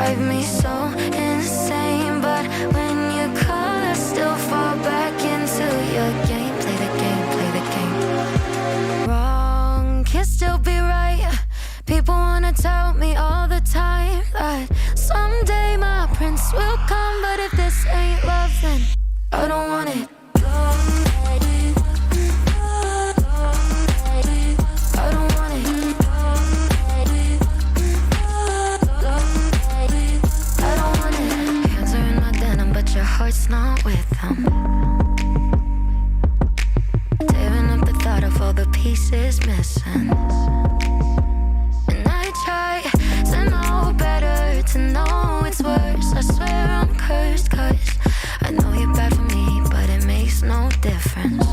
drive me so insane. But when you call, I still fall back into your game. Play the game, play the game. Wrong can still be right. People wanna tell me all the time that someday my prince will come. But if this ain't love, then I don't want it. Heart's not with them. Tearing up the thought of all the pieces missing. And I try to know better, to know it's worse. I swear I'm cursed, cause I know you're bad for me, but it makes no difference.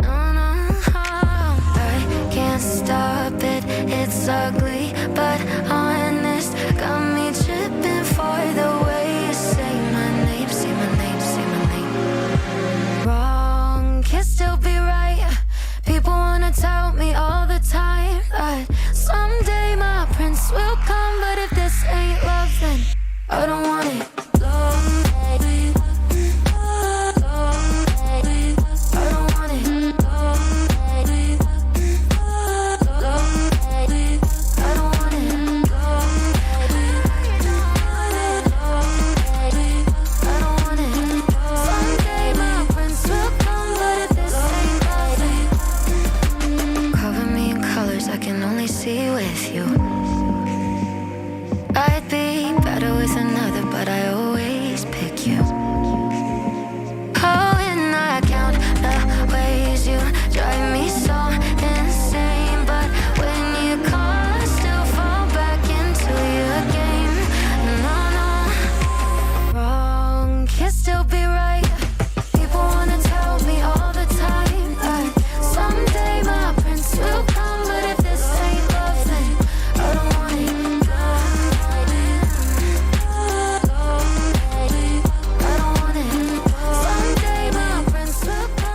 No, no, I can't stop it, it's ugly, but honest. Got me tripping for the way you say my name, say my name, say my name. Wrong can still be right. People wanna tell me all the time that someday my prince will come. But if this ain't love, then I don't want it. With you, I'd be better with another, but I always pick you. Oh, and I count the ways you drive me so insane. But when you call, I still fall back into your game. No, no, wrong can still be right. People wanna tell me all the time that someday my prince will come. But if this ain't love, then I don't want it. I don't want it. Someday my prince will come.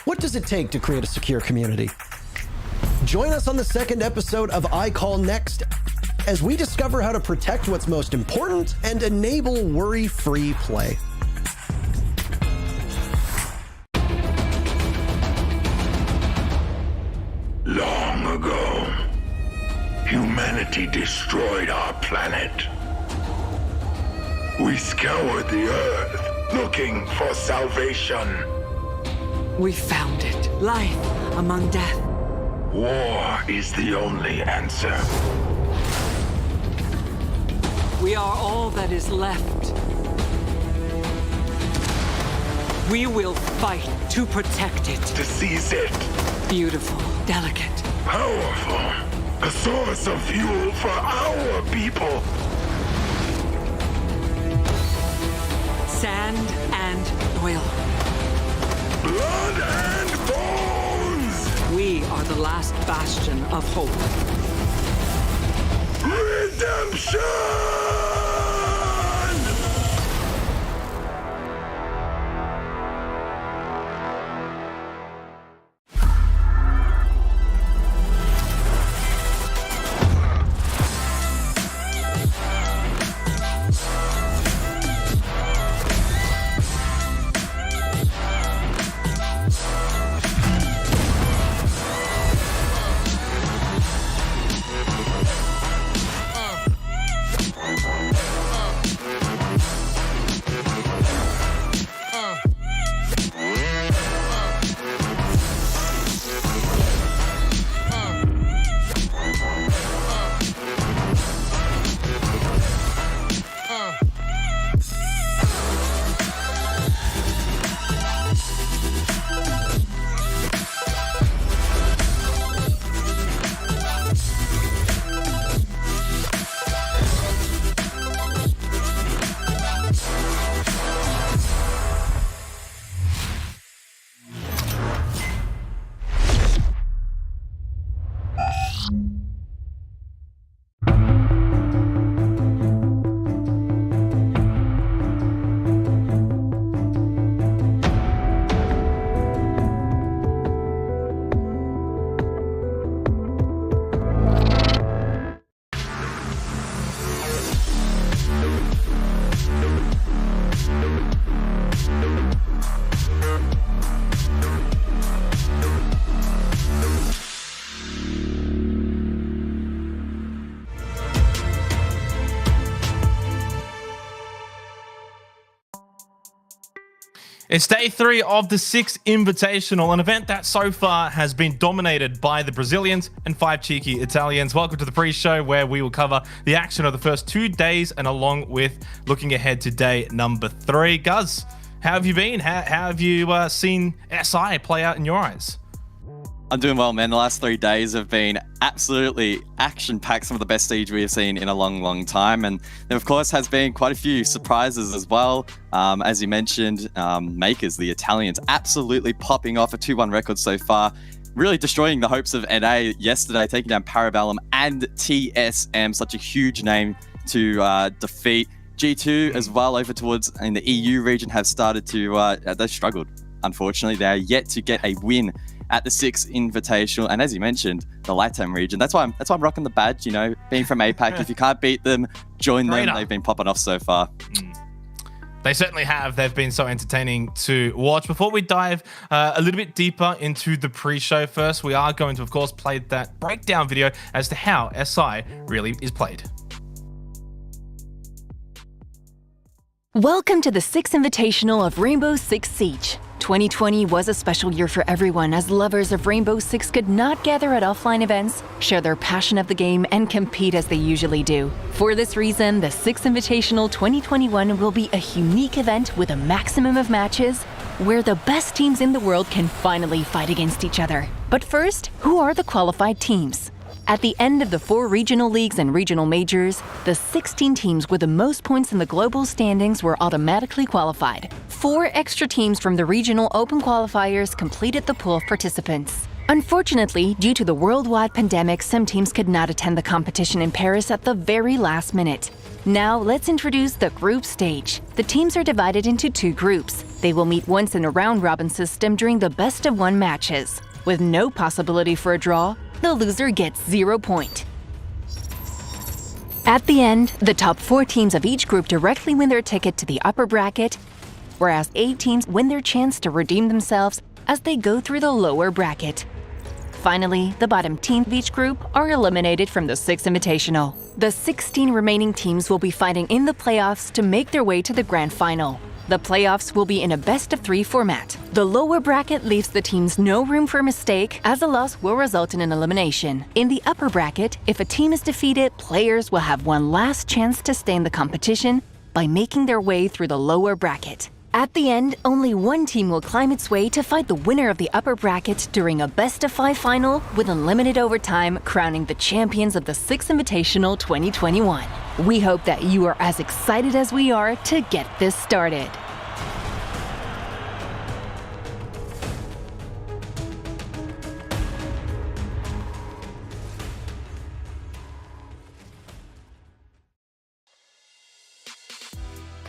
What does it take to create a secure community? Join us on the second episode of I Call Next as we discover how to protect what's most important and enable worry-free play. Long ago, humanity destroyed our planet. We scoured the earth looking for salvation. We found it. Life among death. War is the only answer. We are all that is left. We will fight to protect it. To seize it. Beautiful, delicate. Powerful. A source of fuel for our people. Sand and oil. Blood and bones! We are the last bastion of hope. Redemption! It's day 3 of the 6th Invitational, an event that so far has been dominated by the Brazilians and 5 cheeky Italians. Welcome to the pre-show where we will cover the action of the first 2 days and along with looking ahead to day number 3. Guz, how have you been? How have you seen SI play out in your eyes? I'm doing well, man. The last 3 days have been absolutely action-packed, some of the best Siege we have seen in a long, long time. And there, of course, has been quite a few surprises as well. As you mentioned, Makers, the Italians, absolutely popping off a 2-1 record so far, really destroying the hopes of NA yesterday, taking down Parabellum and TSM, such a huge name to defeat. G2 as well over towards in the EU region have started to, they've struggled, unfortunately. They are yet to get a win at the 6th Invitational, and as you mentioned, the LATAM region. That's why I'm rocking the badge. You know, being from APAC, if you can't beat them, join them. They've been popping off so far. They certainly have. They've been so entertaining to watch. Before we dive a little bit deeper into the pre-show, first we are going to, of course, play that breakdown video as to how SI really is played. Welcome to the 6th Invitational of Rainbow Six Siege. 2020 was a special year for everyone as lovers of Rainbow Six could not gather at offline events, share their passion of the game, and compete as they usually do. For this reason, the 6th Invitational 2021 will be a unique event with a maximum of matches where the best teams in the world can finally fight against each other. But first, who are the qualified teams? At the end of the 4 regional leagues and regional majors, the 16 teams with the most points in the global standings were automatically qualified. 4 extra teams from the regional open qualifiers completed the pool of participants. Unfortunately, due to the worldwide pandemic, some teams could not attend the competition in Paris at the very last minute. Now, let's introduce the group stage. The teams are divided into 2 groups. They will meet once in a round-robin system during the best-of-1 matches. With no possibility for a draw, the loser gets 0 point. At the end, the top 4 teams of each group directly win their ticket to the upper bracket, whereas 8 teams win their chance to redeem themselves as they go through the lower bracket. Finally, the bottom team of each group are eliminated from the 6th Invitational. The 16 remaining teams will be fighting in the playoffs to make their way to the grand final. The playoffs will be in a best-of-3 format. The lower bracket leaves the teams no room for mistake, as a loss will result in an elimination. In the upper bracket, if a team is defeated, players will have one last chance to stay in the competition by making their way through the lower bracket. At the end, only one team will climb its way to fight the winner of the upper bracket during a best-of-5 final with unlimited overtime, crowning the champions of the 6th Invitational 2021. We hope that you are as excited as we are to get this started.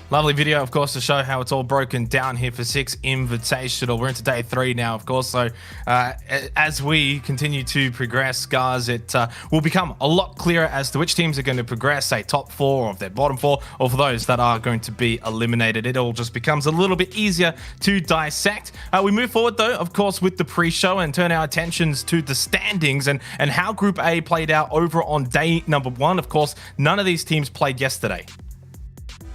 Lovely video, of course, to show how it's all broken down here for 6 Invitational. We're into day 3 now, of course, so as we continue to progress, guys, it will become a lot clearer as to which teams are going to progress, say top 4 or if they're bottom 4, or for those that are going to be eliminated. It all just becomes a little bit easier to dissect. We move forward, though, of course, with the pre-show and turn our attentions to the standings and how Group A played out over on day number 1. Of course, none of these teams played yesterday.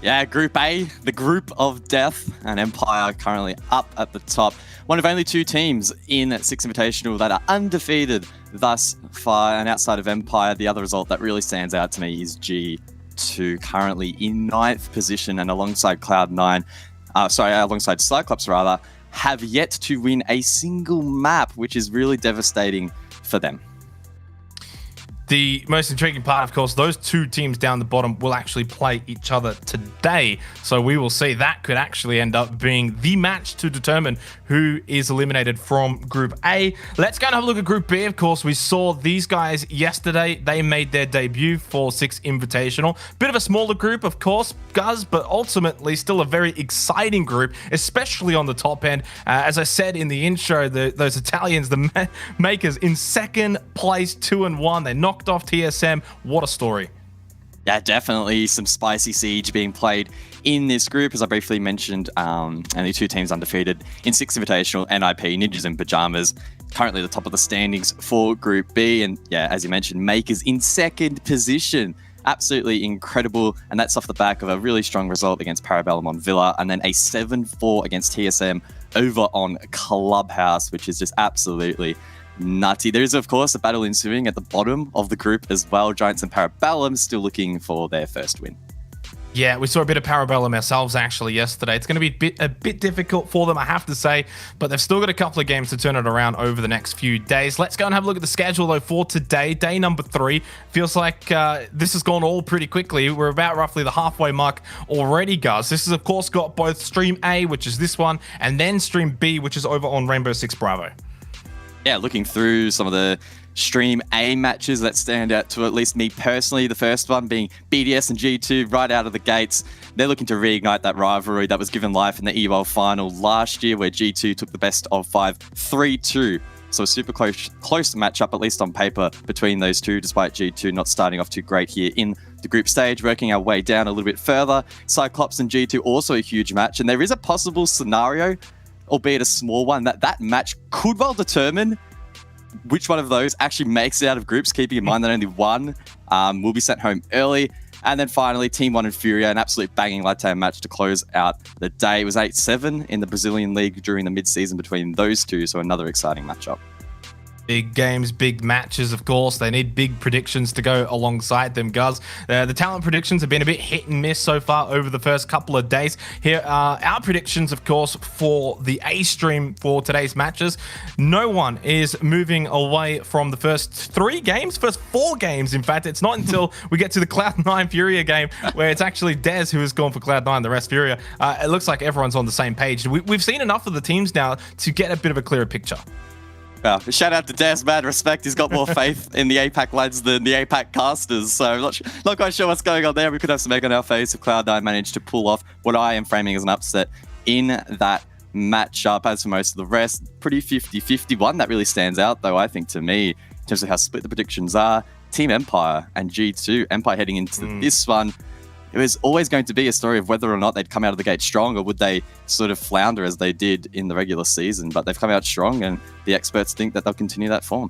Yeah, Group A, the group of death, and Empire currently up at the top. One of only 2 teams in 6th Invitational that are undefeated thus far, and outside of Empire, the other result that really stands out to me is G2, currently in 9th position, and alongside alongside Cyclops rather, have yet to win a single map, which is really devastating for them. The most intriguing part, of course, those 2 teams down the bottom will actually play each other today. So we will see. That could actually end up being the match to determine who is eliminated from Group A. Let's go and have a look at Group B. Of course, we saw these guys yesterday. They made their debut for 6 Invitational. Bit of a smaller group, of course, Guz, but ultimately still a very exciting group, especially on the top end. As I said in the intro, those Italians, the Makers, in 2nd place, 2-1. They knocked off TSM. What a story. Yeah, definitely some spicy Siege being played in this group. As I briefly mentioned, only 2 teams undefeated in 6th Invitational, NIP, Ninjas in Pajamas, currently at the top of the standings for Group B. And yeah, as you mentioned, Makers in 2nd position absolutely incredible. And that's off the back of a really strong result against Parabellum on Villa, and then a 7-4 against TSM over on Clubhouse, which is just absolutely nutty. There is, of course, a battle ensuing at the bottom of the group as well. Giants and Parabellum still looking for their first win. Yeah, we saw a bit of Parabellum ourselves actually yesterday. It's going to be a bit difficult for them, I have to say, but they've still got a couple of games to turn it around over the next few days. Let's go and have a look at the schedule, though, for today. Day number 3. Feels like this has gone all pretty quickly. We're about roughly the halfway mark already, guys. This has, of course, got both Stream A, which is this one, and then Stream B, which is over on Rainbow Six Bravo. Yeah, looking through some of the Stream A matches that stand out to at least me personally. The first one being BDS and G2 right out of the gates. They're looking to reignite that rivalry that was given life in the EWL final last year, where G2 took the best of 5 3-2. So a super close matchup, at least on paper, between those two, despite G2 not starting off too great here in the group stage. Working our way down a little bit further, Cyclops and G2 also a huge match. And there is a possible scenario, albeit a small one, that match could well determine which one of those actually makes it out of groups, keeping in mind that only one will be sent home early. And then finally, TeamOne and Furia, an absolute banging lifetime match to close out the day. It was 8-7 in the Brazilian League during the mid-season between those two, so another exciting matchup. Big games, big matches, of course. They need big predictions to go alongside them, guys. The talent predictions have been a bit hit and miss so far over the first couple of days. Here are our predictions, of course, for the A stream for today's matches. No one is moving away from the first 4 games, in fact. It's not until we get to the Cloud9 Furia game where it's actually Dez who has gone for Cloud9, the rest Furia. It looks like everyone's on the same page. We've seen enough of the teams now to get a bit of a clearer picture. Well, shout out to Des, mad respect. He's got more faith in the APAC lads than the APAC casters, so not quite sure what's going on there. We could have some egg on our face if Cloud9 managed to pull off what I am framing as an upset in that matchup. As for most of the rest, pretty 50-50. One that really stands out, though, I think, to me, in terms of how split the predictions are, Team Empire and G2. Empire heading into this one, it was always going to be a story of whether or not they'd come out of the gate strong, or would they sort of flounder as they did in the regular season. But they've come out strong, and the experts think that they'll continue that form.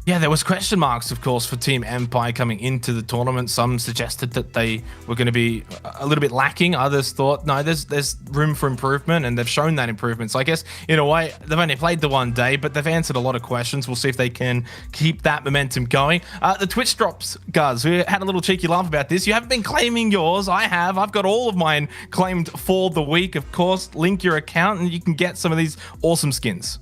Yeah, there was question marks, of course, for Team Empire coming into the tournament. Some suggested that they were going to be a little bit lacking. Others thought, no, there's room for improvement, and they've shown that improvement. So I guess, in a way, they've only played the one day, but they've answered a lot of questions. We'll see if they can keep that momentum going. The Twitch drops, guys, we had a little cheeky laugh about this. You haven't been claiming yours. I have. I've got all of mine claimed for the week. Of course, link your account, and you can get some of these awesome skins.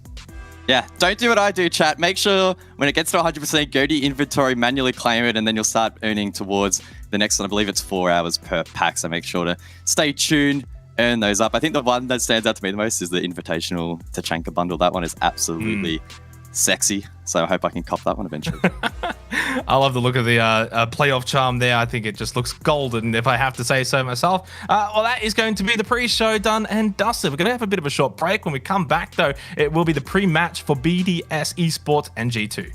Yeah, don't do what I do, chat. Make sure when it gets to 100%, go to your inventory, manually claim it, and then you'll start earning towards the next one. I believe it's 4 hours per pack, so make sure to stay tuned, earn those up. I think the one that stands out to me the most is the Invitational Tachanka bundle. That one is absolutely sexy, so I hope I can cop that one eventually. I love the look of the playoff charm there. I think it just looks golden, if I have to say so myself. Well, that is going to be the pre-show done and dusted. We're going to have a bit of a short break. When we come back, though, it will be the pre-match for BDS Esports and G2.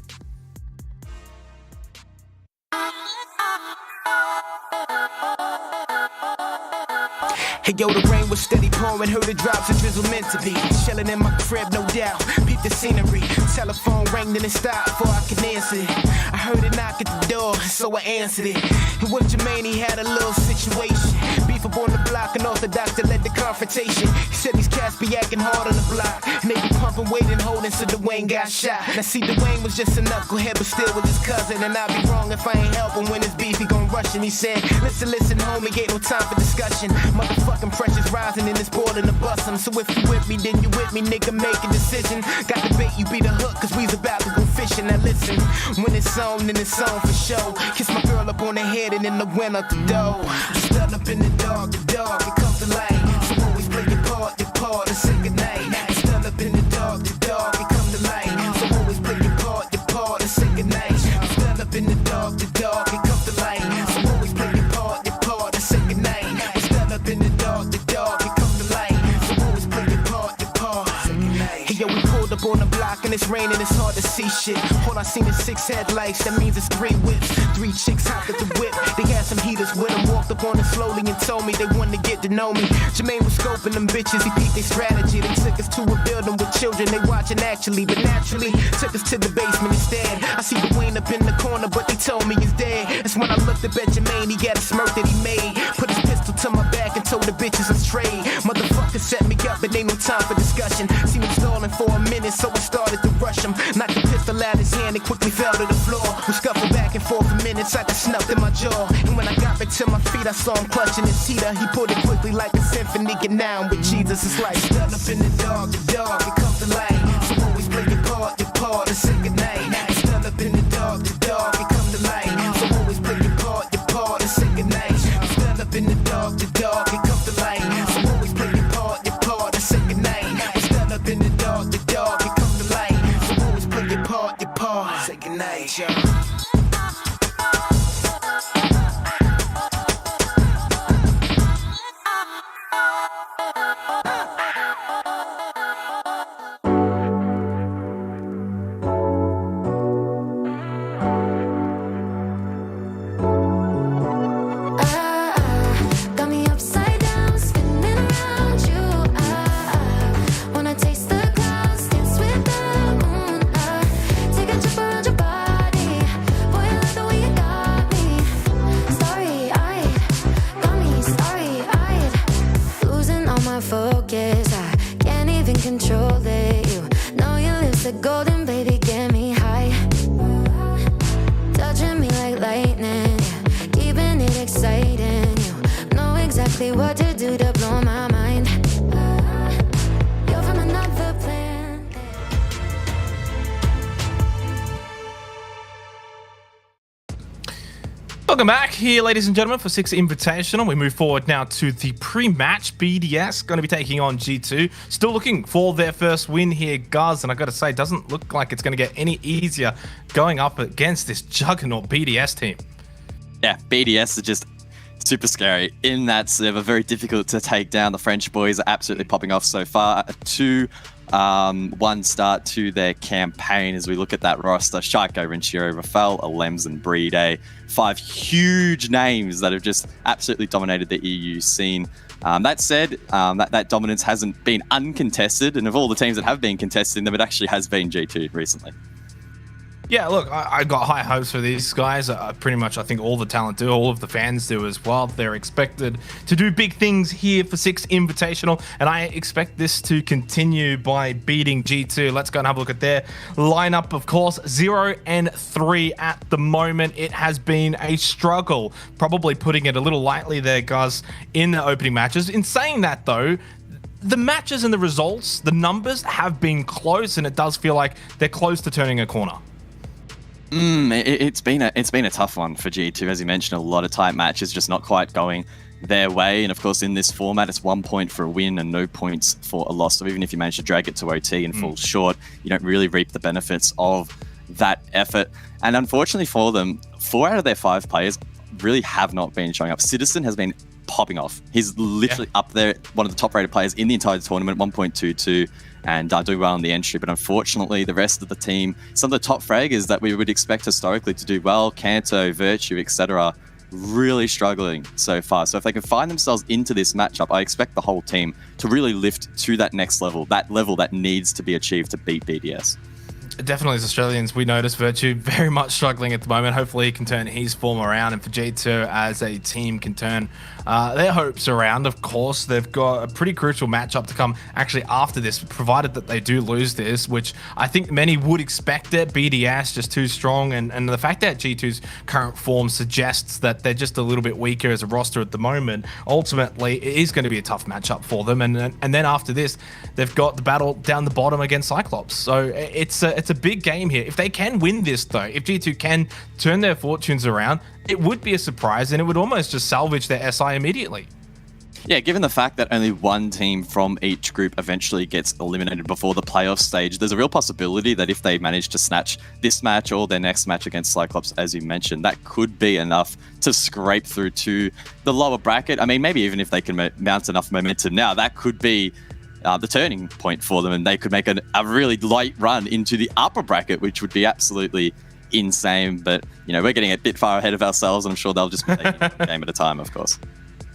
Hey yo, the rain was steady pouring, heard the drops of drizzle meant to be. Chilling in my crib, no doubt, peep the scenery. Telephone rang, then it stopped before I could answer it. I heard a knock at the door, so I answered it. And with Jermaine, he had a little situation. Beef up on the block, and orthodox that led the confrontation. He said these cats be acting hard on the block, and they be pumping weight and holding, so Dwayne got shot. Now see, Dwayne was just a knucklehead, but still with his cousin. And I'd be wrong if I ain't help him when his beef, he gon' rush him. He said, listen, homie, ain't no time for discussion. Motherfucking pressure's rising and it's boiling to bust him. So if you with me, then you with me, nigga, make a decision. Got the bait, you be the hook, cause we's about to go fishing. Now listen, when it's on, then it's on for show. Kiss my girl up on the head and then the wind out the door. Stuck up in the dark, it comes to light. So always play your part, and say goodnight. Stuck up in the dark, it comes to light. So always play your part, and say goodnight. Stuck up in the dark, it comes to light. So always play your part, and say goodnight. Stuck up in the dark, it comes to light. So always play your part, say goodnight. Hey yo, we pulled up on the block and it's raining, it's hard to see shit. All I seen is 6 headlights, that means it's 3 whips. 3 chicks hopped at the whip, they had some heaters with them. Walked up on it slowly and told me they wanted to get to know me. Jermaine was scoping them bitches, he peeped their strategy. They took us to a building with children, they watching actually, but naturally took us to the basement instead. I see Dwayne up in the corner, but they told me he's dead. That's when I looked up at Jermaine, he at a smirk that he made. Put his pistol to my back and told the bitches I'm straight. Motherfucker set me up, but ain't no time for discussion. Seen him stalling for a minute, so I started to rush him. Knocked the pistol out his hand and quickly fell to the floor. We scuffled back and forth for minutes, I got snuffed in my jaw. And when I got back to my feet, I saw him clutching his heater. He pulled it quickly like a symphony, and now I'm with Jesus. It's like stuck up in the dark, it comes to light. So always play your part, and say goodnight. Stuck up in the dark, it comes to light. So always play your part, and say goodnight. Stuck up in the dark, it comes to light. So always play your part, and say goodnight. Stuck up in the dark, it comes to light. So always play your part, say goodnight, y'all. What to do to blow my mind. You're from another planet. Welcome back here, ladies and gentlemen, for 6 Invitational. We move forward now to the pre-match. BDS going to be taking on G2. Still looking for their first win here, Guz. And I got to say, it doesn't look like it's going to get any easier going up against this juggernaut BDS team. Yeah, BDS are just super scary in that they were very difficult to take down. The French boys are absolutely popping off so far. A 2-1 start to their campaign as we look at that roster. Shaiko, Renshiro, Rafael, Alems, and Brede. 5 huge names that have just absolutely dominated the EU scene. That said, that dominance hasn't been uncontested, and of all the teams that have been contesting them, it actually has been G2 recently. Yeah, look, I got high hopes for these guys. Pretty much, I think all the talent do, all of the fans do as well. They're expected to do big things here for 6 Invitational, and I expect this to continue by beating G2. Let's go and have a look at their lineup, of course. 0-3 at the moment. It has been a struggle, probably putting it a little lightly there, guys, in the opening matches. In saying that, though, the matches and the results, the numbers have been close, and it does feel like they're close to turning a corner. It's been a tough one for G2, as you mentioned. A lot of tight matches just not quite going their way, and of course in this format it's 1 point for a win and no points for a loss. So even if you manage to drag it to OT and fall short, you don't really reap the benefits of that effort. And unfortunately for them, 4 out of their 5 players really have not been showing up. Citizen has been popping off. He's literally up there, one of the top rated players in the entire tournament, 1.22. And do well in the entry, but unfortunately the rest of the team, some of the top fraggers that we would expect historically to do well, Kanto, Virtue, etc., really struggling so far. So if they can find themselves into this matchup, I expect the whole team to really lift to that next level that needs to be achieved to beat BDS. Definitely, as Australians, we notice Virtue very much struggling at the moment. Hopefully he can turn his form around, and for G2 as a team can turn their hopes around. Of course, they've got a pretty crucial matchup to come actually after this, provided that they do lose this, which I think many would expect it. BDS just too strong, and the fact that G2's current form suggests that they're just a little bit weaker as a roster at the moment. Ultimately, it is going to be a tough matchup for them, and then after this, they've got the battle down the bottom against Cyclops. So it's a big game here. If they can win this, though, if G2 can turn their fortunes around, it would be a surprise, and it would almost just salvage their SI immediately. Yeah, given the fact that only one team from each group eventually gets eliminated before the playoff stage, there's a real possibility that if they manage to snatch this match or their next match against Cyclops, as you mentioned, that could be enough to scrape through to the lower bracket. I mean, maybe even if they can mount enough momentum now, that could be the turning point for them, and they could make a really light run into the upper bracket, which would be absolutely insane. But, you know, we're getting a bit far ahead of ourselves, and I'm sure they'll just be taking a game at a time, of course.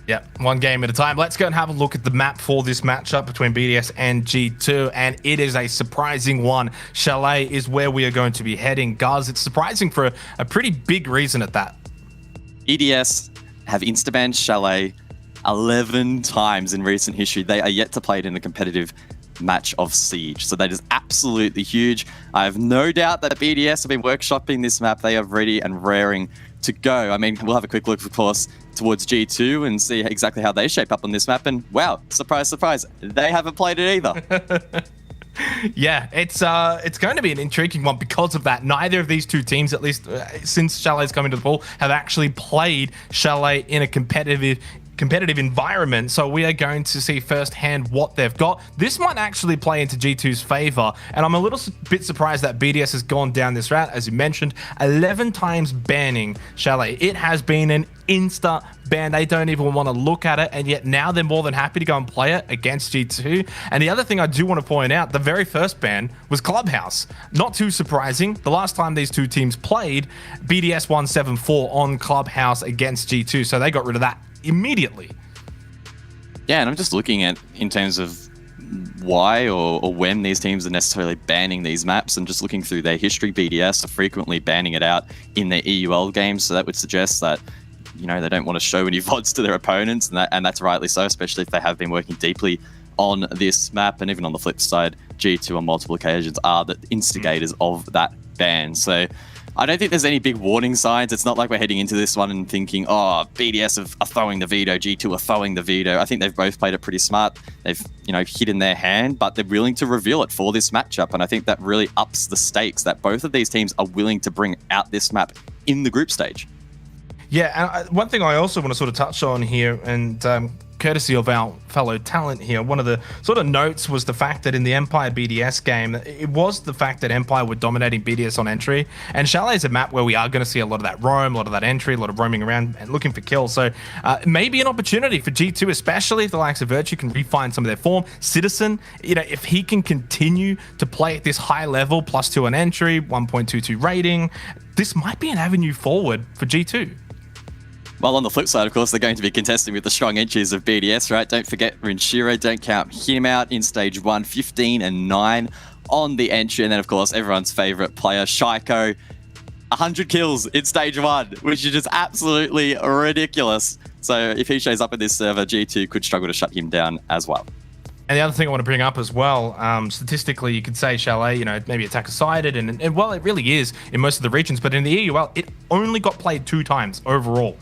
Yeah, one game at a time. Let's go and have a look at the map for this matchup between BDS and G2, and it is a surprising one. Chalet is where we are going to be heading. Guys, it's surprising for a pretty big reason at that. EDS have insta-banned Chalet 11 times in recent history. They are yet to play it in a competitive match of Siege. So that is absolutely huge. I have no doubt that BDS have been workshopping this map. They are ready and raring to go. I mean, we'll have a quick look, of course, towards G2 and see exactly how they shape up on this map. And wow, surprise, surprise, they haven't played it either. Yeah, it's going to be an intriguing one because of that. Neither of these two teams, at least since Chalet's come into the pool, have actually played Chalet in a competitive environment, so we are going to see firsthand what they've got. This might actually play into G2's favor, and I'm a little bit surprised that BDS has gone down this route. As you mentioned, 11 times banning Chalet. It has been an insta ban. They don't even want to look at it, and yet now they're more than happy to go and play it against G2. And the other thing I do want to point out, the very first ban was Clubhouse. Not too surprising. The last time these two teams played, BDS won 7-4 on Clubhouse against G2, so they got rid of that immediately. Yeah, and I'm just looking at in terms of why or when these teams are necessarily banning these maps, and just looking through their history. BDS are frequently banning it out in their EUL games, so that would suggest that, you know, they don't want to show any VODs to their opponents, and that's rightly so, especially if they have been working deeply on this map. And even on the flip side, G2 on multiple occasions are the instigators of that ban. So I don't think there's any big warning signs. It's not like we're heading into this one and thinking, oh, BDS are throwing the veto, G2 are throwing the veto. I think they've both played it pretty smart. They've, you know, hidden their hand, but they're willing to reveal it for this matchup. And I think that really ups the stakes, that both of these teams are willing to bring out this map in the group stage. Yeah, and one thing I also want to sort of touch on here, and courtesy of our fellow talent here, one of the sort of notes was the fact that in the Empire BDS game, it was the fact that Empire were dominating BDS on entry, and Chalet is a map where we are going to see a lot of that roam, a lot of that entry, a lot of roaming around and looking for kills. So maybe an opportunity for G2, especially if the likes of Virtue can refine some of their form. Citizen, you know, if he can continue to play at this high level, +2 on entry, 1.22 rating, this might be an avenue forward for G2. Well, on the flip side, of course, they're going to be contesting with the strong entries of BDS, right? Don't forget Rinshiro, don't count him out in stage 1, 15 and 9 on the entry. And then, of course, everyone's favorite player, Shaiko, 100 kills in stage 1, which is just absolutely ridiculous. So if he shows up in this server, G2 could struggle to shut him down as well. And the other thing I want to bring up as well, statistically, you could say Chalet, you know, maybe attacker-sided, and well, it really is in most of the regions, but in the EUL, it only got played 2 times overall.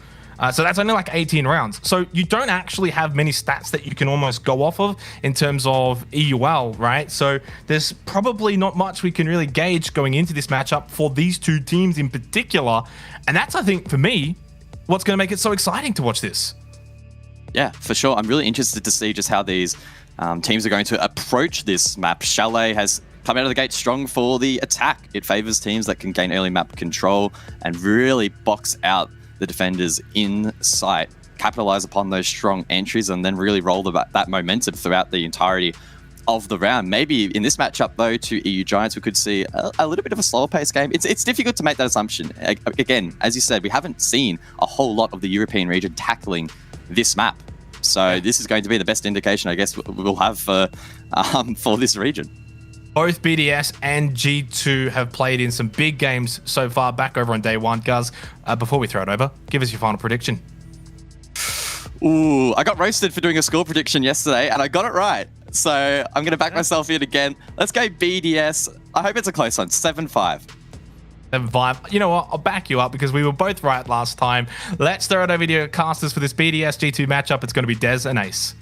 So that's only like 18 rounds. So you don't actually have many stats that you can almost go off of in terms of EUL, right? So there's probably not much we can really gauge going into this matchup for these two teams in particular. And that's, I think, for me, what's going to make it so exciting to watch this. Yeah, for sure. I'm really interested to see just how these teams are going to approach this map. Chalet has come out of the gate strong for the attack. It favors teams that can gain early map control and really box out the defenders in sight, capitalize upon those strong entries, and then really roll that momentum throughout the entirety of the round. Maybe in this matchup, though, to EU Giants, we could see a little bit of a slower pace game. It's difficult to make that assumption. Again, as you said, we haven't seen a whole lot of the European region tackling this map. So this is going to be the best indication, I guess, we'll have for this region. Both BDS and G2 have played in some big games so far back over on day 1. Guz, before we throw it over, give us your final prediction. Ooh, I got roasted for doing a score prediction yesterday, and I got it right. So I'm going to back myself in again. Let's go BDS. I hope it's a close one. 7-5. 7-5. You know what? I'll back you up because we were both right last time. Let's throw it over to your casters for this BDS G2 matchup. It's going to be Dez and Ace.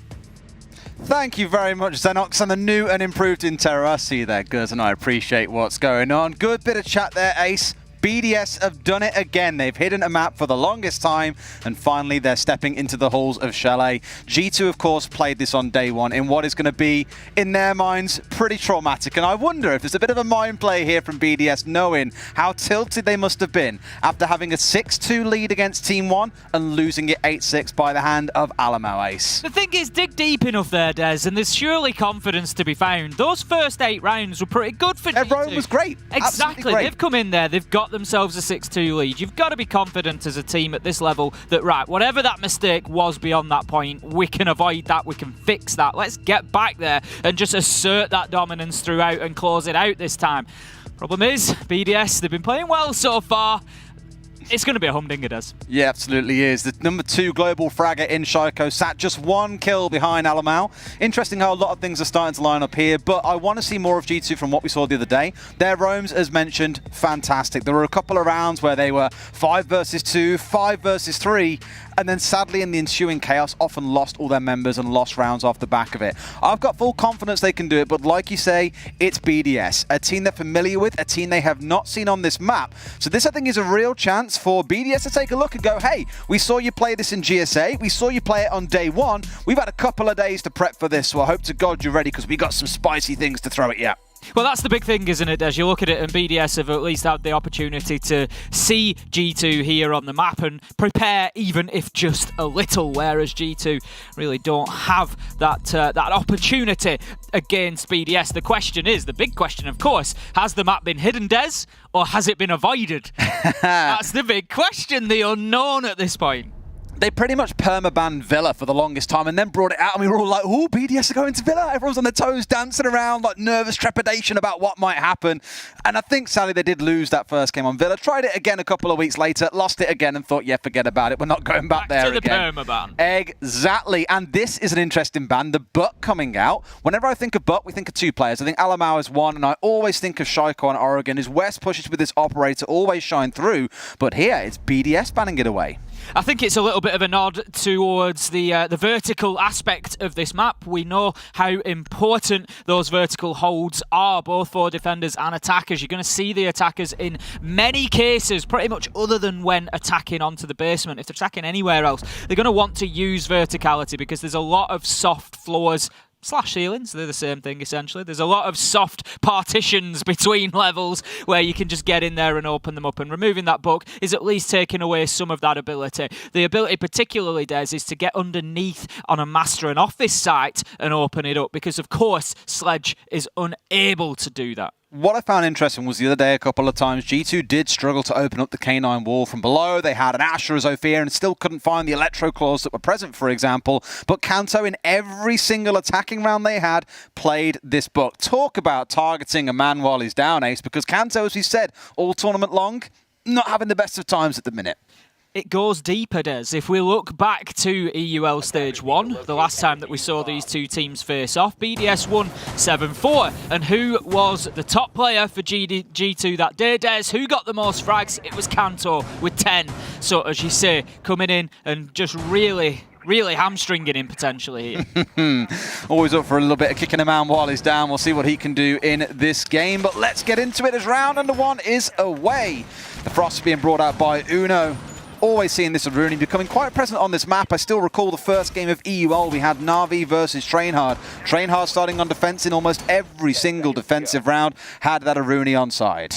Thank you very much, Xenox, and the new and improved Intero. I see you there, Guz, and I appreciate what's going on. Good bit of chat there, Ace. BDS have done it again. They've hidden a map for the longest time, and finally they're stepping into the halls of Chalet. G2, of course, played this on day 1 in what is going to be, in their minds, pretty traumatic. And I wonder if there's a bit of a mind play here from BDS, knowing how tilted they must have been after having a 6-2 lead against TeamOne and losing it 8-6 by the hand of Alamo, Ace. The thing is, dig deep enough there, Des, and there's surely confidence to be found. Those first 8 rounds were pretty good for G2. Everyone was great. Exactly. Great. They've come in there, they've got themselves a 6-2 lead. You've got to be confident as a team at this level that, right, whatever that mistake was beyond that point, we can avoid that, we can fix that. Let's get back there and just assert that dominance throughout and close it out this time. Problem is, BDS, they've been playing well so far. It's going to be a humdinger, Des. Yeah, absolutely is. The number 2 global fragger in Shaiko sat just 1 kill behind Alamau. Interesting how a lot of things are starting to line up here, but I want to see more of G2 from what we saw the other day. Their roams, as mentioned, fantastic. There were a couple of rounds where they were 5 versus 2, 5 versus 3, and then sadly in the ensuing chaos often lost all their members and lost rounds off the back of it. I've got full confidence they can do it, but like you say, it's BDS, a team they're familiar with, a team they have not seen on this map. So this, I think, is a real chance for BDS to take a look and go, hey, we saw you play this in GSA, we saw you play it on day 1, we've had a couple of days to prep for this, so I hope to God you're ready, because we got some spicy things to throw at you. Well, that's the big thing, isn't it, as you look at it, and BDS have at least had the opportunity to see G2 here on the map and prepare, even if just a little, whereas G2 really don't have that opportunity against BDS. The question is, the big question, of course, has the map been hidden, Des, or has it been avoided? That's the big question, the unknown at this point. They pretty much perma-banned Villa for the longest time and then brought it out and we were all like, oh, BDS are going to Villa. Everyone's on their toes, dancing around, like nervous trepidation about what might happen. And I think, sadly, they did lose that first game on Villa. Tried it again a couple of weeks later, lost it again and thought, yeah, forget about it. We're not going back there to again. The perma-ban. Exactly. And this is an interesting ban, the Buck coming out. Whenever I think of Buck, we think of 2 players. I think Alamau is one, and I always think of Shaiko and Oregon. His West pushes with this operator always shine through. But here, it's BDS banning it away. I think it's a little bit of a nod towards the vertical aspect of this map. We know how important those vertical holds are, both for defenders and attackers. You're going to see the attackers in many cases, pretty much other than when attacking onto the basement. If they're attacking anywhere else, they're going to want to use verticality because there's a lot of soft floors / ceilings, they're the same thing essentially. There's a lot of soft partitions between levels where you can just get in there and open them up, and removing that book is at least taking away some of that ability. The ability particularly, Des, is to get underneath on a master and office site and open it up, because of course Sledge is unable to do that. What I found interesting was the other day a couple of times G2 did struggle to open up the K9 wall from below. They had an Asher as Ophir and still couldn't find the Electro Claws that were present, for example. But Kanto, in every single attacking round they had, played this book. Talk about targeting a man while he's down, Ace, because Kanto, as we said, all tournament long, not having the best of times at the minute. It goes deeper, Des. If we look back to EUL Stage 1, the last time that we saw these two teams face off, BDS won 7-4. And who was the top player for G2 that day, Des? Who got the most frags? It was Kanto with 10. So, as you say, coming in and just really hamstringing him potentially here. Always up for a little bit of kicking a man while he's down. We'll see what he can do in this game. But let's get into it as round number 1 is away. The Frost is being brought out by Uno. Always seeing this with Rooney becoming quite present on this map. I still recall the first game of EUL. We had Na'Vi versus Trainhard. Trainhard starting on defense in almost every single defensive round. Had that Rooney on side.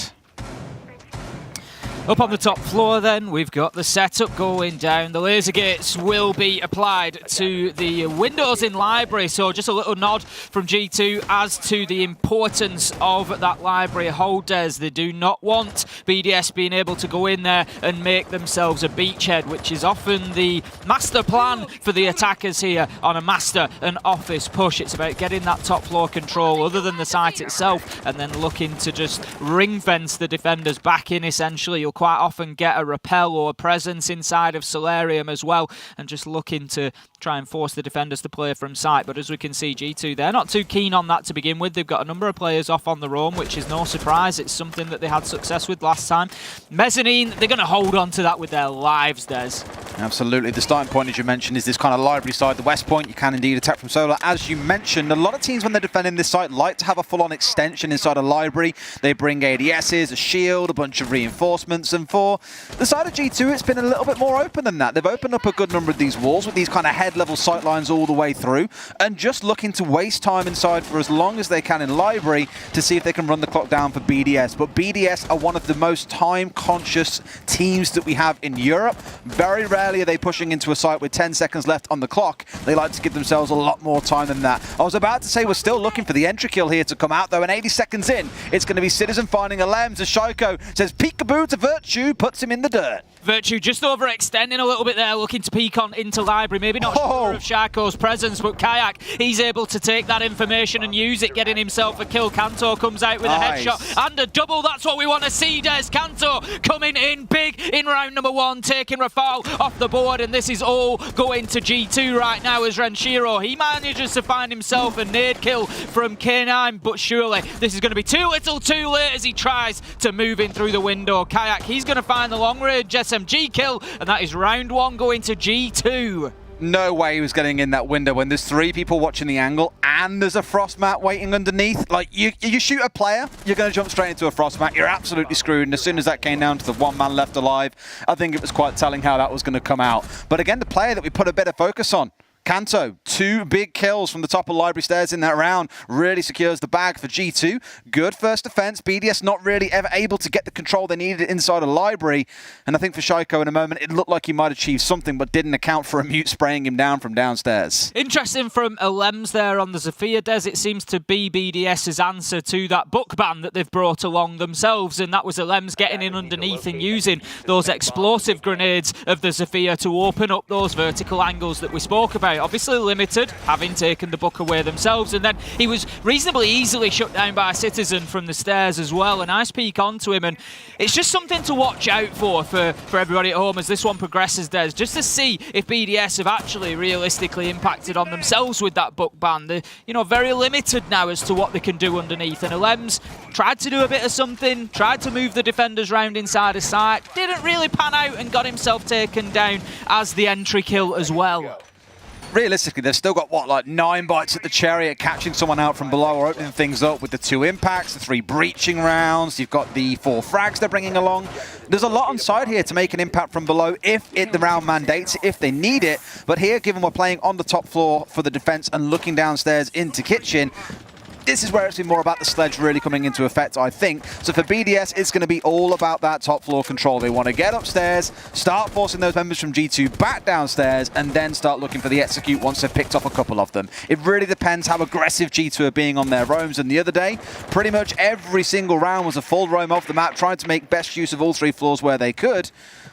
Up on the top floor then, we've got the setup going down. The laser gates will be applied to the windows in library, so just a little nod from G2 as to the importance of that library holders. They do not want BDS being able to go in there and make themselves a beachhead, which is often the master plan for the attackers here on a master and office push. It's about getting that top floor control other than the site itself, and then looking to just ring fence the defenders back in essentially. You'll quite often get a repel or a presence inside of Solarium as well, and just looking to try and force the defenders to play from sight. But as we can see, G2, they're not too keen on that to begin with. They've got a number of players off on their own, which is no surprise. It's something that they had success with last time. Mezzanine, they're going to hold on to that with their lives, Des. Absolutely. The starting point, as you mentioned, is this kind of library side, the west point. You can indeed attack from solar. As you mentioned, a lot of teams, when they're defending this site, like to have a full-on extension inside a library. They bring ADSs, a shield, a bunch of reinforcements, and for the side of G2, it's been a little bit more open than that. They've opened up a good number of these walls with these kind of head-level sight lines all the way through, and just looking to waste time inside for as long as they can in library to see if they can run the clock down for BDS. But BDS are one of the most time-conscious teams that we have in Europe. Very rarely are they pushing into a site with 10 seconds left on the clock. They like to give themselves a lot more time than that. I was about to say we're still looking for the entry kill here to come out, though, and 80 seconds in, it's going to be Citizen finding a Lems as Shaiko says peekaboo to Virtue, puts him in the dirt. Virtue just overextending a little bit there, looking to peek on into Library. Maybe not sure of Sharko's presence, but Kayak, he's able to take that information and use it, getting himself a kill. Kanto comes out with a headshot and a double. That's what we want to see, Des. Kanto coming in big in round number 1, taking Rafal off the board, and this is all going to G2 right now as Renshiro. He manages to find himself a nade kill from K9, but surely this is going to be too little too late as he tries to move in through the window. Kayak, he's going to find the long range SMG kill, and that is round 1 going to G2. No way he was getting in that window when there's 3 people watching the angle and there's a frost mat waiting underneath. Like, you shoot a player, you're going to jump straight into a frost mat. You're absolutely screwed. And as soon as that came down to the 1 man left alive, I think it was quite telling how that was going to come out. But again, the player that we put a bit of focus on, Kanto, 2 big kills from the top of Library Stairs in that round, really secures the bag for G2. Good first defense. BDS not really ever able to get the control they needed inside of Library. And I think for Shaiko in a moment, it looked like he might achieve something, but didn't account for a mute spraying him down from downstairs. Interesting from Lems there on the Zofia, Des. It seems to be BDS's answer to that book ban that they've brought along themselves, and that was Lems getting in underneath and using those explosive grenades of the Zofia to open up those vertical angles that we spoke about. Obviously limited, having taken the book away themselves, and then he was reasonably easily shut down by a Citizen from the stairs as well. A nice peek onto him, and it's just something to watch out for everybody at home as this one progresses, Des, just to see if BDS have actually realistically impacted on themselves with that book ban. They're, very limited now as to what they can do underneath, and Alems tried to do a bit of something, tried to move the defenders round inside his site, didn't really pan out and got himself taken down as the entry kill as well. Realistically, they've still got, 9 bites at the cherry at catching someone out from below or opening things up with the 2 impacts, the 3 breaching rounds. You've got the 4 frags they're bringing along. There's a lot on side here to make an impact from below if the round mandates it, if they need it. But here, given we're playing on the top floor for the defense and looking downstairs into kitchen, this is where it's been more about the sledge really coming into effect, I think. So for BDS, it's going to be all about that top floor control. They want to get upstairs, start forcing those members from G2 back downstairs, and then start looking for the execute once they've picked off a couple of them. It really depends how aggressive G2 are being on their roams. And the other day, pretty much every single round was a full roam off the map, trying to make best use of all 3 floors where they could.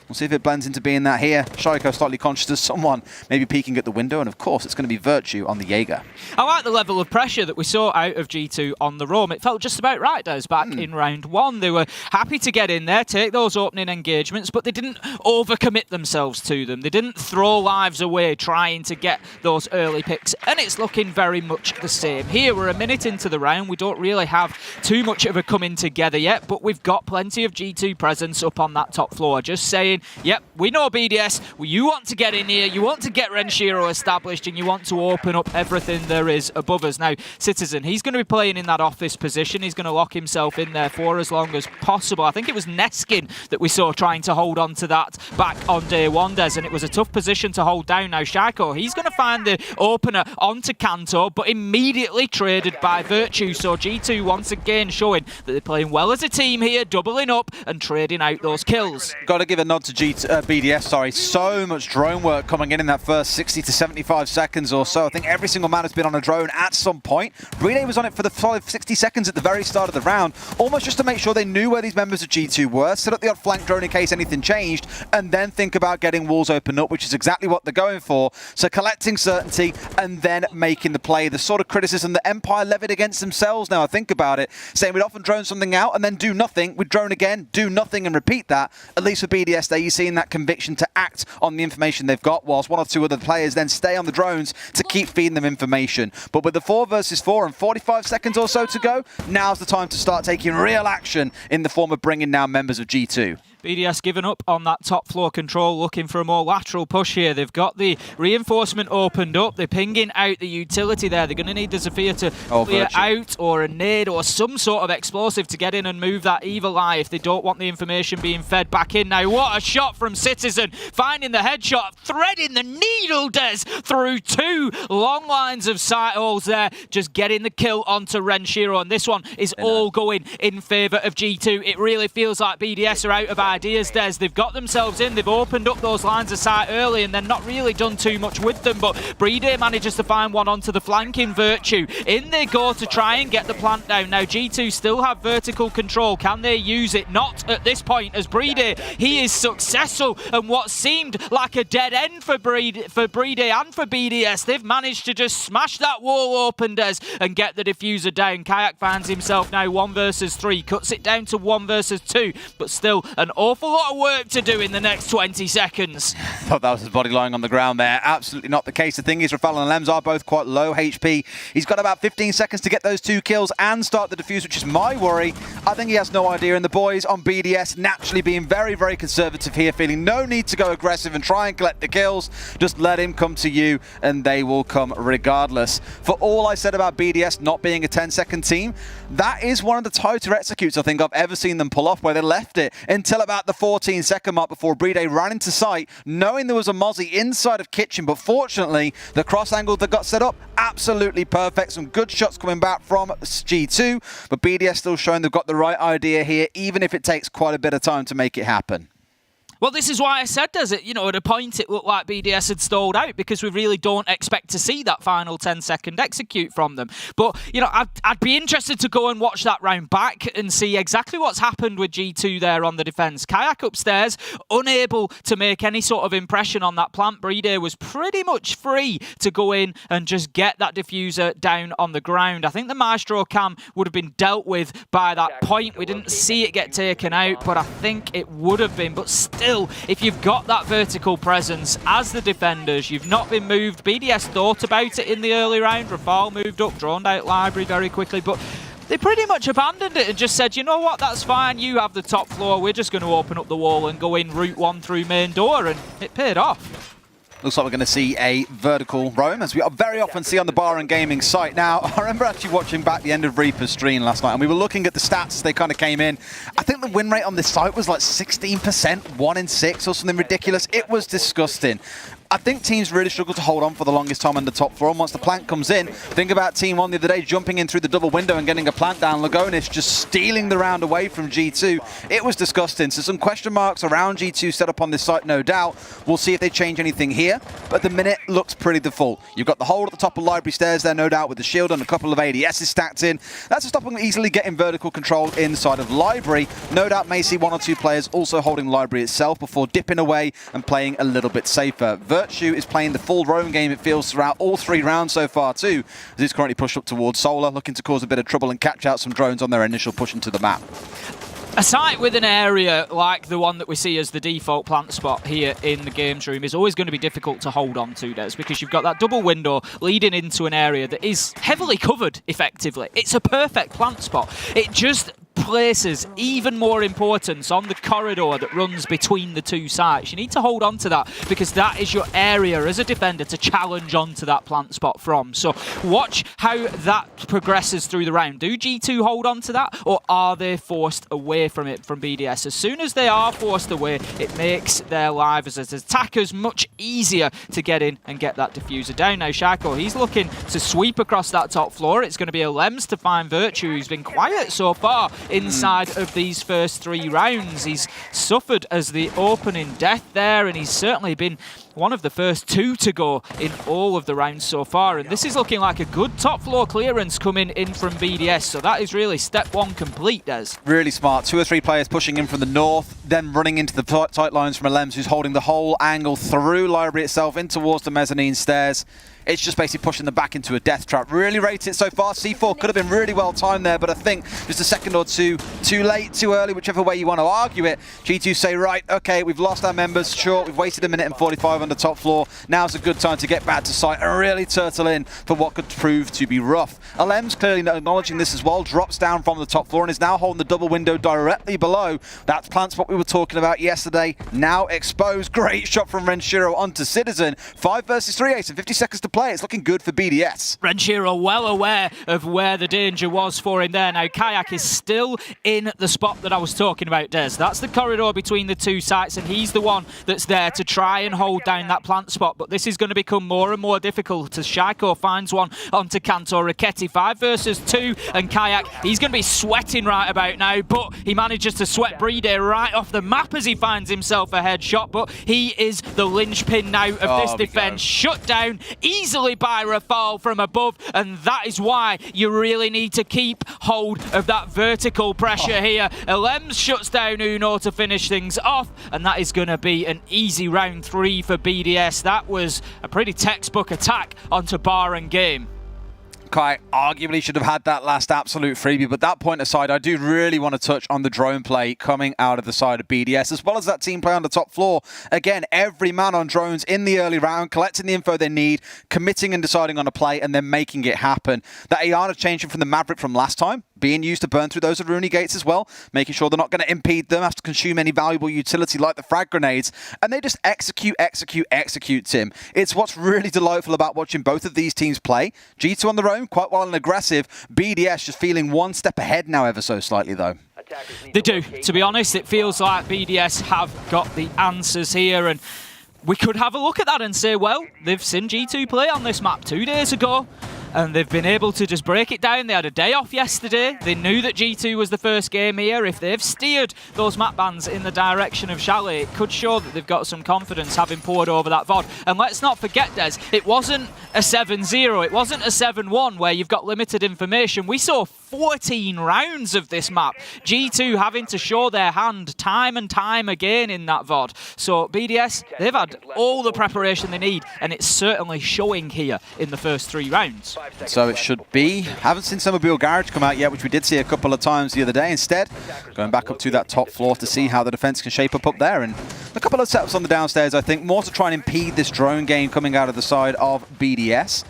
We'll see if it blends into being that here. Shaiko slightly conscious of someone maybe peeking at the window, and of course it's going to be Virtue on the Jaeger. I like the level of pressure that we saw out of G2 on the roam. It felt just about right, Des, back in round 1. They were happy to get in there, take those opening engagements, but they didn't overcommit themselves to them. They didn't throw lives away trying to get those early picks, and it's looking very much the same. Here, we're a minute into the round. We don't really have too much of a coming together yet, but we've got plenty of G2 presence up on that top floor. Just saying, yep, we know BDS. You want to get in here, you want to get Renshiro established, and you want to open up everything there is above us. Now, Citizen, he's going to be playing in that office position. He's going to lock himself in there for as long as possible. I think it was Neskin that we saw trying to hold on to that back on day 1, Des, and it was a tough position to hold down. Now, Shaiko, he's going to find the opener onto Kanto, but immediately traded by Virtue. So G2 once again showing that they're playing well as a team here, doubling up and trading out those kills. Got to give a nod to BDS, sorry. So much drone work coming in that first 60 to 75 seconds or so. I think every single man has been on a drone at some point. Relay was on it for the 60 seconds at the very start of the round, almost just to make sure they knew where these members of G2 were, set up the odd flank drone in case anything changed, and then think about getting walls open up, which is exactly what they're going for. So collecting certainty and then making the play. The sort of criticism that Empire levied against themselves now, I think about it, saying we'd often drone something out and then do nothing. We'd drone again, do nothing and repeat that. At least for BDS there, you're seeing that conviction to act on the information they've got, whilst 1 or 2 other players then stay on the drones to keep feeding them information. But with the 4 versus 4 and 45 seconds or so to go, now's the time to start taking real action in the form of bringing down members of G2. BDS giving up on that top floor control, looking for a more lateral push here. They've got the reinforcement opened up. They're pinging out the utility there. They're going to need the Zofia to clear out, or a nade or some sort of explosive to get in and move that Evil Eye if they don't want the information being fed back in. Now, what a shot from Citizen, finding the headshot, threading the needle, Des, through 2 long lines of sight holes there, just getting the kill onto Renshiro. And this one is all going in favour of G2. It really feels like BDS are out of ideas, Des. They've got themselves in, they've opened up those lines of sight early and then not really done too much with them, but Brede manages to find one onto the flank in Virtue. In they go to try and get the plant down. Now G2 still have vertical control. Can they use it? Not at this point, as Brede, he is successful, and what seemed like a dead end for Brede and for BDS, they've managed to just smash that wall open, Des, and get the diffuser down. Kayak finds himself now 1 versus 3, cuts it down to 1 versus 2, but still an awful lot of work to do in the next 20 seconds. Thought that was his body lying on the ground there. Absolutely not the case. The thing is, Rafal and Lems are both quite low HP. He's got about 15 seconds to get those 2 kills and start the defuse, which is my worry. I think he has no idea, and the boys on BDS naturally being very, very conservative here, feeling no need to go aggressive and try and collect the kills. Just let him come to you, and they will come regardless. For all I said about BDS not being a 10-second team, that is one of the tighter executes I think I've ever seen them pull off, where they left it until about the 14-second mark before Brede ran into sight, knowing there was a Mozzie inside of Kitchen, but fortunately, the cross angle that got set up, absolutely perfect. Some good shots coming back from G2, but BDS still showing they've got the right idea here, even if it takes quite a bit of time to make it happen. Well, this is why I said, does it? You know, at a point it looked like BDS had stalled out because we really don't expect to see that final 10-second execute from them. But, you know, I'd be interested to go and watch that round back and see exactly what's happened with G2 there on the defence. Kayak upstairs, unable to make any sort of impression on that plant. Brede was pretty much free to go in and just get that diffuser down on the ground. I think the Maestro cam would have been dealt with by that point. We didn't see it get taken out, but I think it would have been. But still, if you've got that vertical presence as the defenders, you've not been moved. BDS thought about it in the early round. Rafal moved up, droned out Library very quickly, but they pretty much abandoned it and just said, you know what, that's fine, you have the top floor, we're just going to open up the wall and go in route 1 through main door, and it paid off. Looks like we're going to see a vertical roam, as we very often see on the bar and gaming site. Now, I remember actually watching back the end of Reaper's stream last night, and we were looking at the stats. They kind of came in. I think the win rate on this site was like 16%, 1 in 6 or something ridiculous. It was disgusting. I think teams really struggle to hold on for the longest time on the top floor, and once the plant comes in, think about TeamOne the other day jumping in through the double window and getting a plant down, Lagonis just stealing the round away from G2. It was disgusting, so some question marks around G2 set up on this site, no doubt. We'll see if they change anything here, but at the minute, looks pretty default. You've got the hole at the top of Library stairs there, no doubt, with the shield and a couple of ADSs stacked in. That's to stop them easily getting vertical control inside of Library. No doubt may see 1 or 2 players also holding Library itself before dipping away and playing a little bit safer. Virtue is playing the full roam game, it feels, throughout all 3 rounds so far too, as he's currently pushed up towards Solar, looking to cause a bit of trouble and catch out some drones on their initial push into the map. A site with an area like the one that we see as the default plant spot here in the games room is always going to be difficult to hold on to, Des, because you've got that double window leading into an area that is heavily covered, effectively. It's a perfect plant spot. It just places even more importance on the corridor that runs between the 2 sites. You need to hold on to that because that is your area as a defender to challenge onto that plant spot from. So watch how that progresses through the round. Do G2 hold on to that, or are they forced away from it from BDS? As soon as they are forced away, it makes their lives as attackers much easier to get in and get that diffuser down. Now Shaco, he's looking to sweep across that top floor. It's going to be a Lems to find Virtue, who's been quiet so far inside of these first 3 rounds. He's suffered as the opening death there, and he's certainly been one of the first 2 to go in all of the rounds so far. And this is looking like a good top floor clearance coming in from BDS, so that is really step 1 complete, Des. Really smart. 2 or 3 players pushing in from the north, then running into the tight lines from a Lems, who's holding the whole angle through Library itself in towards the mezzanine stairs. It's just basically pushing them back into a death trap. Really rates it so far. C4 could have been really well timed there, but I think just a second or 2 too late, too early, whichever way you want to argue it. G2 say, right, okay, we've lost our members. Sure, we've wasted 1 minute and 45 on the top floor. Now's a good time to get back to site and really turtle in for what could prove to be rough. Alem's clearly acknowledging this as well, drops down from the top floor and is now holding the double window directly below that plant spot we were talking about yesterday. Now exposed. Great shot from Renshiro onto Citizen. 5 versus 3 ace and 50 seconds to play. It's looking good for BDS. Renshiro well aware of where the danger was for him there. Now Kayak is still still in the spot that I was talking about, Des. That's the corridor between the two sites, and he's the one that's there to try and hold down that plant spot. But this is going to become more and more difficult as Shaiko finds one onto Kanto. Raketti 5 versus 2, and Kayak, he's going to be sweating right about now, but he manages to sweat Brede right off the map as he finds himself a headshot. But he is the linchpin now of this defense, shut down easily by Rafal from above, and that is why you really need to keep hold of that vertical pressure here. Elems shuts down Uno to finish things off, and that is going to be an easy round 3 for BDS. That was a pretty textbook attack onto Bar and Game. Kai arguably should have had that last absolute freebie, but that point aside, I do really want to touch on the drone play coming out of the side of BDS, as well as that team play on the top floor. Again, every man on drones in the early round, collecting the info they need, committing and deciding on a play, and then making it happen. That Ayana changing from the Maverick from last time, being used to burn through those Aruni gates as well, making sure they're not going to impede them, have to consume any valuable utility like the frag grenades, and they just execute, Tim. It's what's really delightful about watching both of these teams play. G2 on their own, quite well and aggressive. BDS just feeling one step ahead now ever so slightly though. They do. To be honest, it feels like BDS have got the answers here, and we could have a look at that and say, well, they've seen G2 play on this map 2 days ago, and they've been able to just break it down. They had a day off yesterday. They knew that G2 was the first game here. If they've steered those map bans in the direction of Chalet, it could show that they've got some confidence having poured over that VOD. And let's not forget, Des, it wasn't a 7-0. It wasn't a 7-1 where you've got limited information. We saw 14 rounds of this map. G2 having to show their hand time and time again in that VOD. So BDS, they've had all the preparation they need, and it's certainly showing here in the first 3 rounds. So it should be. Haven't seen Snowmobile Garage come out yet, which we did see a couple of times the other day. Instead, going back up to that top floor to see how the defense can shape up there. And a couple of setups on the downstairs, I think, more to try and impede this drone game coming out of the side of BDS.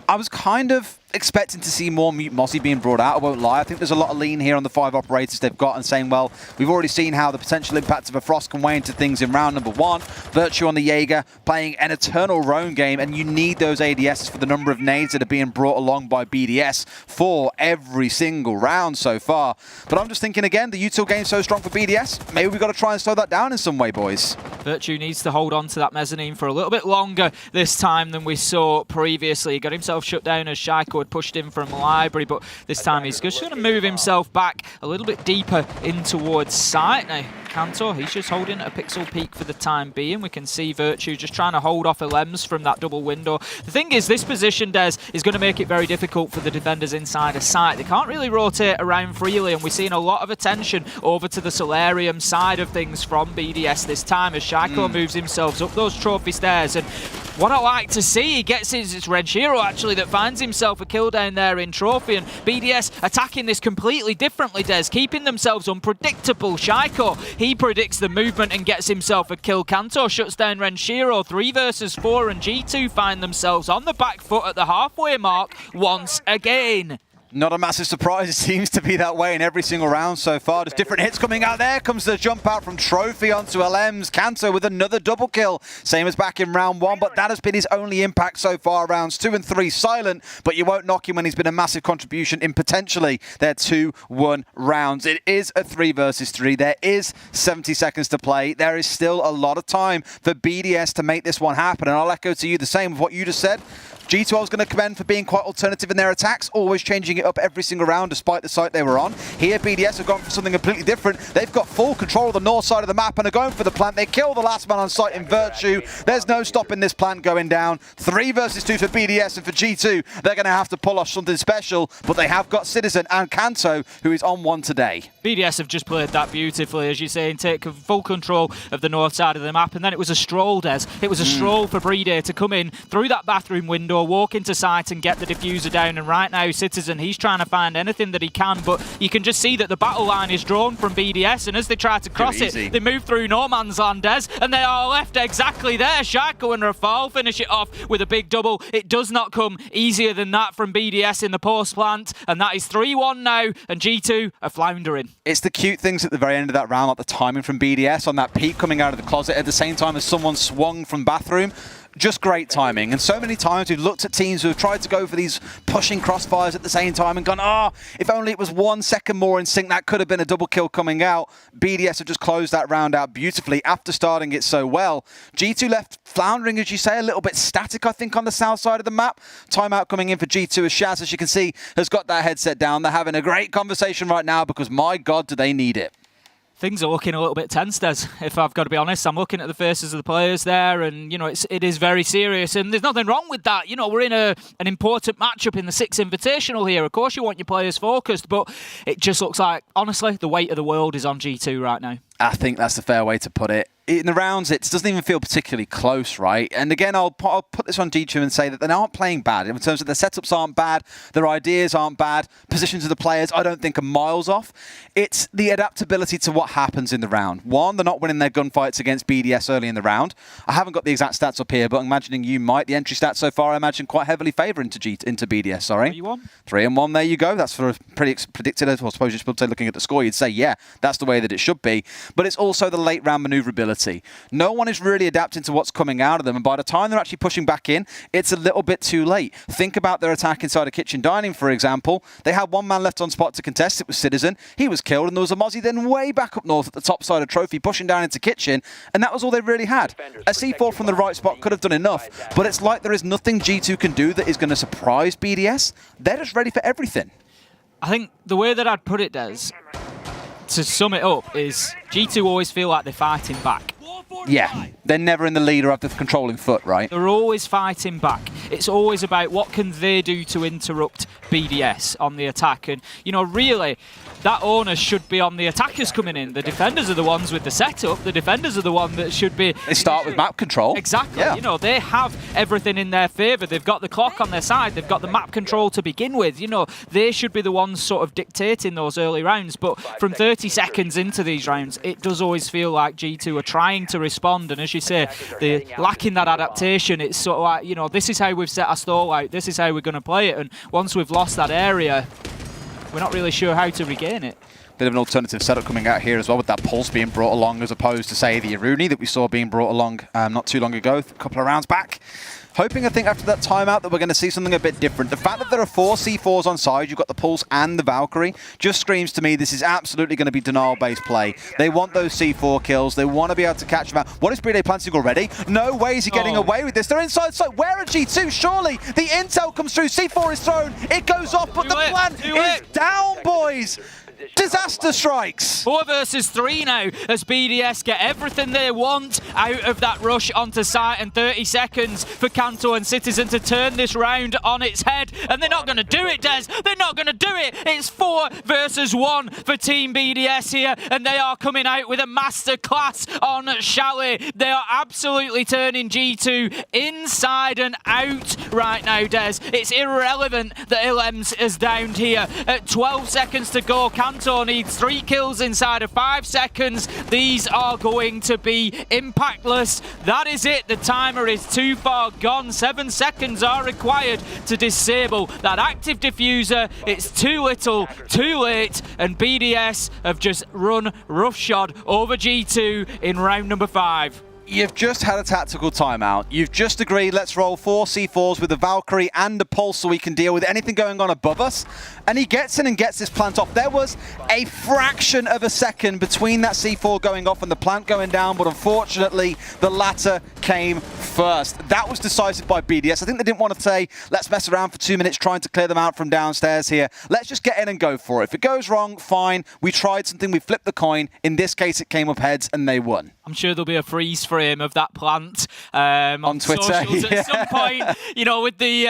I was kind of expecting to see more Mute Mossy being brought out, I won't lie. I think there's a lot of lean here on the 5 operators they've got and saying, well, we've already seen how the potential impact of a Frost can weigh into things in round number 1. Virtue on the Jaeger playing an eternal roam game, and you need those ADSs for the number of nades that are being brought along by BDS for every single round so far. But I'm just thinking again, the util game's so strong for BDS, maybe we've got to try and slow that down in some way, boys. Virtue needs to hold on to that mezzanine for a little bit longer this time than we saw previously. He got himself shut down as Shaiko had pushed him from library, but this time he's just going to move himself back a little bit deeper in towards site. Now, Kanto, he's just holding a pixel peak for the time being. We can see Virtue just trying to hold off Elems from that double window. The thing is, this position, Des, is going to make it very difficult for the defenders inside a site. They can't really rotate around freely, and we're seeing a lot of attention over to the Solarium side of things from BDS this time as Shaiko moves himself up those trophy stairs. And what I like to see, he gets his, it's Renshiro actually that finds himself a kill down there in trophy, and BDS attacking this completely differently, Des, keeping themselves unpredictable. Shaiko, he predicts the movement and gets himself a kill. Kanto shuts down Renshiro, 3 versus 4, and G2 find themselves on the back foot at the halfway mark once again. Not a massive surprise, it seems to be that way in every single round so far. There's different hits coming out there. Comes the jump out from Trophy onto LMs. Kanto with another double kill. Same as back in round 1, but that has been his only impact so far. Rounds 2 and 3 silent, but you won't knock him when he's been a massive contribution in potentially their 2-1 rounds. It is a 3 versus 3. There is 70 seconds to play. There is still a lot of time for BDS to make this one happen, and I'll echo to you the same of what you just said. G2 I was going to commend for being quite alternative in their attacks, always changing it up every single round despite the site they were on. Here BDS have gone for something completely different. They've got full control of the north side of the map and are going for the plant. They kill the last man on site in Virtue. There's no stopping this plant going down. 3 versus 2 for BDS, and for G2 they're going to have to pull off something special, but they have got Citizen and Kanto who is on one today. BDS have just played that beautifully, as you say, and take full control of the north side of the map, and then it was a stroll, Des. It was a stroll for Brede to come in through that bathroom window, walk into site and get the diffuser down, and right now Citizen, he's trying to find anything that he can, but you can just see that the battle line is drawn from BDS, and as they try to cross it, they move through no man's land, Des, and they are left exactly there. Shaiko and Rafal finish it off with a big double. It does not come easier than that from BDS in the post plant, and that is 3-1 now, and G2 are floundering. It's the cute things at the very end of that round, like the timing from BDS on that peak coming out of the closet at the same time as someone swung from bathroom. just great timing. And so many times we've looked at teams who have tried to go for these pushing crossfires at the same time and gone, if only it was 1 second more in sync, that could have been a double kill coming out. BDS have just closed that round out beautifully after starting it so well. G2 left floundering, as you say, a little bit static, I think, on the south side of the map. Timeout coming in for G2 as Shaz, as you can see, has got that headset down. They're having a great conversation right now because, my God, do they need it. Things are looking a little bit tense, Des, if I've got to be honest. I'm looking at the faces of the players there, and, you know, it is very serious, and there's nothing wrong with that. You know, we're in an important matchup in the 6 Invitational here. Of course you want your players focused, but it just looks like, honestly, the weight of the world is on G2 right now. I think that's the fair way to put it. In the rounds, it doesn't even feel particularly close, right? And again, I'll put this on G2 and say that they aren't playing bad. In terms of their setups aren't bad, their ideas aren't bad, positions of the players I don't think are miles off. It's the adaptability to what happens in the round. One, they're not winning their gunfights against BDS early in the round. I haven't got the exact stats up here, but I'm imagining you might. The entry stats so far, I imagine, quite heavily favour into BDS, sorry. 3-1. 3-1, there you go. That's for a pretty predicted, I suppose you're supposed to say, looking at the score, you'd say, yeah, that's the way that it should be. But it's also the late round manoeuvrability. No one is really adapting to what's coming out of them, and by the time they're actually pushing back in, it's a little bit too late. Think about their attack inside of Kitchen Dining, for example. They had one man left on spot to contest. It was Citizen. He was killed, and there was a Mozzie then way back up north at the top side of Trophy, pushing down into Kitchen, and that was all they really had. A C4 from the right spot could have done enough, but it's like there is nothing G2 can do that is going to surprise BDS. They're just ready for everything. I think the way that I'd put it, Des, to sum it up, is G2 always feel like they're fighting back. Yeah, they're never in the lead or have the controlling foot, right? They're always fighting back. It's always about what can they do to interrupt BDS on the attack. And, you know, really, that onus should be on the attackers coming in. The defenders are the ones with the setup. The defenders are the one that should be... They start with map control. Exactly. Yeah. You know, they have everything in their favour. They've got the clock on their side. They've got the map control to begin with. You know, they should be the ones sort of dictating those early rounds. But from 30 seconds into these rounds, it does always feel like G2 are trying to respond. And as you say, they're lacking that adaptation. It's sort of like, you know, this is how we've set our stall out. This is how we're going to play it. And once we've lost that area, we're not really sure how to regain it. Bit of an alternative setup coming out here as well, with that Pulse being brought along as opposed to, say, the Iruni that we saw being brought along not too long ago, a couple of rounds back. Hoping, I think, after that timeout that we're going to see something a bit different. The fact that there are 4 C4s on side, you've got the Pulse and the Valkyrie, just screams to me this is absolutely going to be denial-based play. They want those C4 kills. They want to be able to catch them out. What is Brede planting already? No way is he getting away with this. They're inside, so where are G2? Surely the intel comes through. C4 is thrown. It goes off, but the plan is down, boys. Disaster strikes. 4 versus 3 now as BDS get everything they want out of that rush onto site, and 30 seconds for Kanto and Citizen to turn this round on its head, and they're not going to do it, Des. They're not going to do it. It's 4 versus 1 for Team BDS here, and they are coming out with a masterclass on Chalet. They are absolutely turning G2 inside and out right now, Des. It's irrelevant that Ilems is downed here. At 12 seconds to go, Kanto needs 3 kills inside of 5 seconds. These are going to be impactless. That is it. The timer is too far gone. 7 seconds are required to disable that active diffuser. It's too little, too late, and BDS have just run roughshod over G2 in round number 5. You've just had a tactical timeout. You've just agreed, let's roll 4 C4s with a Valkyrie and a Pulse so we can deal with anything going on above us. And he gets in and gets this plant off. There was a fraction of a second between that C4 going off and the plant going down, but unfortunately, the latter came first. That was decisive by BDS. I think they didn't want to say, let's mess around for 2 minutes trying to clear them out from downstairs here. Let's just get in and go for it. If it goes wrong, fine. We tried something, we flipped the coin. In this case, it came up heads and they won. I'm sure there'll be a freeze frame of that plant on Twitter socials at some point, you know, with the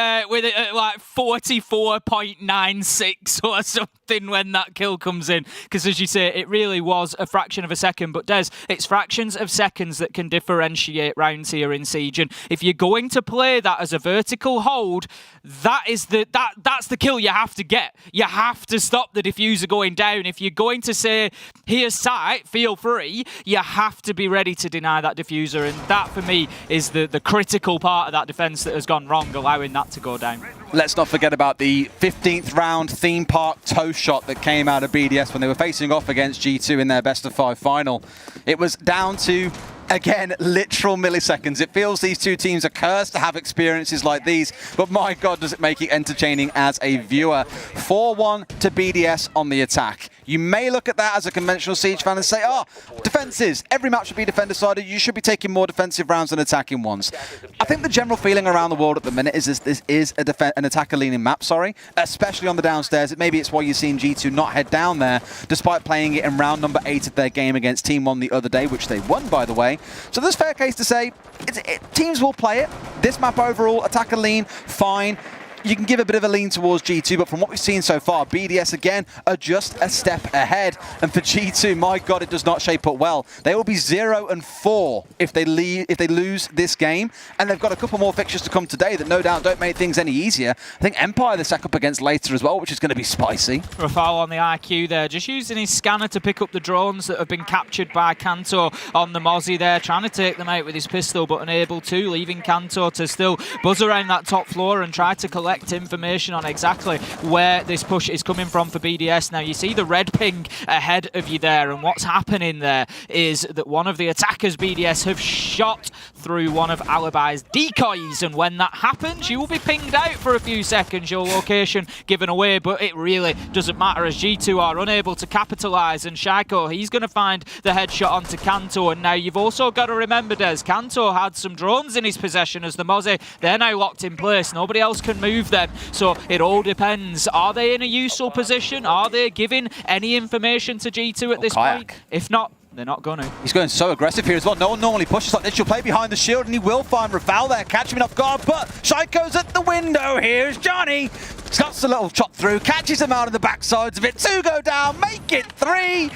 like 44.96 or something when that kill comes in, because as you say, it really was a fraction of a second. But Des, it's fractions of seconds that can differentiate rounds here in Siege, and if you're going to play that as a vertical hold, that's the kill you have to get. You have to stop the diffuser going down. If you're going to say, here's sight, feel free, you have to be ready to deny that diffuser, and that for me is the critical part of that defense that has gone wrong, allowing that to go down. Let's not forget about the 15th round theme park toe shot that came out of BDS when they were facing off against G2 in their best of 5 final. It was down to Again, literal milliseconds. It feels these two teams are cursed to have experiences like these, but my God, does it make it entertaining as a viewer. 4-1 to BDS on the attack. You may look at that as a conventional Siege fan and say, oh, defenses. Every match should be defender-sided. You should be taking more defensive rounds than attacking ones. I think the general feeling around the world at the minute is this is an attacker-leaning map, especially on the downstairs. Maybe it's why you're seeing G2 not head down there, despite playing it in round number 8 of their game against TeamOne the other day, which they won, by the way. So there's fair case to say teams will play it. This map overall, attacker lean, fine. You can give a bit of a lean towards G2, but from what we've seen so far, BDS again are just a step ahead. And for G2, my God, it does not shape up well. They will be 0-4 if they lose this game, and they've got a couple more fixtures to come today that no doubt don't make things any easier. I think Empire they're stack up against later as well, which is going to be spicy. Rafal on the IQ there, just using his scanner to pick up the drones that have been captured by Kanto on the Mozzie there, trying to take them out with his pistol, but unable to, leaving Kanto to still buzz around that top floor and try to collect information on exactly where this push is coming from for BDS. Now you see the red ping ahead of you there, and what's happening there is that one of the attackers BDS have shot through one of Alibi's decoys, and when that happens you will be pinged out for a few seconds, your location given away, but it really doesn't matter as G2 are unable to capitalise, and Shaiko, he's going to find the headshot onto Kanto. And now you've also got to remember, Des, Kanto had some drones in his possession as the Mozzie, they're now locked in place, nobody else can move them, so it all depends. Are they in a useful position? Are they giving any information to G2 at this point? If not, they're not going to. He's going so aggressive here as well. No one normally pushes like this. You'll play behind the shield, and he will find Rafal there, catch him off guard, but Shaiko's at the window. Here's Johnny. Scuts a little chop through, catches him out of the backsides of it. 2 go down, make it 3.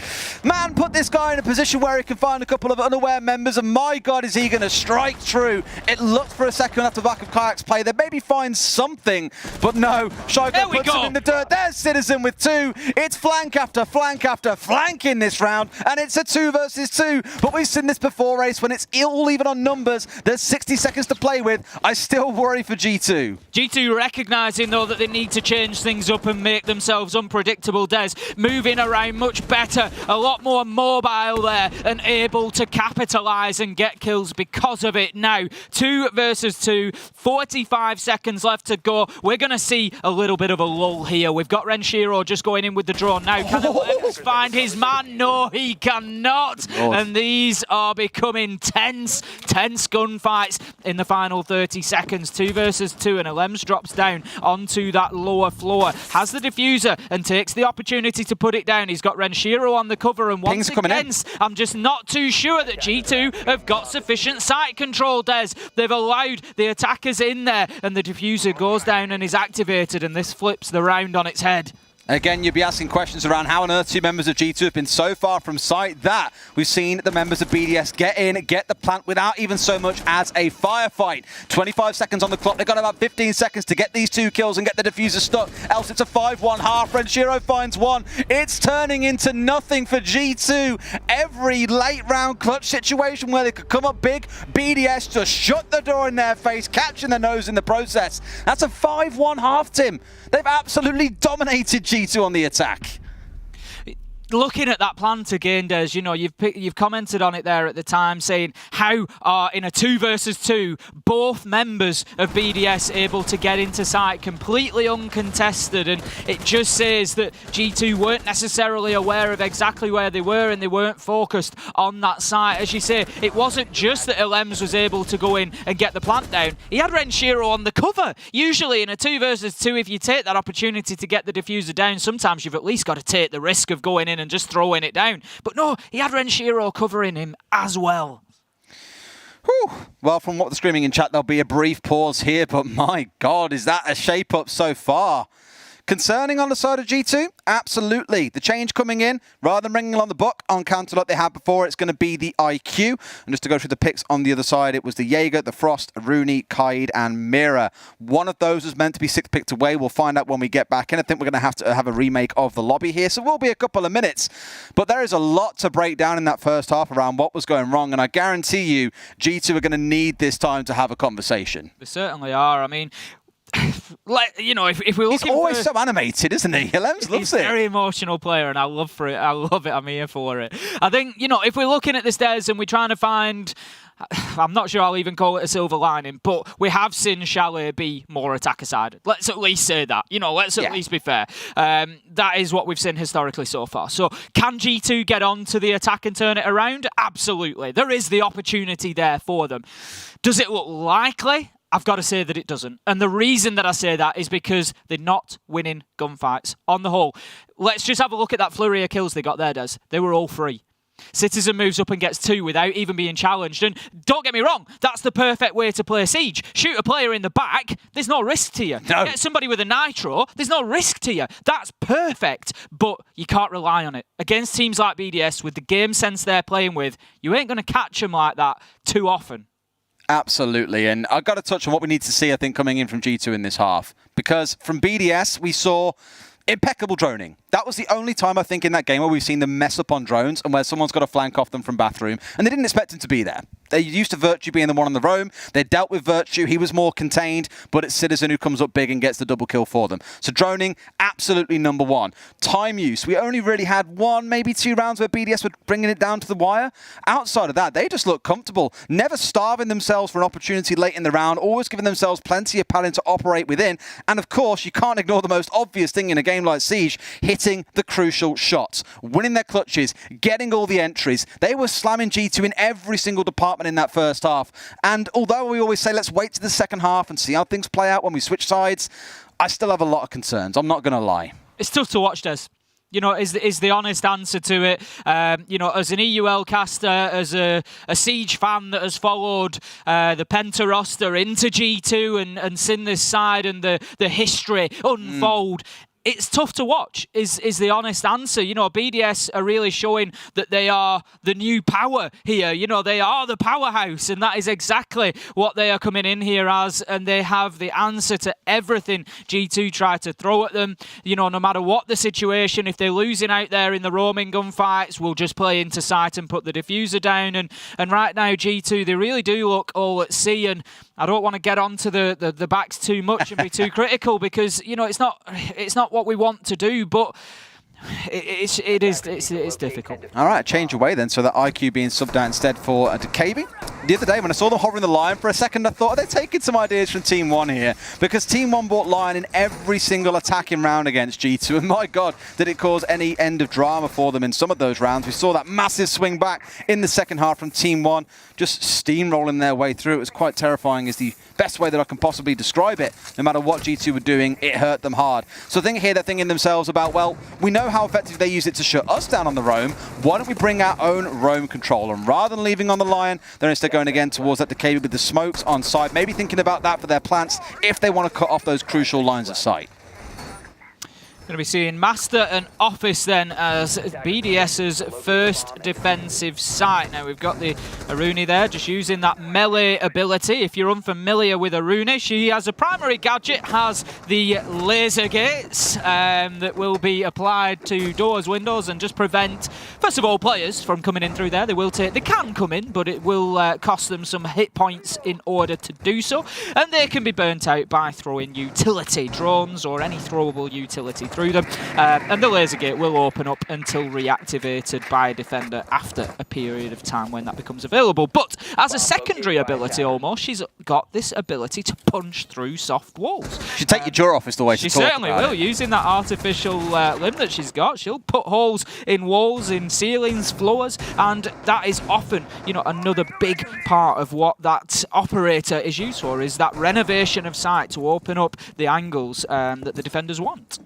Man, put this guy in a position where he can find a couple of unaware members, and my God, is he going to strike through. It looked for a second after the back of Kayak's play. They maybe find something, but no. Shaiko puts him in the dirt. There's Citizen with 2. It's flank after flank after flank in this round, and it's a 2 versus 2. But we've seen this before, Race, when it's all even on numbers. There's 60 seconds to play with. I still worry for G2. G2 recognising, though, that they need to change things up and make themselves unpredictable. Des moving around much better, a lot more mobile there, and able to capitalise and get kills because of it. Now 2 versus 2, 45 seconds left to go. We're going to see a little bit of a lull here. We've got Renshiro just going in with the drone now. Can Lems find his man? No, he cannot. And these are becoming tense gunfights in the final 30 seconds. 2 versus 2, and Lems drops down onto that lower floor, has the diffuser and takes the opportunity to put it down. He's got Renshiro on the cover, and once again, I'm just not too sure that G2 have got sufficient site control, Des. They've allowed the attackers in there, and the diffuser goes down and is activated, and this flips the round on its head. Again, you'd be asking questions around how on earth 2 members of G2 have been so far from site. That we've seen the members of BDS get in, get the plant without even so much as a firefight. 25 seconds on the clock. They've got about 15 seconds to get these 2 kills and get the diffuser stuck. Else it's a 5-1 half. Renshiro finds 1. It's turning into nothing for G2. Every late round clutch situation where they could come up big, BDS just shut the door in their face, catching their nose in the process. That's a 5-1 half, Tim. They've absolutely dominated G2 on the attack. Looking at that plant again, Des, you know, you've commented on it there at the time, saying how are in a 2 versus 2 both members of BDS able to get into site completely uncontested, and it just says that G2 weren't necessarily aware of exactly where they were, and they weren't focused on that site. As you say, it wasn't just that Lems was able to go in and get the plant down. He had Renshiro on the cover. Usually in a 2 versus 2, if you take that opportunity to get the diffuser down, sometimes you've at least got to take the risk of going in and just throwing it down. But no, he had Renshiro covering him as well. Whew. Well, from what the screaming in chat, there'll be a brief pause here, but my God, is that a shape-up so far? Concerning on the side of G2? Absolutely. The change coming in, rather than ringing along the buck on counter like they had before, it's going to be the IQ. And just to go through the picks on the other side, it was the Jaeger, the Frost, Rooney, Kaid, and Mira. One of those was meant to be 6 picked away. We'll find out when we get back in. I think we're going to have a remake of the lobby here, so we'll be a couple of minutes. But there is a lot to break down in that first half around what was going wrong, and I guarantee you G2 are going to need this time to have a conversation. They certainly are. I mean, You know, if we're looking, he's always for, so animated, isn't he? Lems loves he's it. a very emotional player, and I love it. I'm here for it. I think, you know, if we're looking at the stairs and we're trying to find, I'm not sure I'll even call it a silver lining, but we have seen Chalet be more attacker-sided. Let's at least say that. You know, let's at least be fair. That is what we've seen historically so far. So can G2 get on to the attack and turn it around? Absolutely. There is the opportunity there for them. Does it look likely? I've got to say that it doesn't. And the reason that I say that is because they're not winning gunfights on the whole. Let's just have a look at that flurry of kills they got there, Des. They were all free. Citizen moves up and gets 2 without even being challenged. And don't get me wrong, that's the perfect way to play Siege. Shoot a player in the back, there's no risk to you. No. Get somebody with a nitro, there's no risk to you. That's perfect, but you can't rely on it. Against teams like BDS, with the game sense they're playing with, you ain't going to catch them like that too often. Absolutely, and I've got to touch on what we need to see, I think, coming in from G2 in this half. Because from BDS, we saw impeccable droning. That was the only time, I think, in that game where we've seen them mess up on drones and where someone's got to flank off them from bathroom, and they didn't expect him to be there. They used to Virtue being the one on the roam. They dealt with Virtue. He was more contained, but it's Citizen who comes up big and gets the double kill for them. So droning, absolutely number one. Time use. We only really had 1, maybe 2 rounds where BDS were bringing it down to the wire. Outside of that, they just look comfortable, never starving themselves for an opportunity late in the round, always giving themselves plenty of padding to operate within. And of course, you can't ignore the most obvious thing in a game like Siege, hitting the crucial shots, winning their clutches, getting all the entries. They were slamming G2 in every single department in that first half. And although we always say, let's wait to the second half and see how things play out when we switch sides, I still have a lot of concerns. I'm not going to lie. It's tough to watch, Des. You know, is the honest answer to it. You know, as an EUL caster, as a Siege fan that has followed the Penta roster into G2 and seen this side and the history unfold, it's tough to watch, is the honest answer. You know, BDS are really showing that they are the new power here. You know, they are the powerhouse, and that is exactly what they are coming in here as, and they have the answer to everything G2 try to throw at them. You know, no matter what the situation, if they're losing out there in the roaming gunfights, we'll just play into sight and put the diffuser down. And right now, G2, they really do look all at sea, and I don't want to get onto the backs too much and be too critical, because, you know, it's not what we want to do, but it's difficult. All right, change away then, so that IQ being subbed out instead for DeKB. The other day when I saw them hovering the line for a second, I thought, are they taking some ideas from Team One here? Because Team One bought Lion in every single attacking round against G2, and my God, did it cause any end of drama for them in some of those rounds. We saw that massive swing back in the second half from Team One, just steamrolling their way through. It was quite terrifying, is the best way that I can possibly describe it. No matter what G2 were doing, it hurt them hard. So I think here they're thinking themselves about, well, we know how effective they use it to shut us down on the roam. Why don't we bring our own roam control? And rather than leaving on the Lion, they're instead going again towards that DeKB with the smokes on side. Maybe thinking about that for their plants if they want to cut off those crucial lines of sight. Going to be seeing Master and Office then as BDS's first defensive site. Now we've got the Aruni there, just using that melee ability. If you're unfamiliar with Aruni, she has a primary gadget, has the laser gates that will be applied to doors, windows, and just prevent, first of all, players from coming in through there. They can come in, but it will cost them some hit points in order to do so. And they can be burnt out by throwing utility, drones or any throwable utility through them, and the laser gate will open up until reactivated by a defender after a period of time when that becomes available. But as a secondary ability almost, she's got this ability to punch through soft walls. She'll take your jaw off is the way she to talk certainly about will, it. using that artificial limb that she's got. She'll put holes in walls, in ceilings, floors, and that is often, you know, another big part of what that operator is used for, is that renovation of site to open up the angles that the defenders want.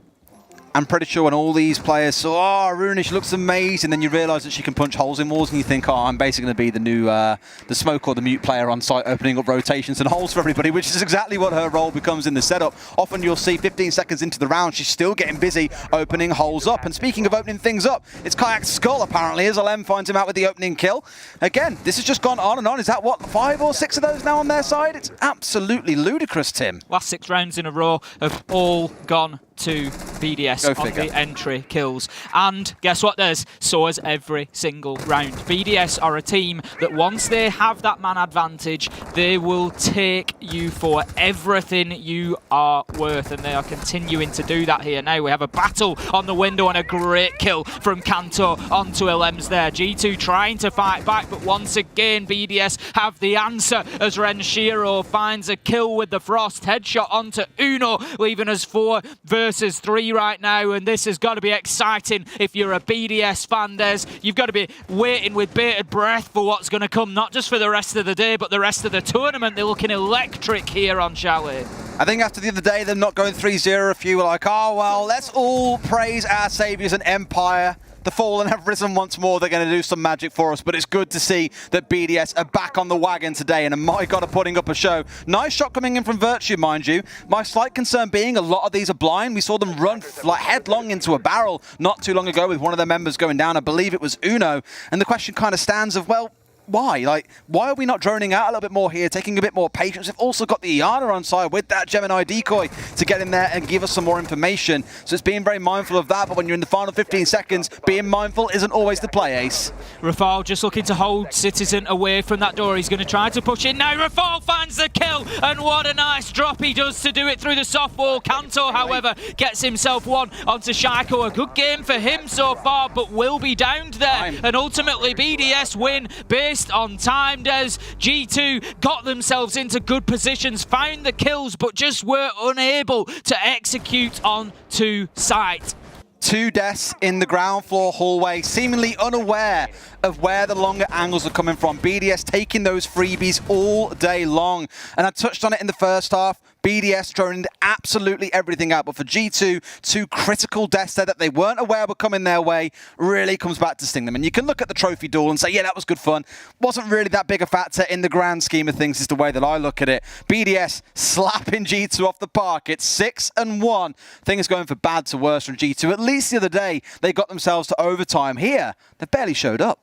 I'm pretty sure when all these players saw, oh, Aruni, she looks amazing, then you realise that she can punch holes in walls and you think, oh, I'm basically going to be the new, the smoke or the mute player on site, opening up rotations and holes for everybody, which is exactly what her role becomes in the setup. Often you'll see 15 seconds into the round, she's still getting busy opening holes up. And speaking of opening things up, it's Kayak's skull, apparently, as Alem finds him out with the opening kill. Again, this has just gone on and on. Is that, what, 5 or 6 of those now on their side? It's absolutely ludicrous, Tim. Last 6 rounds in a row have all gone to BDS on the entry kills. And guess what, Des? So is every single round. BDS are a team that once they have that man advantage, they will take you for everything you are worth, and they are continuing to do that here. Now we have a battle on the window and a great kill from Kanto onto Elems there. G2 trying to fight back, but once again BDS have the answer as Renshiro finds a kill with the Frost. Headshot onto Uno, leaving us 4 versus 3 right now, and this has got to be exciting if you're a BDS fan, Des. You've got to be waiting with bated breath for what's going to come, not just for the rest of the day, but the rest of the tournament. They're looking electric here on Chalet. I think after the other day, them not going 3-0, a few were like, oh, well, let's all praise our saviors and Empire. The Fallen have risen once more. They're going to do some magic for us, but it's good to see that BDS are back on the wagon today, and my God, are putting up a show. Nice shot coming in from Virtue, mind you. My slight concern being a lot of these are blind. We saw them run like headlong into a barrel not too long ago with one of their members going down. I believe it was Uno, and the question kind of stands of, well, why? Like, why are we not droning out a little bit more here, taking a bit more patience? We've also got the Iana on side with that Gemini decoy to get in there and give us some more information. So it's being very mindful of that, but when you're in the final 15 seconds, being mindful isn't always the play, Ace. Rafal just looking to hold Citizen away from that door. He's going to try to push in now. Rafal finds the kill, and what a nice drop he does to do it through the soft wall. Kanto, however, gets himself one onto Shaiko. A good game for him so far, but will be downed there. And ultimately, BDS win based on time, Des. G2 got themselves into good positions, found the kills, but just were unable to execute on to site. 2 deaths in the ground floor hallway, seemingly unaware of where the longer angles are coming from. BDS taking those freebies all day long. And I touched on it in the first half. BDS throwing absolutely everything out. But for G2, 2 critical deaths there that they weren't aware were coming their way really comes back to sting them. And you can look at the trophy duel and say, yeah, that was good fun. Wasn't really that big a factor in the grand scheme of things is the way that I look at it. BDS slapping G2 off the park. It's 6-1. Things going for bad to worse from G2. At least the other day, they got themselves to overtime. Here, they barely showed up.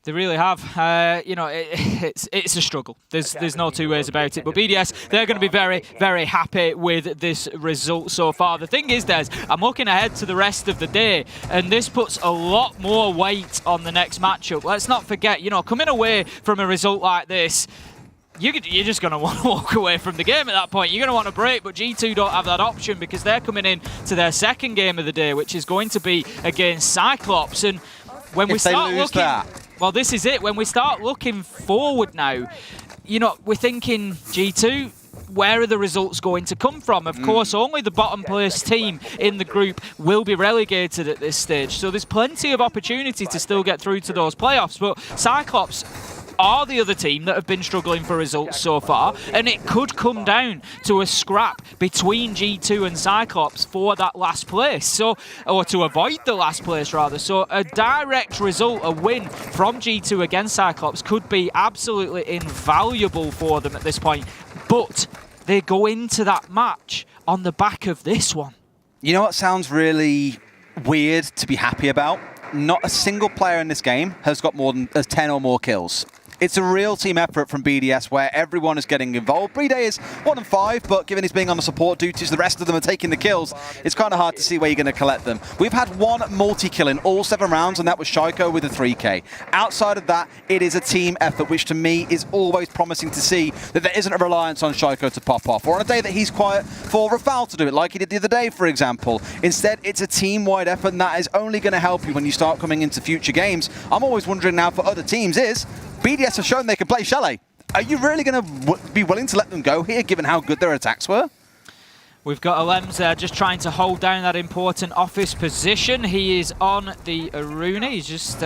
They really have. You know, it's a struggle. There's no two ways about it. But BDS, they're going to be very, very happy with this result so far. The thing is, Des, I'm looking ahead to the rest of the day, and this puts a lot more weight on the next matchup. Let's not forget, you know, coming away from a result like this, you're just going to want to walk away from the game at that point. You're going to want a break, but G2 don't have that option because they're coming in to their second game of the day, which is going to be against Cyclops. And when we start looking... Well, this is it. When we start looking forward now, you know, we're thinking G2, where are the results going to come from? Of course, only the bottom place team in the group will be relegated at this stage. So there's plenty of opportunity to still get through to those playoffs. But Cyclops are the other team that have been struggling for results so far, and it could come down to a scrap between G2 and Cyclops for that last place, so, or to avoid the last place rather. So a direct result, a win from G2 against Cyclops could be absolutely invaluable for them at this point, but they go into that match on the back of this one. You know what sounds really weird to be happy about? Not a single player in this game has got more than 10 or more kills. It's a real team effort from BDS where everyone is getting involved. Brede is 1-5, but given he's being on the support duties, the rest of them are taking the kills. It's kind of hard to see where you're going to collect them. We've had 1 multi-kill in all 7 rounds, and that was Shaiko with a 3K. Outside of that, it is a team effort, which to me is always promising to see that there isn't a reliance on Shaiko to pop off, or on a day that he's quiet for Rafal to do it, like he did the other day, for example. Instead, it's a team-wide effort, and that is only going to help you when you start coming into future games. I'm always wondering now for other teams is, BDS have shown they can play Chalet. Are you really going to be willing to let them go here, given how good their attacks were? We've got Elems there just trying to hold down that important office position. He is on the Aruna. He's just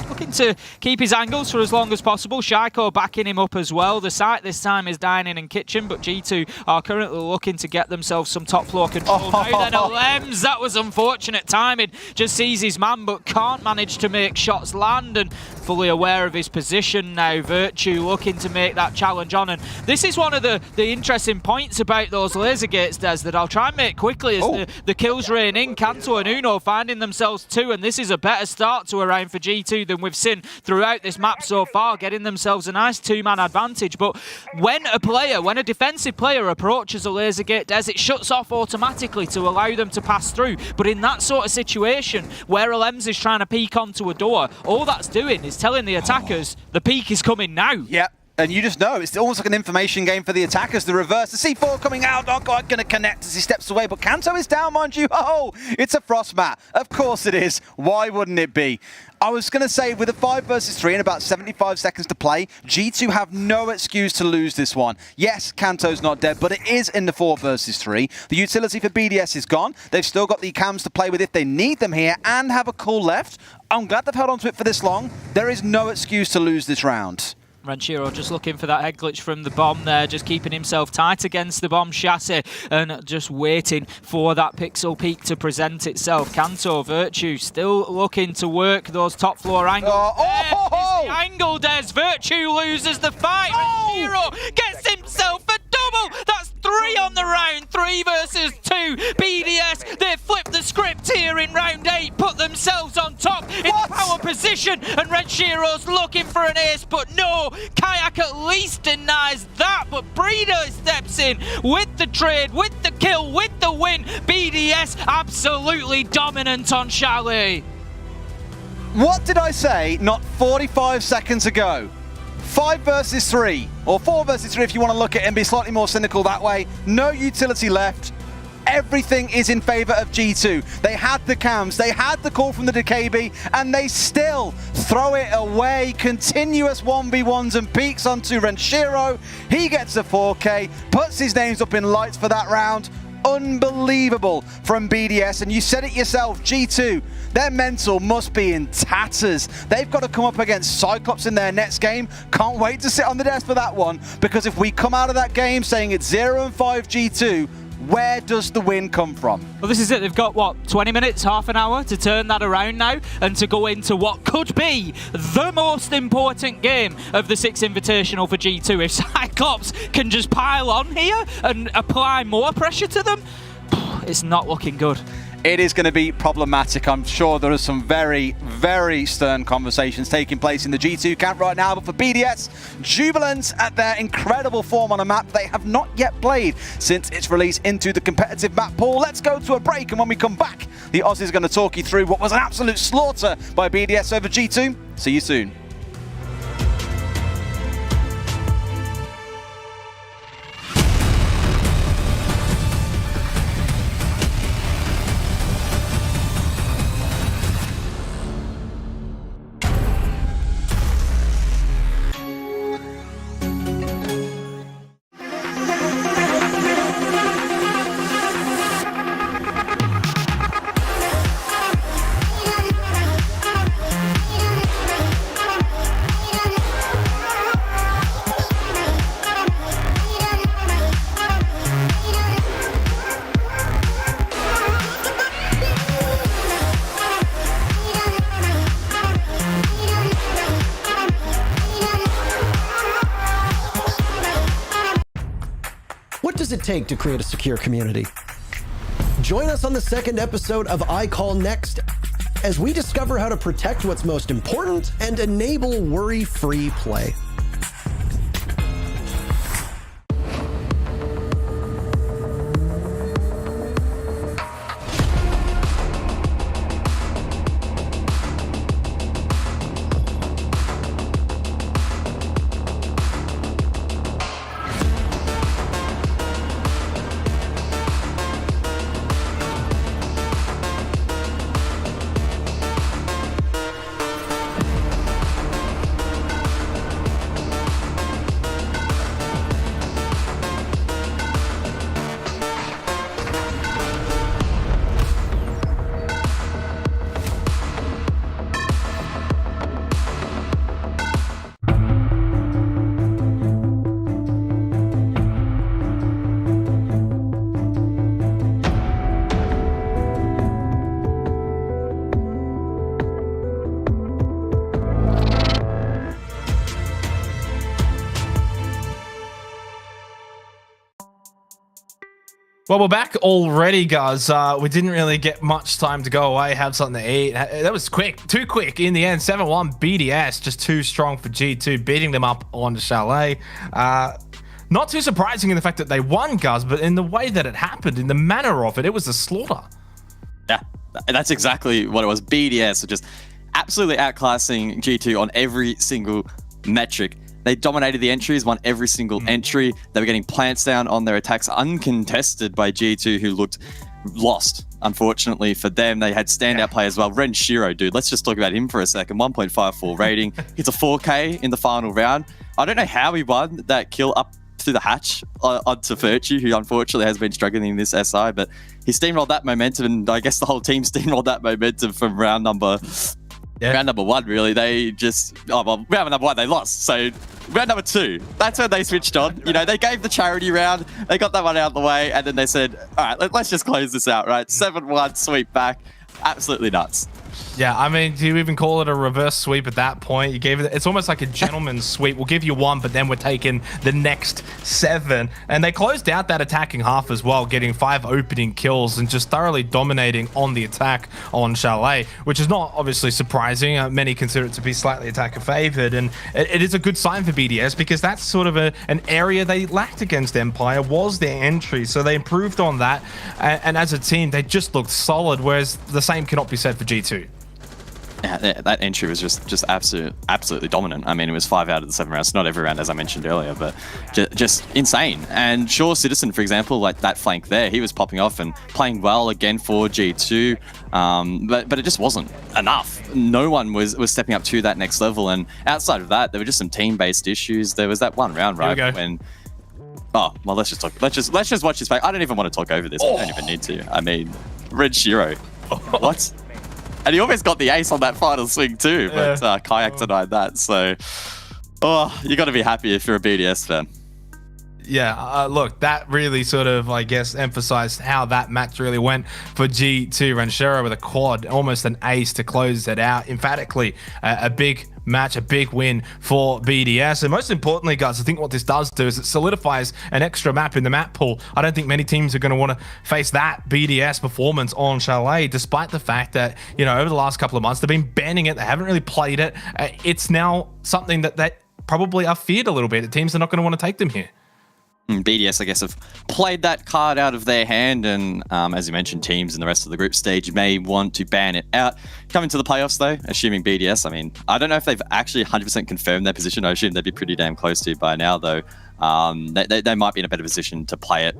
looking to keep his angles for as long as possible. Shaiko backing him up as well. The site this time is dining and kitchen, but G2 are currently looking to get themselves some top floor control. Now then, Elems, that was unfortunate timing. Just sees his man, but can't manage to make shots land, and fully aware of his position now. Virtue looking to make that challenge on, and this is one of the interesting points about those laser gates, Des, that I'll try and make quickly as the kills rain in. Kanto and Uno finding themselves 2, and this is a better start to a round for G2 than than we've seen throughout this map so far, getting themselves a nice two-man advantage. But when a defensive player approaches a laser gate, it shuts off automatically to allow them to pass through. But in that sort of situation, where Alems is trying to peek onto a door, all that's doing is telling the attackers the peak is coming now. Yep. And you just know, it's almost like an information game for the attackers. The reverse, the C4 coming out, not quite going to connect as he steps away, but Kanto is down, mind you. Oh, it's a frost mat. Of course it is. Why wouldn't it be? I was going to say, with a 5 versus 3 and about 75 seconds to play, G2 have no excuse to lose this one. Yes, Kanto's not dead, but it is in the 4 versus 3. The utility for BDS is gone. They've still got the cams to play with if they need them here and have a call left. I'm glad they've held on to it for this long. There is no excuse to lose this round. Ranchiro just looking for that head glitch from the bomb there, just keeping himself tight against the bomb chassis and just waiting for that pixel peak to present itself. Kanto, Virtue still looking to work those top floor angles. There is the angle, Des. Virtue loses the fight. Ranchiro gets himself a double. That's 3 on the round, 3 versus 2. BDS, they've flipped the script here in round 8, put themselves on top in the power position, and Ranchiro's looking for an ace, but no, Kayak at least denies that, but Breeder steps in with the trade, with the kill, with the win. BDS absolutely dominant on Charlie. What did I say not 45 seconds ago? 5 versus 3, or 4 versus 3 if you want to look at it and be slightly more cynical that way. No utility left. Everything is in favor of G2. They had the cams, they had the call from the DKB, and they still throw it away. Continuous 1v1s and peaks onto Ranchiro. He gets a 4K, puts his names up in lights for that round. Unbelievable from BDS, and you said it yourself, G2, their mental must be in tatters. They've got to come up against Cyclops in their next game. Can't wait to sit on the desk for that one, because if we come out of that game saying it's 0-5 G2, where does the win come from? Well, this is it. They've got, what, 20 minutes, half an hour to turn that around now and to go into what could be the most important game of the 6 Invitational for G2. If Cyclops can just pile on here and apply more pressure to them, it's not looking good. It is going to be problematic. I'm sure there are some very, very stern conversations taking place in the G2 camp right now. But for BDS, jubilant at their incredible form on a map they have not yet played since its release into the competitive map pool. Let's go to a break, and when we come back, the Aussies is going to talk you through what was an absolute slaughter by BDS over G2. See you soon. What does it take to create a secure community? Join us on the second episode of I Call Next as we discover how to protect what's most important and enable worry-free play. Well, we're back already, guys. We didn't really get much time to go away, have something to eat. That was quick, too quick in the end. 7-1 BDS, just too strong for G2, beating them up on Chalet. Not too surprising in the fact that they won, guys, but in the way that it happened, in the manner of it, it was a slaughter. Yeah, that's exactly what it was. BDS just absolutely outclassing G2 on every single metric. They dominated the entries, won every single entry. They were getting plants down on their attacks, uncontested by G2, who looked lost. Unfortunately for them, they had standout players as well. Ren Shiro, dude, let's just talk about him for a second. 1.54 rating. It's a 4K in the final round. I don't know how he won that kill up through the hatch onto Virtue, who unfortunately has been struggling in this SI, but he steamrolled that momentum, and I guess the whole team steamrolled that momentum from round number one, really. They just, round number one, they lost. So round number two, that's when they switched on. You know, they gave the charity round, they got that one out of the way, and then they said, all right, let's just close this out, right? 7-1, sweep back. Absolutely nuts. Yeah, I mean, do you even call it a reverse sweep at that point? You gave it, it's almost like a gentleman's sweep. We'll give you one, but then we're taking the next 7. And they closed out that attacking half as well, getting 5 opening kills and just thoroughly dominating on the attack on Chalet, which is not obviously surprising. Many consider it to be slightly attacker favored, and it is a good sign for BDS because that's sort of an area they lacked against Empire, was their entry. So they improved on that, and as a team, they just looked solid, whereas the same cannot be said for G2. Yeah, that entry was just absolutely dominant. I mean, it was 5 out of the 7 rounds. Not every round, as I mentioned earlier, but just insane. And Shaw Citizen, for example, like that flank there, he was popping off and playing well again for G2. But it just wasn't enough. No one was stepping up to that next level. And outside of that, there were just some team-based issues. There was that one round, right, when... Oh, well, let's just talk. Let's just watch this fight. I don't even want to talk over this. I don't even need to. I mean, Red Shiro. What? And he almost got the ace on that final swing too, but Kayak denied that. So, you got to be happy if you're a BDS fan. Yeah, look, that really sort of, I guess, emphasized how that match really went for G2. Ranchero with a quad, almost an ace to close it out. Emphatically, a big match, a big win for BDS. And most importantly, guys, I think what this does do is it solidifies an extra map in the map pool. I don't think many teams are going to want to face that BDS performance on Chalet, despite the fact that, you know, over the last couple of months, they've been banning it. They haven't really played it. It's now something that they probably are feared a little bit. The teams are not going to want to take them here. BDS, I guess, have played that card out of their hand, and as you mentioned, teams in the rest of the group stage may want to ban it out. Coming to the playoffs, though, assuming BDS, I mean, I don't know if they've actually 100% confirmed their position. I assume they'd be pretty damn close to by now, though. They might be in a better position to play it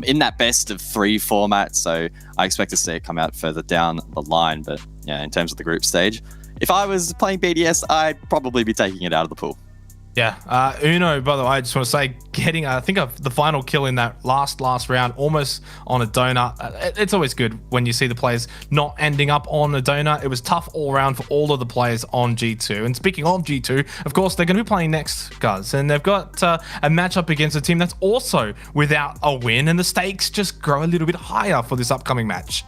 in that best of 3 format, so I expect to see it come out further down the line. But yeah, in terms of the group stage, if I was playing BDS, I'd probably be taking it out of the pool. Yeah, Uno, by the way, I just want to say, getting, I think, the final kill in that last round, almost on a donut. It's always good when you see the players not ending up on a donut. It was tough all around for all of the players on G2. And speaking of G2, of course, they're going to be playing next, guys. And they've got a matchup against a team that's also without a win. And the stakes just grow a little bit higher for this upcoming match.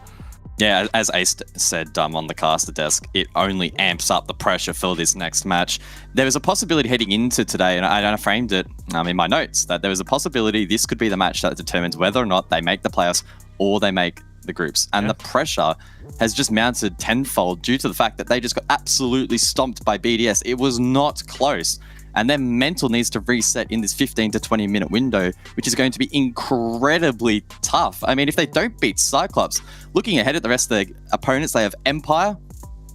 Yeah, as Ace said on the caster desk, it only amps up the pressure for this next match. There was a possibility heading into today, and I framed it in my notes, that there was a possibility this could be the match that determines whether or not they make the playoffs or they make the groups. And the pressure has just mounted tenfold due to the fact that they just got absolutely stomped by BDS. It was not close. And their mental needs to reset in this 15 to 20 minute window, which is going to be incredibly tough. I mean, if they don't beat Cyclops, looking ahead at the rest of their opponents, they have Empire.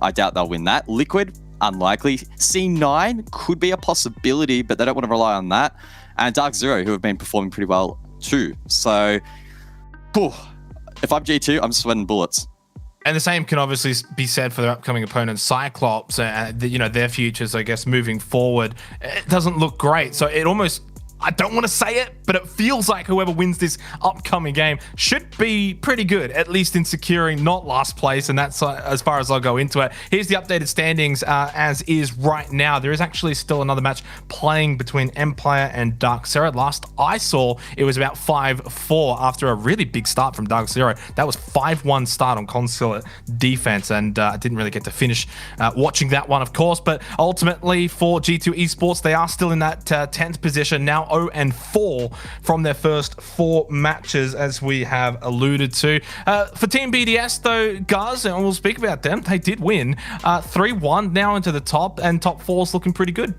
I doubt they'll win that. Liquid, unlikely. C9 could be a possibility, but they don't want to rely on that. And Dark Zero, who have been performing pretty well too. So, if I'm G2, I'm sweating bullets. And the same can obviously be said for their upcoming opponent, Cyclops. You know, their futures, I guess, moving forward, it doesn't look great. So it almost, I don't want to say it, but it feels like whoever wins this upcoming game should be pretty good, at least in securing not last place. And that's as far as I'll go into it. Here's the updated standings as is right now. There is actually still another match playing between Empire and Dark Zero. Last I saw, it was about 5-4 after a really big start from Dark Zero. That was 5-1 start on Consulate defense, and I didn't really get to finish watching that one, of course. But ultimately for G2 Esports, they are still in that 10th position, now 0-4 from their first 4 matches, as we have alluded to. For Team BDS, though, guys, and we'll speak about them, they did win 3-1, now into the top, and top 4 is looking pretty good.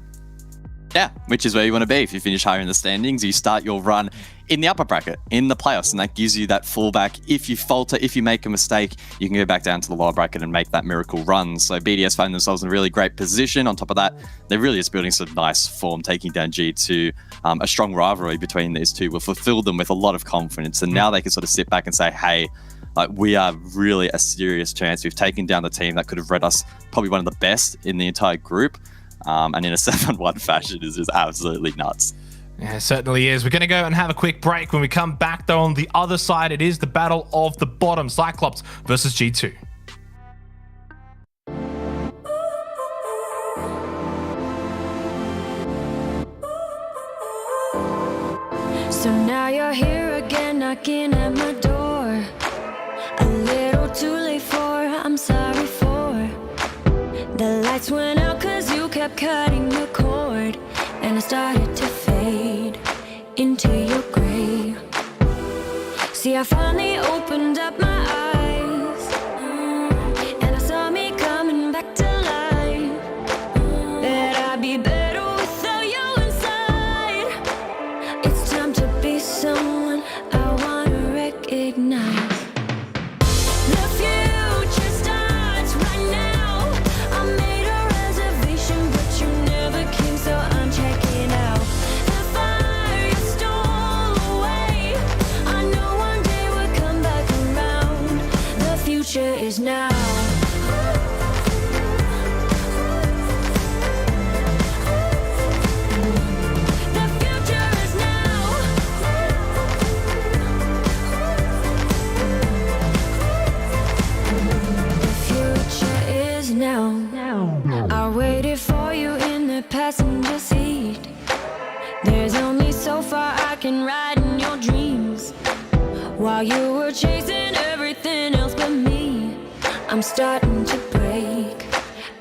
Yeah, which is where you want to be. If you finish higher in the standings, you start your run in the upper bracket, in the playoffs, and that gives you that fallback. If you falter, if you make a mistake, you can go back down to the lower bracket and make that miracle run. So BDS find themselves in a really great position. On top of that, they're really just building some nice form, taking down G2. A strong rivalry between these two will fulfill them with a lot of confidence, and now they can sort of sit back and say, hey, like, we are really a serious chance. We've taken down the team that could have read us probably one of the best in the entire group. And in a 7-1 fashion is just absolutely nuts. Yeah, it certainly is. We're going to go and have a quick break. When we come back, though, on the other side, it is the battle of the bottom. Cyclops versus G2. So now you're here again, knocking at my door. A little too late for, I'm sorry for. The lights went out 'cause you kept cutting the cord, and I started to fade into your gray. See, I finally opened up my eyes, and I saw me coming back to life. That I'd be better without you inside. It's time to be someone I wanna recognize. The future starts right now. I made a reservation, but you never came, so I'm checking out. The fire you stole away, I know one day we'll come back around. The future is now. The future is now. The future is now. I waited for you in the passenger seat. There's only so far I can ride in your dreams. While you were chasing everything else but me, I'm starting to break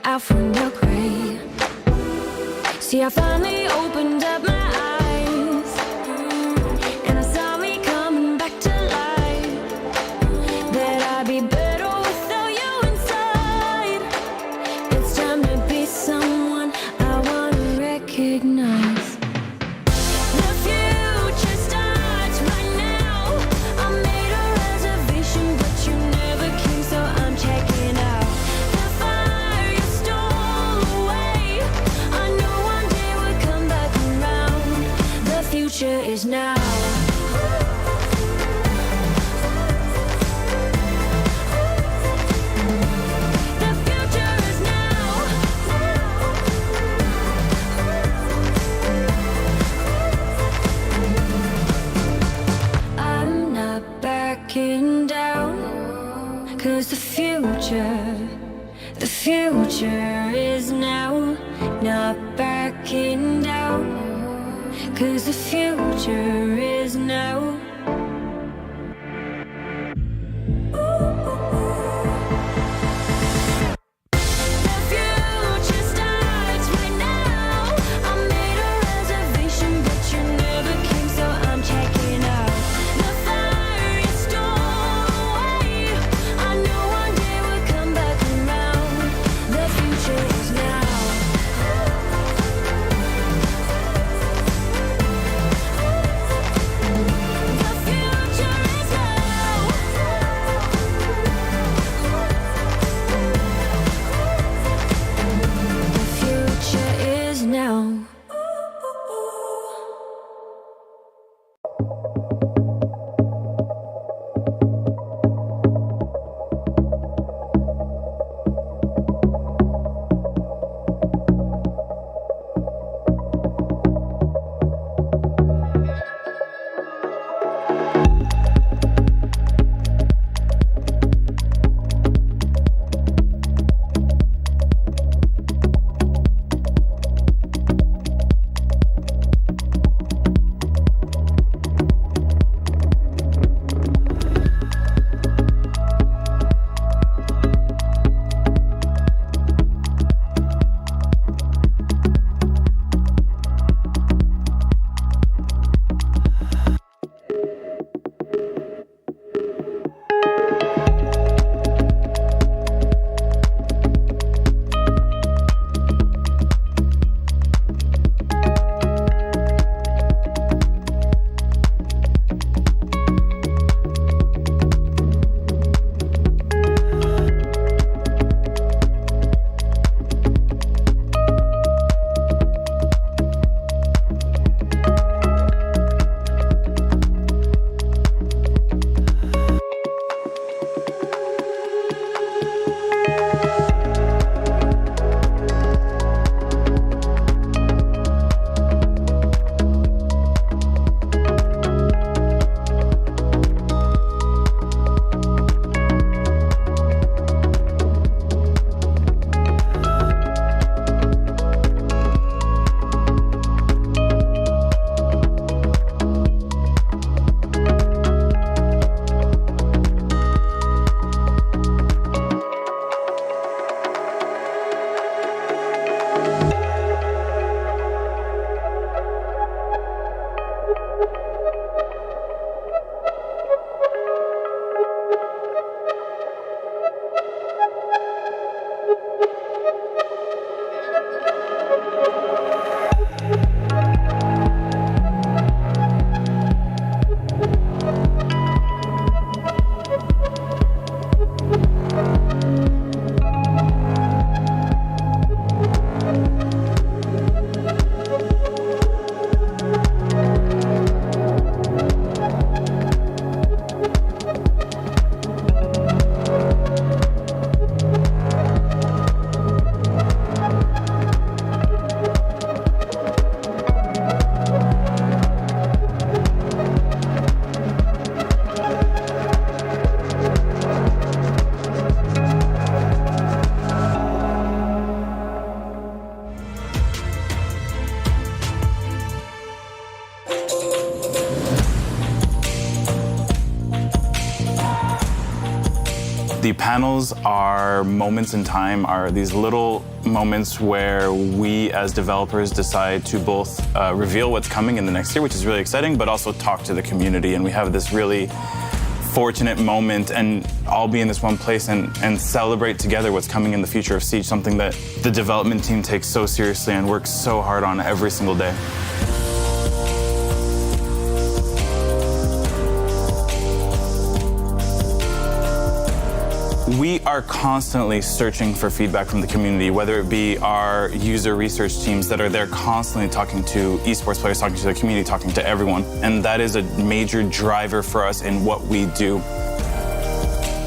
out from your gray. See, I finally opened up my eyes, and I saw me coming back to life. That I'd be better without you inside. It's time to be someone I wanna recognize. The future starts right now. I made a reservation, but you never came, so I'm checking out. The fire you stole away, I know one day we'll come back around. The future is now. The future is now. I'm not backing down, 'cause the future is now. Not backing down, 'cause the future is now. The future starts right now. I made a reservation, but you never came, so I'm checking out. The fire you stole away, I know one day we'll come back around. The future is now. The panels are moments in time, are these little moments where we as developers decide to both reveal what's coming in the next year, which is really exciting, but also talk to the community. And we have this really fortunate moment and all be in this one place and celebrate together what's coming in the future of Siege, something that the development team takes so seriously and works so hard on every single day. We are constantly searching for feedback from the community, whether it be our user research teams that are there constantly talking to esports players, talking to the community, talking to everyone. And that is a major driver for us in what we do.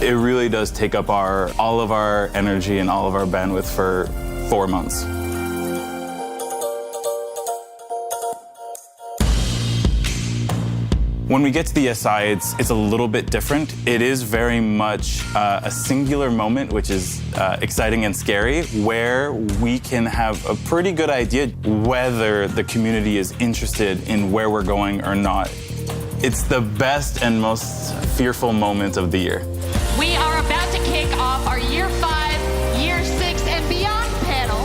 It really does take up all of our energy and all of our bandwidth for 4 months. When we get to the SI, it's a little bit different. It is very much a singular moment, which is exciting and scary, where we can have a pretty good idea whether the community is interested in where we're going or not. It's the best and most fearful moment of the year. We are about to kick off our Year 5, Year 6, and beyond panel.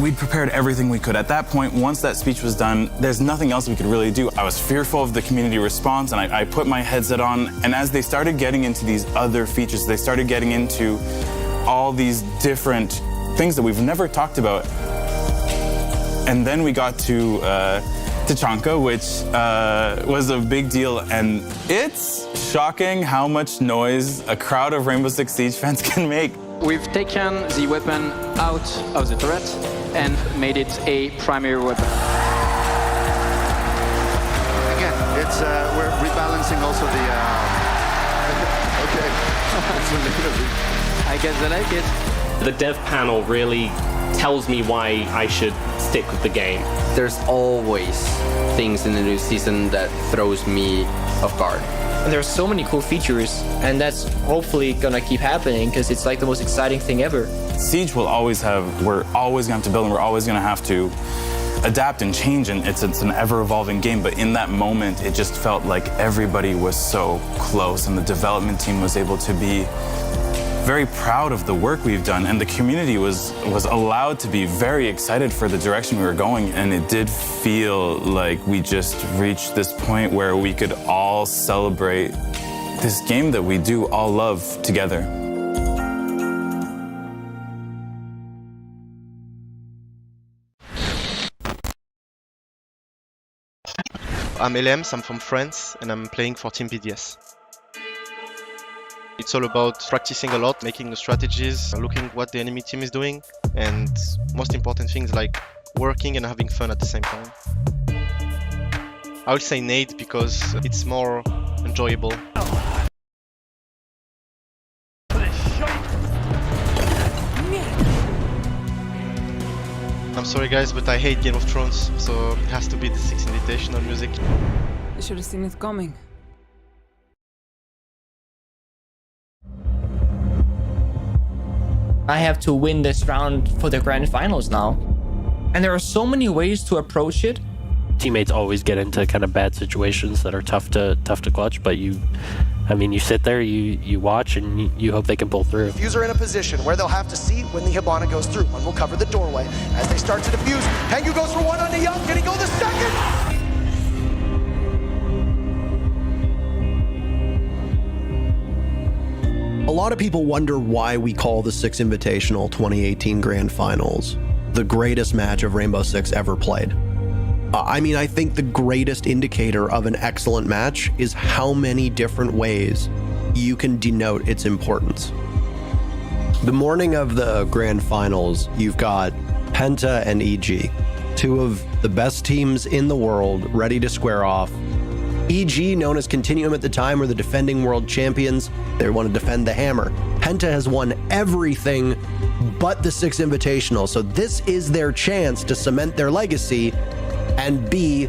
We'd prepared everything we could. At that point, once that speech was done, there's nothing else we could really do. I was fearful of the community response, and I put my headset on, and as they started getting into these other features, they started getting into all these different things that we've never talked about. And then we got to Tachanka, which was a big deal, and it's shocking how much noise a crowd of Rainbow Six Siege fans can make. We've taken the weapon out of the turret and made it a primary weapon. Again, it's we're rebalancing also the. Okay. I guess I like it. The dev panel really tells me why I should stick with the game. There's always things in the new season that throws me off guard. And there are so many cool features, and that's hopefully gonna keep happening because it's like the most exciting thing ever. Siege will always we're always gonna have to build and we're always gonna have to adapt and change, and it's an ever-evolving game, but in that moment, it just felt like everybody was so close and the development team was able to be very proud of the work we've done, and the community was allowed to be very excited for the direction we were going, and it did feel like we just reached this point where we could all celebrate this game that we do all love together. I'm Elems, I'm from France, and I'm playing for Team BDS. It's all about practicing a lot, making the strategies, looking what the enemy team is doing, and most important things like working and having fun at the same time. I would say nade because it's more enjoyable. I'm sorry guys, but I hate Game of Thrones, so it has to be the 6 Invitational music. I should have seen it coming. I have to win this round for the grand finals now. And there are so many ways to approach it. Teammates always get into kind of bad situations that are tough to clutch, but you sit there, you watch, and you hope they can pull through. Diffuser in a position where they'll have to see when the Hibana goes through. One will cover the doorway. As they start to defuse, Hengu goes for one on the Young. Can he go the second? lot of people wonder why we call the Six Invitational 2018 Grand Finals the greatest match of Rainbow Six ever played. I mean, I think the greatest indicator of an excellent match is how many different ways you can denote its importance. The morning of the Grand Finals, you've got Penta and EG, two of the best teams in the world, ready to square off. EG, known as Continuum at the time, were the defending world champions. They want to defend the hammer. Penta has won everything but the Six Invitational, so this is their chance to cement their legacy and be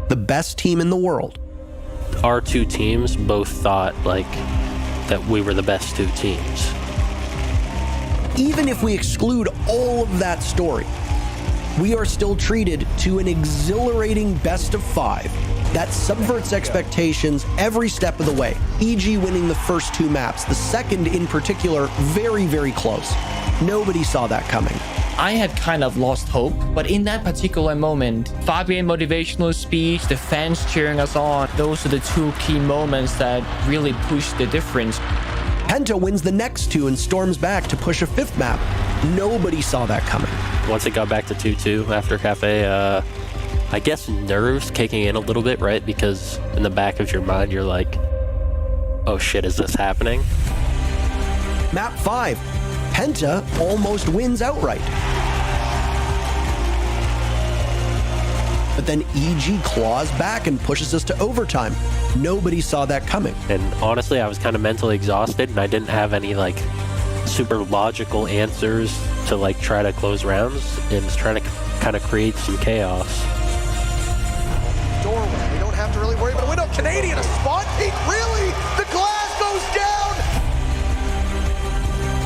the best team in the world. Our two teams both thought like that we were the best two teams. Even if we exclude all of that story, we are still treated to an exhilarating best of 5 that subverts expectations every step of the way. EG winning the first 2 maps, the second in particular, very, very close. Nobody saw that coming. I had kind of lost hope, but in that particular moment, Fabian motivational speech, the fans cheering us on, those are the 2 key moments that really pushed the difference. Penta wins the next 2 and storms back to push a 5th map. Nobody saw that coming. Once it got back to 2-2 after Cafe, I guess nerves kicking in a little bit, right? Because in the back of your mind, you're like, oh shit, is this happening? Map 5, Penta almost wins outright. But then EG claws back and pushes us to overtime. Nobody saw that coming. And honestly, I was kind of mentally exhausted and I didn't have any like super logical answers to like try to close rounds and just trying to kind of create some chaos. Doorway, we don't have to really worry about a window. Canadian, a spawn peek, really? The glass goes down!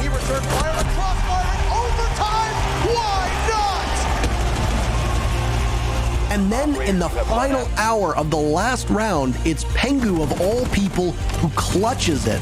He returned fire, a crossfire in overtime! Why not? And then in the final hour of the last round, it's Pengu of all people who clutches it.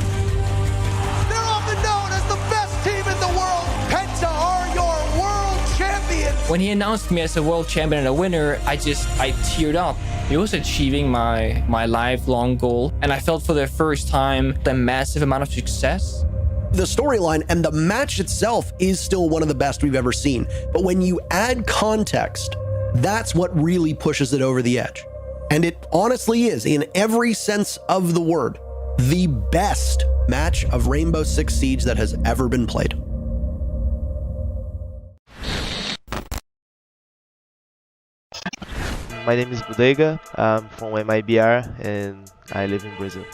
They're often known as the best team in the world. Penta are your world champions. When he announced me as a world champion and a winner, I teared up. It was achieving my lifelong goal, and I felt for the first time the massive amount of success. The storyline and the match itself is still one of the best we've ever seen. But when you add context, that's what really pushes it over the edge. And it honestly is, in every sense of the word, the best match of Rainbow Six Siege that has ever been played. My name is Bodega, I'm from MIBR and I live in Brazil.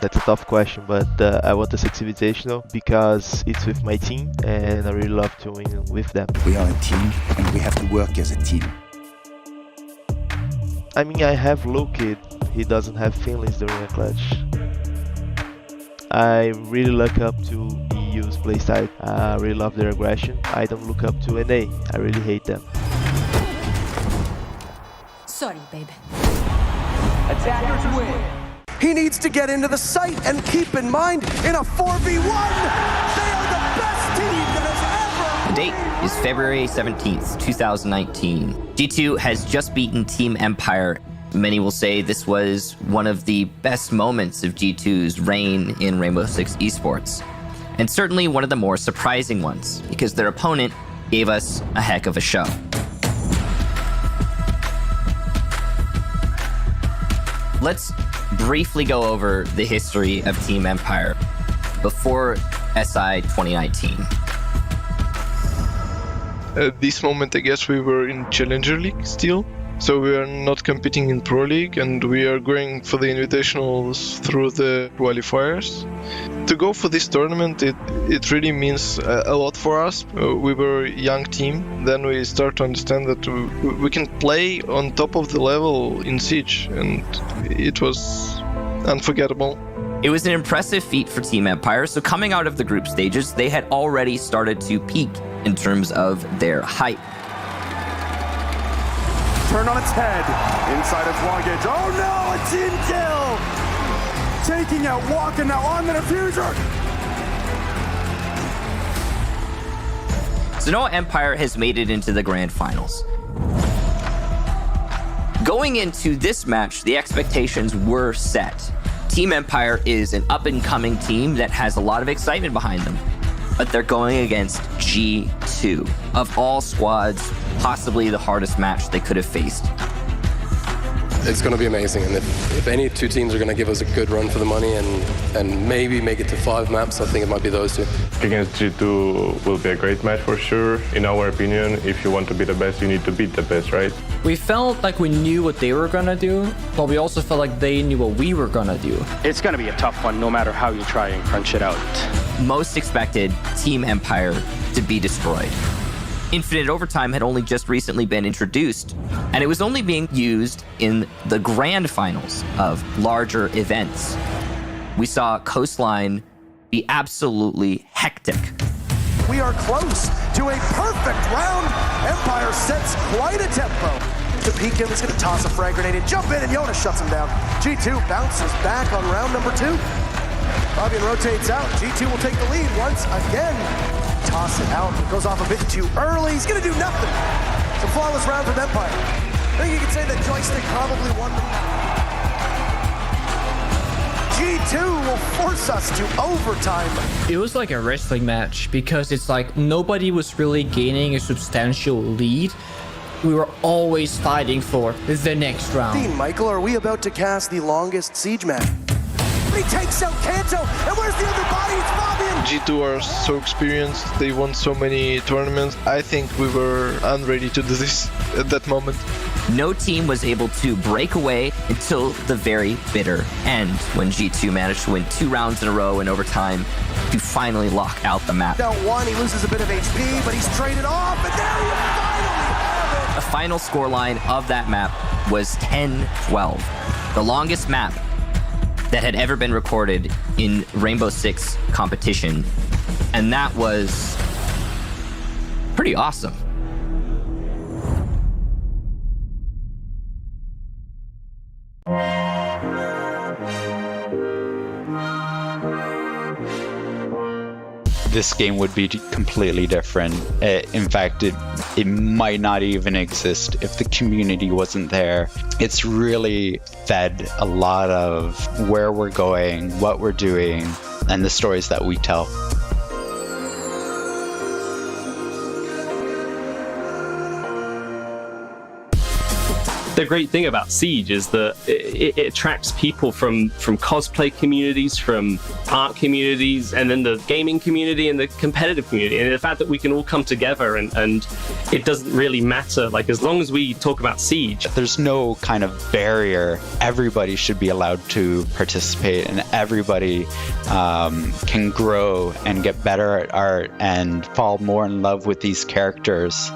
That's a tough question, but I want the Six Invitational because it's with my team and I really love to win with them. We are a team and we have to work as a team. I mean, I have Loki, he doesn't have feelings during a clutch. I really look up to EU's playstyle, I really love their aggression. I don't look up to NA, I really hate them. Sorry, baby. Attackers win. He needs to get into the site and keep in mind, in a 4v1, they are the best team that has ever. The date is February 17th, 2019. G2 has just beaten Team Empire. Many will say this was one of the best moments of G2's reign in Rainbow Six Esports. And certainly one of the more surprising ones, because their opponent gave us a heck of a show. Let's briefly go over the history of Team Empire before SI 2019. At this moment, I guess we were in Challenger League still. So we are not competing in Pro League and we are going for the Invitationals through the qualifiers. To go for this tournament, it really means a lot for us. We were a young team. Then we start to understand that we can play on top of the level in Siege, and it was unforgettable. It was an impressive feat for Team Empire, so coming out of the group stages, they had already started to peak in terms of their hype. Turned on its head, inside its luggage. Oh no, a team kill! Taking out Walker now on the diffuser! Sanoa Empire has made it into the grand finals. Going into this match, the expectations were set. Team Empire is an up-and-coming team that has a lot of excitement behind them, but they're going against G2. Of all squads, possibly the hardest match they could have faced. It's going to be amazing, and if any two teams are going to give us a good run for the money and maybe make it to 5 maps, I think it might be those two. Against G2 will be a great match for sure. In our opinion, if you want to be the best, you need to beat the best, right? We felt like we knew what they were gonna do, but we also felt like they knew what we were gonna do. It's gonna be a tough one, no matter how you try and crunch it out. Most expected Team Empire to be destroyed. Infinite Overtime had only just recently been introduced, and it was only being used in the grand finals of larger events. We saw Coastline be absolutely hectic. We are close to a perfect round. Empire sets quite a tempo. To peek him, he's going to toss a frag grenade and jump in, and Jonas shuts him down. G2 bounces back on round number 2. Fabian rotates out. G2 will take the lead once again. Toss it out. It goes off a bit too early. He's going to do nothing. It's a flawless round from Empire. I think you could say that Joystick probably won the G2 will force us to overtime. It was like a wrestling match because it's like nobody was really gaining a substantial lead. We were always fighting for the next round. Dean Michael, are we about to cast the longest siege map? He takes out Kanto, and where's the other body? It's Fabian! G2 are so experienced, they won so many tournaments. I think we were unready to do this at that moment. No team was able to break away until the very bitter end, when G2 managed to win 2 rounds in a row in overtime to finally lock out the map. Now one, he loses a bit of HP, but he's traded off, and there you finally have it! The final scoreline of that map was 10-12, the longest map that had ever been recorded in Rainbow Six competition, and that was pretty awesome. This game would be completely different. In fact, it might not even exist if the community wasn't there. It's really fed a lot of where we're going, what we're doing, and the stories that we tell. The great thing about Siege is that it attracts people from cosplay communities, from art communities, and then the gaming community and the competitive community. And the fact that we can all come together and it doesn't really matter, like as long as we talk about Siege. There's no kind of barrier. Everybody should be allowed to participate, and everybody can grow and get better at art and fall more in love with these characters.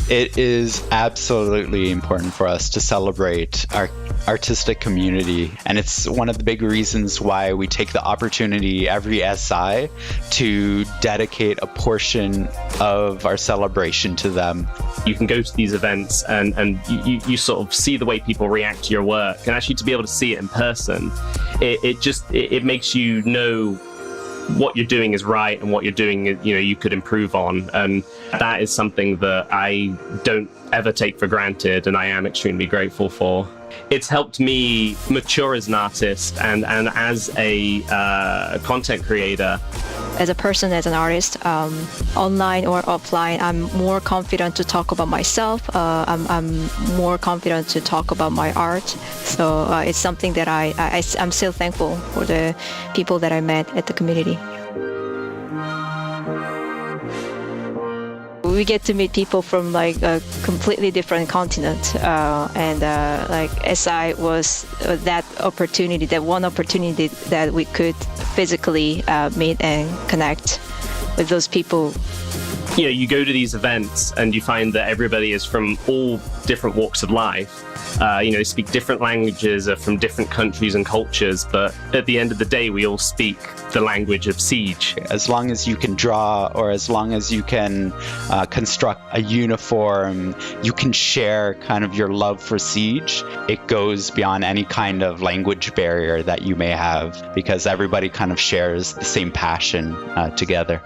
It is absolutely important for us to celebrate our artistic community, and it's one of the big reasons why we take the opportunity every SI to dedicate a portion of our celebration to them. You can go to these events and you sort of see the way people react to your work, and actually to be able to see it in person, it makes you know what you're doing is right and what you're doing, you could improve on. And that is something that I don't ever take for granted, and I am extremely grateful for. It's helped me mature as an artist and as a content creator. As a person, as an artist, online or offline, I'm more confident to talk about myself. I'm more confident to talk about my art. So it's something that I'm still thankful for the people that I met at the community. We get to meet people from like a completely different continent, and like SI was that one opportunity that we could physically meet and connect with those people. You go to these events and you find that everybody is from all different walks of life. They speak different languages, are from different countries and cultures, but at the end of the day, we all speak the language of Siege. As long as you can draw, or as long as you can construct a uniform, you can share kind of your love for Siege. It goes beyond any kind of language barrier that you may have, because everybody kind of shares the same passion together.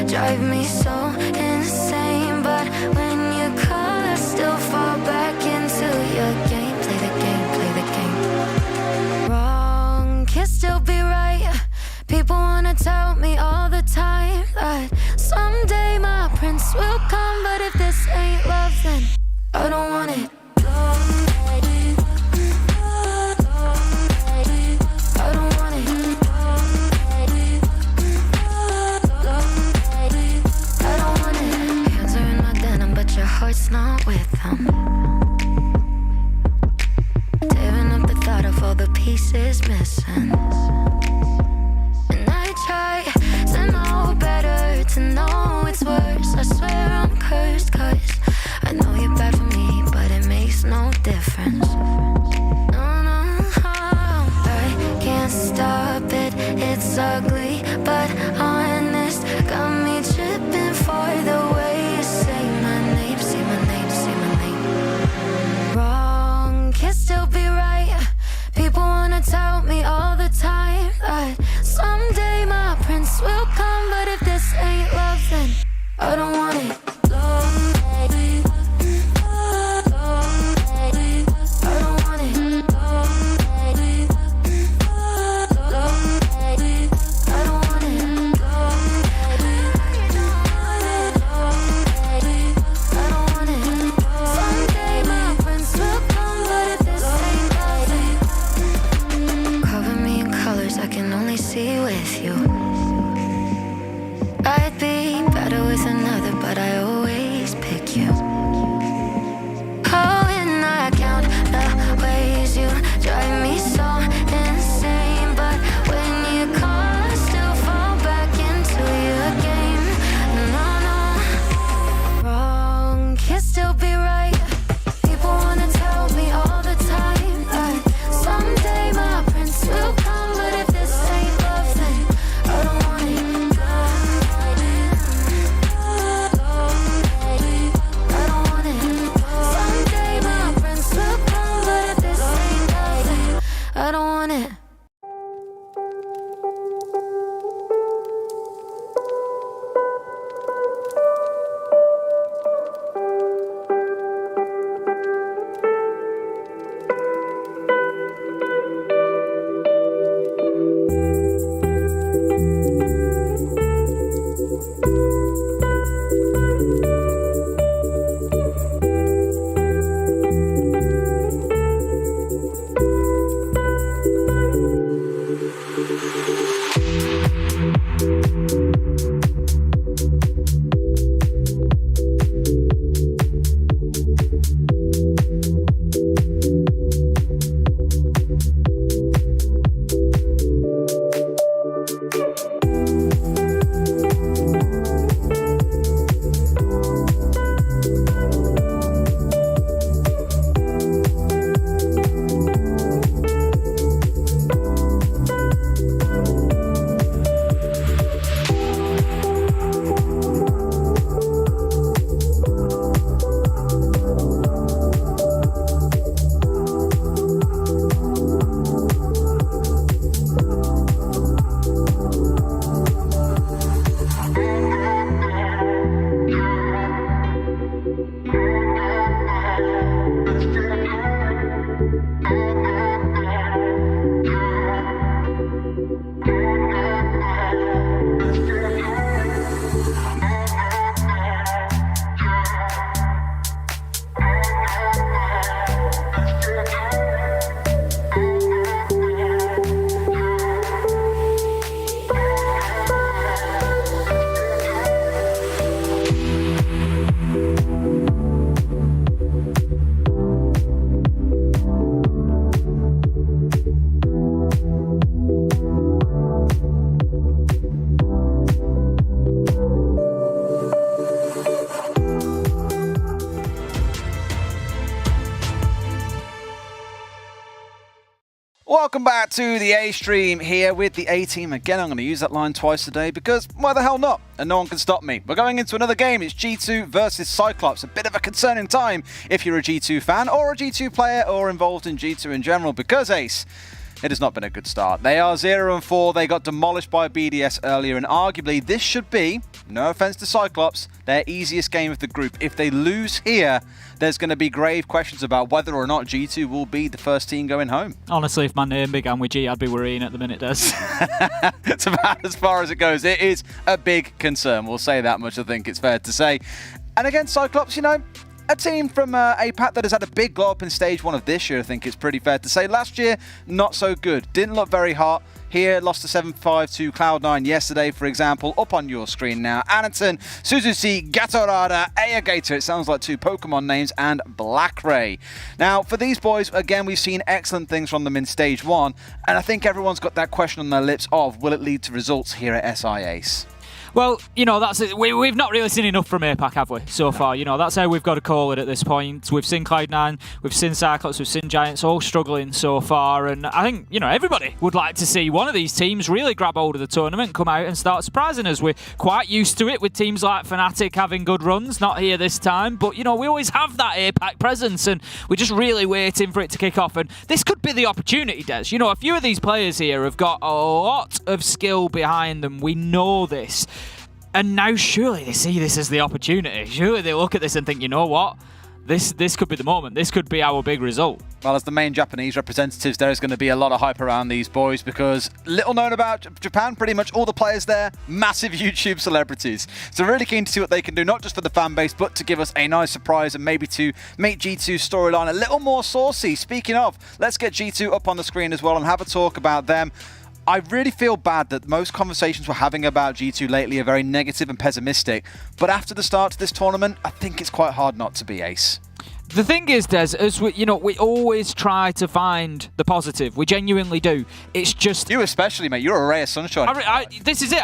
drive me so insane. But when you call, I still fall back into your game. Play the game, play the game. Wrong can still be right. People wanna tell me all the time that someday my prince will come. But if this ain't love, then I don't want it. Heart's not with them. Tearing up the thought of all the pieces missing. And I try to know better, to know it's worse. I swear I'm cursed, cause I know you're bad for me, but it makes no difference. No, no, I can't stop it, it's ugly, but honest. Got me tripping for the way you say my name, say my name, say my name. Wrong can still be right. People wanna tell me all the time that someday my prince will come. But if this ain't love, then I don't want it. With you, I'd be better with another, but I Welcome back to the A stream here with the A team. Again, I'm going to use that line twice today because why the hell not? And no one can stop me. We're going into another game. It's G2 versus Cyclops. A bit of a concerning time if you're a G2 fan or a G2 player or involved in G2 in general because Ace, it has not been a good start. They are 0-4. They got demolished by BDS earlier, and arguably this should be, no offense to Cyclops, their easiest game of the group. If they lose here, there's going to be grave questions about whether or not G2 will be the first team going home. Honestly, if my name began with G, I'd be worrying at the minute, Des. It's about as far as it goes. It is a big concern. We'll say that much, I think it's fair to say. And again, Cyclops, you know, a team from APAC that has had a big glow up in stage 1 of this year, I think it's pretty fair to say. Last year, not so good. Didn't look very hot. Here, lost to 7-5 to Cloud9 yesterday, for example. Up on your screen now. Anaton, Suzuki, Gatorada, Ayagator. It sounds like 2 Pokemon names, and Blackray. Now, for these boys, again, we've seen excellent things from them in stage 1. And I think everyone's got that question on their lips of, will it lead to results here at SI Ace? Well, you know, that's it. We've not really seen enough from APAC, have we, so far? You know, that's how we've got to call it at this point. We've seen Cloud9, we've seen Cyclops, we've seen Giants all struggling so far. And I think, you know, everybody would like to see one of these teams really grab hold of the tournament, come out and start surprising us. We're quite used to it with teams like Fnatic having good runs. Not here this time, but, you know, we always have that APAC presence and we're just really waiting for it to kick off. And this could be the opportunity, Des. You know, a few of these players here have got a lot of skill behind them. We know this. And now surely they see this as the opportunity. Surely they look at this and think, you know what? This could be the moment. This could be our big result. Well, as the main Japanese representatives, there is going to be a lot of hype around these boys because little known about Japan, pretty much all the players there, massive YouTube celebrities. So really keen to see what they can do, not just for the fan base, but to give us a nice surprise and maybe to make G2's storyline a little more saucy. Speaking of, let's get G2 up on the screen as well and have a talk about them. I really feel bad that most conversations we're having about G2 lately are very negative and pessimistic, but after the start of this tournament, I think it's quite hard not to be, Ace. The thing is, Des, as we always try to find the positive. We genuinely do. It's just... You especially, mate. You're a ray of sunshine. This is it.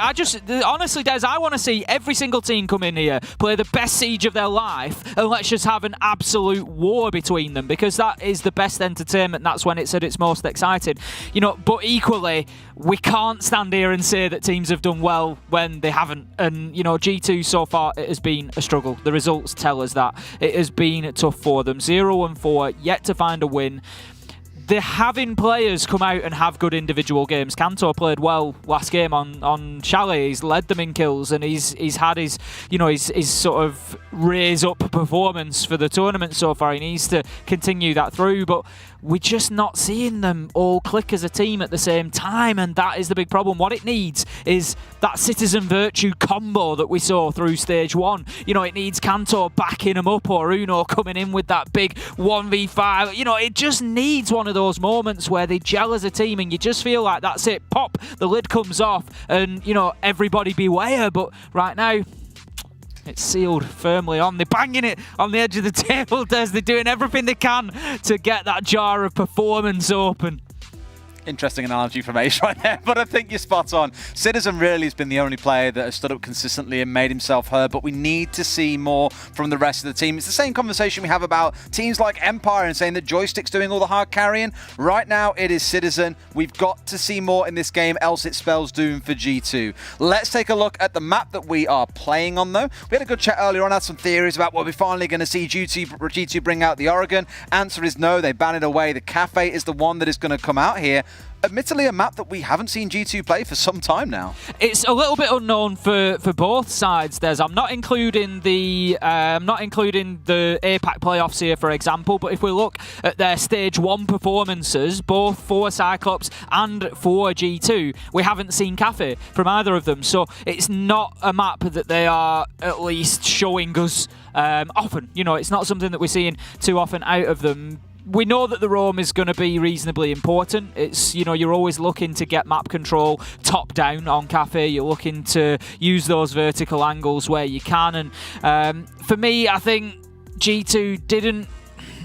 Honestly, Des, I want to see every single team come in here, play the best siege of their life, and let's just have an absolute war between them, because that is the best entertainment. That's when it's at its most exciting. You know, but equally, we can't stand here and say that teams have done well when they haven't. And, you know, G2 so far, it has been a struggle. The results tell us that. It has been tough for them. 0-4, yet to find a win. They're having players come out and have good individual games. Kanto played well last game on Chalet. He's led them in kills and he's had his sort of raise up performance for the tournament so far. He needs to continue that through, but we're just not seeing them all click as a team at the same time, and that is the big problem. What it needs is that Citizen Virtue combo that we saw through stage 1. You know, it needs Kanto backing him up or Uno coming in with that big 1v5. You know, it just needs one of those moments where they gel as a team and you just feel like that's it. Pop, the lid comes off and, you know, everybody beware. But right now, it's sealed firmly on. They're banging it on the edge of the table, Des. They're doing everything they can to get that jar of performance open. Interesting analogy from Ace right there, but I think you're spot on. Citizen really has been the only player that has stood up consistently and made himself heard, but we need to see more from the rest of the team. It's the same conversation we have about teams like Empire and saying that Joystick's doing all the hard carrying. Right now, it is Citizen. We've got to see more in this game, else it spells doom for G2. Let's take a look at the map that we are playing on, though. We had a good chat earlier on, had some theories about what we're finally going to see G2 bring out the Oregon. Answer is no, they ban it away. The Cafe is the one that is going to come out here. Admittedly, a map that we haven't seen G2 play for some time now. It's a little bit unknown for both sides, Des. I'm not including the APAC playoffs here, for example, but if we look at their stage 1 performances, both for Cyclops and for G2, we haven't seen Cafe from either of them. So it's not a map that they are at least showing us often. You know, it's not something that we're seeing too often out of them. We know that the roam is going to be reasonably important. It's, you know, you're always looking to get map control top down on Cafe. You're looking to use those vertical angles where you can. And for me, I think G2 didn't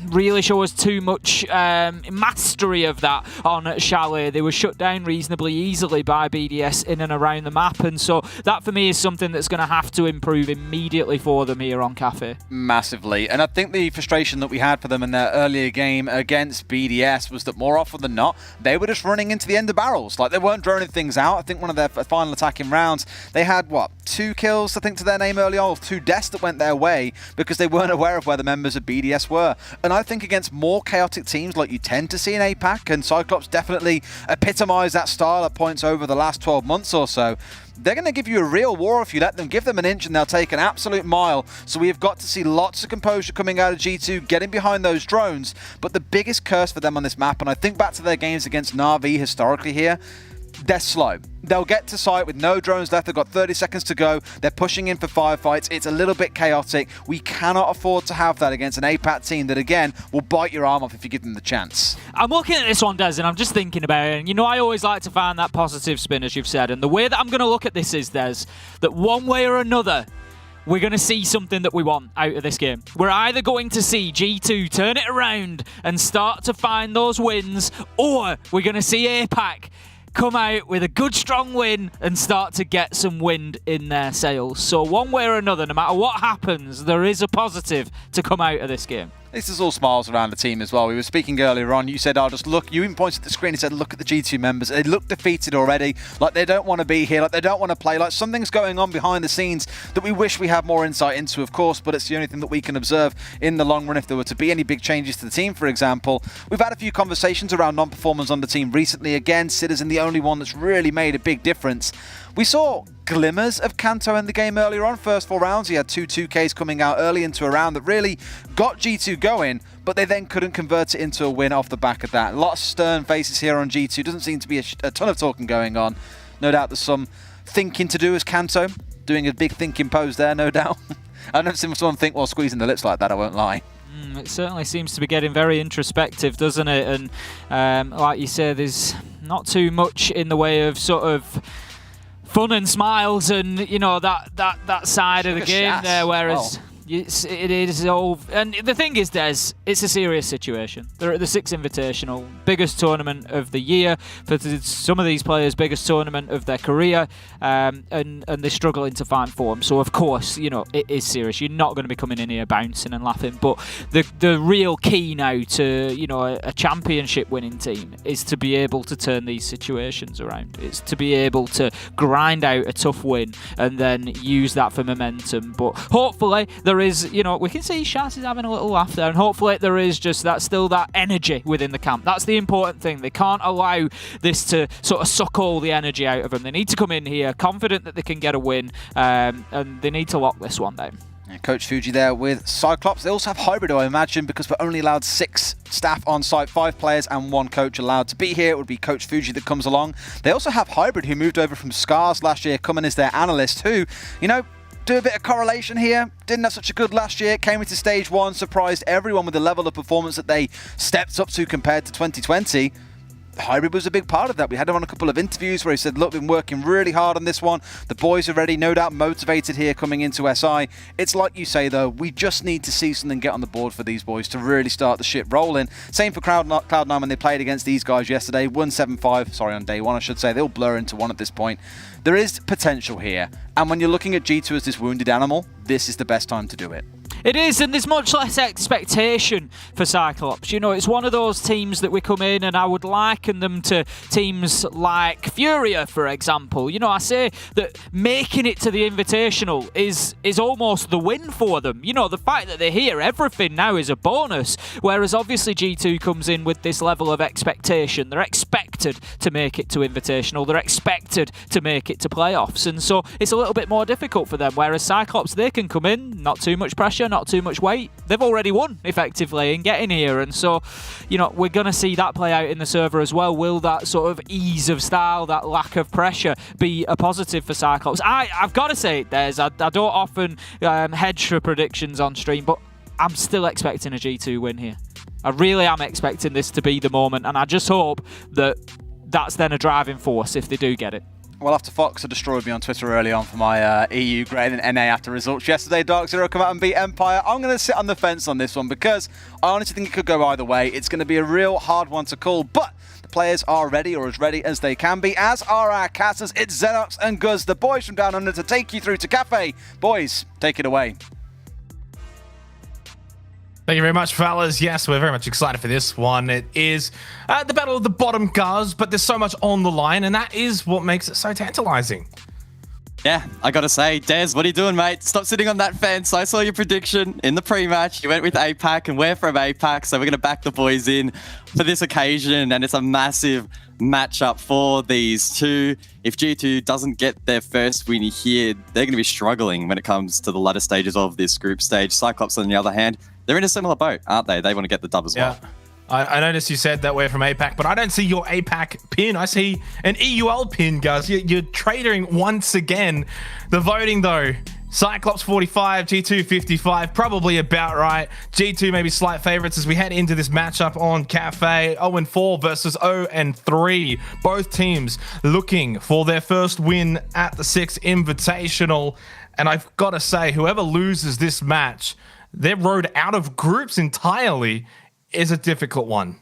really show us too much mastery of that on Chalet. They were shut down reasonably easily by BDS in and around the map, and so that for me is something that's going to have to improve immediately for them here on Cafe. Massively. And I think the frustration that we had for them in their earlier game against BDS was that more often than not, they were just running into the end of barrels. Like, they weren't droning things out. I think one of their final attacking rounds, they had, 2 kills, I think, to their name early on, or 2 deaths that went their way because they weren't aware of where the members of BDS were. And I think against more chaotic teams like you tend to see in APAC, and Cyclops definitely epitomised that style at points over the last 12 months or so, they're going to give you a real war if you let them. Give them an inch and they'll take an absolute mile. So we have got to see lots of composure coming out of G2, getting behind those drones. But the biggest curse for them on this map, and I think back to their games against Na'Vi historically here, they're slow. They'll get to site with no drones left. They've got 30 seconds to go. They're pushing in for firefights. It's a little bit chaotic. We cannot afford to have that against an APAC team that, again, will bite your arm off if you give them the chance. I'm looking at this one, Des, and I'm just thinking about it. And, you know, I always like to find that positive spin, as you've said. And the way that I'm going to look at this is, Des, that one way or another, we're going to see something that we want out of this game. We're either going to see G2 turn it around and start to find those wins, or we're going to see APAC come out with a good strong win and start to get some wind in their sails. So one way or another, no matter what happens, there is a positive to come out of this game. This is all smiles around the team as well. We were speaking earlier on. You said, just look. You even pointed at the screen and said, look at the G2 members. They look defeated already. Like, they don't want to be here. Like, they don't want to play. Like, something's going on behind the scenes that we wish we had more insight into, of course, but it's the only thing that we can observe in the long run if there were to be any big changes to the team, for example. We've had a few conversations around non-performance on the team recently. Again, Sid isn't the only one that's really made a big difference. We saw glimmers of Kanto in the game earlier on. First 4 rounds, he had 2 2Ks coming out early into a round that really got G2 going, but they then couldn't convert it into a win off the back of that. A lot of stern faces here on G2. Doesn't seem to be a ton of talking going on. No doubt there's some thinking to do as Kanto, doing a big thinking pose there, no doubt. I've never seen someone think while squeezing the lips like that, I won't lie. It certainly seems to be getting very introspective, doesn't it? And like you say, there's not too much in the way of sort of fun and smiles and, you know, that side of the game there, whereas it is all... And the thing is, Des, it's a serious situation. They're at the Six Invitational, biggest tournament of the year, for some of these players, biggest tournament of their career, and they're struggling to find form. So, of course, you know, it is serious. You're not going to be coming in here bouncing and laughing, but the real key now to, you know, a championship winning team is to be able to turn these situations around. It's to be able to grind out a tough win and then use that for momentum. But hopefully there is, you know, we can see Shaz is having a little laugh there, and hopefully there is just still that energy within the camp. That's the important thing. They can't allow this to sort of suck all the energy out of them. They need to come in here confident that they can get a win, and they need to lock this one down. Coach Fuji there with Cyclops. They also have hybrid, I imagine, because we're only allowed 6 staff on site, 5 players and 1 coach allowed to be here. It would be Coach Fuji that comes along. They also have hybrid, who moved over from Scars last year, coming as their analyst, who, you know, do a bit of correlation here. Didn't have such a good last year. Came into stage 1, surprised everyone with the level of performance that they stepped up to compared to 2020. Hybrid was a big part of that. We had him on a couple of interviews where he said, look, been working really hard on this one. The boys are ready, no doubt motivated here coming into SI. It's like you say, though, we just need to see something get on the board for these boys to really start the ship rolling. Same for Cloud9 when they played against these guys yesterday. 1-7-5, sorry, on day 1, I should say. They'll blur into 1 at this point. There is potential here. And when you're looking at G2 as this wounded animal, this is the best time to do it. It is, and there's much less expectation for Cyclops. You know, it's one of those teams that we come in, and I would liken them to teams like Furia, for example. You know, I say that making it to the Invitational is almost the win for them. You know, the fact that they're here, everything now is a bonus. Whereas obviously G2 comes in with this level of expectation. They're expected to make it to Invitational. They're expected to make it to playoffs. And so it's a little bit more difficult for them. Whereas Cyclops, they can come in, not too much pressure, not too much weight. They've already won effectively in getting here, and so, you know, we're going to see that play out in the server as well. Will that sort of ease of style, that lack of pressure, be a positive for Cyclops? I've got to say it, Des. I don't often hedge for predictions on stream, but I'm still expecting a G2 win here. I really am expecting this to be the moment, and I just hope that that's then a driving force if they do get it. Well, after Fox had destroyed me on Twitter early on for my EU greater than NA after results yesterday, Dark Zero come out and beat Empire. I'm going to sit on the fence on this one because I honestly think it could go either way. It's going to be a real hard one to call, but the players are ready, or as ready as they can be, as are our casters. It's Xenox and Guz, the boys from Down Under, to take you through to Cafe. Boys, take it away. Thank you very much, fellas. Yes, we're very much excited for this one. It is the battle of the bottom guards, but there's so much on the line, and that is what makes it so tantalizing. Yeah, I gotta say, Des, what are you doing, mate? Stop sitting on that fence. I saw your prediction in the pre-match. You went with APAC, and we're from APAC, so we're gonna back the boys in for this occasion, and it's a massive matchup for these two. If G2 doesn't get their first win here, they're gonna be struggling when it comes to the latter stages of this group stage. Cyclops, on the other hand, they're in a similar boat, aren't they? They want to get the dub as well. I noticed you said that we're from APAC, but I don't see your APAC pin. I see an EUL pin, guys. You're trading once again. The voting, though. Cyclops 45, G2 55, probably about right. G2 maybe slight favorites as we head into this matchup on Cafe. 0-4 versus 0-3. Both teams looking for their first win at the 6th Invitational. And I've got to say, whoever loses this match, their road out of groups entirely is a difficult one.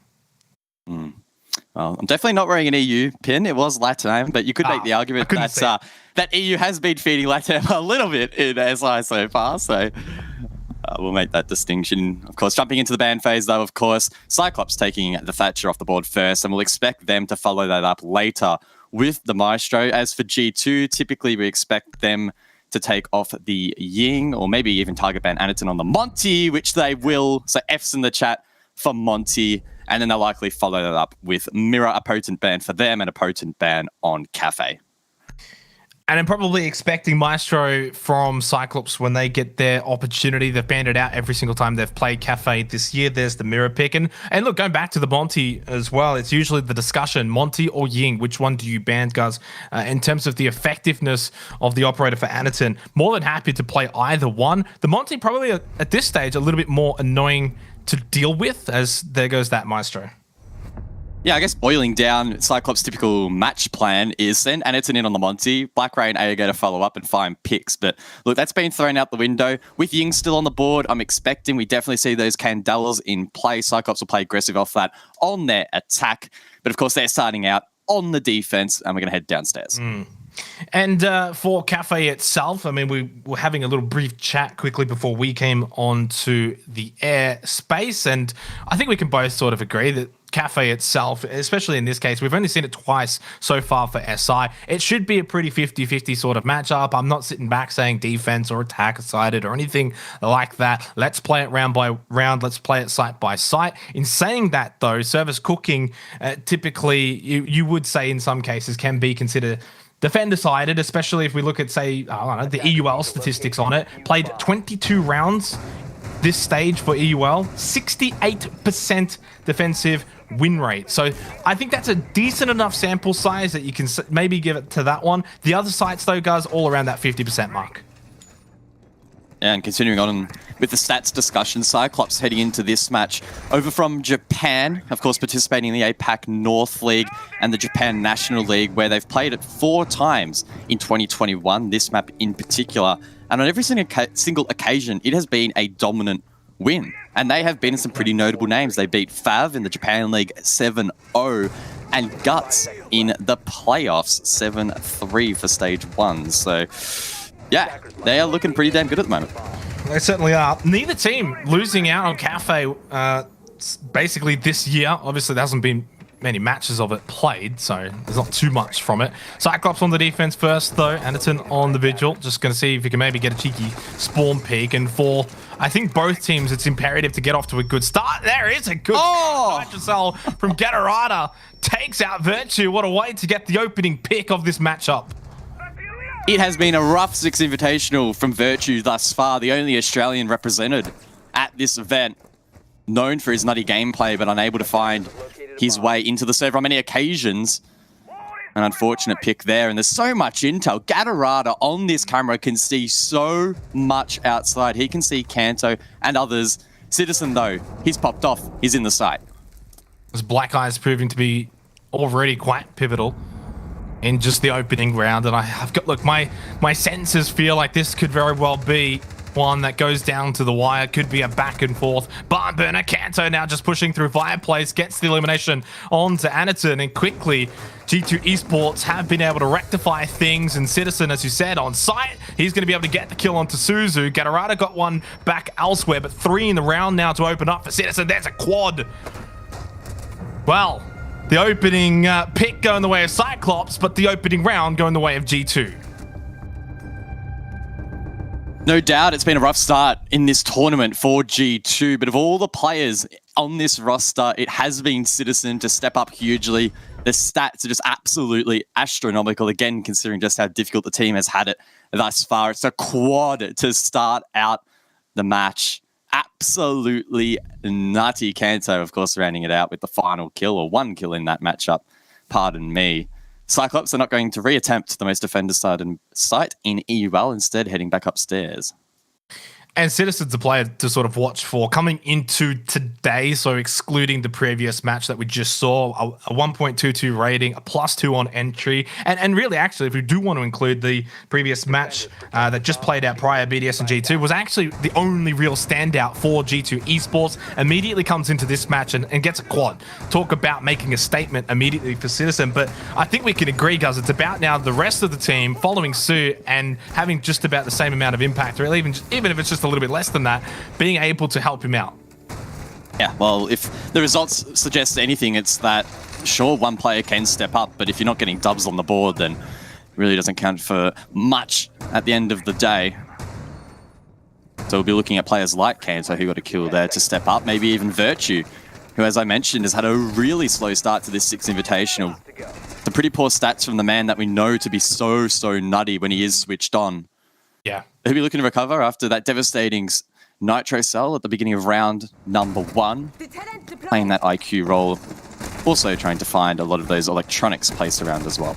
Well, I'm definitely not wearing an EU pin. It was LATAM, but you could make the argument that EU has been feeding LATAM a little bit in SI so far, so we'll make that distinction. Of course, jumping into the ban phase, though, of course, Cyclops taking the Thatcher off the board first, and we'll expect them to follow that up later with the Maestro. As for G2, typically we expect them to take off the Ying, or maybe even target ban Anaton on the Monty, which they will. So F's in the chat for Monty, and then they'll likely follow that up with Mirror, a potent ban for them, and a potent ban on Cafe. And I'm probably expecting Maestro from Cyclops when they get their opportunity. They've banned it out every single time they've played Cafe this year. There's the mirror pick. And look, going back to the Monty as well, it's usually the discussion, Monty or Ying, which one do you ban, guys? In terms of the effectiveness of the operator for Anaton, more than happy to play either one. The Monty probably at this stage a little bit more annoying to deal with, as there goes that Maestro. Yeah, I guess boiling down, Cyclops' typical match plan is send Anaton in on the Monty, Black Ray and Aega to follow up and find picks. But look, that's been thrown out the window. With Ying still on the board, I'm expecting we definitely see those Candelas in play. Cyclops will play aggressive off that on their attack. But of course, they're starting out on the defense, and we're going to head downstairs. And for Cafe itself, I mean, we were having a little brief chat quickly before we came onto the air space, and I think we can both sort of agree that Cafe itself, especially in this case, we've only seen it twice so far for SI. It should be a pretty 50-50 sort of matchup. I'm not sitting back saying defense or attack sided or anything like that. Let's play it round by round. Let's play it site by site. In saying that, though, service cooking typically, you would say in some cases, can be considered defender-sided, especially if we look at, say, I don't know, the EUL statistics on it. Played 22 rounds this stage for EUL, 68% defensive win rate. So I think that's a decent enough sample size that you can maybe give it to that one. The other sites, though, guys, all around that 50% mark. And continuing on with the stats discussion, Cyclops heading into this match over from Japan, of course participating in the APAC North League and the Japan National League, where they've played it 4 times in 2021, this map in particular. And on every single occasion, it has been a dominant win. And they have been some pretty notable names. They beat FaZe in the Japan League 7-0 and Guts in the playoffs 7-3 for stage 1. So yeah, they are looking pretty damn good at the moment. They certainly are. Neither team losing out on Cafe basically this year. Obviously, there hasn't been many matches of it played, so there's not too much from it. Cyclops on the defense first, though. Anderton on the vigil. Just going to see if he can maybe get a cheeky spawn pick. And for, I think, both teams, it's imperative to get off to a good start. There is a good Giselle from Gatorada. Takes out Virtue. What a way to get the opening pick of this matchup. It has been a rough 6 Invitational from Virtue thus far, the only Australian represented at this event. Known for his nutty gameplay, but unable to find his way into the server on many occasions. An unfortunate pick there, and there's so much intel. Gatorada on this camera can see so much outside. He can see Kanto and others. Citizen, though, he's popped off. He's in the site. This Black Eyes proving to be already quite pivotal. in just the opening round. And I've got, look, my senses feel like this could very well be one that goes down to the wire. Could be a back and forth barn burner. Kanto now just pushing through Fireplace, gets the elimination onto Anaton, and quickly G2 Esports have been able to rectify things. And Citizen, as you said, on site, he's going to be able to get the kill onto Suzu. Gatorada got one back elsewhere, but 3 in the round now to open up for Citizen. There's a quad. Well, the opening pick going the way of Cyclops, but the opening round going the way of G2. No doubt it's been a rough start in this tournament for G2, but of all the players on this roster, it has been Citizen to step up hugely. The stats are just absolutely astronomical, again, considering just how difficult the team has had it thus far. It's a quad to start out the match. Absolutely nutty. Kanto, of course, rounding it out with the final kill, or 1 kill in that matchup. Pardon me. Cyclops are not going to reattempt the most defender-sided site in EUL, instead heading back upstairs. And Citizen's a player to sort of watch for coming into today, so excluding the previous match that we just saw, a 1.22 rating, a +2 on entry, and really, actually, if we do want to include the previous match that just played out prior, BDS and G2, was actually the only real standout for G2 Esports. Immediately comes into this match and gets a quad. Talk about making a statement immediately for Citizen, but I think we can agree, guys, it's about now the rest of the team following suit and having just about the same amount of impact, or even if it's just a little bit less than that, being able to help him out. Yeah, well, if the results suggest anything, it's that, sure, one player can step up, but if you're not getting dubs on the board, then it really doesn't count for much at the end of the day. So we'll be looking at players like Kanto, who got a kill there, to step up, maybe even Virtue, who, as I mentioned, has had a really slow start to this 6th Invitational. The pretty poor stats from the man that we know to be so nutty when he is switched on. Yeah. He'll be looking to recover after that devastating Nitro cell at the beginning of round number 1. Playing that IQ role. Also trying to find a lot of those electronics placed around as well.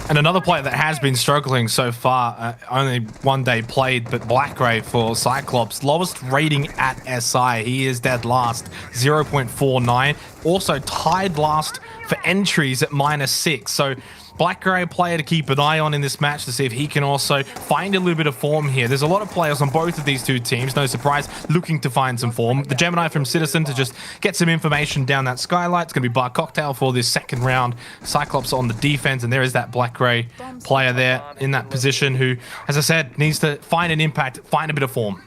And another player that has been struggling so far, only 1 day played, but Blackray for Cyclops, lowest rating at SI. He is dead last, 0.49. Also tied last for entries at -6. So Blackray player to keep an eye on in this match to see if he can also find a little bit of form here. There's a lot of players on both of these two teams, no surprise, looking to find some form. The Gemini from Citizen to just get some information down that skylight. It's going to be Bar Cocktail for this second round. Cyclops on the defense, and there is that Blackray player there in that position who, as I said, needs to find an impact, find a bit of form.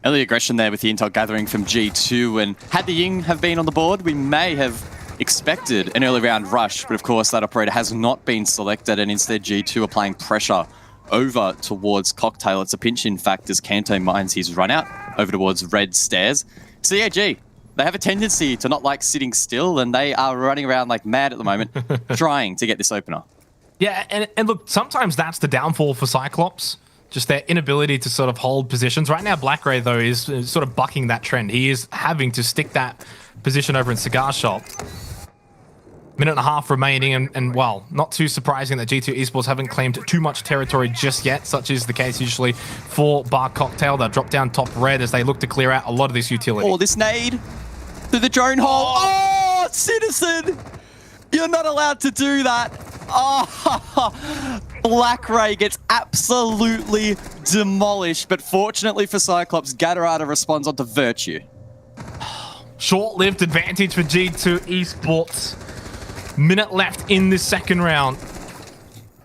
Early aggression there with the intel gathering from G2, and had the Ying have been on the board, we may have expected an early round rush, but of course that operator has not been selected, and instead G2 applying pressure over towards Cocktail. It's a pinch, in fact, as Kanto mines his run out over towards Red Stairs. CAG, they have a tendency to not like sitting still, and they are running around like mad at the moment, trying to get this opener. Yeah, and look, sometimes that's the downfall for Cyclops. Just their inability to sort of hold positions. Right now, Blackray, though, is sort of bucking that trend. He is having to stick that position over in Cigar Shop. Minute and a half remaining, and well, not too surprising that G2 Esports haven't claimed too much territory just yet. Such is the case usually for Bar Cocktail. They'll drop down top red as they look to clear out a lot of this utility. Oh, this nade through the drone hole. Oh, Citizen! You're not allowed to do that. Oh, Blackray gets absolutely demolished, but fortunately for Cyclops, Gatorada responds onto Virtue. Short-lived advantage for G2 Esports. Minute left in this second round.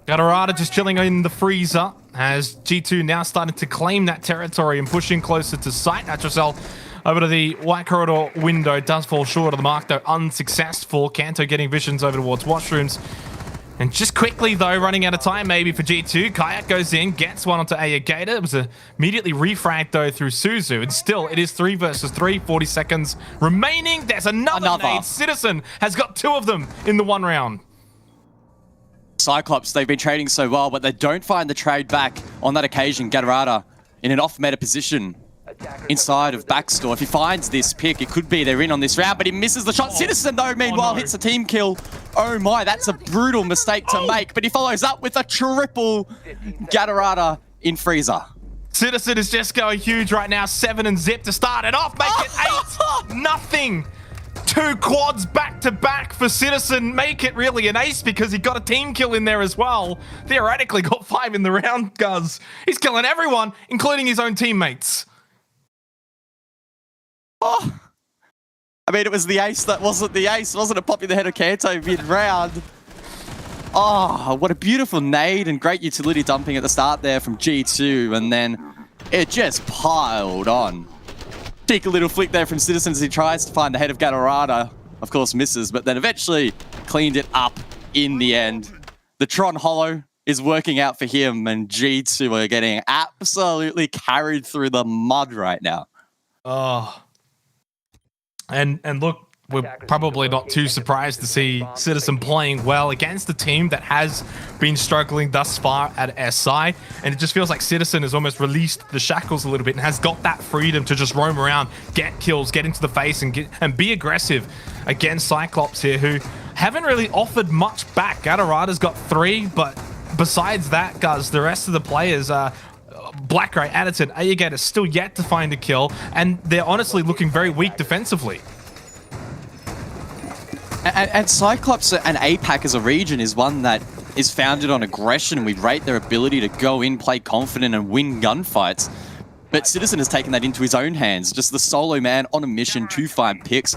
Gatorada just chilling in the freezer as G2 now starting to claim that territory and pushing closer to site. Natracell over to the white corridor window. Does fall short of the mark, though unsuccessful. Kanto getting visions over towards washrooms. And just quickly, though, running out of time maybe for G2. Kayak goes in, gets one onto Ayagata. It was immediately refragged, though, through Suzu. And still, it is 3 versus 3, 40 seconds remaining. There's another nade. Citizen has got 2 of them in the 1 round. Cyclops, they've been trading so well, but they don't find the trade back on that occasion. Gatorada in an off-meta position inside of Backstore. If he finds this pick, it could be they're in on this round, but he misses the shot. Citizen, though, meanwhile, hits a team kill. Oh my, that's a brutal mistake to make, but he follows up with a triple Gatorada in freezer. Citizen is just going huge right now. 7 and zip to start it off. Make it 8. Nothing. 2 quads back to back for for Citizen make it really an ace because he got a team kill in there as well. Theoretically got 5 in the round, Guz. He's killing everyone, including his own teammates. Oh, I mean, it was the ace that wasn't the ace, wasn't it? Popping the head of Kanto mid-round. Oh, what a beautiful nade and great utility dumping at the start there from G2, and then it just piled on. Cheeky little flick there from Citizen as he tries to find the head of Gatorada. Of course, misses, but then eventually cleaned it up in the end. The Tron Hollow is working out for him, and G2 are getting absolutely carried through the mud right now. Oh. And look, we're probably not too surprised to see Citizen playing well against a team that has been struggling thus far at SI. And it just feels like Citizen has almost released the shackles a little bit and has got that freedom to just roam around, get kills, get into the face, and be aggressive against Cyclops here, who haven't really offered much back. Gatorada's got 3, but besides that, guys, the rest of the players are... Blackray, Addison, Ayagator still yet to find a kill, and they're honestly looking very weak defensively. And Cyclops and APAC as a region is one that is founded on aggression, and we rate their ability to go in, play confident, and win gunfights. But Citizen has taken that into his own hands, just the solo man on a mission to find picks,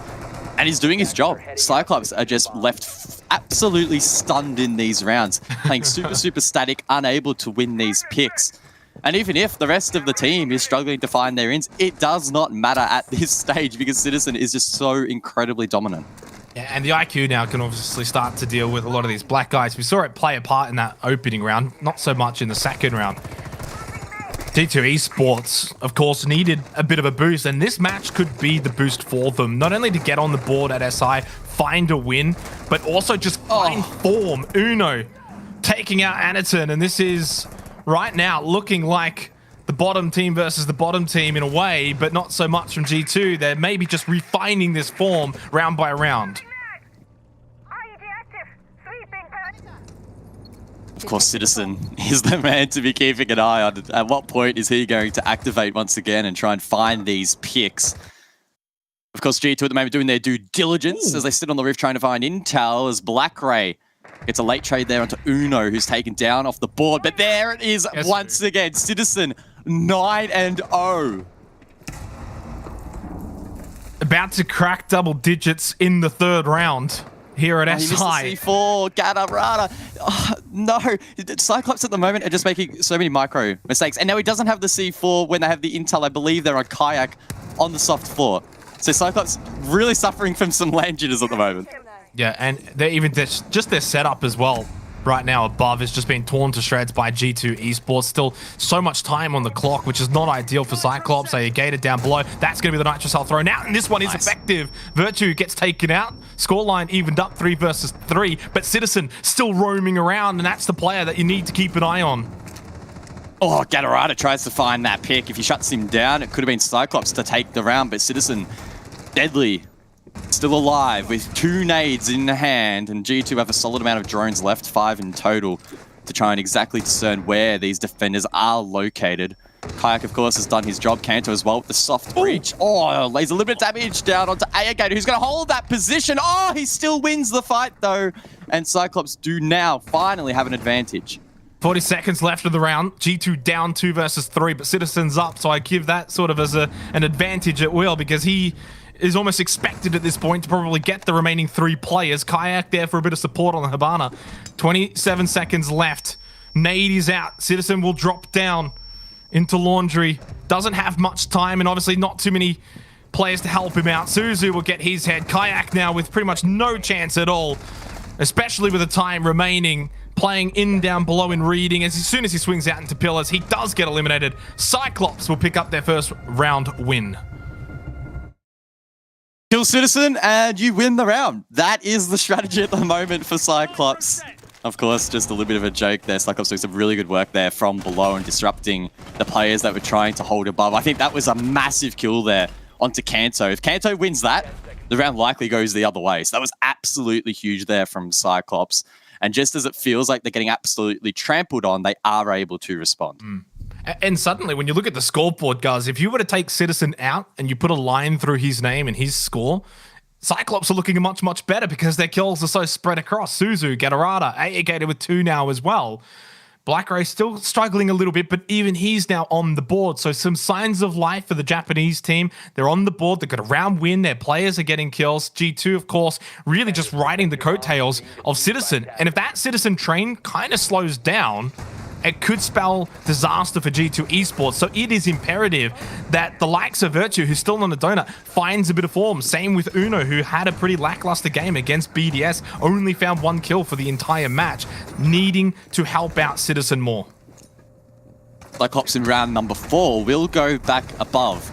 and he's doing his job. Cyclops are just left absolutely stunned in these rounds, playing super static, unable to win these picks. And even if the rest of the team is struggling to find their ins, it does not matter at this stage because Citizen is just so incredibly dominant. Yeah, and the IQ now can obviously start to deal with a lot of these black guys. We saw it play a part in that opening round, not so much in the second round. T2 of course, needed a bit of a boost, and this match could be the boost for them. Not only to get on the board at SI, find a win, but also just find form. Uno taking out Anaton, and this is... right now, looking like the bottom team versus the bottom team in a way, but not so much from G2. They're maybe just refining this form round by round. Of course, Citizen is the man to be keeping an eye on. At what point is he going to activate once again and try and find these picks? Of course, G2 at the moment doing their due diligence as they sit on the roof trying to find intel as Blackray gets a late trade there onto Uno, who's taken down off the board. But there it is once again. Citizen 9-0. About to crack double digits in the third round here at SI. He missed the C4, Gatorada. Oh, no, Cyclops at the moment are just making so many micro mistakes. And now he doesn't have the C4 when they have the intel. I believe they're on Kayak on the soft floor. So Cyclops really suffering from some land jitters at the moment. Yeah, and they're even just their setup as well right now above is just being torn to shreds by G2 Esports. Still so much time on the clock, which is not ideal for Cyclops. They gated down below. That's going to be the Nitro Cell thrown out, and this one is effective. Virtue gets taken out. Scoreline evened up 3 versus 3, but Citizen still roaming around, and that's the player that you need to keep an eye on. Oh, Gatorada tries to find that pick. If he shuts him down, it could have been Cyclops to take the round, but Citizen, deadly. Still alive with 2 nades in the hand, and G2 have a solid amount of drones left, 5 in total, to try and exactly discern where these defenders are located. Kayak, of course, has done his job. Kanto as well with the soft breach. Oh, lays a little bit of damage down onto Ayagator, who's going to hold that position. Oh, he still wins the fight, though. And Cyclops do now finally have an advantage. 40 seconds left of the round. G2 down 2 versus 3, but Citizen's up, so I give that sort of as an advantage at will, because he is almost expected at this point to probably get the remaining 3 players. Kayak there for a bit of support on the Hibana. 27 seconds left. Nade is out. Citizen will drop down into Laundry. Doesn't have much time, and obviously not too many players to help him out. Suzu will get his head. Kayak now with pretty much no chance at all, especially with the time remaining. Playing in down below and reading. As soon as he swings out into pillars, he does get eliminated. Cyclops will pick up their first round win. Kill Citizen and you win the round. That is the strategy at the moment for Cyclops. Of course, just a little bit of a joke there. Cyclops doing some really good work there from below and disrupting the players that were trying to hold above. I think that was a massive kill there onto Kanto. If Kanto wins that, the round likely goes the other way. So that was absolutely huge there from Cyclops. And just as it feels like they're getting absolutely trampled on, they are able to respond. And suddenly, when you look at the scoreboard, guys, if you were to take Citizen out and you put a line through his name and his score, Cyclops are looking much, much better because their kills are so spread across. Suzu, Gatorada, Gator with 2 now as well. BlackRay still struggling a little bit, but even he's now on the board. So some signs of life for the Japanese team. They're on the board. They've got a round win. Their players are getting kills. G2, of course, really just riding the coattails of Citizen. And if that Citizen train kind of slows down, it could spell disaster for G2 Esports. So it is imperative that the likes of Virtue, who's still on the donut, finds a bit of form. Same with Uno, who had a pretty lackluster game against BDS, only found 1 kill for the entire match, needing to help out Citizen more. Cyclops in round number 4 will go back above.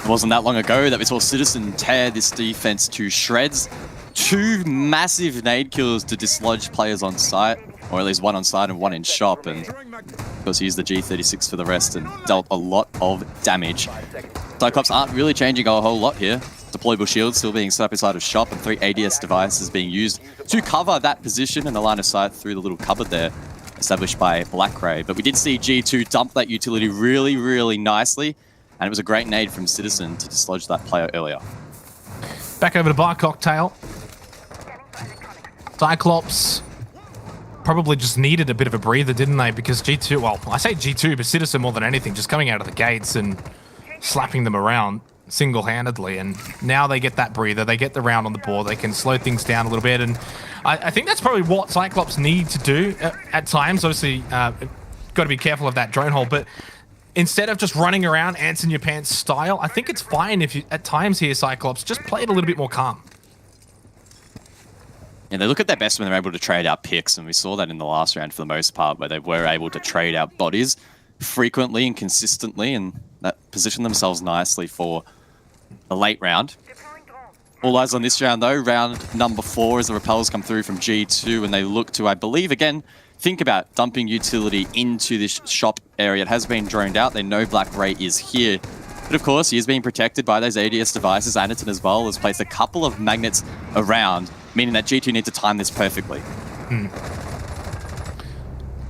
It wasn't that long ago that we saw Citizen tear this defense to shreds. 2 massive nade kills to dislodge players on site. Or at least 1 on side and 1 in shop, and of course he used the G36 for the rest and dealt a lot of damage. Cyclops aren't really changing a whole lot here. Deployable shields still being set up inside of shop and 3 ADS devices being used to cover that position and the line of sight through the little cupboard there established by BlackRay. But we did see G2 dump that utility really, really nicely, and it was a great nade from Citizen to dislodge that player earlier. Back over to Bar Cocktail. Cyclops probably just needed a bit of a breather, didn't they? Because G2, well, I say G2, but Citizen more than anything, just coming out of the gates and slapping them around single-handedly. And now they get that breather. They get the round on the board. They can slow things down a little bit. And I think that's probably what Cyclops need to do at times. Obviously, got to be careful of that drone hole. But instead of just running around, ants in your pants style, I think it's fine if you, at times here, Cyclops, just play it a little bit more calm. And they look at their best when they're able to trade out picks, and we saw that in the last round for the most part, where they were able to trade out bodies frequently and consistently, and that positioned themselves nicely for the late round. All eyes on this round, though. Round number 4 as the repels come through from G2, and they look to, I believe, again, think about dumping utility into this shop area. It has been droned out. They know BlackRay is here. But of course, he is being protected by those ADS devices. Anaton as well has placed a couple of magnets around, meaning that G2 need to time this perfectly.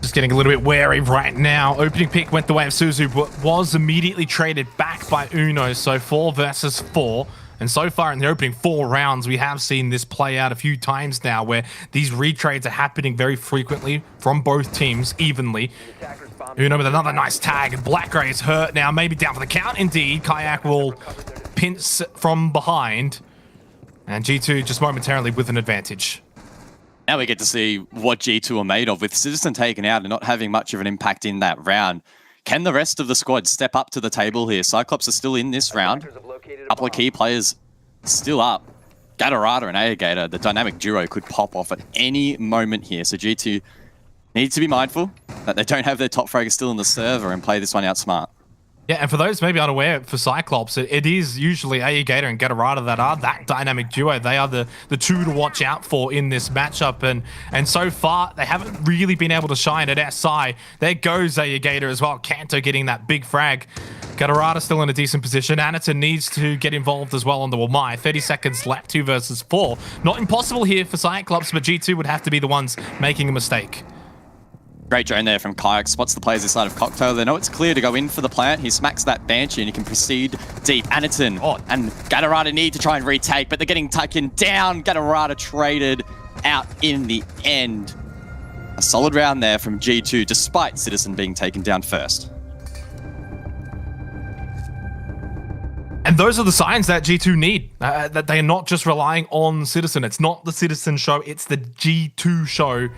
Just getting a little bit wary right now. Opening pick went the way of Suzu, but was immediately traded back by Uno. So 4 versus 4. And so far in the opening 4 rounds, we have seen this play out a few times now, where these retrades are happening very frequently from both teams evenly. Uno with another nice tag, and BlackRay is hurt now, maybe down for the count indeed. Kayak will pinch from behind, and G2 just momentarily with an advantage. Now we get to see what G2 are made of, with Citizen taken out and not having much of an impact in that round. Can the rest of the squad step up to the table here? Cyclops are still in this round. A couple of key players still up. Gatorada and Aegator, the dynamic duo, could pop off at any moment here. So G2 needs to be mindful that they don't have their top fragger still in the server and play this one out smart. Yeah, and for those maybe unaware, for Cyclops, it is usually Aegator and Gatorada that are that dynamic duo. They are the 2 to watch out for in this matchup, and so far, they haven't really been able to shine at SI. There goes Aegator as well. Kanto getting that big frag. Gatorada still in a decent position. Anaton needs to get involved as well on the Wamai. 30 seconds left, 2 versus 4. Not impossible here for Cyclops, but G2 would have to be the ones making a mistake. Great drone there from Kayak, spots the players inside of Cocktail. They know it's clear to go in for the plant. He smacks that Banshee and he can proceed deep. Anaton and Gatorada need to try and retake, but they're getting taken down. Gatorada traded out in the end. A solid round there from G2, despite Citizen being taken down first. And those are the signs that G2 need, that they are not just relying on Citizen. It's not the Citizen show, it's the G2 show.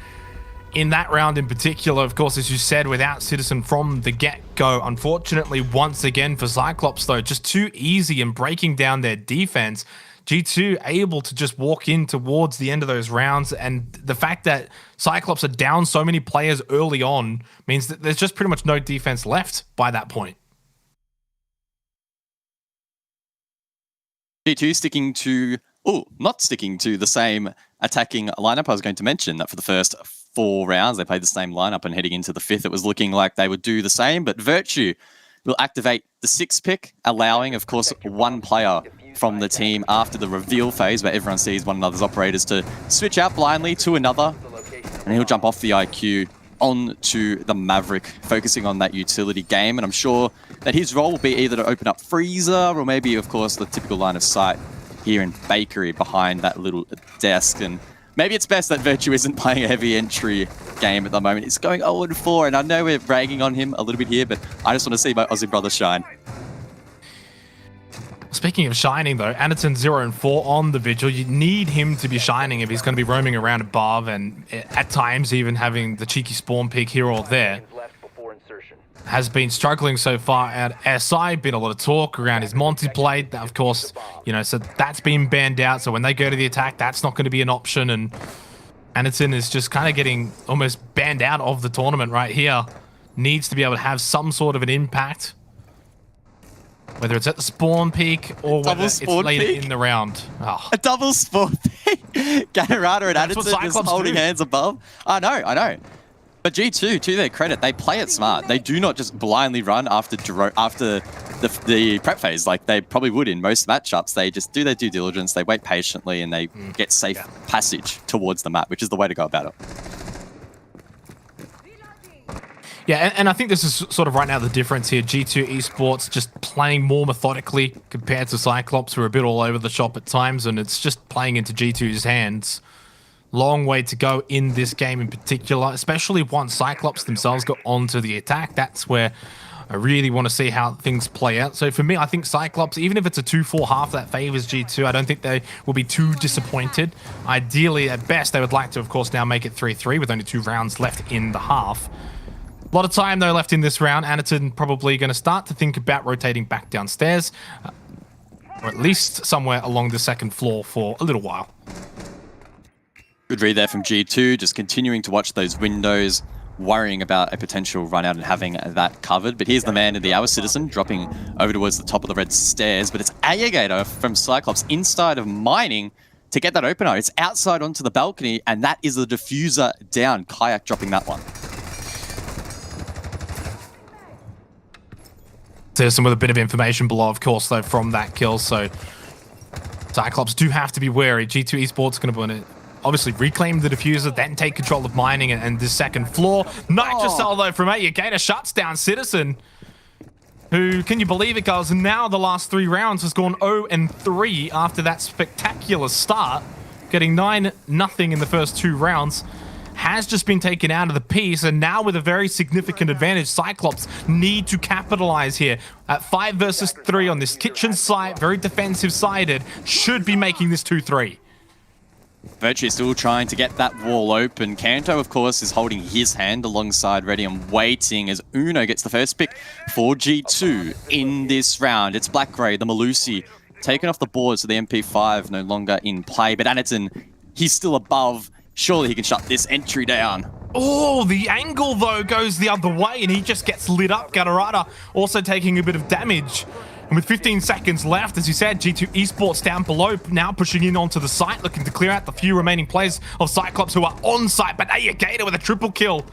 In that round in particular, of course, as you said, without Citizen from the get-go. Unfortunately, once again for Cyclops, though, just too easy in breaking down their defense. G2 able to just walk in towards the end of those rounds, and the fact that Cyclops are down so many players early on means that there's just pretty much no defense left by that point. G2 sticking to, not sticking to the same attacking lineup. I was going to mention that for the first 4 rounds, they played the same lineup, and heading into the 5th, it was looking like they would do the same. But Virtue will activate the 6th pick, allowing, of course, 1 player from the team after the reveal phase, where everyone sees one another's operators, to switch out blindly to another, and he'll jump off the IQ onto the Maverick, focusing on that utility game. And I'm sure that his role will be either to open up Freezer, or maybe, of course, the typical line of sight here in Bakery behind that little desk. And maybe it's best that Virtue isn't playing a heavy entry game at the moment. It's going 0-4, and I know we're bragging on him a little bit here, but I just want to see my Aussie brother shine. Speaking of shining, though, Anderton 0-4 on the Vigil. You need him to be shining if he's going to be roaming around above and at times even having the cheeky spawn pick here or there. Has been struggling so far at SI, been a lot of talk around his Monty plate. Of course, you know, so that's been banned out. So when they go to the attack, that's not going to be an option. And Anderton is just kind of getting almost banned out of the tournament right here. Needs to be able to have some sort of an impact. Whether it's at the spawn peak or whether it's later in the round. Oh. A double spawn peak. Gatorada and Anderton just holding hands above. I know. But G2, to their credit, they play it smart. They do not just blindly run after the prep phase like they probably would in most matchups. They just do their due diligence, they wait patiently, and they get safe passage towards the map, which is the way to go about it. Yeah, and I think this is sort of right now the difference here. G2 Esports just playing more methodically compared to Cyclops, who are a bit all over the shop at times, and it's just playing into G2's hands. Long way to go in this game in particular, especially once Cyclops themselves go onto the attack. That's where I really want to see how things play out. So for me, I think Cyclops, even if it's a 2-4 half that favors G2, I don't think they will be too disappointed. Ideally, at best, they would like to, of course, now make it 3-3 with only 2 rounds left in the half. A lot of time, though, left in this round. Anderton probably going to start to think about rotating back downstairs, or at least somewhere along the second floor for a little while. Good read there from G2, just continuing to watch those windows, worrying about a potential run out and having that covered. But here's the man in the Hour Citizen dropping over towards the top of the red stairs. But it's Alligator from Cyclops inside of Mining to get that opener. It's outside onto the balcony, and that is the diffuser down. Kayak dropping that one. There's some other bit of information below, of course, though, from that kill. So Cyclops do have to be wary. G2 Esports going to want to obviously reclaim the diffuser, then take control of Mining and the second floor. Nitrocell, though, from Gator shuts down Citizen, who, can you believe it, guys? Now the last 3 rounds has gone 0-3 after that spectacular start, getting 9-0 in the first 2 rounds. Has just been taken out of the piece, and now with a very significant advantage, Cyclops need to capitalize here. At 5 versus 3 on this kitchen site, very defensive-sided, should be making this 2-3. Virtue still trying to get that wall open. Kanto, of course, is holding his hand alongside ready and waiting as Uno gets the first pick for G2 in this round. It's Black Grey, the Malusi, taken off the board, so the MP5 no longer in play. But Anderton, he's still above. Surely he can shut this entry down. Oh, the angle, though, goes the other way, and he just gets lit up. Gatorada also taking a bit of damage. And with 15 seconds left, as you said, G2 Esports down below, now pushing in onto the site, looking to clear out the few remaining players of Cyclops who are on site. But Gator with a triple kill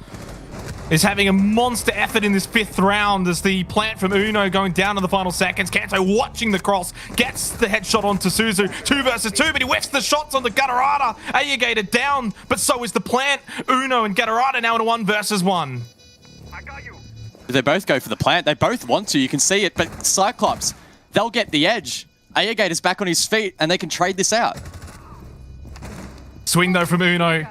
is having a monster effort in this 5th round as the plant from Uno going down in the final seconds. Kanto watching the cross, gets the headshot onto Suzu. 2 versus 2, but he whiffs the shots on the Gatorada. Gator down, but so is the plant. Uno and Gatorada now in a 1 versus 1. They both go for the plant. They both want to. You can see it, but Cyclops, they'll get the edge. Gator's back on his feet, and they can trade this out. Swing, though, from Uno.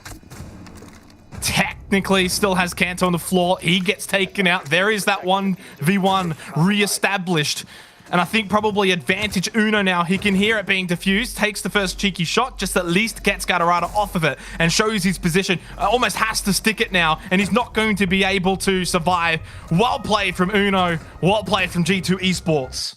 Technically still has Kanto on the floor. He gets taken out. There is that 1v1 re-established. And I think probably advantage Uno now. He can hear it being diffused, takes the first cheeky shot, just at least gets Gatorada off of it and shows his position. Almost has to stick it now, and he's not going to be able to survive. Well played from Uno. Well played from G2 Esports.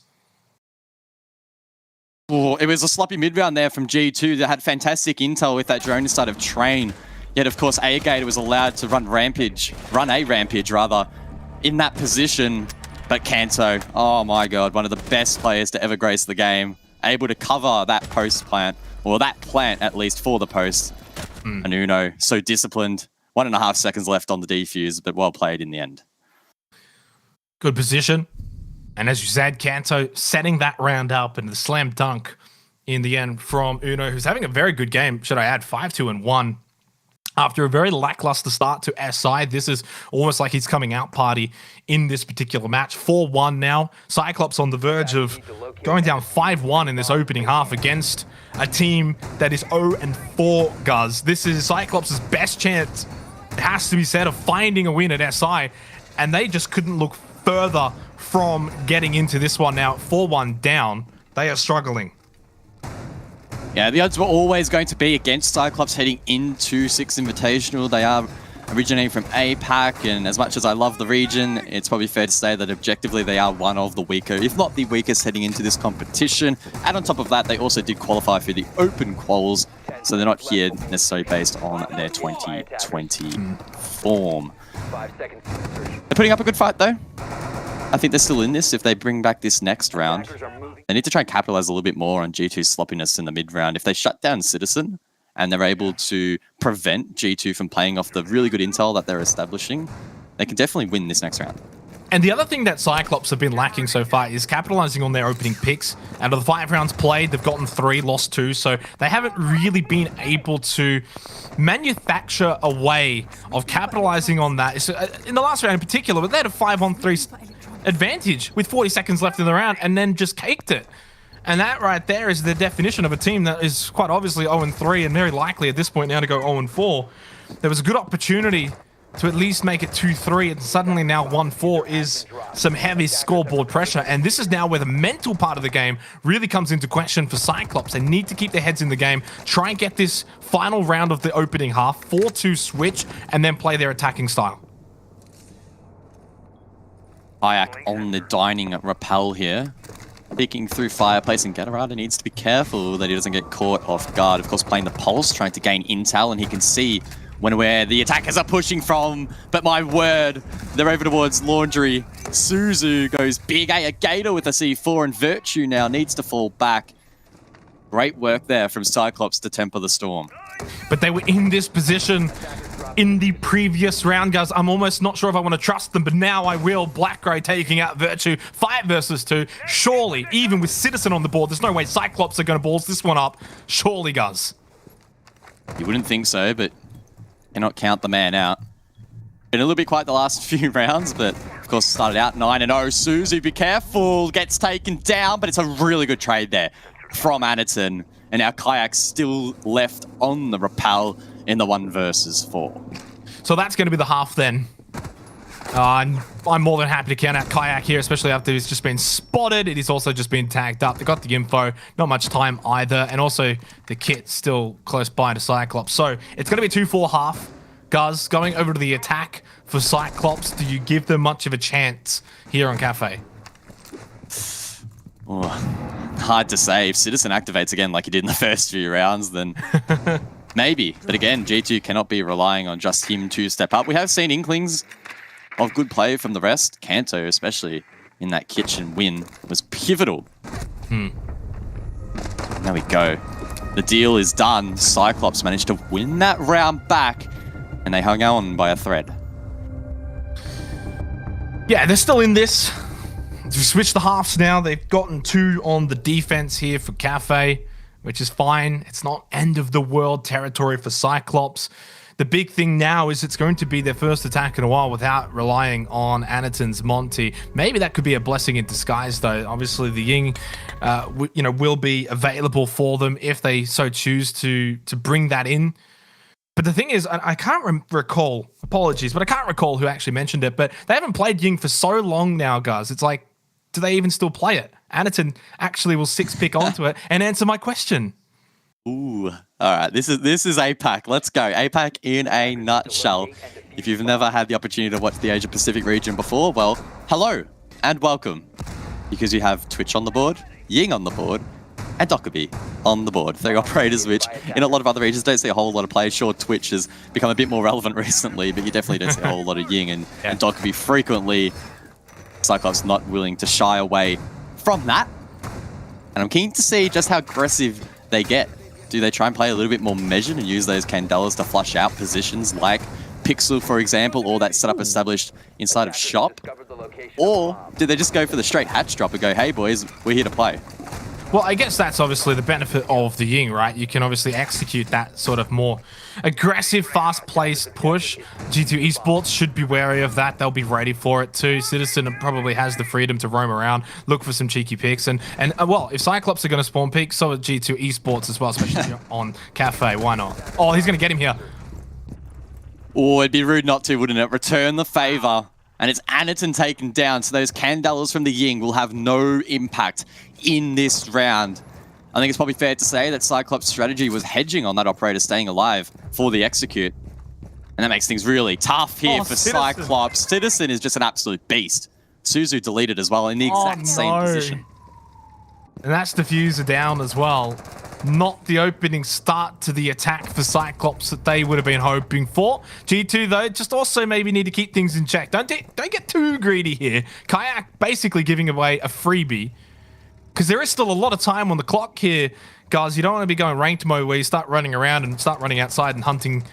Oh, it was a sloppy mid-round there from G2 that had fantastic intel with that drone inside of Train. Yet, of course, Gator was allowed to run a rampage, in that position. But Kanto, oh my god, one of the best players to ever grace the game. Able to cover that post plant, or that plant at least for the post. And Uno, so disciplined. 1.5 seconds left on the defuse, but well played in the end. Good position. And as you said, Kanto setting that round up and the slam dunk in the end from Uno, who's having a very good game, should I add, 5-2-1. After a very lackluster start to SI, this is almost like his coming out party in this particular match. 4-1 now. Cyclops on the verge of going down 5-1 in this opening half against a team that is 0-4, Guz. This is Cyclops' best chance, it has to be said, of finding a win at SI, and they just couldn't look further from getting into this one now. 4-1 down. They are struggling. Yeah, the odds were always going to be against Cyclops heading into 6 Invitational. They are originating from APAC, and as much as I love the region, it's probably fair to say that objectively they are one of the weaker, if not the weakest, heading into this competition. And on top of that, they also did qualify for the open quals, so they're not here necessarily based on their 2020 form. They're putting up a good fight, though. I think they're still in this if they bring back this next round. They need to try and capitalize a little bit more on G2's sloppiness in the mid-round. If they shut down Citizen and they're able to prevent G2 from playing off the really good intel that they're establishing, they can definitely win this next round. And the other thing that Cyclops have been lacking so far is capitalizing on their opening picks. Out of the 5 rounds played, they've gotten 3, lost 2, so they haven't really been able to manufacture a way of capitalizing on that. In the last round in particular, but they had a 5-on-3 advantage with 40 seconds left in the round and then just caked it. And that right there is the definition of a team that is quite obviously 0-3 and very likely at this point now to go 0-4. There was a good opportunity to at least make it 2-3, and suddenly now 1-4 is some heavy scoreboard pressure. And this is now where the mental part of the game really comes into question for Cyclops. They need to keep their heads in the game, try and get this final round of the opening half, 4-2 switch, and then play their attacking style. Kayak on the dining rappel here. Peeking through Fireplace, and Gatorada needs to be careful that he doesn't get caught off guard. Of course, playing the Pulse, trying to gain intel, and he can see where the attackers are pushing from. But my word, they're over towards Laundry. Suzu goes big. A Gator with a C4, and Virtue now needs to fall back. Great work there from Cyclops to temper the storm. But they were in this position in the previous round, guys. I'm almost not sure if I want to trust them, but now I will. Black-Grey taking out Virtue. 5 versus 2. Surely, even with Citizen on the board, there's no way Cyclops are going to balls this one up. Surely, guys. You wouldn't think so, but cannot count the man out. Been a little bit quiet the last few rounds, but of course started out 9-0. Suzu, be careful, gets taken down, but it's a really good trade there from Aniton. And now Kayak's still left on the rappel in the 1 versus 4. So that's going to be the half then. I'm more than happy to count out Kayak here, especially after he's just been spotted. It is also just been tagged up. They got the info, not much time either. And also the kit still close by to Cyclops. So it's going to be 2-4 half. Guz, going over to the attack for Cyclops. Do you give them much of a chance here on Cafe? Oh, hard to say. If Citizen activates again like he did in the first few rounds, then maybe. But again, G2 cannot be relying on just him to step up. We have seen inklings of good play from the rest. Kanto, especially in that kitchen win, was pivotal. There we go. The deal is done. Cyclops managed to win that round back, and they hung on by a thread. Yeah, they're still in this. To switch the halves now, they've gotten 2 on the defense here for Cafe, which is fine. It's not end of the world territory for Cyclops. The big thing now is it's going to be their first attack in a while without relying on Aniton's Monty. Maybe that could be a blessing in disguise, though. Obviously, the Ying, will be available for them if they so choose to bring that in. But the thing is, I can't recall. Apologies, but I can't recall who actually mentioned it. But they haven't played Ying for so long now, guys. It's like, do they even still play it? Aniton actually will 6-pick onto it and answer my question. Ooh, all right. This is APAC. Let's go. APAC in a nutshell. If you've never had the opportunity to watch the Asia Pacific region before, well, hello and welcome. Because you have Twitch on the board, Ying on the board, and Dokkaebi on the board. 3 operators, which in a lot of other regions don't see a whole lot of players. Sure, Twitch has become a bit more relevant recently, but you definitely don't see a whole lot of Ying and Dokkaebi frequently. Cyclops not willing to shy away from that. And I'm keen to see just how aggressive they get. Do they try and play a little bit more measured and use those Candelas to flush out positions like Pixel, for example, or that setup established inside of Shop? Or do they just go for the straight hatch drop and go, hey boys, we're here to play? Well, I guess that's obviously the benefit of the Ying, right? You can obviously execute that sort of more aggressive, fast-paced push. G2 Esports should be wary of that. They'll be ready for it too. Citizen probably has the freedom to roam around, look for some cheeky picks. And well, if Cyclops are going to spawn picks, so are G2 Esports as well, especially on Cafe. Why not? Oh, he's going to get him here. Oh, it'd be rude not to, wouldn't it? Return the favor. And it's Anaton taken down, so those Candelas from the Ying will have no impact in this round. I think it's probably fair to say that Cyclops' strategy was hedging on that operator staying alive for the execute. And that makes things really tough here for Citizen. Cyclops. Citizen is just an absolute beast. Suzu deleted as well in the exact same position. And that's Diffuser down as well. Not the opening start to the attack for Cyclops that they would have been hoping for. G2, though, just also maybe need to keep things in check. Don't get too greedy here. Kayak basically giving away a freebie. Because there is still a lot of time on the clock here, guys. You don't want to be going ranked mode where you start running around and start running outside and hunting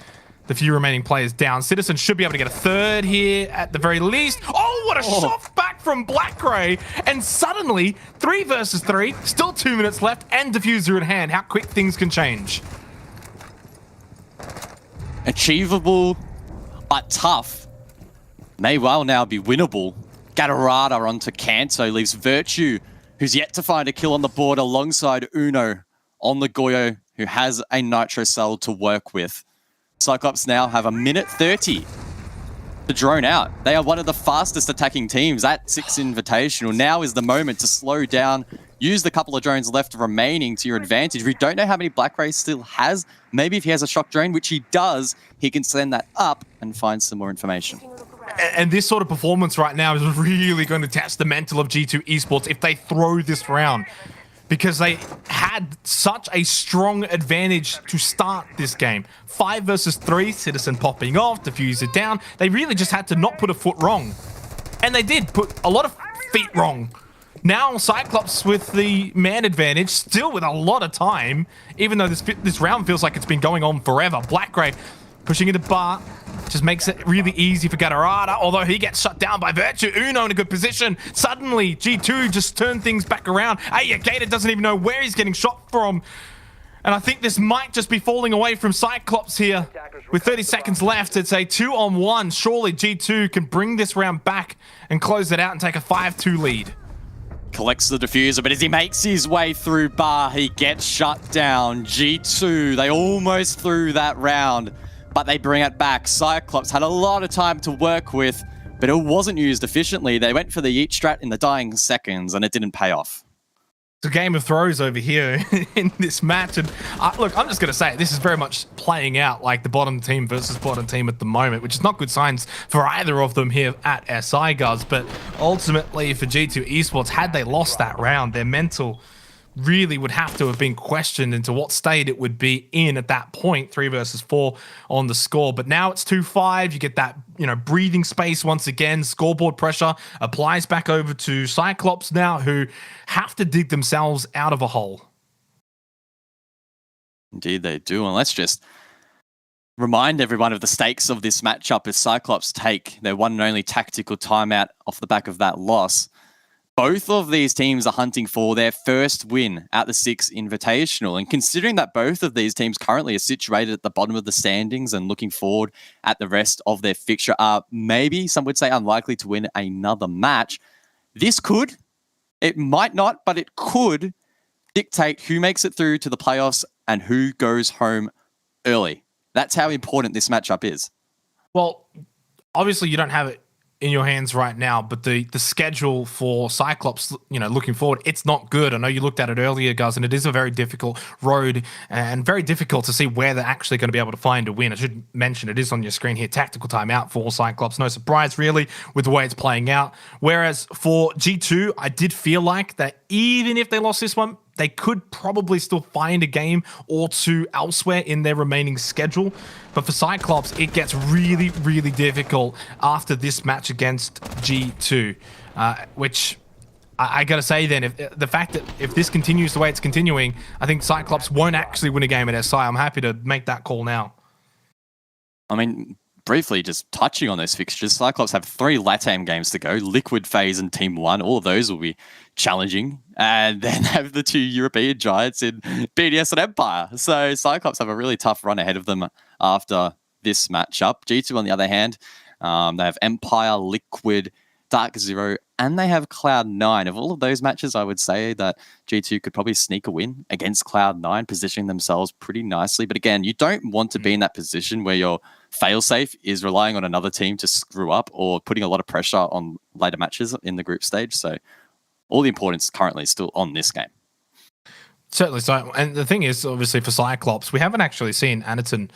the few remaining players down. Citizen should be able to get a third here at the very least. Oh, what a shot back from Blackray. And suddenly, 3 versus 3, still 2 minutes left, and Diffuser in hand. How quick things can change. Achievable, but tough. May well now be winnable. Gatorada onto Kanto leaves Virtue, who's yet to find a kill on the board, alongside Uno on the Goyo, who has a Nitro Cell to work with. Cyclops now have a minute 30 to drone out. They are one of the fastest attacking teams at 6 Invitational. Now is the moment to slow down, use the couple of drones left remaining to your advantage. We don't know how many Blackray still has. Maybe if he has a shock drone, which he does, he can send that up and find some more information. And this sort of performance right now is really going to test the mental of G2 Esports if they throw this round. Because they had such a strong advantage to start this game. 5 versus 3, Citizen popping off, Diffuser down. They really just had to not put a foot wrong. And they did put a lot of feet wrong. Now Cyclops with the man advantage, still with a lot of time, even though this round feels like it's been going on forever. Blackray pushing into bar. Just makes it really easy for Gatorada, although he gets shut down by Virtue. Uno in a good position. Suddenly, G2 just turn things back around. Gator doesn't even know where he's getting shot from. And I think this might just be falling away from Cyclops here. With 30 seconds left, it's a 2-on-1. Surely G2 can bring this round back and close it out and take a 5-2 lead. Collects the Diffuser, but as he makes his way through bar, he gets shut down. G2, they almost threw that round, but they bring it back. Cyclops had a lot of time to work with, but it wasn't used efficiently. They went for the yeet strat in the dying seconds, and it didn't pay off. It's a game of throws over here in this match. And look, I'm just going to say, this is very much playing out like the bottom team versus bottom team at the moment, which is not good signs for either of them here at SI, guys. But ultimately, for G2 Esports, had they lost that round, their mental really would have to have been questioned into what state it would be in at that point. 3 versus 4 on the score, but now it's 2-5. You get that, breathing space once again. Scoreboard pressure applies back over to Cyclops now, who have to dig themselves out of a hole. Indeed they do, and let's just remind everyone of the stakes of this matchup as Cyclops take their one and only tactical timeout off the back of that loss. Both of these teams are hunting for their first win at the 6 Invitational. And considering that both of these teams currently are situated at the bottom of the standings and looking forward at the rest of their fixture are maybe, some would say, unlikely to win another match, this could, it might not, but it could dictate who makes it through to the playoffs and who goes home early. That's how important this matchup is. Well, obviously you don't have it in your hands right now, but the schedule for Cyclops, looking forward, it's not good. I know you looked at it earlier, guys, and it is a very difficult road and very difficult to see where they're actually going to be able to find a win. I should mention it is on your screen here, tactical timeout for Cyclops. No surprise, really, with the way it's playing out. Whereas for G2, I did feel like that even if they lost this one, they could probably still find a game or two elsewhere in their remaining schedule. But for Cyclops, it gets really, really difficult after this match against G2, which I got to say then, if the fact that if this continues the way it's continuing, I think Cyclops won't actually win a game at SI. I'm happy to make that call now. I mean, briefly just touching on those fixtures, Cyclops have 3 LATAM games to go. Liquid, FaZe, and TeamOne. All of those will be challenging. And then have the 2 European giants in BDS and Empire. So Cyclops have a really tough run ahead of them after this matchup. G2, on the other hand, they have Empire, Liquid, Dark Zero, and they have Cloud9. Of all of those matches, I would say that G2 could probably sneak a win against Cloud9, positioning themselves pretty nicely. But again, you don't want to be in that position where your failsafe is relying on another team to screw up or putting a lot of pressure on later matches in the group stage. So all the importance currently is still on this game. Certainly so. And the thing is, obviously, for Cyclops, we haven't actually seen Anaton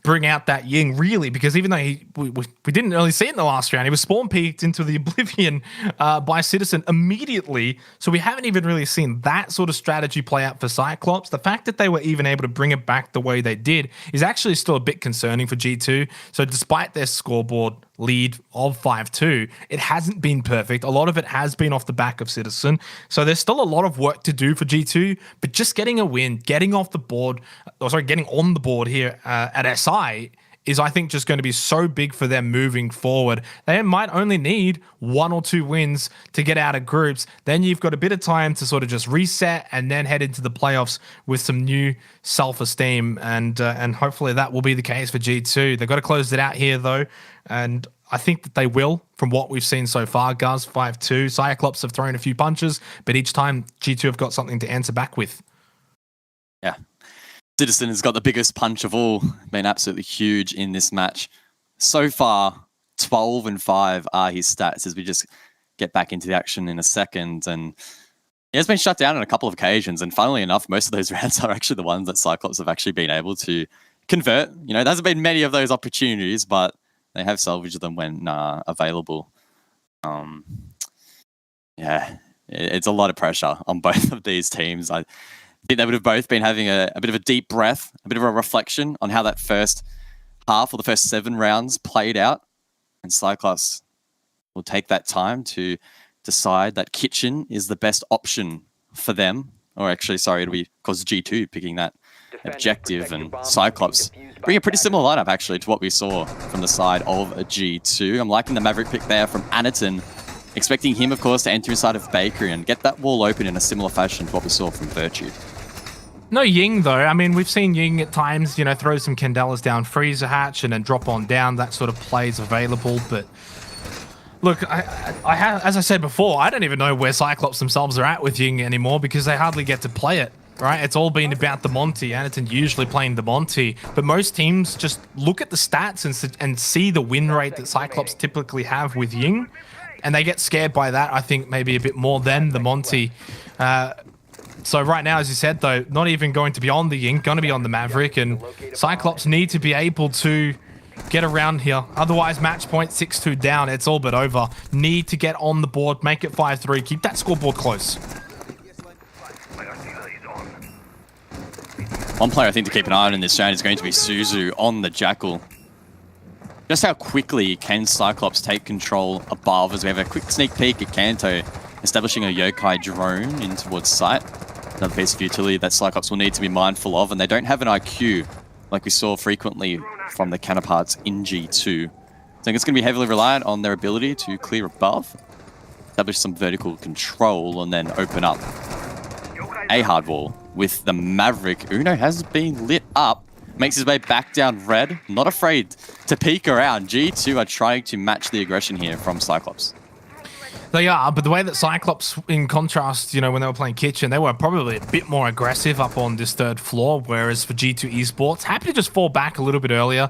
bring out that Ying, really, because even though we didn't really see it in the last round, he was spawn peeked into the Oblivion by Citizen immediately. So we haven't even really seen that sort of strategy play out for Cyclops. The fact that they were even able to bring it back the way they did is actually still a bit concerning for G2. So despite their scoreboard lead of 5-2, it hasn't been perfect. A lot of it has been off the back of Citizen. So there's still a lot of work to do for G2, but just getting a win, getting on the board here at SI is, I think, just going to be so big for them moving forward. They might only need 1 or 2 wins to get out of groups. Then you've got a bit of time to sort of just reset and then head into the playoffs with some new self-esteem. And hopefully that will be the case for G2. They've got to close it out here, though. And I think that they will, from what we've seen so far. Guz 5-2. Cyclops have thrown a few punches, but each time G2 have got something to answer back with. Yeah. Citizen has got the biggest punch of all, been absolutely huge in this match. So far, 12-5 are his stats as we just get back into the action in a second. And he has been shut down on a couple of occasions. And funnily enough, most of those rounds are actually the ones that Cyclops have actually been able to convert. You know, there hasn't been many of those opportunities, but they have salvaged them when available. Yeah, it's a lot of pressure on both of these teams. I think they would have both been having a bit of a deep breath, a bit of a reflection on how that first half or the first 7 rounds played out. And Cyclops will take that time to decide that Kitchen is the best option for them. Or actually, sorry, it'll be because G2 picking that objective, and Cyclops bring a pretty similar lineup actually to what we saw from the side of a G2. I'm liking the Maverick pick there from Anaton, expecting him, of course, to enter inside of Bakery and get that wall open in a similar fashion to what we saw from Virtue. No Ying, though. I mean, we've seen Ying at times, you know, throw some Candelas down Freezer Hatch and then drop on down. That sort of play is available. But look, I have, as I said before, I don't even know where Cyclops themselves are at with Ying anymore because they hardly get to play it, right? It's all been about the Monty. Anaton usually playing the Monty. But most teams just look at the stats and see the win rate that Cyclops typically have with Ying. And they get scared by that, I think, maybe a bit more than the Monty. So right now, as you said, though, not even going to be on the Ying, going to be on the Maverick, and Cyclops need to be able to get around here. Otherwise, match point 6-2 down, it's all but over. Need to get on the board, make it 5-3, keep that scoreboard close. One player I think to keep an eye on in this round is going to be Suzu on the Jackal. Just how quickly can Cyclops take control above, as we have a quick sneak peek at Kanto, establishing a Yokai drone in towards site. Another piece of utility that Cyclops will need to be mindful of, and they don't have an IQ like we saw frequently from the counterparts in G2. So I think it's going to be heavily reliant on their ability to clear above, establish some vertical control, and then open up a hard wall with the Maverick. Uno has been lit up, makes his way back down red, not afraid to peek around. G2 are trying to match the aggression here from Cyclops. They are, but the way that Cyclops, in contrast, you know, when they were playing Kitchen, they were probably a bit more aggressive up on this 3rd floor, whereas for G2 Esports, happy to just fall back a little bit earlier.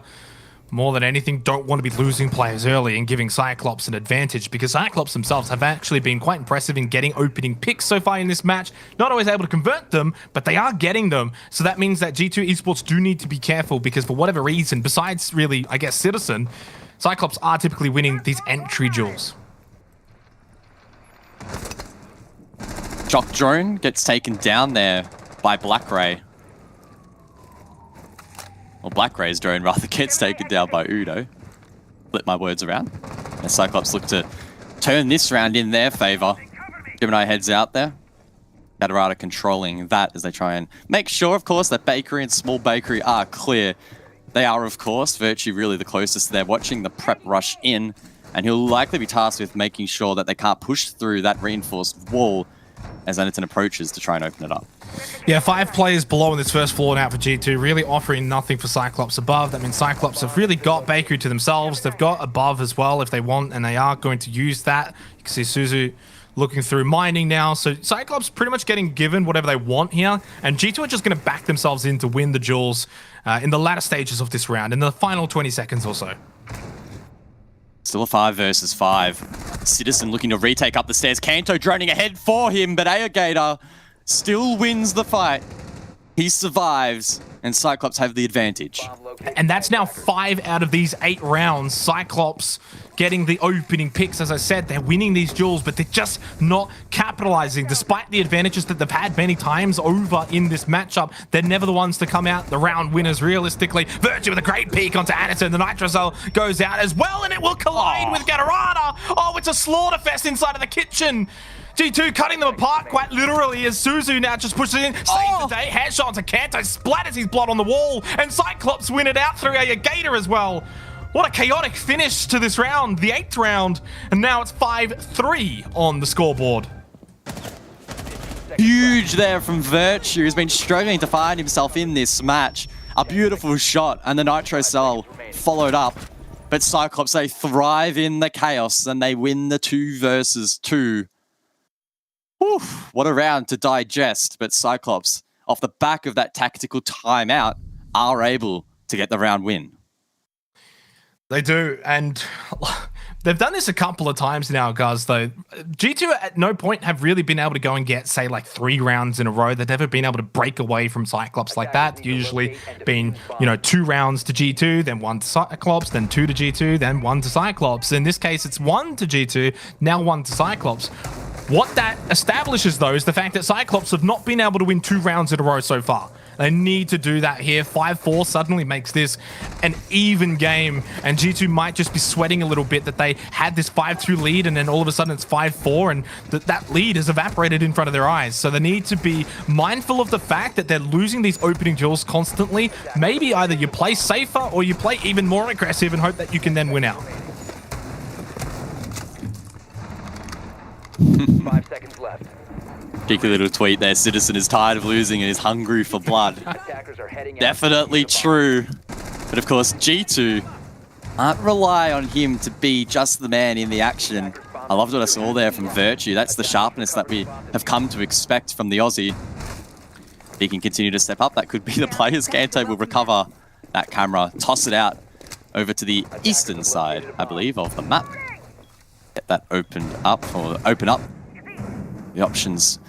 More than anything, don't want to be losing players early and giving Cyclops an advantage, because Cyclops themselves have actually been quite impressive in getting opening picks so far in this match. Not always able to convert them, but they are getting them. So that means that G2 Esports do need to be careful, because for whatever reason, besides really, I guess, Citizen, Cyclops are typically winning these entry duels. Shock drone gets taken down there by Black Ray. Well, Black Ray's drone rather gets taken down by Udo. Flip my words around. And Cyclops look to turn this round in their favor. Gemini heads out there. Catarata controlling that as they try and make sure, of course, that Bakery and Small Bakery are clear. They are, of course, Virtue really the closest. They're watching the prep rush in, and he'll likely be tasked with making sure that they can't push through that reinforced wall as Anderton approaches to try and open it up. Yeah, 5 players below on this first floor now for G2, really offering nothing for Cyclops above. That means Cyclops have really got Bakery to themselves. They've got above as well if they want, and they are going to use that. You can see Suzu looking through mining now. So Cyclops pretty much getting given whatever they want here, and G2 are just going to back themselves in to win the duels in the latter stages of this round, in the final 20 seconds or so. Still a 5 versus 5. Citizen looking to retake up the stairs. Kanto droning ahead for him, but Aegator still wins the fight. He survives, and Cyclops have the advantage. And that's now 5 out of these 8 rounds. Cyclops getting the opening picks. As I said, they're winning these duels, but they're just not capitalizing. Despite the advantages that they've had many times over in this matchup, they're never the ones to come out the round winners realistically. Virtue with a great peek onto Anderton. The Nitro Cell goes out as well, and it will collide with Gatorada. Oh, it's a slaughter fest inside of the kitchen. G2 cutting them apart quite literally as Suzu now just pushes in, saves the day, headshot onto Kanto, splatters his blood on the wall, and Cyclops win it out through Aegator as well. What a chaotic finish to this round, the 8th round, and now it's 5-3 on the scoreboard. Huge there from Virtue, who's been struggling to find himself in this match. A beautiful shot, and the Nitro Cell followed up. But Cyclops, they thrive in the chaos, and they win the 2 versus 2. Whew, what a round to digest, but Cyclops, off the back of that tactical timeout, are able to get the round win. They do, and they've done this a couple of times now, guys, though. G2 at no point have really been able to go and get, say, like 3 rounds in a row. They've never been able to break away from Cyclops like that. Usually been, 2 rounds to G2, then 1 to Cyclops, then 2 to G2, then 1 to Cyclops. In this case, it's 1 to G2, now 1 to Cyclops. What that establishes, though, is the fact that Cyclops have not been able to win 2 rounds in a row so far. They need to do that here. 5-4 suddenly makes this an even game, and G2 might just be sweating a little bit that they had this 5-2 lead, and then all of a sudden it's 5-4, and that lead has evaporated in front of their eyes. So they need to be mindful of the fact that they're losing these opening duels constantly. Maybe either you play safer or you play even more aggressive and hope that you can then win out. 5 seconds left. Cheeky little tweet there. Citizen is tired of losing and is hungry for blood. Definitely true. But of course, G2 can't rely on him to be just the man in the action. I loved what I saw there from Virtue. That's the sharpness that we have come to expect from the Aussie. If he can continue to step up, that could be the players. Kanto will recover that camera, toss it out over to the eastern side, I believe, of the map. Get that opened up, or open up the options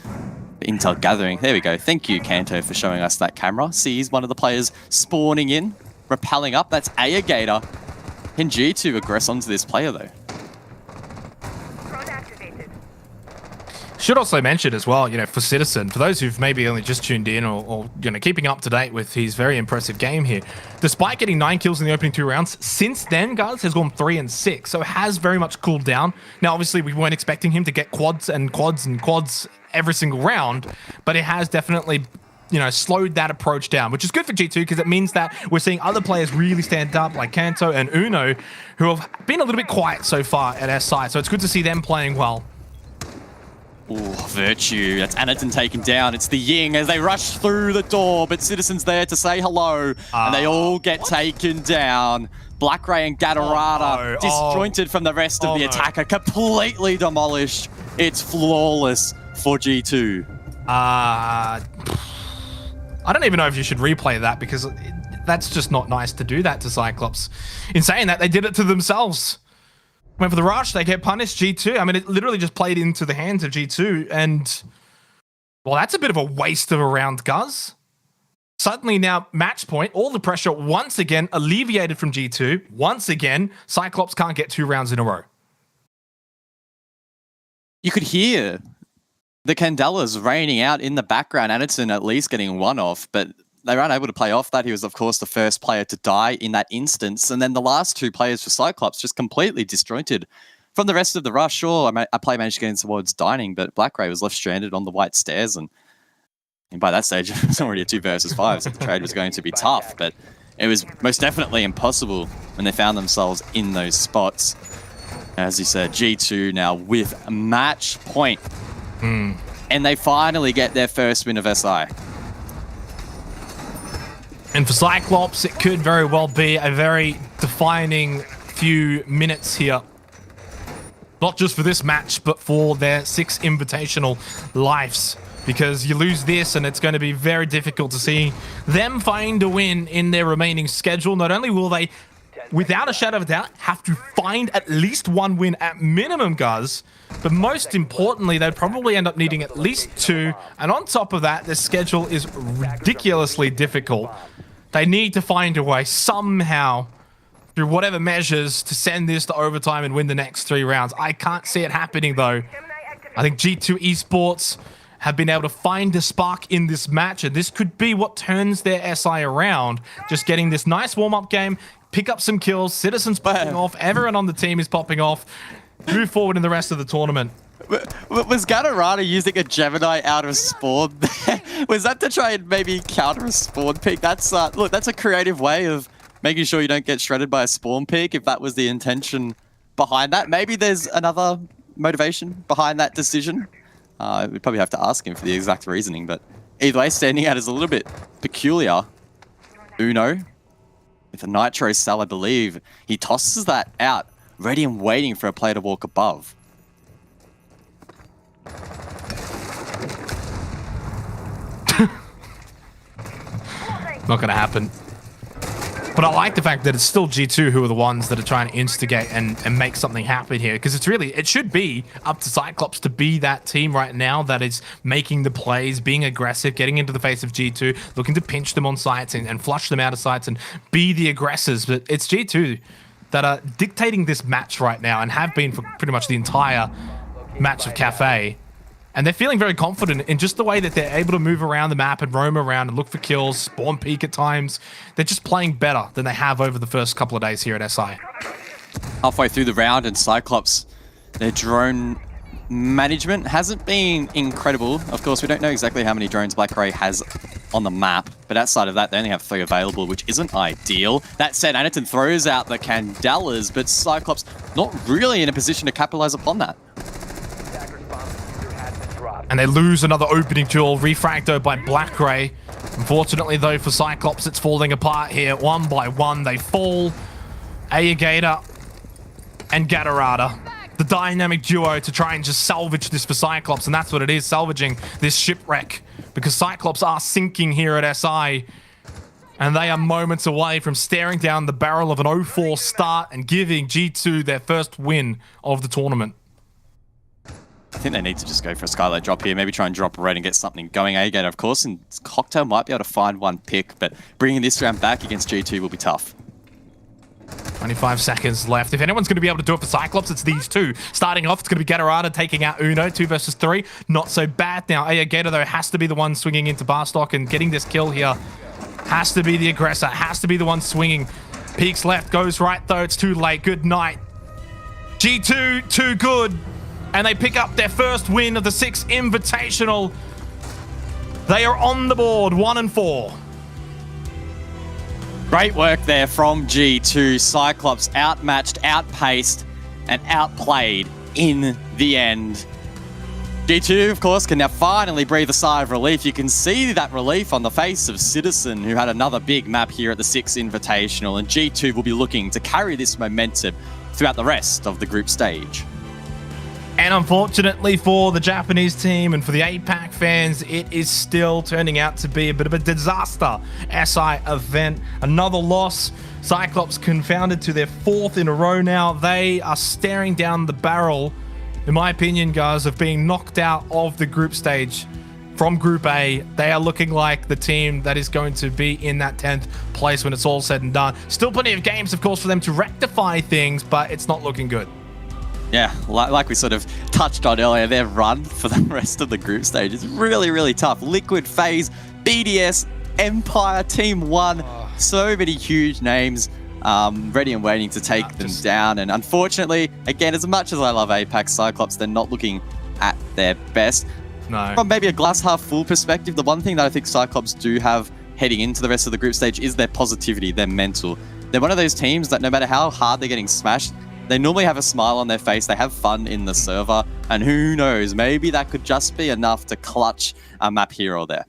for intel gathering. There we go. Thank you, Kanto, for showing us that camera. Sees one of the players spawning in, rappelling up. That's Aegator. Can G2 aggress onto this player, though? Should also mention as well, for Citizen, for those who've maybe only just tuned in or keeping up to date with his very impressive game here, despite getting 9 kills in the opening 2 rounds, since then, guys, has gone 3 and 6, so it has very much cooled down. Now, obviously, we weren't expecting him to get quads and quads and quads every single round, but it has definitely slowed that approach down, which is good for G2 because it means that we're seeing other players really stand up, like Kanto and Uno, who have been a little bit quiet so far at our side, so it's good to see them playing well. Oh, Virtue. That's Anderton taken down. It's the Ying as they rush through the door, but Citizen's there to say hello, and they all get taken down. Black Ray and Gatorada disjointed from the rest of the attacker, completely demolished. It's flawless for G2. I don't even know if you should replay that because that's just not nice to do that to Cyclops. In saying that, they did it to themselves. Went for the rush, they get punished, G2. I mean, it literally just played into the hands of G2, and, well, that's a bit of a waste of a round, Guz. Suddenly now, match point, all the pressure once again alleviated from G2. Once again, Cyclops can't get 2 rounds in a row. You could hear the Candelas raining out in the background. Anderton at least getting 1 off, but they weren't able to play off that. He was, of course, the first player to die in that instance. And then the last 2 players for Cyclops just completely disjointed from the rest of the rush. Sure, a play managed to get in towards Dining, but Black Ray was left stranded on the white stairs. And by that stage, it was already a 2 versus 5, so the trade was going to be tough. But it was most definitely impossible when they found themselves in those spots. As you said, G2 now with a match point. And they finally get their first win of SI. And for Cyclops, it could very well be a very defining few minutes here. Not just for this match, but for their 6 invitational lives. Because you lose this, and it's going to be very difficult to see them find a win in their remaining schedule. Not only will they, without a shadow of a doubt, have to find at least 1 win at minimum, guys. But most importantly, they'd probably end up needing at least 2. And on top of that, their schedule is ridiculously difficult. They need to find a way somehow, through whatever measures, to send this to overtime and win the next 3 rounds. I can't see it happening, though. I think G2 Esports have been able to find a spark in this match, and this could be what turns their SI around. Just getting this nice warm-up game, pick up some kills, Citizens popping off, everyone on the team is popping off, move forward in the rest of the tournament. Was Gatorada using a Gemini out of spawn? Was that to try and maybe counter a spawn pick? That's look, that's a creative way of making sure you don't get shredded by a spawn pick, if that was the intention behind that. Maybe there's another motivation behind that decision. We'd probably have to ask him for the exact reasoning, but either way, standing out is a little bit peculiar. Uno, with a Nitro cell, I believe. He tosses that out, ready and waiting for a player to walk above. Not going to happen. But I like the fact that it's still G2 who are the ones that are trying to instigate and make something happen here. Because it should be up to Cyclops to be that team right now that is making the plays, being aggressive, getting into the face of G2, looking to pinch them on sites and flush them out of sites and be the aggressors. But it's G2 that are dictating this match right now and have been for pretty much the entire match of Cafe. And they're feeling very confident in just the way that they're able to move around the map and roam around and look for kills, spawn peek at times. They're just playing better than they have over the first couple of days here at SI. Halfway through the round, and Cyclops, their drone management hasn't been incredible. Of course, we don't know exactly how many drones Black Ray has on the map, but outside of that, they only have 3 available, which isn't ideal. That said, Anaton throws out the Candelas, but Cyclops not really in a position to capitalize upon that. And they lose another opening duel, refractoed by Black Ray. Unfortunately, though, for Cyclops, it's falling apart here. 1 by 1, they fall. Ayagator and Gatorada, the dynamic duo to try and just salvage this for Cyclops, and that's what it is, salvaging this shipwreck. Because Cyclops are sinking here at SI, and they are moments away from staring down the barrel of an 0-4 start and giving G2 their first win of the tournament. I think they need to just go for a Skylight drop here, maybe try and drop a raid and get something going. Again, of course, and Cocktail might be able to find 1 pick, but bringing this round back against G2 will be tough. 25 seconds left. If anyone's going to be able to do it for Cyclops, it's these 2. Starting off, it's going to be Gatorada taking out Uno, 2 versus 3. Not so bad now. Ayagator, though, has to be the one swinging into Barstock and getting this kill here. Has to be the aggressor, has to be the one swinging. Peeks left, goes right, though. It's too late. Good night. G2, too good. And they pick up their first win of the 6th Invitational. They are on the board, 1-4. Great work there from G2. Cyclops outmatched, outpaced, and outplayed in the end. G2, of course, can now finally breathe a sigh of relief. You can see that relief on the face of Citizen, who had another big map here at the 6th Invitational. And G2 will be looking to carry this momentum throughout the rest of the group stage. And unfortunately for the Japanese team and for the APAC fans, it is still turning out to be a bit of a disaster SI event. Another loss. Cyclops confounded to their 4th in a row now. They are staring down the barrel, in my opinion, guys, of being knocked out of the group stage from Group A. They are looking like the team that is going to be in that 10th place when it's all said and done. Still plenty of games, of course, for them to rectify things, but it's not looking good. Yeah, like we sort of touched on earlier, their run for the rest of the group stage is really, really tough. Liquid, FaZe, BDS, Empire, TeamOne, so many huge names ready and waiting to take them down. And unfortunately, again, as much as I love APAC, Cyclops, they're not looking at their best. No. From maybe a glass half full perspective, the one thing that I think Cyclops do have heading into the rest of the group stage is their positivity, their mental. They're one of those teams that no matter how hard they're getting smashed, they normally have a smile on their face, they have fun in the server, and who knows, maybe that could just be enough to clutch a map here or there.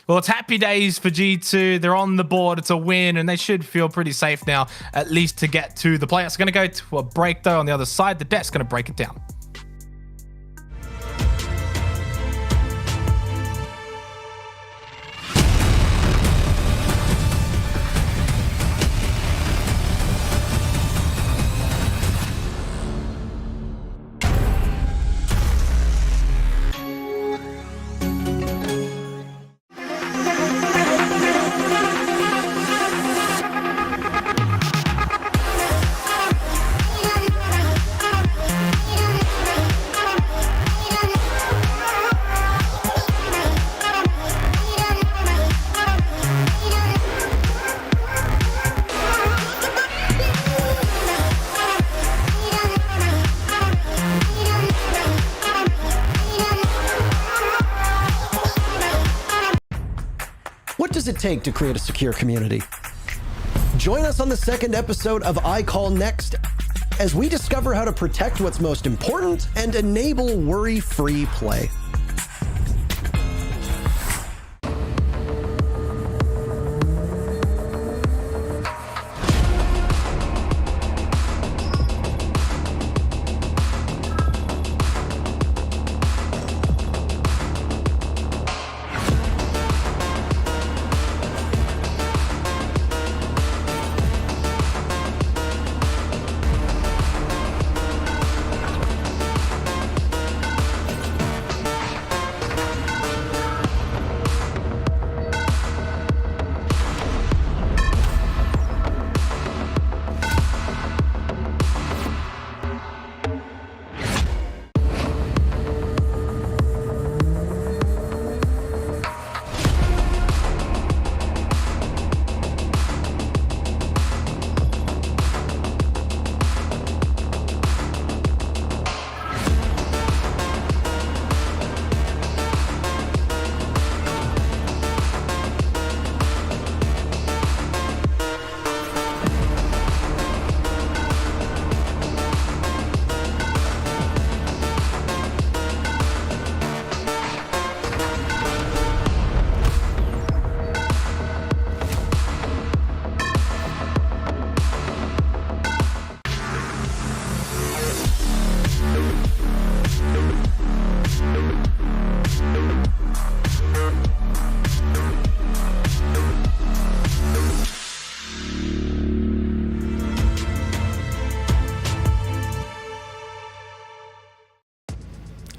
Well, it's happy days for G2. They're on the board. It's a win, and they should feel pretty safe now, at least to get to the playoffs. Going to go to a break, though, on the other side. The Desk's going to break it down. What does it take to create a secure community? Join us on the second episode of ICALL.NEXT as we discover how to protect what's most important and enable worry-free play.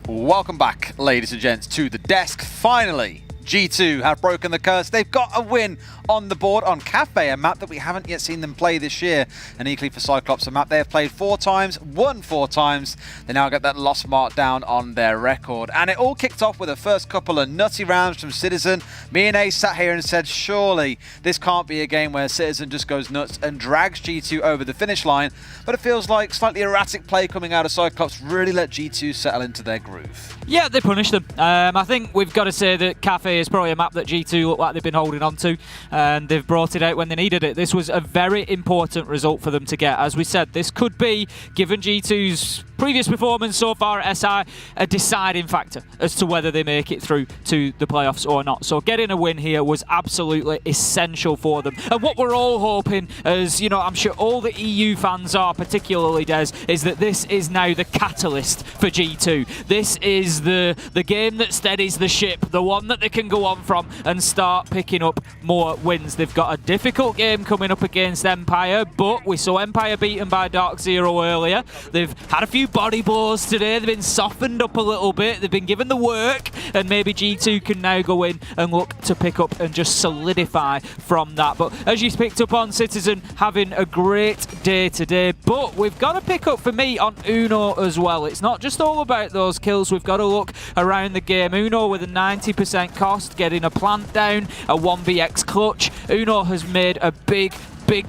Welcome back, ladies and gents, to the desk. Finally, G2 have broken the curse. They've got a win on the board on Cafe, a map that we haven't yet seen them play this year. And equally for Cyclops, a map they have played 4 times, won 4 times. They now get that loss mark down on their record. And it all kicked off with the first couple of nutty rounds from Citizen. Me and Ace sat here and said, surely this can't be a game where Citizen just goes nuts and drags G2 over the finish line. But it feels like slightly erratic play coming out of Cyclops really let G2 settle into their groove. Yeah, they punished them. I think we've got to say that Cafe is probably a map that G2 look like they've been holding on to, and they've brought it out when they needed it. This was a very important result for them to get. As we said, this could be, given G2's previous performance so far at SI, a deciding factor as to whether they make it through to the playoffs or not. So getting a win here was absolutely essential for them. And what we're all hoping, as you know, I'm sure all the EU fans are, particularly Des, is that this is now the catalyst for G2. This is the game that steadies the ship, the one that they can go on from and start picking up more wins. They've got a difficult game coming up against Empire, but we saw Empire beaten by Dark Zero earlier. They've had a few body blows today. They've been softened up a little bit. They've been given the work, and maybe G2 can now go in and look to pick up and just solidify from that. But as you picked up on, Citizen having a great day today, but we've got to pick up, for me, on Uno as well. It's not just all about those kills. We've got to look around the game. Uno with a 90% cost, getting a plant down, a 1vx clutch. Uno has made a big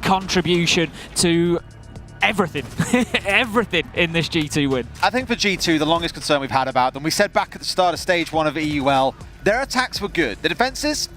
contribution to everything, everything in this G2 win. I think for G2, the longest concern we've had about them, we said back at the start of stage 1 of EUL, their attacks were good. The defenses,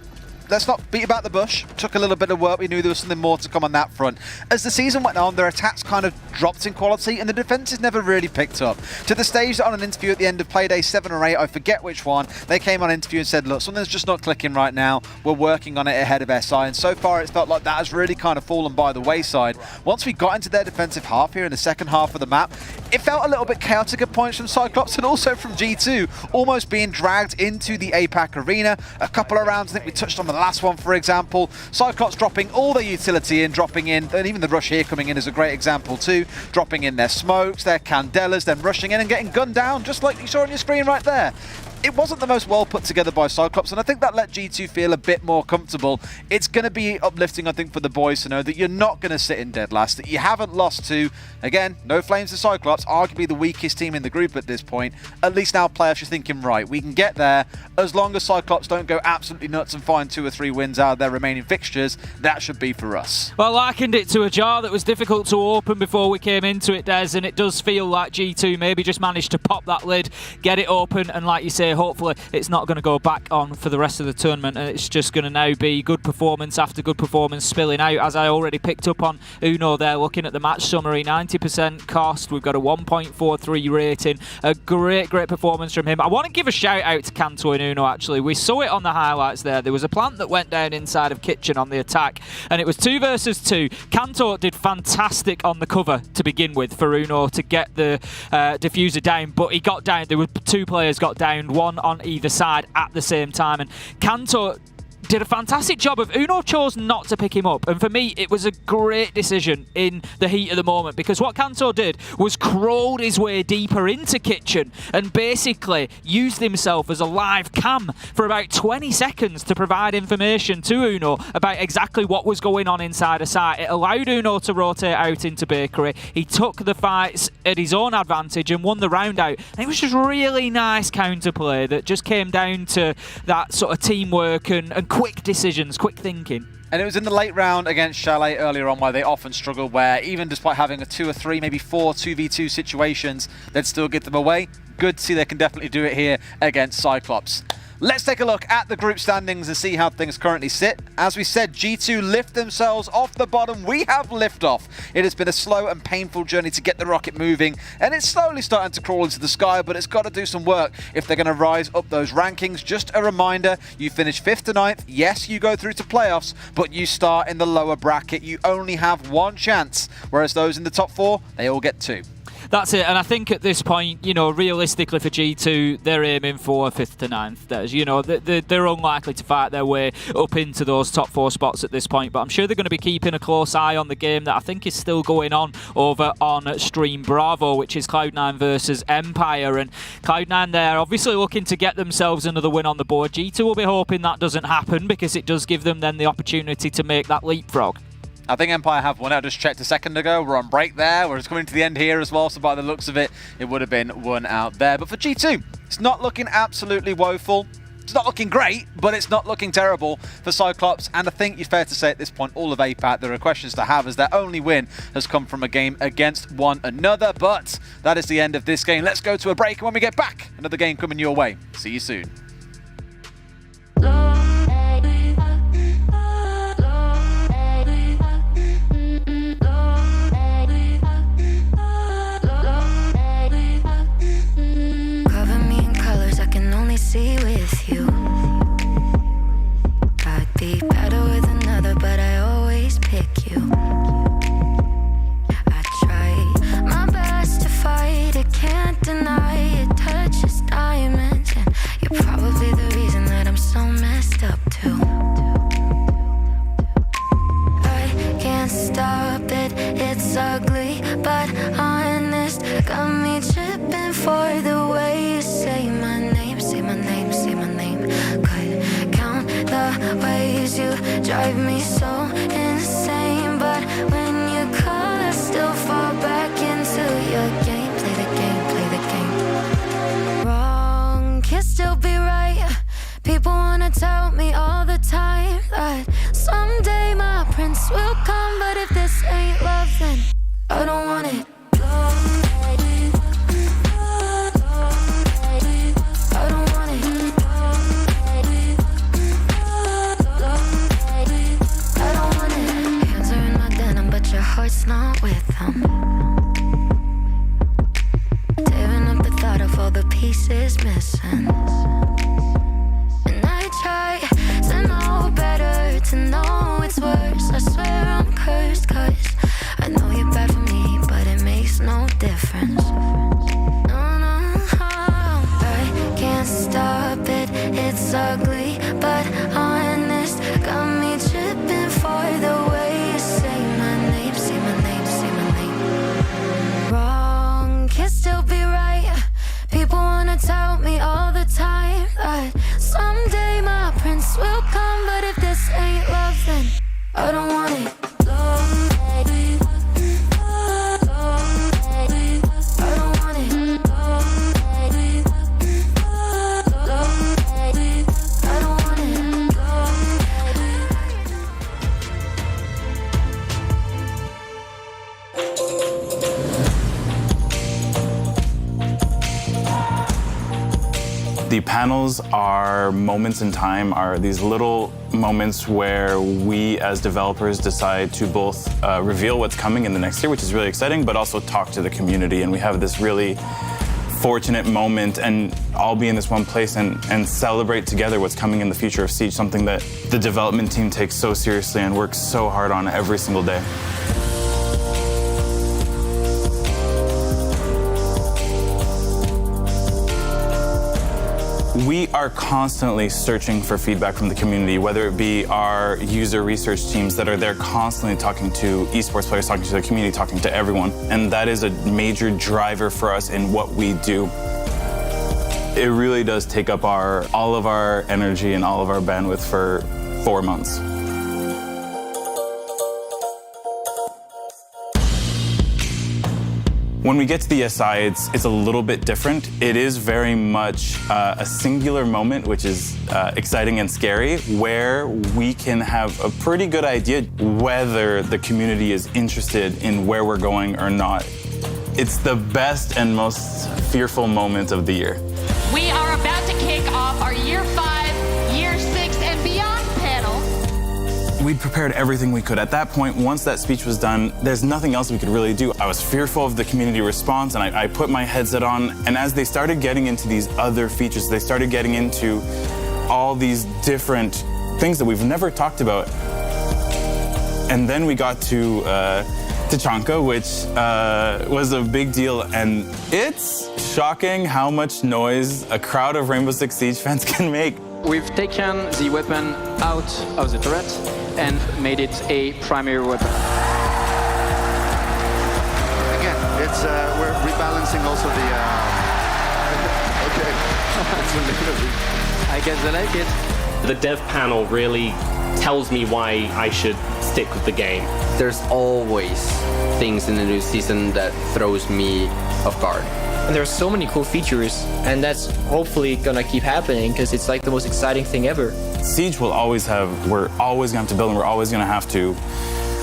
let's not beat about the bush. Took a little bit of work. We knew there was something more to come on that front. As the season went on, their attacks kind of dropped in quality, and the defenses never really picked up. To the stage that on an interview at the end of Playday 7 or 8, I forget which one, they came on interview and said, look, something's just not clicking right now. We're working on it ahead of SI, and so far it's felt like that has really kind of fallen by the wayside. Once we got into their defensive half here in the second half of the map, it felt a little bit chaotic at points from Cyclops and also from G2, almost being dragged into the APAC arena. A couple of rounds, I think we touched on the last one, for example. Cyclops dropping all their utility in, dropping in, and even the rush here coming in is a great example too, dropping in their smokes, their candelas, then rushing in and getting gunned down, just like you saw on your screen right there. It wasn't the most well put together by Cyclops, and I think that let G2 feel a bit more comfortable. It's going to be uplifting, I think, for the boys to know that you're not going to sit in dead last, that you haven't lost to, again, no flames to Cyclops, arguably the weakest team in the group at this point. At least now players are thinking, right, we can get there. As long as Cyclops don't go absolutely nuts and find 2 or 3 wins out of their remaining fixtures, that should be for us. Well, I likened it to a jar that was difficult to open before we came into it, Des, and it does feel like G2 maybe just managed to pop that lid, get it open, and like you say, hopefully it's not going to go back on for the rest of the tournament, and it's just going to now be good performance after good performance spilling out. As I already picked up on Uno there, looking at the match summary, 90% cost, we've got a 1.43 rating, a great performance from him. I want to give a shout out to Kanto and Uno actually. We saw it on the highlights there. There was a plant that went down inside of Kitchen on the attack, and it was 2 versus 2. Kanto did fantastic on the cover to begin with for Uno to get the diffuser down, but he got down. There were 2 players got downed, one on either side at the same time, and Kanto did a fantastic job of Uno chose not to pick him up, and for me it was a great decision in the heat of the moment, because what Kanto did was crawled his way deeper into Kitchen and basically used himself as a live cam for about 20 seconds to provide information to Uno about exactly what was going on inside a site. It allowed Uno to rotate out into Bakery. He took the fights at his own advantage and won the round out, and it was just really nice counterplay that just came down to that sort of teamwork and quick decisions, quick thinking. And it was in the late round against Chalet earlier on where they often struggled, where even despite having a 2 or 3, maybe 4 2v2 situations, they'd still get them away. Good to see they can definitely do it here against Cyclops. Let's take a look at the group standings and see how things currently sit. As we said, G2 lift themselves off the bottom. We have liftoff. It has been a slow and painful journey to get the rocket moving, and it's slowly starting to crawl into the sky, but it's got to do some work if they're going to rise up those rankings. Just a reminder, you finish 5th to 9th. Yes, you go through to playoffs, but you start in the lower bracket. You only have 1 chance, whereas those in the top 4, they all get 2. That's it, and I think at this point, you know, realistically for G2, they're aiming for 5th to 9th. You know, they're unlikely to fight their way up into those top 4 spots at this point, but I'm sure they're going to be keeping a close eye on the game that I think is still going on over on Stream Bravo, which is Cloud9 versus Empire, and Cloud9 there obviously looking to get themselves another win on the board. G2 will be hoping that doesn't happen, because it does give them then the opportunity to make that leapfrog. I think Empire have won. I just checked a second ago. We're on break there. We're just coming to the end here as well, so by the looks of it, it would have been 1 out there. But for G2, it's not looking absolutely woeful. It's not looking great, but it's not looking terrible for Cyclops. And I think it's fair to say at this point, all of APAC, there are questions to have, as their only win has come from a game against one another. But that is the end of this game. Let's go to a break, and when we get back, another game coming your way. See you soon. See with you, I'd be better with another, but I always pick you. I try my best to fight it, can't deny it. Touches diamonds, and you're probably the reason that I'm so messed up too. I can't stop it, it's ugly but honest. Got me tripping for the way you say my name. Say my name, say my name. Could count the ways you drive me so insane, but when you call, I still fall back into your game. Play the game, play the game. Wrong can still be right. People wanna tell me all the time that someday my prince will come, but if this ain't love, then I don't want it. difference. No, no, I can't stop it. It's ugly, but honest. Got me tripping for the way you say my name, say my name, say my name. Wrong can still be right. People wanna tell me all the time that someday my prince will come, but if this ain't love, then I don't want it. Love, baby. Love, baby. I don't want it. Love, baby. Love, baby. I don't want it. Love, The panels are moments in time, are these little moments where we as developers decide to both reveal what's coming in the next year, which is really exciting, but also talk to the community. And we have this really fortunate moment and all be in this one place and celebrate together what's coming in the future of Siege, something that the development team takes so seriously and works so hard on every single day. We are constantly searching for feedback from the community, whether it be our user research teams that are there constantly talking to esports players, talking to the community, talking to everyone. And that is a major driver for us in what we do. It really does take up all of our energy and all of our bandwidth for 4 months. When we get to the SI, it's a little bit different. It is very much a singular moment, which is exciting and scary, where we can have a pretty good idea whether the community is interested in where we're going or not. It's the best and most fearful moment of the year. We are about to kick off our Year 5, Year 6, and beyond panel. We'd prepared everything we could. At that point, once that speech was done, there's nothing else we could really do. I was fearful of the community response, and I put my headset on, and as they started getting into these other features, they started getting into all these different things that we've never talked about. And then we got to Tachanka, which was a big deal, and it's shocking how much noise a crowd of Rainbow Six Siege fans can make. We've taken the weapon out of the turret and made it a primary weapon. Again, it's we're rebalancing also the. Okay. I guess I like it. The dev panel really tells me why I should stick with the game. There's always things in the new season that throws me off guard. And there's so many cool features, and that's hopefully gonna keep happening because it's like the most exciting thing ever. Siege will always have, we're always gonna have to build, and we're always gonna have to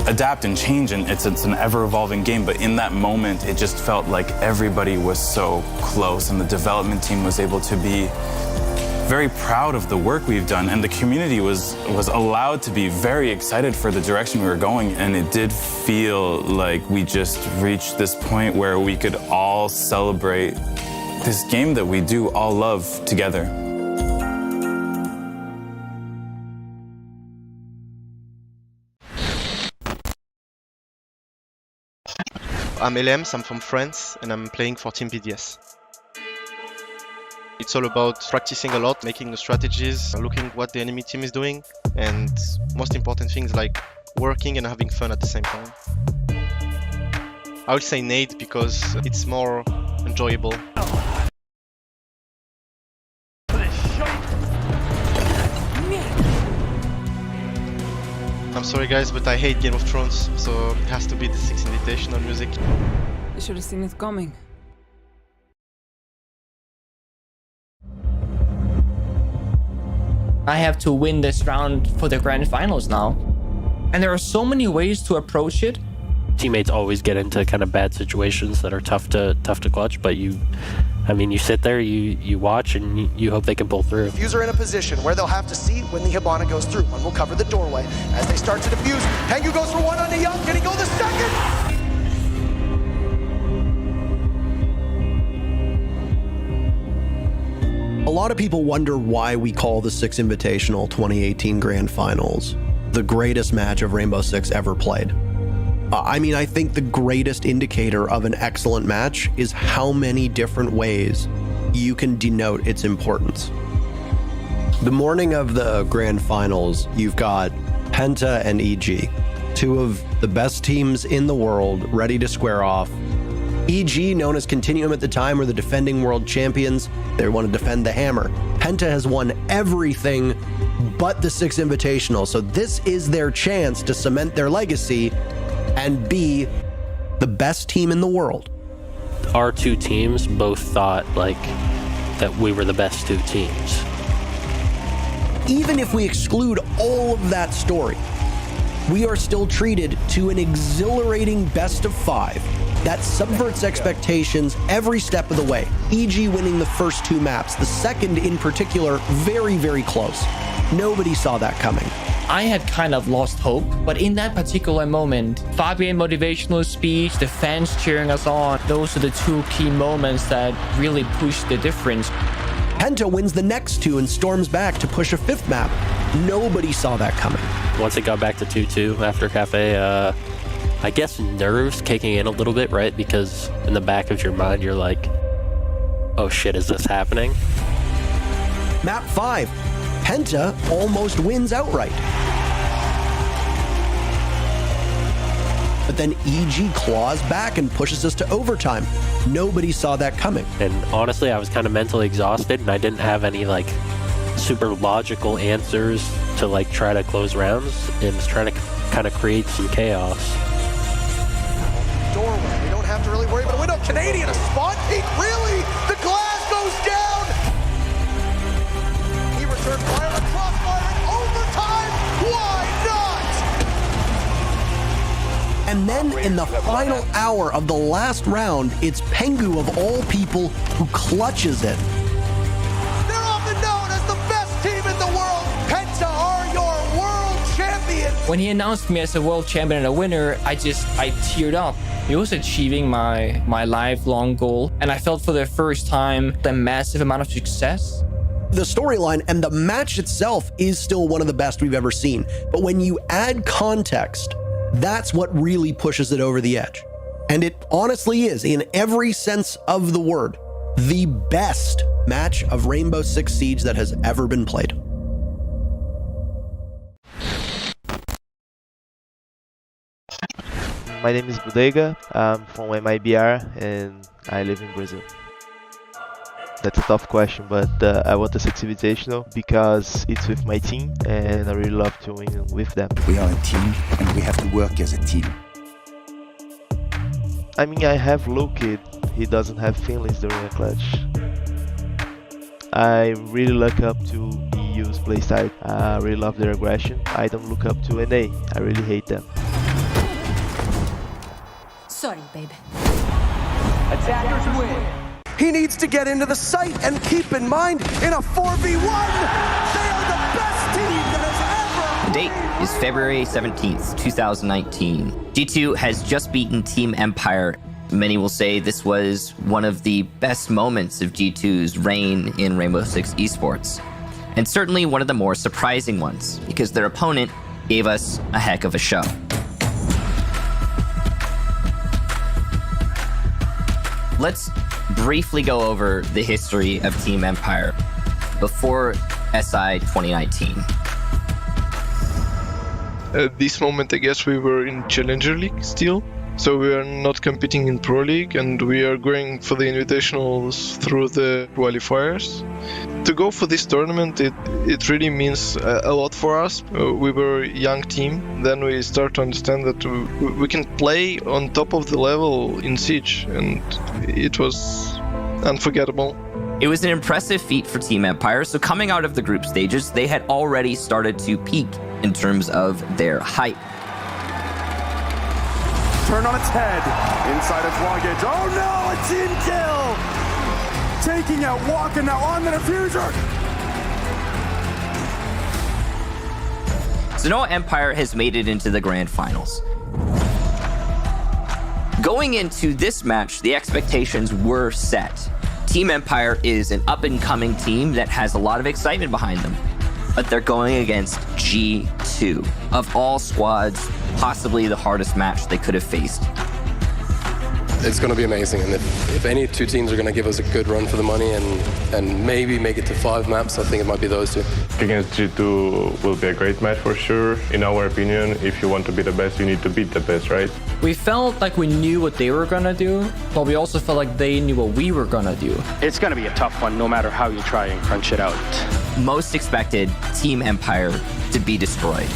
adapt and change, and it's an ever-evolving game, but in that moment, it just felt like everybody was so close, and the development team was able to be very proud of the work we've done, and the community was allowed to be very excited for the direction we were going, and it did feel like we just reached this point where we could all celebrate this game that we do all love together. I'm Elems, I'm from France, and I'm playing for Team BDS. It's all about practicing a lot, making the strategies, looking what the enemy team is doing, and most important things like working and having fun at the same time. I would say nade because it's more enjoyable. I'm sorry guys, but I hate Game of Thrones, so it has to be the 6 Invitational music. You should have seen it coming. I have to win this round for the grand finals now. And there are so many ways to approach it. Teammates always get into kind of bad situations that are tough to clutch, but you sit there, you watch, and you hope they can pull through. Defuse are in a position where they'll have to see when the Hibana goes through. One will cover the doorway. As they start to defuse, Hengu goes for one on the Young. Can he go the second? A lot of people wonder why we call the Six Invitational 2018 Grand Finals the greatest match of Rainbow Six ever played. I mean, I think the greatest indicator of an excellent match is how many different ways you can denote its importance. The morning of the grand finals, you've got Penta and EG, two of the best teams in the world, ready to square off. EG, known as Continuum at the time, were the defending world champions. They want to defend the hammer. Penta has won everything but the 6 Invitational, so this is their chance to cement their legacy and be the best team in the world. Our two teams both thought that we were the best two teams. Even if we exclude all of that story, we are still treated to an exhilarating best of 5 that subverts expectations every step of the way. EG winning the first 2 maps, the second in particular, very, very close. Nobody saw that coming. I had kind of lost hope, but in that particular moment, Fabian motivational speech, the fans cheering us on, those are the 2 key moments that really pushed the difference. Penta wins the next 2 and storms back to push a 5th map. Nobody saw that coming. Once it got back to 2-2 after Cafe, I guess nerves kicking in a little bit, right? Because in the back of your mind, you're like, oh shit, is this happening? Map 5, Penta almost wins outright. But then EG claws back and pushes us to overtime. Nobody saw that coming. And honestly, I was kind of mentally exhausted, and I didn't have any super logical answers to try to close rounds, and was trying to kind of create some chaos. Doorway. We don't have to really worry about a window. Canadian, a spot peek. Really? The glass goes down. He returned fire and crossfire in overtime. Why not? And then in the final hour of the last round, it's Pengu of all people who clutches it. They're often known as the best team in the world. Penta are your world champions. When he announced me as a world champion and a winner, I teared up. It was achieving my lifelong goal, and I felt for the first time the massive amount of success. The storyline and the match itself is still one of the best we've ever seen. But when you add context, that's what really pushes it over the edge. And it honestly is, in every sense of the word, the best match of Rainbow Six Siege that has ever been played. My name is Bodega. I'm from MIBR and I live in Brazil. That's a tough question, but I want this Invitational because it's with my team and I really love to win with them. We are a team and we have to work as a team. I mean, I have Loki. He doesn't have feelings during a clutch. I really look up to EU's playstyle. I really love their aggression. I don't look up to NA. I really hate them. Sorry, baby. Attackers win. He needs to get into the site and keep in mind, in a 4v1, they are the best team that has ever... The date is February 17th, 2019. G2 has just beaten Team Empire. Many will say this was one of the best moments of G2's reign in Rainbow Six Esports. And certainly one of the more surprising ones, because their opponent gave us a heck of a show. Let's briefly go over the history of Team Empire before SI 2019. At this moment, I guess we were in Challenger League still. So we are not competing in Pro League and we are going for the Invitationals through the qualifiers. To go for this tournament, it really means a lot for us. We were a young team. Then we start to understand that we can play on top of the level in Siege, and it was unforgettable. It was an impressive feat for Team Empire, so coming out of the group stages, they had already started to peak in terms of their hype. Turn on its head, inside its luggage. Oh no, a team kill! Taking out Walker now on the diffuser! So now Empire has made it into the grand finals. Going into this match, the expectations were set. Team Empire is an up-and-coming team that has a lot of excitement behind them, but they're going against G2. Of all squads, possibly the hardest match they could have faced. It's going to be amazing, and if any two teams are going to give us a good run for the money and maybe make it to 5 maps, I think it might be those two. Against G2 will be a great match for sure. In our opinion, if you want to be the best, you need to beat the best, right? We felt like we knew what they were gonna do, but we also felt like they knew what we were gonna do. It's gonna be a tough one, no matter how you try and crunch it out. Most expected Team Empire to be destroyed.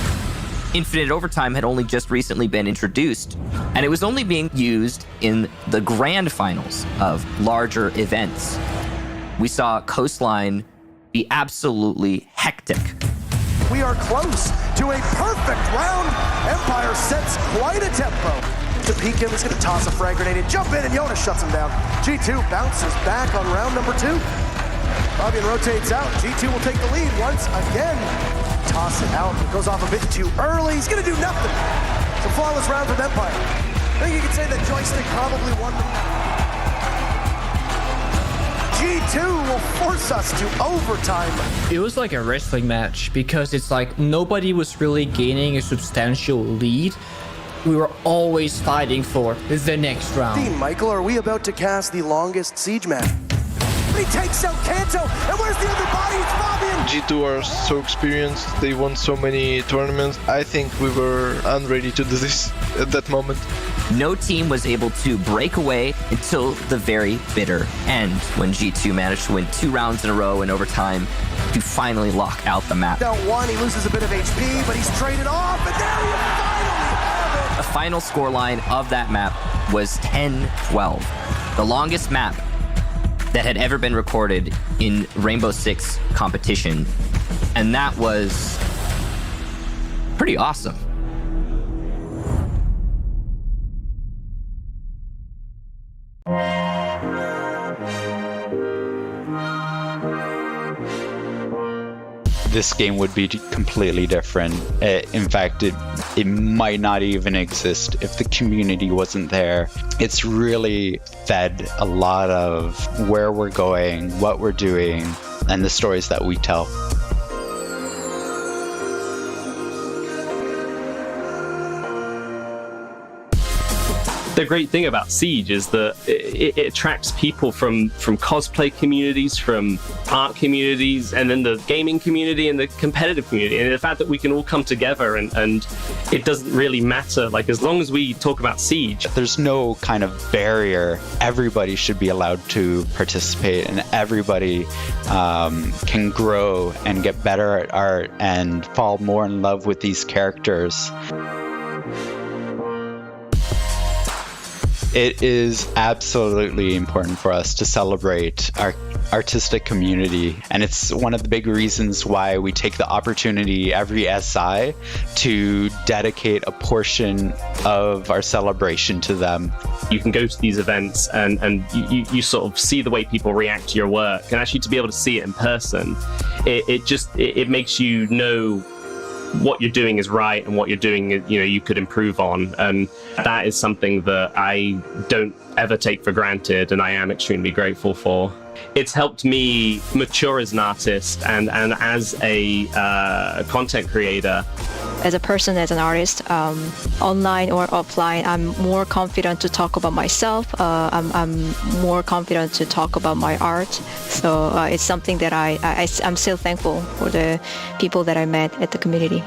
Infinite Overtime had only just recently been introduced, and it was only being used in the grand finals of larger events. We saw Coastline be absolutely hectic. We are close to a perfect round. Empire sets quite a tempo. To peek him, he's gonna toss a frag grenade and jump in, and Jonas shuts him down. G2 bounces back on round number 2. Fabian rotates out. G2 will take the lead once again. Toss it out. It goes off a bit too early. He's going to do nothing. It's a flawless round from Empire. I think you could say that Joystick probably won the G2 will force us to overtime. It was like a wrestling match because it's like nobody was really gaining a substantial lead. We were always fighting for the next round. Michael, are we about to cast the longest siege match? He takes out Kanto, and where's the other body? It's Fabian! G2 are so experienced, they won so many tournaments. I think we were unready to do this at that moment. No team was able to break away until the very bitter end, when G2 managed to win 2 rounds in a row in overtime to finally lock out the map. Down 1, he loses a bit of HP, but he's traded off, and there you finally have it! The final scoreline of that map was 10-12, the longest map that had ever been recorded in Rainbow Six competition. And that was pretty awesome. This game would be completely different. In fact, it might not even exist if the community wasn't there. It's really fed a lot of where we're going, what we're doing, and the stories that we tell. The great thing about Siege is that it attracts people from cosplay communities, from art communities, and then the gaming community and the competitive community. And the fact that we can all come together and it doesn't really matter. Like, as long as we talk about Siege. There's no kind of barrier. Everybody should be allowed to participate, and everybody can grow and get better at art and fall more in love with these characters. It is absolutely important for us to celebrate our artistic community, and it's one of the big reasons why we take the opportunity every SI to dedicate a portion of our celebration to them. You can go to these events and you sort of see the way people react to your work, and actually to be able to see it in person, it makes you know what you're doing is right and what you're doing, you could improve on. And that is something that I don't ever take for granted, and I am extremely grateful for. It's helped me mature as an artist and as a content creator. As a person, as an artist, online or offline, I'm more confident to talk about myself. I'm more confident to talk about my art. So it's something that I'm still thankful for the people that I met at the community.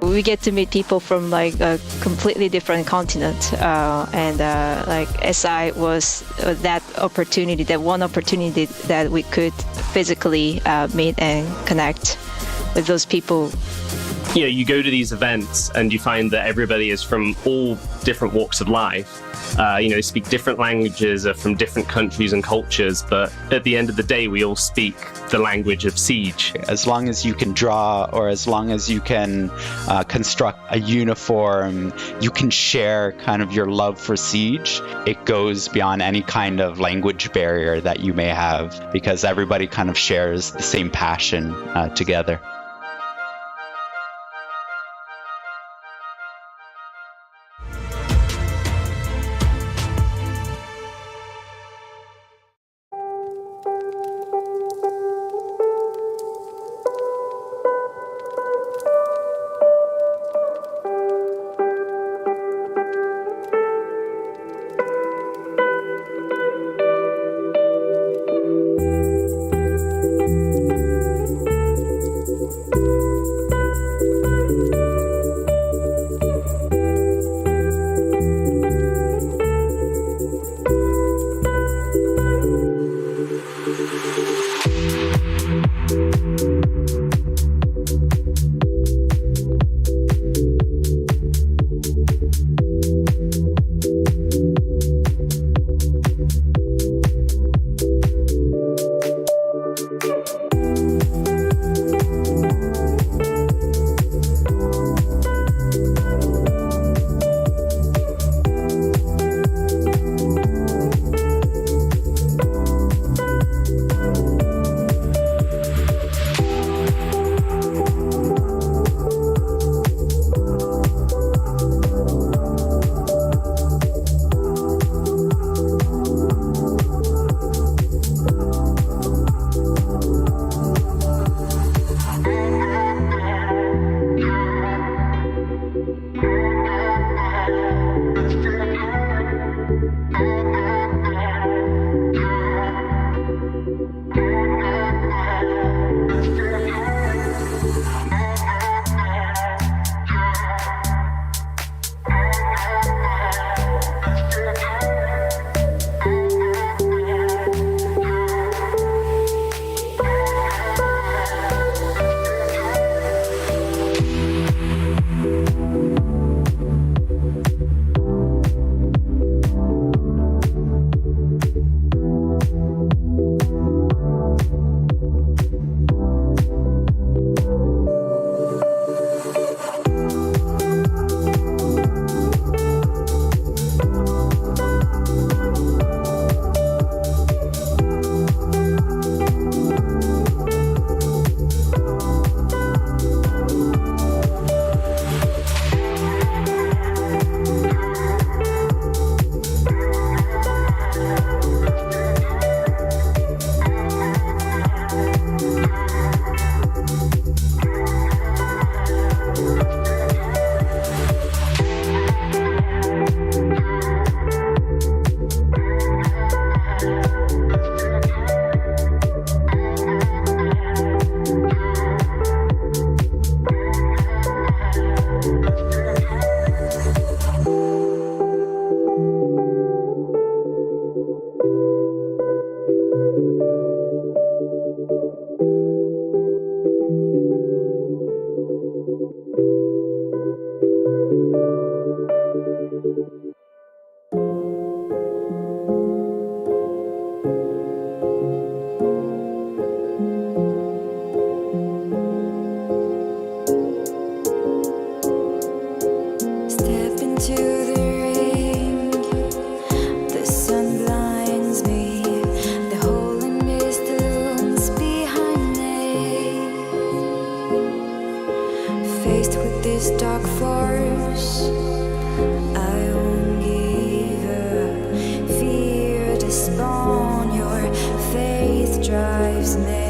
We get to meet people from like a completely different continent, and like SI was that opportunity, that one opportunity that we could physically meet and connect with those people. You go to these events and you find that everybody is from all different walks of life. They speak different languages, are from different countries and cultures, but at the end of the day, we all speak the language of Siege. As long as you can draw, or as long as you can construct a uniform, you can share kind of your love for Siege. It goes beyond any kind of language barrier that you may have, because everybody kind of shares the same passion together. into the ring. The sun blinds me. The hole in mist looms behind me. Faced with this dark force, I won't give up. Fear to spawn. Your faith drives me.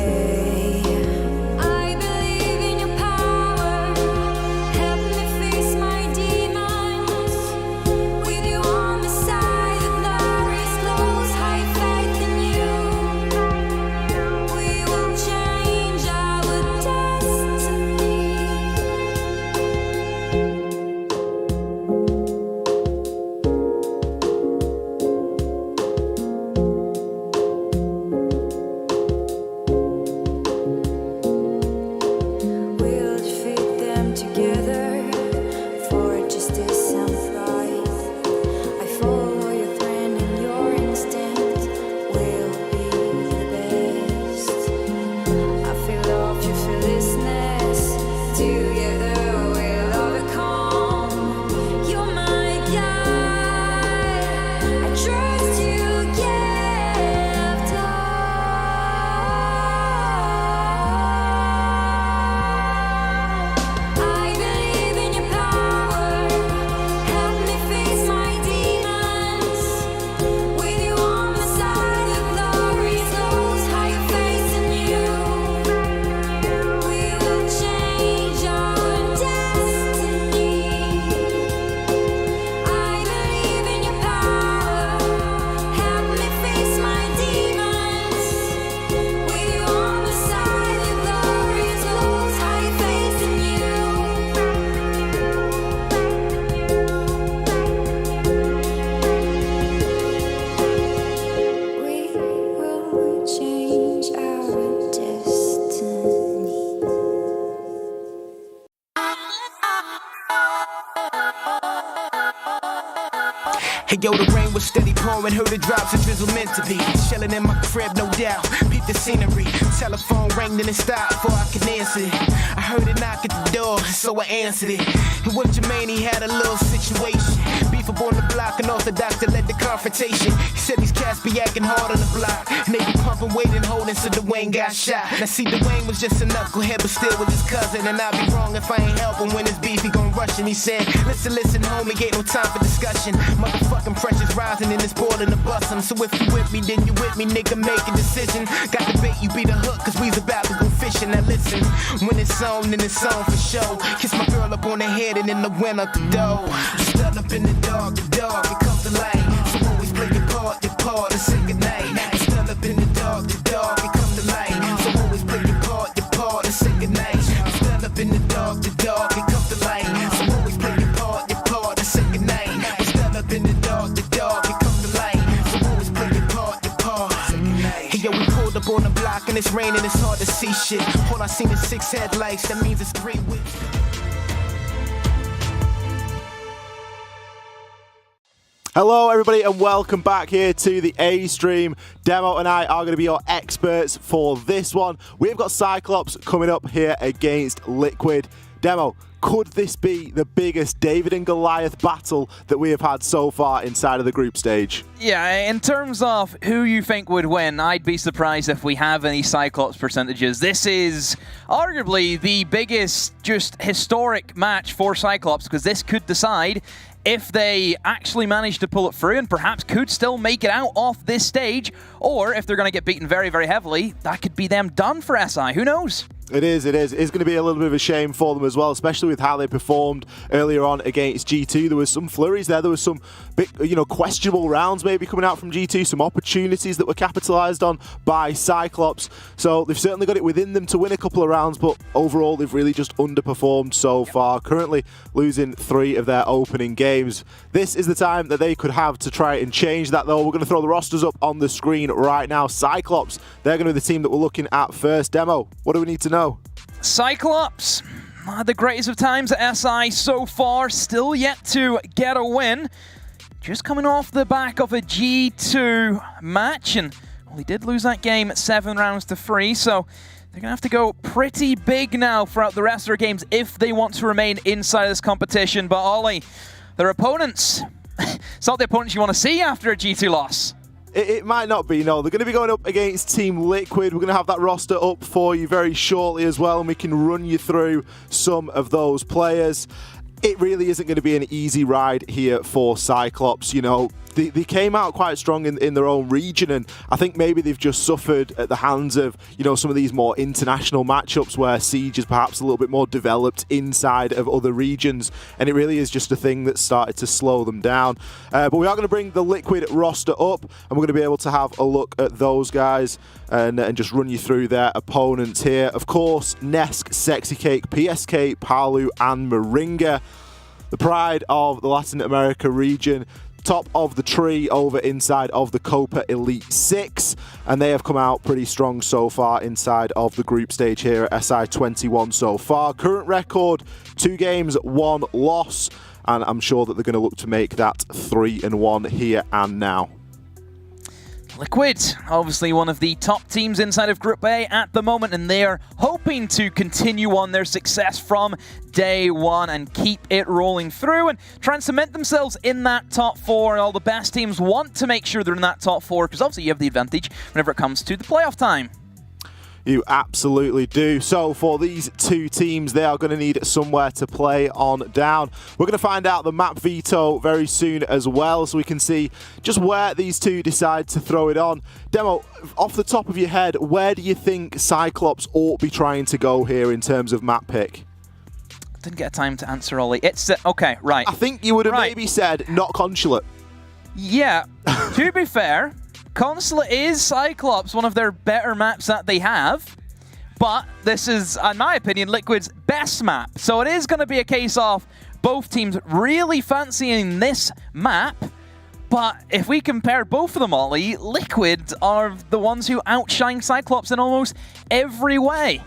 Hey yo, the rain was steady pouring, heard the drops of drizzle meant to be. Chilling in my crib, no doubt, peep the scenery. Telephone rang, then it stopped before I could answer it. I heard it knock at the door, so I answered it. And with Jermaine, he had a little situation. Beef up on the block, and orthodox that led the confrontation. He said these cats be acting hard on the block, and they be pumping weight and holding, so Dwayne got shot. Now see, Dwayne was just a knucklehead, but still with his cousin. And I'd be wrong if I ain't help him when it's beef, he gon' rush him. He said, listen, homie, ain't no time for discussion. Motherfucking pressure's rising and it's boiling to bust him. So if you with me, then you with me, nigga, make a decision. Got the bait, you be the hook, cause we's about to go fishing. Now listen, when it's on, then it's on for show. Kiss my girl up on the head and then the wind out the door. Stood up in the dark, it comes to light. So always play your part, and say goodnight. Stood up in the dark, it comes to light. So always play your part, and say goodnight. Stood up in the dark, it comes to light. So always play your part, and say goodnight. Stood up in the dark, it comes to light. So always play your part, Hey yo, we pulled up on the block and it's raining, it's hard to see shit. All I seen is 6 headlights, that means it's 3 whips. Hello everybody and welcome back here to the A stream. Demo and I are going to be your experts for this one. We've got Cyclops coming up here against Liquid. Demo, could this be the biggest David and Goliath battle that we have had so far inside of the group stage? Yeah, in terms of who you think would win, I'd be surprised if we have any Cyclops percentages. This is arguably the biggest, just historic match for Cyclops, because this could decide if they actually manage to pull it through and perhaps could still make it out off this stage, or if they're going to get beaten very, very heavily, that could be them done for SI. Who knows? It is. It's going to be a little bit of a shame for them as well, especially with how they performed earlier on against G2. There was some flurries there. There was some big, questionable rounds maybe coming out from G2, some opportunities that were capitalized on by Cyclops. So they've certainly got it within them to win a couple of rounds, but overall they've really just underperformed so far, currently losing 3 of their opening games. This is the time that they could have to try and change that, though. We're going to throw the rosters up on the screen right now. Cyclops, they're going to be the team that we're looking at first. Demo, what do we need to know? Cyclops, the greatest of times at SI so far, still yet to get a win. Just coming off the back of a G2 match, and he did lose that game 7 rounds to 3, so they're going to have to go pretty big now throughout the rest of their games if they want to remain inside this competition. But Ollie, their opponents. It's not the opponents you want to see after a G2 loss. It might not be, no. They're going to be going up against Team Liquid. We're going to have that roster up for you very shortly as well, and we can run you through some of those players. It really isn't going to be an easy ride here for Cyclops. You know, they came out quite strong in their own region, and I think maybe they've just suffered at the hands of, you know, some of these more international matchups where Siege is perhaps a little bit more developed inside of other regions, and it really is just a thing that started to slow them down. But we are going to bring the Liquid roster up, and we're going to be able to have a look at those guys and just run you through their opponents here. Of course, Nesk, Sexy Cake, PSK, Palu, and Moringa. The pride of the Latin America region, top of the tree over inside of the Copa Elite 6, and they have come out pretty strong so far inside of the group stage here at SI21 so far. Current record, 2 games, 1 loss, and I'm sure that they're going to look to make that 3-1 here and now. Liquid, obviously one of the top teams inside of Group A at the moment, and they are hoping to continue on their success from day one and keep it rolling through and try and cement themselves in that top 4. And all the best teams want to make sure they're in that top 4 because obviously you have the advantage whenever it comes to the playoff time. You absolutely do. So for these 2 teams, they are going to need somewhere to play on down. We're going to find out the map veto very soon as well, so we can see just where these 2 decide to throw it on. Demo, off the top of your head, where do you think Cyclops ought to be trying to go here in terms of map pick? Didn't get time to answer, Ollie. It's okay, right. I think you would have maybe said not Consulate. Yeah, to be fair, Consulate is Cyclops, one of their better maps that they have, but this is, in my opinion, Liquid's best map. So it is going to be a case of both teams really fancying this map, but if we compare both of them, Ollie, Liquid are the ones who outshine Cyclops in almost every way.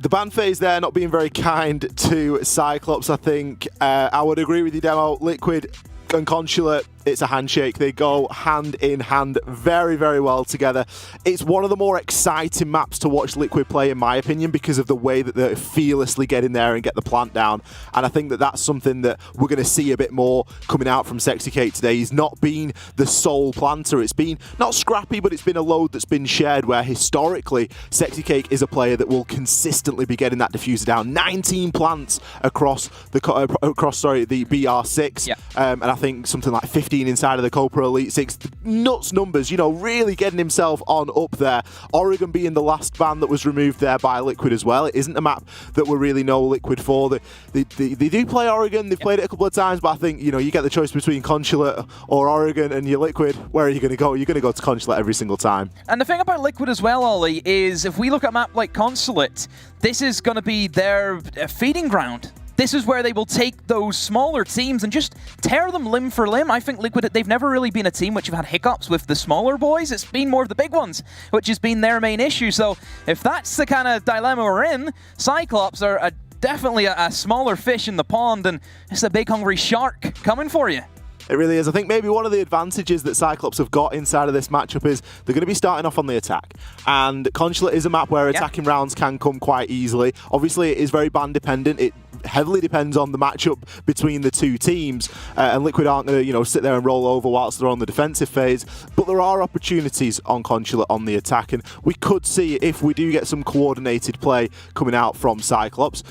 The ban phase there not being very kind to Cyclops, I think. I would agree with you, Demo. Liquid and Consulate, it's a handshake. They go hand in hand very, very well together. It's one of the more exciting maps to watch Liquid play, in my opinion, because of the way that they fearlessly get in there and get the plant down. And I think that that's something that we're going to see a bit more coming out from Sexy Cake today. He's not been the sole planter. It's been not scrappy, but it's been a load that's been shared, where historically Sexy Cake is a player that will consistently be getting that diffuser down. 19 plants across the BR6, and I think something like 15 inside of the Copa Elite 6. Nuts numbers, you know, really getting himself on up there. Oregon being the last ban that was removed there by Liquid as well. It isn't a map that we really know Liquid for. They do play Oregon. They've played it a couple of times, but I think, you know, you get the choice between Consulate or Oregon and you're Liquid. Where are you going to go? You're going to go to Consulate every single time. And the thing about Liquid as well, Ollie, is if we look at a map like Consulate, this is going to be their feeding ground. This is where they will take those smaller teams and just tear them limb for limb. I think Liquid, they've never really been a team which have had hiccups with the smaller boys. It's been more of the big ones, which has been their main issue. So if that's the kind of dilemma we're in, Cyclops are definitely a smaller fish in the pond, and it's a big hungry shark coming for you. It really is. I think maybe one of the advantages that Cyclops have got inside of this matchup is they're going to be starting off on the attack. And Consulate is a map where attacking rounds can come quite easily. Obviously, it is very ban dependent. It heavily depends on the matchup between the 2 teams. And Liquid aren't going to, you know, sit there and roll over whilst they're on the defensive phase. But there are opportunities on Consulate on the attack. And we could see, if we do get some coordinated play coming out from Cyclops,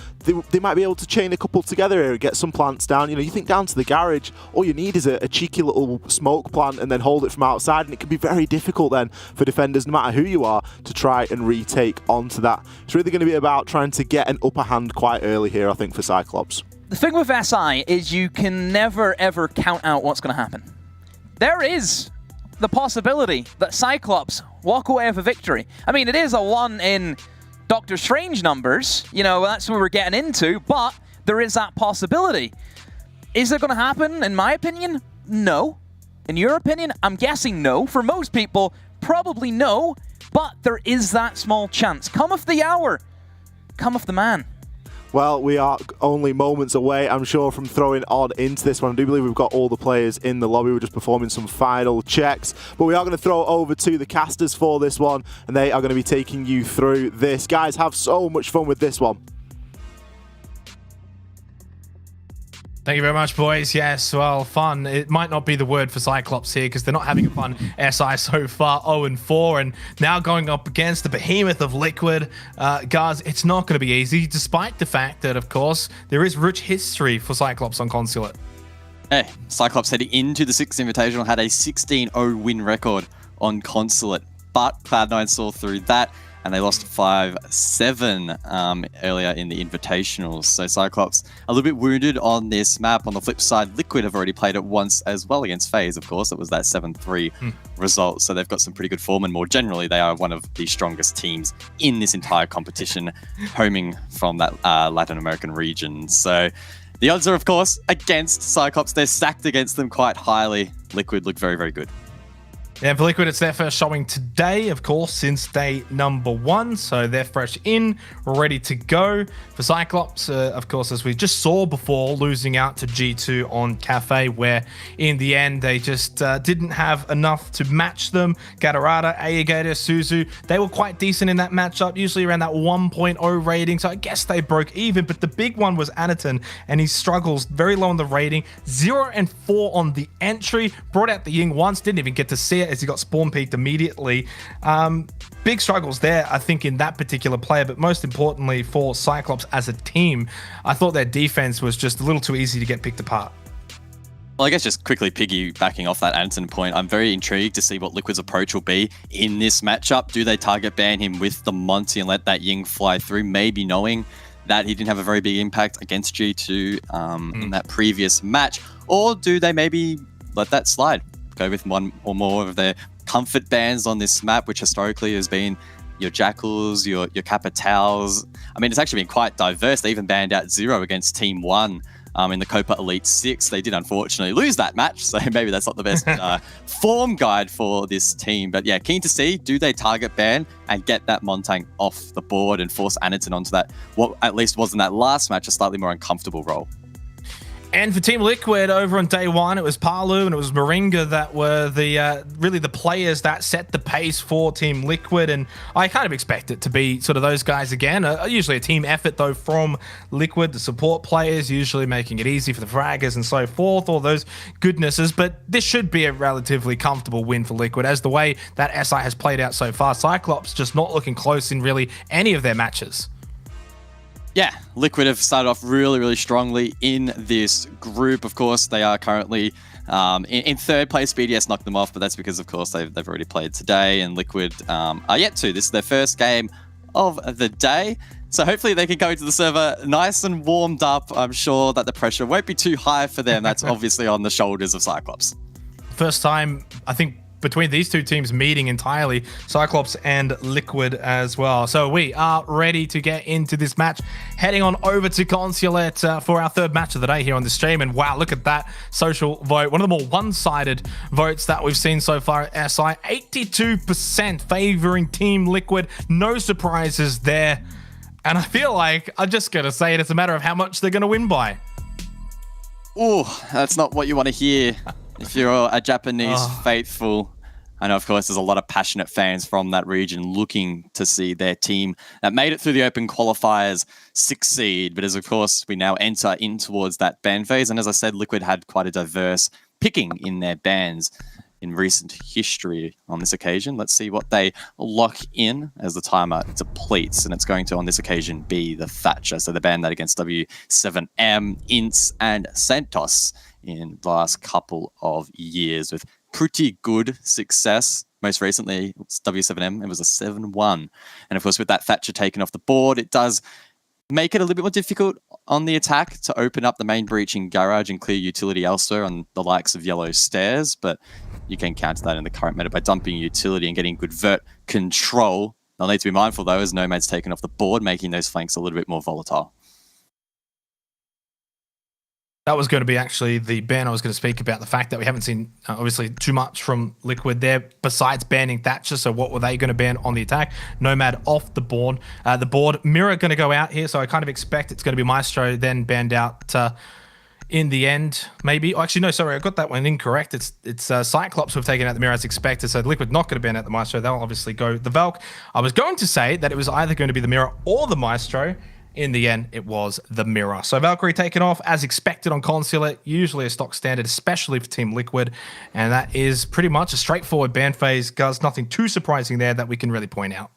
they might be able to chain a couple together here and get some plants down. You know, you think down to the garage, all you need is a cheeky little smoke plant and then hold it from outside, and it can be very difficult then for defenders, no matter who you are, to try and retake onto that. It's really going to be about trying to get an upper hand quite early here, I think, for Cyclops. The thing with SI is you can never, ever count out what's going to happen. There is the possibility that Cyclops walk away with a victory. I mean, it is a 1 in Doctor Strange numbers, you know, that's what we're getting into, but there is that possibility. Is it going to happen? In my opinion, no. In your opinion, I'm guessing no. For most people, probably no, but there is that small chance. Cometh the hour, cometh the man. Well, we are only moments away, I'm sure, from throwing on into this one. I do believe we've got all the players in the lobby. We're just performing some final checks. But we are going to throw over to the casters for this one, and they are going to be taking you through this. Guys, have so much fun with this one. Thank you very much, boys. Yes, well, fun. It might not be the word for Cyclops here because they're not having a fun SI so far, 0-4, and now going up against the behemoth of Liquid. Guys, it's not going to be easy, despite the fact that, of course, there is rich history for Cyclops on Consulate. Hey, Cyclops heading into the 6th Invitational had a 16-0 win record on Consulate, but Cloud9 saw through that, and they lost 5-7 earlier in the Invitationals. So Cyclops a little bit wounded on this map. On the flip side, Liquid have already played it once as well against FaZe, of course. It was that 7-3 result. So they've got some pretty good form, and more generally, they are one of the strongest teams in this entire competition, homing from that Latin American region. So the odds are, of course, against Cyclops. They're stacked against them quite highly. Liquid look very, very good. Yeah, for Liquid, it's their first showing today, of course, since day number 1. So they're fresh in, ready to go. For Cyclops, of course, as we just saw before, losing out to G2 on Cafe, where in the end, they just didn't have enough to match them. Gatorada, Aegator, Suzu, they were quite decent in that matchup, usually around that 1.0 rating. So I guess they broke even, but the big one was Anaton, and he struggles very low on the rating. 0-4 on the entry, brought out the Ying once, didn't even get to see it, as he got spawn peaked immediately. Big struggles there, I think, in that particular player, but most importantly for Cyclops as a team, I thought their defense was just a little too easy to get picked apart. Well, I guess just quickly piggybacking off that Anton point, I'm very intrigued to see what Liquid's approach will be in this matchup. Do they target ban him with the Monty and let that Ying fly through, maybe knowing that he didn't have a very big impact against G2 in that previous match? Or do they maybe let that slide? Go with one or more of their comfort bans on this map, which historically has been your Jackals, your Capitals. I mean, it's actually been quite diverse. They even banned out Zero against TeamOne in the Copa Elite 6. They did unfortunately lose that match, so maybe that's not the best form guide for this team. But yeah, keen to see, do they target ban and get that Montang off the board and force Anaton onto that, what at least was in that last match, a slightly more uncomfortable role? And for Team Liquid, over on day 1, it was Palu and it was Moringa that were the really the players that set the pace for Team Liquid. And I kind of expect it to be sort of those guys again. Usually a team effort, though, from Liquid, the support players, usually making it easy for the fraggers and so forth, all those goodnesses. But this should be a relatively comfortable win for Liquid, as the way that SI has played out so far. Cyclops just not looking close in really any of their matches. Yeah, Liquid have started off really, really strongly in this group. Of course, they are currently in 3rd place. BDS knocked them off, but that's because, of course, they've already played today, and Liquid are yet to. This is their first game of the day. So hopefully they can go to the server nice and warmed up. I'm sure that the pressure won't be too high for them. That's obviously on the shoulders of Cyclops. First time, I think, between these two teams meeting entirely, Cyclops and Liquid as well. So we are ready to get into this match, heading on over to Consulate for our 3rd match of the day here on the stream. And wow, look at that social vote. One of the more one-sided votes that we've seen so far at SI. 82% favoring Team Liquid. No surprises there. And I feel like, I'm just going to say it's a matter of how much they're going to win by. Oh, that's not what you want to hear. If you're a Japanese faithful, I know, of course, there's a lot of passionate fans from that region looking to see their team that made it through the open qualifiers succeed. But as, of course, we now enter in towards that ban phase. And as I said, Liquid had quite a diverse picking in their bans in recent history on this occasion. Let's see what they lock in as the timer depletes. And it's going to, on this occasion, be the Thatcher. So they banned that against W7M, Ints, and Santos in the last couple of years with pretty good success. Most recently, it's W7M. It was a 7-1. And of course, with that Thatcher taken off the board, it does make it a little bit more difficult on the attack to open up the main breaching garage and clear utility elsewhere on the likes of Yellow Stairs. But you can counter that in the current meta by dumping utility and getting good vert control. They'll need to be mindful, though, as Nomad's taken off the board, making those flanks a little bit more volatile. That was going to be actually the ban I was going to speak about, the fact that we haven't seen, obviously, too much from Liquid there, besides banning Thatcher. So what were they going to ban on the attack? Nomad off the board. Mirror going to go out here, so I kind of expect it's going to be Maestro, then banned out in the end, maybe. Oh, actually, no, sorry, I got that one incorrect. It's Cyclops who have taken out the Mirror as expected, so Liquid not going to ban out the Maestro. They'll obviously go the Valk. I was going to say that it was either going to be the Mirror or the Maestro, In the end, it was the mirror. So Valkyrie taken off as expected on Consulate, usually a stock standard, especially for Team Liquid. And that is pretty much a straightforward ban phase. Guys, nothing too surprising there that we can really point out.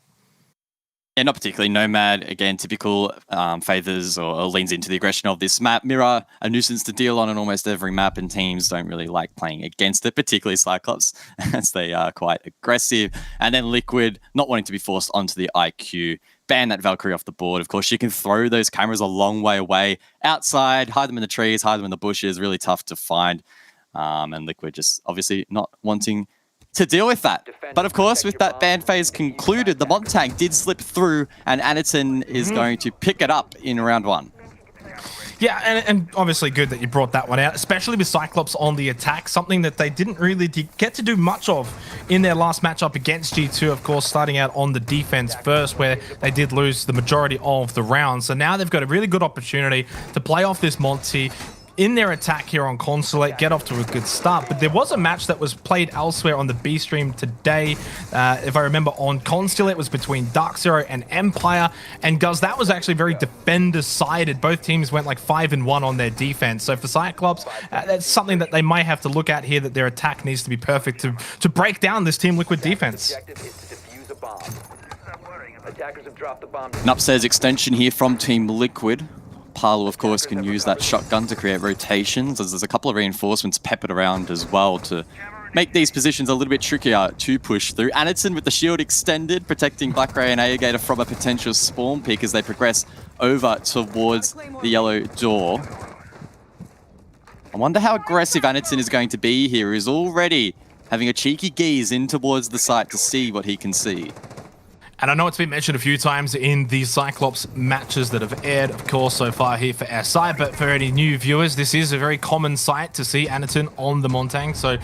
Yeah, not particularly. Nomad, again, typical favors or leans into the aggression of this map. Mirror, a nuisance to deal on almost every map, and teams don't really like playing against it, particularly Cyclops, as they are quite aggressive. And then Liquid, not wanting to be forced onto the IQ. Ban that Valkyrie off the board. Of course, she can throw those cameras a long way away. Outside, hide them in the trees, hide them in the bushes. Really tough to find. And Liquid just obviously not wanting to deal with that. But of course, with that ban phase concluded, the Montang did slip through, and Anaton is going to pick it up in round 1. Yeah, and obviously good that you brought that one out, especially with Cyclops on the attack, something that they didn't really get to do much of in their last matchup against G2, of course, starting out on the defense first, where they did lose the majority of the rounds. So now they've got a really good opportunity to play off this Monty in their attack here on Consulate, get off to a good start. But there was a match that was played elsewhere on the B stream today. If I remember, on Consulate, it was between Dark Zero and Empire. And Guz, that was actually very defender-sided. Both teams went like 5-1 on their defense. So for Cyclops, that's something that they might have to look at here, that their attack needs to be perfect to break down this Team Liquid defense. An upstairs extension here from Team Liquid. Palu, of course, can use that shotgun to create rotations, as there's a couple of reinforcements peppered around as well to make these positions a little bit trickier to push through. Anaton with the shield extended, protecting Blackray and Aegator from a potential spawn pick as they progress over towards the yellow door. I wonder how aggressive Anaton is going to be here. He's already having a cheeky gaze in towards the site to see what he can see. And I know it's been mentioned a few times in the Cyclops matches that have aired, of course, so far here for our site. But for any new viewers, this is a very common sight to see Anaton on the Montang. So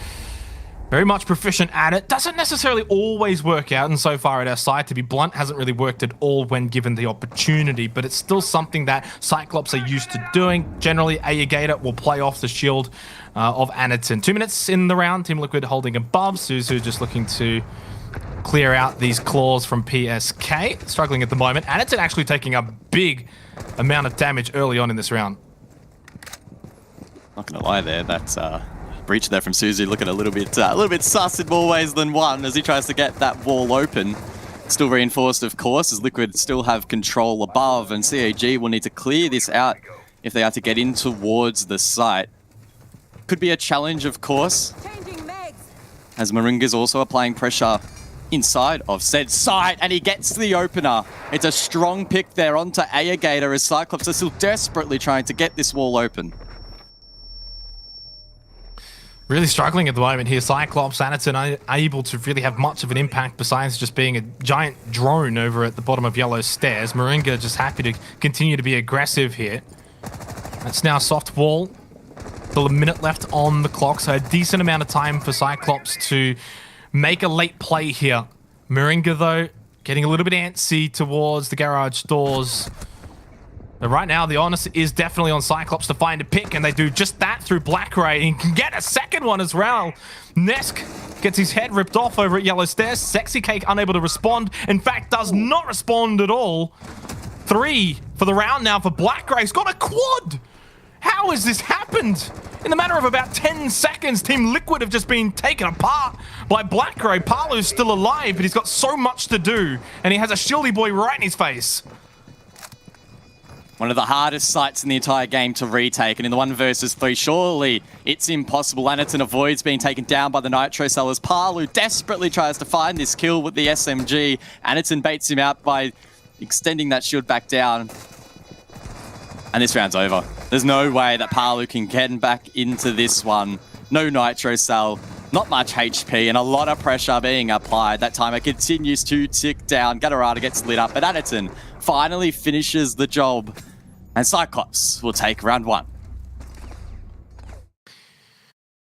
very much proficient at it. Doesn't necessarily always work out. And so far at our site, to be blunt, hasn't really worked at all when given the opportunity. But it's still something that Cyclops are used to doing. Generally, Aegator will play off the shield of Anaton. 2 minutes in the round. Team Liquid holding above. Suzu just looking to clear out these claws from PSK. Struggling at the moment. Anaton actually taking a big amount of damage early on in this round. Not gonna lie there, that's breach there from Suzu looking a little bit sus in more ways than one as he tries to get that wall open. Still reinforced, of course, as Liquid still have control above, and CAG will need to clear this out if they are to get in towards the site. Could be a challenge, of course, as Moringa's also applying pressure inside of said site, and he gets the opener. It's a strong pick there onto Aegator as Cyclops are still desperately trying to get this wall open. Really struggling at the moment here. Cyclops, Anaton unable to really have much of an impact besides just being a giant drone over at the bottom of yellow stairs. Moringa just happy to continue to be aggressive here. That's now soft wall. Still a minute left on the clock, so a decent amount of time for Cyclops to make a late play here. Moringa, though, getting a little bit antsy towards the garage doors. But right now, the onus is definitely on Cyclops to find a pick, and they do just that through Blackray, and can get a second one as well. Nesk gets his head ripped off over at Yellow Stairs. Sexy Cake unable to respond. In fact, does not respond at all. 3 for the round now for Blackray. He's got a quad! How has this happened? In the matter of about 10 seconds, Team Liquid have just been taken apart by Blackray. Palu's still alive, but he's got so much to do, and he has a shieldy boy right in his face. One of the hardest sites in the entire game to retake, and in the 1 versus 3, surely it's impossible. Anaton avoids being taken down by the Nitro Cell as Palu desperately tries to find this kill with the SMG. Anaton baits him out by extending that shield back down. And this round's over. There's no way that Palu can get back into this one. No Nitro Cell, not much HP, and a lot of pressure being applied. That timer continues to tick down. Gatorada gets lit up, but Anaton finally finishes the job. And Cyclops will take round 1.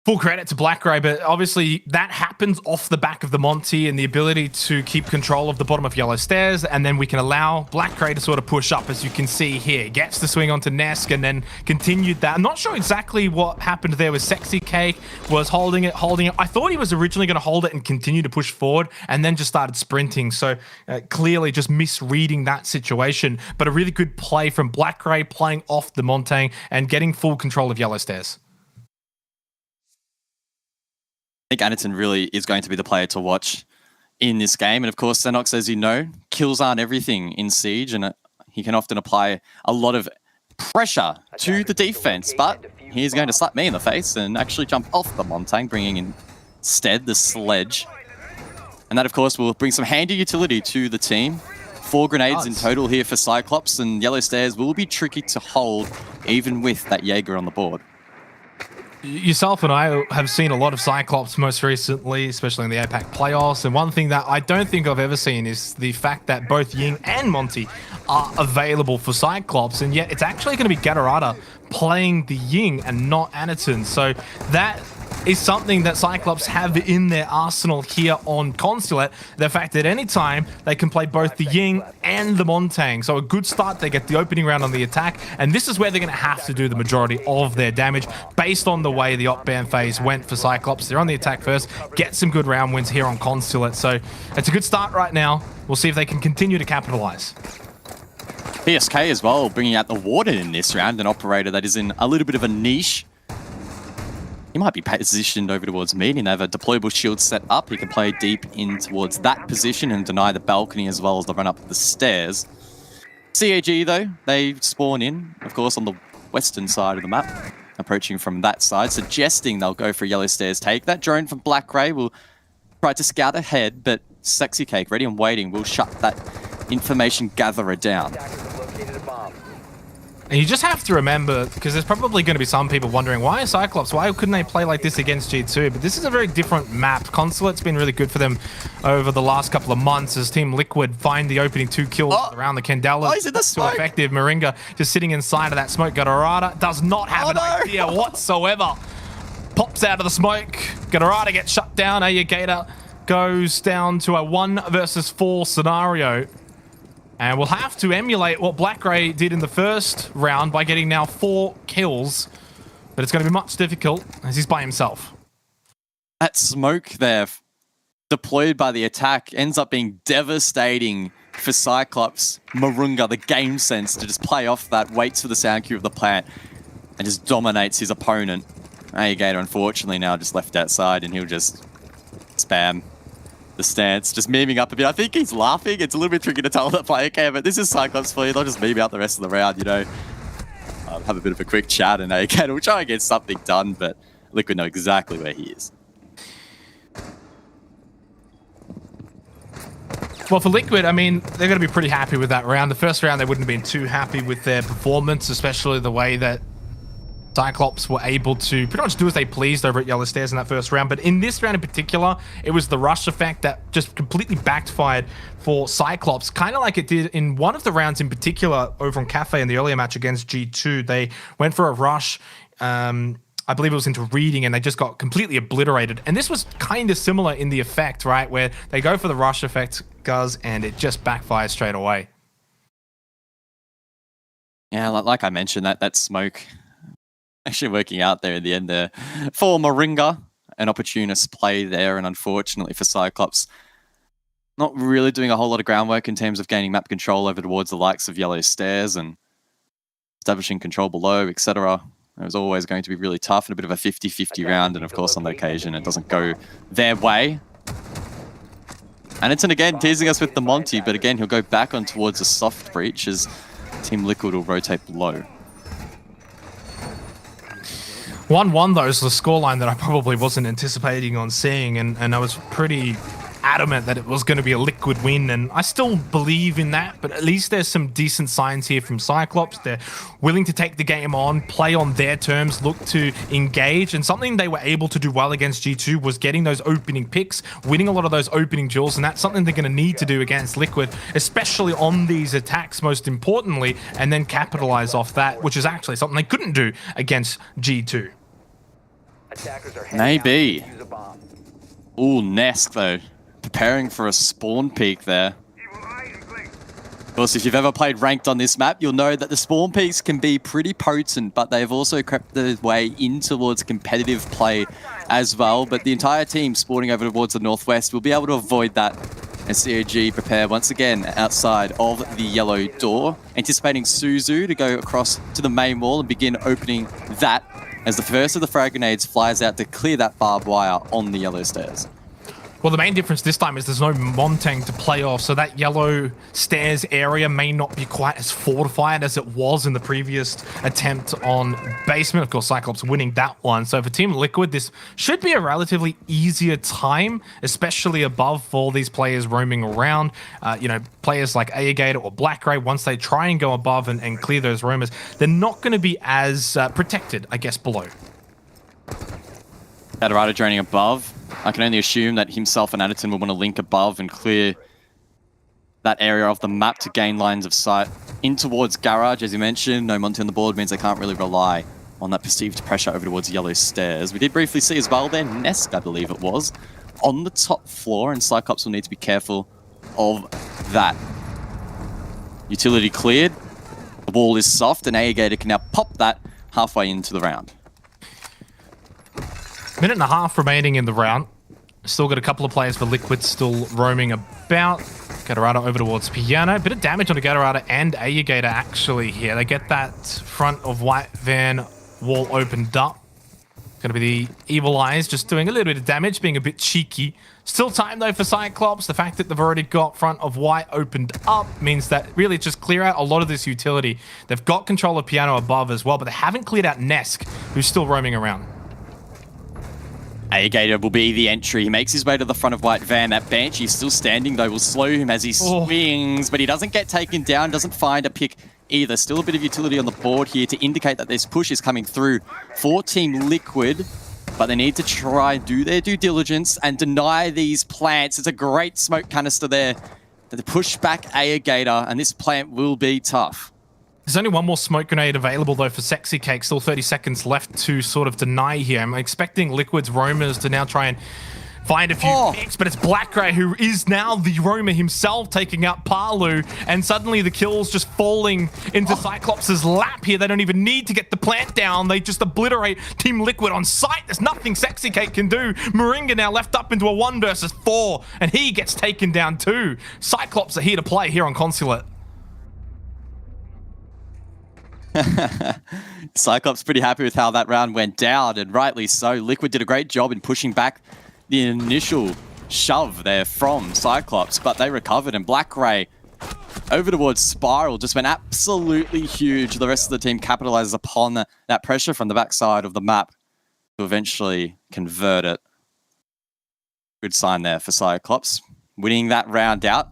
Full credit to Blackray, but obviously that happens off the back of the Monty and the ability to keep control of the bottom of yellow stairs, and then we can allow Blackray to sort of push up, as you can see here. Gets the swing onto Nesk and then continued that. I'm not sure exactly what happened there with Sexy Cake, was holding it. I thought he was originally going to hold it and continue to push forward, and then just started sprinting. So clearly just misreading that situation, but a really good play from Blackray playing off the Montang and getting full control of yellow stairs. I think Anderton really is going to be the player to watch in this game. And of course, Xenox, as you know, kills aren't everything in Siege, and he can often apply a lot of pressure to the defense. But he's going to slap me in the face and actually jump off the Montang, bringing instead the Sledge. And that, of course, will bring some handy utility to the team. 4 grenades in total here for Cyclops, and yellow stairs will be tricky to hold, even with that Jaeger on the board. Yourself and I have seen a lot of Cyclops most recently, especially in the APAC playoffs, and one thing that I don't think I've ever seen is the fact that both Ying and Monty are available for Cyclops, and yet it's actually going to be Gatorada playing the Ying and not Anaton. So that is something that Cyclops have in their arsenal here on Consulate. The fact that any time they can play both the Ying and the Montang. So a good start, they get the opening round on the attack, and this is where they're going to have to do the majority of their damage based on the way the op-ban phase went for Cyclops. They're on the attack first, get some good round wins here on Consulate. So it's a good start right now. We'll see if they can continue to capitalize. PSK as well, bringing out the Warden in this round, an operator that is in a little bit of a niche. He might be positioned over towards mid, and they have a deployable shield set up. He can play deep in towards that position and deny the balcony as well as the run up the stairs. CAG, though, they spawn in, of course, on the western side of the map, approaching from that side, suggesting they'll go for yellow stairs take. That drone from Blackray will try to scout ahead, but Sexy Cake, ready and waiting, will shut that information gatherer down. And you just have to remember, because there's probably going to be some people wondering, why Cyclops? Why couldn't they play like this against G2? But this is a very different map. Consulate's been really good for them over the last couple of months as Team Liquid find the opening 2 kills around the Candela. He's in the smoke. So effective. Moringa just sitting inside of that smoke. Gatorada does not have an idea whatsoever. Pops out of the smoke. Gatorada gets shut down. Gator goes down to a 1 versus 4 scenario. And we'll have to emulate what Blackray did in the first round by getting now 4 kills. But it's going to be much difficult as he's by himself. That smoke there, deployed by the attack, ends up being devastating for Cyclops. Marunga, the game sense to just play off that, waits for the sound cue of the plant, and just dominates his opponent. Gator, unfortunately, now just left outside, and he'll just spam the stance, just memeing up a bit. I think he's laughing. It's a little bit tricky to tell that player can, but this is Cyclops for you. They'll just meme out the rest of the round, you know. Have a bit of a quick chat, and again, we'll try and get something done, but Liquid know exactly where he is. Well, for Liquid, I mean, they're going to be pretty happy with that round. The first round, they wouldn't have been too happy with their performance, especially the way that Cyclops were able to pretty much do as they pleased over at Yellow Stairs in that first round. But in this round in particular, it was the rush effect that just completely backfired for Cyclops, kind of like it did in one of the rounds in particular over on Cafe in the earlier match against G2. They went for a rush, I believe it was into reading, and they just got completely obliterated. And this was kind of similar in the effect, right? Where they go for the rush effect, Guz, and it just backfires straight away. Yeah, like I mentioned, that smoke actually working out there in the end there. For Moringa, an opportunist play there, and unfortunately for Cyclops, not really doing a whole lot of groundwork in terms of gaining map control over towards the likes of Yellow Stairs and establishing control below, etc. It was always going to be really tough and a bit of a 50-50 round, and of course on the occasion it doesn't go their way. Anderton again teasing us with the Monty, but again he'll go back on towards a soft breach as Team Liquid will rotate below. 1-1 though is the scoreline that I probably wasn't anticipating on seeing, and I was pretty adamant that it was going to be a Liquid win, and I still believe in that, but at least there's some decent signs here from Cyclops. They're willing to take the game on, play on their terms, look to engage, and something they were able to do well against G2 was getting those opening picks, winning a lot of those opening duels, and that's something they're going to need to do against Liquid, especially on these attacks most importantly, and then capitalize off that, which is actually something they couldn't do against G2. Maybe. Ooh, Nesk though. Preparing for a spawn peek there. Of course, if you've ever played ranked on this map, you'll know that the spawn peaks can be pretty potent, but they've also crept their way in towards competitive play as well. But the entire team spawning over towards the northwest will be able to avoid that. And CAG prepare once again outside of the yellow door, anticipating Suzu to go across to the main wall and begin opening that as the first of the frag grenades flies out to clear that barbed wire on the yellow stairs. Well, the main difference this time is there's no Montang to play off, so that yellow stairs area may not be quite as fortified as it was in the previous attempt on basement. Of course, Cyclops winning that one. So for Team Liquid, this should be a relatively easier time, especially above for all these players roaming around. You know, players like Aegator or Blackray, once they try and go above and clear those roamers, they're not going to be as protected, I guess, below. Adorado draining above. I can only assume that himself and Adderton will want to link above and clear that area of the map to gain lines of sight in towards Garage, as you mentioned. No Monty on the board means they can't really rely on that perceived pressure over towards yellow stairs. We did briefly see as well there, Nesk, I believe it was, on the top floor, and Cyclops will need to be careful of that. Utility cleared. The wall is soft, and Aegator can now pop that halfway into the round. Minute and a half remaining in the round. Still got a couple of players for Liquid still roaming about. Gatorado over towards Piano. Bit of damage on the Gatorado and Aegator actually here. They get that front of White Van wall opened up. Going to be the Evil Eyes just doing a little bit of damage, being a bit cheeky. Still time though for Cyclops. The fact that they've already got front of White opened up means that really just clear out a lot of this utility. They've got control of Piano above as well, but they haven't cleared out Nesk, who's still roaming around. Aegator will be the entry. He makes his way to the front of White Van. That Banshee still standing though will slow him as he swings, but he doesn't get taken down, doesn't find a pick either. Still a bit of utility on the board here to indicate that this push is coming through for Team Liquid, but they need to try and do their due diligence and deny these plants. It's a great smoke canister there to push back Aegator, and this plant will be tough. There's only one more smoke grenade available though for Sexy Cake. Still 30 seconds left to sort of deny here. I'm expecting Liquid's roamers to now try and find a few picks, but it's Blackray who is now the roamer himself taking out Palu, and suddenly the kills just falling into Cyclops' lap here. They don't even need to get the plant down. They just obliterate Team Liquid on sight. There's nothing Sexy Cake can do. Moringa now left up into a 1 versus 4, and he gets taken down too. Cyclops are here to play here on Consulate. Cyclops pretty happy with how that round went down, and rightly so. Liquid did a great job in pushing back the initial shove there from Cyclops, but they recovered, and Blackray over towards Spiral just went absolutely huge. The rest of the team capitalizes upon that pressure from the backside of the map to eventually convert it. Good sign there for Cyclops, winning that round out.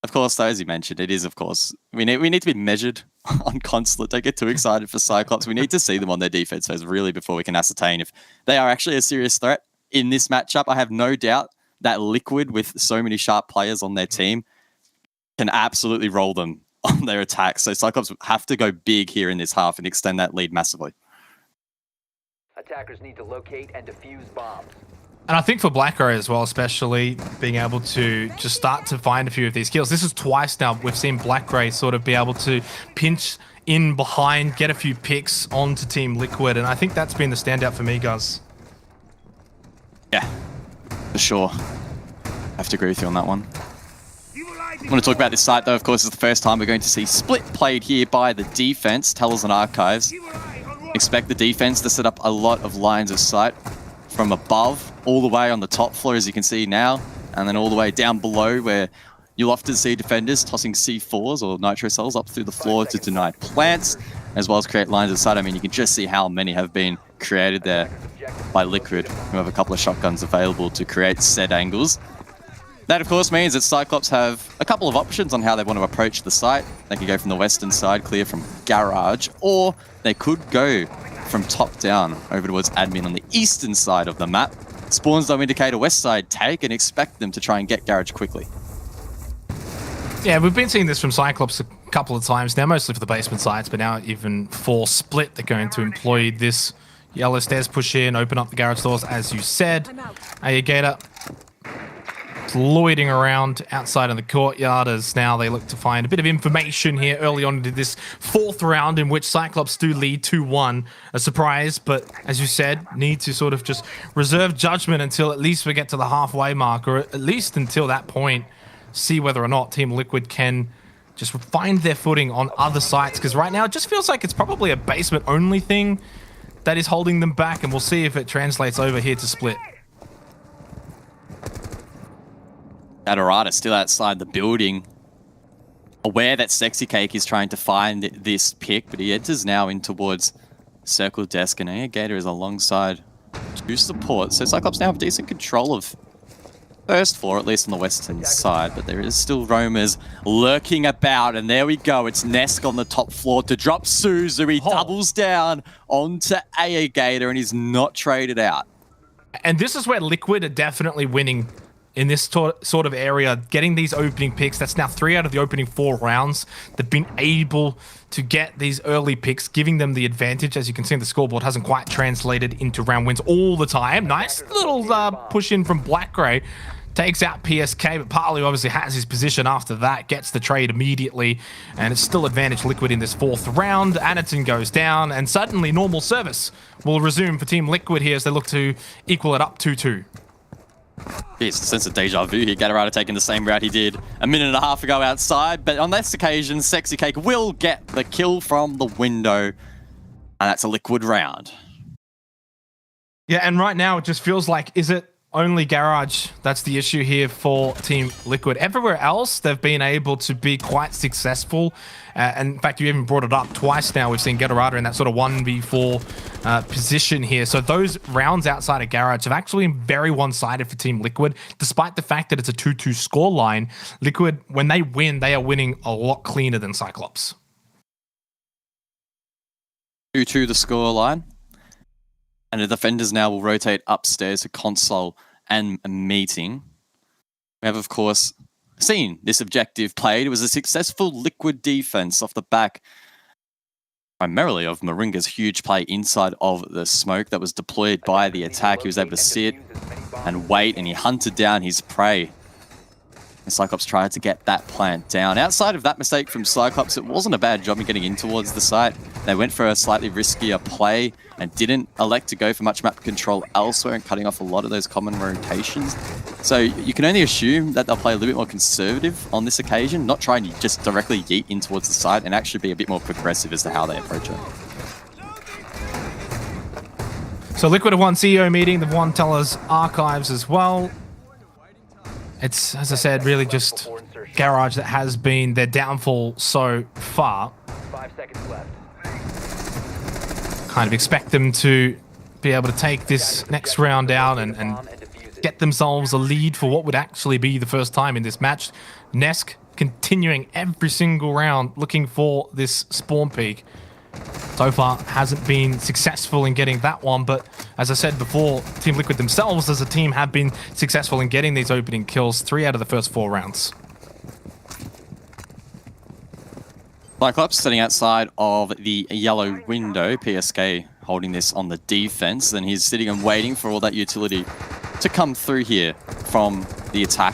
Of course, though, as you mentioned, it is, of course, we need to be measured on Consulate. Don't get too excited for Cyclops. We need to see them on their defense phase really before we can ascertain if they are actually a serious threat in this matchup. I have no doubt that Liquid, with so many sharp players on their team, can absolutely roll them on their attacks. So Cyclops have to go big here in this half and extend that lead massively. Attackers need to locate and defuse bombs. And I think for Blackray as well, especially being able to just start to find a few of these kills. This is twice now we've seen Blackray sort of be able to pinch in behind, get a few picks onto Team Liquid, and I think that's been the standout for me, guys. Yeah, for sure. I have to agree with you on that one. I want to talk about this site, though. Of course, it's the first time we're going to see split played here by the defense, Tellers and Archives. Expect the defense to set up a lot of lines of sight from above, all the way on the top floor, as you can see now, and then all the way down below, where you'll often see defenders tossing C4s or nitro cells up through the floor to deny plants, as well as create lines of sight. I mean, you can just see how many have been created there by Liquid, who have a couple of shotguns available to create said angles. That, of course, means that Cyclops have a couple of options on how they want to approach the site. They could go from the western side, clear from Garage, or they could go from top down over towards Admin on the eastern side of the map. Spawns though indicate a west side take, and expect them to try and get Garage quickly. Yeah, we've been seeing this from Cyclops a couple of times now, mostly for the basement sides, but now even for split, they're going to employ this Yellow stairs push in, open up the garage doors as you said. Gator loitering around outside in the courtyard as now they look to find a bit of information here early on into this 4th round in which Cyclops do lead 2-1. A surprise, but as you said, need to sort of just reserve judgment until at least we get to the halfway mark, or at least until that point, see whether or not Team Liquid can just find their footing on other sites, because right now it just feels like it's probably a basement-only thing that is holding them back, and we'll see if it translates over here to Split. Adorata still outside the building, aware that Sexy Cake is trying to find this pick, but he enters now in towards Circle Desk, and Gator is alongside 2 support. So Cyclops now have decent control of first floor, at least on the western side, but there is still roamers lurking about, and there we go. It's Nesk on the top floor to drop Suzu. He doubles down onto Gator, and he's not traded out. And this is where Liquid are definitely winning in this sort of area, getting these opening picks. That's now 3 out of the opening 4 rounds. They've been able to get these early picks, giving them the advantage. As you can see, the scoreboard hasn't quite translated into round wins all the time. Nice little push in from Black Grey. Takes out PSK, but Parley obviously has his position after that, gets the trade immediately, and it's still advantage Liquid in this 4th round. Anaton goes down, and suddenly normal service will resume for Team Liquid here as they look to equal it up 2-2. It's a sense of deja vu here. Gatorado taking the same route he did a minute and a half ago outside, but on this occasion, Sexy Cake will get the kill from the window, and that's a Liquid round. Yeah, and right now it just feels like, is it only Garage that's the issue here for Team Liquid? Everywhere else, they've been able to be quite successful. And in fact, you even brought it up twice now. We've seen Gatorada in that sort of 1v4 position here. So those rounds outside of Garage have actually been very one-sided for Team Liquid, despite the fact that it's a 2-2 scoreline. Liquid, when they win, they are winning a lot cleaner than Cyclops. 2-2 the scoreline. And the defenders now will rotate upstairs to console and a meeting. We have, of course, seen this objective played. It was a successful Liquid defense off the back primarily of Moringa's huge play inside of the smoke that was deployed by the attack. He was able to sit and wait, and he hunted down his prey. And Cyclops tried to get that plant down. Outside of that mistake from Cyclops, it wasn't a bad job in getting in towards the site. They went for a slightly riskier play and didn't elect to go for much map control elsewhere and cutting off a lot of those common rotations. So you can only assume that they'll play a little bit more conservative on this occasion, not trying to just directly yeet in towards the site, and actually be a bit more progressive as to how they approach it. So Liquid have won CEO meeting, they've won Teller's archives as well. It's, as I said, really just Garage that has been their downfall so far. 5 seconds left. Kind of expect them to be able to take this next round out and get themselves a lead for what would actually be the first time in this match. Nesk continuing every single round looking for this spawn peak. So far hasn't been successful in getting that one, but as I said before, Team Liquid themselves as a team have been successful in getting these opening kills 3 out of the first 4 rounds. Cyclops sitting outside of the yellow window, PSK holding this on the defense, and he's sitting and waiting for all that utility to come through here from the attack.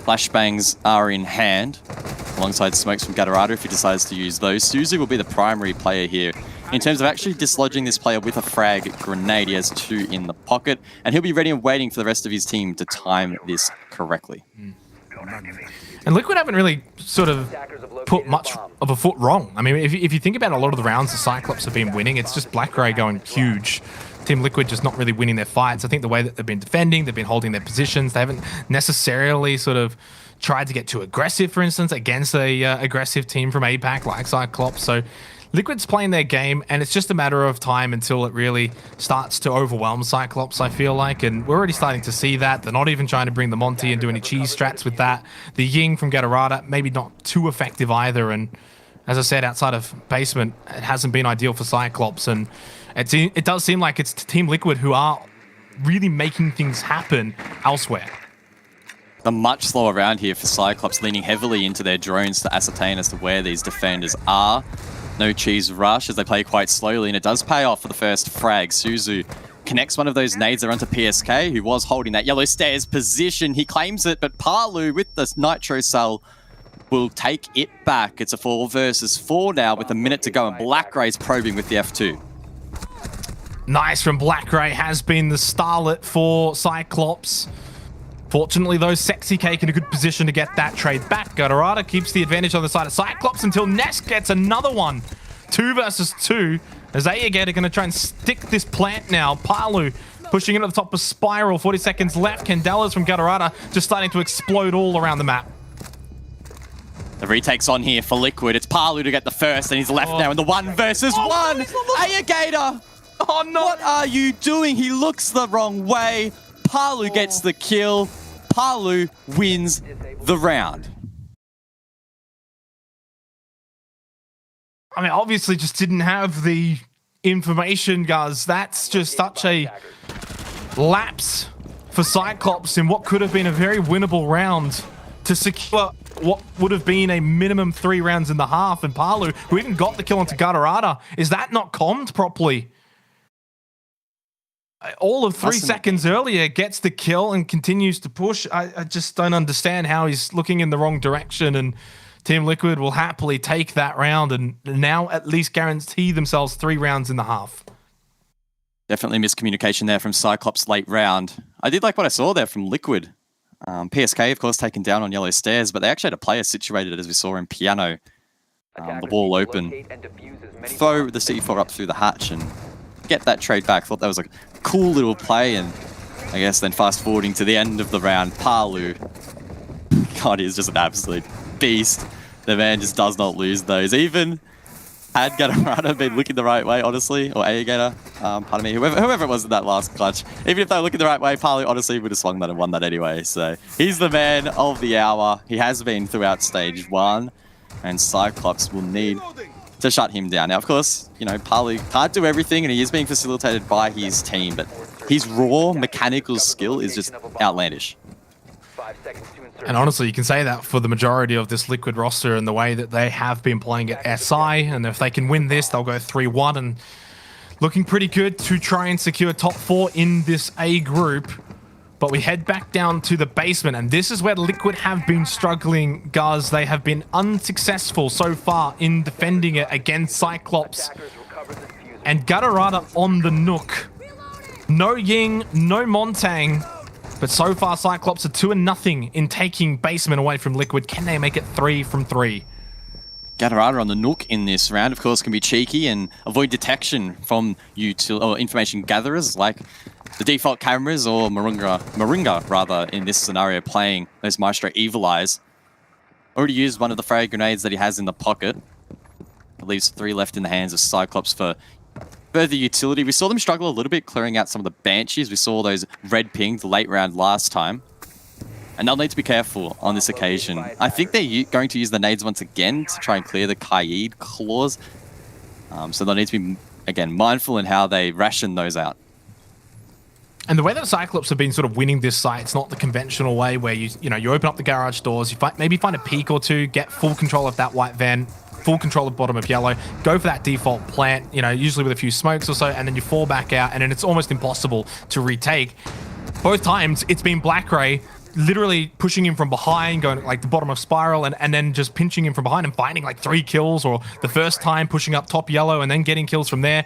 Flashbangs are in hand, alongside smokes from Gatorado if he decides to use those. Suzu will be the primary player here in terms of actually dislodging this player with a frag grenade. He has 2 in the pocket, and he'll be ready and waiting for the rest of his team to time this correctly. And Liquid haven't really sort of put much of a foot wrong. I mean, if you think about a lot of the rounds the Cyclops have been winning, it's just Black Grey going huge. Team Liquid just not really winning their fights. I think the way that they've been defending, they've been holding their positions. They haven't necessarily sort of tried to get too aggressive, for instance, against a aggressive team from APAC like Cyclops. So Liquid's playing their game, and it's just a matter of time until it really starts to overwhelm Cyclops, I feel like. And we're already starting to see that. They're not even trying to bring the Monty and do any cheese strats with that. The Ying from Gatorada, maybe not too effective either. And as I said, outside of basement, it hasn't been ideal for Cyclops. And it does seem like it's Team Liquid who are really making things happen elsewhere. A much slower round here for Cyclops, leaning heavily into their drones to ascertain as to where these defenders are. no cheese rush as they play quite slowly, and it does pay off for the first frag. Suzu connects one of those nades there onto PSK, who was holding that yellow stairs position. He claims it, but Palu with the Nitro Cell will take it back. It's a 4 versus 4 now with a minute to go, and BlackRay's probing with the F2. Nice from BlackRay, has been the starlet for Cyclops. Fortunately, though, Sexy Cake in a good position to get that trade back. Gatorada keeps the advantage on the side of Cyclops until Nest gets another one. 2 versus 2. As Aegate are going to try and stick this plant now. Palu pushing into the top of Spiral. 40 seconds left. Candelas from Gatorada just starting to explode all around the map. The retake's on here for Liquid. It's Palu to get the first, and he's left now in the 1 versus 1. Aegate! Oh no! What are you doing? He looks the wrong way. Palu gets the kill. Palu wins the round. I mean, obviously just didn't have the information, guys. That's just such a lapse for Cyclops in what could have been a very winnable round to secure what would have been a minimum 3 rounds in the half. And Palu, who even got the kill onto Gatorada, is that not commed properly? All of 3 seconds earlier gets the kill and continues to push. I just don't understand how he's looking in the wrong direction, and Team Liquid will happily take that round and now at least guarantee themselves 3 rounds in the half. Definitely miscommunication there from Cyclops late round. I did like what I saw there from Liquid. PSK, of course, taken down on yellow stairs, but they actually had a player situated, as we saw in Piano. The wall open. Throw the C4 up through the hatch and get that trade back. Thought that was a cool little play, and I guess then fast forwarding to the end of the round, Palu. God, he's just an absolute beast. The man just does not lose those. Even had Gatorada been looking the right way, honestly, or Aegate, pardon me, whoever it was in that last clutch, even if they were looking the right way, Palu honestly would have swung that and won that anyway. So he's the man of the hour. He has been throughout stage 1, and Cyclops will need to shut him down. Now, of course, you know, Palu can't do everything, and he is being facilitated by his team, but his raw mechanical skill is just outlandish. And honestly, you can say that for the majority of this Liquid roster and the way that they have been playing at SI. And if they can win this, they'll go 3-1 and looking pretty good to try and secure top 4 in this A group. But we head back down to the basement, and this is where Liquid have been struggling, guys. They have been unsuccessful so far in defending it against Cyclops. And Gatorada on the Nook. No Ying, no Montang. But so far, Cyclops are 2-0 in taking basement away from Liquid. Can they make it 3 from 3? Gatorada on the Nook in this round, of course, can be cheeky and avoid detection from information gatherers like the default cameras or Moringa, rather, in this scenario, playing those Maestro Evil Eyes. Already used one of the frag grenades that he has in the pocket. It leaves 3 left in the hands of Cyclops for further utility. We saw them struggle a little bit clearing out some of the Banshees. We saw those red pinged late round last time. And they'll need to be careful on this occasion. I think they're going to use the nades once again to try and clear the Kaid claws. So they'll need to be, again, mindful in how they ration those out. And the way that Cyclops have been sort of winning this site, it's not the conventional way where you open up the garage doors, you maybe find a peak or two, get full control of that white van, full control of bottom of yellow, go for that default plant, usually with a few smokes or so, and then you fall back out, and then it's almost impossible to retake. Both times, it's been BlackRay literally pushing him from behind, going like the bottom of Spiral, and then just pinching him from behind and finding like 3 kills, or the first time pushing up top yellow and then getting kills from there.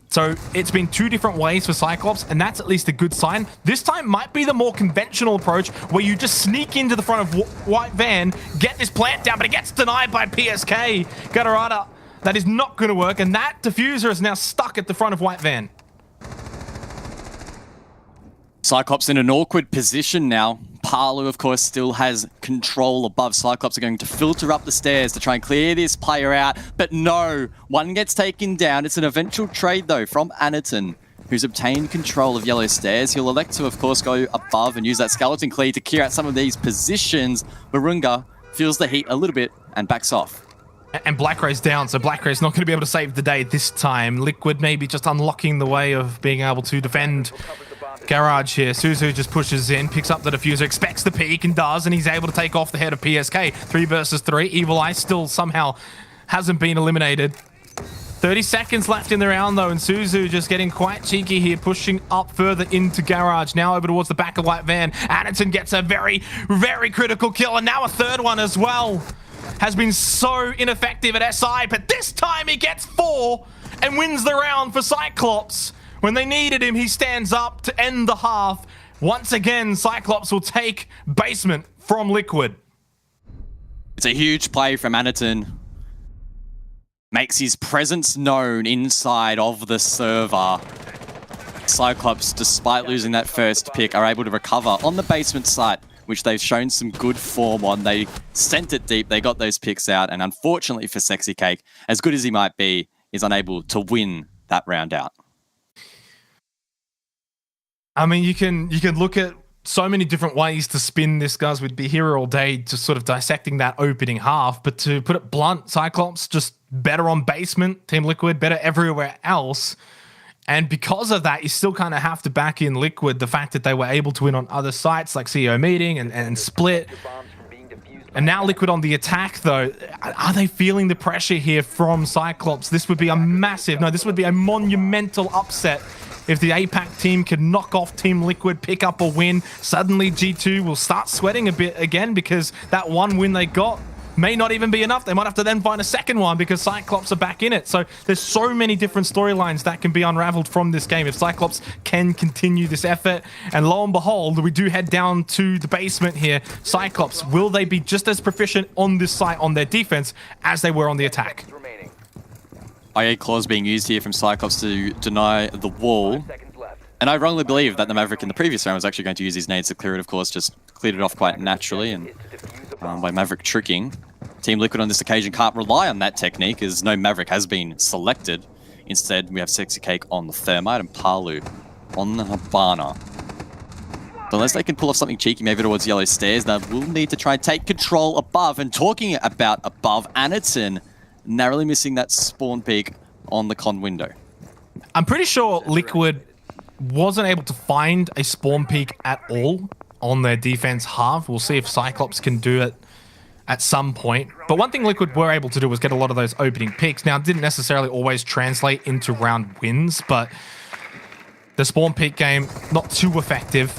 So it's been 2 different ways for Cyclops, and that's at least a good sign. This time might be the more conventional approach, where you just sneak into the front of white van, get this plant down, but it gets denied by PSK. Gatorada, that is not going to work, and that diffuser is now stuck at the front of white van. Cyclops in an awkward position now. Palu, of course, still has control above. Cyclops are going to filter up the stairs to try and clear this player out. But no, one gets taken down. It's an eventual trade, though, from Aniton, who's obtained control of yellow stairs. He'll elect to, of course, go above and use that skeleton clear to clear out some of these positions. Moringa feels the heat a little bit and backs off. And BlackRay's down, so BlackRay's not going to be able to save the day this time. Liquid maybe just unlocking the way of being able to defend Garage here. Suzu just pushes in, picks up the diffuser, expects the peek, and does, and he's able to take off the head of PSK. 3 versus 3. Evil Eye still somehow hasn't been eliminated. 30 seconds left in the round, though, and Suzu just getting quite cheeky here, pushing up further into Garage. Now over towards the back of White Van. Anderton gets a very, very critical kill, and now a third one as well. Has been so ineffective at SI, but this time he gets 4 and wins the round for Cyclops. When they needed him, he stands up to end the half. Once again, Cyclops will take basement from Liquid. It's a huge play from Anderton. Makes his presence known inside of the server. Cyclops, despite losing that first pick, are able to recover on the basement site, which they've shown some good form on. They sent it deep, they got those picks out, and unfortunately for Sexy Cake, as good as he might be, is unable to win that round out. I mean, you can look at so many different ways to spin this, guys. We'd be here all day just sort of dissecting that opening half, but to put it blunt, Cyclops just better on basement, Team Liquid better everywhere else. And because of that, you still kind of have to back in Liquid, the fact that they were able to win on other sites like CEO Meeting and Split. And now Liquid on the attack, though. Are they feeling the pressure here from Cyclops? This would be a massive, no, this would be a monumental upset if the APAC team can knock off Team Liquid, pick up a win. Suddenly G2 will start sweating a bit again because that one win they got may not even be enough. They might have to then find a second one because Cyclops are back in it. So there's so many different storylines that can be unraveled from this game if Cyclops can continue this effort. And lo and behold, we do head down to the basement here. Cyclops, will they be just as proficient on this site on their defense as they were on the attack? IA claws being used here from Cyclops to deny the wall. And I wrongly believe that the Maverick in the previous round was actually going to use his nades to clear it, of course, just cleared it off quite naturally and by Maverick tricking. Team Liquid on this occasion can't rely on that technique as no Maverick has been selected. Instead, we have Sexy Cake on the Thermite and Palu on the Habana. So unless they can pull off something cheeky, maybe towards Yellow Stairs, they will need to try and take control above. And talking about above, Anderton narrowly missing that spawn peak on the con window. I'm pretty sure Liquid wasn't able to find a spawn peak at all on their defense half. We'll see if Cyclops can do it at some point. But one thing Liquid were able to do was get a lot of those opening picks. Now, it didn't necessarily always translate into round wins, but the spawn peak game, not too effective.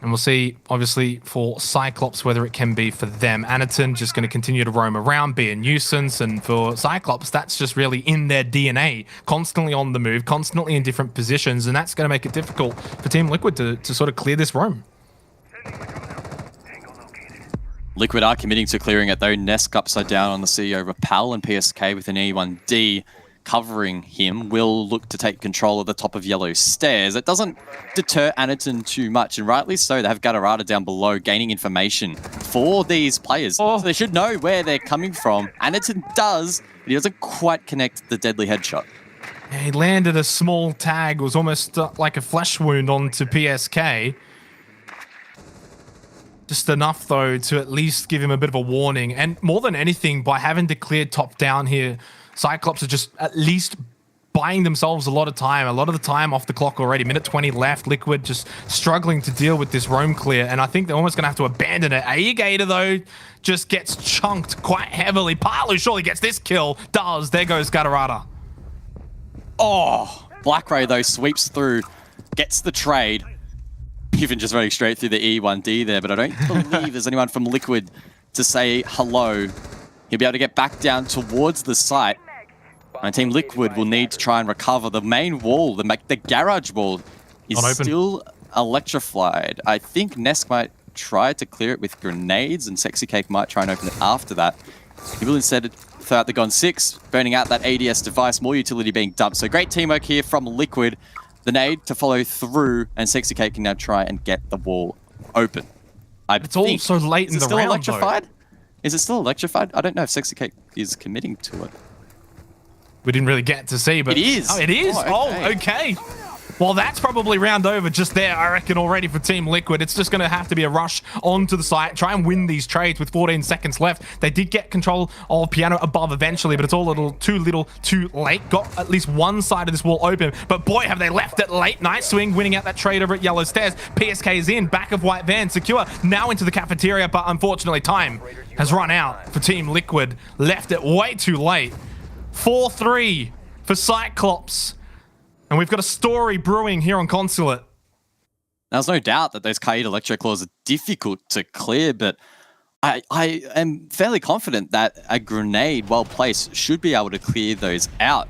And we'll see, obviously, for Cyclops, whether it can be for them. Anderton just going to continue to roam around, be a nuisance. And for Cyclops, that's just really in their DNA. Constantly on the move, constantly in different positions. And that's going to make it difficult for Team Liquid to sort of clear this roam. Liquid are committing to clearing it, though. Nesk upside down on the CEO Rapal, and PSK with an E1D covering him will look to take control of the top of Yellow Stairs. It doesn't deter Anderton too much, and rightly so. They have Gatorada down below gaining information for these players. So they should know where they're coming from. Anderton does, but he doesn't quite connect the deadly headshot. Yeah, he landed a small tag. It was almost like a flesh wound onto PSK. Just enough, though, to at least give him a bit of a warning. And more than anything, by having declared top down here, Cyclops are just at least buying themselves a lot of the time off the clock already. Minute 20 left. Liquid just struggling to deal with this roam clear, and I think they're almost going to have to abandon it. Aegator, though, just gets chunked quite heavily. Palu surely gets this kill. Does. There goes Gatorada. Oh, Black Ray, though, sweeps through, gets the trade. Even just running straight through the E1D there, but I don't believe there's anyone from Liquid to say hello. He'll be able to get back down towards the site. And Team Liquid will need to try and recover the main wall. The garage wall is still electrified. I think Nesk might try to clear it with grenades, and Sexy Cake might try and open it after that. He will instead throw out the Gon 6, burning out that ADS device, more utility being dumped. So great teamwork here from Liquid. The nade to follow through, and Sexy Cake can now try and get the wall open. It's all so late in the round, still electrified? Is it still electrified? I don't know if Sexy Cake is committing to it. We didn't really get to see, but... It is! Oh, it is? Oh, okay. Well, that's probably round over just there, I reckon, already for Team Liquid. It's just going to have to be a rush onto the site, try and win these trades with 14 seconds left. They did get control of Piano above eventually, but it's all a little, too late. Got at least one side of this wall open, but boy, have they left it late. Nice swing, winning out that trade over at Yellow Stairs. PSK is in, back of White Van, secure, now into the cafeteria, but unfortunately time has run out for Team Liquid. Left it way too late. 4-3 for Cyclops. And we've got a story brewing here on Consulate. There's no doubt that those Kaid Electro Claws are difficult to clear, but I am fairly confident that a grenade, well placed, should be able to clear those out.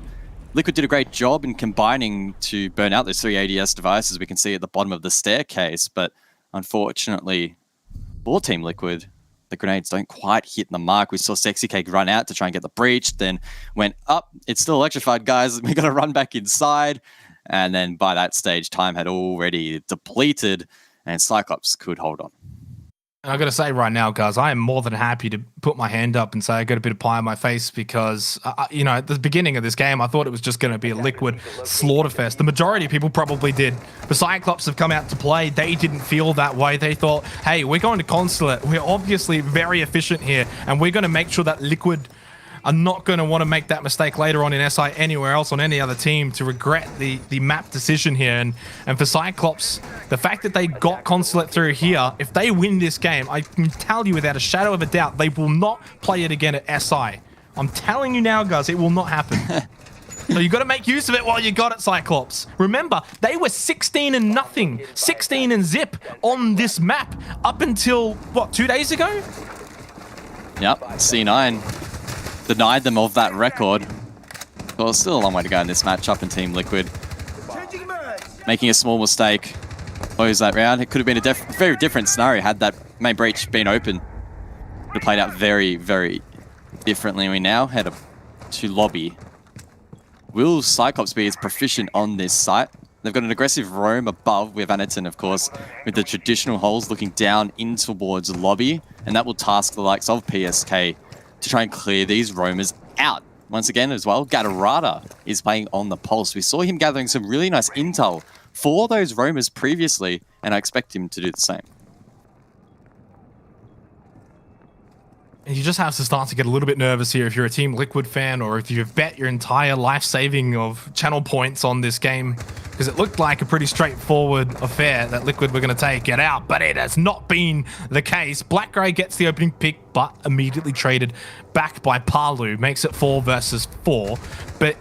Liquid did a great job in combining to burn out those 3 ADS devices we can see at the bottom of the staircase, but unfortunately for Team Liquid, the grenades don't quite hit the mark. We saw Sexy Cake run out to try and get the breach, then went up. It's still electrified, guys. We got to run back inside. And then by that stage, time had already depleted and Cyclops could hold on. And I've got to say right now, guys, I am more than happy to put my hand up and say I got a bit of pie on my face because, at the beginning of this game, I thought it was just going to be a Liquid slaughterfest. The majority of people probably did. The Cyclops have come out to play. They didn't feel that way. They thought, hey, we're going to Consulate. We're obviously very efficient here, and we're going to make sure that Liquid are not going to want to make that mistake later on in SI anywhere else on any other team to regret the map decision here. And for Cyclops, the fact that they got Consulate through here, if they win this game, I can tell you without a shadow of a doubt, they will not play it again at SI. I'm telling you now, guys, it will not happen. So you got to make use of it while you got it, Cyclops. Remember, they were 16-0, 16-0 on this map up until, what, 2 days ago? Yep, C9 denied them of that record. Well, still a long way to go in this matchup, and Team Liquid making a small mistake. Close that round. It could have been a very different scenario had that main breach been open. Would have played out very, very differently. We now head up to lobby. Will Cyclops be as proficient on this site? They've got an aggressive roam above with Anaton, of course, with the traditional holes looking down in towards lobby, and that will task the likes of PSK to try and clear these roamers out. Once again as well, Gatorada is playing on the pulse. We saw him gathering some really nice intel for those roamers previously, and I expect him to do the same. You just have to start to get a little bit nervous here if you're a Team Liquid fan or if you've bet your entire life-saving of channel points on this game, because it looked like a pretty straightforward affair that Liquid were going to take it out, but it has not been the case. Black Grey gets the opening pick, but immediately traded back by Palu. Makes it 4 versus 4, but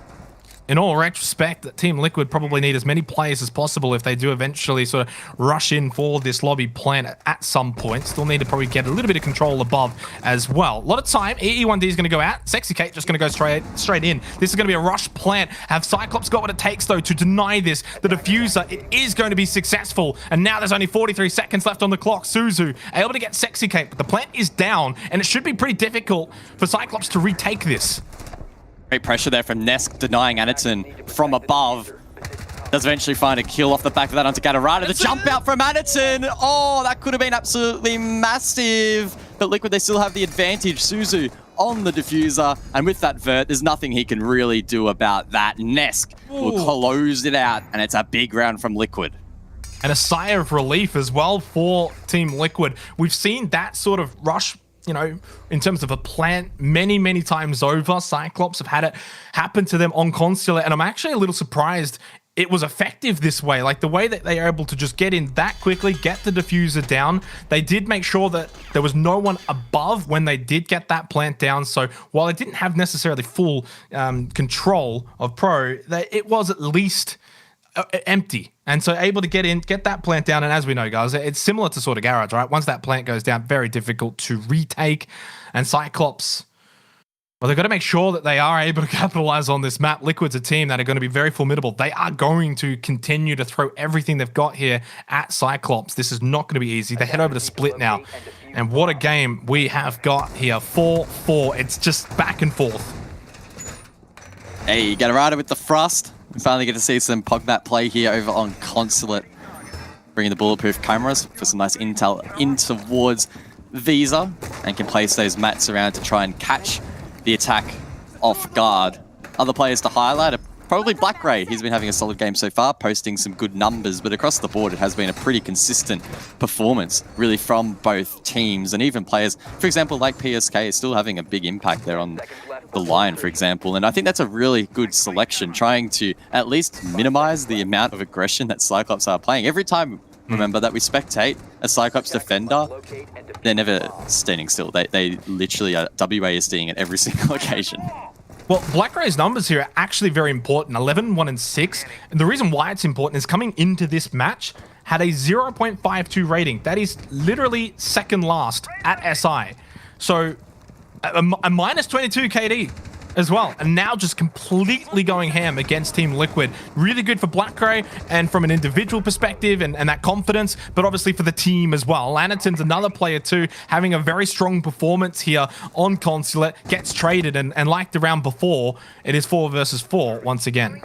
in all retrospect, that Team Liquid probably need as many players as possible if they do eventually sort of rush in for this lobby plan at some point. Still need to probably get a little bit of control above as well. A lot of time. E1D is going to go out. Sexy Kate just going to go straight in. This is going to be a rush plant. Have Cyclops got what it takes, though, to deny this? The diffuser, it is going to be successful. And now there's only 43 seconds left on the clock. Suzu able to get Sexy Kate, but the plant is down, and it should be pretty difficult for Cyclops to retake this. Great pressure there from Nesk, denying Anaton from above. Does eventually find a kill off the back of that onto Gatorada. The jump out from Anaton. Oh, that could have been absolutely massive. But Liquid, they still have the advantage. Suzu on the diffuser. And with that vert, there's nothing he can really do about that. Nesk will close it out. And it's a big round from Liquid. And a sigh of relief as well for Team Liquid. We've seen that sort of rush, in terms of a plant many times over. Cyclops have had it happen to them on Consulate, and I'm actually a little surprised it was effective this way. Like the way that they are able to just get in that quickly, get the diffuser down. They did make sure that there was no one above when they did get that plant down. So while it didn't have necessarily full control of Pro, it was at least empty. And so able to get in, get that plant down. And as we know, guys, it's similar to sort of Garage, right? Once that plant goes down, very difficult to retake. And Cyclops, well, they've got to make sure that they are able to capitalize on this map. Liquid's a team that are going to be very formidable. They are going to continue to throw everything they've got here at Cyclops. This is not going to be easy. They head over to Split now. And what a game we have got here. 4-4. It's just back and forth. Hey, Gatorada with the thrust. We finally get to see some PogMap play here over on Consulate. Bringing the bulletproof cameras for some nice intel in towards Visa, and can place those mats around to try and catch the attack off guard. Other players to highlight are probably Black Grey. He's been having a solid game so far, posting some good numbers, but across the board it has been a pretty consistent performance, really, from both teams. And even players, for example, like PSK, is still having a big impact there on the line, for example. And I think that's a really good selection, trying to at least minimize the amount of aggression that Cyclops are playing. Every time, remember, that we spectate a Cyclops defender, they're never standing still. They literally are WASDing at every single occasion. Well, BlackRay's numbers here are actually very important. 11, 1, and 6. And the reason why it's important is coming into this match, had a 0.52 rating. That is literally second last at SI. So a minus 22 KD as well. And now just completely going ham against Team Liquid. Really good for BlackRay and from an individual perspective and that confidence, but obviously for the team as well. Laniton's another player too, having a very strong performance here on Consulate, gets traded, and like the round before, it is 4 versus 4 once again.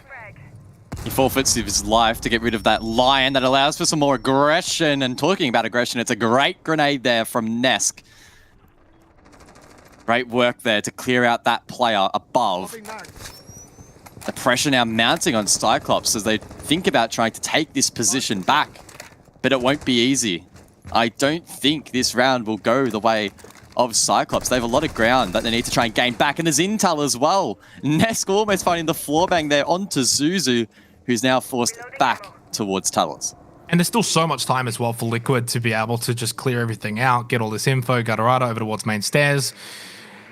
He forfeits his life to get rid of that lion that allows for some more aggression. And talking about aggression, it's a great grenade there from Nesk. Great work there to clear out that player above. The pressure now mounting on Cyclops as they think about trying to take this position back. But it won't be easy. I don't think this round will go the way of Cyclops. They have a lot of ground that they need to try and gain back. And there's Intel as well. Nesk almost finding the floor bang there onto Zuzu, who's now forced back towards Talos. And there's still so much time as well for Liquid to be able to just clear everything out, get all this info, Gatorado over towards main stairs.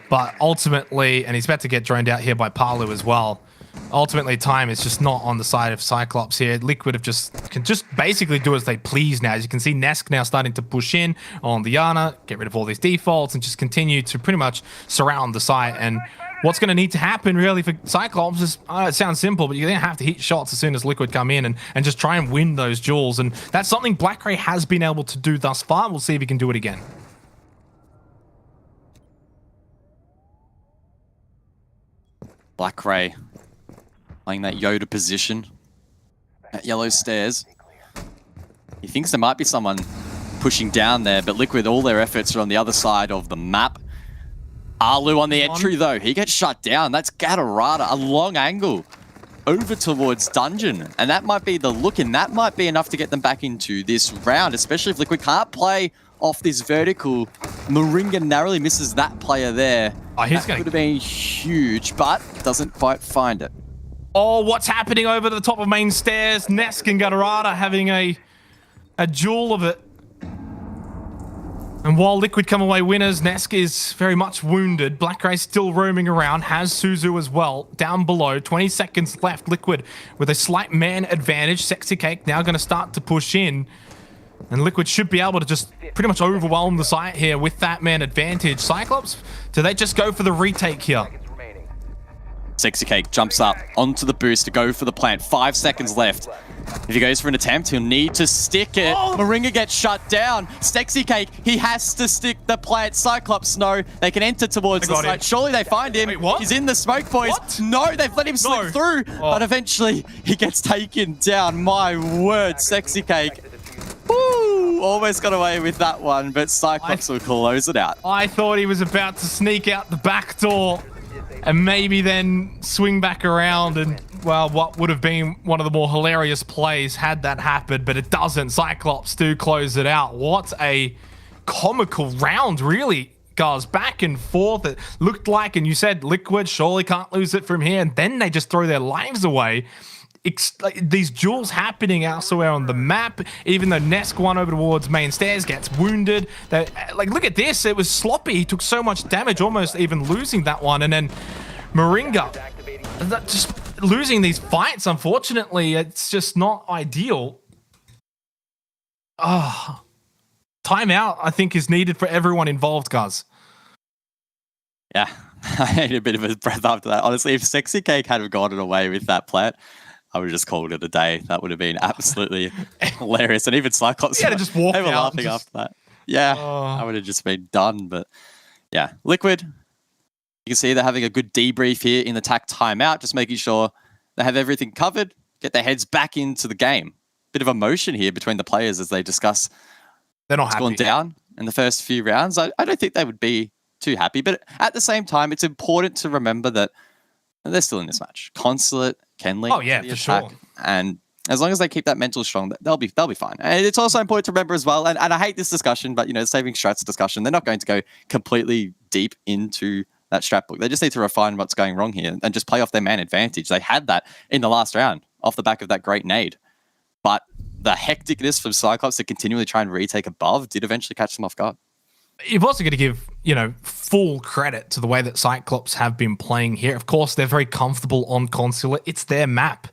But ultimately, and he's about to get droned out here by Palu as well, ultimately time is just not on the side of Cyclops here. Liquid can just basically do as they please now. As you can see, Nesk now starting to push in on the Yana, get rid of all these defaults, and just continue to pretty much surround the site. And what's going to need to happen really for Cyclops is, it sounds simple, but you're going to have to hit shots as soon as Liquid come in and just try and win those duels. And that's something BlackRay has been able to do thus far. We'll see if he can do it again. BlackRay playing that Yoda position at yellow stairs. He thinks there might be someone pushing down there, but Liquid, all their efforts are on the other side of the map. Arlu on the entry though, he gets shut down. That's Gatorada, a long angle over towards Dungeon. And that might be the look, and that might be enough to get them back into this round, especially if Liquid can't play off this vertical. Moringa narrowly misses that player there. Oh, that could have been huge, but doesn't quite find it. Oh, what's happening over the top of main stairs? Nesk and Gatorada having a duel of it. And while Liquid come away winners, Nesk is very much wounded. BlackRay still roaming around, has Suzu as well. Down below, 20 seconds left. Liquid with a slight man advantage. Sexy Cake now going to start to push in. And Liquid should be able to just pretty much overwhelm the site here with that man advantage. Cyclops, do they just go for the retake here? Sexy Cake jumps up onto the boost to go for the plant. 5 seconds left. If he goes for an attempt, he'll need to stick it. Oh. Moringa gets shut down. Sexy Cake, he has to stick the plant. Cyclops, no. They can enter towards the site. Surely they find him. Wait, what? He's in the smoke, boys. What? No, they've let him slip through. Oh. But eventually, he gets taken down. My word, Sexy Cake. Woo! Almost got away with that one, but Cyclops will close it out. I thought he was about to sneak out the back door and maybe then swing back around and, well, what would have been one of the more hilarious plays had that happened, but it doesn't. Cyclops do close it out. What a comical round, really, guys. Back and forth. It looked like, and you said Liquid surely can't lose it from here, and then they just throw their lives away. These duels happening elsewhere on the map, even though Nesk won over towards main stairs, gets wounded. Look at this. It was sloppy. He took so much damage, almost even losing that one. And then Moringa, just losing these fights, unfortunately. It's just not ideal. Timeout, I think, is needed for everyone involved, guys. Yeah, I had a bit of a breath after that. Honestly, if Sexy Cake had gotten away with that plant, I would have just called it a day. That would have been absolutely hilarious. And even Cyclops, yeah, just walk they were laughing after that. Yeah, I would have just been done. But yeah, Liquid, you can see they're having a good debrief here in the TAC timeout, just making sure they have everything covered, get their heads back into the game. Bit of emotion here between the players as they discuss they're not what's happy. gone down in the first few rounds. I don't think they would be too happy, but at the same time, it's important to remember that they're still in this match. Consulate, Kenley, for sure. And as long as they keep that mental strong, they'll be fine. And it's also important to remember as well, and I hate this discussion, but saving strats discussion, they're not going to go completely deep into that strat book. They just need to refine what's going wrong here and just play off their man advantage. They had that in the last round off the back of that great nade. But the hecticness from Cyclops to continually try and retake above did eventually catch them off guard. You've also got to give, full credit to the way that Cyclops have been playing here. Of course, they're very comfortable on Consulate. It's their map,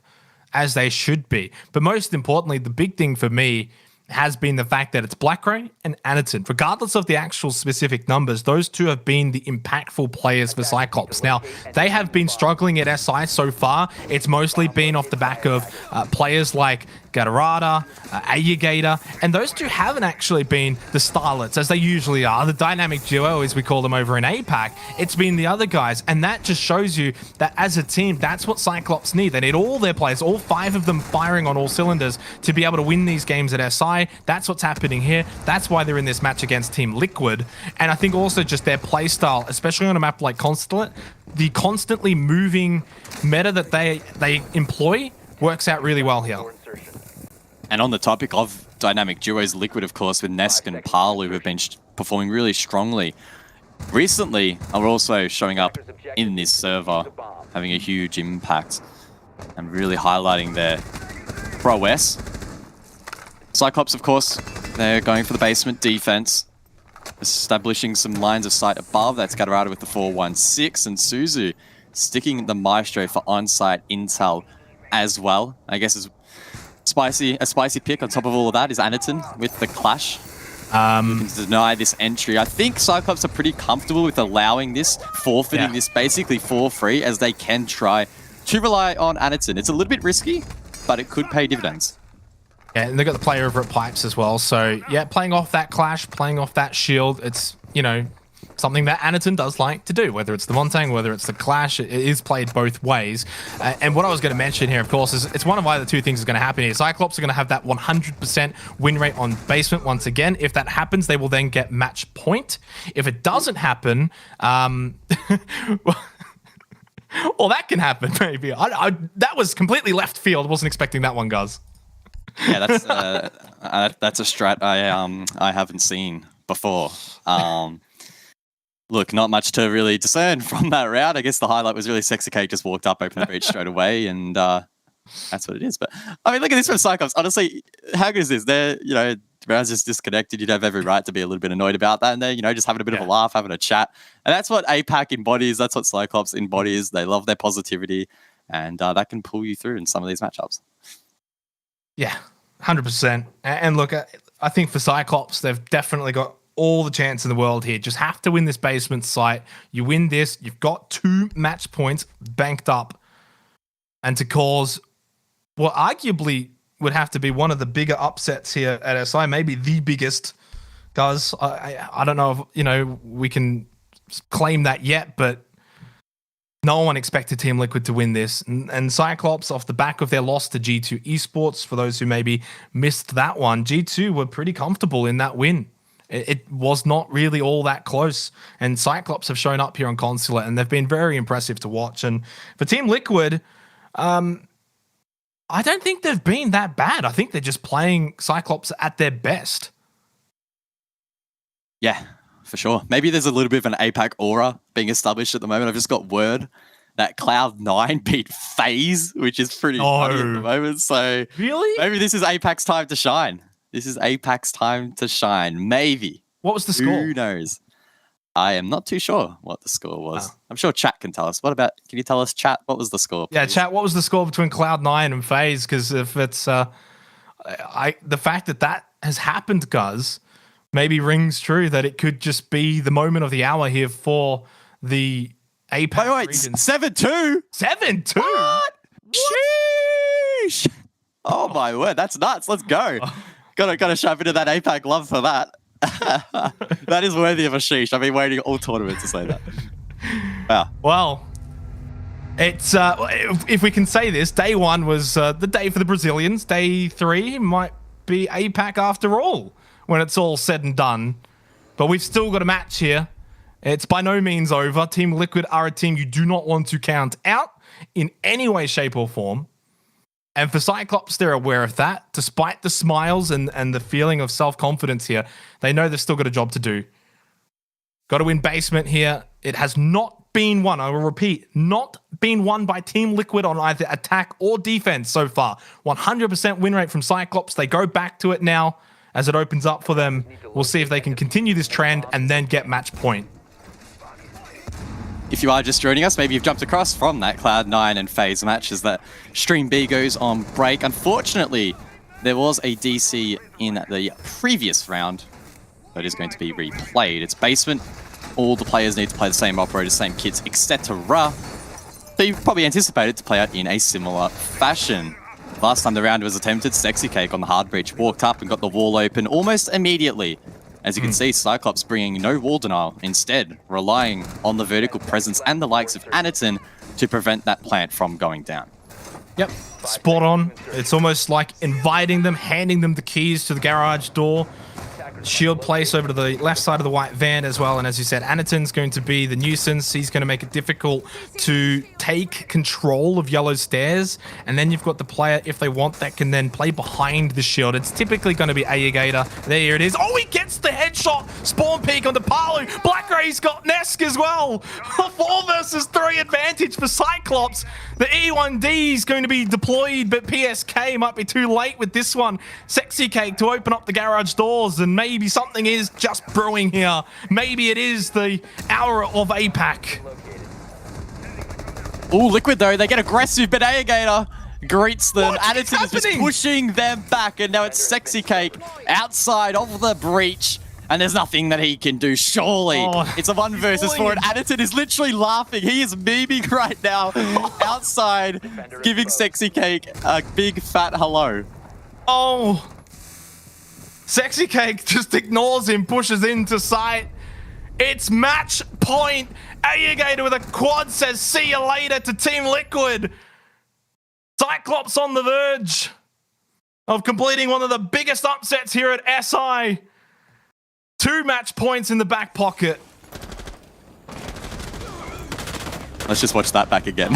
as they should be. But most importantly, the big thing for me has been the fact that it's Blackray and Anaton. Regardless of the actual specific numbers, those two have been the impactful players for Cyclops. Now, they have been struggling at SI so far. It's mostly been off the back of players like Gatorada, Ayugator, and those two haven't actually been the starlets, as they usually are. The dynamic duo, as we call them over in APAC, it's been the other guys, and that just shows you that as a team, that's what Cyclops need. They need all their players, all 5 of them firing on all cylinders to be able to win these games at SI. That's what's happening here. That's why they're in this match against Team Liquid, and I think also just their playstyle, especially on a map like Consulate, the constantly moving meta that they employ works out really well here. And on the topic of dynamic duos, Liquid, of course, with Nesk and Palu have been performing really strongly. Recently, are also showing up in this server, having a huge impact and really highlighting their prowess. Cyclops, of course, they're going for the basement defense, establishing some lines of sight above. That's Gatorada with the 4-1-6, and Suzu sticking the Maestro for on-site intel as well. I guess is a spicy pick on top of all of that is Anaton with the Clash. Looking to deny this entry. I think Cyclops are pretty comfortable with allowing this, forfeiting this basically for free, as they can try to rely on Anaton. It's a little bit risky, but it could pay dividends. Yeah, and they've got the player over at Pipes as well. So, yeah, playing off that Clash, playing off that shield, it's, something that Anaton does like to do, whether it's the Montang, whether it's the Clash. It is played both ways. And what I was going to mention here, of course, is it's one of either two things is going to happen here. Cyclops are going to have that 100% win rate on basement once again. If that happens, they will then get match point. If it doesn't happen, well, that can happen, maybe. That was completely left field. Wasn't expecting that one, guys. Yeah, that's a strat I haven't seen before. Look, not much to really discern from that round. I guess the highlight was really Sexy Cake just walked up, opened the breach straight away, and that's what it is. But I mean, look at this from Cyclops. Honestly, how good is this? They're, rounds just disconnected. You'd have every right to be a little bit annoyed about that, and they're, just having a bit of a laugh, having a chat. And that's what APAC embodies. That's what Cyclops embodies. They love their positivity, and that can pull you through in some of these matchups. Yeah, 100%. And look, I think for Cyclops, they've definitely got all the chance in the world here. Just have to win this basement site. You win this, you've got 2 match points banked up. And to cause what arguably would have to be one of the bigger upsets here at SI, maybe the biggest, guys. I don't know if, we can claim that yet, but no one expected Team Liquid to win this. And Cyclops, off the back of their loss to G2 Esports, for those who maybe missed that one, G2 were pretty comfortable in that win. It was not really all that close. And Cyclops have shown up here on Consulate, and they've been very impressive to watch. And for Team Liquid, I don't think they've been that bad. I think they're just playing Cyclops at their best. Yeah, for sure. Maybe there's a little bit of an APAC aura being established at the moment. I've just got word that Cloud9 beat FaZe, which is pretty funny at the moment. So really, maybe this is APAC's time to shine. This is APAC's time to shine. Maybe. What was the score? Who knows? I am not too sure what the score was. I'm sure chat can tell us. Can you tell us, chat, what was the score? Please? Yeah, chat, what was the score between Cloud9 and FaZe? Because if it's the fact that has happened, Guz, maybe rings true that it could just be the moment of the hour here for the APAC region. 7-2? 7-2? What? Sheesh! Oh my word, that's nuts. Let's go. Gotta shove into that APAC love for that. That is worthy of a sheesh. I've been waiting all tournament to say that. Wow. Well, it's if we can say this, day 1 was the day for the Brazilians. Day 3 might be APAC after all, when it's all said and done. But we've still got a match here. It's by no means over. Team Liquid are a team you do not want to count out in any way, shape, or form. And for Cyclops, they're aware of that. Despite the smiles and the feeling of self-confidence here, they know they've still got a job to do. Got to win basement here. It has not been won, I will repeat, not been won by Team Liquid on either attack or defense so far. 100% win rate from Cyclops. They go back to it now. as it opens up for them. We'll see if they can continue this trend and then get match point. If you are just joining us, maybe you've jumped across from that Cloud9 and FaZe match as that Stream B goes on break. Unfortunately, there was a DC in the previous round that is going to be replayed. It's basement. All the players need to play the same operators, same kits, etc. So you probably anticipated to play out in a similar fashion. Last time the round was attempted, Sexy Cake on the hard breach walked up and got the wall open almost immediately. As you can see, Cyclops bringing no wall denial, instead relying on the vertical presence and the likes of Anaton to prevent that plant from going down. Yep, spot on. It's almost like inviting them, handing them the keys to the garage door. Shield place over to the left side of the white van as well. And as you said, Anaton's going to be the nuisance. He's going to make it difficult to take control of Yellow Stairs. And then you've got the player, if they want, that can then play behind the shield. It's typically going to be Ayagator. There it is. Oh, he gets the headshot. Spawn peek on the Palu. Black Ray's got Nesk as well. 4 versus 3 advantage for Cyclops. The E1D is going to be deployed, but PSK might be too late with this one. Sexy Cake to open up the garage doors, and maybe something is just brewing here. Maybe it is the hour of APAC. Ooh, Liquid though, they get aggressive, but Ayagator greets them. Anaton is just pushing them back, and now it's Sexy Cake outside of the breach. And there's nothing that he can do, surely. It's a 1 versus 4, and Anaton is literally laughing. He is memeing right now outside, giving Sexy Cake a big fat hello. Oh. Sexy Cake just ignores him, pushes into sight. It's match point. Ayagator with a quad says, see you later to Team Liquid. Cyclops on the verge of completing one of the biggest upsets here at SI. 2 match points in the back pocket. Let's just watch that back again.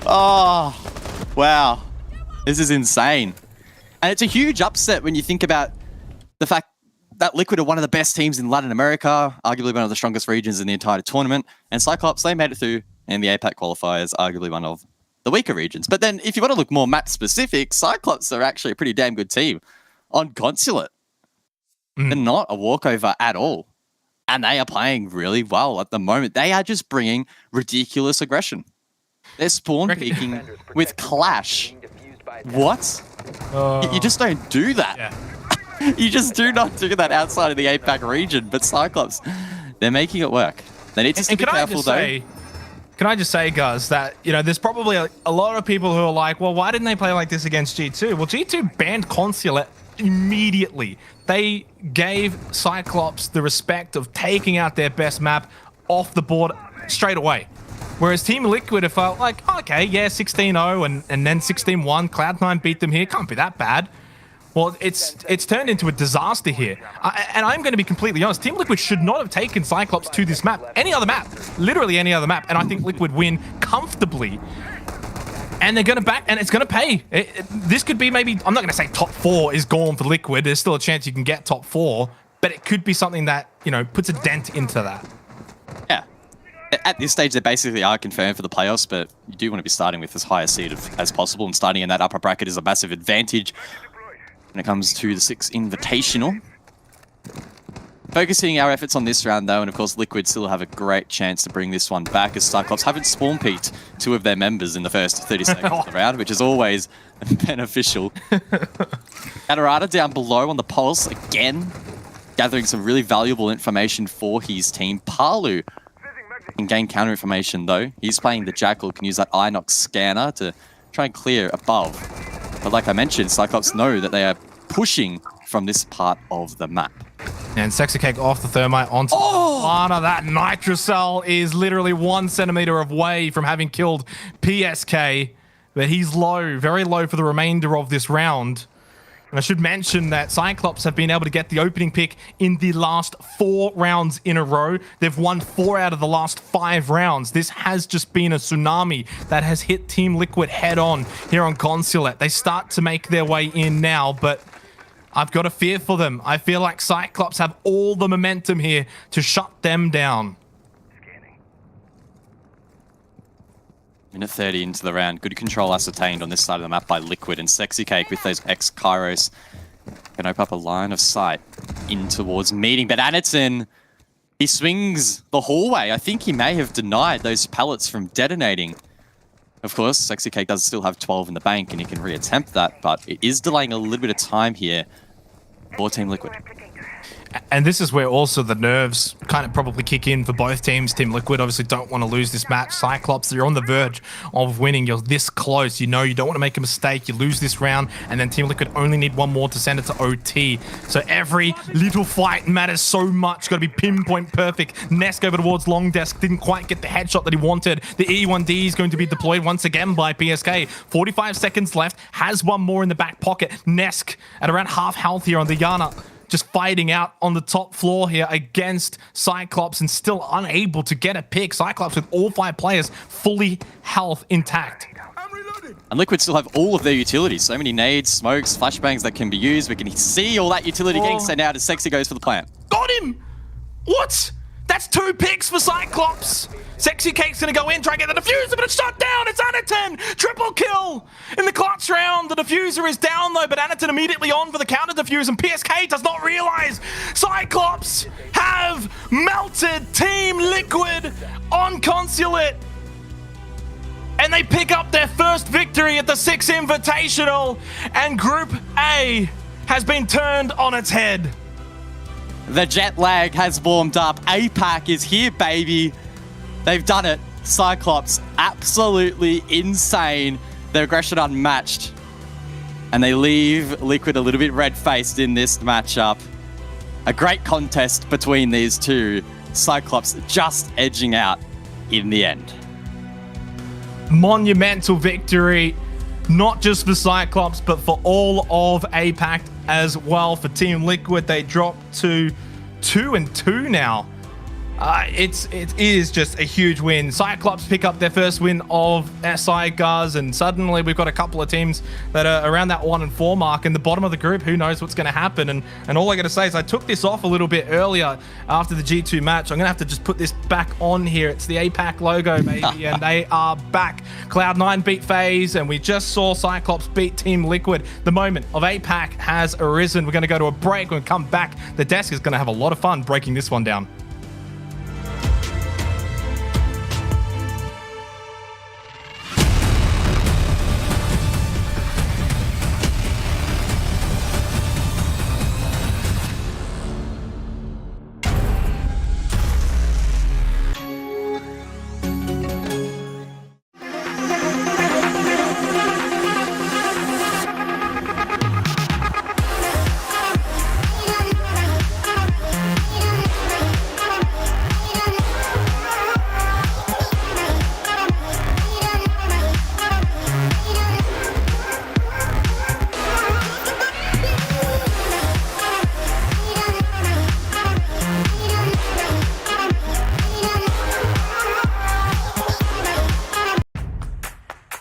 Oh, wow. This is insane. And it's a huge upset when you think about the fact that Liquid are one of the best teams in Latin America, arguably one of the strongest regions in the entire tournament. And Cyclops, they made it through in the APAC qualifiers, arguably one of the weaker regions. But then if you want to look more map specific, Cyclops are actually a pretty damn good team on Consulate. They're not a walkover at all. And they are playing really well at the moment. They are just bringing ridiculous aggression. They're spawn peeking with Clash. What? You just don't do that. Yeah. You just do not do that outside of the APAC region. But Cyclops, they're making it work. They need to be careful though. Can I just say, guys, that, you know, there's probably a lot of people who are like, well, why didn't they play like this against G2? Well, G2 banned Consulate immediately. They gave Cyclops the respect of taking out their best map off the board straight away. Whereas Team Liquid have felt like, oh, okay, yeah, 16-0 and then 16-1. Cloud9 beat them here. Can't be that bad. Well, it's turned into a disaster here. And I'm going to be completely honest. Team Liquid should not have taken Cyclops to this map. Any other map. Literally any other map. And I think Liquid win comfortably. And they're going to back, and it's going to pay. This could be maybe, I'm not going to say top 4 is gone for Liquid. There's still a chance you can get top 4. But it could be something that, you know, puts a dent into that. Yeah. At this stage, they basically are confirmed for the playoffs, but you do want to be starting with as high a seed as possible, and starting in that upper bracket is a massive advantage when it comes to the 6 Invitational. Focusing our efforts on this round, though, and of course, Liquid still have a great chance to bring this one back, as Cyclops haven't spawn peeked 2 of their members in the first 30 seconds of the round, which is always beneficial. Adarada down below on the pulse again, gathering some really valuable information for his team. Palu can gain counter information though. He's playing the Jackal, can use that Inox scanner to try and clear above. But like I mentioned, Cyclops know that they are pushing from this part of the map. And Sexy Cake off the Thermite onto Lana. That Nitrocell is literally 1 centimeter away from having killed PSK. But he's low, very low for the remainder of this round. And I should mention that Cyclops have been able to get the opening pick in the last 4 rounds in a row. They've won 4 out of the last 5 rounds. This has just been a tsunami that has hit Team Liquid head on here on Consulate. They start to make their way in now, but I've got a fear for them. I feel like Cyclops have all the momentum here to shut them down. Minute 30 into the round. Good control ascertained on this side of the map by Liquid, and Sexy Cake with those X-Kairos can open up a line of sight in towards meeting. But Anaton, he swings the hallway. I think he may have denied those pallets from detonating. Of course, Sexy Cake does still have 12 in the bank, and he can reattempt that, but it is delaying a little bit of time here for Team Liquid. And this is where also the nerves kind of probably kick in for both teams. Team Liquid obviously don't want to lose this match. Cyclops, you're on the verge of winning. You're this close. You know you don't want to make a mistake. You lose this round, and then Team Liquid only need one more to send it to OT. So every little fight matters so much. Got to be pinpoint perfect. Nesk over towards Long Desk. Didn't quite get the headshot that he wanted. The E1D is going to be deployed once again by PSK. 45 seconds left. Has one more in the back pocket. Nesk at around half health here on the Yana. Just fighting out on the top floor here against Cyclops and still unable to get a pick. Cyclops with all 5 players fully health intact. And Liquid still have all of their utilities. So many nades, smokes, flashbangs that can be used. We can see all that utility getting sent out as Sexy goes for the plant. Got him! What? That's 2 picks for Cyclops. Sexy Cake's gonna go in, try and get the diffuser, but it's shot down. It's Anaton. Triple kill in the clutch round. The diffuser is down though, but Anaton immediately on for the counter diffuse, and PSK does not realize Cyclops have melted Team Liquid on Consulate. And they pick up their first victory at the 6 Invitational, and Group A has been turned on its head. The jet lag has warmed up. APAC is here, baby. They've done it. Cyclops, absolutely insane. Their aggression unmatched. And they leave Liquid a little bit red-faced in this matchup. A great contest between these two. Cyclops just edging out in the end. Monumental victory, not just for Cyclops, but for all of APAC as well. For Team Liquid, they drop to 2-2 now. It is just a huge win. Cyclops pick up their first win of SI Guz, and suddenly we've got a couple of teams that are around that 1-4 mark in the bottom of the group. Who knows what's going to happen? And all I got to say is I took this off a little bit earlier after the G2 match. I'm going to have to just put this back on here. It's the APAC logo, baby, and they are back. Cloud9 beat FaZe, and we just saw Cyclops beat Team Liquid. The moment of APAC has arisen. We're going to go to a break. When we come back, the desk is going to have a lot of fun breaking this one down.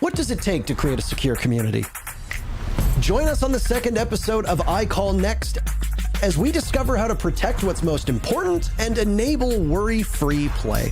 What does it take to create a secure community? Join us on the 2nd episode of I Call Next as we discover how to protect what's most important and enable worry-free play.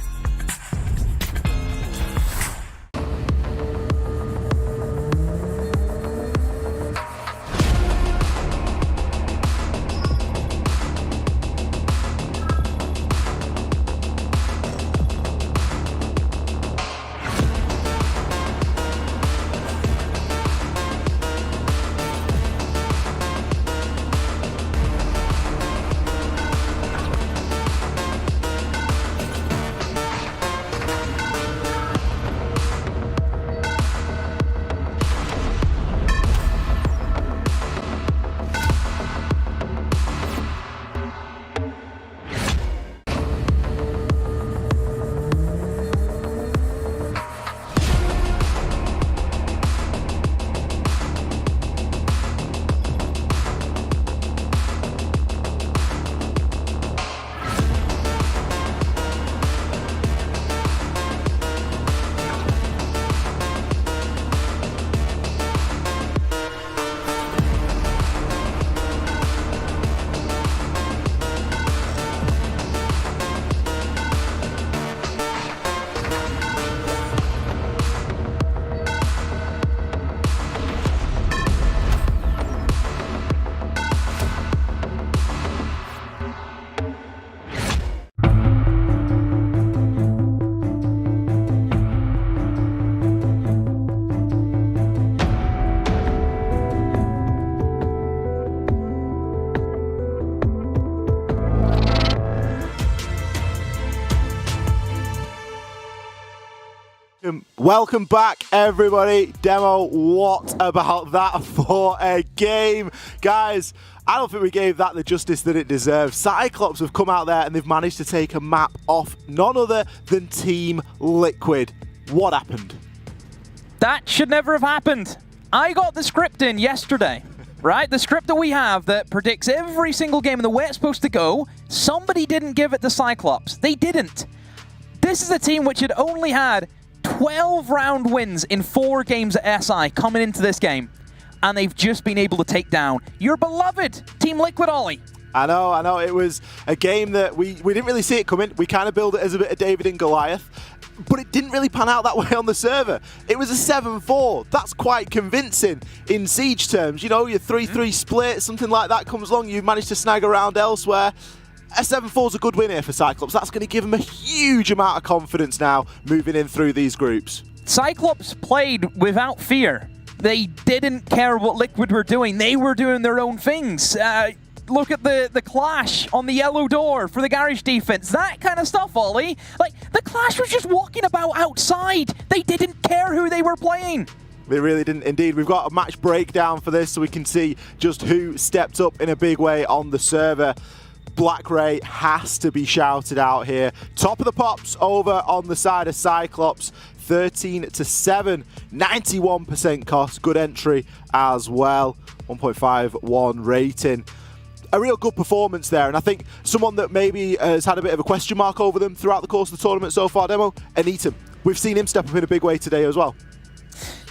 Welcome back, everybody. Demo, what about that for a game? Guys, I don't think we gave that the justice that it deserves. Cyclops have come out there and they've managed to take a map off none other than Team Liquid. What happened? That should never have happened. I got the script in yesterday, right? The script that we have that predicts every single game and the way it's supposed to go. Somebody didn't give it to Cyclops. They didn't. This is a team which had only had 12 round wins in 4 games at SI coming into this game. And they've just been able to take down your beloved Team Liquid, Ollie. I know. It was a game that we didn't really see it coming. We kind of built it as a bit of David and Goliath. But it didn't really pan out that way on the server. It was a 7-4. That's quite convincing in Siege terms. You know, your 3-3 split, something like that comes along. You've managed to snag around elsewhere. A 7-4 is a good win here for Cyclops. That's going to give them a huge amount of confidence now moving in through these groups. Cyclops played without fear. They didn't care what Liquid were doing. They were doing their own things. Look at the clash on the yellow door for the garage defense. That kind of stuff, Ollie. Like, the clash was just walking about outside. They didn't care who they were playing. They really didn't indeed. We've got a match breakdown for this so we can see just who stepped up in a big way on the server. Black Ray has to be shouted out here. Top of the pops over on the side of Cyclops. 13-7, 91% cost. Good entry as well. 1.51 rating. A real good performance there, and I think someone that maybe has had a bit of a question mark over them throughout the course of the tournament so far, Demo, Anitum. We've seen him step up in a big way today as well.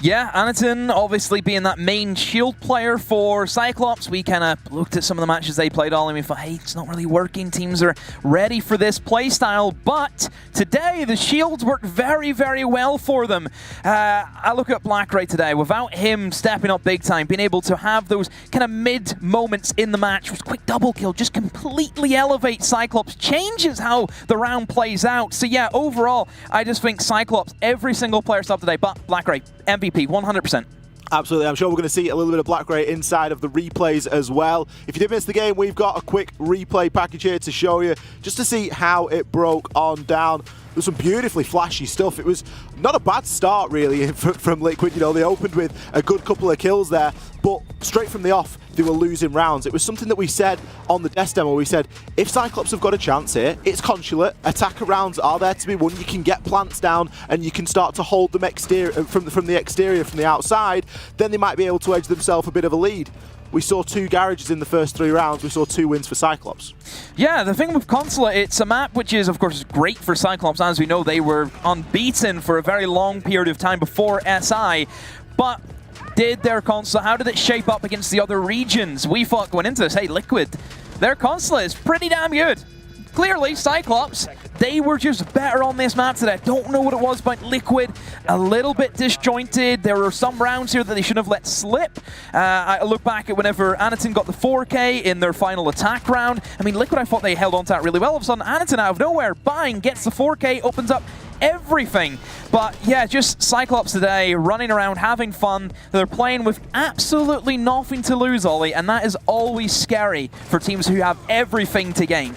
Yeah, Aniton obviously being that main shield player for Cyclops. We kind of looked at some of the matches they played all and we thought, hey, it's not really working. Teams are ready for this playstyle. But today, the shields worked very, very well for them. I look at Black Ray today. Without him stepping up big time, being able to have those kind of mid moments in the match with quick double kill, just completely elevates Cyclops, changes how the round plays out. So yeah, overall, I just think Cyclops, every single player stopped today, but Black Ray, MVP, 100%. Absolutely. I'm sure we're going to see a little bit of Black Ray inside of the replays as well. If you did miss the game, we've got a quick replay package here to show you, just to see how it broke on down. There's some beautifully flashy stuff. It was not a bad start, really, from Liquid. You know, they opened with a good couple of kills there, but straight from the off, they were losing rounds. It was something that we said on the desk demo. We said, if Cyclops have got a chance here, it's consulate. Attacker rounds are there to be won. You can get plants down and you can start to hold them exterior from the exterior, from the outside. Then they might be able to edge themselves a bit of a lead. We saw 2 garages in the first 3 rounds. We saw 2 wins for Cyclops. Yeah, the thing with Consulate, it's a map which is, of course, great for Cyclops. As we know, they were unbeaten for a very long period of time before SI. But did their Consulate, how did it shape up against the other regions? We thought going into this, hey, Liquid, their Consulate is pretty damn good. Clearly, Cyclops, they were just better on this map today. I don't know what it was about Liquid. A little bit disjointed. There were some rounds here that they shouldn't have let slip. I look back at whenever Aniton got the 4K in their final attack round. I mean, Liquid, I thought they held on to that really well. All of a sudden, Aniton out of nowhere, bang, gets the 4K, opens up everything. But yeah, just Cyclops today, running around, having fun. They're playing with absolutely nothing to lose, Ollie, and that is always scary for teams who have everything to gain.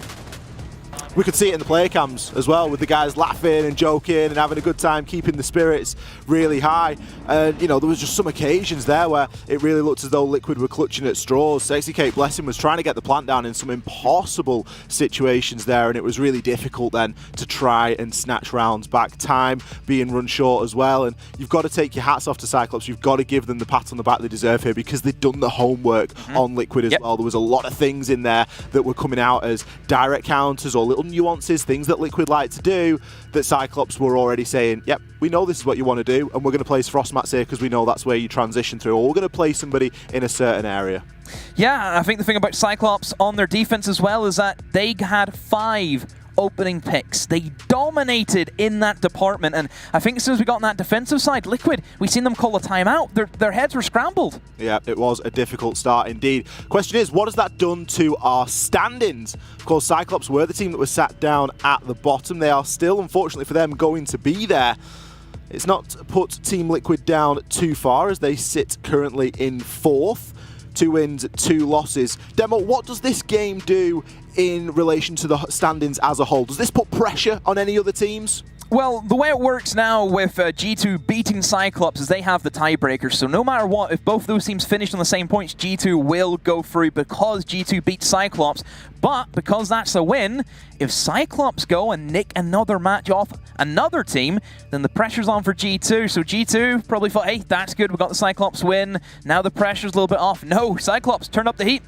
We could see it in the player cams as well, with the guys laughing and joking and having a good time, keeping the spirits really high. And, you know, there was just some occasions there where it really looked as though Liquid were clutching at straws. Sexy Kate Blessing was trying to get the plant down in some impossible situations there, and it was really difficult then to try and snatch rounds back. Time being run short as well, and you've got to take your hats off to Cyclops. You've got to give them the pat on the back they deserve here, because they've done the homework on Liquid as well. There was a lot of things in there that were coming out as direct counters or little nuances, things that Liquid like to do, that Cyclops were already saying, yep, we know this is what you want to do, and we're going to place Frost Mats here because we know that's where you transition through, or we're going to play somebody in a certain area. Yeah, I think the thing about Cyclops on their defense as well is that they had 5 opening picks. They dominated in that department, and I think as soon as we got on that defensive side, Liquid, we seen them call a timeout. Their heads were scrambled. Yeah, it was a difficult start indeed. Question is, what has that done to our standings? Of course, Cyclops were the team that was sat down at the bottom. They are still, unfortunately for them, going to be there. It's not put Team Liquid down too far, as they sit currently in 4th. 2 wins, 2 losses. Demo, what does this game do in relation to the standings as a whole? Does this put pressure on any other teams? Well, the way it works now with G2 beating Cyclops is they have the tiebreaker, so no matter what, if both those teams finish on the same points, G2 will go through because G2 beat Cyclops. But because that's a win, if Cyclops go and nick another match off another team, then the pressure's on for G2. So G2 probably thought, hey, that's good, we got the Cyclops win. Now the pressure's a little bit off. No, Cyclops, turn up the heat.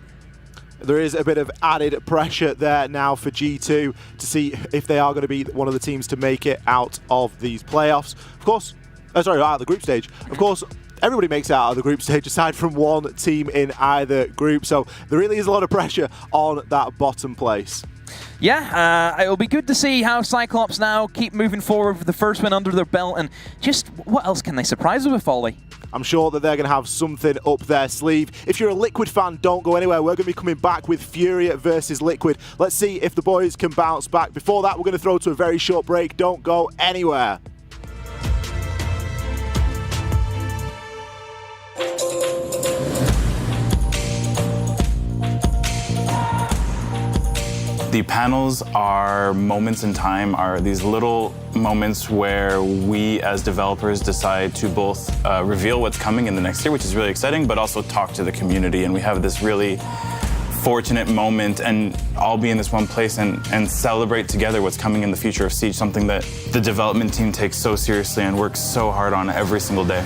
There is a bit of added pressure there now for G2 to see if they are going to be one of the teams to make it out of these playoffs. Of course, out of the group stage. Of course, everybody makes it out of the group stage aside from one team in either group. So there really is a lot of pressure on that bottom place. Yeah, it'll be good to see how Cyclops now keep moving forward with the first win under their belt, and just what else can they surprise us with, Ollie? I'm sure that they're going to have something up their sleeve. If you're a Liquid fan, don't go anywhere. We're going to be coming back with Furia versus Liquid. Let's see if the boys can bounce back. Before that, we're going to throw to a very short break. Don't go anywhere. The panels are moments in time, are these little moments where we as developers decide to both reveal what's coming in the next year, which is really exciting, but also talk to the community. And we have this really fortunate moment and all be in this one place and celebrate together what's coming in the future of Siege, something that the development team takes so seriously and works so hard on every single day.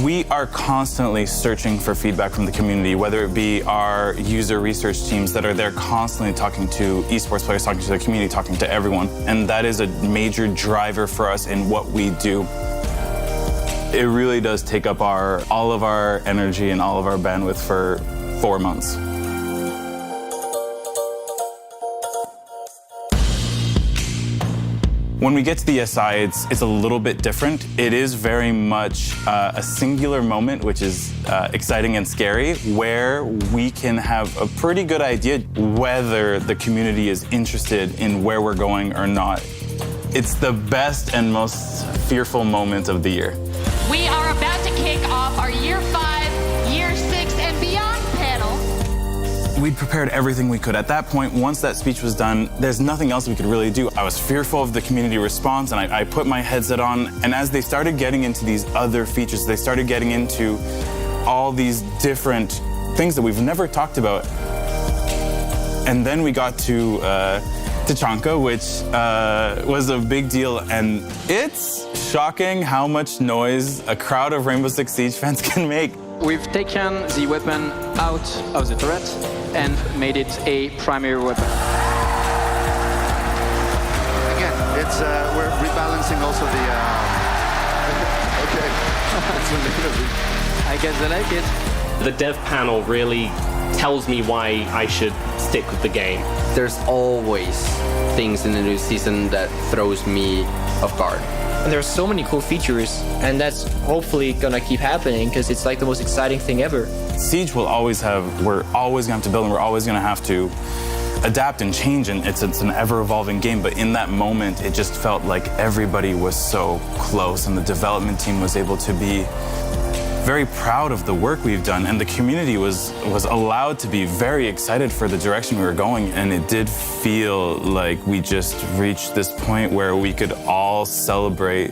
We are constantly searching for feedback from the community, whether it be our user research teams that are there constantly talking to esports players, talking to the community, talking to everyone. And that is a major driver for us in what we do. It really does take up all of our energy and all of our bandwidth for 4 months. When we get to the SI, it's a little bit different. It is very much a singular moment, which is exciting and scary, where we can have a pretty good idea whether the community is interested in where we're going or not. It's the best and most fearful moment of the year. We are about to kick off our Year 5, Year 6, and beyond panel. We'd prepared everything we could. At that point, once that speech was done, there's nothing else we could really do. I was fearful of the community response, and I put my headset on, and as they started getting into these other features, they started getting into all these different things that we've never talked about. And then we got to Tachanka, which was a big deal, and it's shocking how much noise a crowd of Rainbow Six Siege fans can make. We've taken the weapon out of the turret and made it a primary weapon. Again, it's we're rebalancing also the. Okay, I guess I like it. The dev panel really tells me why I should stick with the game. There's always things in the new season that throws me off guard. And there are so many cool features, and that's hopefully gonna keep happening because it's like the most exciting thing ever. Siege will always have, we're always gonna have to build and we're always gonna have to adapt and change, and it's an ever-evolving game, but in that moment it just felt like everybody was so close and the development team was able to be very proud of the work we've done, and the community was allowed to be very excited for the direction we were going, and it did feel like we just reached this point where we could all celebrate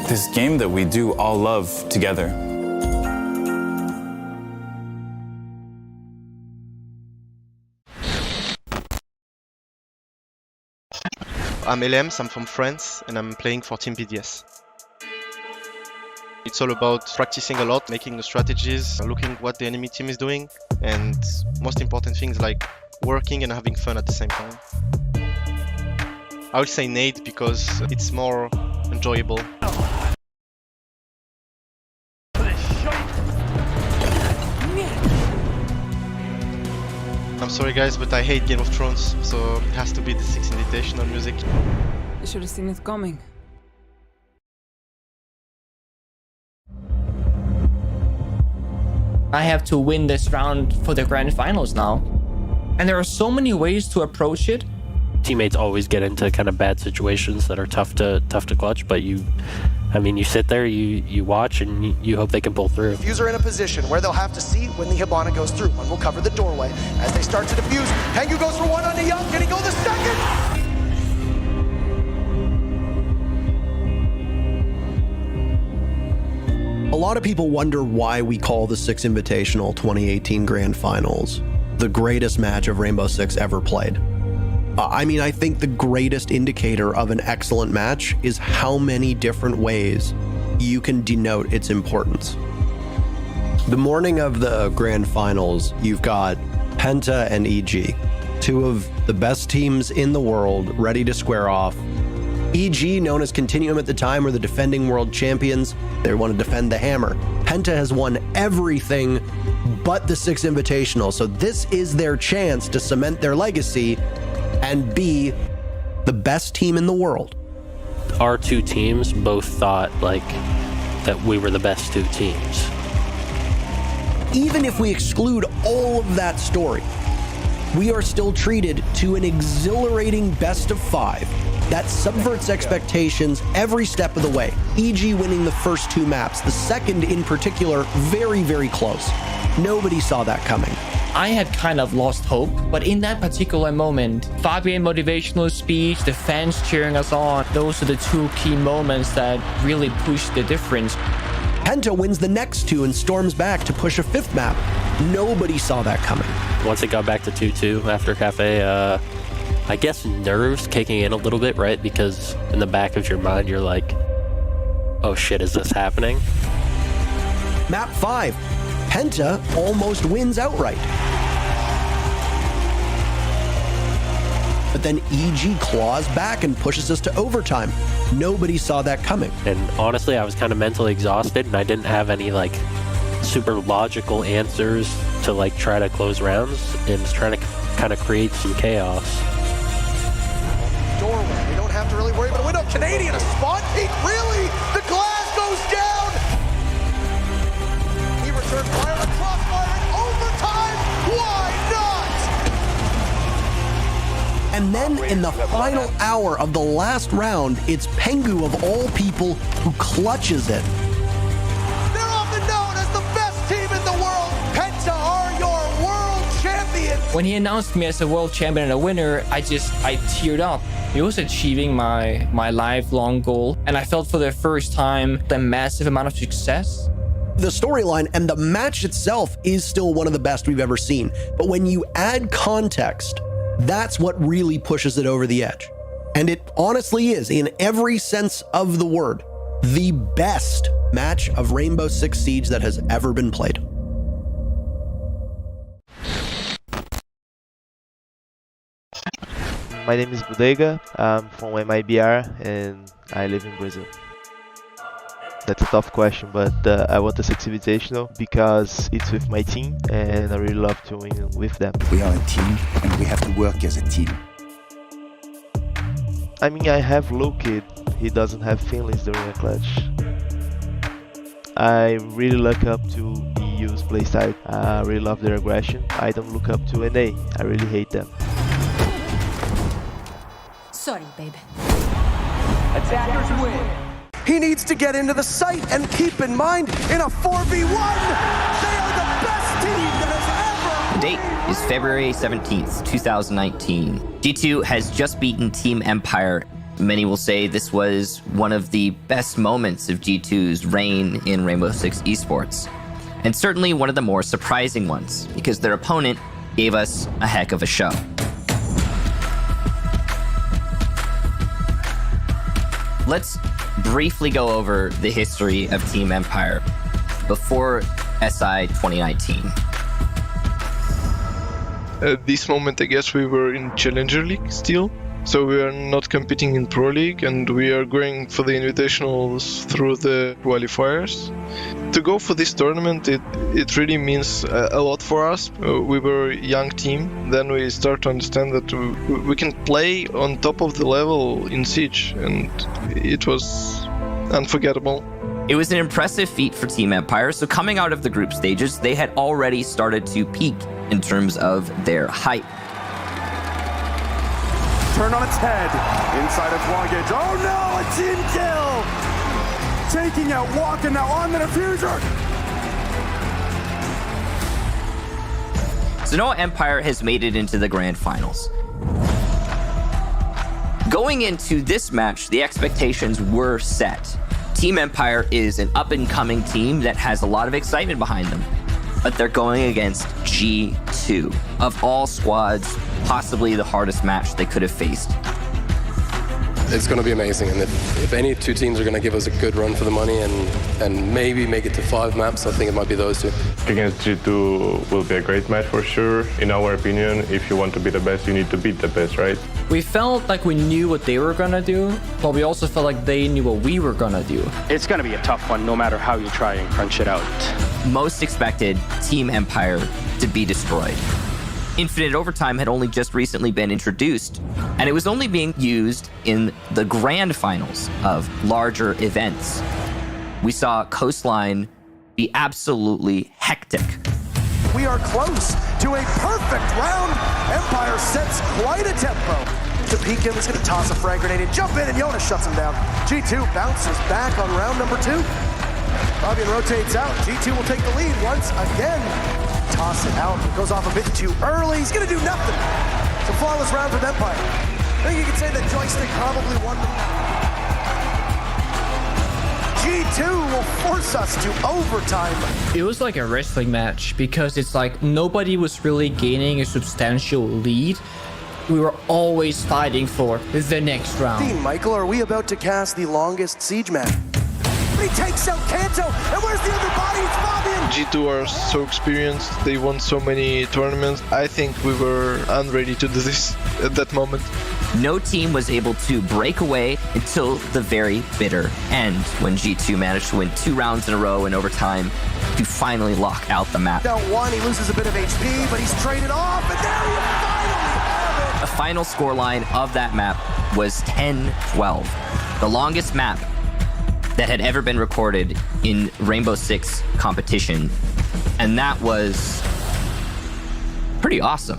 this game that we do all love together. I'm Elems, I'm from France, and I'm playing for Team BDS. It's all about practicing a lot, making the strategies, looking what the enemy team is doing, and most important things like working and having fun at the same time. I would say nade because it's more enjoyable. I'm sorry guys, but I hate Game of Thrones, so it has to be the 6 Invitational music. You should have seen it coming. I have to win this round for the grand finals now. And there are so many ways to approach it. Teammates always get into kind of bad situations that are tough to clutch, but you I mean, you sit there, you watch, and you hope they can pull through. Defuse are in a position where they'll have to see when the Hibana goes through. One will cover the doorway. As they start to defuse, Pengu goes for one on the Young. Can he go the second? A lot of people wonder why we call the Six Invitational 2018 Grand Finals the greatest match of Rainbow Six ever played. I mean, I think the greatest indicator of an excellent match is how many different ways you can denote its importance. The morning of the Grand Finals, you've got Penta and EG, two of the best teams in the world, ready to square off. EG, known as Continuum at the time, were the defending world champions. They want to defend the hammer. Penta has won everything but the Six Invitational, so this is their chance to cement their legacy and be the best team in the world. Our two teams both thought that we were the best two teams. Even if we exclude all of that story, we are still treated to an exhilarating best of 5 that subverts expectations every step of the way. EG winning the first 2 maps, the second in particular, very, very close. Nobody saw that coming. I had kind of lost hope, but in that particular moment, Fabian motivational speech, the fans cheering us on, those are the 2 key moments that really pushed the difference. Penta wins the next 2 and storms back to push a 5th map. Nobody saw that coming. Once it got back to 2-2 after Cafe, I guess nerves kicking in a little bit, right? Because in the back of your mind, you're like, oh shit, is this happening? Map 5, Penta almost wins outright. But then EG claws back and pushes us to overtime. Nobody saw that coming. And honestly, I was kind of mentally exhausted, and I didn't have any super logical answers to try to close rounds, and was trying to kind of create some chaos. Doorway, we don't have to really worry about a window. Canadian, a spawn peek, really? The glass goes down! He returned fire, a crossfire in overtime! Why not? And then in the final hour of the last round, it's Pengu of all people who clutches it. They're often known as the best team in the world. Penta are your world champions. When he announced me as a world champion and a winner, I teared up. It was achieving my lifelong goal, and I felt for the first time the massive amount of success. The storyline and the match itself is still one of the best we've ever seen. But when you add context, that's what really pushes it over the edge. And it honestly is, in every sense of the word, the best match of Rainbow Six Siege that has ever been played. My name is Bodega. I'm from MIBR and I live in Brazil. That's a tough question, but I want the Six Invitational because it's with my team and I really love to win with them. We are a team and we have to work as a team. I mean, I have Loki. He doesn't have feelings during a clutch. I really look up to EU's playstyle. I really love their aggression. I don't look up to NA. I really hate them. Sorry, baby. Attackers win. He needs to get into the site and keep in mind, in a 4v1, they are the best team that has ever... The date is February 17th, 2019. G2 has just beaten Team Empire. Many will say this was one of the best moments of G2's reign in Rainbow Six Esports. And certainly one of the more surprising ones, because their opponent gave us a heck of a show. Let's briefly go over the history of Team Empire before SI 2019. At this moment, I guess we were in Challenger League still. So we are not competing in Pro League and we are going for the Invitationals through the qualifiers. To go for this tournament, it really means a lot for us. We were a young team. Then we start to understand that we can play on top of the level in Siege, and it was unforgettable. It was an impressive feat for Team Empire, so coming out of the group stages, they had already started to peak in terms of their hype. Turned on its head, inside of Luggage. Oh no, a team kill! taking out Walker now on the diffuser. Sanoa Empire has made it into the grand finals. Going into this match, the expectations were set. Team Empire is an up-and-coming team that has a lot of excitement behind them, but they're going against G2. Of all squads, possibly the hardest match they could have faced. It's going to be amazing, and if any two teams are going to give us a good run for the money and maybe make it to 5 maps, I think it might be those two. Against G2 will be a great match for sure. In our opinion, if you want to be the best, you need to beat the best, right? We felt like we knew what they were gonna do, but we also felt like they knew what we were gonna do. It's gonna be a tough one, no matter how you try and crunch it out. Most expected Team Empire to be destroyed. Infinite Overtime had only just recently been introduced, and it was only being used in the grand finals of larger events. We saw Coastline be absolutely hectic. We are close to a perfect round. Empire sets quite a tempo. To peek him, he's going to toss a frag grenade and jump in, and Jonas shuts him down. G2 bounces back on round number 2. Fabian rotates out. G2 will take the lead once again. Toss it out. It goes off a bit too early. He's going to do nothing. It's a flawless round for Empire. I think you could say that Joystick probably won the G2 will force us to overtime. It was like a wrestling match because it's like nobody was really gaining a substantial lead. We were always fighting for the next round. Michael, are we about to cast the longest siege match? He takes out Kanto, and where's the other body? It's Fabian! G2 are so experienced, they won so many tournaments. I think we were unready to do this at that moment. No team was able to break away until the very bitter end, when G2 managed to win 2 rounds in a row in overtime to finally lock out the map. Down 1, he loses a bit of HP, but he's traded off, and there you finally have it! The final scoreline of that map was 10-12, the longest map that had ever been recorded in Rainbow Six competition, and that was pretty awesome.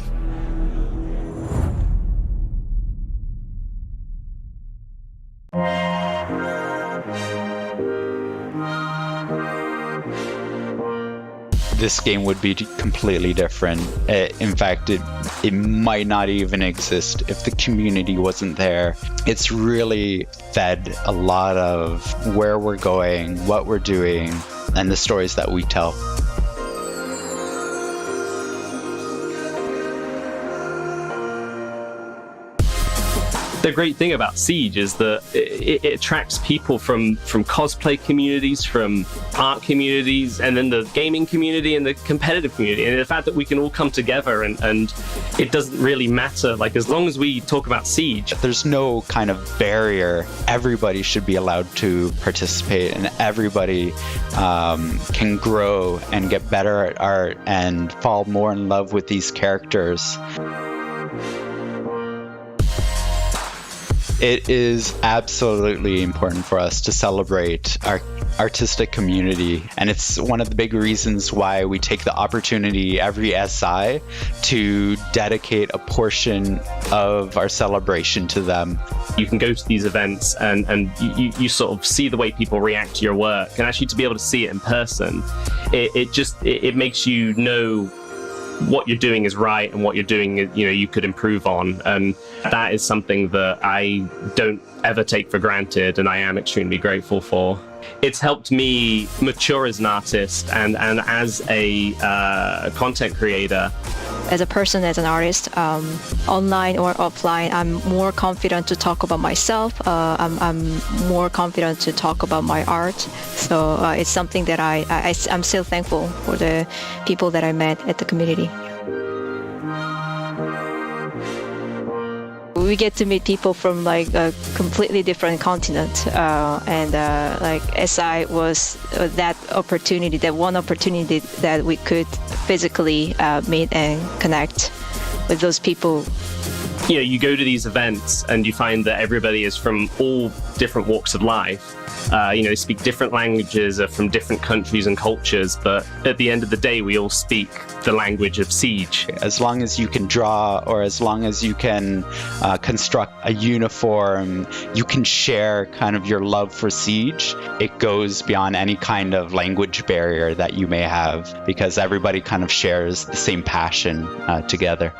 This game would be completely different. In fact, it might not even exist if the community wasn't there. It's really fed a lot of where we're going, what we're doing, and the stories that we tell. The great thing about Siege is that it attracts people from cosplay communities, from art communities, and then the gaming community and the competitive community. And the fact that we can all come together and it doesn't really matter, like as long as we talk about Siege. There's no kind of barrier. Everybody should be allowed to participate, and everybody can grow and get better at art and fall more in love with these characters. It is absolutely important for us to celebrate our artistic community, and it's one of the big reasons why we take the opportunity every SI to dedicate a portion of our celebration to them. You can go to these events and you sort of see the way people react to your work, and actually to be able to see it in person, it makes you know what you're doing is right and what you're doing, you could improve on. And that is something that I don't ever take for granted, and I am extremely grateful for. It's helped me mature as an artist and as a content creator. As a person, as an artist, online or offline, I'm more confident to talk about myself. I'm more confident to talk about my art. So it's something that I'm still thankful for the people that I met at the community. We get to meet people from like a completely different continent, and like SI was that opportunity, that one opportunity that we could physically meet and connect with those people you know, you go to these events and you find that everybody is from all different walks of life. You know, they speak different languages, are from different countries and cultures, but at the end of the day, we all speak the language of Siege. As long as you can draw, or as long as you can construct a uniform, you can share kind of your love for Siege. It goes beyond any kind of language barrier that you may have, because everybody kind of shares the same passion together.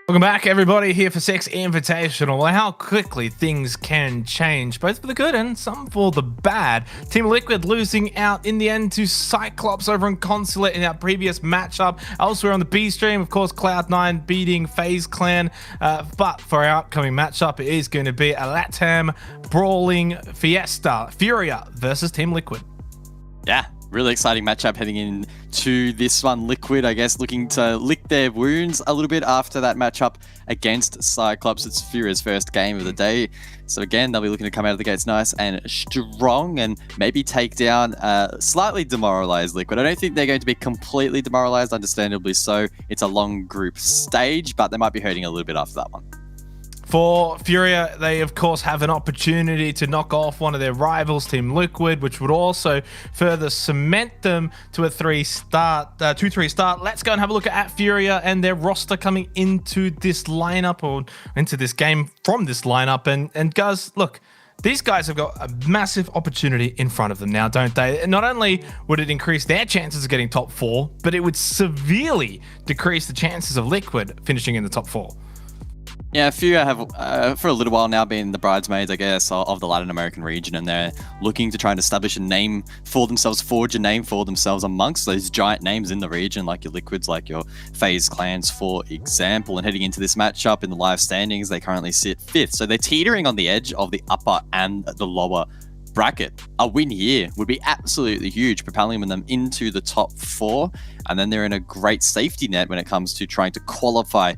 Welcome back, everybody, here for CEST Invitational. Well, how quickly things can change, both for the good and some for the bad. Team Liquid losing out in the end to Cyclops over in Consulate in our previous matchup. Elsewhere on the B stream, of course, Cloud9 beating FaZe Clan. But for our upcoming matchup, it is going to be a LATAM brawling fiesta. Furia versus Team Liquid. Yeah, really exciting matchup heading into this one. Liquid, I guess, looking to lick their wounds a little bit after that matchup against Cyclops. It's Furia's first game of the day. So again, they'll be looking to come out of the gates nice and strong and maybe take down slightly demoralized Liquid. I don't think they're going to be completely demoralized, understandably so. It's a long group stage, but they might be hurting a little bit after that one. For Furia, they of course have an opportunity to knock off one of their rivals, Team Liquid, which would also further cement them to a 2-3 start. Let's go and have a look at Furia and their roster coming into this lineup, or into this game from this lineup. And guys, look, these guys have got a massive opportunity in front of them now, don't they? Not only would it increase their chances of getting top 4, but it would severely decrease the chances of Liquid finishing in the top 4. Yeah, Furia have, for a little while now, been the bridesmaids, I guess, of the Latin American region, and they're looking to try and establish a name for themselves, forge a name for themselves amongst those giant names in the region, like your Liquids, like your FaZe clans, for example. And heading into this matchup in the live standings, they currently sit 5th. So they're teetering on the edge of the upper and the lower bracket. A win here would be absolutely huge, propelling them into the top 4, and then they're in a great safety net when it comes to trying to qualify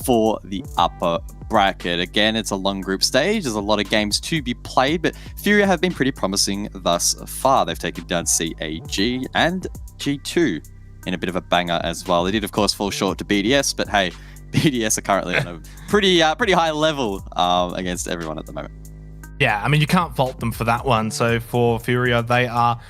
for the upper bracket. Again, it's a long group stage. There's a lot of games to be played, but Furia have been pretty promising thus far. They've taken down CAG and G2 in a bit of a banger as well. They did, of course, fall short to BDS, but hey, BDS are currently on a pretty high level against everyone at the moment. Yeah, I mean, you can't fault them for that one. So for Furia, they are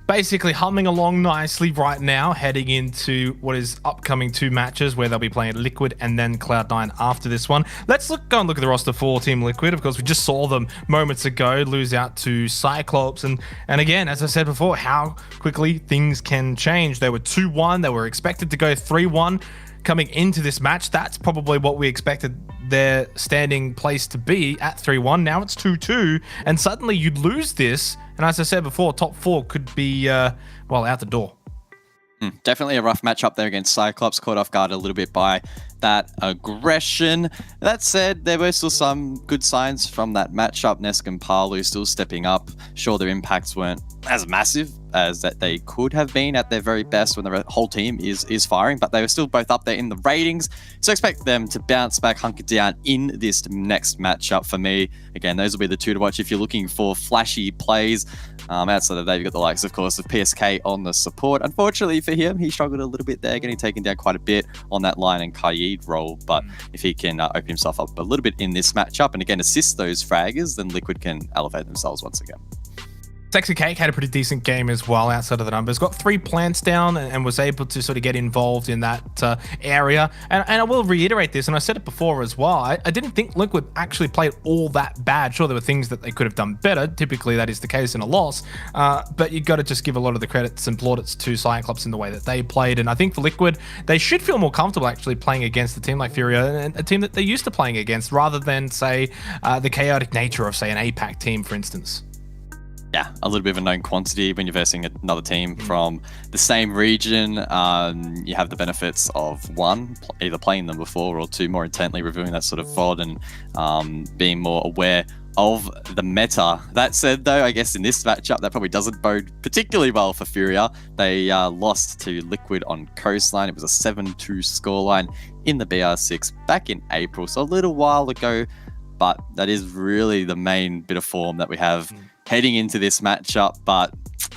basically humming along nicely right now, heading into what is upcoming 2 matches where they'll be playing Liquid and then Cloud9 after this one. Let's go and look at the roster for Team Liquid. Of course, we just saw them moments ago lose out to Cyclops. And again, as I said before, how quickly things can change. They were 2-1. They were expected to go 3-1. Coming into this match, that's probably what we expected their standing place to be at 3-1. Now it's 2-2, and suddenly you'd lose this, and as I said before, top 4 could be, well, out the door. Definitely a rough matchup there against Cyclops, caught off guard a little bit by that aggression. That said, there were still some good signs from that matchup. Nesk and Palu still stepping up. Sure, their impacts weren't as massive as that they could have been at their very best when the whole team is firing, but they were still both up there in the ratings. So expect them to bounce back, hunker down in this next matchup. For me, again, those will be the 2 to watch if you're looking for flashy plays. Outside of that, you've got the likes, of course, of PSK on the support. Unfortunately for him, he struggled a little bit there, getting taken down quite a bit on that line and Kaid role. But if he can open himself up a little bit in this matchup and again assist those fraggers, then Liquid can elevate themselves once again. Sexy Cake had a pretty decent game as well outside of the numbers. Got 3 plants down and was able to sort of get involved in that area. And I will reiterate this, and I said it before as well. I didn't think Liquid actually played all that bad. Sure, there were things that they could have done better. Typically, that is the case in a loss. But you've got to just give a lot of the credits and plaudits to Cyclops in the way that they played. And I think for Liquid, they should feel more comfortable actually playing against a team like Furia, and a team that they're used to playing against, rather than, say, the chaotic nature of, say, an APAC team, for instance. Yeah, a little bit of a known quantity when you're versing another team from the same region. You have the benefits of 1, either playing them before, or 2, more intently reviewing that sort of VOD and being more aware of the meta. That said, though, I guess in this matchup, that probably doesn't bode particularly well for Furia. They lost to Liquid on Coastline. It was a 7-2 scoreline in the BR6 back in April, so a little while ago, but that is really the main bit of form that we have heading into this matchup. But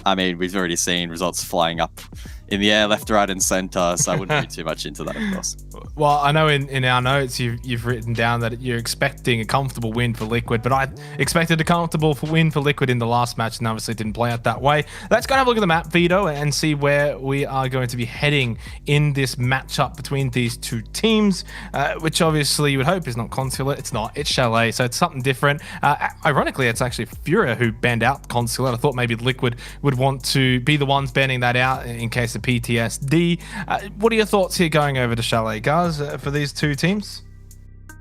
I mean, we've already seen results flying up in the air, left, right, and center, so I wouldn't read too much into that, of course. Well, I know in our notes you've written down that you're expecting a comfortable win for Liquid, but I expected a comfortable win for Liquid in the last match, and obviously didn't play out that way. Let's go and have a look at the map, Vito, and see where we are going to be heading in this matchup between these 2 teams, which obviously you would hope is not Consulate. It's not. It's Chalet, so it's something different. Ironically, it's actually Furia who banned out Consulate. I thought maybe Liquid would want to be the ones banning that out in case of PTSD. What are your thoughts here going over to Chalet, guys, for these 2 teams?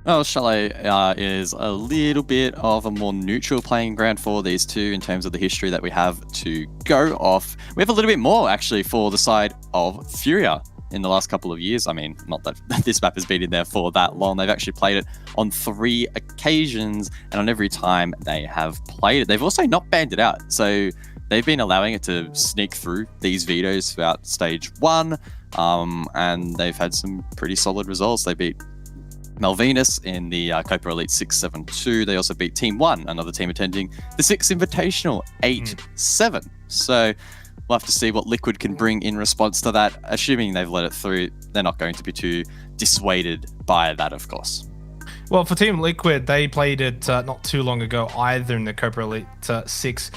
Well, Chalet is a little bit of a more neutral playing ground for these two in terms of the history that we have to go off. We have a little bit more, actually, for the side of Furia in the last couple of years. I mean, not that this map has been in there for that long. They've actually played it on 3 occasions, and on every time they have played it, they've also not banned it out. So they've been allowing it to sneak through these vetoes throughout stage 1, and they've had some pretty solid results. They beat Malvinas in the Copa Elite 6-7-2. They also beat TeamOne, another team attending the 6 Invitational 8-7. So we'll have to see what Liquid can bring in response to that. Assuming they've let it through, they're not going to be too dissuaded by that, of course. Well, for Team Liquid, they played it not too long ago either in the Copa Elite 6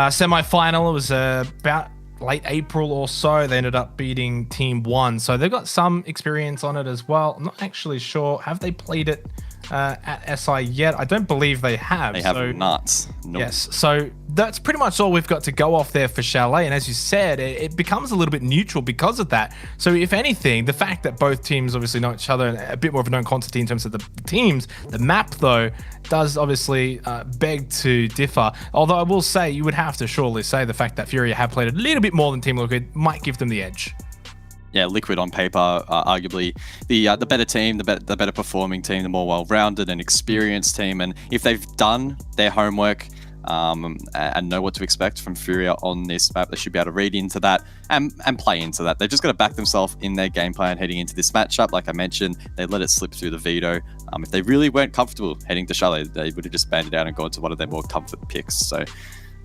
semi-final. It was about late April or so. They ended up beating TeamOne, so they've got some experience on it as well. I'm not actually sure, have they played it at SI yet? I don't believe they have. They have not. Nope. Yes, so that's pretty much all we've got to go off there for Chalet, and as you said, it becomes a little bit neutral because of that. So if anything, the fact that both teams obviously know each other and a bit more of a known quantity in terms of the teams, the map though does obviously beg to differ. Although I will say, you would have to surely say the fact that Furia have played a little bit more than Team Liquid might give them the edge. Yeah, Liquid on paper, arguably the better team, the better performing team, the more well-rounded and experienced team. And if they've done their homework and know what to expect from Furia on this map, they should be able to read into that and play into that. They've just got to back themselves in their game plan heading into this matchup. Like I mentioned, they let it slip through the veto. If they really weren't comfortable heading to Chalet, they would have just banded out and gone to one of their more comfort picks. So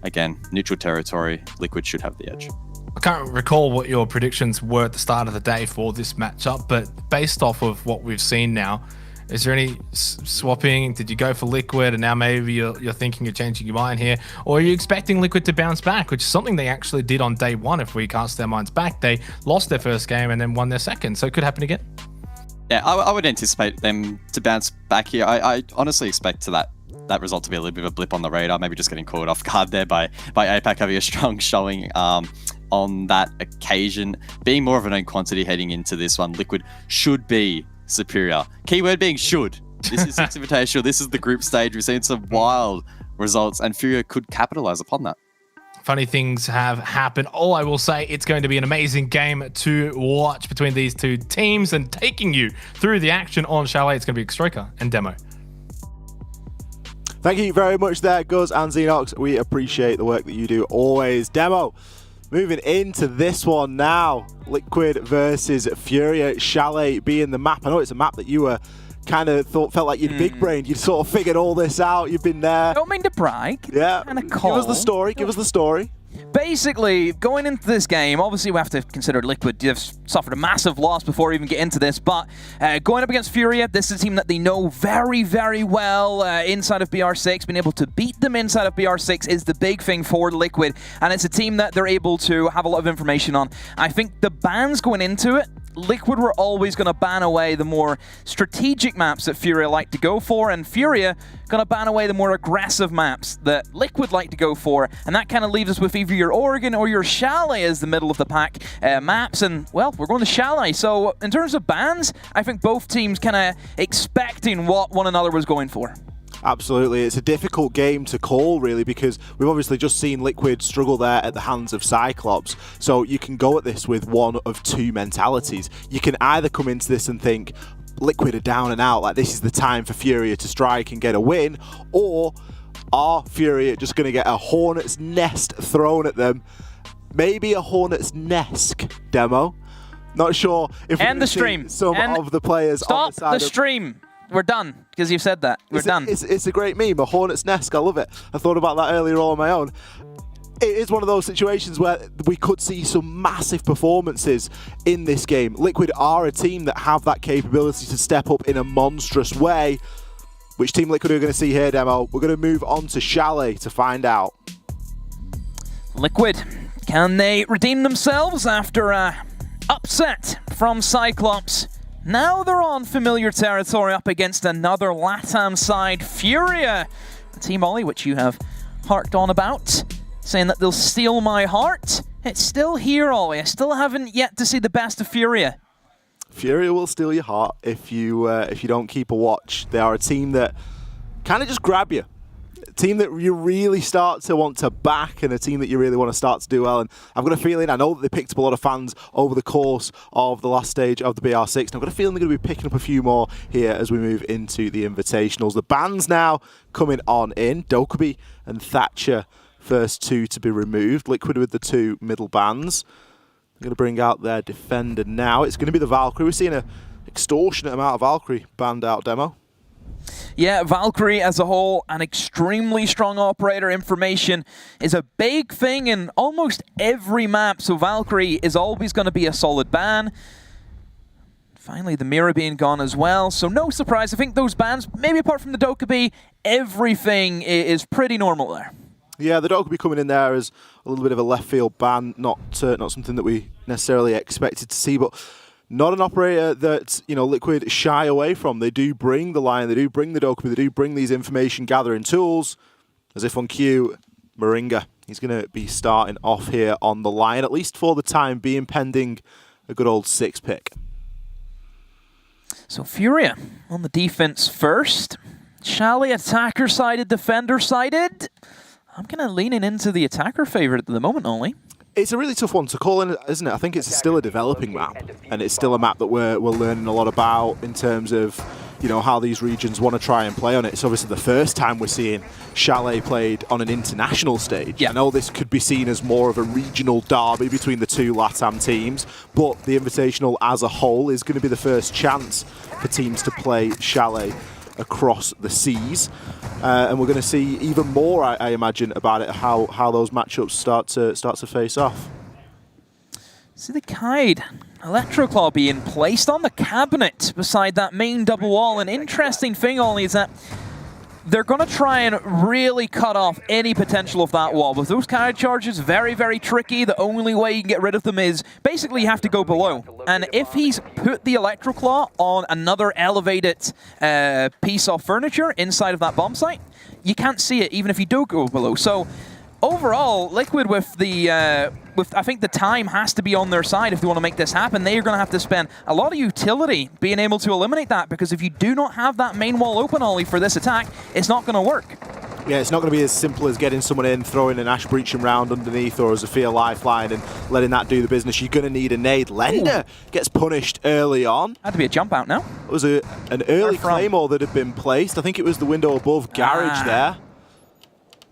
again, neutral territory, Liquid should have the edge. I can't recall what your predictions were at the start of the day for this matchup, but based off of what we've seen now, is there any swapping? Did you go for Liquid and now maybe you're thinking of changing your mind here? Or are you expecting Liquid to bounce back, which is something they actually did on day 1 if we cast our minds back. They lost their first game and then won their second, so it could happen again. Yeah, I would anticipate them to bounce back here. I honestly expect that result to be a little bit of a blip on the radar, maybe just getting caught off guard there by APAC having a strong showing on that occasion. Being more of a known quantity heading into this one, Liquid should be superior. Keyword being should. This is Six Invitational. This is the group stage. We've seen some wild results, and Furia could capitalize upon that. Funny things have happened. All I will say, it's going to be an amazing game to watch between these two teams, and taking you through the action on Chalet, it's going to be Xtroika and Demo. Thank you very much there, Guz and Xenox. We appreciate the work that you do always. Demo, moving into this one now. Liquid versus Furia. Chalet being the map. I know it's a map that you were kind of felt like you'd big-brained. You'd sort of figured all this out. You've been there. Don't mean to brag. Yeah. Give us the story. Give us the story. Basically, going into this game, obviously we have to consider Liquid have suffered a massive loss before we even get into this, but going up against Furia, this is a team that they know very, very well inside of BR6. Being able to beat them inside of BR6 is the big thing for Liquid, and it's a team that they're able to have a lot of information on. I think the bans going into it, Liquid were always going to ban away the more strategic maps that Furia like to go for, and Furia going to ban away the more aggressive maps that Liquid like to go for, and that kind of leaves us with either your Oregon or your Chalet as the middle of the pack maps, and well, we're going to Chalet. So in terms of bans, I think both teams kind of expecting what one another was going for. Absolutely. It's a difficult game to call, really, because we've obviously just seen Liquid struggle there at the hands of Cyclops. So you can go at this with one of two mentalities. You can either come into this and think, Liquid are down and out, like this is the time for Furia to strike and get a win, or are Furia just going to get a hornet's nest thrown at them? Maybe a hornet's nest Demo. Not sure if we're stream. Some of the players Stop on the side the stream. We're done, because you've said that. We're done. It's a great meme, a hornet's nest. I love it. I thought about that earlier all on my own. It is one of those situations where we could see some massive performances in this game. Liquid are a team that have that capability to step up in a monstrous way. Which Team Liquid are we going to see here, Demo? We're going to move on to Chalet to find out. Liquid, can they redeem themselves after a upset from Cyclops? Now they're on familiar territory up against another LATAM side, Furia. Team Ollie, which you have harked on about, saying that they'll steal my heart. It's still here, Ollie. I still haven't yet to see the best of Furia. Furia will steal your heart if you don't keep a watch. They are a team that kind of just grab you. A team that you really start to want to back, and a team that you really want to start to do well. And I've got a feeling, I know that they picked up a lot of fans over the course of the last stage of the BR6, and I've got a feeling they're going to be picking up a few more here as we move into the Invitationals. The bans now coming on in. Dokkaebi and Thatcher, first two to be removed. Liquid with the two middle bans. They're going to bring out their defender now. It's going to be the Valkyrie. We're seeing an extortionate amount of Valkyrie banned out, Demo. Yeah, Valkyrie as a whole, an extremely strong operator. Information is a big thing in almost every map, so Valkyrie is always going to be a solid ban. Finally, the mirror being gone as well, so no surprise. I think those bans, maybe apart from the Dokkaebi, everything is pretty normal there. Yeah, the Dokkaebi coming in there as a little bit of a left field ban, not something that we necessarily expected to see, but not an operator that, you know, Liquid shy away from. They do bring the Lion, they do bring the Dokkaebi, they do bring these information gathering tools. As if on cue, Moringa, he's going to be starting off here on the Lion, at least for the time being, pending a good old 6 pick. So Furia on the defense first. Shally attacker-sided, defender-sided. I'm kind of leaning into the attacker favorite at the moment only. It's a really tough one to call in, isn't it? I think it's still a developing map, and it's still a map that we're learning a lot about in terms of, you know, how these regions want to try and play on it. It's obviously the first time we're seeing Chalet played on an international stage. Yeah. I know this could be seen as more of a regional derby between the two LATAM teams, but the Invitational as a whole is going to be the first chance for teams to play Chalet across the seas. And we're going to see even more, I imagine, about it, how those matchups start to face off. See the Kaid Electroclaw being placed on the cabinet beside that main double wall. An interesting thing only is that they're going to try and really cut off any potential of that wall. With those Kaid charges, very, very tricky. The only way you can get rid of them is basically you have to go below. And if he's put the Electroclaw on another elevated piece of furniture inside of that bomb site, you can't see it even if you do go below. So overall, Liquid with the I think the time has to be on their side if they want to make this happen. They are going to have to spend a lot of utility being able to eliminate that, because if you do not have that main wall open, Ollie, for this attack, it's not going to work. Yeah, it's not going to be as simple as getting someone in, throwing an Ash Breaching round underneath or a Zafir Lifeline and letting that do the business. You're going to need a nade. Lender gets punished early on. Had to be a jump out now. It was an early Claymore that had been placed. I think it was the window above Garage there.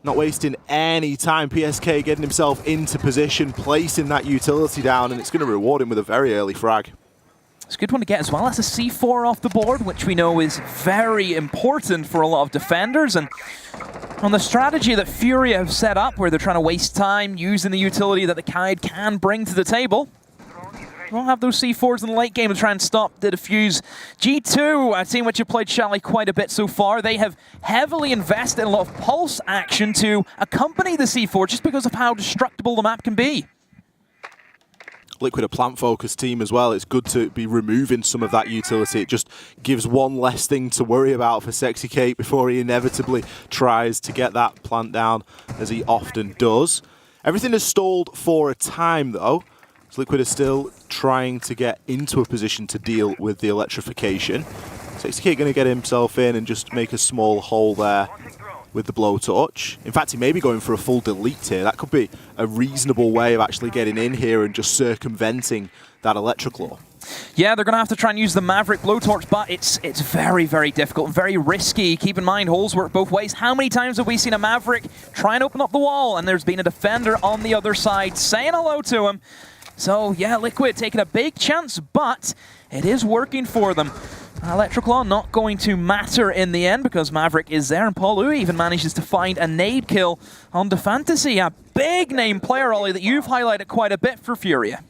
Not wasting any time. PSK getting himself into position, placing that utility down, and it's going to reward him with a very early frag. It's a good one to get as well. That's a C4 off the board, which we know is very important for a lot of defenders. And on the strategy that Furia have set up, where they're trying to waste time using the utility that the Kaid can bring to the table, we'll have those C4s in the late game to try and stop the defuse. G2, a team which have played Chalet quite a bit so far, they have heavily invested in a lot of pulse action to accompany the C4 just because of how destructible the map can be. Liquid, a plant-focused team as well. It's good to be removing some of that utility. It just gives one less thing to worry about for Sexy Kate before he inevitably tries to get that plant down, as he often does. Everything is stalled for a time, though. So Liquid is still trying to get into a position to deal with the electrification. Sexy Kate going to get himself in and just make a small hole there with the blowtorch. In fact, he may be going for a full delete here. That could be a reasonable way of actually getting in here and just circumventing that Electroclaw. Yeah, they're going to have to try and use the Maverick blowtorch, but it's very, very difficult and very risky. Keep in mind, holes work both ways. How many times have we seen a Maverick try and open up the wall, and there's been a defender on the other side saying hello to him? So, yeah, Liquid taking a big chance, but it is working for them. Electroclaw not going to matter in the end because Maverick is there, and Paul even manages to find a nade kill on DeFantasy, a big name player, Ollie, that you've highlighted quite a bit for Furia.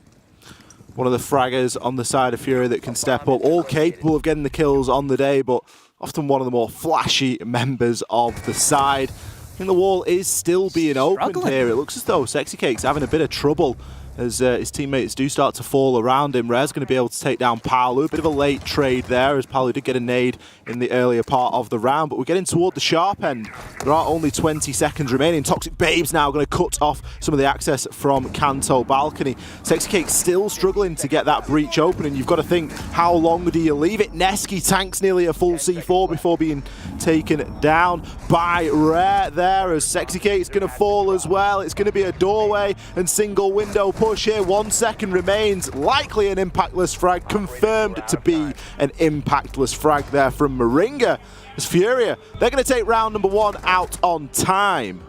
One of the fraggers on the side of Furia that can step up, all capable of getting the kills on the day, but often one of the more flashy members of the side. I think the wall is still being opened here. It looks as though Sexy Cake's having a bit of trouble as his teammates do start to fall around him. Rare's going to be able to take down Palu. A bit of a late trade there, as Palu did get a nade in the earlier part of the round, but we're getting toward the sharp end. There are only 20 seconds remaining. Toxic Babe's now going to cut off some of the access from Kanto Balcony. Sexy Cake still struggling to get that breach open, and you've got to think, how long do you leave it? Neski tanks nearly a full C4 before being taken down by Rare there, as Sexy Cake's going to fall as well. It's going to be a doorway and single window push here. 1 second remains. Likely an impactless frag, confirmed to be an impactless frag there from Moringa. As Furia, they're going to take round number 1 out on time.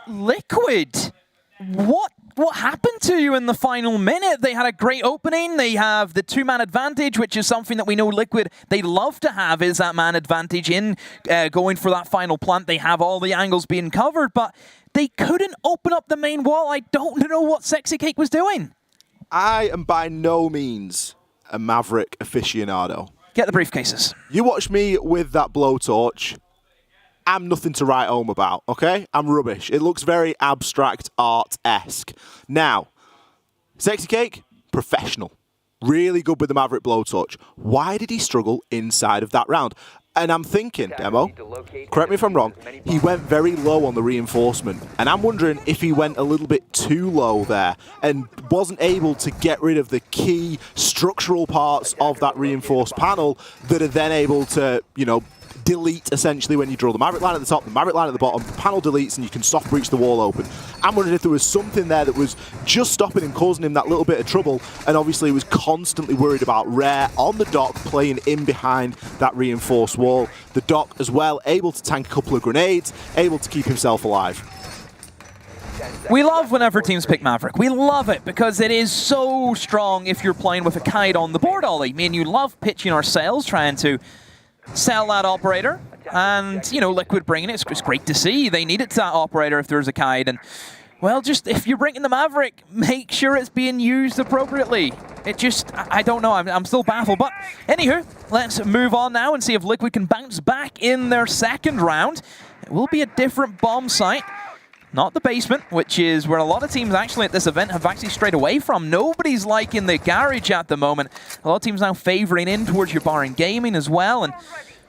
Liquid, what happened to you in the final minute? They had a great opening. They have the 2-man advantage, which is something that we know Liquid, they love to have, is that man advantage in going for that final plant. They have all the angles being covered, but they couldn't open up the main wall. I don't know what Sexy Cake was doing. I am by no means a Maverick aficionado. Get the briefcases. You watch me with that blowtorch, I'm nothing to write home about, okay? I'm rubbish. It looks very abstract art-esque. Now, Sexy Cake, professional. Really good with the Maverick blowtorch. Why did he struggle inside of that round? And I'm thinking, Demo, correct me if I'm wrong, he went very low on the reinforcement. And I'm wondering if he went a little bit too low there and wasn't able to get rid of the key structural parts of that reinforced panel that are then able to, you know, delete essentially when you draw the Maverick line at the top, the Maverick line at the bottom, the panel deletes and you can soft breach the wall open. I'm wondering if there was something there that was just stopping him, causing him that little bit of trouble, and obviously he was constantly worried about Rare on the dock playing in behind that reinforced wall. The dock as well, able to tank a couple of grenades, able to keep himself alive. We love whenever teams pick Maverick. We love it because it is so strong if you're playing with a kite on the board, Ollie. Me and you love pitching our sails, trying to sell that operator, and you know, Liquid bringing it. It's great to see. They needed that operator if there's a kite, and well, just if you're bringing the Maverick, make sure it's being used appropriately. It just, I don't know, I'm still baffled. But anywho, let's move on now and see if Liquid can bounce back in their second round. It will be a different bomb site. Not the basement, which is where a lot of teams actually at this event have actually strayed away from. Nobody's liking the garage at the moment. A lot of teams now favoring in towards your bar and gaming as well. And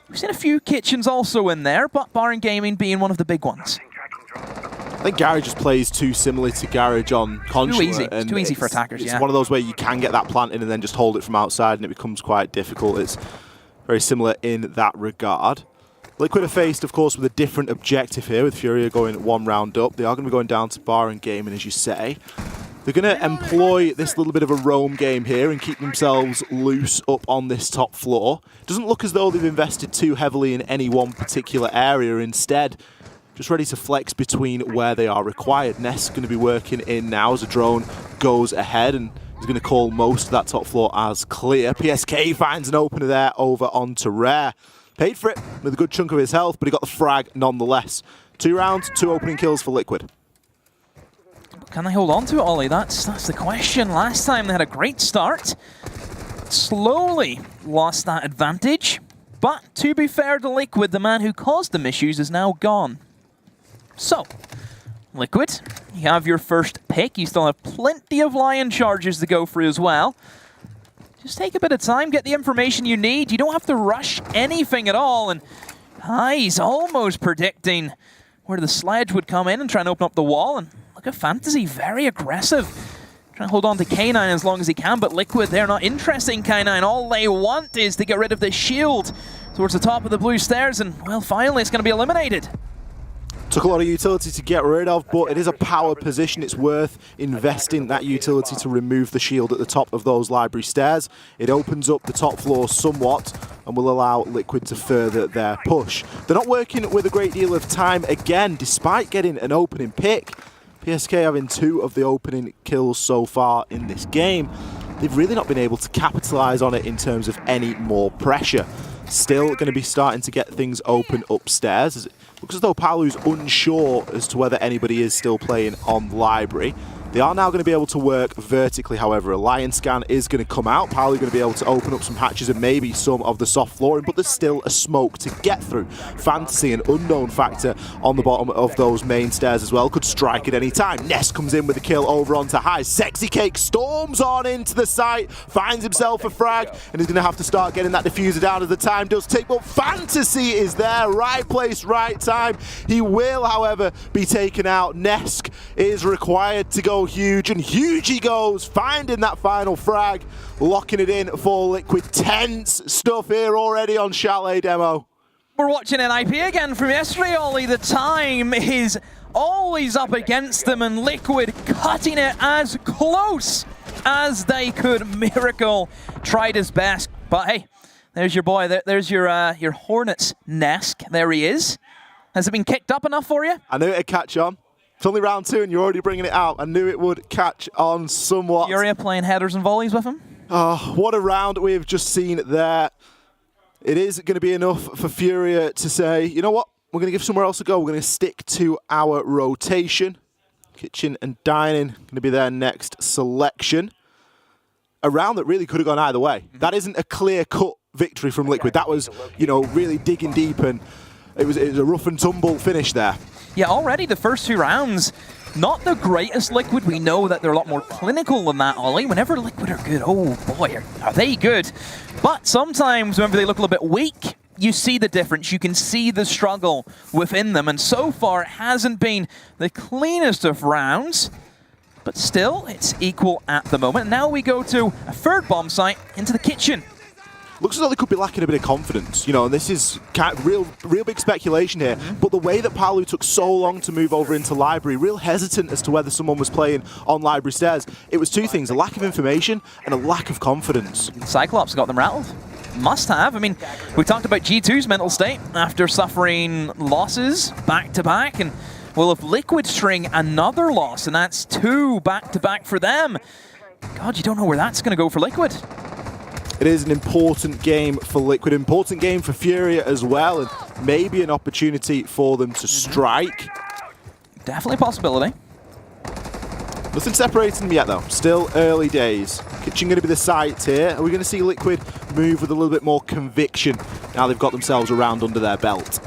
we've seen a few kitchens also in there, but bar and gaming being one of the big ones. I think garage just plays too similarly to garage on Consular. Too easy. It's too easy for attackers, it's yeah. one of those where you can get that plant in and then just hold it from outside and it becomes quite difficult. It's very similar in that regard. Liquid are faced, of course, with a different objective here, with Furia going 1 round up. They are going to be going down to bar and gaming, as you say. They're going to employ this little bit of a roam game here and keep themselves loose up on this top floor. Doesn't look as though they've invested too heavily in any one particular area. Instead, just ready to flex between where they are required. Ness going to be working in now as a drone goes ahead and is going to call most of that top floor as clear. PSK finds an opener there over onto Rare. Paid for it with a good chunk of his health, but he got the frag nonetheless. 2 rounds, 2 opening kills for Liquid. Can they hold on to it, Ollie? That's the question. Last time they had a great start. Slowly lost that advantage. But to be fair to Liquid, the man who caused them issues is now gone. So, Liquid, you have your first pick. You still have plenty of Lion charges to go through as well. Just take a bit of time, get the information you need. You don't have to rush anything at all. And he's almost predicting where the sledge would come in and try and open up the wall. And look at Fantasy, very aggressive. Trying to hold on to K9 as long as he can, but Liquid, they're not interested in K9. All they want is to get rid of the shield towards the top of the blue stairs. And, well, finally, it's going to be eliminated. Took a lot of utility to get rid of, but it is a power position. It's worth investing that utility to remove the shield at the top of those library stairs. It opens up the top floor somewhat and will allow Liquid to further their push. They're not working with a great deal of time again, despite getting an opening pick. PSK having 2 of the opening kills so far in this game. They've really not been able to capitalize on it in terms of any more pressure. Still going to be starting to get things open upstairs. As it looks as though Palu's unsure as to whether anybody is still playing on library. They are now going to be able to work vertically, however. A lion scan is going to come out. Probably going to be able to open up some hatches and maybe some of the soft flooring, but there's still a smoke to get through. Fantasy, an unknown factor on the bottom of those main stairs as well, could strike at any time. Nest comes in with a kill over onto high. Sexy Cake storms on into the site, finds himself a frag, and he's going to have to start getting that diffuser down as the time does tick, but Fantasy is there, right place, right time. He will, however, be taken out. Nesk is required to go huge, and huge he goes, finding that final frag, locking it in for Liquid. Tense stuff here already on Chalet Demo. We're watching an IP again from yesterday, Ollie. The time is always up against them, and Liquid cutting it as close as they could. Miracle tried his best, but hey, there's your boy. There's your Hornets Nesk. There he is. Has it been kicked up enough for you? I knew it'd catch on. It's only round 2 and you're already bringing it out. I knew it would catch on somewhat. Furia playing headers and volleys with him. Oh, what a round we've just seen there. It is going to be enough for Furia to say, you know what? We're going to give somewhere else a go. We're going to stick to our rotation. Kitchen and dining going to be their next selection. A round that really could have gone either way. That isn't a clear-cut victory from Liquid. That was, you know, really digging deep, and it was a rough and tumble finish there. Yeah, already the first 2 rounds, not the greatest Liquid. We know that they're a lot more clinical than that, Ollie. Whenever Liquid are good, oh boy, are they good. But sometimes whenever they look a little bit weak, you see the difference. You can see the struggle within them. And so far, it hasn't been the cleanest of rounds. But still, it's equal at the moment. Now we go to a third bomb site into the kitchen. Looks as though they could be lacking a bit of confidence, you know, and this is kind of real big speculation here, but the way that Palu took so long to move over into Library, real hesitant as to whether someone was playing on Library stairs, it was 2 things, a lack of information and a lack of confidence. Cyclops got them rattled. Must have. I mean, we talked about G2's mental state after suffering losses back-to-back, and well, if Liquid string another loss, and that's 2 back-to-back for them, God, you don't know where that's going to go for Liquid. It is an important game for Liquid, important game for Furia as well, and maybe an opportunity for them to strike. Definitely a possibility. Nothing separating them yet though, still early days. Kitchen going to be the site here. Are we going to see Liquid move with a little bit more conviction now they've got themselves a round under their belt?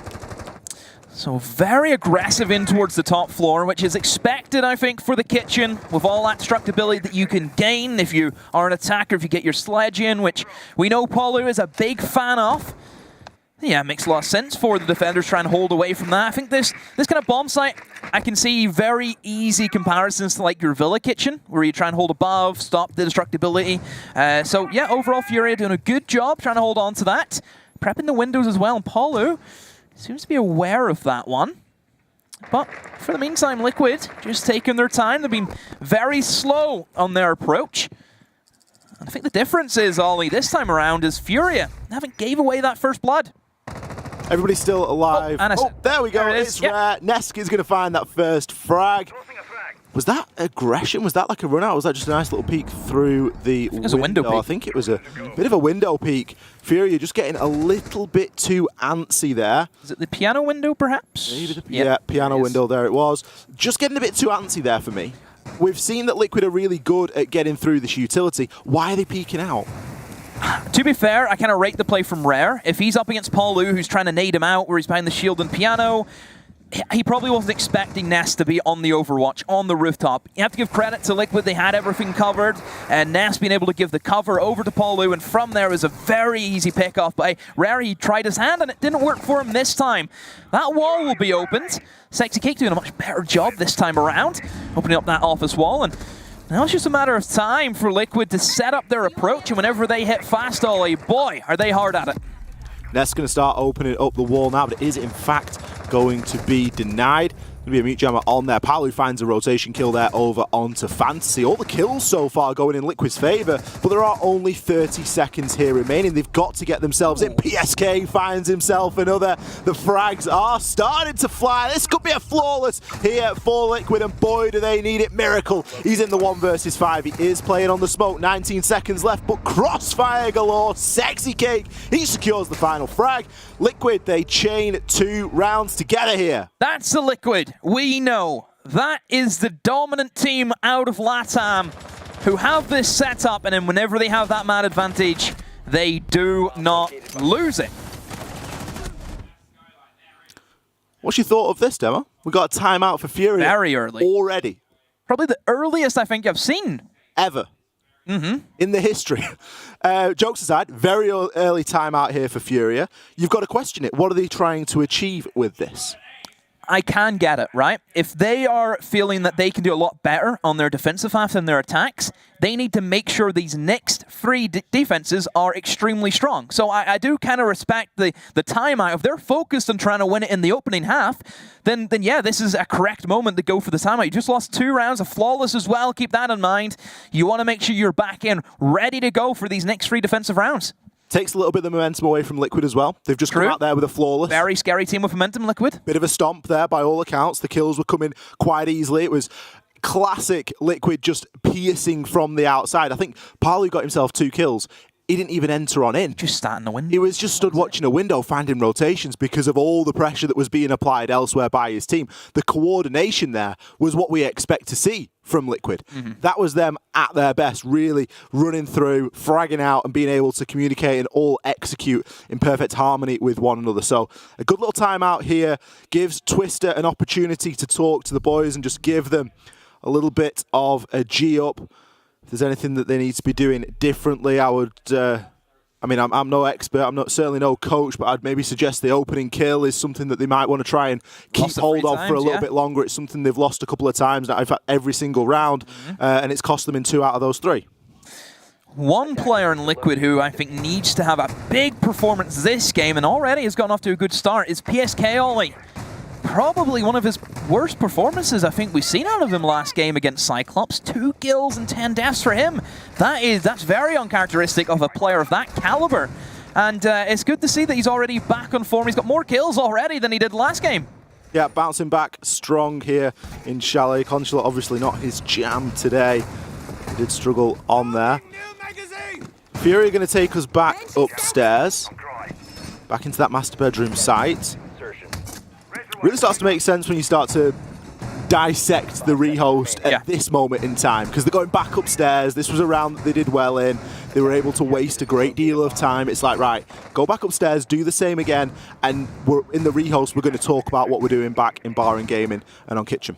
So very aggressive in towards the top floor, which is expected, I think, for the Kitchen, with all that destructibility that you can gain if you are an attacker, if you get your sledge in, which we know Palu is a big fan of. Yeah, it makes a lot of sense for the defenders trying to hold away from that. I think this kind of bomb site, I can see very easy comparisons to like your Villa Kitchen, where you try and hold above, stop the destructibility. So yeah, overall Furia doing a good job trying to hold on to that. Prepping the windows as well, and Palu seems to be aware of that one. But for the meantime, Liquid just taking their time. They've been very slow on their approach. And I think the difference is, Ollie, this time around is Furia haven't gave away that first blood. Everybody's still alive. Oh, there we go. There It's rare. Nesk is going to find that first frag. Was that aggression? Was that like a run out? Or was that just a nice little peek through the window? It was a window peek. I think it was a bit of a window peek. Furia just getting a little bit too antsy there. Is it the piano window, perhaps? Maybe yeah, piano window, there it was. Just getting a bit too antsy there for me. We've seen that Liquid are really good at getting through this utility. Why are they peeking out? To be fair, I kind of rate the play from Rare. If he's up against Paul Lu, who's trying to nade him out, where he's behind the shield and piano, he probably wasn't expecting Nest to be on the Overwatch, on the rooftop. You have to give credit to Liquid. They had everything covered, and Nest being able to give the cover over to Paul Lu, and from there was a very easy pickoff by Rare. He tried his hand, and it didn't work for him this time. That wall will be opened. Sexy Cake doing a much better job this time around, opening up that office wall, and now it's just a matter of time for Liquid to set up their approach, and whenever they hit fast, Ollie, boy, are they hard at it. Nest's going to start opening up the wall now, but it is in fact going to be denied. Going to be a mute jammer on there. Palu finds a rotation kill there over onto Fantasy. All the kills so far going in Liquid's favour, but there are only 30 seconds here remaining. They've got to get themselves in. PSK finds himself another. The frags are starting to fly. This could be a flawless here for Liquid, and boy, do they need it. Miracle. He's in the 1 versus 5. He is playing on the smoke. 19 seconds left, but crossfire galore. Sexy Cake. He secures the final frag. Liquid, they chain 2 rounds together here. That's the Liquid we know. that is the dominant team out of LATAM who have this setup, and then whenever they have that man advantage, they do not lose it. What's your thought of this, Demo? We got a timeout for Furia. Very early. Already. Probably the earliest I think I've seen. Ever. In the history. Jokes aside, very early timeout here for Furia. You've got to question it. What are they trying to achieve with this? I can get it, right? If they are feeling that they can do a lot better on their defensive half than their attacks, they need to make sure these next three defenses are extremely strong. So I do kind of respect the timeout. If they're focused on trying to win it in the opening half, then yeah, this is a correct moment to go for the timeout. You just lost 2 rounds of flawless as well. Keep that in mind. You want to make sure you're back in, ready to go for these next 3 defensive rounds. Takes a little bit of the momentum away from Liquid as well. They've just come out there with a flawless. Very scary team with momentum, Liquid. Bit of a stomp there by all accounts. The kills were coming quite easily. It was classic Liquid just piercing from the outside. I think Palu got himself 2 kills. He didn't even enter on in. Just starting the window. He was just stood watching a window, finding rotations because of all the pressure that was being applied elsewhere by his team. The coordination there was what we expect to see from Liquid. That was them at their best, really running through, fragging out, and being able to communicate and all execute in perfect harmony with one another. So a good little timeout here gives Twister an opportunity to talk to the boys and just give them a little bit of a G up. If there's anything that they need to be doing differently, I would, I mean, I'm no expert, I'm not certainly no coach, but I'd maybe suggest the opening kill is something that they might want to try and keep hold of for a little bit longer. It's something they've lost a couple of times, in fact, every single round, and it's cost them in 2 out of those 3. One player in Liquid who I think needs to have a big performance this game, and already has gotten off to a good start, is PSK Ollie. Probably one of his worst performances I think we've seen out of him last game against Cyclops. 2 kills and 10 deaths for him. That's very uncharacteristic of a player of that caliber. And it's good to see that he's already back on form. He's got more kills already than he did last game. Yeah, bouncing back strong here in Chalet. Consulate obviously not his jam today. He did struggle on there. Fury going to take us back upstairs. Back into that master bedroom site. Really starts to make sense when you start to dissect the rehost at this moment in time, because they're going back upstairs. This was a round that they did well in. They were able to waste a great deal of time. It's like, right, go back upstairs, do the same again, and we're in the rehost. We're going to talk about what we're doing back in Bar and Gaming and on Kitchen.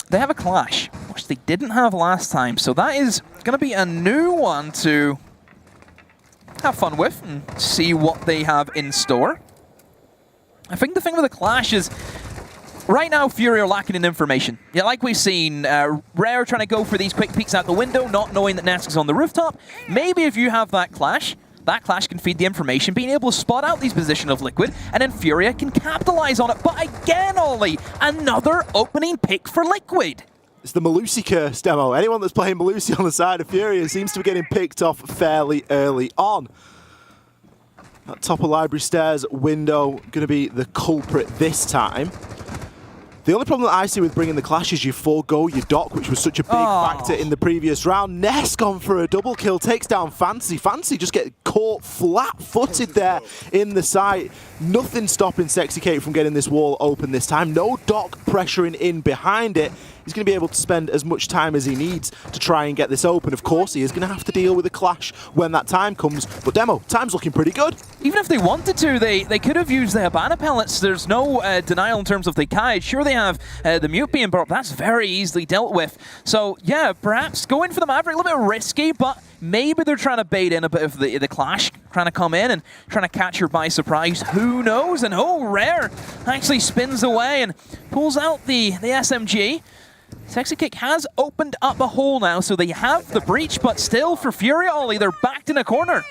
They have a clash, which they didn't have last time, so that is going to be a new one to have fun with and see what they have in store. I think the thing with the clash is, right now Fury are lacking in information. Yeah, like we've seen, Rare trying to go for these quick peeks out the window, not knowing that Nesk is on the rooftop. Maybe if you have that clash can feed the information, being able to spot out these positions of Liquid, and then Furia can capitalize on it. But again, Ollie, another opening pick for Liquid. It's the Malusi curse demo. Anyone that's playing Malusi on the side of Furia seems to be getting picked off fairly early on. That top of library stairs window going to be the culprit this time. The only problem that I see with bringing the clash is you forego your dock, which was such a big factor in the previous round. Ness gone for a double kill, takes down Fancy. Fancy just get caught flat-footed there in the site. Nothing stopping Sexy Cake from getting this wall open this time. No dock pressuring in behind it. He's going to be able to spend as much time as he needs to try and get this open. Of course, he is going to have to deal with a clash when that time comes. But Demo, time's looking pretty good. Even if they wanted to, they could have used their Habana pellets. There's no denial in terms of the Kite. Sure, they have the Mute being brought up. That's very easily dealt with. So, yeah, perhaps going for the Maverick, a little bit risky, but maybe they're trying to bait in a bit of the clash, trying to come in and trying to catch her by surprise. Who knows? And Rare actually spins away and pulls out the SMG. Sexy Kick has opened up a hole now, so they have the breach, but still for Furia, Ollie, they're backed in a corner.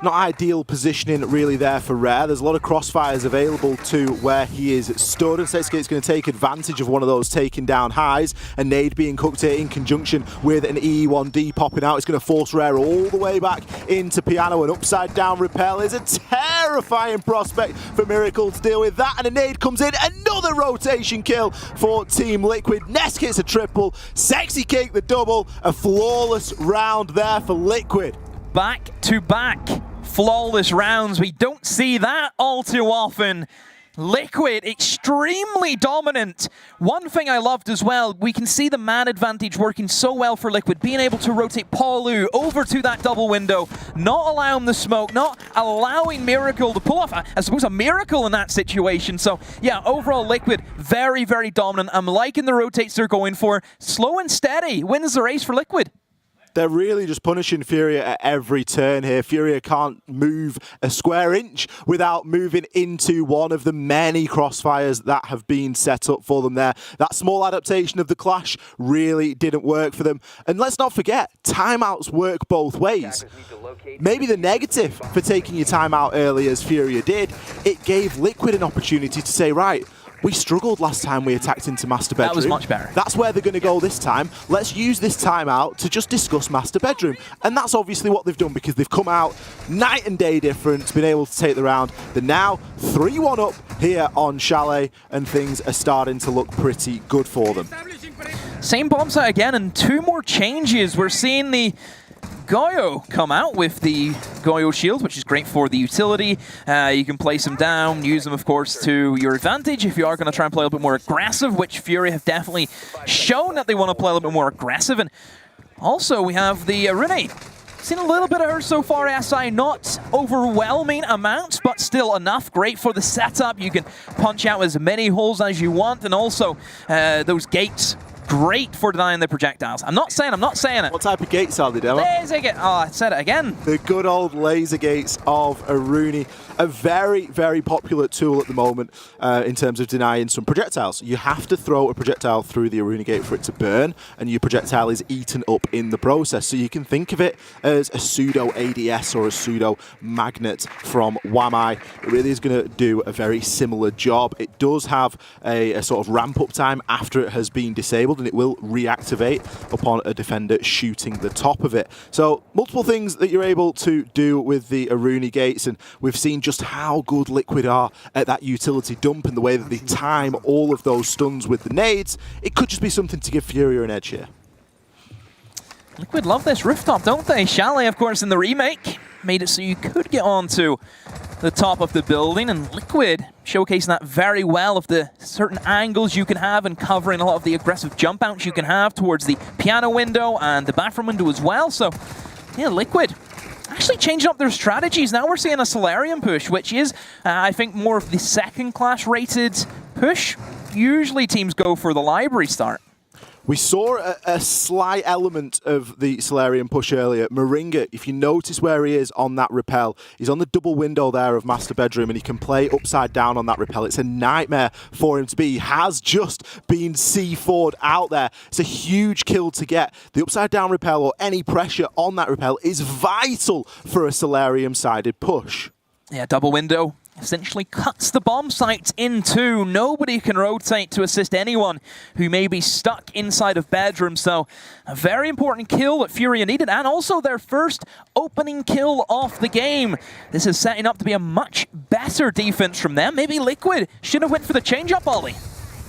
Not ideal positioning really there for Rare. There's a lot of crossfires available to where he is stood, and Sexy Cake's going to take advantage of one of those taking down highs. A nade being cooked here in conjunction with an E1D popping out. It's going to force Rare all the way back into Piano. An upside down repel is a terrifying prospect for Miracle to deal with that, and a nade comes in. Another rotation kill for Team Liquid. Nesk hits a triple, Sexy Cake the double. A flawless round there for Liquid. Back-to-back flawless rounds. We don't see that all too often. Liquid, extremely dominant. One thing I loved as well, we can see the man advantage working so well for Liquid, being able to rotate Paulu over to that double window, not allowing the smoke, not allowing Miracle to pull off, I suppose, a miracle in that situation. So yeah, overall Liquid, very, very dominant. I'm liking the rotates they're going for. Slow and steady wins the race for Liquid. They're really just punishing Furia at every turn here. Furia can't move a square inch without moving into one of the many crossfires that have been set up for them there. That small adaptation of the clash really didn't work for them. And let's not forget, timeouts work both ways. Maybe the negative for taking your timeout early as Furia did, it gave Liquid an opportunity to say, right, we struggled last time we attacked into Master Bedroom. That was much better. That's where they're going to go this time. Let's use this timeout to just discuss Master Bedroom. And that's obviously what they've done, because they've come out night and day different, been able to take the round. They're now 3-1 up here on Chalet, and things are starting to look pretty good for them. Same bomb site again, and 2 more changes. We're seeing the Goyo come out with the Goyo shields, which is great for the utility. You can place them down, use them, of course, to your advantage if you are going to try and play a little bit more aggressive, which Fury have definitely shown that they want to play a little bit more aggressive. And also, we have the Rene. Seen a little bit of her so far, SI, not overwhelming amounts, but still enough. Great for the setup. You can punch out as many holes as you want, and also those gates. Great for denying the projectiles. I'm not saying it. What type of gates are they, Demo? Laser gate. Oh, I said it again. The good old laser gates of Aruni. A very, very popular tool at the moment in terms of denying some projectiles. You have to throw a projectile through the Aruni gate for it to burn, and your projectile is eaten up in the process. So you can think of it as a pseudo ADS or a pseudo magnet from Wamai. It really is going to do a very similar job. It does have a sort of ramp up time after it has been disabled, and it will reactivate upon a defender shooting the top of it. So multiple things that you're able to do with the Aruni gates, and we've seen just how good Liquid are at that utility dump and the way that they time all of those stuns with the nades. It could just be something to give Furia an edge here. Liquid love this rooftop, don't they? Chalet, of course, in the remake, made it so you could get onto the top of the building, and Liquid showcasing that very well, of the certain angles you can have and covering a lot of the aggressive jump outs you can have towards the piano window and the bathroom window as well. So, yeah, Liquid actually changing up their strategies. Now we're seeing a Solarium push, which is, I think, more of the second class rated push. Usually teams go for the library start. We saw a slight element of the Solarium push earlier. Moringa, if you notice where he is on that rappel, he's on the double window there of Master Bedroom, and he can play upside down on that rappel. It's a nightmare for him to be. He has just been C4'd out there. It's a huge kill to get. The upside down rappel or any pressure on that rappel is vital for a Solarium-sided push. Yeah, double window essentially cuts the bomb sites in two. Nobody can rotate to assist anyone who may be stuck inside of Bedroom. So a very important kill that Furia needed, and also their first opening kill off the game. This is setting up to be a much better defense from them. Maybe Liquid should have went for the change-up, Ollie.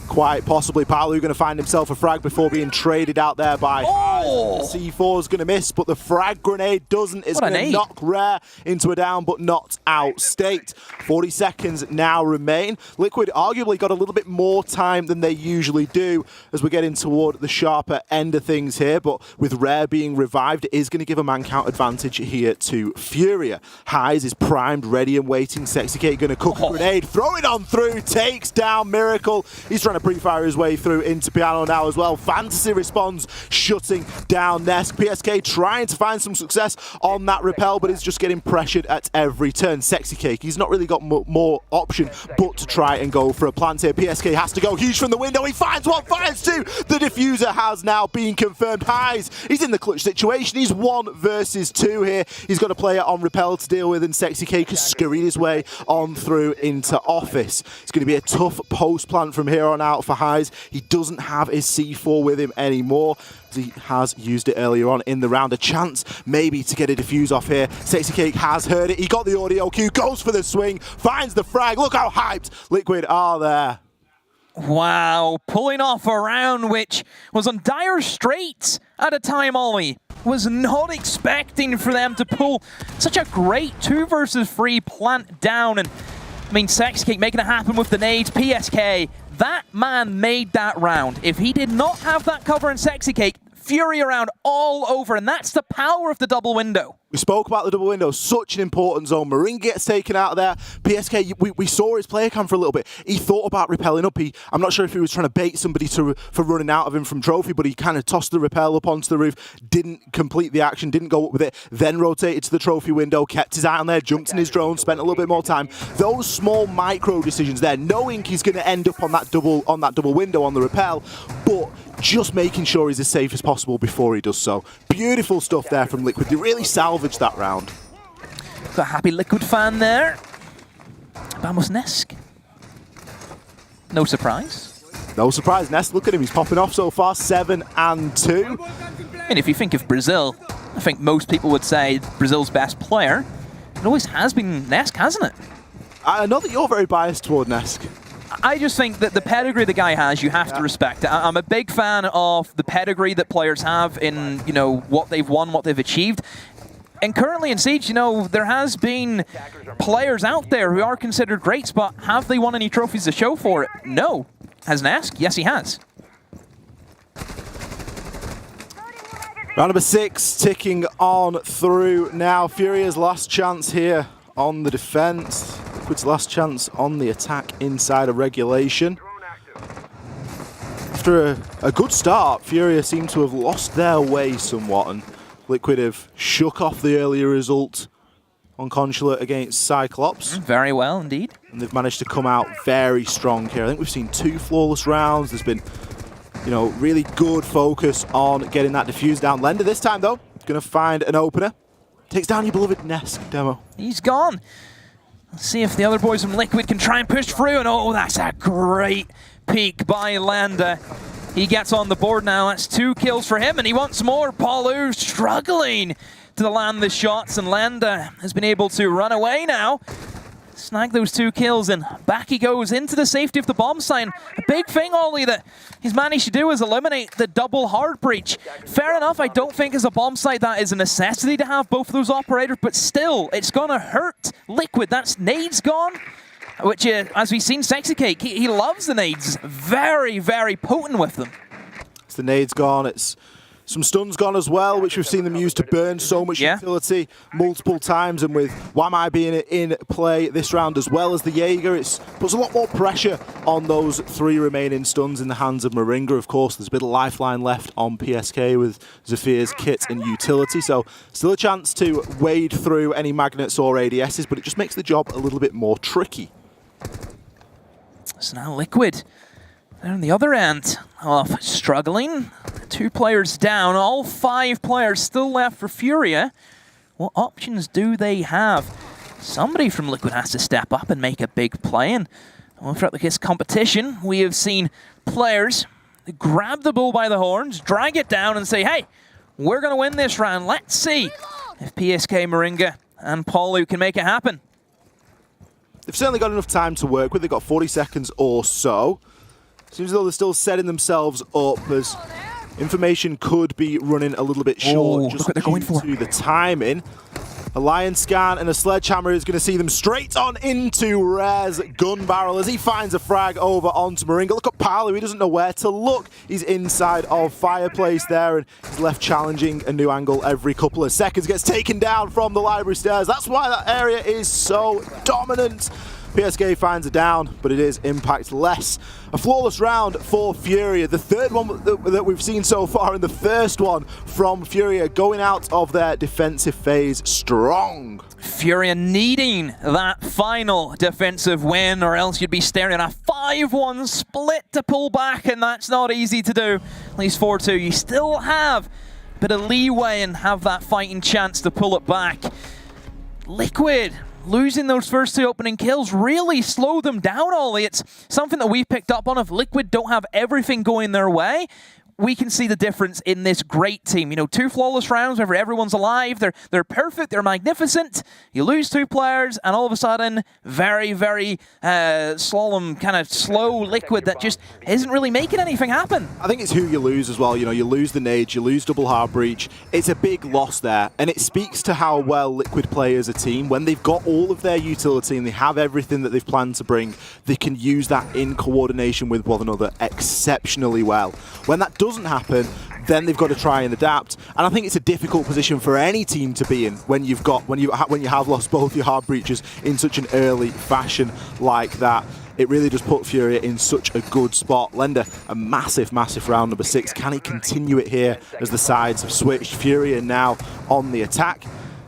Quite possibly. Palu going to find himself a frag before being traded out there by C4 is going to miss, but the frag grenade doesn't. It's going to knock Rare into a down, but not out state. 40 seconds now remain. Liquid arguably got a little bit more time than they usually do as we're getting toward the sharper end of things here, but with Rare being revived, it is going to give a man count advantage here to Furia. Highs is primed, ready and waiting. Sexycate going to cook a grenade, throw it on through, takes down Miracle. He's trying to pre-fire his way through into Piano now as well. Fantasy responds, shutting down Nesk. PSK trying to find some success on that rappel, but is just getting pressured at every turn. Sexy Cake, he's not really got more option but to try and go for a plant here. PSK has to go huge from the window. He finds one, finds two. The diffuser has now been confirmed. Highs, he's in the clutch situation. He's 1 versus 2 here. He's got a player on rappel to deal with, and Sexy Cake has scurried his way on through into office. It's going to be a tough post plant from here on out for Highs. He doesn't have his C4 with him anymore. He has used it earlier on in the round. A chance maybe to get a defuse off here. Sexy Cake has heard it. He got the audio cue, goes for the swing, finds the frag. Look how hyped Liquid are there. Wow, pulling off a round which was on dire straits at a time, Ollie. Was not expecting for them to pull such a great 2 versus 3 plant down, and I mean, Sexcake making it happen with the nades. PSK, that man made that round. If he did not have that cover in Sexcake, Fury around all over, and that's the power of the double window. We spoke about the double window, such an important zone. Maringa gets taken out of there. PSK, we saw his player cam for a little bit. He thought about repelling up. I'm not sure if he was trying to bait somebody for running out of him from trophy, but he kind of tossed the repel up onto the roof, didn't complete the action, didn't go up with it, then rotated to the trophy window, kept his eye on there, jumped in his drone, spent a little bit more time. Those small micro decisions there, knowing he's going to end up on that double window on the repel, but just making sure he's as safe as possible before he does so. Beautiful stuff there from Liquid. They really salvaged that round. Got a happy Liquid fan there. Vamos Nesk. No surprise. No surprise, Nest. Look at him. He's popping off so far. 7 and 2. And if you think of Brazil, I think most people would say Brazil's best player. It always has been Nesk, hasn't it? I know that you're very biased toward Nesk. I just think that the pedigree the guy has, you have to respect it. I'm a big fan of the pedigree that players have in, you know, what they've won, what they've achieved. And currently in Siege, you know, there has been players out there who are considered greats, but have they won any trophies to show for it? No. Has Nesk? Yes, he has. Round number 6 ticking on through now. Furia's last chance here on the defense. Liquid's last chance on the attack inside of regulation. After a good start, Furia seem to have lost their way somewhat, and Liquid have shook off the earlier result on Consulate against Cyclops. Very well indeed. And they've managed to come out very strong here. I think we've seen 2 flawless rounds. There's been, you know, really good focus on getting that defuse down. Lender this time though, gonna find an opener. Takes down your beloved Nesk demo. He's gone. Let's see if the other boys from Liquid can try and push through. And oh, that's a great peek by Landa. He gets on the board now. That's 2 kills for him, and he wants more. Palu struggling to land the shots, and Landa has been able to run away now. Snag those 2 kills, and back he goes into the safety of the bomb sign. A big thing, Ollie, that he's managed to do is eliminate the double hard breach. Fair enough, I don't think as a bomb site that is a necessity to have both of those operators, but still, it's going to hurt Liquid. That's nades gone, which, as we've seen, Sexcake, he loves the nades. Very, very potent with them. It's the nades gone, it's some stuns gone as well, which we've seen them use to burn so much utility multiple times, and with Wamai being in play this round as well as the Jaeger, it puts a lot more pressure on those 3 remaining stuns in the hands of Maringa. Of course, there's a bit of lifeline left on PSK with Zephyr's kit and utility, so still a chance to wade through any magnets or ADSs, but it just makes the job a little bit more tricky. So now Liquid, they're on the other end of struggling. 2 players down, all 5 players still left for Furia. What options do they have? Somebody from Liquid has to step up and make a big play. And throughout this competition, we have seen players grab the bull by the horns, drag it down and say, hey, we're going to win this round. Let's see if PSK, Maringa and Paulu can make it happen. They've certainly got enough time to work with. They've got 40 seconds or so. Seems as though they're still setting themselves up as information could be running a little bit short just due to the timing. A lion scan and a sledgehammer is going to see them straight on into Rare's gun barrel as he finds a frag over onto Maringa. Look at Palu, he doesn't know where to look. He's inside of Fireplace there, and he's left challenging a new angle every couple of seconds. Gets taken down from the library stairs. That's why that area is so dominant. PSK finds it down, but it is impact less. A flawless round for Furia, the 3rd one that we've seen so far, and the first one from Furia going out of their defensive phase strong. Furia needing that final defensive win, or else you'd be staring at a 5-1 split to pull back, and that's not easy to do. At least 4-2, you still have a bit of leeway and have that fighting chance to pull it back. Liquid losing those first 2 opening kills really slowed them down, Ollie. It's something that we've picked up on. If Liquid don't have everything going their way, we can see the difference in this great team. You know, 2 flawless rounds where everyone's alive. They're perfect. They're magnificent. You lose 2 players, and all of a sudden, very, very slalom, kind of slow Liquid that just isn't really making anything happen. I think it's who you lose as well. You know, you lose the nades, you lose double hard breach. It's a big loss there, and it speaks to how well Liquid play as a team. When they've got all of their utility and they have everything that they've planned to bring, they can use that in coordination with one another exceptionally well. When that doesn't happen, then they've got to try and adapt. And I think it's a difficult position for any team to be in when you have lost both your hard breaches in such an early fashion like that. It really does put Furia in such a good spot. Lender, a massive, massive round number 6. Can he continue it here as the sides have switched? Furia now on the attack.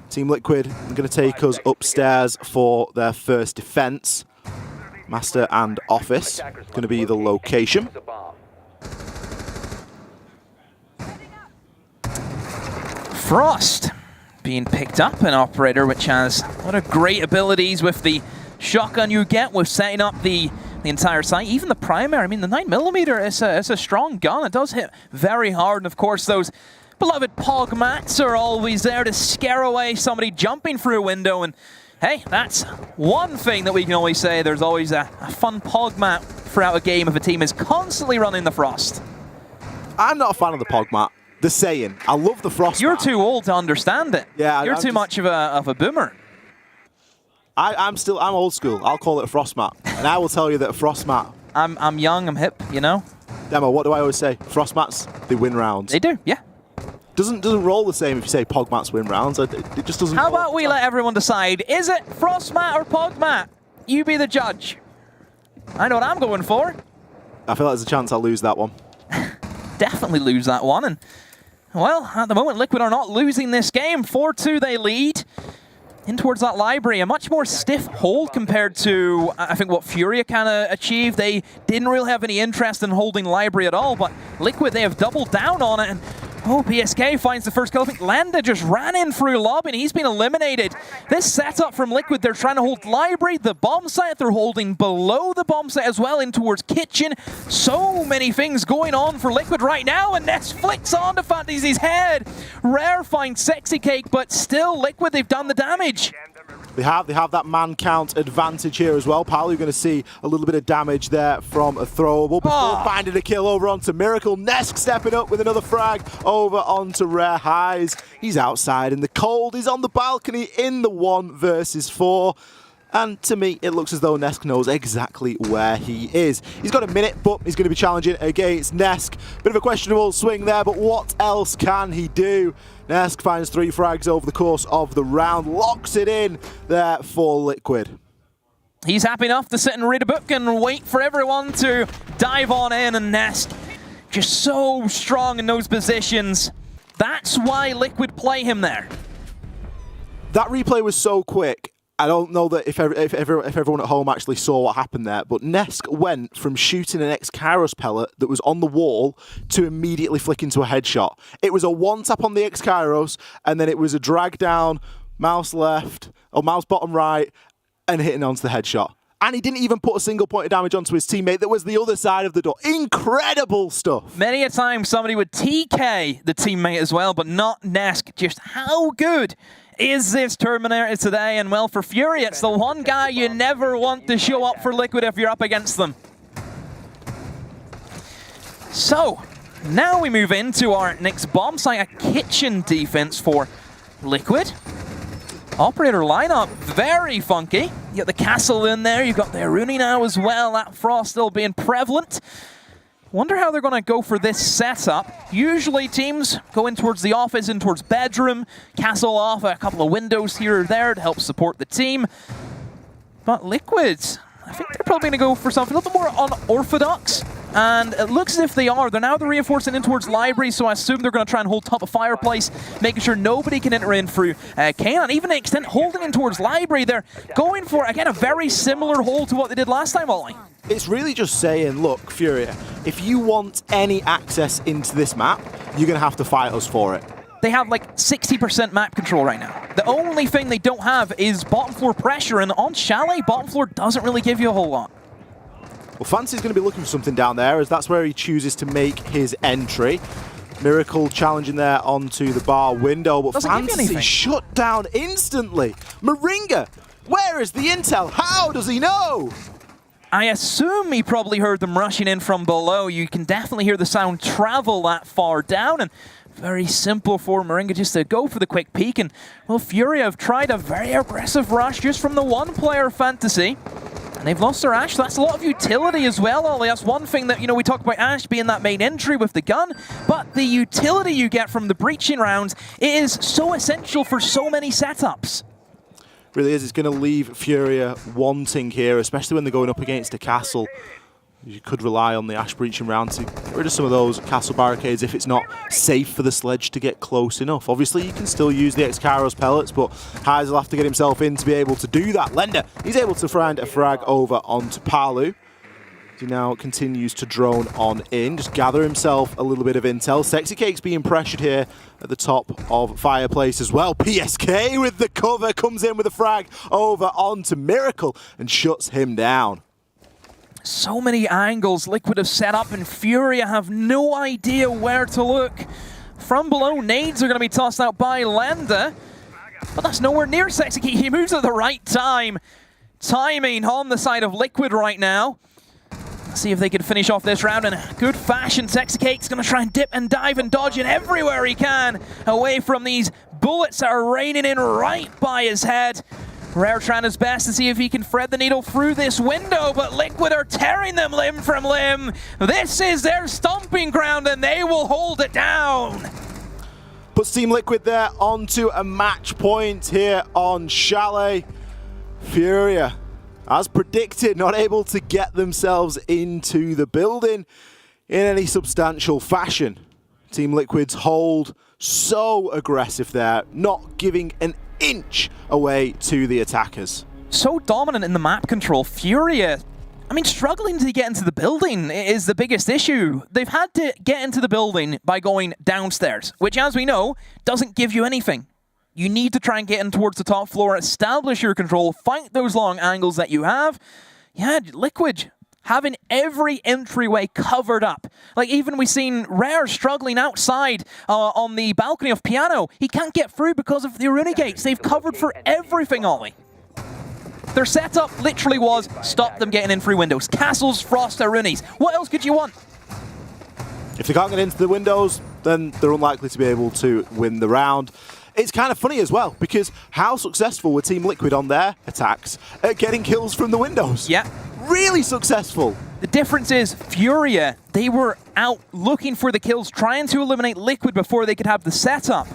Team Liquid are going to take us upstairs for their first defense. Master and Office going to be the location. Frost being picked up, an operator which has a lot of great abilities with the shotgun you get with setting up the entire site. Even the primary, I mean, the 9mm is a strong gun. It does hit very hard, and of course those beloved Pog mats are always there to scare away somebody jumping through a window. And hey, that's one thing that we can always say. There's always a fun Pog mat throughout a game if a team is constantly running the Frost. I'm not a fan of the Pog mat. The saying, I love the Frost You're mat. too old to understand it. Yeah, You're too much of a boomer. I'm old school. I'll call it a Frost mat, and I will tell you that a Frost mat. I'm young. I'm hip. You know. Demo. What do I always say? Frost mats, they win rounds. They do. Yeah. Doesn't roll the same if you say Pog mats win rounds. It just doesn't. How about we let everyone decide? Is it Frost mat or Pog mat? You be the judge. I know what I'm going for. I feel like there's a chance I'll lose that one. Definitely lose that one. And well, at the moment, Liquid are not losing this game. 4-2 they lead. In towards that library, a much more stiff hold compared to, I think, what Furia kind of achieved. They didn't really have any interest in holding library at all, but Liquid, they have doubled down on it. And oh, PSK finds the first kill. I think Landa just ran in through lobby, and he's been eliminated. This setup from Liquid, they're trying to hold library, the bomb site, they're holding below the bomb site as well, in towards kitchen. So many things going on for Liquid right now, and Ness flicks onto Fantasy's head. Rare finds Sexy Cake, but still Liquid, they've done the damage. They have that man count advantage here as well. Paolo, you're going to see a little bit of damage there from a throwable before finding a kill over onto Miracle. Nesk stepping up with another frag over onto Rare Highs. He's outside in the cold. He's on the balcony in the 1 versus 4. And to me, it looks as though Nesk knows exactly where he is. He's got a minute, but he's going to be challenging against Nesk. Bit of a questionable swing there, but what else can he do? Nesk finds 3 frags over the course of the round, locks it in there for Liquid. He's happy enough to sit and read a book and wait for everyone to dive on in, and Nesk just so strong in those positions. That's why Liquid play him there. That replay was so quick. I don't know that if everyone at home actually saw what happened there, but Nesk went from shooting an X-Kairos pellet that was on the wall to immediately flicking to a headshot. It was a one-tap on the X-Kairos, and then it was a drag down, mouse left, or mouse bottom right, and hitting onto the headshot. And he didn't even put a single point of damage onto his teammate that was the other side of the door. Incredible stuff. Many a time somebody would TK the teammate as well, but not Nesk. Just how good is this Terminator today? And well, for Furia, it's the one guy you never want to show up for Liquid if you're up against them. So, now we move into our next bomb site, a kitchen defense for Liquid. Operator lineup, very funky. You got the castle in there, you've got the Aruni now as well, that Frost still being prevalent. Wonder how they're going to go for this setup. Usually teams go in towards the office, in towards bedroom, castle off a couple of windows here or there to help support the team. But Liquid, I think they're probably going to go for something a little more unorthodox. And it looks as if they are. They're now reinforcing in towards library, so I assume they're going to try and hold top of fireplace, making sure nobody can enter in through Kanan. Even to an extent, holding in towards library. They're going for, again, a very similar hold to what they did last time, Ollie. It's really just saying, look, Furia, if you want any access into this map, you're going to have to fight us for it. They have like 60% map control right now. The only thing they don't have is bottom floor pressure, and on Chalet, bottom floor doesn't really give you a whole lot. Well, Fancy's going to be looking for something down there, as that's where he chooses to make his entry. Miracle challenging there onto the bar window, but Fancy shut down instantly. Moringa, where is the intel? How does he know? I assume he probably heard them rushing in from below. You can definitely hear the sound travel that far down, and very simple for Moringa just to go for the quick peek. And, well, Furia have tried a very aggressive rush just from the one-player Fantasy. And they've lost their Ashe. That's a lot of utility as well, Ollie. That's one thing that, we talk about Ashe being that main entry with the gun, but the utility you get from the breaching rounds is so essential for so many setups. Really is. It's going to leave Furia wanting here, especially when they're going up against a castle. You could rely on the Ashe breaching round to get rid of some of those castle barricades if it's not safe for the sledge to get close enough. Obviously, you can still use the X-Kairos pellets, but Heiser will have to get himself in to be able to do that. Lender, he's able to find a frag over onto Palu. He now continues to drone on in, just gather himself a little bit of intel. Sexy Cake's being pressured here at the top of Fireplace as well. PSK with the cover, comes in with a frag over onto Miracle and shuts him down. So many angles Liquid have set up, and Furia have no idea where to look. From below, nades are going to be tossed out by Lender, but that's nowhere near Sexy Cake. He moves at the right time. Timing on the side of Liquid right now. Let's see if they can finish off this round in a good fashion. Sexy Cake's going to try and dip and dive and dodge it everywhere he can, away from these bullets that are raining in right by his head. Rare trying his best to see if he can thread the needle through this window, but Liquid are tearing them limb from limb. This is their stomping ground, and they will hold it down. Puts Team Liquid there onto a match point here on Chalet. Furia, as predicted, not able to get themselves into the building in any substantial fashion. Team Liquid's hold so aggressive there, not giving an inch away to the attackers. So dominant in the map control. Furia, struggling to get into the building is the biggest issue. They've had to get into the building by going downstairs, which, as we know, doesn't give you anything. You need to try and get in towards the top floor, establish your control, fight those long angles that you have. Yeah, Liquid having every entryway covered up. Like, even we've seen Rare struggling outside on the balcony of Piano. He can't get through because of the Aruni gates. They've covered for everything, Ollie. Their setup literally was stop them getting in through windows. Castles, Frost, Arunis. What else could you want? If they can't get into the windows, then they're unlikely to be able to win the round. It's kind of funny as well, because how successful were Team Liquid on their attacks at getting kills from the windows? Yeah. Really successful. The difference is Furia, they were out looking for the kills, trying to eliminate Liquid before they could have the setup.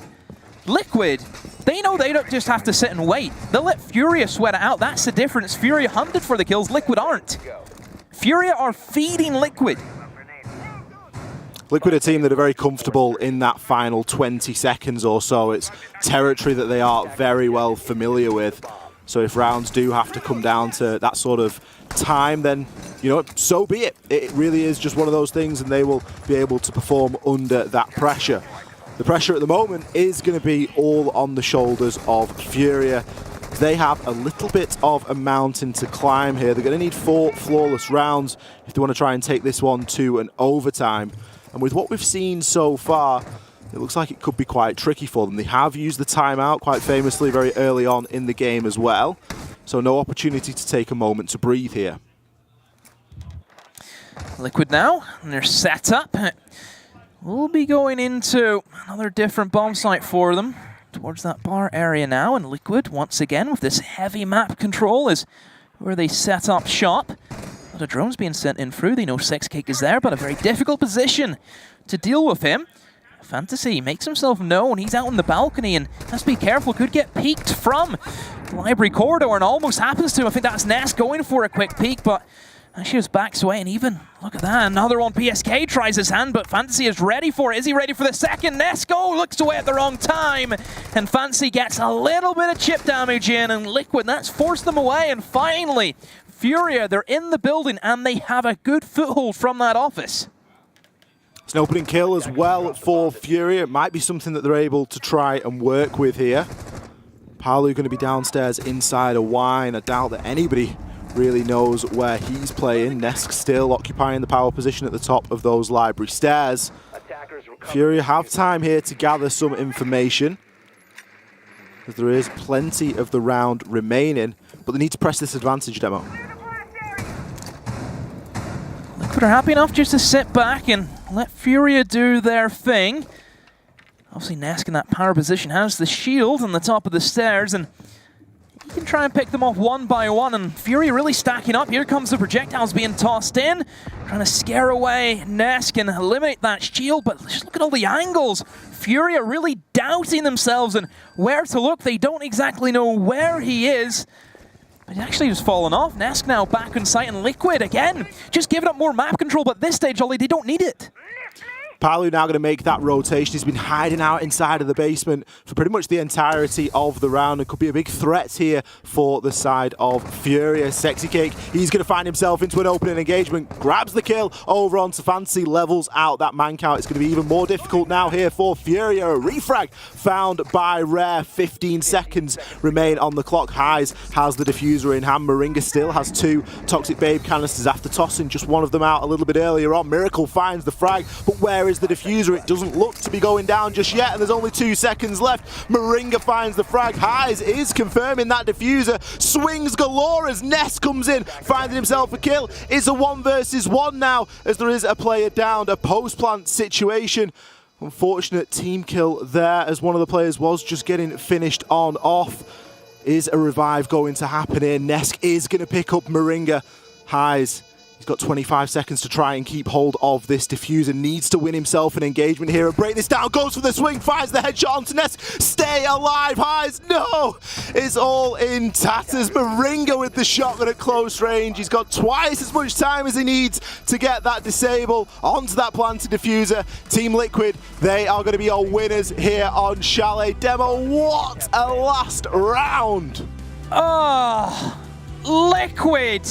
Liquid, they know they don't just have to sit and wait. They'll let Furia sweat it out. That's the difference. Furia hunted for the kills, Liquid aren't. Furia are feeding Liquid. Liquid, a team that are very comfortable in that final 20 seconds or so. It's territory that they are very well familiar with. So if rounds do have to come down to that sort of time, then, so be it. It really is just one of those things, and they will be able to perform under that pressure. The pressure at the moment is going to be all on the shoulders of Furia. They have a little bit of a mountain to climb here. They're going to need 4 flawless rounds if they want to try and take this one to an overtime. And with what we've seen so far, it looks like it could be quite tricky for them. They have used the timeout quite famously very early on in the game as well. So no opportunity to take a moment to breathe here. Liquid now, and they're set up. We'll be going into another different bomb site for them, towards that bar area now. And Liquid, once again, with this heavy map control, is where they set up shop. A lot of drones being sent in through. They know Sexy Cake is there, but a very difficult position to deal with him. Fantasy makes himself known. He's out on the balcony, and let's be careful, could get peeked from the library corridor, and almost happens to him. I think that's Ness going for a quick peek, but she just backs away, and even, look at that, another one. PSK tries his hand, but Fantasy is ready for it. Is he ready for the second? Nesco looks away at the wrong time, and Fantasy gets a little bit of chip damage in, and Liquid, that's forced them away, and finally, Furia, they're in the building, and they have a good foothold from that office. It's an opening kill as well for Furia. It might be something that they're able to try and work with here. Palu going to be downstairs inside a wine. I doubt that anybody really knows where he's playing. Nesk still occupying the power position at the top of those library stairs. Furia have time here to gather some information, as there is plenty of the round remaining, but they need to press this advantage, Demo. Liquid are happy enough just to sit back and let Furia do their thing. Obviously, Nesk in that power position has the shield on the top of the stairs, and he can try and pick them off one by one, and Furia really stacking up. Here comes the projectiles being tossed in, trying to scare away Nesk and eliminate that shield, but just look at all the angles. Furia really doubting themselves and where to look. They don't exactly know where he is. But he actually just fallen off. Nesk now back in sight, and Liquid again, just giving up more map control, but this stage, Ollie, they don't need it. Palu now going to make that rotation. He's been hiding out inside of the basement for pretty much the entirety of the round and could be a big threat here for the side of Furia. Sexy Cake, he's going to find himself into an opening engagement, grabs the kill over onto Fancy, levels out that man count. It's going to be even more difficult now here for Furia. A refrag found by Rare. 15 seconds remain on the clock. Highs has the diffuser in hand. Moringa still has 2 Toxic Babe canisters after tossing just one of them out a little bit earlier on. Miracle finds the frag, but where is the diffuser? It doesn't look to be going down just yet, and there's only 2 seconds left. Moringa finds the frag. Highs is confirming that diffuser. Swings galore as Ness comes in, finding himself a kill. It's a 1 versus 1 now, as there is a player down. A post-plant situation. Unfortunate team kill there, as one of the players was just getting finished on off. Is a revive going to happen here? Nesk is going to pick up Moringa. Highs, he's got 25 seconds to try and keep hold of this diffuser. Needs to win himself an engagement here and break this down. Goes for the swing, finds the headshot onto Nesk. Stay alive, Highs. No! It's all in tatters. Moringa with the shotgun at close range. He's got twice as much time as he needs to get that disable onto that planted diffuser. Team Liquid, they are going to be our winners here on Chalet. Demo, what a last round! Oh, Liquid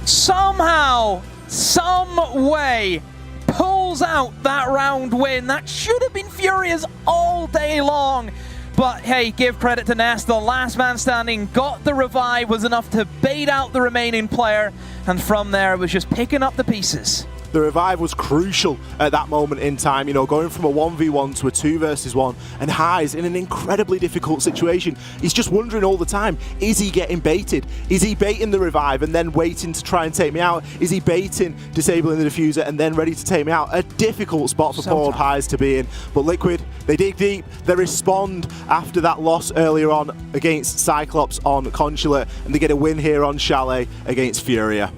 somehow, some way, pulls out that round win. That should have been Furia's all day long. But hey, give credit to Ness. The last man standing got the revive, was enough to bait out the remaining player. And from there, it was just picking up the pieces. The revive was crucial at that moment in time, you know, going from a 1v1 to a 2 versus 1, and Highs in an incredibly difficult situation. He's just wondering all the time, is he getting baited? Is he baiting the revive and then waiting to try and take me out? Is he baiting, disabling the diffuser and then ready to take me out? A difficult spot for poor old Highs to be in. But Liquid, they dig deep, they respond after that loss earlier on against Cyclops on Consulate, and they get a win here on Chalet against Furia.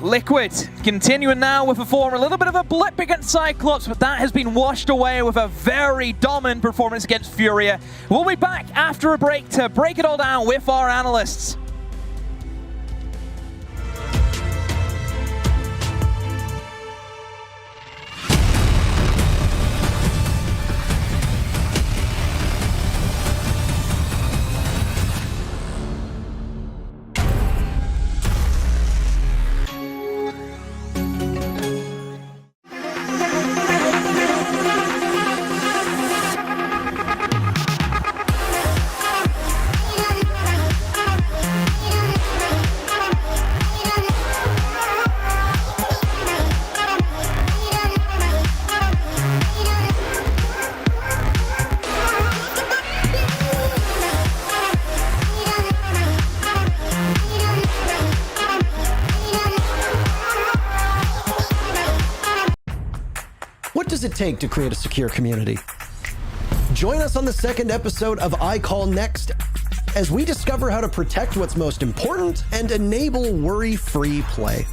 Liquid continuing now with a form, a little bit of a blip against Cyclops, but that has been washed away with a very dominant performance against Furia. We'll be back after a break to break it all down with our analysts. What does it take to create a secure community? Join us on the second episode of iCall.NEXT as we discover how to protect what's most important and enable worry-free play.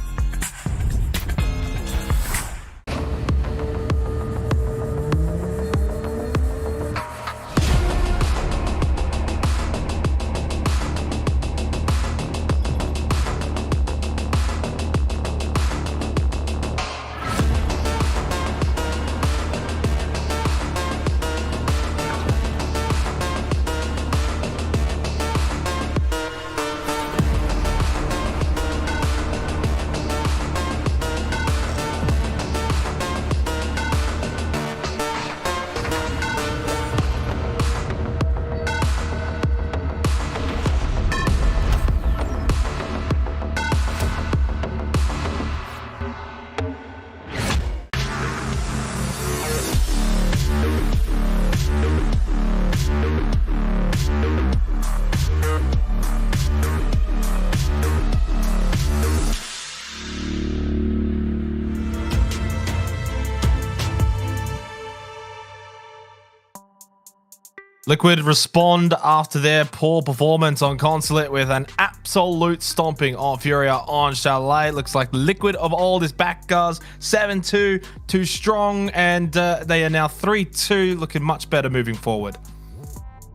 Liquid respond after their poor performance on Consulate with an absolute stomping of Furia on Chalet. Looks like Liquid of old is back, guys. 7-2, too strong, and they are now 3-2, looking much better moving forward.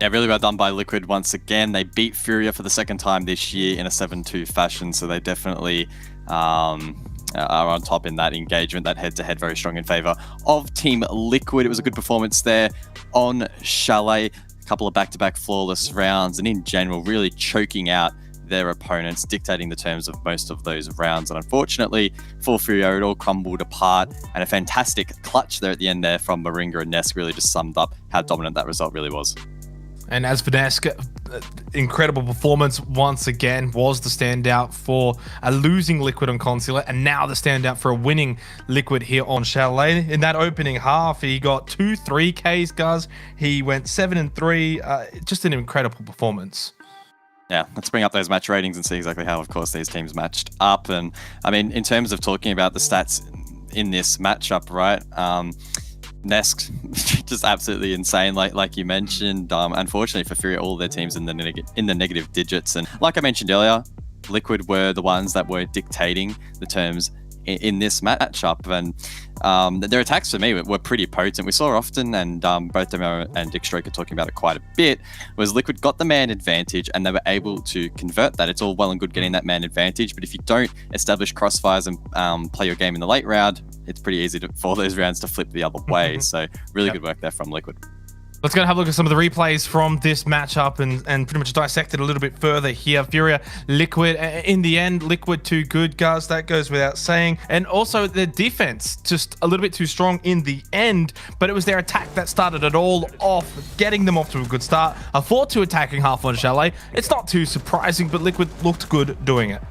Yeah, really well done by Liquid once again. They beat Furia for the second time this year in a 7-2 fashion, so they definitely are on top in that engagement, that head-to-head very strong in favor of Team Liquid. It was a good performance there on Chalet. A couple of back-to-back flawless rounds, and in general, really choking out their opponents, dictating the terms of most of those rounds. And unfortunately, for Furia, it all crumbled apart, and a fantastic clutch there at the end there from Moringa and Nesk really just summed up how dominant that result really was. And as for Nesk, incredible performance once again, was the standout for a losing Liquid on Consulate, and now the standout for a winning Liquid here on Chalet. In that opening half, he got 2 3Ks, guys. He went 7-3. Just an incredible performance. Yeah, let's bring up those match ratings and see exactly how, of course, these teams matched up. And I mean, in terms of talking about the stats in this matchup, right? Nesk, just absolutely insane, like you mentioned. Unfortunately for Furia, all their teams in the negative digits, and like I mentioned earlier, Liquid were the ones that were dictating the terms in this matchup, and their attacks for me were pretty potent. We saw often, and both Demo and Dickstroke are talking about it quite a bit, was Liquid got the man advantage and they were able to convert that. It's all well and good getting that man advantage, but if you don't establish crossfires and play your game in the late round, it's pretty easy for those rounds to flip the other way. So really good work there from Liquid. Let's go and have a look at some of the replays from this matchup and pretty much dissect it a little bit further here. Furia, Liquid, in the end, Liquid too good, guys. That goes without saying. And also their defense, just a little bit too strong in the end, but it was their attack that started it all off, getting them off to a good start. A 4-2 attacking half on Chalet. It's not too surprising, but Liquid looked good doing it.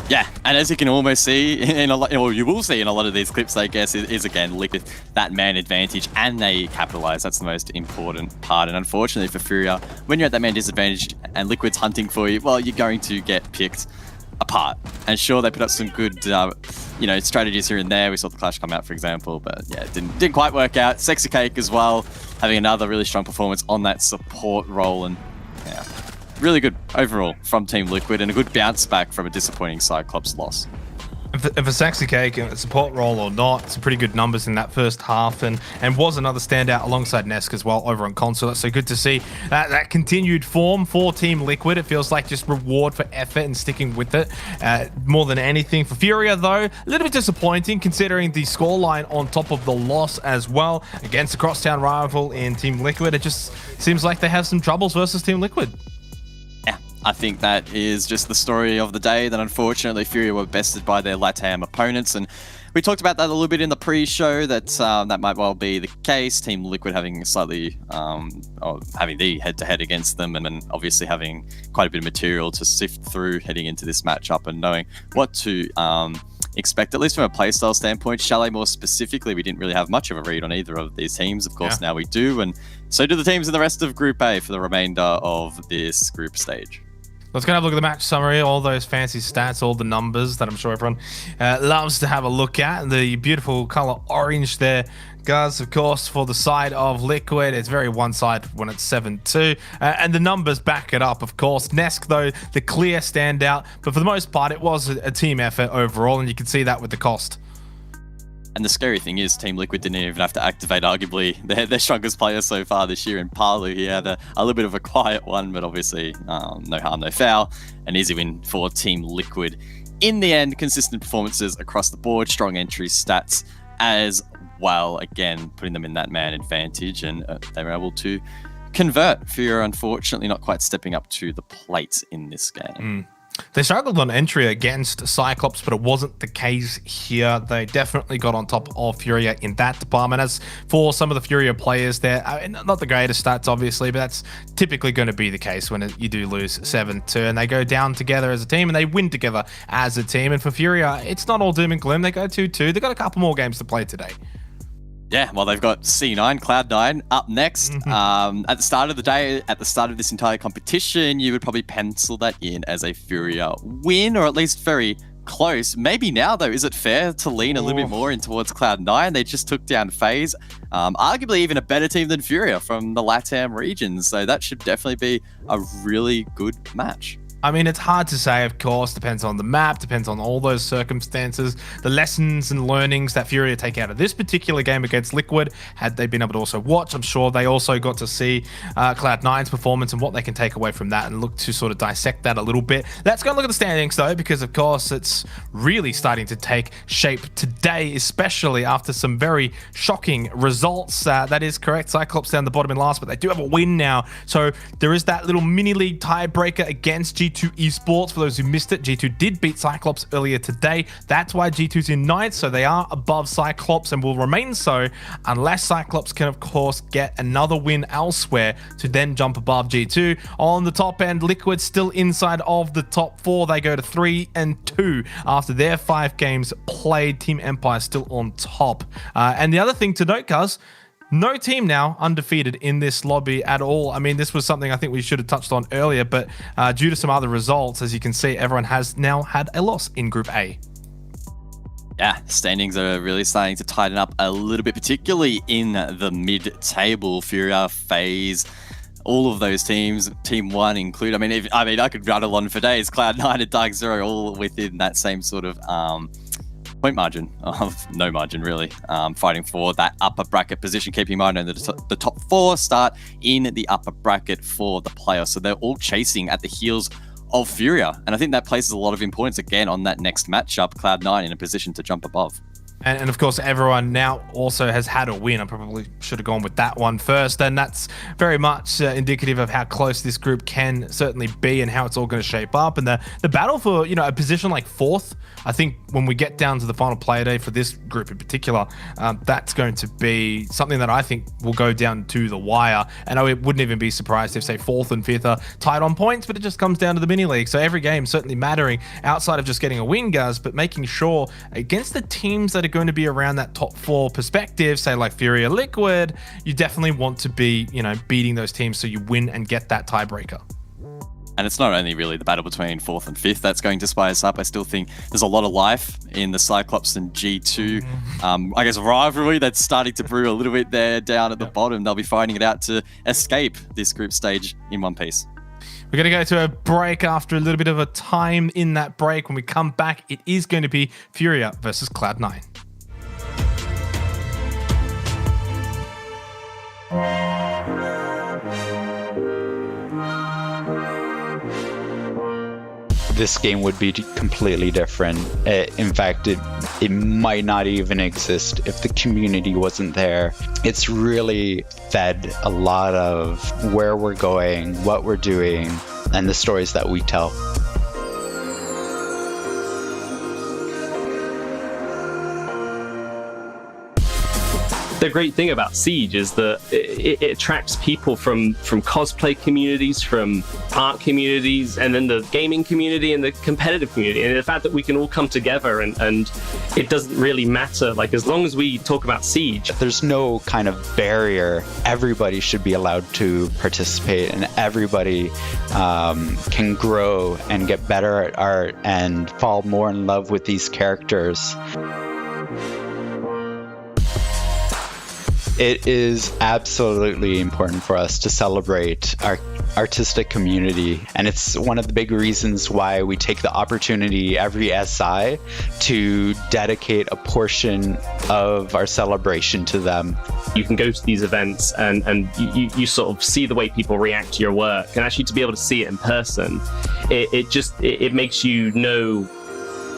Yeah, and as you can almost see in a lot, or you will see in a lot of these clips, I guess, is again Liquid that man advantage, and they capitalize. That's the most important part. And unfortunately for Furia, when you're at that man disadvantage and Liquid's hunting for you, well, you're going to get picked apart. And sure, they put up some good, strategies here and there. We saw the Clash come out, for example, but yeah, it didn't quite work out. Sexy Cake as well, having another really strong performance on that support role, and yeah. Really good overall from Team Liquid, and a good bounce back from a disappointing Cyclops loss. If a Sexy Cake, a support role or not, some pretty good numbers in that first half, and was another standout alongside Nesk as well over on Consulate. So good to see that continued form for Team Liquid. It feels like just reward for effort and sticking with it more than anything. For Furia, though, a little bit disappointing considering the scoreline on top of the loss as well against a crosstown rival in Team Liquid. It just seems like they have some troubles versus Team Liquid. I think that is just the story of the day, that unfortunately Furia were bested by their LATAM opponents, and we talked about that a little bit in the pre-show, that that might well be the case. Team Liquid having slightly, having the head-to-head against them, and then obviously having quite a bit of material to sift through heading into this matchup and knowing what to expect, at least from a playstyle standpoint. Chalet more specifically, we didn't really have much of a read on either of these teams. Of course, now we do, and so do the teams in the rest of Group A for the remainder of this group stage. Let's go have a look at the match summary, all those fancy stats, all the numbers that I'm sure everyone loves to have a look at. The beautiful color orange there, guys, of course, for the side of Liquid. It's very one-sided when it's 7-2, and the numbers back it up, of course. Nesk, though, the clear standout, but for the most part, it was a team effort overall, and you can see that with the cost. And the scary thing is, Team Liquid didn't even have to activate arguably their strongest player so far this year in Palu. He had a little bit of a quiet one, but obviously no harm, no foul. An easy win for Team Liquid. In the end, consistent performances across the board, strong entry stats as well. Again, putting them in that man advantage, and they were able to convert. Furia, unfortunately, not quite stepping up to the plate in this game. They struggled on entry against Cyclops, but it wasn't the case here. They definitely got on top of Furia in that department. As for some of the Furia players there, not the greatest stats, obviously, but that's typically going to be the case when you do lose 7-2, and they go down together as a team, and they win together as a team. And for Furia, it's not all doom and gloom. They go 2-2. They've got a couple more games to play today. Yeah, well, they've got C9, Cloud9 up next. At the start of the day, at the start of this entire competition, you would probably pencil that in as a Furia win, or at least very close. Maybe now, though, is it fair to lean a little bit more in towards Cloud9? They just took down FaZe, arguably even a better team than Furia from the LATAM region. So that should definitely be a really good match. I mean, it's hard to say, of course. Depends on the map, depends on all those circumstances. The lessons and learnings that Furia take out of this particular game against Liquid, had they been able to also watch, I'm sure they also got to see Cloud9's performance and what they can take away from that and look to sort of dissect that a little bit. Let's go and look at the standings, though, because, of course, it's really starting to take shape today, especially after some very shocking results. That is correct. Cyclops down the bottom in last, but they do have a win now. So there is that little mini-league tiebreaker against G2 Esports. For those who missed it, G2 did beat Cyclops earlier today. That's why G2's in 9th, so they are above Cyclops and will remain so unless Cyclops can, of course, get another win elsewhere to then jump above G2. On the top end, Liquid still inside of the top 4. They go to 3-2 after their 5 games played. Team Empire still on top. And the other thing to note, guys, no team now undefeated in this lobby at all. I mean, this was something I think we should have touched on earlier, but due to some other results, as you can see, everyone has now had a loss in Group A. Yeah, standings are really starting to tighten up a little bit, particularly in the mid-table. Furia, FaZe, all of those teams, TeamOne included. I mean, I could rattle on for days. Cloud9 and Dark Zero all within that same sort of point margin of no margin, really, fighting for that upper bracket position. Keep in mind that the top 4 start in the upper bracket for the playoffs, so they're all chasing at the heels of Furia, and I think that places a lot of importance again on that next matchup. Cloud9 in a position to jump above. And of course, everyone now also has had a win. I probably should have gone with that one first. And that's very much indicative of how close this group can certainly be and how it's all going to shape up. And the battle for, a position like 4th, I think when we get down to the final player day for this group in particular, that's going to be something that I think will go down to the wire. And I wouldn't even be surprised if, say, 4th and 5th are tied on points, but it just comes down to the mini league. So every game certainly mattering outside of just getting a win, guys, but making sure against the teams that are going to be around that top 4 perspective, say like Furia, Liquid, you definitely want to be, beating those teams so you win and get that tiebreaker. And it's not only really the battle between 4th and 5th that's going to spice up. I still think there's a lot of life in the Cyclops and G2, I guess, rivalry that's starting to brew a little bit there down at the bottom. They'll be fighting it out to escape this group stage in one piece. We're going to go to a break after a little bit of a time in that break. When we come back, it is going to be Furia versus Cloud9. This game would be completely different. In fact, it might not even exist if the community wasn't there. It's really fed a lot of where we're going, what we're doing, and the stories that we tell. The great thing about Siege is that it attracts people from cosplay communities, from art communities, and then the gaming community and the competitive community. And the fact that we can all come together and it doesn't really matter. Like, as long as we talk about Siege. There's no kind of barrier. Everybody should be allowed to participate, and everybody can grow and get better at art and fall more in love with these characters. It is absolutely important for us to celebrate our artistic community, and it's one of the big reasons why we take the opportunity every SI to dedicate a portion of our celebration to them. You can go to these events and you sort of see the way people react to your work, and actually to be able to see it in person, it makes you know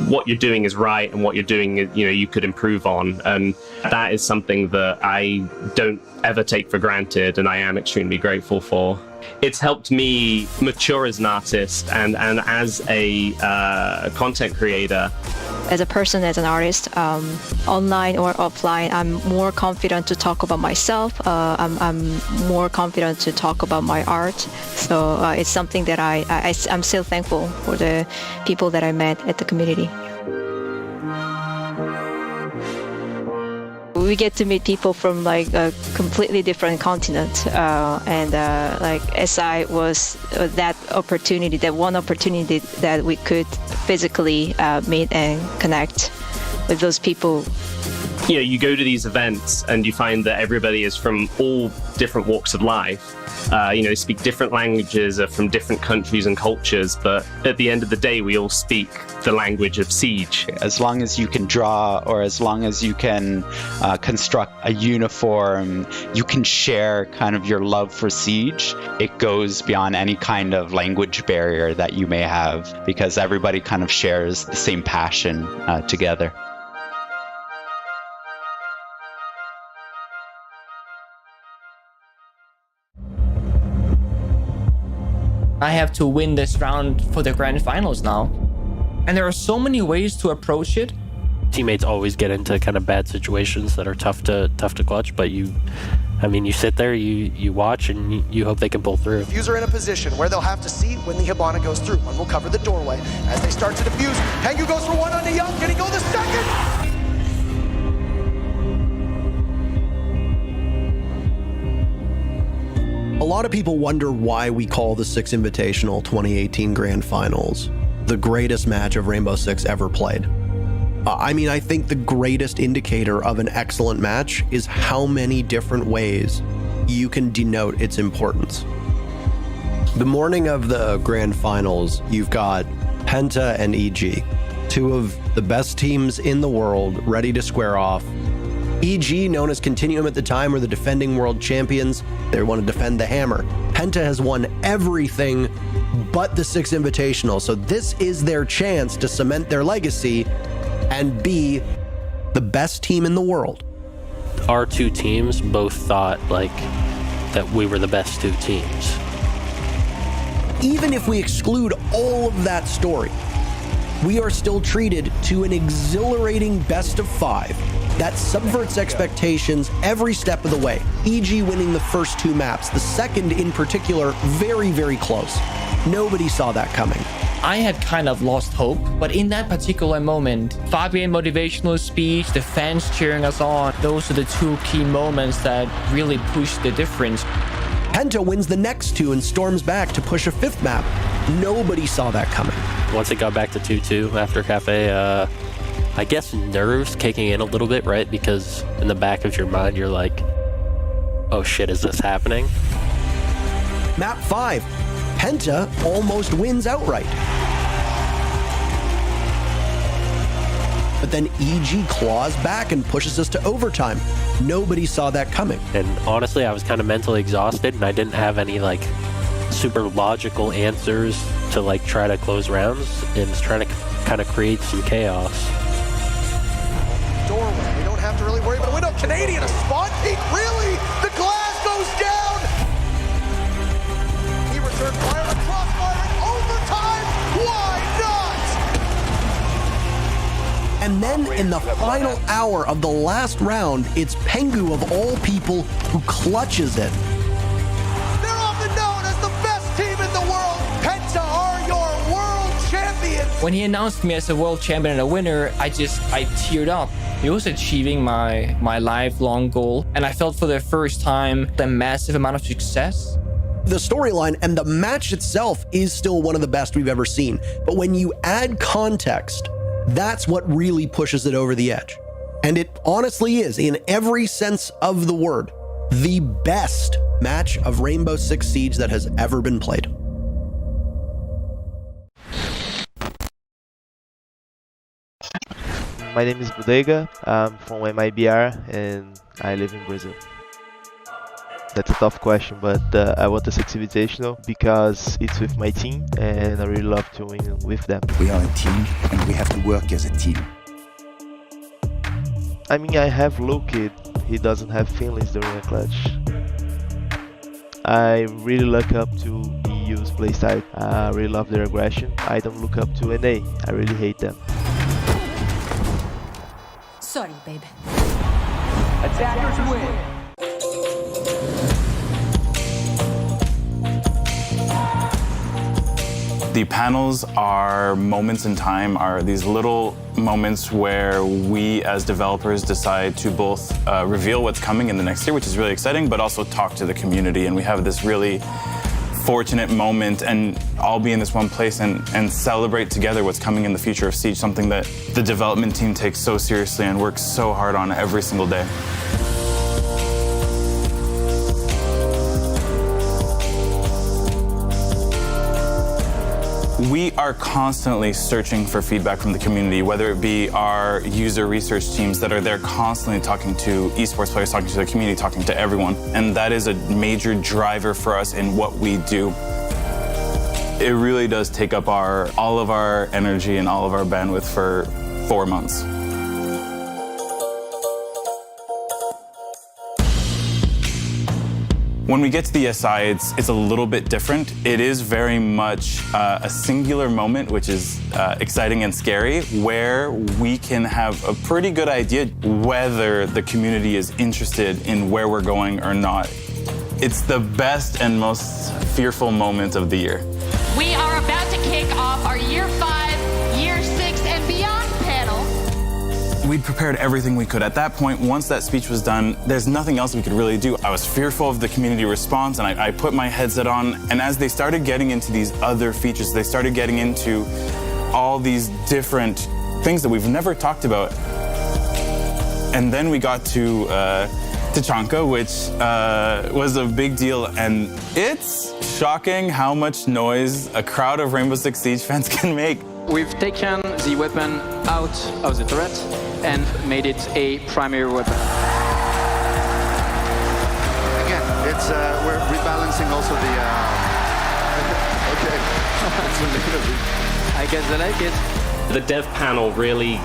what you're doing is right and what you're doing, you could improve on. And that is something that I don't ever take for granted, and I am extremely grateful for. It's helped me mature as an artist and as a content creator. As a person, as an artist, online or offline, I'm more confident to talk about myself. I'm more confident to talk about my art. So it's something that I'm still thankful for the people that I met at the community. we get to meet people from like a completely different continent, and like SI was that one opportunity that we could physically meet and connect with those people. You know, you go to these events and you find that everybody is from all different walks of life. You know, they speak different languages, are from different countries and cultures, but at the end of the day, we all speak the language of Siege. As long as you can draw, or as long as you can construct a uniform, you can share kind of your love for Siege. It goes beyond any kind of language barrier that you may have, because everybody kind of shares the same passion together. I have to win this round for the grand finals now. And there are so many ways to approach it. Teammates always get into kind of bad situations that are tough to clutch, but you sit there, you watch, and you hope they can pull through. Diffuser in a position where they'll have to see when the Hibana goes through. One will cover the doorway. As they start to defuse, Pengu goes for one onto Young. Can he go the second? A lot of people wonder why we call the Six Invitational 2018 Grand Finals the greatest match of Rainbow Six ever played. I think the greatest indicator of an excellent match is how many different ways you can denote its importance. The morning of the Grand Finals, you've got Penta and EG, two of the best teams in the world, ready to square off. EG, known as Continuum at the time, were the defending world champions. They want to defend the hammer. Penta has won everything but the Six Invitational, so this is their chance to cement their legacy and be the best team in the world. Our two teams both thought that we were the best two teams. Even if we exclude all of that story, we are still treated to an exhilarating best of 5 that subverts expectations every step of the way. EG winning the first 2 maps, the second in particular, very, very close. Nobody saw that coming. I had kind of lost hope, but in that particular moment, Fabian motivational speech, the fans cheering us on, those are the 2 key moments that really pushed the difference. Penta wins the next 2 and storms back to push a 5th map. Nobody saw that coming. Once it got back to 2-2 after Cafe, I guess nerves kicking in a little bit, right? Because in the back of your mind, you're like, oh shit, is this happening? Map 5, Penta almost wins outright. But then EG claws back and pushes us to overtime. Nobody saw that coming. And honestly, I was kind of mentally exhausted, and I didn't have any super logical answers to try to close rounds, and just trying to kind of create some chaos. Doorway, they don't have to really worry about a window. Canadian, a spawn peek, really? The glass goes down! He returned fire, a crossfire in overtime! Why not? And then in the final hour of the last round, it's Pengu of all people who clutches it. They're often known as the best team in the world. Penta are your world champions. When he announced me as a world champion and a winner, I teared up. It was achieving my lifelong goal, and I felt for the first time the massive amount of success. The storyline and the match itself is still one of the best we've ever seen, but when you add context, that's what really pushes it over the edge. And it honestly is, in every sense of the word, the best match of Rainbow Six Siege that has ever been played. My name is Bodega, I'm from MIBR and I live in Brazil. That's a tough question, but I want the Six Invitational because it's with my team and I really love to win with them. We are a team and we have to work as a team. I have Loki, he doesn't have feelings during a clutch. I really look up to EU's playstyle, I really love their aggression. I don't look up to NA, I really hate them. Sorry, babe. Attackers win. The panels are moments in time, are these little moments where we as developers decide to both reveal what's coming in the next year, which is really exciting, but also talk to the community. And we have this really fortunate moment and all be in this one place and celebrate together what's coming in the future of Siege, something that the development team takes so seriously and works so hard on every single day. We are constantly searching for feedback from the community, whether it be our user research teams that are there constantly talking to esports players, talking to the community, talking to everyone. And that is a major driver for us in what we do. It really does take up all of our energy and all of our bandwidth for 4 months. When we get to the SI, it's a little bit different. It is very much a singular moment, which is exciting and scary, where we can have a pretty good idea whether the community is interested in where we're going or not. It's the best and most fearful moment of the year. We are about to kick off our Year 5, Year 6, and beyond panel. We'd prepared everything we could. At that point, once that speech was done, there's nothing else we could really do. I was fearful of the community response, and I put my headset on, and as they started getting into these other features, they started getting into all these different things that we've never talked about. And then we got to Tachanka, which was a big deal, and it's shocking how much noise a crowd of Rainbow Six Siege fans can make. We've taken the weapon out of the turret and made it a primary weapon. Again, it's we're rebalancing also the. Okay. I guess I like it. The dev panel really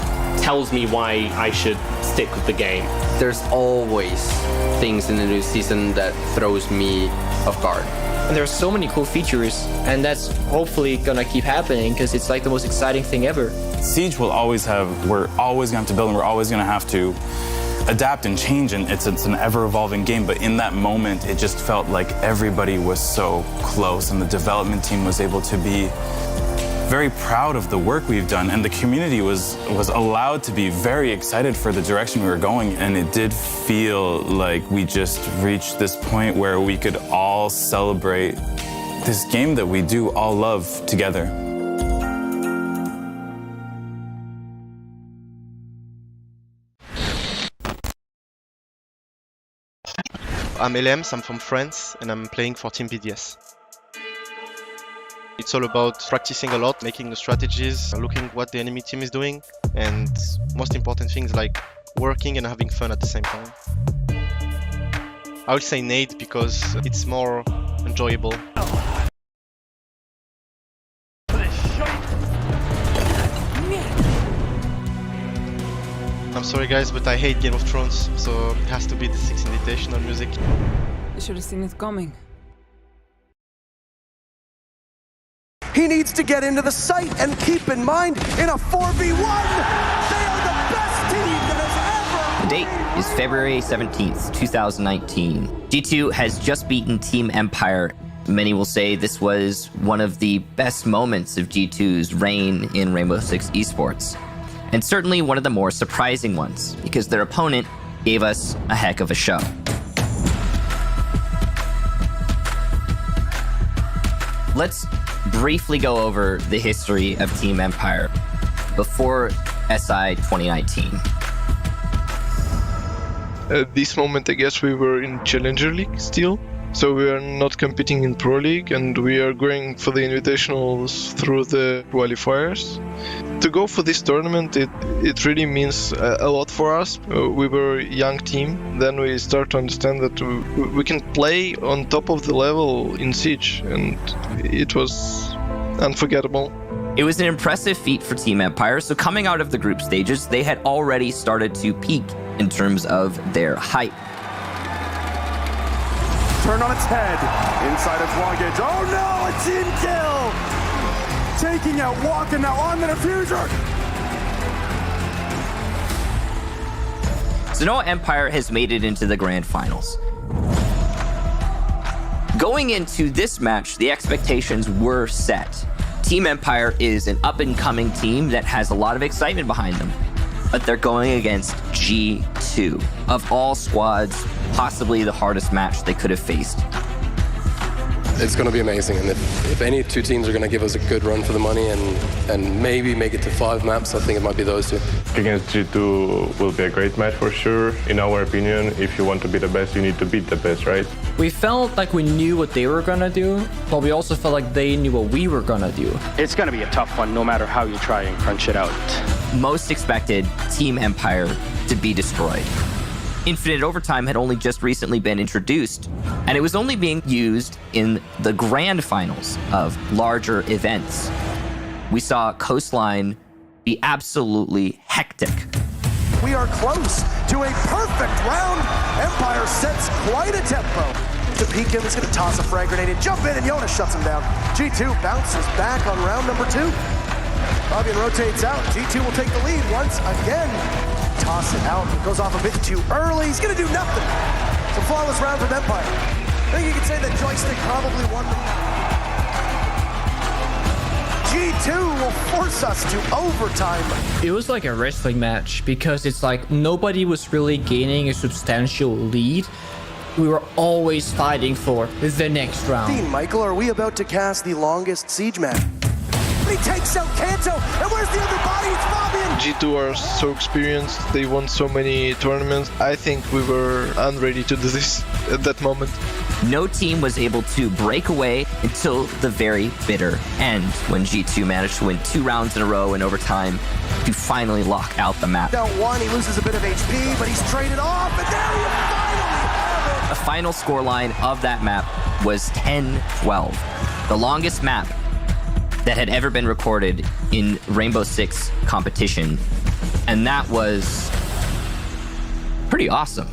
tells me why I should stick with the game. There's always things in the new season that throws me off guard. And there's so many cool features, and that's hopefully gonna keep happening because it's like the most exciting thing ever. Siege will always have, we're always gonna have to build, and we're always gonna have to adapt and change, and it's an ever-evolving game, but in that moment, it just felt like everybody was so close, and the development team was able to be very proud of the work we've done, and the community was allowed to be very excited for the direction we were going, and it did feel like we just reached this point where we could all celebrate this game that we do all love together. I'm Elems, I'm from France, and I'm playing for Team BDS. It's all about practicing a lot, making the strategies, looking what the enemy team is doing, and most important things like working and having fun at the same time. I would say nade because it's more enjoyable. I'm sorry guys, but I hate Game of Thrones, so it has to be the 6 Invitational music. You should have seen it coming. He needs to get into the site, and keep in mind, in a 4v1, they are the best team that has ever. The date is February 17th, 2019. G2 has just beaten Team Empire. Many will say this was one of the best moments of G2's reign in Rainbow Six Esports. And certainly one of the more surprising ones, because their opponent gave us a heck of a show. Let's briefly go over the history of Team Empire before SI 2019. At this moment, I guess we were in Challenger League still. So we are not competing in Pro League, and we are going for the Invitationals through the qualifiers. To go for this tournament, it really means a lot for us. We were a young team, then we start to understand that we can play on top of the level in Siege, and it was unforgettable. It was an impressive feat for Team Empire, so coming out of the group stages, they had already started to peak in terms of their hype. Turned on its head, inside its luggage. Oh no, a team kill! Taking out Walker now on the diffuser! Sanoa Empire has made it into the grand finals. Going into this match, the expectations were set. Team Empire is an up-and-coming team that has a lot of excitement behind them, but they're going against G2. Of all squads, possibly the hardest match they could have faced. It's going to be amazing, and if any two teams are going to give us a good run for the money and maybe make it to 5 maps, I think it might be those two. Against G2 will be a great match for sure. In our opinion, if you want to be the best, you need to beat the best, right? We felt like we knew what they were gonna do, but we also felt like they knew what we were gonna do. It's gonna be a tough one, no matter how you try and crunch it out. Most expected Team Empire to be destroyed. Infinite Overtime had only just recently been introduced, and it was only being used in the grand finals of larger events. We saw Coastline be absolutely hectic. We are close to a perfect round. Empire sets quite a tempo. To peek him, he's going to toss a frag grenade and jump in, and Jonas shuts him down. G2 bounces back on round number 2. Fabian rotates out. G2 will take the lead once again. Toss it out. It goes off a bit too early. He's going to do nothing. It's a flawless round from Empire. I think you could say that Joystick probably won the G2 will force us to overtime. It was like a wrestling match because it's like nobody was really gaining a substantial lead. We were always fighting for the next round. Dean Michael, are we about to cast the longest siege map? He takes out Kanto, and where's the other body? It's Fabian! G2 are so experienced, they won so many tournaments. I think we were unready to do this at that moment. No team was able to break away until the very bitter end, when G2 managed to win 2 rounds in a row in overtime to finally lock out the map. Down 1, he loses a bit of HP, but he's traded off, and there you finally have it! The final scoreline of that map was 10-12, the longest map that had ever been recorded in Rainbow Six competition, and that was pretty awesome.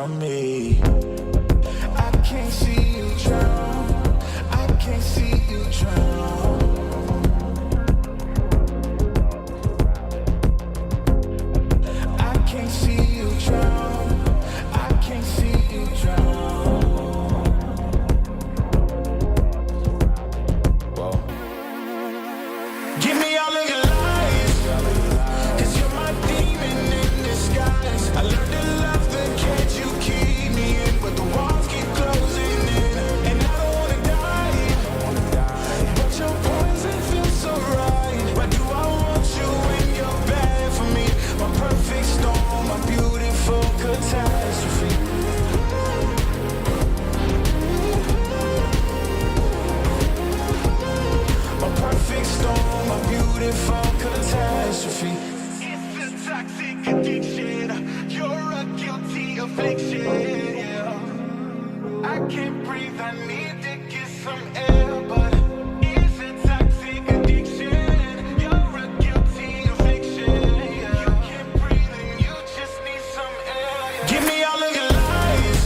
around me. I can't see you drown. I can't see you drown. I can't see you drown. I can't see you drown. Whoa. Give me all of your lies, 'cause you're my demon in disguise. I learned to love the cage you keep me in, but the walls keep closing in, and I don't wanna die. But your poison feels so right. Why do I want you when you're bad for me? My perfect storm, my beautiful catastrophe. My perfect storm, my beautiful catastrophe. It's a toxic addiction. You're a guilty affliction. Yeah. I can't breathe. I need to get some air, but it's a toxic addiction. You're a guilty affliction. Yeah. You can't breathe and you just need some air. Yeah. Give me all of your lies,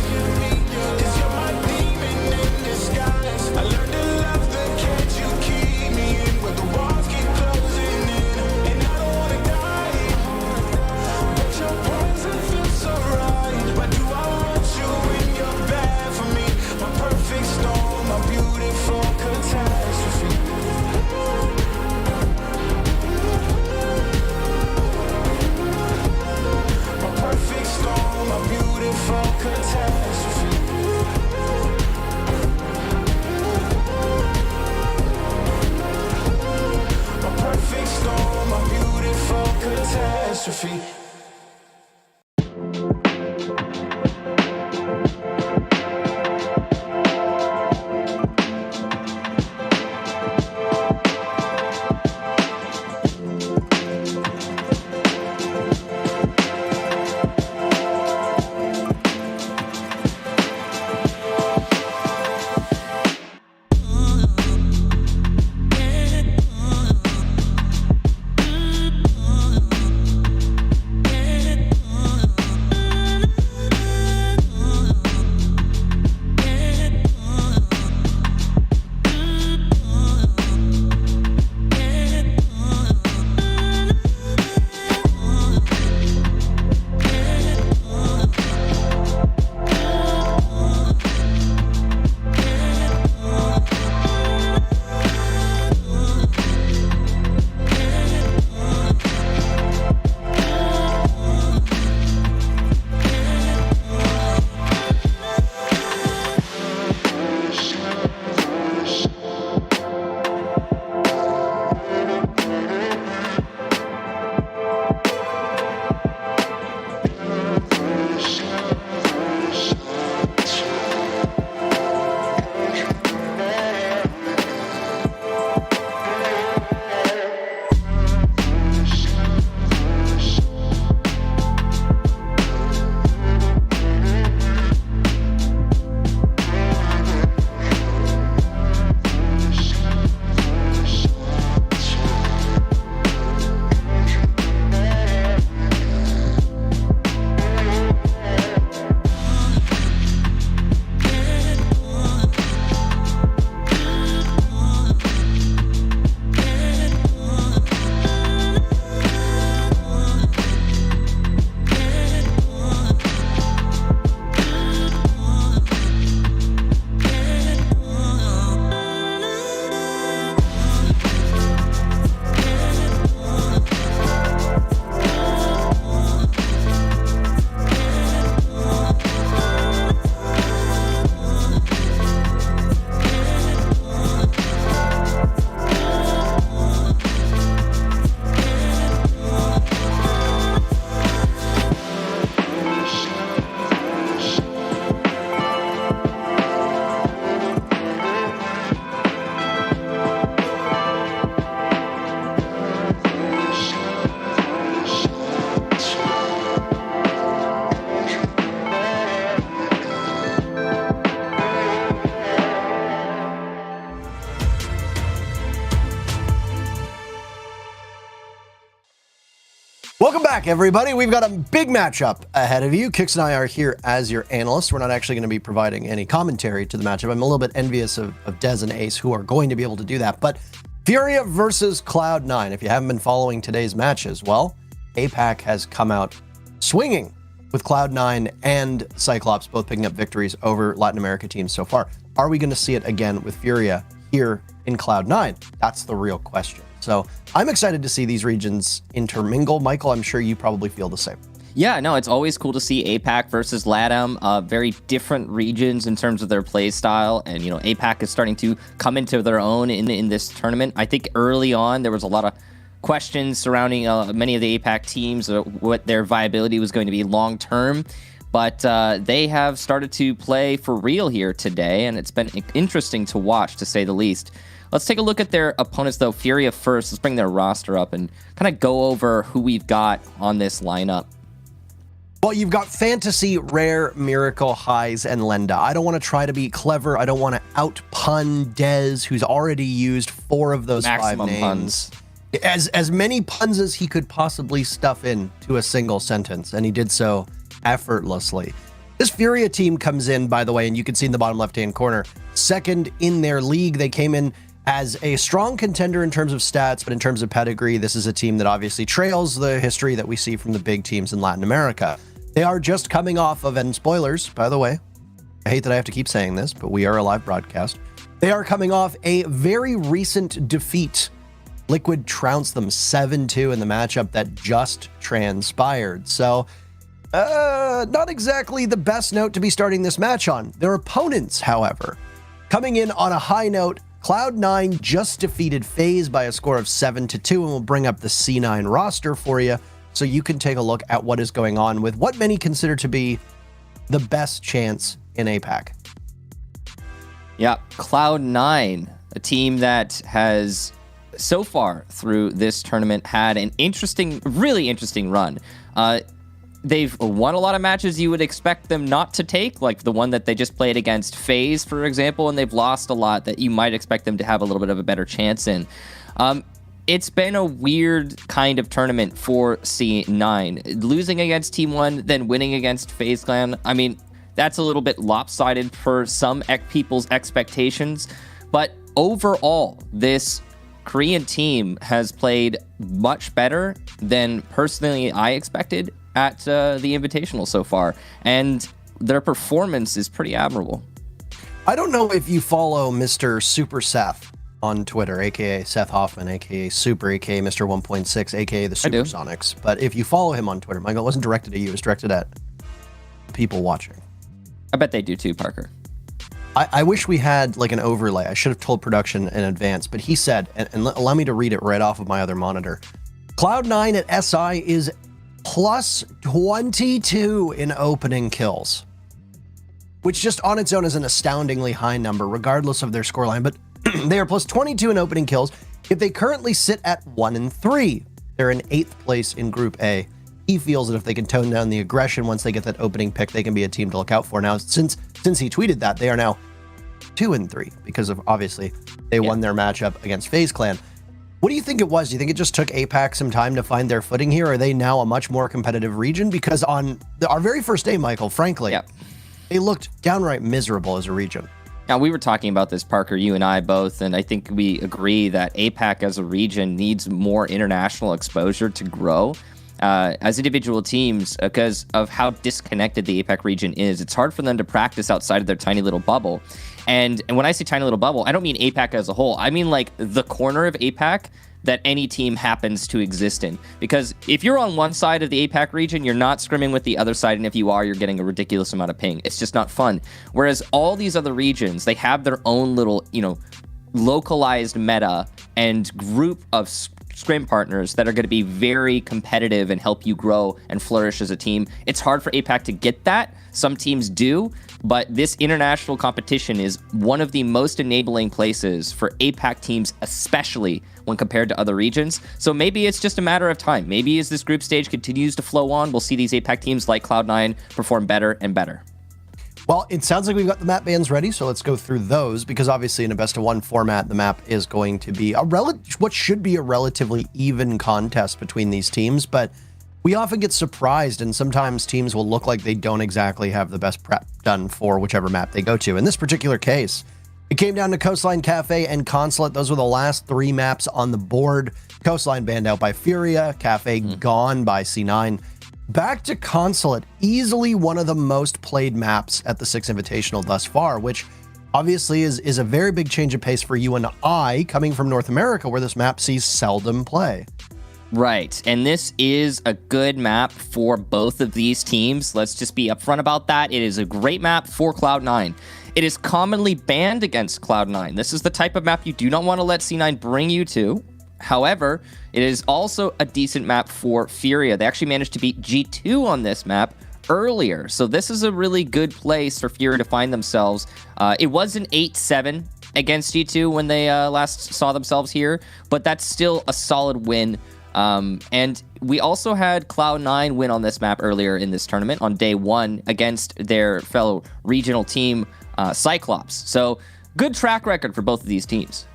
'cause you're my demon in disguise. I learned to love the cage you keep me in, where the walls keep closing in, and I don't wanna die. But your poison feels so right. Why do I want you when you're bad for me? My perfect storm, my beautiful catastrophe. My perfect storm, my beautiful catastrophe. My perfect storm, my beautiful catastrophe. Welcome back, everybody. We've got a big matchup ahead of you. Kix and I are here as your analysts. We're not actually going to be providing any commentary to the matchup. I'm a little bit envious of Dez and Ace, who are going to be able to do that. But Furia versus Cloud9. If you haven't been following today's matches, well, APAC has come out swinging with Cloud9 and Cyclops both picking up victories over Latin America teams so far. Are we going to see it again with Furia here in Cloud9? That's the real question. So I'm excited to see these regions intermingle. Michael, I'm sure you probably feel the same. Yeah, no, it's always cool to see APAC versus LATAM, very different regions in terms of their play style. And, you know, APAC is starting to come into their own in this tournament. I think early on there was a lot of questions surrounding many of the APAC teams, what their viability was going to be long term. But they have started to play for real here today, and it's been interesting to watch, to say the least. Let's take a look at their opponents, though. Furia first. Let's bring their roster up and kind of go over who we've got on this lineup. Well, you've got Fantasy, Rare, Miracle, Highs, and Lenda. I don't want to try to be clever. I don't want to out-pun Dez, who's already used 4 of those Maximum 5 names. puns. As many puns as he could possibly stuff into a single sentence, and he did so effortlessly. This Furia team comes in, by the way, and you can see in the bottom left-hand corner, second in their league. They came in as a strong contender in terms of stats, but in terms of pedigree, this is a team that obviously trails the history that we see from the big teams in Latin America. They are just coming off of, and spoilers, by the way, I hate that I have to keep saying this, but we are a live broadcast. They are coming off a very recent defeat. Liquid trounced them 7-2 in the matchup that just transpired. So, not exactly the best note to be starting this match on. Their opponents, however, coming in on a high note, Cloud9 just defeated FaZe by a score of 7-2, and we'll bring up the C9 roster for you so you can take a look at what is going on with what many consider to be the best chance in APAC. Yeah, Cloud9, a team that has so far through this tournament had an interesting, really interesting run. They've won a lot of matches you would expect them not to take, like the one that they just played against FaZe, for example, and they've lost a lot that you might expect them to have a little bit of a better chance in. It's been a weird kind of tournament for C9. Losing against TeamOne, then winning against FaZe Clan, I mean, that's a little bit lopsided for some people's expectations, but overall, this Korean team has played much better than personally I expected at the Invitational so far, and their performance is pretty admirable. I don't know if you follow Mr. Super Seth on Twitter, aka Seth Hoffman, aka Super, aka Mr. 1.6, aka the Supersonics, but if you follow him on Twitter, Michael, it wasn't directed at you, it was directed at people watching. I bet they do too, Parker. I wish we had like an overlay. I should have told production in advance, but he said, and allow me to read it right off of my other monitor, Cloud9 at SI is plus 22 in opening kills, which just on its own is an astoundingly high number, regardless of their scoreline. But they are plus 22 in opening kills. If they currently sit at 1-3, they're in 8th place in Group A. He feels that if they can tone down the aggression once they get that opening pick, they can be a team to look out for. Now, since he tweeted that, they are now 2-3 because of obviously they won their matchup against FaZe Clan. What do you think it was? Do you think it just took APAC some time to find their footing here? Are they now a much more competitive region? Because on our very first day, Michael, frankly, they looked downright miserable as a region. Now, we were talking about this, Parker, you and I both, and I think we agree that APAC as a region needs more international exposure to grow. As individual teams, because of how disconnected the APAC region is, it's hard for them to practice outside of their tiny little bubble. And when I say tiny little bubble, I don't mean APAC as a whole. I mean like the corner of APAC that any team happens to exist in. Because if you're on one side of the APAC region, you're not scrimming with the other side, and if you are, you're getting a ridiculous amount of ping. It's just not fun. Whereas all these other regions, they have their own little, localized meta and group of scrim partners that are going to be very competitive and help you grow and flourish as a team. It's hard for APAC to get that. Some teams do, but this international competition is one of the most enabling places for APAC teams, especially when compared to other regions. So maybe it's just a matter of time. Maybe as this group stage continues to flow on, we'll see these APAC teams like Cloud9 perform better and better. Well, it sounds like we've got the map bans ready, so let's go through those, because obviously in a best-of-1 format, the map is going to be what should be a relatively even contest between these teams, but we often get surprised, and sometimes teams will look like they don't exactly have the best prep done for whichever map they go to. In this particular case, it came down to Coastline Cafe and Consulate. Those were the last 3 maps on the board. Coastline banned out by Furia, Cafe gone by C9. Back to Consulate, easily one of the most played maps at the Six Invitational thus far, which obviously is a very big change of pace for you and I, coming from North America, where this map sees seldom play. Right, and this is a good map for both of these teams. Let's just be upfront about that. It is a great map for Cloud9. It is commonly banned against Cloud9. This is the type of map you do not want to let C9 bring you to. However, it is also a decent map for Furia. They actually managed to beat G2 on this map earlier, so this is a really good place for Furia to find themselves. It was an 8-7 against G2 when they last saw themselves here, but that's still a solid win. And we also had Cloud9 win on this map earlier in this tournament on day 1 against their fellow regional team, Cyclops. So good track record for both of these teams.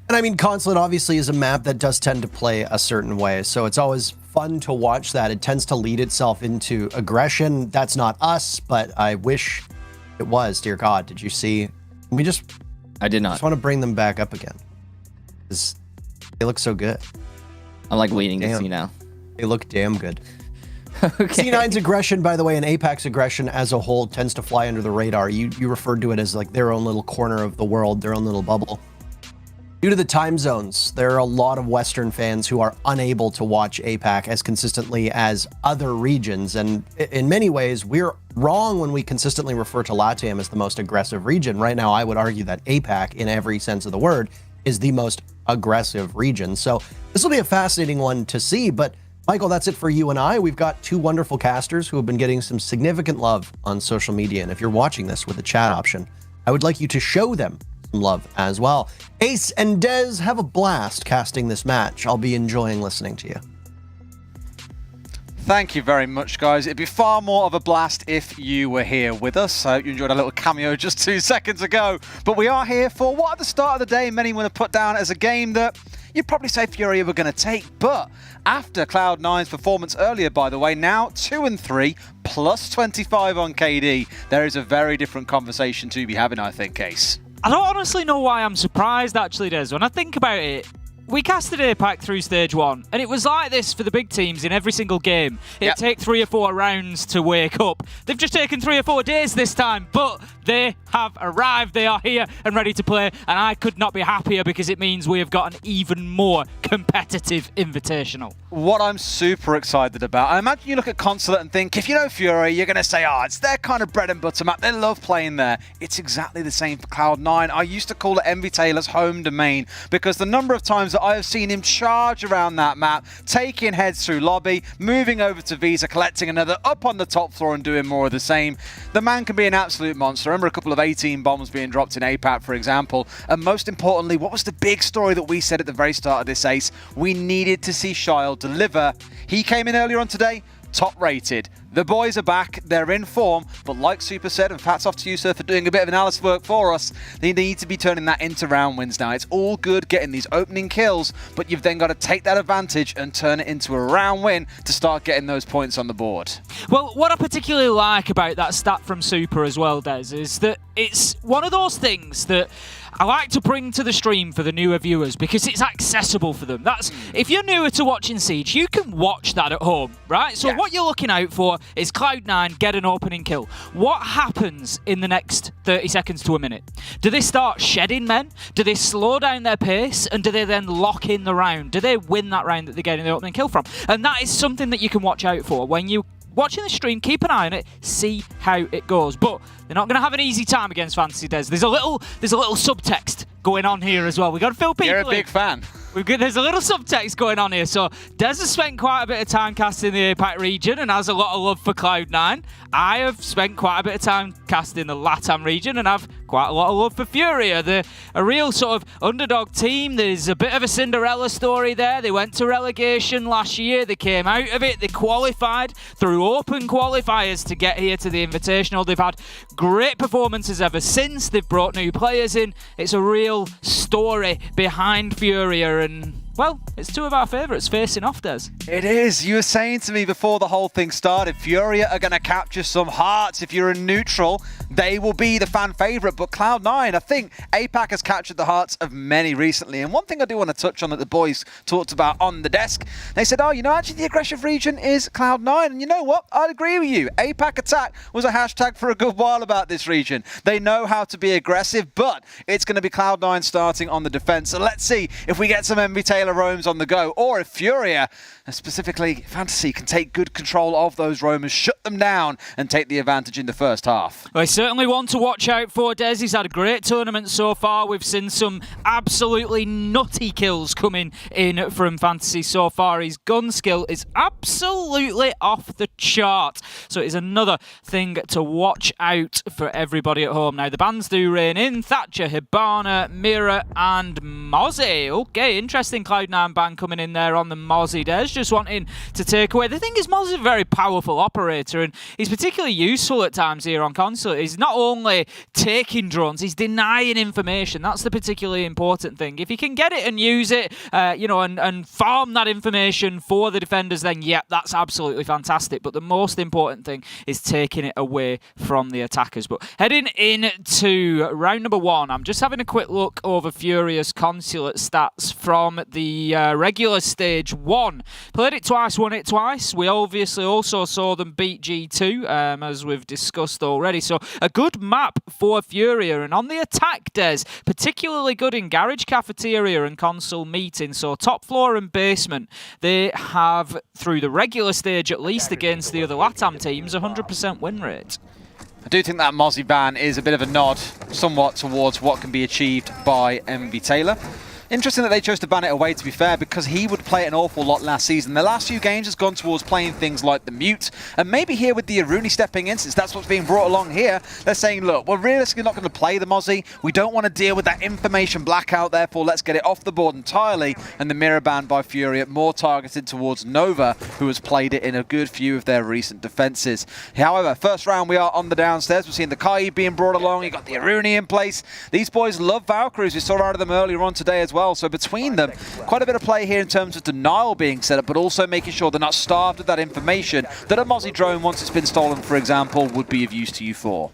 And I mean, Consulate obviously is a map that does tend to play a certain way, so it's always fun to watch that. It tends to lead itself into aggression. That's not us, but I wish it was. Dear God, did you see? I did not. I just want to bring them back up again, because they look so good. I'm like waiting to see now. They look damn good. Okay. C9's aggression, by the way, and APAC's aggression as a whole tends to fly under the radar. You referred to it as like their own little corner of the world, their own little bubble. Due to the time zones, there are a lot of Western fans who are unable to watch APAC as consistently as other regions. And in many ways, we're wrong when we consistently refer to LATAM as the most aggressive region. Right now, I would argue that APAC, in every sense of the word, is the most aggressive region. So this will be a fascinating one to see. But Michael, that's it for you and I. We've got 2 wonderful casters who have been getting some significant love on social media. And if you're watching this with the chat option, I would like you to show them some love as well. Ace and Dez, have a blast casting this match. I'll be enjoying listening to you. Thank you very much, guys. It'd be far more of a blast if you were here with us. I hope you enjoyed a little cameo just 2 seconds ago. But we are here for what at the start of the day many want to put down as a game that you'd probably say Furia were going to take. But after Cloud9's performance earlier, by the way, now 2-3 plus 25 on KD, there is a very different conversation to be having, I think, Ace. I don't honestly know why I'm surprised, actually, Des. When I think about it, we casted APAC through stage 1, and it was like this for the big teams in every single game. It'd take 3 or 4 rounds to wake up. They've just taken 3 or 4 days this time, but they have arrived. They are here and ready to play, and I could not be happier because it means we have got an even more competitive Invitational. What I'm super excited about, I imagine you look at Consulate and think, if you know Furia, you're going to say, oh, it's their kind of bread and butter map. They love playing there. It's exactly the same for Cloud9. I used to call it MV Taylor's home domain because the number of times that I have seen him charge around that map, taking heads through lobby, moving over to Visa, collecting another up on the top floor and doing more of the same. The man can be an absolute monster. I remember a couple of 18 bombs being dropped in APAC, for example. And most importantly, what was the big story that we said at the very start of this Ace? We needed to see Shyle deliver. He came in earlier on today, top rated. The boys are back, they're in form, but like Super said, and hats off to you, sir, for doing a bit of analysis work for us, they need to be turning that into round wins now. It's all good getting these opening kills, but you've then got to take that advantage and turn it into a round win to start getting those points on the board. Well, what I particularly like about that stat from Super as well, Des, is that it's one of those things that I like to bring to the stream for the newer viewers because it's accessible for them. That's if you're newer to watching Siege, you can watch that at home, right? So what you're looking out for is Cloud9 get an opening kill. What happens in the next 30 seconds to a minute? Do they start shedding men? Do they slow down their pace? And do they then lock in the round? Do they win that round that they're getting the opening kill from? And that is something that you can watch out for when you watching the stream. Keep an eye on it, see how it goes. But they're not going to have an easy time against Fantasy Des. There's a little subtext going on here as well. We've got to fill people in. You're a big fan. There's a little subtext going on here. So Des has spent quite a bit of time casting the APAC region and has a lot of love for Cloud9. I have spent quite a bit of time casting the LATAM region and have quite a lot of love for Furia. They're a real sort of underdog team. There's a bit of a Cinderella story there. They went to relegation last year. They came out of it. They qualified through open qualifiers to get here to the Invitational. They've had great performances ever since. They've brought new players in. It's a real story behind Furia, and well, it's two of our favourites facing off, Des. It is. You were saying to me before the whole thing started, Furia are going to capture some hearts. If you're a neutral, they will be the fan favourite. But Cloud9, I think APAC has captured the hearts of many recently. And one thing I do want to touch on that the boys talked about on the desk, they said, oh, you know, actually the aggressive region is Cloud9. And you know what? I'd agree with you. APAC attack was a hashtag for a good while about this region. They know how to be aggressive, but it's going to be Cloud9 starting on the defense. So let's see if we get some MV Taylor roams on the go, or if Furia, and specifically Fantasy, can take good control of those roamers, shut them down, and take the advantage in the first half. Well, he's certainly one to watch out for, Des. He's had a great tournament so far. We've seen some absolutely nutty kills coming in from Fantasy so far. His gun skill is absolutely off the chart. So it is another thing to watch out for everybody at home. Now, the bans do rein in. Thatcher, Hibana, Mira, and Mozzie. Okay, interesting Cloud9 ban coming in there on the Mozzie. Des just wanting to take away. The thing is, Mozzie's a very powerful operator, and he's particularly useful at times here on console. He's not only taking drones, he's denying information. That's the particularly important thing. If you can get it and use it, and farm that information for the defenders, then yeah, that's absolutely fantastic. But the most important thing is taking it away from the attackers. But heading into round number 1, I'm just having a quick look over Furia's consulate stats from the regular stage 1. Played it twice, won it twice. We obviously also saw them beat G2, as we've discussed already. So a good map for Furia. And on the attack, Des, particularly good in Garage, Cafeteria and Console Meeting. So top floor and basement, they have, through the regular stage at least against the other LATAM teams, 100% win rate. I do think that Mozzie ban is a bit of a nod somewhat towards what can be achieved by MV Taylor. Interesting that they chose to ban it away, to be fair, because he would play it an awful lot last season. The last few games has gone towards playing things like the Mute, and maybe here with the Aruni stepping in, since that's what's being brought along here, they're saying, look, we're realistically not going to play the Mozzie. We don't want to deal with that information blackout, therefore let's get it off the board entirely. And the mirror ban by Furia, more targeted towards Nova, who has played it in a good few of their recent defenses. However, first round we are on the downstairs. We're seeing the Kai being brought along. You got the Aruni in place. These boys love Valkyries. We saw out of them earlier on today as well. So between them, quite a bit of play here in terms of denial being set up, but also making sure they're not starved of that information that a Mozzie drone, once it's been stolen, for example, would be of use to you for.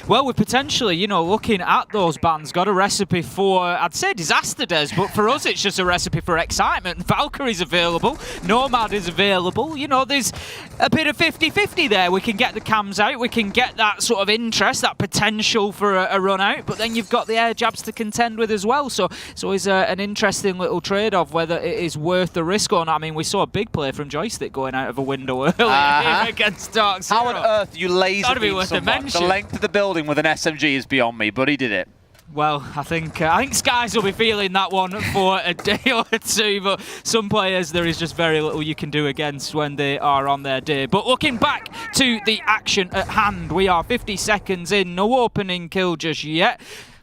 Well, we're potentially, looking at those bans, got a recipe for, I'd say disaster, Des, but for us it's just a recipe for excitement. Valkyrie's available, Nomad is available, there's a bit of 50-50 there. We can get the cams out, we can get that sort of interest, that potential for a run out, but then you've got the air jabs to contend with as well, so it's always an interesting little trade-off whether it is worth the risk or not. I mean, we saw a big play from Joystick going out of a window earlier here against Dark Zero. How on earth you laser beam someone? The length of the building with an SMG is beyond me, but he did it. Well, I think Skies will be feeling that one for a day or two, but some players there is just very little you can do against when they are on their day. But looking back to the action at hand, we are 50 seconds in, no opening kill just yet.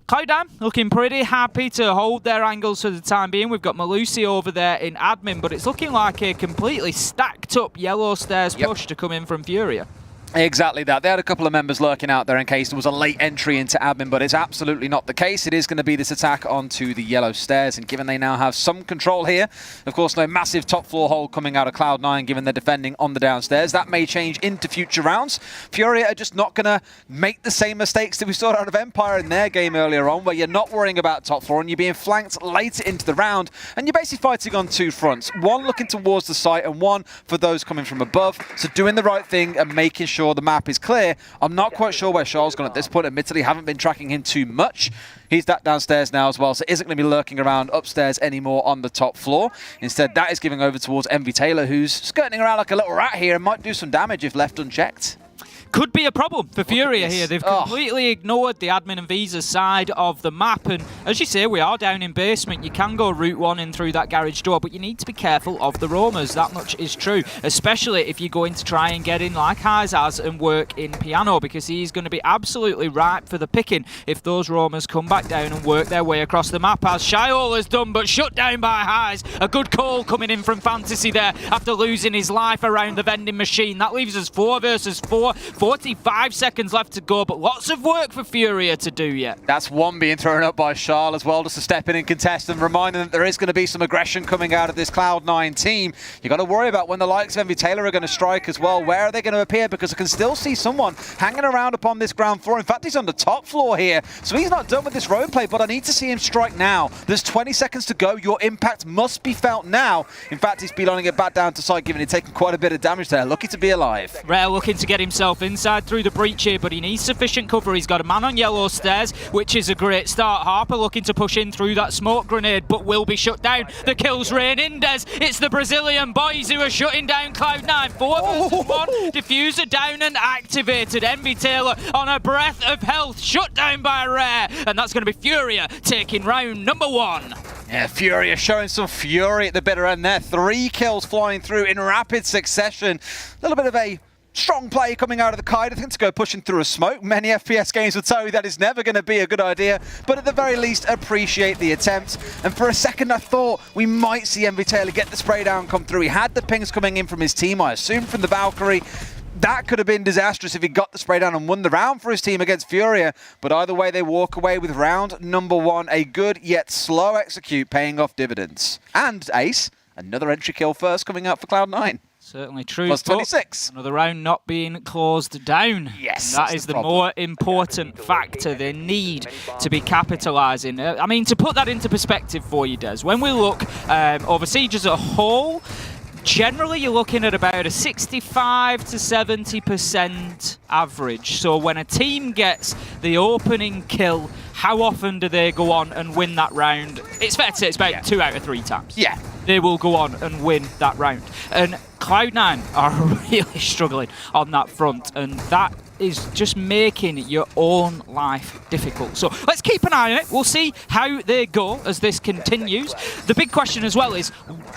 Cloud9 looking pretty happy to hold their angles for the time being. We've got Malusi over there in admin, but it's looking like a completely stacked up yellow stairs push to come in from Furia. Exactly that. They had a couple of members lurking out there in case there was a late entry into admin, but it's absolutely not the case. It is going to be this attack onto the yellow stairs, and given they now have some control here, of course, no massive top floor hold coming out of Cloud9, given they're defending on the downstairs. That may change into future rounds. Furia are just not going to make the same mistakes that we saw out of Empire in their game earlier on, where you're not worrying about top floor and you're being flanked later into the round, and you're basically fighting on two fronts. One looking towards the site and one for those coming from above. So doing the right thing and making sure the map is clear. I'm not quite sure where Charles gone at this point. Admittedly, haven't been tracking him too much. He's that downstairs now as well, so isn't going to be lurking around upstairs anymore on the top floor. Instead, that is giving over towards MV Taylor, who's skirting around like a little rat here and might do some damage if left unchecked. Could be a problem for Furia here. They've completely ignored the admin and Visa side of the map, and as you say, we are down in basement. You can go route 1 in through that garage door, but you need to be careful of the roamers. That much is true, especially if you're going to try and get in like Highs has and work in Piano, because he's going to be absolutely ripe for the picking if those roamers come back down and work their way across the map, as Shiol has done, but shut down by Highs. A good call coming in from Fantasy there after losing his life around the vending machine. That leaves us 4 versus 4. 45 seconds left to go, but lots of work for Furia to do yet. That's one being thrown up by Charles as well, just to step in and contest and remind them that there is going to be some aggression coming out of this Cloud9 team. You've got to worry about when the likes of Invitational are going to strike as well. Where are they going to appear? Because I can still see someone hanging around upon this ground floor. In fact, he's on the top floor here, so he's not done with this road play, but I need to see him strike now. There's 20 seconds to go. Your impact must be felt now. In fact, he's beelining it back down to side, given he's taken quite a bit of damage there. Lucky to be alive. Rare looking to get himself inside through the breach here, but he needs sufficient cover. He's got a man on yellow stairs, which is a great start. Harper looking to push in through that smoke grenade, but will be shut down. The kills rain in, Des. It's the Brazilian boys who are shutting down Cloud9. 4 versus 1. Diffuser down and activated. Invitational on a breath of health, shut down by Rare, and that's going to be Furia taking round number 1. Yeah, Furia showing some fury at the bitter end there. 3 kills flying through in rapid succession. A little bit of a strong play coming out of the Kite. I think to go pushing through a smoke. Many FPS games will tell you that is never going to be a good idea, but at the very least, appreciate the attempt. And for a second, I thought we might see Invitational get the spray down come through. He had the pings coming in from his team, I assume from the Valkyrie. That could have been disastrous if he got the spray down and won the round for his team against Furia. But either way, they walk away with round number 1. A good yet slow execute paying off dividends. And Ace, another entry kill first coming out for Cloud9. Certainly true. Plus 26. Another round not being closed down. Yes, that is the more important factor they need to be capitalising. I mean, to put that into perspective for you, Des, when we look over Siege as a whole, generally you're looking at about a 65 to 70% average. So when a team gets the opening kill, how often do they go on and win that round? It's fair to say it's about 2 out of 3 times. Yeah. They will go on and win that round. And Cloud9 are really struggling on that front, and that is just making your own life difficult. So let's keep an eye on it. We'll see how they go as this continues. The big question as well is,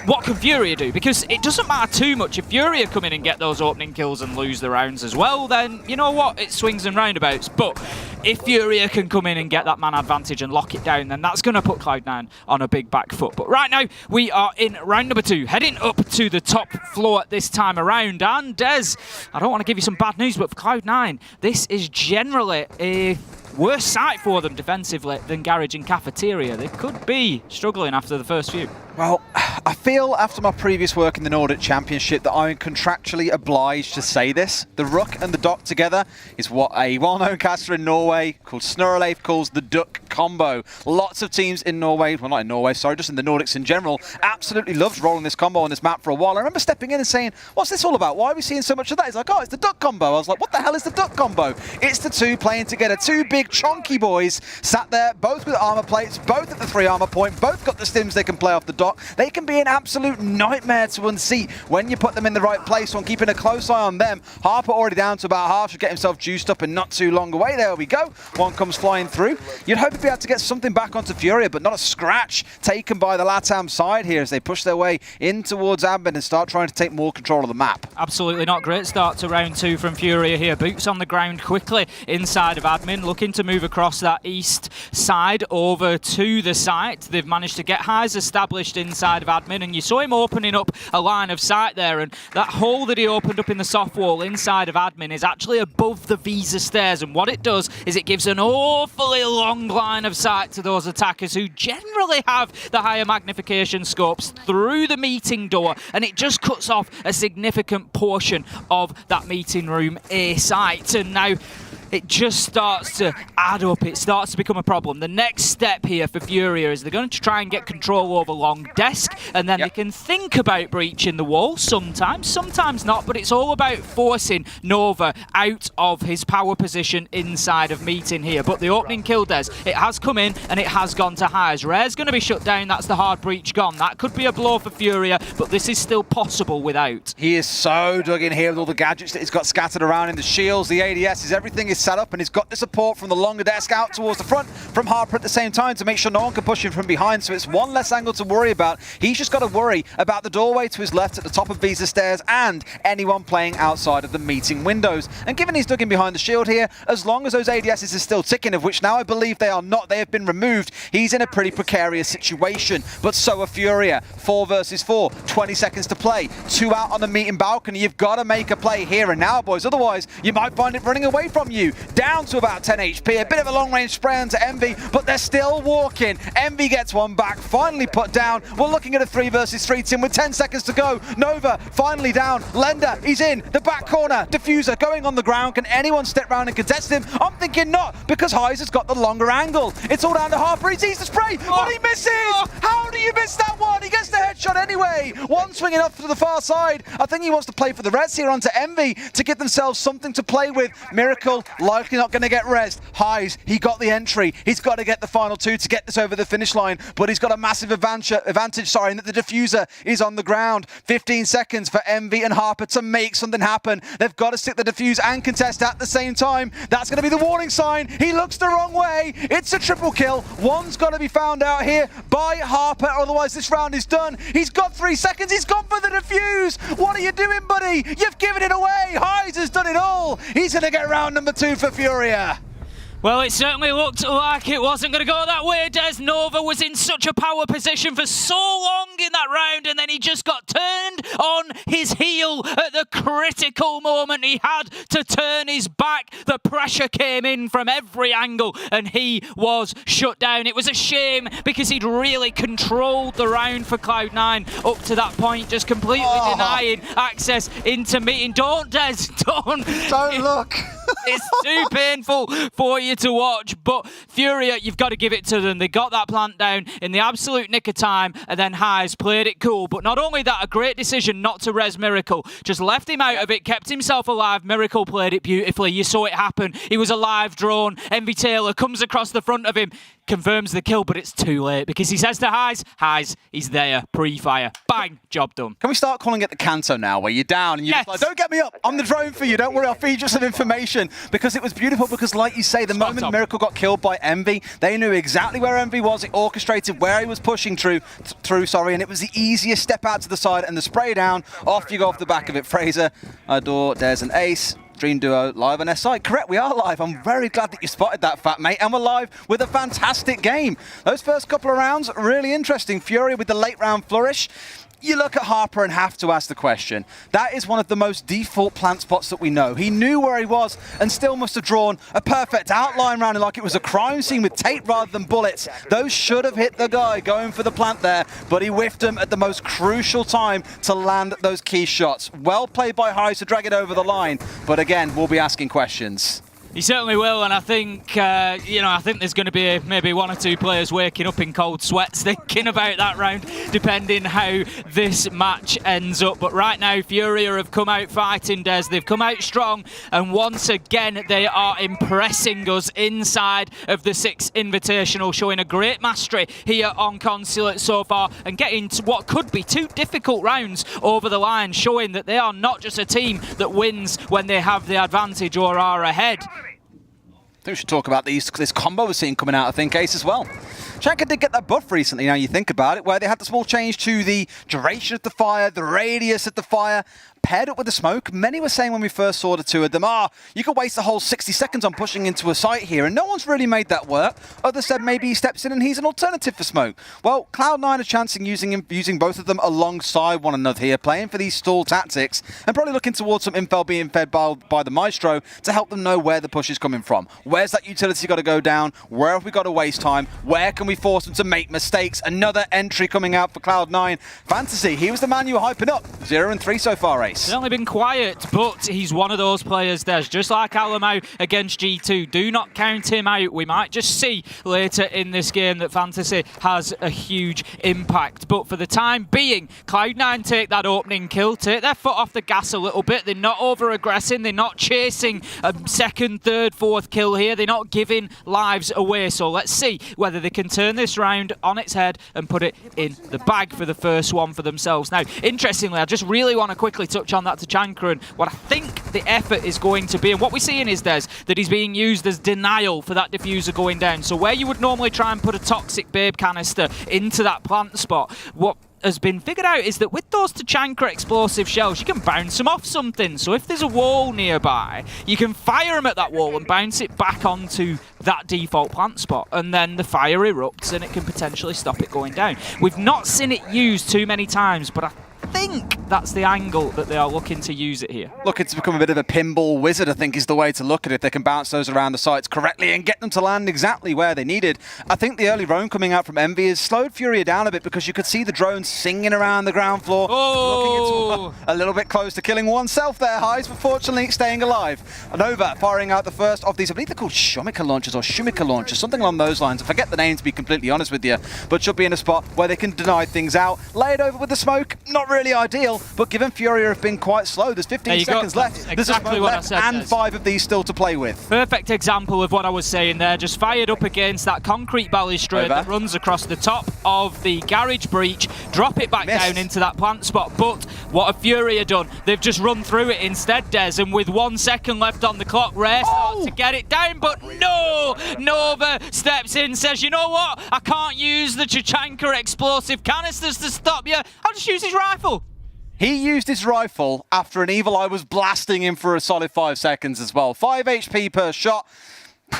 what can Furia do? Because it doesn't matter too much. If Furia come in and get those opening kills and lose the rounds as well, then you know what? It swings and roundabouts. But if Furia can come in and get that man advantage and lock it down, then that's going to put Cloud9 on a big back foot. But right now, we are in round number 2, heading up to the top floor this time around. And Des, I don't want to give you some bad news, but for Cloud9, this is generally a worse sight for them defensively than Garage and Cafeteria. They could be struggling after the first few. Well, I feel after my previous work in the Nordic Championship that I'm contractually obliged to say this. The Rook and the Dock together is what a well-known caster in Norway called Snurreleif calls the Duck combo. Lots of teams in Norway, well not in Norway, sorry, just in the Nordics in general, absolutely loves rolling this combo on this map for a while. I remember stepping in and saying, what's this all about? Why are we seeing so much of that? He's like, oh, it's the Duck combo. I was like, what the hell is the Duck combo? It's the 2 playing together, 2 big chonky boys sat there, both with armor plates, both at the 3 armor point, both got the stims they can play off the Dock. They can be an absolute nightmare to unseat when you put them in the right place. So I'm keeping a close eye on them. Harper already down to about half, should get himself juiced up and not too long away. There we go. One comes flying through. You'd hope he'd be able to get something back onto Furia, but not a scratch taken by the LATAM side here as they push their way in towards admin and start trying to take more control of the map. Absolutely not. Great start to round 2 from Furia here. Boots on the ground quickly inside of admin, looking to move across that east side over to the site. They've managed to get highs established inside of admin, and you saw him opening up a line of sight there, and that hole that he opened up in the soft wall inside of admin is actually above the Visa stairs, and what it does is it gives an awfully long line of sight to those attackers who generally have the higher magnification scopes through the meeting door, and it just cuts off a significant portion of that meeting room A site. And now it just starts to add up. It starts to become a problem. The next step here for Furia is they're going to try and get control over long desk, and then they can think about breaching the wall sometimes not, but it's all about forcing Nova out of his power position inside of meeting here. But the opening kill, Des, it has come in and it has gone to highs. Rare's going to be shut down. That's the hard breach gone. That could be a blow for Furia, but this is still possible without. He is so dug in here with all the gadgets that he's got scattered around in the shields, the ADSs, everything is set up, and he's got the support from the longer desk out towards the front from Harper at the same time to make sure no one can push him from behind, so it's one less angle to worry about. He's just got to worry about the doorway to his left at the top of Visa stairs and anyone playing outside of the meeting windows. And given he's dug in behind the shield here, as long as those ADSs are still ticking, of which now I believe they are not, they have been removed, he's in a pretty precarious situation. But so are Furia. 4 versus 4, 20 seconds to play, 2 out on the meeting balcony. You've got to make a play here and now, boys, otherwise you might find it running away from you. Down to about 10 HP, a bit of a long-range spray onto Envy, but they're still walking. Envy gets one back, finally put down. We're looking at a 3 versus 3 team with 10 seconds to go. Nova finally down. Lender, he's in the back corner. Diffuser going on the ground. Can anyone step round and contest him? I'm thinking not, because Hyze has got the longer angle. It's all down to Harper. He sees the spray, but he misses! How do you miss that one? He gets the headshot anyway. One swinging up to the far side. I think he wants to play for the Reds here onto Envy to give themselves something to play with. Miracle likely not going to get rezzed. Hyze, he got the entry. He's got to get the final 2 to get this over the finish line, but he's got a massive advantage, in that the diffuser is on the ground. 15 seconds for Envy and Harper to make something happen. They've got to stick the diffuse and contest at the same time. That's going to be the warning sign. He looks the wrong way. It's a triple kill. One's got to be found out here by Harper, otherwise this round is done. He's got 3 seconds. He's gone for the diffuse. What are you doing, buddy? You've given it away. Hyze has done it all. He's going to get round number 2 for Furia. Well, it certainly looked like it wasn't going to go that way. Des Nova was in such a power position for so long in that round, and then he just got turned on his heel at the critical moment. He had to turn his back. The pressure came in from every angle, and he was shut down. It was a shame because he'd really controlled the round for Cloud9 up to that point, just completely denying access into meeting. Don't, Des, don't. Don't look. It's too painful for you to watch, but Furia, you've got to give it to them. They got that plant down in the absolute nick of time, and then Hyze played it cool. But not only that, a great decision not to res Miracle. Just left him out of it, kept himself alive. Miracle played it beautifully. You saw it happen. He was a live drone. Envy Taylor comes across the front of him, confirms the kill, but it's too late because he says to Hyze, he's there, pre-fire. Bang, job done. Can we start calling it the Canto now, where you're down and you're just like, don't get me up, I'm the drone for you, don't worry, I'll feed you some information. Because it was beautiful, because like you say, the moment Miracle got killed by Envy, they knew exactly where Envy was, it orchestrated where he was pushing through, and it was the easiest step out to the side and the spray down, off you go off the back of it. Fraser, Adore, Des and Ace, Dream Duo live on SI. Correct, we are live. I'm very glad that you spotted that, Fat Mate. And we're live with a fantastic game. Those first couple of rounds, really interesting. Furia with the late round flourish. You look at Harper and have to ask the question. That is one of the most default plant spots that we know. He knew where he was and still must have drawn a perfect outline around it like it was a crime scene with tape rather than bullets. Those should have hit the guy going for the plant there, but he whiffed them at the most crucial time to land those key shots. Well played by Hyze to drag it over the line, but again, we'll be asking questions. He certainly will, and I think, I think there's going to be maybe 1 or 2 players waking up in cold sweats thinking about that round, depending how this match ends up. But right now, Furia have come out fighting, Des. They've come out strong, and once again, they are impressing us inside of the 6th Invitational, showing a great mastery here on Consulate so far, and getting to what could be 2 difficult rounds over the line, showing that they are not just a team that wins when they have the advantage or are ahead. I think we should talk about this combo we're seeing coming out, I think, Ace, as well. Shanka did get that buff recently, now you think about it, where they had the small change to the duration of the fire, the radius of the fire, paired up with the smoke. Many were saying when we first saw the 2 of them, you could waste the whole 60 seconds on pushing into a site here, and no one's really made that work. Others said maybe he steps in and he's an alternative for smoke. Well, Cloud9 are chancing using both of them alongside one another here, playing for these stall tactics, and probably looking towards some infel being fed by the Maestro to help them know where the push is coming from. Where's that utility got to go down? Where have we got to waste time? Where can we force them to make mistakes? Another entry coming out for Cloud9. Fantasy, he was the man you were hyping up. 0-3 so far, Ace. He's only been quiet, but he's one of those players, Des, just like Alamo against G2. Do not count him out. We might just see later in this game that Fantasy has a huge impact. But for the time being, Cloud9 take that opening kill, take their foot off the gas a little bit. They're not over-aggressing. They're not chasing a 2nd, 3rd, 4th kill here. They're not giving lives away. So let's see whether they can turn this round on its head and put it in the bag for the first one for themselves. Now, interestingly, I just really want to quickly touch on that to Chankra, and what I think the effort is going to be, and what we're seeing is, Des, that he's being used as denial for that diffuser going down. So where you would normally try and put a toxic babe canister into that plant spot, what has been figured out is that with those Tachanka explosive shells, you can bounce them off something. So if there's a wall nearby, you can fire them at that wall and bounce it back onto that default plant spot, and then the fire erupts and it can potentially stop it going down. We've not seen it used too many times, but I think that's the angle that they are looking to use it here. Looking to become a bit of a pinball wizard, I think, is the way to look at it. They can bounce those around the sites correctly and get them to land exactly where they needed. I think the early roam coming out from Envy has slowed Furia down a bit because you could see the drones singing around the ground floor. Looking a little bit close to killing oneself there, Highs, but fortunately staying alive. Nova firing out the first of these, I believe they're called Shumika launchers or Shumika launchers, something along those lines. I forget the name, to be completely honest with you, but should be in a spot where they can deny things out. Lay it over with the smoke, not really ideal, but given Furia have been quite slow, there's 15 seconds left. There's a smoke left and 5 of these still to play with. Perfect example of what I was saying there, just fired up against that concrete balustrade that runs across the top of the garage breach, drop it back down into that plant spot. But what have Furia done? They've just run through it instead, Des, and with 1 second left on the clock, Rare starts to get it down, but no! Nova steps in, says, you know what? I can't use the Tachanka explosive canisters to stop you. I'll just use his rifle. He used his rifle after an Evil Eye was blasting him for a solid 5 seconds as well. 5 HP per shot.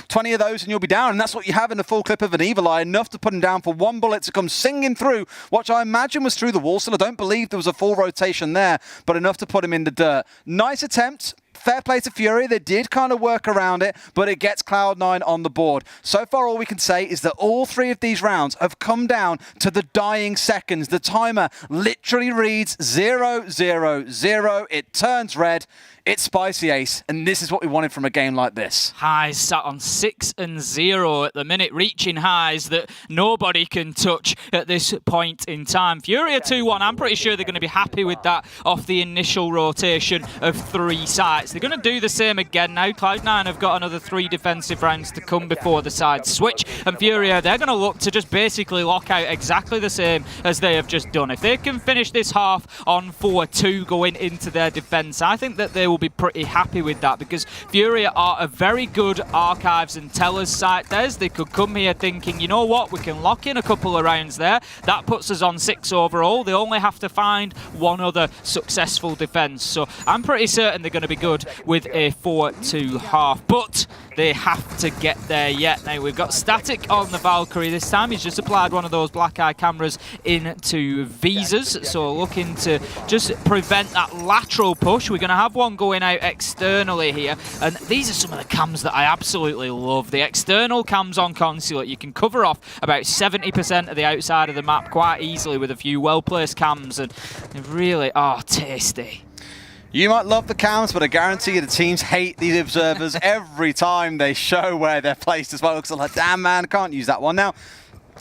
20 of those and you'll be down, and that's what you have in a full clip of an Evil Eye, enough to put him down for 1 bullet to come singing through, which I imagine was through the wall. Still, I don't believe there was a full rotation there, but enough to put him in the dirt. Nice attempt. Fair play to Fury. They did kind of work around it, but it gets Cloud9 on the board. So far, all we can say is that all 3 of these rounds have come down to the dying seconds. The timer literally reads 0, 0, 0. It turns red. It's spicy, Ace, and this is what we wanted from a game like this. Highs sat on 6-0 at the minute, reaching highs that nobody can touch at this point in time. Furia 2-1, I'm pretty sure they're going to be happy with that off the initial rotation of 3 sites. They're going to do the same again now. Cloud9 have got another 3 defensive rounds to come before the sides switch, and Furia, they're going to look to just basically lock out exactly the same as they have just done. If they can finish this half on 4-2 going into their defense, I think that they will be pretty happy with that, because Furia are a very good archives and tellers site. They could come here thinking, you know what, we can lock in a couple of rounds there. That puts us on 6 overall. They only have to find 1 other successful defense. So I'm pretty certain they're going to be good with a 4-2 half, but they have to get there yet. Now we've got Static on the Valkyrie this time. He's just applied one of those black eye cameras into visors, so looking to just prevent that lateral push. We're going to have one going out externally here, and these are some of the cams that I absolutely love. The external cams on Consulate, you can cover off about 70% of the outside of the map quite easily with a few well-placed cams, and they really are tasty. You might love the cams, but I guarantee you the teams hate these observers every time they show where they're placed as well. Looks like, damn man, I can't use that one. Now,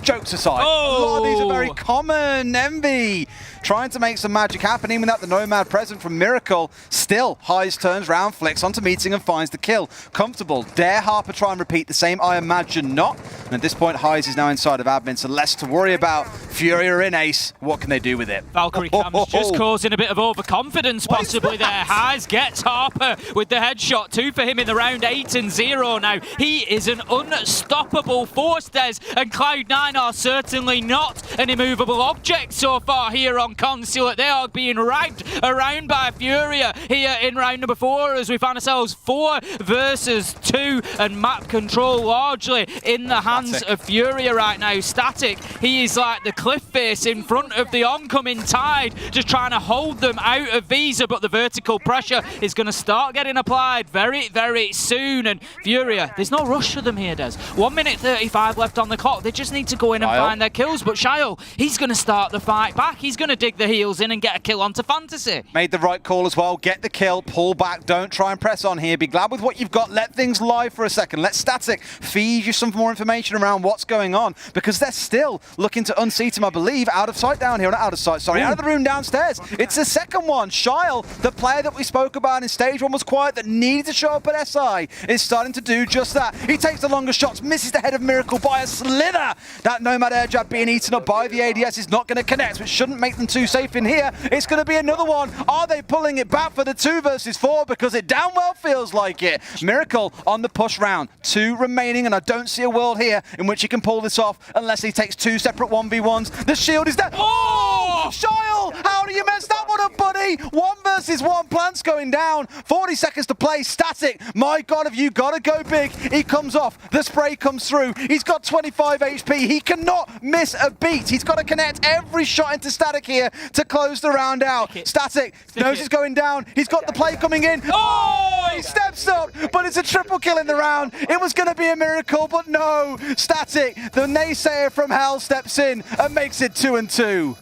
jokes aside, a lot of these are very common. Envy trying to make some magic happen, even without the Nomad present from Miracle. Still, Highs turns round, flicks onto Meeting and finds the kill. Comfortable. Dare Harper try and repeat the same? I imagine not. And at this point, Highs is now inside of admin, so less to worry about. Fury are in, Ace. What can they do with it? Valkyrie cams just causing a bit of overconfidence possibly there. Highs gets Harper with the headshot. 2 for him in the round, 8-0 now. He is an unstoppable force, Des, and Cloud9 are certainly not an immovable object so far here on Consulate. They are being ragged around by Furia here in round number 4 as we find ourselves 4 versus 2 and map control largely in the hands of Furia right now. Static, he is like the cliff face in front of the oncoming tide, just trying to hold them out of Visa, but the vertical pressure is going to start getting applied very, very soon, and Furia, there's no rush for them here, Des. 1 minute 35 left on the clock. They just need to go in and find their kills, but Shio, he's going to start the fight back. He's going to dig the heels in and get a kill onto Fantasy. Made the right call as well. Get the kill, pull back, don't try and press on here. Be glad with what you've got. Let things lie for a second. Let Static feed you some more information around what's going on, because they're still looking to unseat him, I believe, out of sight down here. Not out of sight, sorry, out of the room downstairs. It's the second one. Shile, the player that we spoke about in stage 1 was quiet, that needed to show up at SI, is starting to do just that. He takes the longest shots, misses the head of Miracle by a slither. That Nomad air jab being eaten up by the ADS is not going to connect, which shouldn't make them too safe in here. It's going to be another one. Are they pulling it back for the 2 versus 4? Because it damn well feels like it. Miracle on the push round. 2 remaining, and I don't see a world here in which he can pull this off unless he takes 2 separate 1v1s. The shield is there. Oh! Shyle! How do you mess that one up, buddy? 1 versus 1. Plants going down. 40 seconds to play. Static. My God, have you got to go big? He comes off. The spray comes through. He's got 25 HP. He cannot miss a beat. He's got to connect every shot into Static here to close the round out. Static knows he's going down. He's got the play coming in. Oh! He steps up, but it's a triple kill in the round. It was going to be a miracle, but no. Static, the naysayer from hell, steps in and makes it 2-2.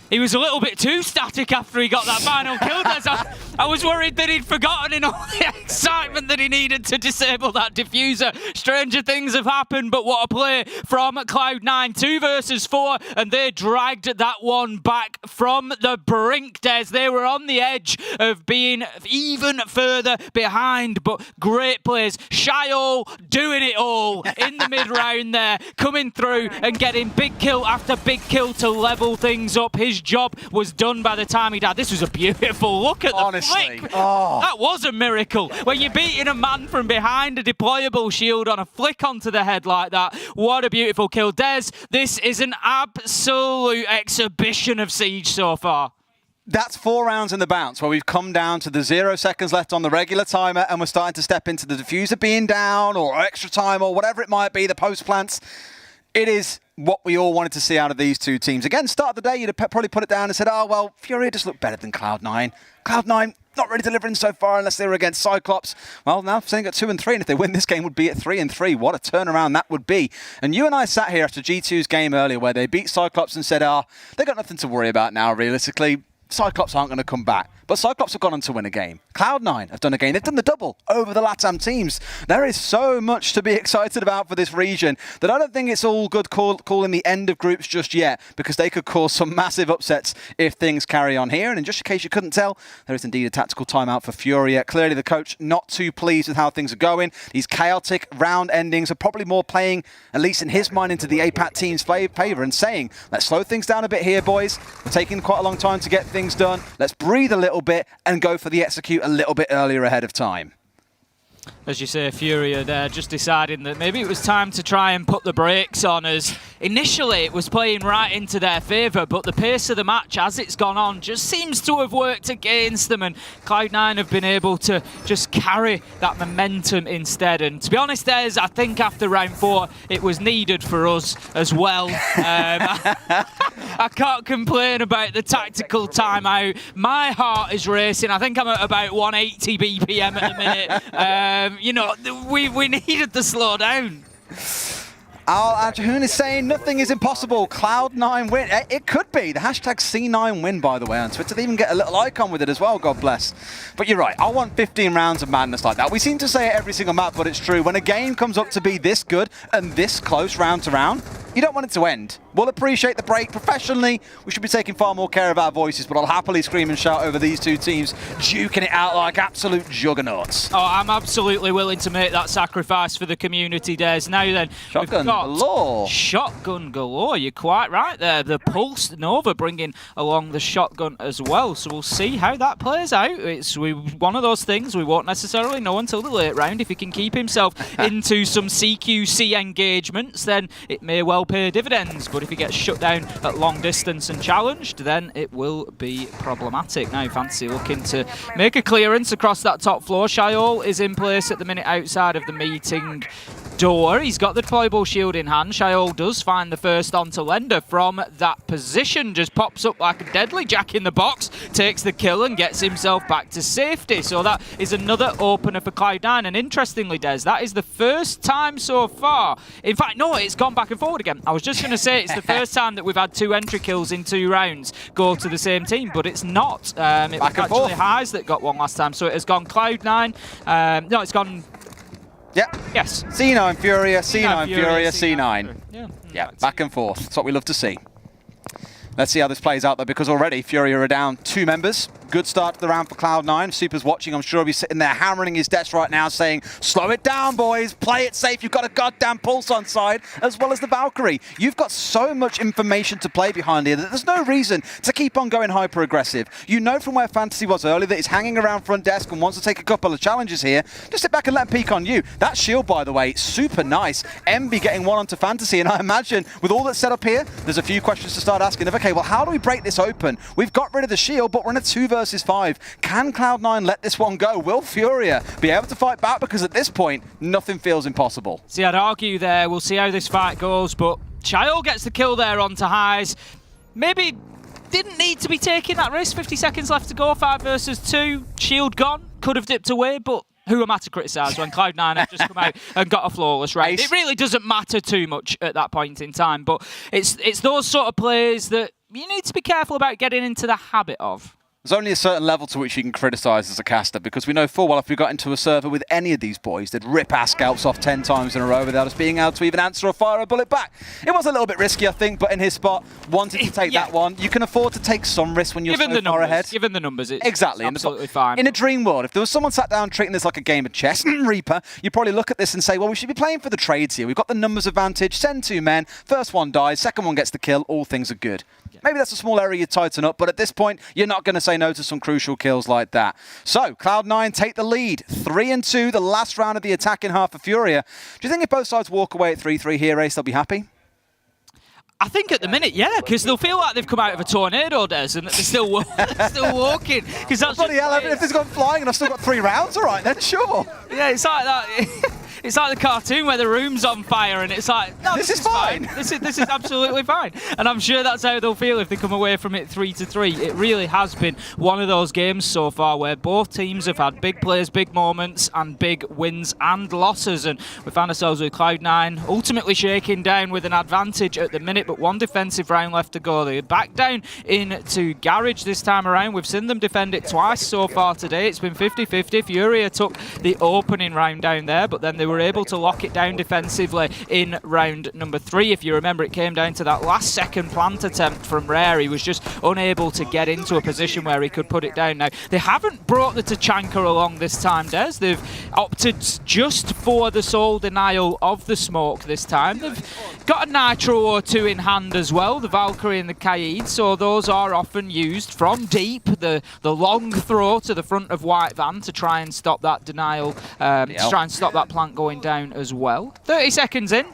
He was a little bit too static after he got that final kill. I was worried that he'd forgotten in all the excitement that he needed to disable that diffuser. Stranger things have happened, but what a play from Cloud9. 2 versus 4, and they dragged that one back from the brink, Des. They were on the edge of being even further behind, but great plays. Shyle doing it all in the mid-round there, coming through and getting big kill after big kill to level things up. His job was done by the time he'd had. This was a beautiful look at the flick. Oh. That was a miracle. When you're beating a man from behind a deployable shield on a flick onto the head like that. What a beautiful kill. Des, this is an absolute exhibition of Siege so far. That's 4 rounds in the bounce where we've come down to the 0 seconds left on the regular timer and we're starting to step into the diffuser being down or extra time or whatever it might be, the post plants. It is what we all wanted to see out of these 2 teams. Again, start of the day, you'd have probably put it down and said, oh, well, Furia just looked better than Cloud9. Cloud9 not really delivering so far unless they were against Cyclops. Well, now sitting at 2-3, and if they win this game, would be at 3-3. What a turnaround that would be. And you and I sat here after G2's game earlier where they beat Cyclops and said, they got nothing to worry about now, realistically. Cyclops aren't going to come back. But Cyclops have gone on to win a game. Cloud9 have done a game. They've done the double over the LATAM teams. There is so much to be excited about for this region that I don't think it's all good calling the end of groups just yet, because they could cause some massive upsets if things carry on here. And in just in case you couldn't tell, there is indeed a tactical timeout for Furia. Clearly the coach not too pleased with how things are going. These chaotic round endings are probably more playing, at least in his mind, into the APAC team's favour and saying, let's slow things down a bit here, boys. We're taking quite a long time to get things done. Let's breathe a little bit and go for the execute a little bit earlier ahead of time. As you say, Furia there just deciding that maybe it was time to try and put the brakes on, as initially it was playing right into their favour, but the pace of the match as it's gone on just seems to have worked against them, and Cloud9 have been able to just carry that momentum instead. And to be honest, I think after round 4 it was needed for us as well. I can't complain about the tactical timeout. My heart is racing. I think I'm at about 180 BPM at the minute. You know, we needed to slow down. Al Adjahoun is saying nothing is impossible. Cloud9 win. It could be. The hashtag C9 win, by the way, on Twitter. They even get a little icon with it as well, God bless. But you're right. I want 15 rounds of madness like that. We seem to say it every single map, but it's true. When a game comes up to be this good and this close round to round, you don't want it to end. We'll appreciate the break. Professionally, we should be taking far more care of our voices, but I'll happily scream and shout over these 2 teams duking it out like absolute juggernauts. Oh, I'm absolutely willing to make that sacrifice for the community, Des. Now then, Shotgun galore. Shotgun galore, you're quite right there. The Pulse Nova bringing along the shotgun as well, so we'll see how that plays out. It's one of those things we won't necessarily know until the late round. If he can keep himself into some CQC engagements, then it may well pay dividends, but if he gets shut down at long distance and challenged, then it will be problematic. Now Fantasy looking to make a clearance across that top floor. Shyle is in place at the minute outside of the meeting door. He's got the deployable shield in hand. Shyle does find the first onto Lender from that position. Just pops up like a deadly jack in the box, takes the kill and gets himself back to safety. So that is another opener for Cloud9. And interestingly, Des, that is the first time so far. In fact, no, it's gone back and forward again. I was just going to say it's the first time that we've had 2 entry kills in 2 rounds go to the same team, but it's not. It was actually Highs that got one last time. So it has gone Cloud9. No, it's gone... Yeah. Yes. C9 Furia, C9 Furia, C9. Yeah, back and forth. That's what we love to see. Let's see how this plays out, though, because already Furia are down 2 members. good start to the round for Cloud9. If Super's watching, I'm sure he'll be sitting there hammering his desk right now saying, slow it down, boys. Play it safe. You've got a goddamn Pulse on side, as well as the Valkyrie. You've got so much information to play behind here that there's no reason to keep on going hyper-aggressive. You know from where Fantasy was earlier that he's hanging around front desk and wants to take a couple of challenges here. Just sit back and let him peek on you. That shield, by the way, super nice. Envy getting one onto Fantasy, and I imagine with all that's set up here, there's a few questions to start asking of, okay, well, how do we break this open? We've got rid of the shield, but we're in a 2 versus 5. Can Cloud9 let this one go? Will Furia be able to fight back? Because at this point, nothing feels impossible. See, I'd argue there. We'll see how this fight goes, but Chael gets the kill there onto Highs. Maybe didn't need to be taking that risk. 50 seconds left to go, 5 versus 2. Shield gone. Could have dipped away, but who am I to criticise when Cloud9 have just come out and got a flawless round? It really doesn't matter too much at that point in time, but it's those sort of plays that you need to be careful about getting into the habit of. There's only a certain level to which you can criticise as a caster, because we know full well if we got into a server with any of these boys, they'd rip our scalps off 10 times in a row without us being able to even answer or fire a bullet back. It was a little bit risky, I think, but in his spot, wanted to take that one. You can afford to take some risk when you're so far ahead. Given the numbers, it's exactly. absolutely fine. In a dream world, if there was someone sat down treating this like a game of chess, Reaper, you'd probably look at this and say, well, we should be playing for the trades here. We've got the numbers advantage, send 2 men, first one dies, second one gets the kill, all things are good. Maybe that's a small area you tighten up, but at this point, you're not going to say no to some crucial kills like that. So, Cloud9 take the lead. 3-2, the last round of the attacking half of Furia. Do you think if both sides walk away at 3-3 here, Ace, they'll be happy? I think at the minute, yeah, because they'll feel like they've come out of a tornado, Des, and they're still walking. Because that's bloody hell, if it's gone flying and I've still got 3 rounds, all right then, sure. Yeah, it's like that. It's like the cartoon where the room's on fire and it's like, no, this is fine. This is absolutely fine. And I'm sure that's how they'll feel if they come away from it 3-3. It really has been one of those games so far where both teams have had big plays, big moments, and big wins and losses. And we found ourselves with Cloud9 ultimately shaking down with an advantage at the minute, but one defensive round left to go. They're back down into Garage this time around. We've seen them defend it twice so far today. It's been 50-50. Furia took the opening round down there, but then they were able to lock it down defensively in round number 3. If you remember, it came down to that last second plant attempt from Rare. He was just unable to get into a position where he could put it down. Now, they haven't brought the Tachanka along this time, Des. They've opted just for the sole denial of the smoke this time. They've got a Nitro or 2 in hand as well, the Valkyrie and the Kaid, so those are often used from deep, the long throw to the front of White Van to try and stop that denial, to try and stop that plant going down as well. 30 seconds in.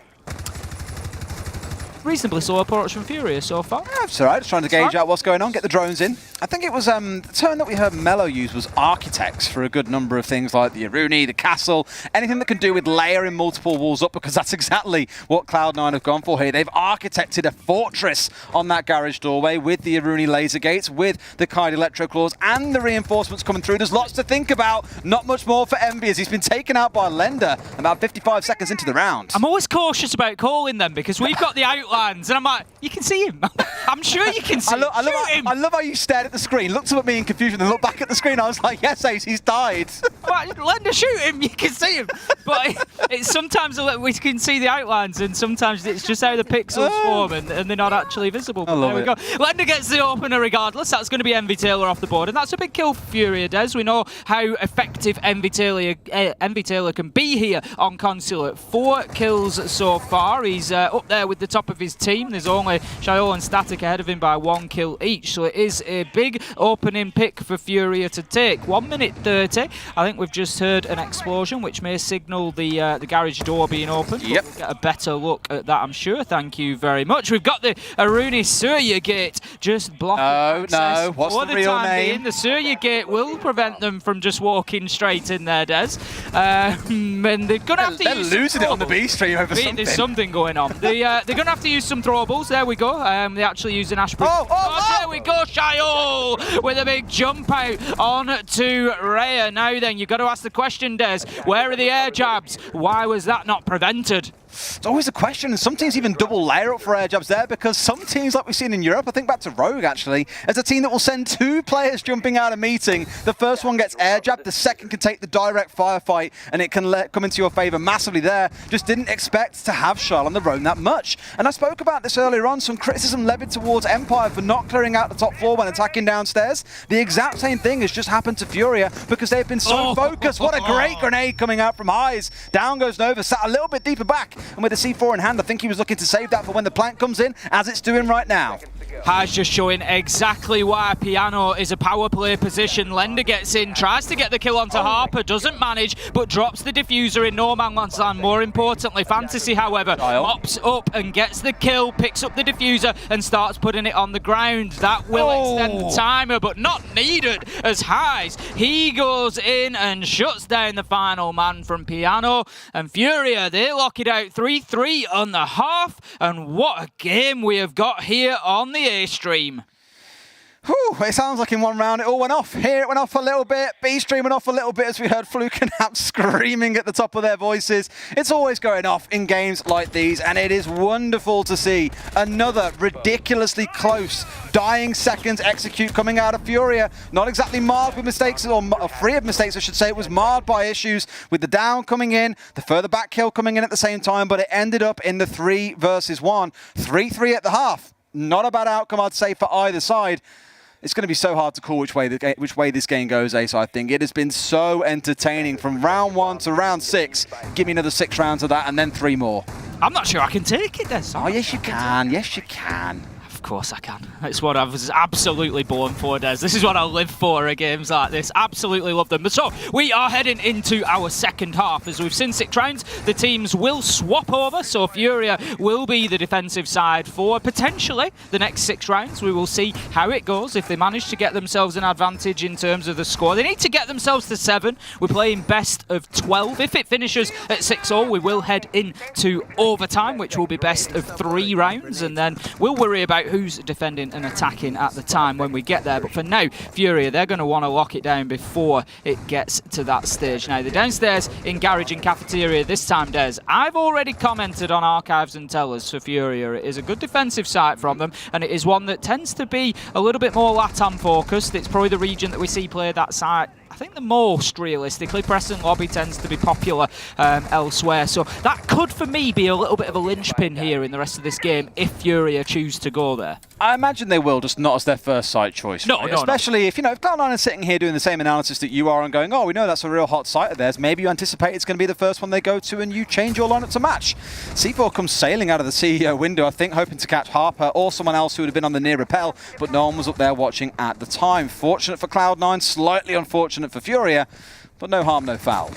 Reasonably slow approach from Furia so far. Yeah, it's alright, just trying to gauge out what's going on, get the drones in. I think it was, the term that we heard Mello use was architects for a good number of things like the Aruni, the castle, anything that can do with layering multiple walls up, because that's exactly what Cloud9 have gone for here. They've architected a fortress on that garage doorway with the Aruni laser gates, with the Kaid electro claws, and the reinforcements coming through. There's lots to think about. Not much more for Envy as he's been taken out by Lender about 55 seconds into the round. I'm always cautious about calling them because we've got the outlines, and I'm like, you can see him. I'm sure you can see him. I love how you stared at the screen, looked up at me in confusion, and looked back at the screen. I was like, yes, Ace, he's died. Lender, shoot him, you can see him. But it's sometimes we can see the outlines, and sometimes it's just how the pixels form, and they're not actually visible. But there we go. Lender gets the opener regardless. That's going to be Envy Taylor off the board, and that's a big kill for Furia, Des. We know how effective Envy Taylor can be here on Consulate. 4 kills so far. He's up there with the top of his team. There's only Shaol and Static ahead of him by 1 kill each, so it is a big opening pick for Furia to take. 1 minute 30. I think we've just heard an explosion, which may signal the garage door being open. Yep. We'll get a better look at that, I'm sure. Thank you very much. We've got the Aruni Surya Gate just blocking access. No, what's the real name? The Surya Gate will prevent them from just walking straight in there, Des. And they're going to have to use... They're losing it on the B stream over something. There's something going on. They're going to have to use some throwables. There we go. They actually use an Ashbridge. There we go, Shaol with a big jump out on to Rhea. Now then, you've got to ask the question, Des. Where are the air jabs? Why was that not prevented? It's always a question, and some teams even double layer up for air jabs there, because some teams, like we've seen in Europe, I think back to Rogue actually, as a team that will send 2 players jumping out of meeting. The first one gets air jabbed, the second can take the direct firefight, and it can come into your favor massively there. Just didn't expect to have Charl on the roam that much. And I spoke about this earlier on, some criticism levied towards Empire for not clearing out the top floor when attacking downstairs. The exact same thing has just happened to Furia, because they've been so focused. What a great grenade coming out from Highs. Down goes Nova, sat a little bit deeper back, and with the C4 in hand, I think he was looking to save that for when the plant comes in, as it's doing right now. Highs just showing exactly why Piano is a power play position. Lender gets in, tries to get the kill onto Harper, doesn't manage, but drops the diffuser in no man's land. More importantly, Fantasy, however, mops up and gets the kill, picks up the diffuser and starts putting it on the ground. That will extend the timer, but not needed, as Highs, he goes in and shuts down the final man from Piano. And Furia, they lock it out 3-3 on the half. And what a game we have got here on the A stream. Whew, it sounds like in one round it all went off. Here it went off a little bit, B stream went off a little bit as we heard Fluke and Hap screaming at the top of their voices. It's always going off in games like these, and it is wonderful to see another ridiculously close dying seconds execute coming out of Furia. Not exactly marred with mistakes, or free of mistakes I should say. It was marred by issues with the down coming in, the further back kill coming in at the same time, but it ended up in the 3 versus 1. 3-3 at the half. Not a bad outcome, I'd say, for either side. It's going to be so hard to call which way this game goes, Ace, I think. It has been so entertaining from round 1 to round 6. Give me another 6 rounds of that and then 3 more. I'm not sure I can take it then. Oh, yes you can. Yes you can. Of course I can. It's what I was absolutely born for, Des. This is what I live for at games like this. Absolutely love them. But so, we are heading into our second half. As we've seen 6 rounds, the teams will swap over. So Furia will be the defensive side for potentially the next 6 rounds. We will see how it goes. If they manage to get themselves an advantage in terms of the score, they need to get themselves to 7. We're playing best of 12. If it finishes at 6-all, we will head into overtime, which will be best of 3 rounds. And then we'll worry about who's defending and attacking at the time when we get there. But for now, Furia, they're going to want to lock it down before it gets to that stage. Now, the downstairs in Garage and Cafeteria this time, Des, I've already commented on Archives and Tellers for Furia. It is a good defensive site from them, and it is one that tends to be a little bit more LATAM focused. It's probably the region that we see play that site I think the most realistically. Preston Lobby tends to be popular elsewhere, so that could for me be a little bit of a linchpin here in the rest of this game if Furia choose to go there. I imagine they will, just not as their first site choice. No, right? no, especially if, you know, if Cloud9 are sitting here doing the same analysis that you are and going, oh, we know that's a real hot site of theirs, maybe you anticipate it's going to be the first one they go to and you change your lineup to match. C4 comes sailing out of the CEO window, I think, hoping to catch Harper or someone else who would have been on the near rappel, but no one was up there watching at the time. Fortunate for Cloud9, slightly unfortunate for Furia, but no harm, no foul.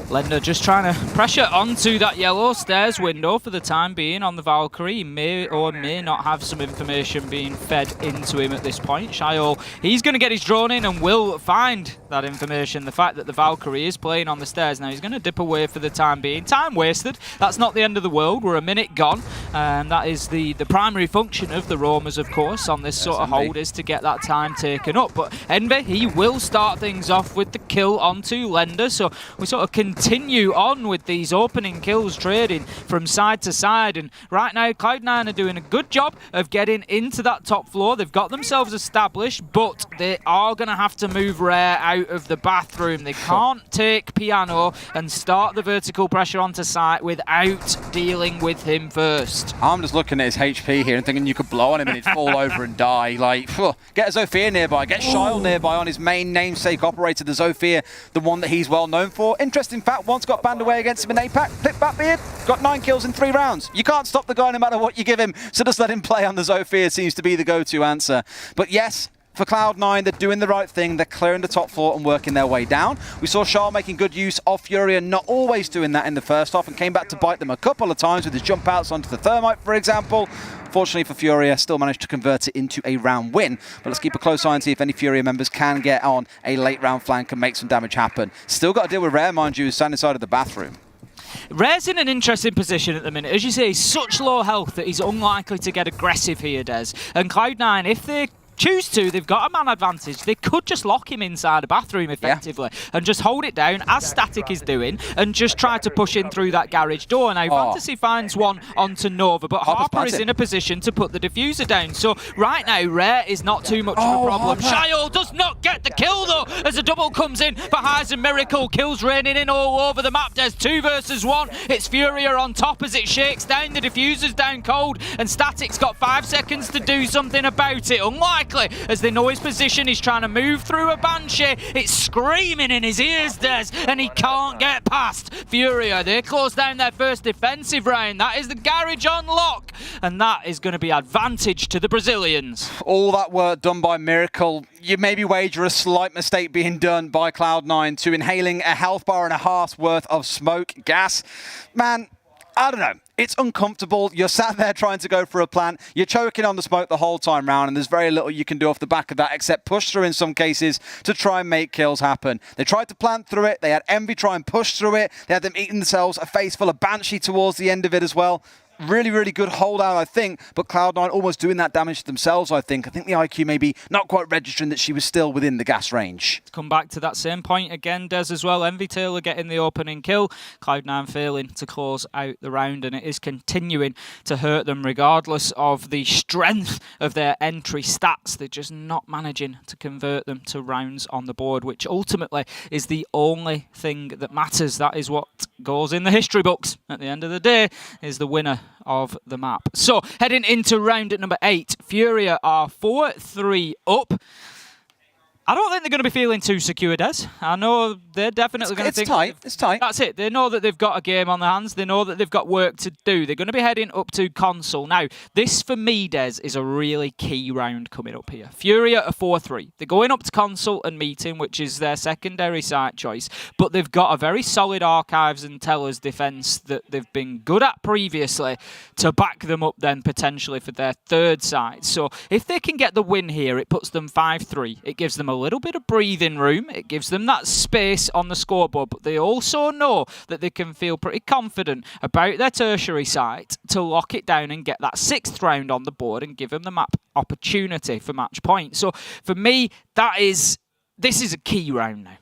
Lender just trying to pressure onto that yellow stairs window for the time being on the Valkyrie. He may or may not have some information being fed into him at this point. Shiol, he's going to get his drone in and will find that information. The fact that the Valkyrie is playing on the stairs. Now he's going to dip away for the time being. Time wasted. That's not the end of the world. We're a minute gone. And that is the primary function of the roamers, of course, on this sort of hold, is to get that time taken up. But Envy, he will start things off with the kill onto Lender. So we sort of continue on with these opening kills trading from side to side, and right now Cloud9 are doing a good job of getting into that top floor. They've got themselves established, but they are going to have to move Rare out of the bathroom. They can't take Piano and start the vertical pressure onto site without dealing with him first. I'm just looking at his HP here and thinking you could blow on him and he'd fall over and die. Like, get a Zofia nearby, get Shiol nearby on his main namesake operator, the Zofia, the one that he's well known for. Interesting fact, once got banned away against him in APAC, Flip Batbeard, got 9 kills in 3 rounds. You can't stop the guy no matter what you give him, so just let him play on the Zofia seems to be the go-to answer. But yes, for Cloud9, they're doing the right thing. They're clearing the top floor and working their way down. We saw Charl making good use of Furia, not always doing that in the first half, and came back to bite them a couple of times with his jump outs onto the Thermite, for example. Fortunately for Furia, still managed to convert it into a round win. But let's keep a close eye and see if any Furia members can get on a late round flank and make some damage happen. Still got to deal with Rare, mind you, who's standing inside of the bathroom. Rare's in an interesting position at the minute. As you say, he's such low health that he's unlikely to get aggressive here, Des. And Cloud9, if they choose to, they've got a man advantage. They could just lock him inside a bathroom effectively and just hold it down, as Static is doing, and just try to push in through that garage door. Now, Fantasy finds one onto Nova, but Harper is in a position to put the diffuser down. So right now, Rare is not too much of a problem. Shio does not get the kill, though, as a double comes in for Highs and Miracle. Kills raining in all over the map. There's 2 versus 1. It's Furia on top as it shakes down. The diffuser's down cold, and Static's got 5 seconds to do something about it. Unlikely, as they know his position. He's trying to move through a Banshee. It's screaming in his ears, Des, and he can't get past Furia. They close down their first defensive round. That is the garage on lock, and that is going to be advantage to the Brazilians. All that work done by Miracle. You maybe wager a slight mistake being done by Cloud9 to inhaling a health bar and a half's worth of smoke gas. Man, I don't know. It's uncomfortable. You're sat there trying to go for a plant. You're choking on the smoke the whole time round, and there's very little you can do off the back of that except push through in some cases to try and make kills happen. They tried to plant through it. They had Envy try and push through it. They had them eating themselves a face full of Banshee towards the end of it as well. Really, really good holdout, I think, but Cloud9 almost doing that damage to themselves, I think. I think the IQ maybe not quite registering that she was still within the gas range. Come back to that same point again, Des, as well. Envy Taylor getting the opening kill. Cloud9 failing to close out the round, and it is continuing to hurt them regardless of the strength of their entry stats. They're just not managing to convert them to rounds on the board, which ultimately is the only thing that matters. That is what goes in the history books at the end of the day, is the winner of the map. So, heading into round at number 8, Furia are 4-3 up. I don't think they're going to be feeling too secure, Des. I know they're definitely going to think... It's tight. That's it. They know that they've got a game on their hands. They know that they've got work to do. They're going to be heading up to console. Now, this, for me, Des, is a really key round coming up here. Furia are 4-3. They're going up to console and meeting, which is their secondary site choice. But they've got a very solid Archives and Tellers defense that they've been good at previously to back them up then potentially for their third side. So, if they can get the win here, it puts them 5-3. It gives them a little bit of breathing room. It gives them that space on the scoreboard, but they also know that they can feel pretty confident about their tertiary site to lock it down and get that 6th round on the board and give them the map opportunity for match point. So for me, this is a key round now.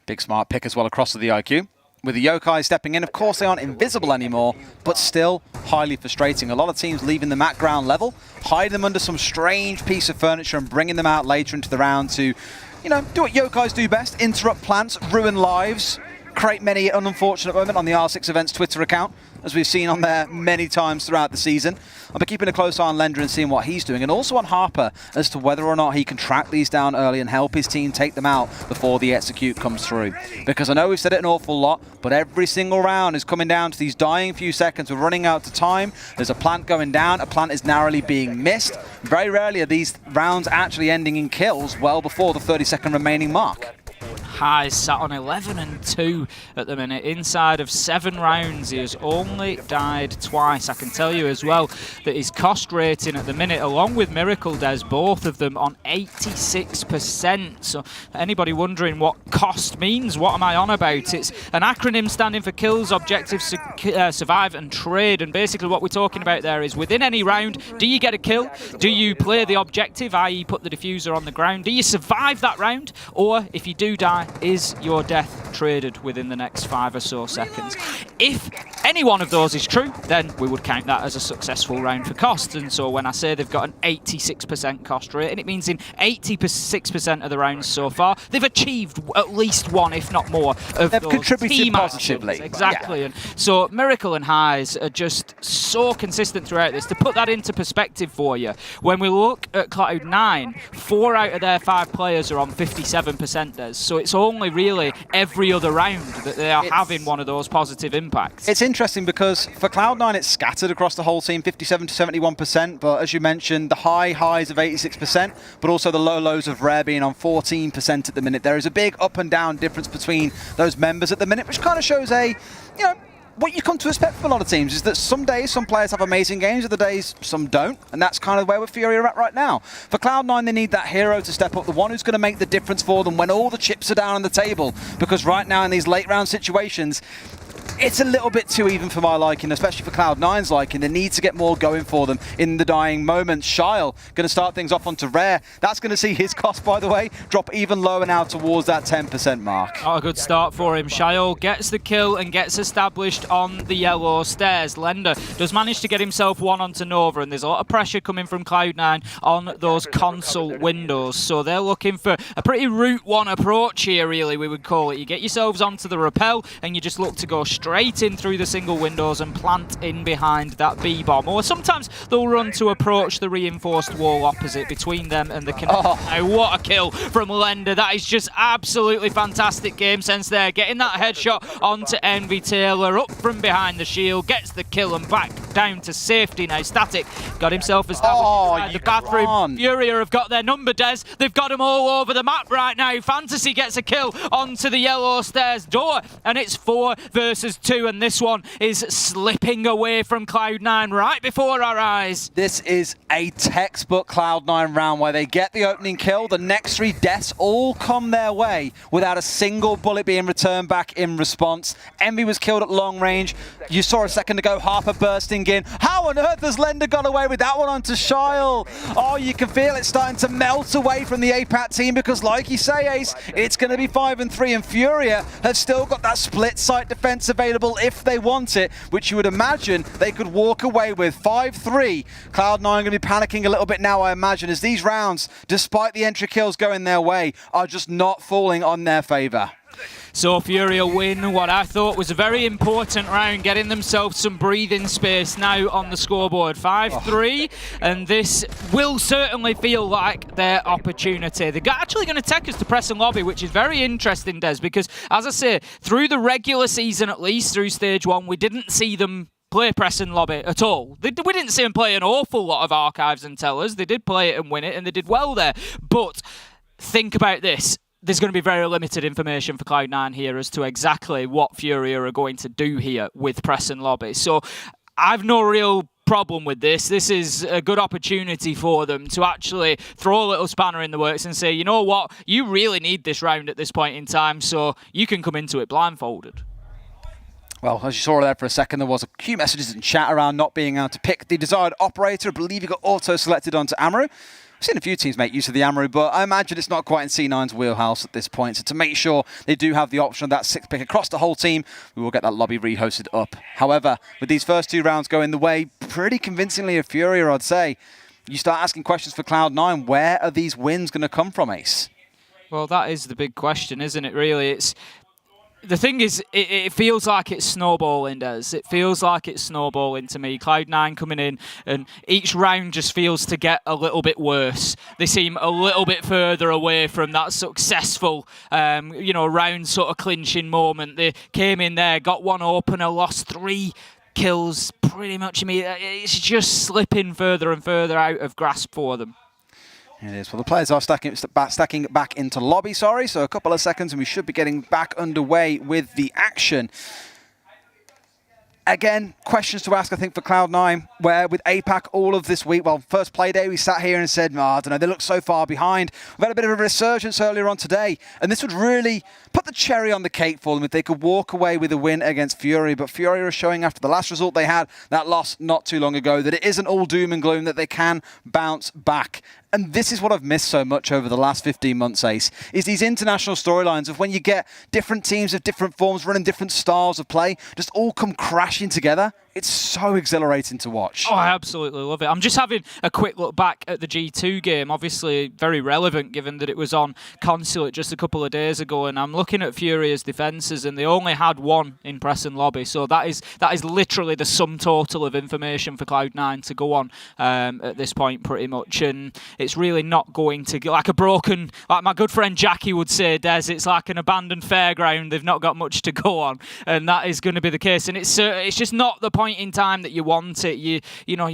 Big smart pick as well across to the IQ. With the Yokai stepping in, of course they aren't invisible anymore, but still highly frustrating. A lot of teams leaving them at ground level, hiding them under some strange piece of furniture and bringing them out later into the round to, you know, do what Yokais do best, interrupt plants, ruin lives, create many an unfortunate moment on the R6 Events Twitter account, as we've seen on there many times throughout the season. I'll be keeping a close eye on Lender and seeing what he's doing, and also on Harper as to whether or not he can track these down early and help his team take them out before the execute comes through. Because I know we've said it an awful lot, but every single round is coming down to these dying few seconds. We're running out of time. There's a plant going down. A plant is narrowly being missed. Very rarely are these rounds actually ending in kills well before the 30-second remaining mark. Highs sat on 11-2 at the minute. Inside of 7 rounds, he has only died twice. I can tell you as well that his cost rating at the minute, along with Miracle Des, both of them on 86%. So anybody wondering what cost means, what am I on about? It's an acronym standing for Kills, Objectives, Survive and Trade. And basically what we're talking about there is within any round, do you get a kill? Do you play the objective, i.e. put the diffuser on the ground? Do you survive that round? Or if you do die, is your death traded within the next 5 or so seconds? If any one of those is true, then we would count that as a successful round for cost. And so when I say they've got an 86% cost rate, and it means in 86% of the rounds so far, they've achieved at least one, if not more, of they've those contributed team positively. actions. Exactly. Yeah. And so Miracle and Highs are just so consistent throughout this. To put that into perspective for you, when we look at Cloud9, 4 out of their 5 players are on 57% Des. So it's only really every other round that they are having one of those positive impacts. It's interesting because for Cloud9 it's scattered across the whole team, 57 to 71%, but as you mentioned, the highs of 86%, but also the lows of Rare being on 14% at the minute. There is a big up and down difference between those members at the minute, which kind of shows what you come to expect from a lot of teams is that some days some players have amazing games, other days some don't, and that's kind of where we're Furia are at right now. For Cloud9, they need that hero to step up, the one who's going to make the difference for them when all the chips are down on the table, because right now in these late round situations, it's a little bit too even for my liking, especially for Cloud9's liking. They need to get more going for them in the dying moments. Shyle going to start things off onto Rare. That's going to see his cost, by the way, drop even lower now towards that 10% mark. Oh, a good start for him. Shyle gets the kill and gets established on the yellow stairs. Lender does manage to get himself one onto Nova, and there's a lot of pressure coming from Cloud9 on those console windows. So they're looking for a pretty route one approach here, really, we would call it. You get yourselves onto the rappel, and you just look to go straight in through the single windows and plant in behind that B-bomb. Or sometimes they'll run to approach the reinforced wall opposite between them and the connect. Oh. Now, what a kill from Lender. That is just absolutely fantastic game sense there. Getting that headshot onto Envy Taylor, up from behind the shield, gets the kill and back down to safety now. Static got himself established inside the bathroom. Furia have got their number, Des. They've got them all over the map right now. Fantasy gets a kill onto the yellow stairs door, and it's 4 versus 2, and this one is slipping away from Cloud9 right before our eyes. This is a textbook Cloud9 round where they get the opening kill. The next 3 deaths all come their way without a single bullet being returned back in response. Envy was killed at long range. You saw a second ago Harper bursting in. How on earth has Lender got away with that one onto Shyle? Oh, you can feel it starting to melt away from the APAC team because, like you say, Ace, it's going to be 5-3, and Furia have still got that split site defense available if they want it, which you would imagine they could walk away with. 5-3. Cloud9 going to be panicking a little bit now, I imagine, as these rounds, despite the entry kills going their way, are just not falling on their favor. So Furia win what I thought was a very important round, getting themselves some breathing space now on the scoreboard. 5-3, and this will certainly feel like their opportunity. They're actually going to take us to press and lobby, which is very interesting, Des, because, as I say, through the regular season, at least through stage 1, we didn't see them play press and lobby at all. We didn't see them play an awful lot of archives and tellers. They did play it and win it, and they did well there. But think about this. There's going to be very limited information for Cloud9 here as to exactly what Furia are going to do here with press and lobby. So I've no real problem with this. This is a good opportunity for them to actually throw a little spanner in the works and say, you know what, you really need this round at this point in time, so you can come into it blindfolded. Well, as you saw there for a second, there was a few messages in chat around not being able to pick the desired operator. I believe he got auto-selected onto Amaru. I've seen a few teams make use of the Amaru, but I imagine it's not quite in C9's wheelhouse at this point. So to make sure they do have the option of that 6th pick across the whole team, we will get that lobby re-hosted up. However, with these first 2 rounds going the way pretty convincingly of Furia, I'd say, you start asking questions for Cloud9. Where are these wins going to come from, Ace? Well, that is the big question, isn't it, really? The thing is, it feels like it's snowballing, Des. It feels like it's snowballing to me. Cloud9 coming in, and each round just feels to get a little bit worse. They seem a little bit further away from that successful, round sort of clinching moment. They came in there, got one opener, lost 3 kills pretty much immediately. It's just slipping further and further out of grasp for them. It is. Well, the players are stacking back into lobby, so a couple of seconds and we should be getting back underway with the action. Again, questions to ask, I think, for Cloud9, where with APAC all of this week, well, first play day, we sat here and said, I don't know, they look so far behind. We've had a bit of a resurgence earlier on today, and this would really put the cherry on the cake for them if they could walk away with a win against Furia. But Furia are showing after the last result they had, that loss not too long ago, that it isn't all doom and gloom, that they can bounce back. And this is what I've missed so much over the last 15 months, Ace, is these international storylines of when you get different teams of different forms running different styles of play, just all come crashing together. It's so exhilarating to watch. Oh, I absolutely love it. I'm just having a quick look back at the G2 game. Obviously, very relevant given that it was on Consulate just a couple of days ago. And I'm looking at Furia's defences, and they only had 1 in press and lobby. So that is literally the sum total of information for Cloud9 to go on at this point, pretty much. And it's really not going to get like my good friend Jackie would say, Des, it's like an abandoned fairground. They've not got much to go on, and that is going to be the case. And it's just not the point point in time that you want it. You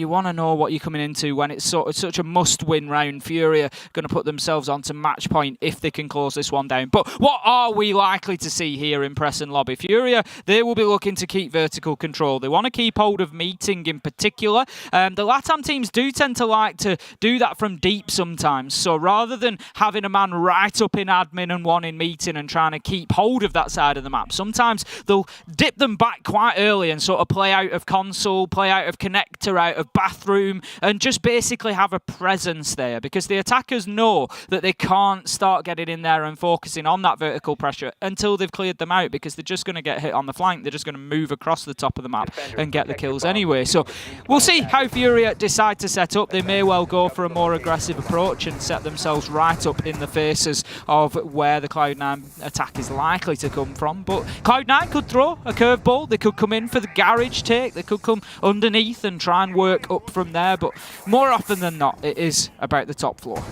want to know what you're coming into when it's such a must-win round. Furia going to put themselves onto match point if they can close this one down. But what are we likely to see here in Press and Lobby? Furia, they will be looking to keep vertical control. They want to keep hold of Meeting in particular. The LATAM teams do tend to like to do that from deep sometimes. So rather than having a man right up in admin and one in Meeting and trying to keep hold of that side of the map, sometimes they'll dip them back quite early and sort of play out of console, play out of connector, out of bathroom, and just basically have a presence there, because the attackers know that they can't start getting in there and focusing on that vertical pressure until they've cleared them out, because they're just going to get hit on the flank. They're just going to move across the top of the map and get the kills anyway. So we'll see how Furia decide to set up. They may well go for a more aggressive approach and set themselves right up in the faces of where the Cloud9 attack is likely to come from. But Cloud9 could throw a curveball. They could come in for the garage take. They could come underneath and try and work up from there. But more often than not, it is about the top floor.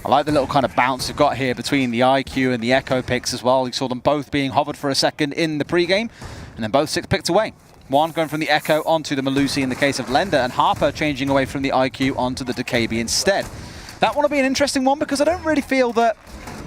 I like the little kind of bounce we've got here between the IQ and the Echo picks as well. You saw them both being hovered for a second in the pre-game, and then both 6 picked away. One going from the Echo onto the Melusi in the case of Lender, and Harper changing away from the IQ onto the Decabi instead. That one will be an interesting one, because I don't really feel that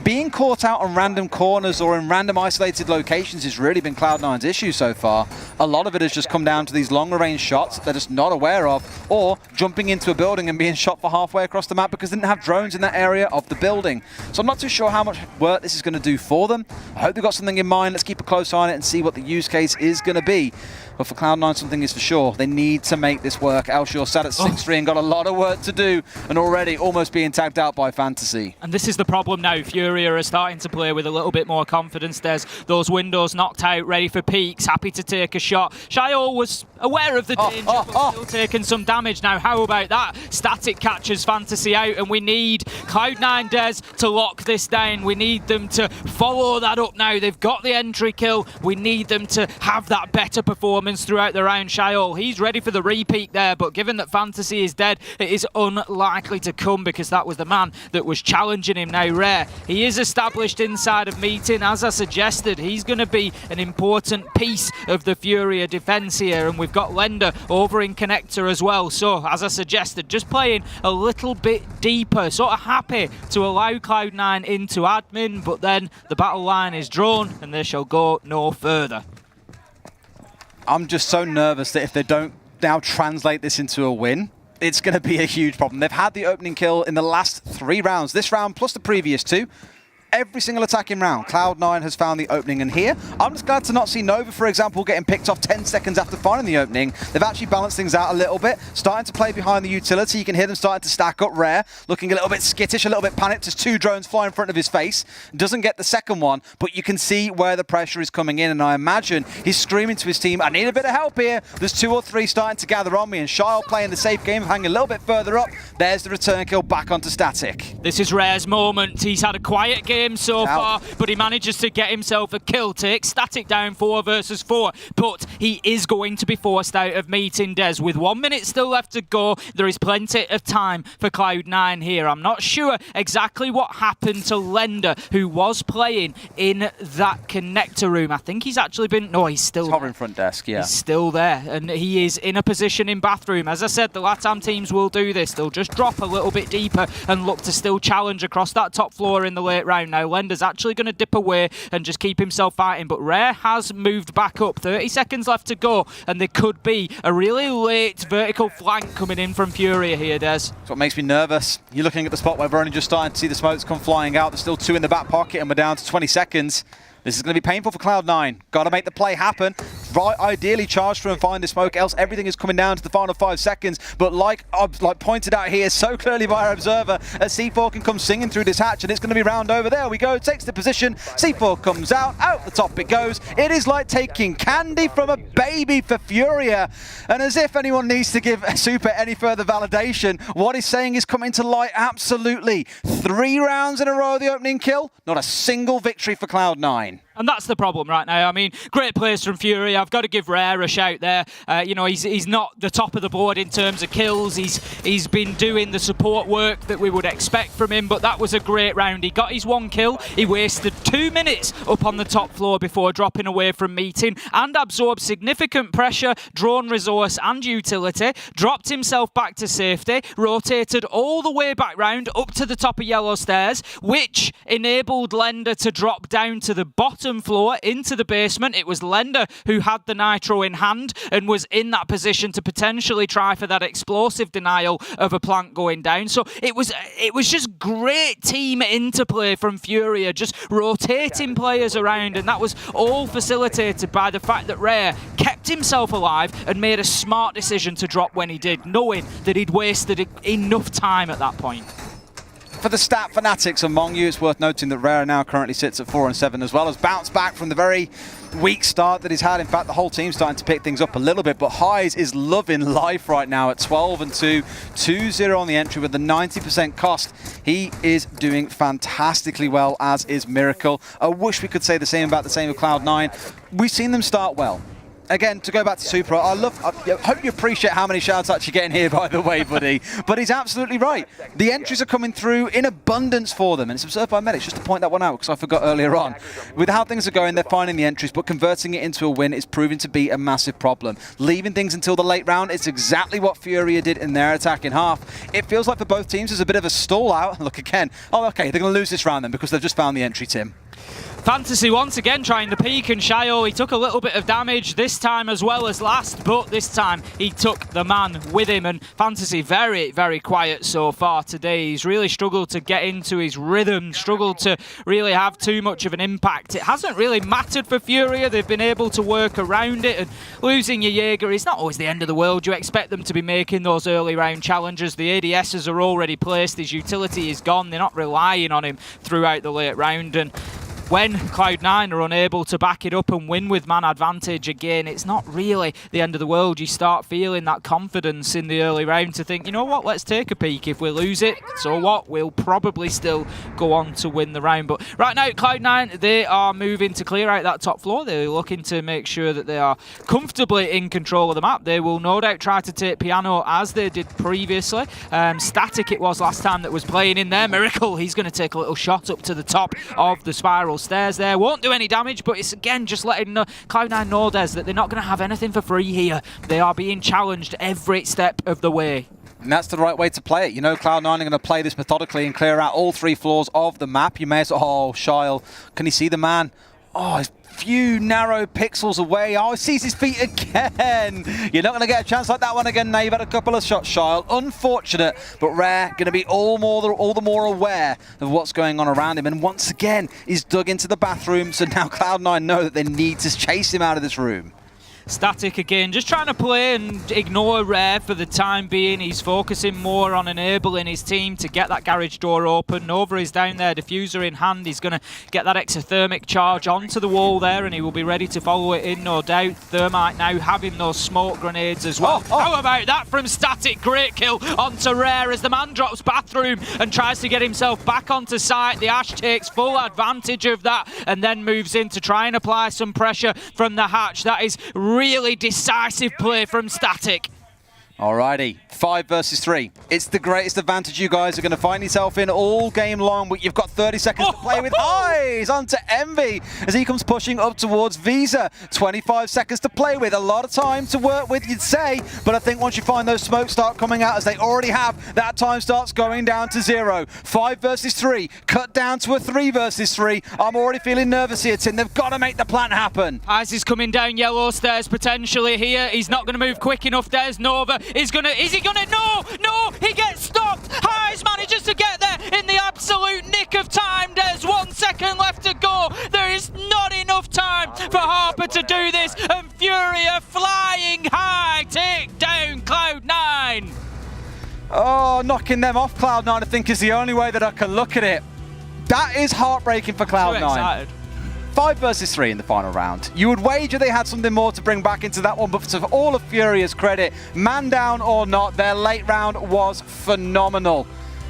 being caught out on random corners or in random isolated locations has really been Cloud9's issue so far. A lot of it has just come down to these longer range shots they're just not aware of, or jumping into a building and being shot for halfway across the map because they didn't have drones in that area of the building. So I'm not too sure how much work this is going to do for them. I hope they've got something in mind. Let's keep a close eye on it and see what the use case is going to be. But for Cloud9, something is for sure. They need to make this work. Elsure sat at 6-3 and got a lot of work to do, and already almost being tagged out by Fantasy. And this is the problem now. Furia are starting to play with a little bit more confidence. There's those windows knocked out, ready for peaks, happy to take a shot. Shayo was aware of the danger, but still taking some damage. Now, how about that? Static catches Fantasy out, and we need Cloud9 Des to lock this down. We need them to follow that up now. They've got the entry kill. We need them to have that better performance throughout the round. Shayo, he's ready for the repeat there, but given that Fantasy is dead, it is unlikely to come, because that was the man that was challenging him. Now, Rare, he is established inside of Meeting. As I suggested, he's going to be an important piece of the Furia defense here, and we've got Lender over in connector as well. So, as I suggested, just playing a little bit deeper, sort of happy to allow Cloud9 into admin, but then the battle line is drawn and they shall go no further. I'm just so nervous that if they don't now translate this into a win, it's going to be a huge problem. They've had the opening kill in the last 3 rounds. This round plus the previous 2. Every single attacking round, Cloud9 has found the opening, and here, I'm just glad to not see Nova, for example, getting picked off 10 seconds after finding the opening. They've actually balanced things out a little bit, starting to play behind the utility. You can hear them starting to stack up. Rare, looking a little bit skittish, a little bit panicked as 2 drones fly in front of his face. Doesn't get the second one, but you can see where the pressure is coming in, and I imagine he's screaming to his team, I need a bit of help here. There's 2 or 3 starting to gather on me, and Shyle playing the safe game, hanging a little bit further up. There's the return kill back onto Static. This is Rare's moment. He's had a quiet game so far, but he manages to get himself a kill. Take Static down 4 versus 4, but he is going to be forced out of Meeting. Des, with 1 minute still left to go, there is plenty of time for Cloud9 here. I'm not sure exactly what happened to Lender, who was playing in that connector room. I think he's actually been... No, he's still hovering front desk, yeah. He's still there, and he is in a position in bathroom. As I said, the LATAM teams will do this. They'll just drop a little bit deeper and look to still challenge across that top floor in the late round. Now, Lender's actually going to dip away and just keep himself fighting, but Rare has moved back up. 30 seconds left to go, and there could be a really late vertical flank coming in from Furia here, Des. That's what makes me nervous. You're looking at the spot where we're only just starting to see the smokes come flying out. There's still 2 in the back pocket, and we're down to 20 seconds. This is going to be painful for Cloud9. Got to make the play happen. Right, ideally charge through and find the smoke, else everything is coming down to the final 5 seconds. But like pointed out here so clearly by our observer, as C4 can come singing through this hatch, and it's going to be round over. There we go, takes the position. C4 comes out the top it goes. It is like taking candy from a baby for Furia. And as if anyone needs to give Super any further validation, what he's saying is coming to light absolutely. 3 rounds in a row of the opening kill, not a single victory for Cloud9. And that's the problem right now. I mean, great plays from Furia. I've got to give Rare a shout there. He's not the top of the board in terms of kills. He's been doing the support work that we would expect from him, but that was a great round. He got his 1 kill. He wasted 2 minutes up on the top floor before dropping away from meeting and absorbed significant pressure, drone resource and utility, dropped himself back to safety, rotated all the way back round up to the top of yellow stairs, which enabled Lender to drop down to the bottom floor into the basement. It was Lender who had the nitro in hand and was in that position to potentially try for that explosive denial of a plant going down. So it was just great team interplay from Furia, just rotating players around, and that was all facilitated by the fact that Rare kept himself alive and made a smart decision to drop when he did, knowing that he'd wasted enough time at that point. For the stat fanatics among you, it's worth noting that Rare now currently sits at 4-7, as well as bounced back from the very weak start that he's had. In fact, the whole team's starting to pick things up a little bit, but Highs is loving life right now at 12-2, 2-0 on the entry with the 90% cost. He is doing fantastically well, as is Miracle. I wish we could say the same about the same with Cloud9. We've seen them start well. Again, to go back to Super, I hope you appreciate how many shout-outs you're getting here, by the way, buddy. But he's absolutely right. The entries are coming through in abundance for them, and it's observed by Medics, just to point that one out, because I forgot earlier on. With how things are going, they're finding the entries, but converting it into a win is proving to be a massive problem. Leaving things until the late round, it's exactly what Furia did in their attack in half. It feels like for both teams there's a bit of a stall out. Look again. Oh, okay, they're going to lose this round then, because they've just found the entry, Tim. Fantasy once again trying the peek, and Shio, he took a little bit of damage this time as well as last, but this time he took the man with him, and Fantasy very, very quiet so far today. He's really struggled to get into his rhythm, struggled to really have too much of an impact. It hasn't really mattered for Furia. They've been able to work around it, and losing your Jaeger is not always the end of the world. You expect them to be making those early round challenges. The ADSs are already placed, his utility is gone. They're not relying on him throughout the late round, and when Cloud9 are unable to back it up and win with man advantage again, it's not really the end of the world. You start feeling that confidence in the early round to think, you know what, let's take a peek. If we lose it, so what? We'll probably still go on to win the round. But right now, Cloud9, they are moving to clear out that top floor. They're looking to make sure that they are comfortably in control of the map. They will no doubt try to take Piano as they did previously. Static it was last time that was playing in there. Miracle, he's going to take a little shot up to the top of the spiral stairs there. Won't do any damage, but it's again just letting Cloud9 know, Des, that they're not going to have anything for free here. They are being challenged every step of the way. And that's the right way to play it. You know, Cloud9 are going to play this methodically and clear out all 3 floors of the map. You may as well... Oh, Shile. Can you see the man? Oh, he's few narrow pixels away. Oh, he sees his feet again. You're not going to get a chance like that one again now. You've had a couple of shots, Shile. Unfortunate, but Rare going to be all the more aware of what's going on around him. And once again, he's dug into the bathroom, so now Cloud9 know that they need to chase him out of this room. Static again, just trying to play and ignore Rare for the time being. He's focusing more on enabling his team to get that garage door open. Nova is down there, diffuser in hand. He's going to get that exothermic charge onto the wall there, and he will be ready to follow it in, no doubt. Thermite now having those smoke grenades as well. How about that from Static? Great kill onto Rare as the man drops bathroom and tries to get himself back onto site. The Ash takes full advantage of that and then moves in to try and apply some pressure from the hatch. That is really decisive play from Static. Alrighty, 5 versus 3. It's the greatest advantage you guys are going to find yourself in all game long, but you've got 30 seconds to play with. Highs onto Envy as he comes pushing up towards Visa. 25 seconds to play with. A lot of time to work with, you'd say, but I think once you find those smokes start coming out, as they already have, that time starts going down to 0. 5 versus 3, cut down to a 3 versus 3. I'm already feeling nervous here, Tim. They've got to make the plan happen. As he's coming down yellow stairs potentially here. He's not going to move quick enough. There's Nova. Is he gonna? No, he gets stopped. Highs manages to get there in the absolute nick of time. There's 1 second left to go. There is not enough time for Harper to do this, and Furia flying high take down Cloud9. Oh, knocking them off Cloud9, I think, is the only way that I can look at it. That is heartbreaking for Cloud9. 5 versus 3 in the final round. You would wager they had something more to bring back into that one, but for all of Furia's credit, man down or not, their late round was phenomenal.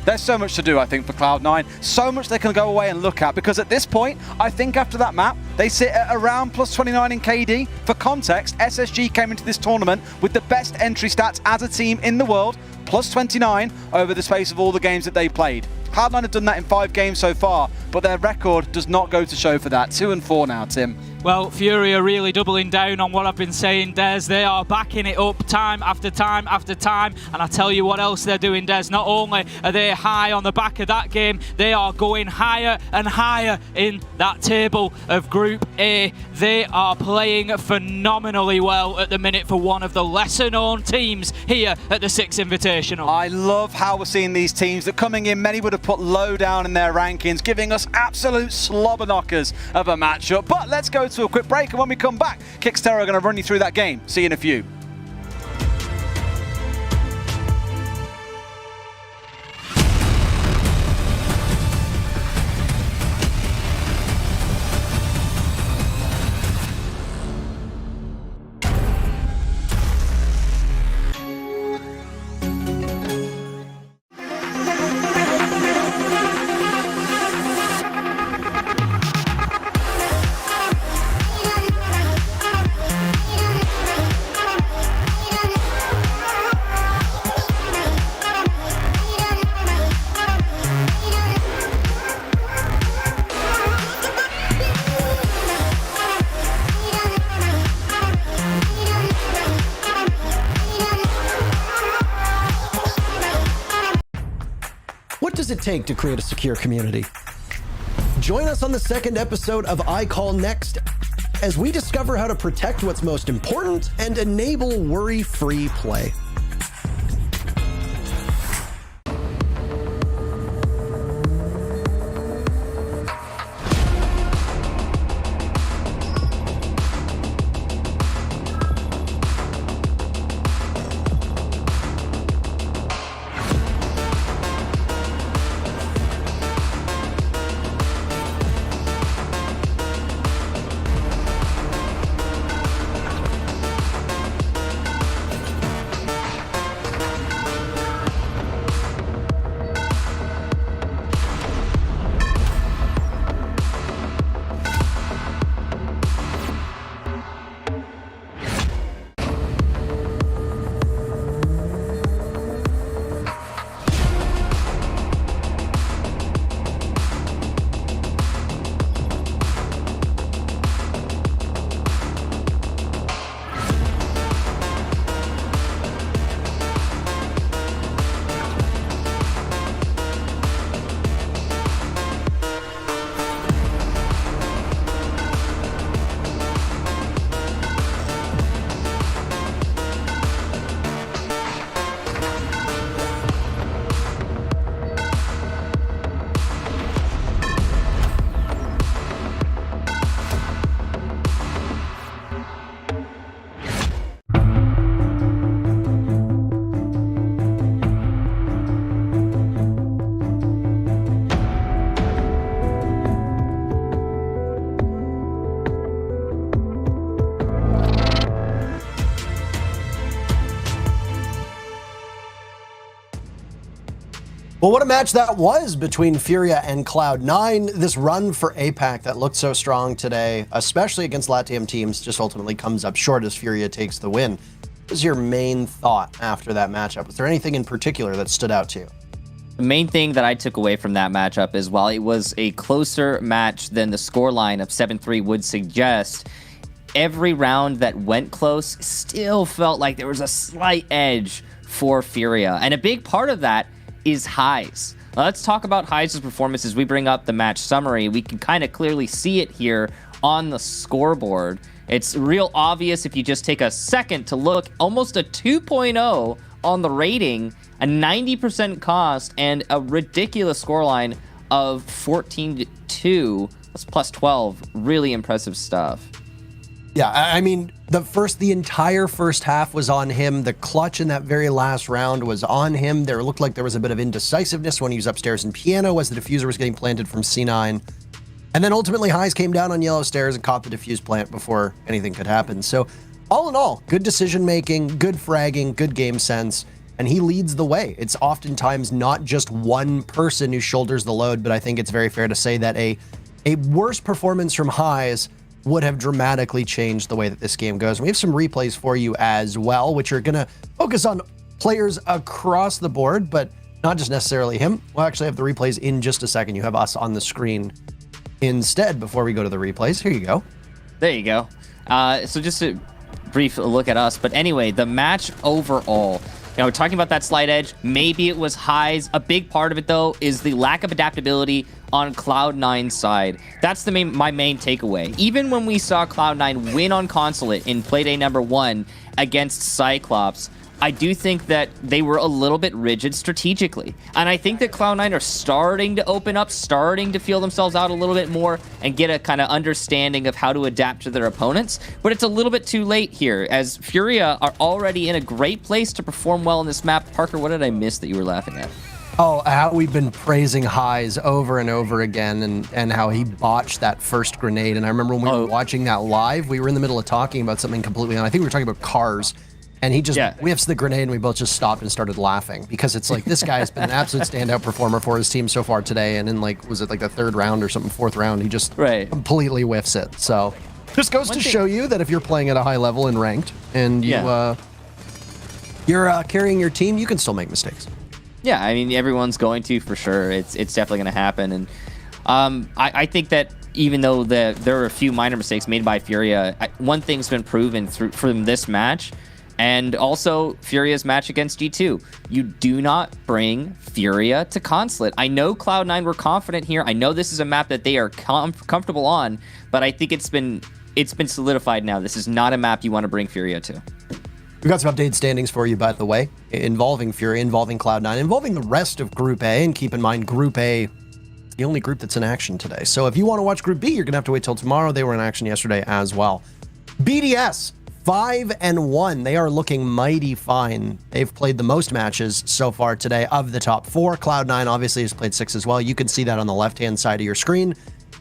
There's so much to do, I think, for Cloud9. So much they can go away and look at, because at this point, I think after that map, they sit at around plus 29 in KD. For context, SSG came into this tournament with the best entry stats as a team in the world, plus 29 over the space of all the games that they played. Cloud9 have done that in 5 games so far, but their record does not go to show for that. 2-4 now, Tim. Well, Furia really doubling down on what I've been saying, Des. They are backing it up time after time after time. And I tell you what else they're doing, Des. Not only are they high on the back of that game, they are going higher and higher in that table of Group A. They are playing phenomenally well at the minute for one of the lesser-known teams here at the SIX Invitational. I love how we're seeing these teams that coming in, many would have put low down in their rankings, giving us absolute slobber knockers of a matchup. But let's go to a quick break, and when we come back, Kicksterra are going to run you through that game. See you in a few. What does it take to create a secure community? Join us on the second episode of ICall.NEXT as we discover how to protect what's most important and enable worry-free play. Well, what a match that was between Furia and Cloud9. This run for APAC that looked so strong today, especially against LATAM teams, just ultimately comes up short as Furia takes the win. What was your main thought after that matchup? Was there anything in particular that stood out to you? The main thing that I took away from that matchup is while it was a closer match than the scoreline of 7-3 would suggest, every round that went close still felt like there was a slight edge for Furia. And a big part of that is Highs. Let's talk about Highs' performance as we bring up the match summary. We can kind of clearly see it here on the scoreboard. It's real obvious if you just take a second to look. Almost a 2.0 on the rating, a 90% cost, and a ridiculous scoreline of 14-2. That's plus 12. Really impressive stuff. Yeah, I mean, the entire first half was on him. The clutch in that very last round was on him. There looked like there was a bit of indecisiveness when he was upstairs in piano as the diffuser was getting planted from C9. And then ultimately Highs came down on yellow stairs and caught the diffuse plant before anything could happen. So all in all, good decision making, good fragging, good game sense. and he leads the way. It's oftentimes not just one person who shoulders the load, but I think it's very fair to say that a worse performance from Highs would have dramatically changed the way that this game goes. And we have some replays for you as well, which are going to focus on players across the board, but not just necessarily him. We'll actually have the replays in just a second. You have us on the screen instead before we go to the replays. Here you go. There you go. So just a brief look at us. But anyway, the match overall, we're talking about that slight edge. Maybe it was Highs. A big part of it, though, is the lack of adaptability on Cloud9's side. That's my main takeaway. Even when we saw Cloud9 win on Consulate in Playday number 1 against Cyclops, I do think that they were a little bit rigid strategically. And I think that Cloud9 are starting to open up, starting to feel themselves out a little bit more and get a kind of understanding of how to adapt to their opponents. But it's a little bit too late here, as Furia are already in a great place to perform well in this map. Parker, what did I miss that you were laughing at? Oh, how we've been praising Highs over and over again, and how he botched that first grenade. And I remember when we were watching that live, we were in the middle of talking about something completely, and I think we were talking about cars. And he just whiffs the grenade, and we both just stopped and started laughing, because it's like, this guy has been an absolute standout performer for his team so far today. And in was it the third round or something, fourth round, he just completely whiffs it. So just goes to show you that if you're playing at a high level and ranked, and you're carrying your team, you can still make mistakes. Yeah, I mean, everyone's going to, for sure. It's definitely going to happen. And I think that even though there were a few minor mistakes made by Furia, one thing's been proven from this match, and also Furia's match against G2. You do not bring Furia to Consulate. I know Cloud9 were confident here. I know this is a map that they are comfortable on, but I think it's been solidified now. This is not a map you want to bring Furia to. We've got some updated standings for you, by the way, involving Furia, involving Cloud9, involving the rest of Group A. And keep in mind, Group A, the only group that's in action today. So if you want to watch Group B, you're going to have to wait till tomorrow. They were in action yesterday as well. BDS, 5-1. They are looking mighty fine. They've played the most matches so far today of the top 4. Cloud9 obviously has played 6 as well. You can see that on the left-hand side of your screen.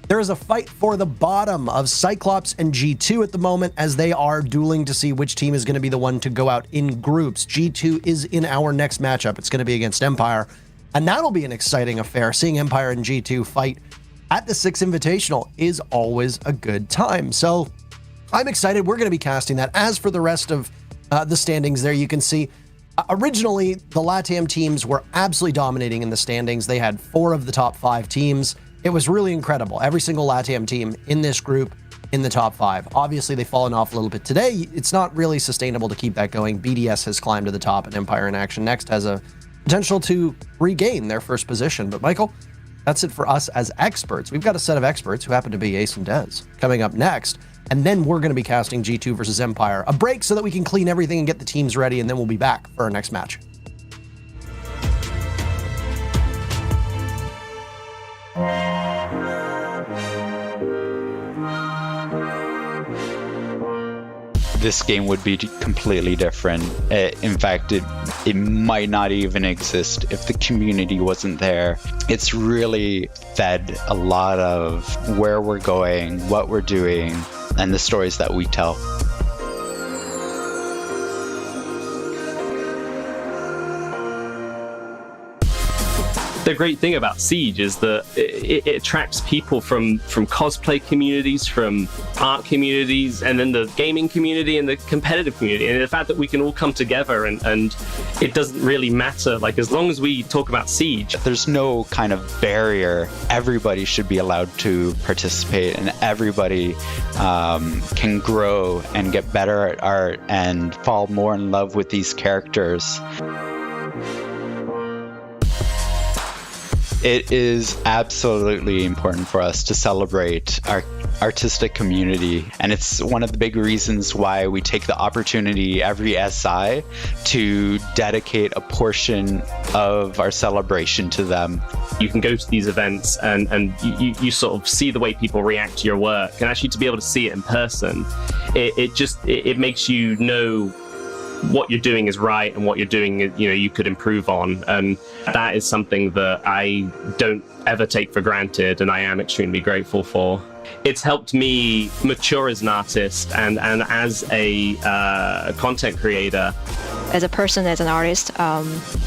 There is a fight for the bottom of Cyclops and G2 at the moment, as they are dueling to see which team is going to be the one to go out in groups. G2 is in our next matchup. It's going to be against Empire, and that'll be an exciting affair. Seeing Empire and G2 fight at the 6 Invitational is always a good time. So I'm excited. We're going to be casting that. As for the rest of the standings there, you can see originally the LATAM teams were absolutely dominating in the standings. They had 4 of the top 5 teams. It was really incredible. Every single LATAM team in this group in the top 5. Obviously, they've fallen off a little bit today. It's not really sustainable to keep that going. BDS has climbed to the top, and Empire in Action Next has a potential to regain their first position. But Michael, that's it for us as experts. We've got a set of experts who happen to be Ace and Dez coming up next. And then we're going to be casting G2 versus Empire. A break so that we can clean everything and get the teams ready, and then we'll be back for our next match. This game would be completely different. In fact, it might not even exist if the community wasn't there. It's really fed a lot of where we're going, what we're doing, and the stories that we tell. The great thing about Siege is that it attracts people from cosplay communities, from art communities, and then the gaming community and the competitive community. And the fact that we can all come together and it doesn't really matter. Like, as long as we talk about Siege. There's no kind of barrier. Everybody should be allowed to participate, and everybody can grow and get better at art and fall more in love with these characters. It is absolutely important for us to celebrate our artistic community, and it's one of the big reasons why we take the opportunity every SI to dedicate a portion of our celebration to them. You can go to these events and you sort of see the way people react to your work, and actually to be able to see it in person, it makes you know what you're doing is right and what you're doing, you could improve on. And that is something that I don't ever take for granted, and I am extremely grateful for. It's helped me mature as an artist and as a content creator. As a person, as an artist,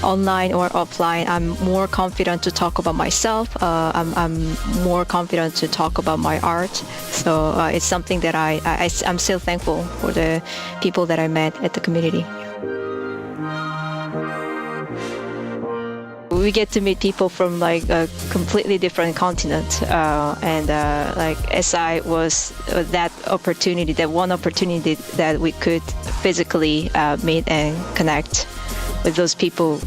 online or offline, I'm more confident to talk about myself. I'm more confident to talk about my art. So it's something that I'm still thankful for the people that I met at the community. We get to meet people from like a completely different continent, and like SI was that opportunity, that one opportunity that we could physically meet and connect with those people.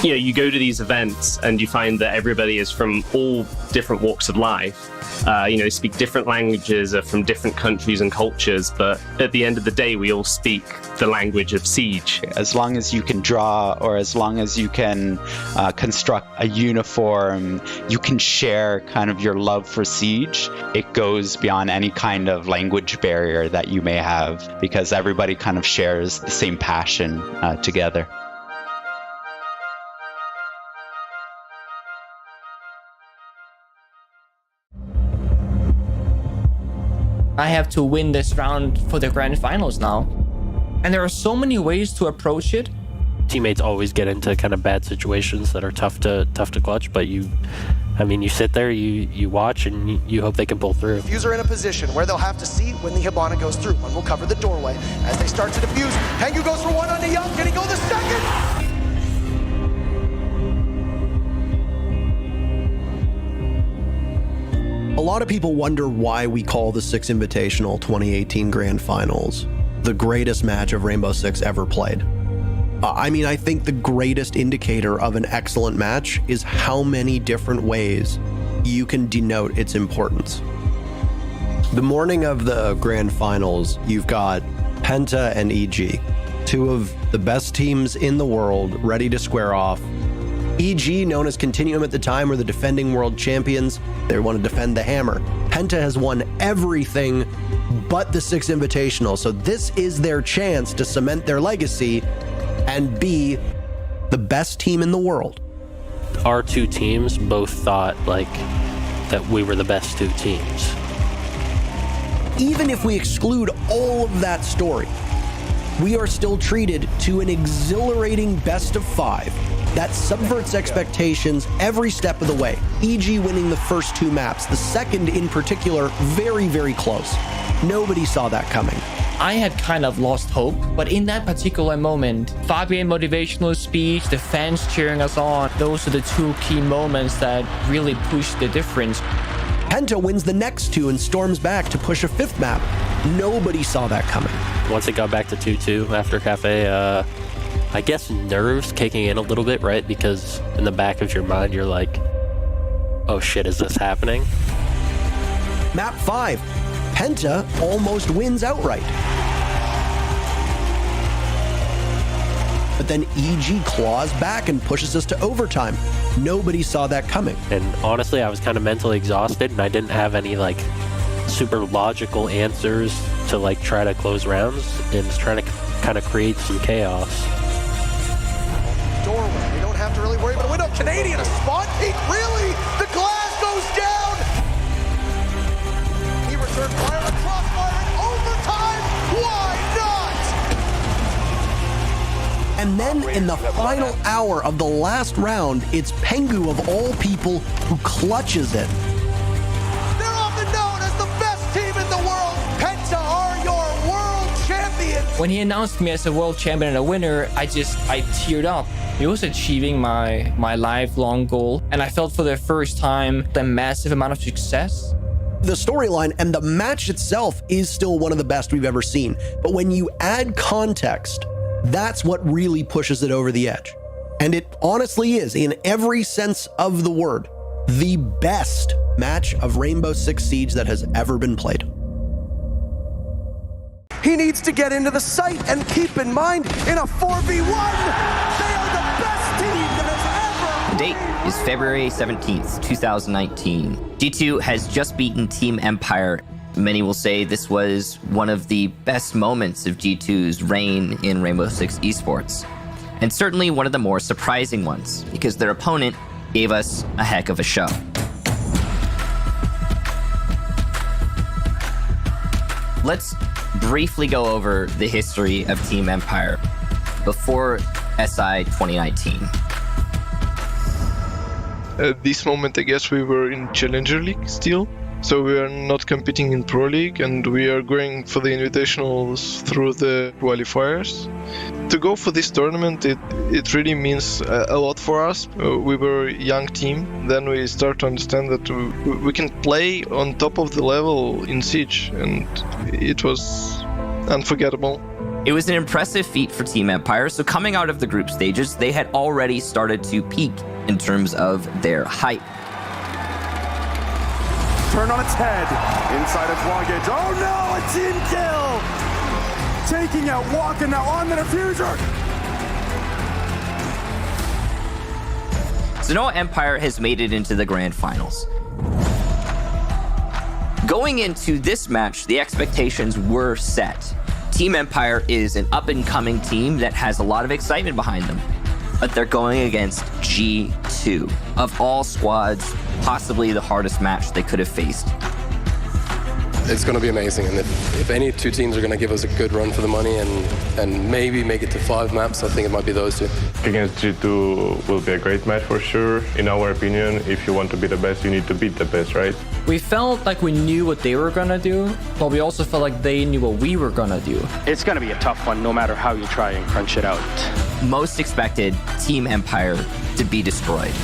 You know, you go to these events and you find that everybody is from all different walks of life. You know, they speak different languages, are from different countries and cultures, but at the end of the day, we all speak the language of Siege. As long as you can draw, or as long as you can construct a uniform, you can share kind of your love for Siege. It goes beyond any kind of language barrier that you may have, because everybody kind of shares the same passion together. I have to win this round for the grand finals now. And there are so many ways to approach it. Teammates always get into kind of bad situations that are tough to clutch, but you sit there, you watch, and you hope they can pull through. Diffuser in a position where they'll have to see when the Hibana goes through. One will cover the doorway. As they start to defuse, Pengu goes for one onto Young. Can he go the second? A lot of people wonder why we call the Six Invitational 2018 Grand Finals the greatest match of Rainbow Six ever played. I think the greatest indicator of an excellent match is how many different ways you can denote its importance. The morning of the Grand Finals, you've got Penta and EG, two of the best teams in the world, ready to square off. EG, known as Continuum at the time, were the defending world champions. They want to defend the hammer. Penta has won everything but the Six Invitational, so this is their chance to cement their legacy and be the best team in the world. Our two teams both thought that we were the best two teams. Even if we exclude all of that story, we are still treated to an exhilarating best of 5 that subverts expectations every step of the way. EG winning the first 2 maps, the second in particular, very, very close. Nobody saw that coming. I had kind of lost hope, but in that particular moment, Fabian motivational speech, the fans cheering us on, those are the 2 key moments that really pushed the difference. Penta wins the next 2 and storms back to push a 5th map. Nobody saw that coming. Once it got back to 2-2 after Cafe, I guess nerves kicking in a little bit, right? Because in the back of your mind, you're like, oh shit, is this happening? Map 5, Penta almost wins outright. But then EG claws back and pushes us to overtime. Nobody saw that coming. And honestly, I was kind of mentally exhausted, and I didn't have any super logical answers to try to close rounds, and just trying to kind of create some chaos. Doorway, they don't have to really worry about a window. Canadian, a spawn peek, really? The glass goes down! He returns fire, a crossfire in overtime! Why not? And then in the final hour of the last round, it's Pengu of all people who clutches it. They're often known as the best team in the world. Penta are your world champions. When he announced me as a world champion and a winner, I teared up. It was achieving my lifelong goal, and I felt for the first time the massive amount of success. The storyline and the match itself is still one of the best we've ever seen, but when you add context, that's what really pushes it over the edge. And it honestly is, in every sense of the word, the best match of Rainbow Six Siege that has ever been played. He needs to get into the site and keep in mind, in a 4v1, they are the best team that has ever... The date is February 17th, 2019. G2 has just beaten Team Empire. Many will say this was one of the best moments of G2's reign in Rainbow Six Esports. And certainly one of the more surprising ones, because their opponent gave us a heck of a show. Let's briefly go over the history of Team Empire. before SI 2019? At this moment, I guess we were in Challenger League still. So we are not competing in Pro League, and we are going for the Invitationals through the qualifiers. To go for this tournament, it really means a lot for us. We were a young team. Then we start to understand that we can play on top of the level in Siege, and it was unforgettable. It was an impressive feat for Team Empire, so coming out of the group stages, they had already started to peak in terms of their hype. Turned on its head, inside of Luggage. Oh no, a team kill! Taking out Walker now on the diffuser! Sanoa Empire has made it into the grand finals. Going into this match, the expectations were set. Team Empire is an up-and-coming team that has a lot of excitement behind them, but they're going against G2. Of all squads, possibly the hardest match they could have faced. It's going to be amazing, and if any two teams are going to give us a good run for the money and maybe make it to 5 maps, I think it might be those two. Against G2 will be a great match for sure. In our opinion, if you want to be the best, you need to beat the best, right? We felt like we knew what they were gonna do, but we also felt like they knew what we were gonna do. It's going to be a tough one no matter how you try and crunch it out. Most expected Team Empire to be destroyed.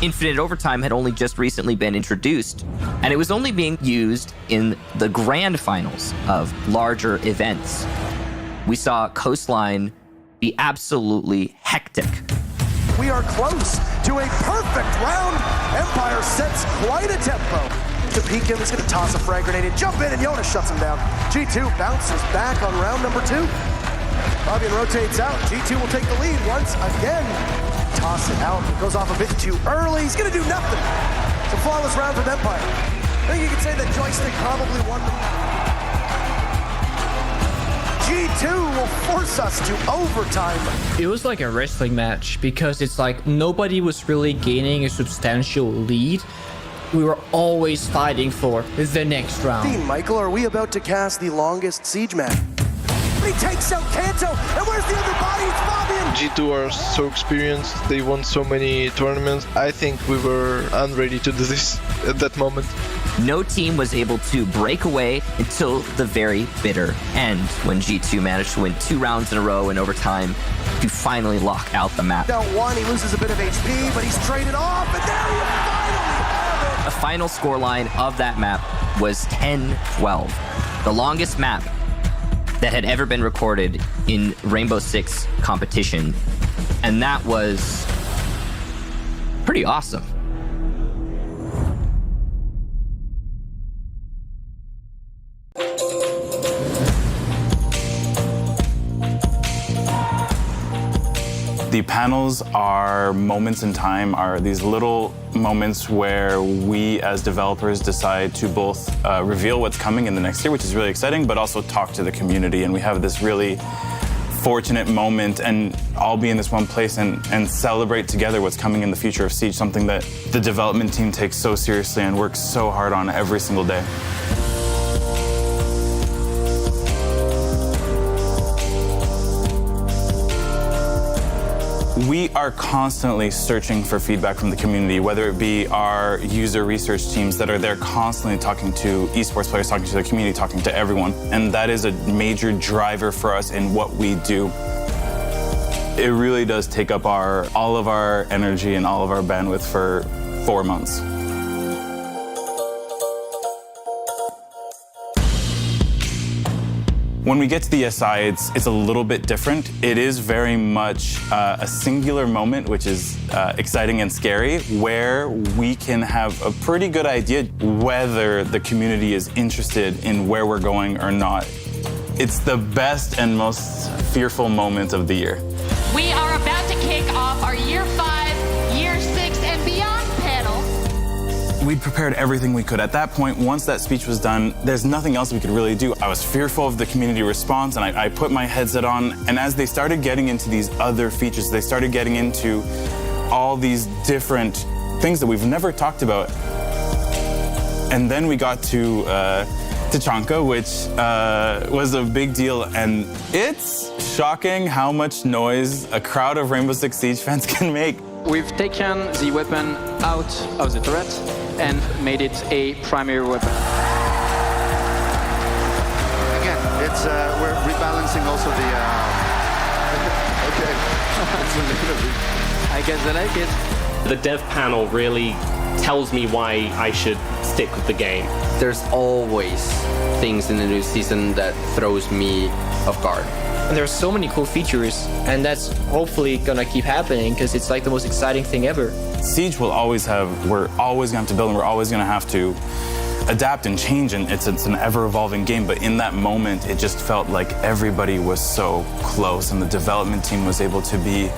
Infinite Overtime had only just recently been introduced, and it was only being used in the grand finals of larger events. We saw Coastline be absolutely hectic. We are close to a perfect round. Empire sets quite a tempo. To peek him, he's going to toss a frag grenade and jump in, and Jonas shuts him down. G2 bounces back on round number 2. Fabian rotates out. G2 will take the lead once again. Toss it out. It goes off a bit too early. He's going to do nothing. It's a flawless round from Empire. I think you could say that Joystick probably won the G2 will force us to overtime. It was like a wrestling match because it's like nobody was really gaining a substantial lead. We were always fighting for the next round. Michael, are we about to cast the longest siege match? He takes out Kanto, and where's the other body? It's Fabian! G2 are so experienced, they won so many tournaments. I think we were unready to do this at that moment. No team was able to break away until the very bitter end, when G2 managed to win 2 rounds in a row in overtime to finally lock out the map. Down 1, he loses a bit of HP, but he's traded off, and there you finally have it! The final scoreline of that map was 10-12, the longest map that had ever been recorded in Rainbow Six competition, and that was pretty awesome. The panels are moments in time, are these little moments where we as developers decide to both reveal what's coming in the next year, which is really exciting, but also talk to the community. And we have this really fortunate moment and all be in this one place and celebrate together what's coming in the future of Siege, something that the development team takes so seriously and works so hard on every single day. We are constantly searching for feedback from the community, whether it be our user research teams that are there constantly talking to esports players, talking to the community, talking to everyone. And that is a major driver for us in what we do. It really does take up all of our energy and all of our bandwidth for 4 months. When we get to the SI, it's a little bit different. It is very much a singular moment, which is exciting and scary, where we can have a pretty good idea whether the community is interested in where we're going or not. It's the best and most fearful moment of the year. We are about to kick off our Year 5, Year 6, and beyond panel. We'd prepared everything we could. At that point, once that speech was done, there's nothing else we could really do. I was fearful of the community response, and I put my headset on. And as they started getting into these other features, they started getting into all these different things that we've never talked about. And then we got to Tachanka, which was a big deal, and it's shocking how much noise a crowd of Rainbow Six Siege fans can make. We've taken the weapon out of the turret and made it a primary weapon. Again, it's we're rebalancing also the. Okay, I guess I like it. The dev panel really tells me why I should stick with the game. There's always things in the new season that throws me off guard. And there's so many cool features, and that's hopefully gonna keep happening because it's like the most exciting thing ever. Siege will always have, we're always gonna have to build, and we're always gonna have to adapt and change, and it's an ever-evolving game, but in that moment, it just felt like everybody was so close, and the development team was able to be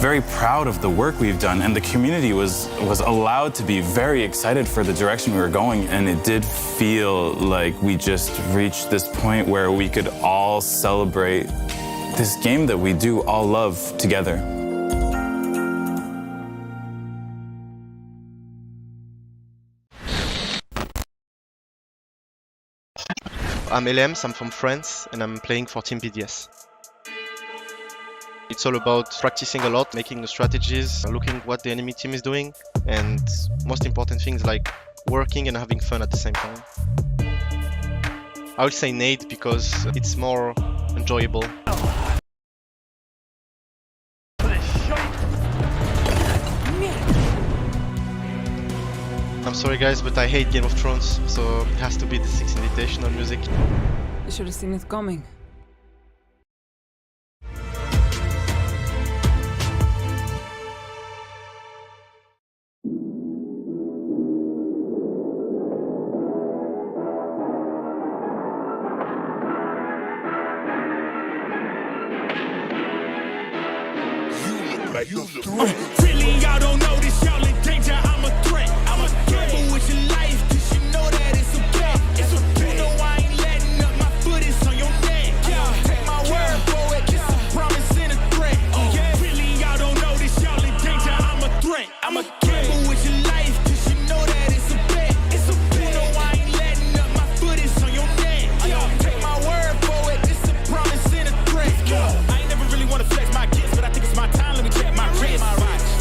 very proud of the work we've done, and the community was allowed to be very excited for the direction we were going, and it did feel like we just reached this point where we could all celebrate this game that we do all love together. I'm LMs, I'm from France, and I'm playing for Team BDS. It's all about practicing a lot, making the strategies, looking what the enemy team is doing, and most important things like working and having fun at the same time. I would say nade because it's more enjoyable. I'm sorry guys, but I hate Game of Thrones, so it has to be the 6 Invitational music. You should have seen it coming. Really, y'all don't know this, y'all in danger. I'm a threat. I'm a gamble with your life, cause you know that it's a bet. It's a bet. You know I ain't letting up, my foot is on your neck. Yeah, take my word for it, it's a promise and a threat. Yeah, really, y'all don't know this, y'all in danger. I'm a threat. I'm a gamble with your life, cause you know that it's a bet. It's a bet. You know I ain't letting up, my foot is on your neck. Yeah, take my word for it, it's a promise and a threat. I ain't never really wanna flex my gifts, but I think it's my time. Let me check my wrist.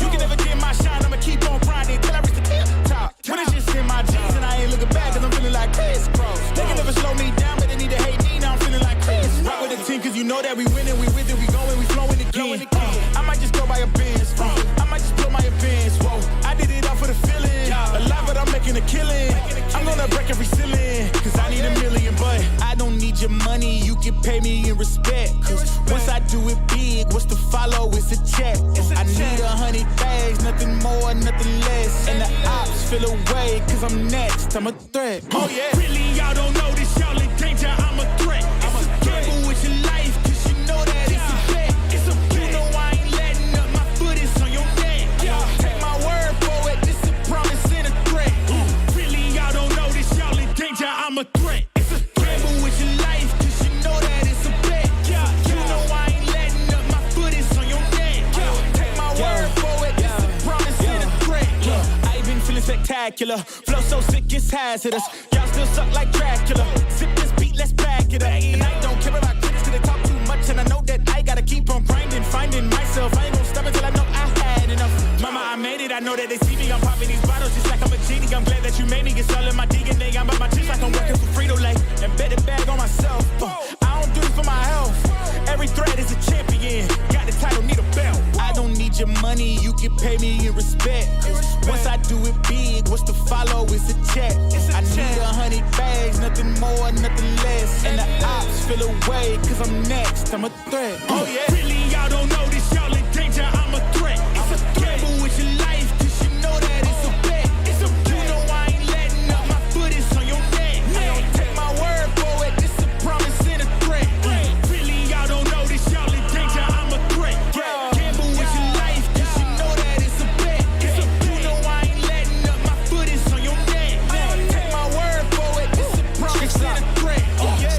You can never get my shine, I'ma keep on grinding till I reach the tip top. When it's just in my jeans and I ain't looking back, cause I'm feeling like Chris Cross. They can never slow me down, but they need to hate me, now I'm feeling like Chris. Rock with the team, cause you know that we winning, we with it, we going, we flowing again. I might just go by a Benz, I might just blow my advance, whoa. I did it all for the feeling, alive but I'm making a killing. I'm gonna break every ceiling, cause I need a million, but I don't need your money, you can pay me in respect. Cause once I do it big, what's to follow is a check. I need 100 bags, nothing more, nothing less. And the ops feel away, cause I'm next, I'm a threat. Oh yeah, really y'all don't know this, y'all in danger, I'm a threat. I'm a gamble with your life, cause you know that it's a bet. It's a bet. You know I ain't letting up, my foot is on your neck. Yeah, take my word for it, this a promise and a threat. Really y'all don't know this, y'all in danger, I'm a threat. It's a gamble with your life, cause you know that it's a bet. Yeah, you know I ain't letting up, my foot is on your neck. Yeah, take my word for it, this a promise and a threat. I ain't been feeling spectacular, flow so sick it's hazardous. Y'all still suck like Dracula. Sip this beat, let's back it up. And I don't care about critics, cause they talk too much, and I know that I gotta keep on grinding, finding myself. I ain't gonna stop until I know I had enough. Mama, I made it, I know that they see me, I'm popping these bottles just like I'm a genie. I'm glad that you made me, it's all in my DNA. I'm about my chips like I'm working for Frito-Lay, and bet the bag on myself. I don't do this for my health. Every threat is a champion. Got the title, need a belt. I don't need your money, you can pay me in respect. Once I do it big, what's to follow is a check. I need 100 bags, nothing more, nothing less. And the ops feel away, cause I'm next, I'm a threat. Oh yeah, really y'all don't know this, y'all in danger, I'm a threat. It's a gamble with your life, cause you know that it's a bet. It's a bet. You know I ain't letting up, my foot is on your neck. I don't take my word for it, this a promise and a threat. Really y'all don't know this, y'all in danger, I'm a threat. Gamble with your life, cause you know that it's a bet. It's a bet. You know I ain't letting up, my foot is on your neck. I don't take my word for it, this a promise and a threat.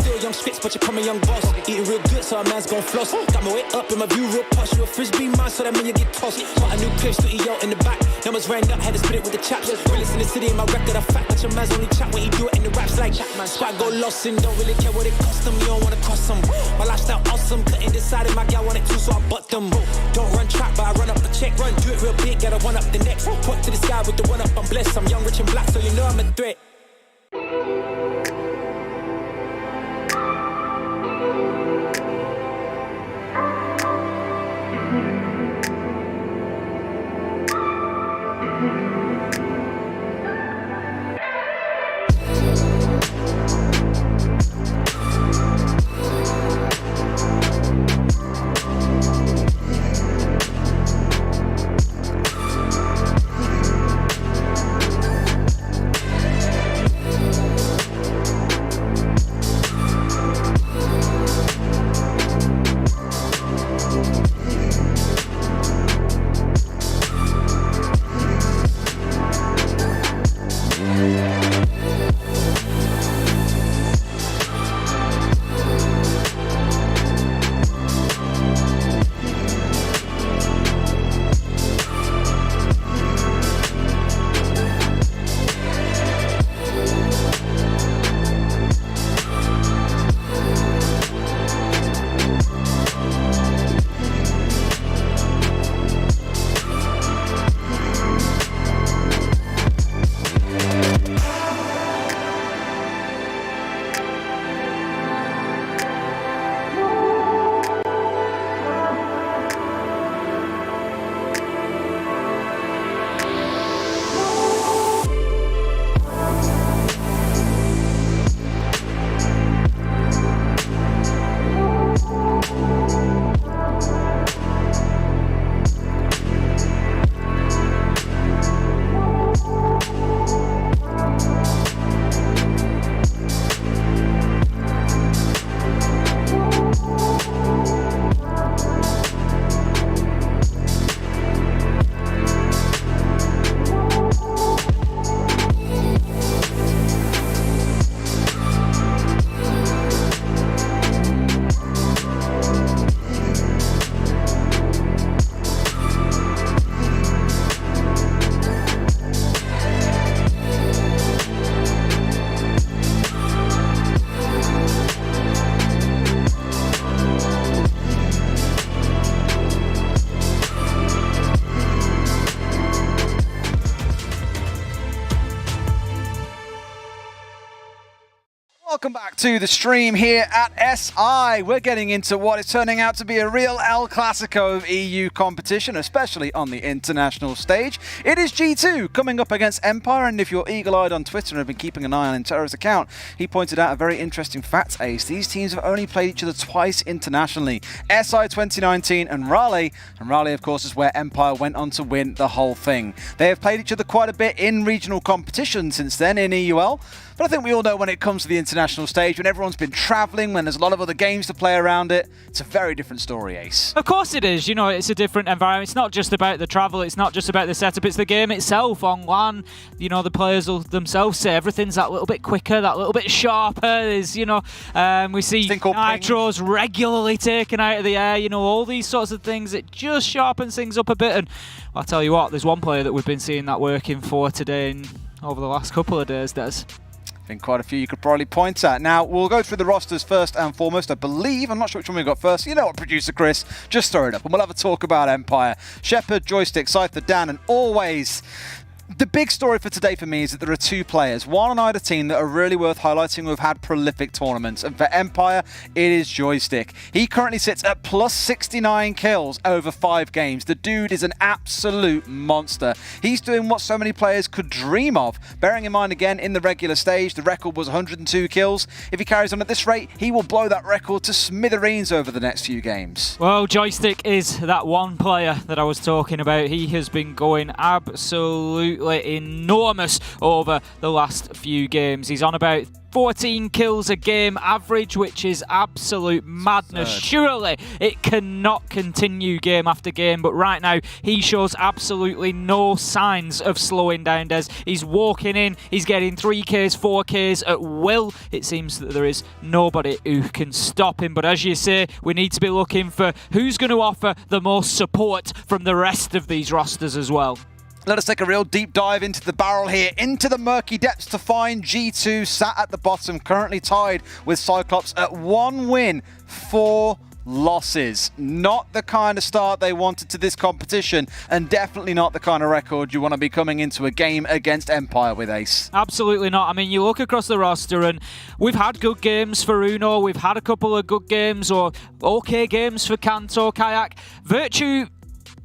Still young spits, but you call me young boss. Eating real good, so a man's gon' floss. Got my way up in my view real posh. You a frisbee man, so that mean you get tossed. Got a new clip, studio in the back. Numbers ran up, had to spit it with the chaps. Realest in the city, in my record, I fact. But your man's only chat when he do it in the raps. moves like Batman. Squad go lost and don't really care what it cost them. You don't wanna cross them. My lifestyle awesome, couldn't decide if my gal wanted to, so I butt them. Don't run track, but I run up a check. Run, do it real big, gotta one up the next. Point to the sky with the one up, I'm blessed. I'm young, rich and black, so you know I'm a threat. Welcome back to the stream here at SI. We're getting into what is turning out to be a real El Clasico of EU competition, especially on the international stage. It is G2 coming up against Empire, and if you're eagle-eyed on Twitter and have been keeping an eye on Intero's account, he pointed out a very interesting fact, Ace. These teams have only played each other twice internationally. SI 2019 and Raleigh. And Raleigh, of course, is where Empire went on to win the whole thing. They have played each other quite a bit in regional competition since then in EUL. But I think we all know when it comes to the international stage, when everyone's been travelling, when there's a lot of other games to play around it, it's a very different story, Ace. Of course it is. You know, it's a different environment. It's not just about the travel. It's not just about the setup. It's the game itself on LAN. You know, the players will themselves say everything's that little bit quicker, that little bit sharper. There's, you know, we see nitros regularly taken out of the air. You know, all these sorts of things. It just sharpens things up a bit. And I'll tell you what, there's one player that we've been seeing that working for today and over the last couple of days, Des. I think quite a few you could probably point at. Now, we'll go through the rosters first and foremost. I believe, I'm not sure which one we got first. You know what, producer Chris? Just throw it up and we'll have a talk about Empire. Shepard, Joystick, Scyther, Dan, and always... The big story for today for me is that there are two players, one on either team, that are really worth highlighting who have had prolific tournaments. And for Empire, it is Joystick. He currently sits at plus 69 kills over 5 games. The dude is an absolute monster. He's doing what so many players could dream of. Bearing in mind, again, in the regular stage, the record was 102 kills. If he carries on at this rate, he will blow that record to smithereens over the next few games. Well, Joystick is that one player that I was talking about. He has been going absolutely enormous over the last few games. He's on about 14 kills a game average, which is absolute madness. Surely it cannot continue game after game, but right now he shows absolutely no signs of slowing down, Des. He's walking in, he's getting 3Ks, 4Ks at will. It seems that there is nobody who can stop him, but as you say, we need to be looking for who's going to offer the most support from the rest of these rosters as well. Let us take a real deep dive into the barrel here, into the murky depths to find G2 sat at the bottom, currently tied with Cyclops at 1 win, 4 losses. Not the kind of start they wanted to this competition, and definitely not the kind of record you want to be coming into a game against Empire with, Ace. Absolutely not. I mean, you look across the roster and we've had good games for Uno, we've had a couple of good games or okay games for Kanto, Kayak. Virtue,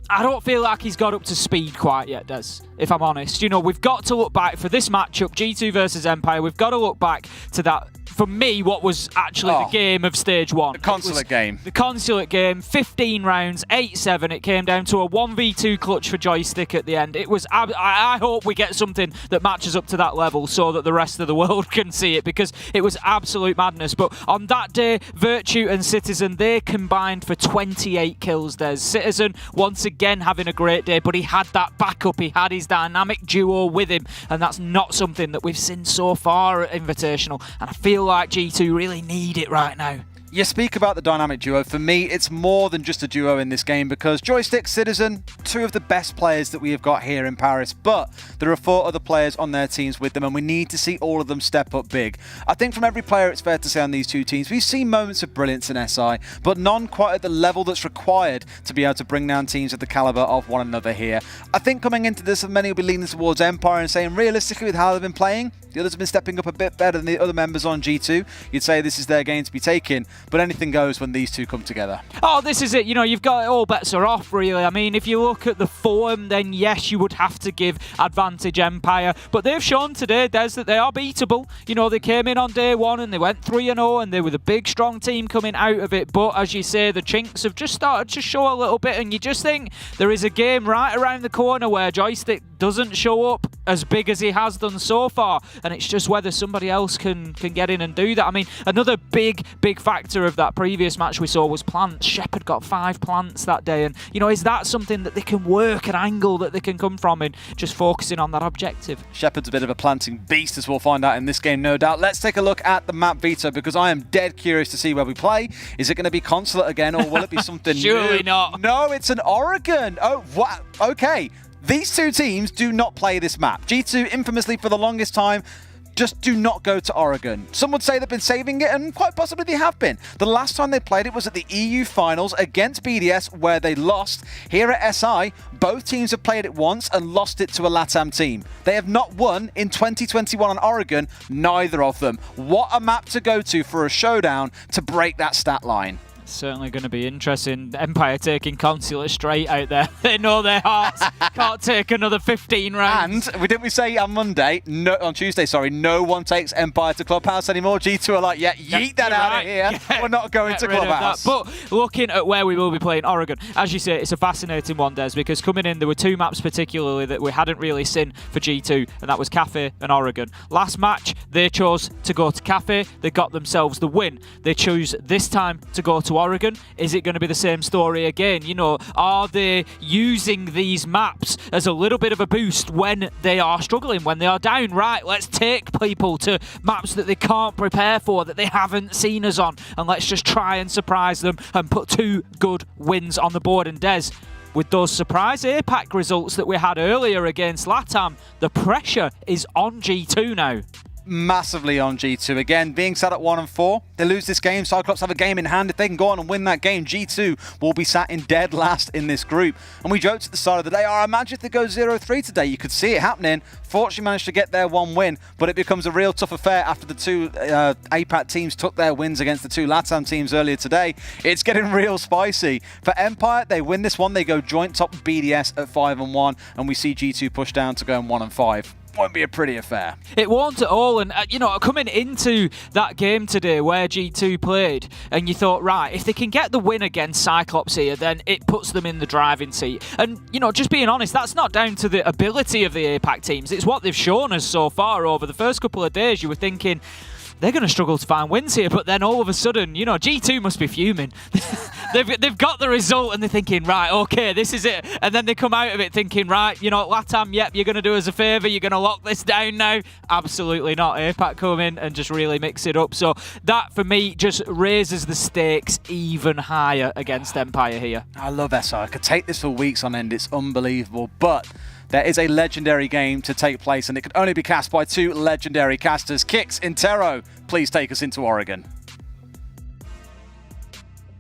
I don't feel like he's got up to speed quite yet, Des, if I'm honest. You know, we've got to look back for this matchup, G2 versus Empire, we've got to look back to that, for me, what was actually the game of stage 1. The consulate game. The consulate game, 15 rounds, 8-7. It came down to a 1v2 clutch for Joystick at the end. It was. I hope we get something that matches up to that level so that the rest of the world can see it, because it was absolute madness. But on that day, Virtue and Citizen, they combined for 28 kills. There's Citizen once again having a great day, but he had that backup. He had his dynamic duo with him, and that's not something that we've seen so far at Invitational. And I feel like G2 really need it right now. You speak about the dynamic duo. For me, it's more than just a duo in this game, because Joystick, Citizen, 2 of the best players that we have got here in Paris, but there are 4 other players on their teams with them, and we need to see all of them step up big. I think from every player, it's fair to say on these 2 teams, we've seen moments of brilliance in SI, but none quite at the level that's required to be able to bring down teams of the caliber of one another here. I think coming into this, many will be leaning towards Empire and saying, realistically, with how they've been playing, the others have been stepping up a bit better than the other members on G2. You'd say this is their game to be taken, but anything goes when these 2 come together. Oh, this is it. You know, you've got all bets are off, really. I mean, if you look at the form, then yes, you would have to give advantage Empire. But they've shown today, Des, that they are beatable. You know, they came in on day 1 and they went 3-0, and they were the big, strong team coming out of it. But as you say, the chinks have just started to show a little bit, and you just think there is a game right around the corner where Joystick doesn't show up as big as he has done so far, and it's just whether somebody else can get in and do that. I mean, another big factor of that previous match we saw was plants. Shepard got 5 plants that day, and you know, is that something that they can work, an angle that they can come from in just focusing on that objective? Shepard's a bit of a planting beast, as we'll find out in this game, no doubt. Let's take a look at the map veto, because I am dead curious to see where we play. Is it going to be Consulate again, or will it be something Surely new? not. No, it's an Oregon. Oh, what? Okay. These 2 teams do not play this map. G2, infamously for the longest time, just do not go to Oregon. Some would say they've been saving it, and quite possibly they have been. The last time they played it was at the EU Finals against BDS, where they lost. Here at SI, both teams have played it once and lost it to a LATAM team. They have not won in 2021 on Oregon, neither of them. What a map to go to for a showdown to break that stat line. Certainly going to be interesting. Empire taking Consulate straight out there. They know their hearts can't take another 15 rounds. And didn't we say on Tuesday, no one takes Empire to Clubhouse anymore? G2 are like, yeah, yeet that out of here. We're not going to Clubhouse. But looking at where we will be playing Oregon, as you say, it's a fascinating one, Des, because coming in, there were 2 maps particularly that we hadn't really seen for G2, and that was Cafe and Oregon. Last match, they chose to go to Cafe. They got themselves the win. They choose this time to go to Oregon. Is it going to be the same story again? You know, are they using these maps as a little bit of a boost when they are struggling, when they are down? Right, let's take people to maps that they can't prepare for, that they haven't seen us on, and let's just try and surprise them and put 2 good wins on the board. And Des, with those surprise APAC results that we had earlier against LATAM, the pressure is on G2 now. Massively on G2. Again, being sat at 1-4, they lose this game. Cyclops have a game in hand. If they can go on and win that game, G2 will be sat in dead last in this group. And we joked at the start of the day, I imagine if they go 0-3 today, you could see it happening. Fortunately managed to get their 1 win, but it becomes a real tough affair after the 2 APAC teams took their wins against the 2 LATAM teams earlier today. It's getting real spicy. For Empire, they win this one. They go joint top BDS at 5-1, and we see G2 push down to go 1-5. Won't be a pretty affair. It won't at all. And you know, coming into that game today where G2 played, and you thought, right, if they can get the win against Cyclops here, then it puts them in the driving seat. And you know, just being honest, that's not down to the ability of the APAC teams. It's what they've shown us so far over the first couple of days. You were thinking, they're going to struggle to find wins here, but then all of a sudden, you know, G2 must be fuming. They've got the result and they're thinking, right, okay, this is it. And then they come out of it thinking, right, you know, LATAM, yep, you're going to do us a favour, you're going to lock this down now. Absolutely not. APAC come in and just really mix it up. So that, for me, just raises the stakes even higher against Empire here. I love SI. I could take this for weeks on end. It's unbelievable. But there is a legendary game to take place, and it can only be cast by 2 legendary casters. Kix, Intero, please take us into Oregon.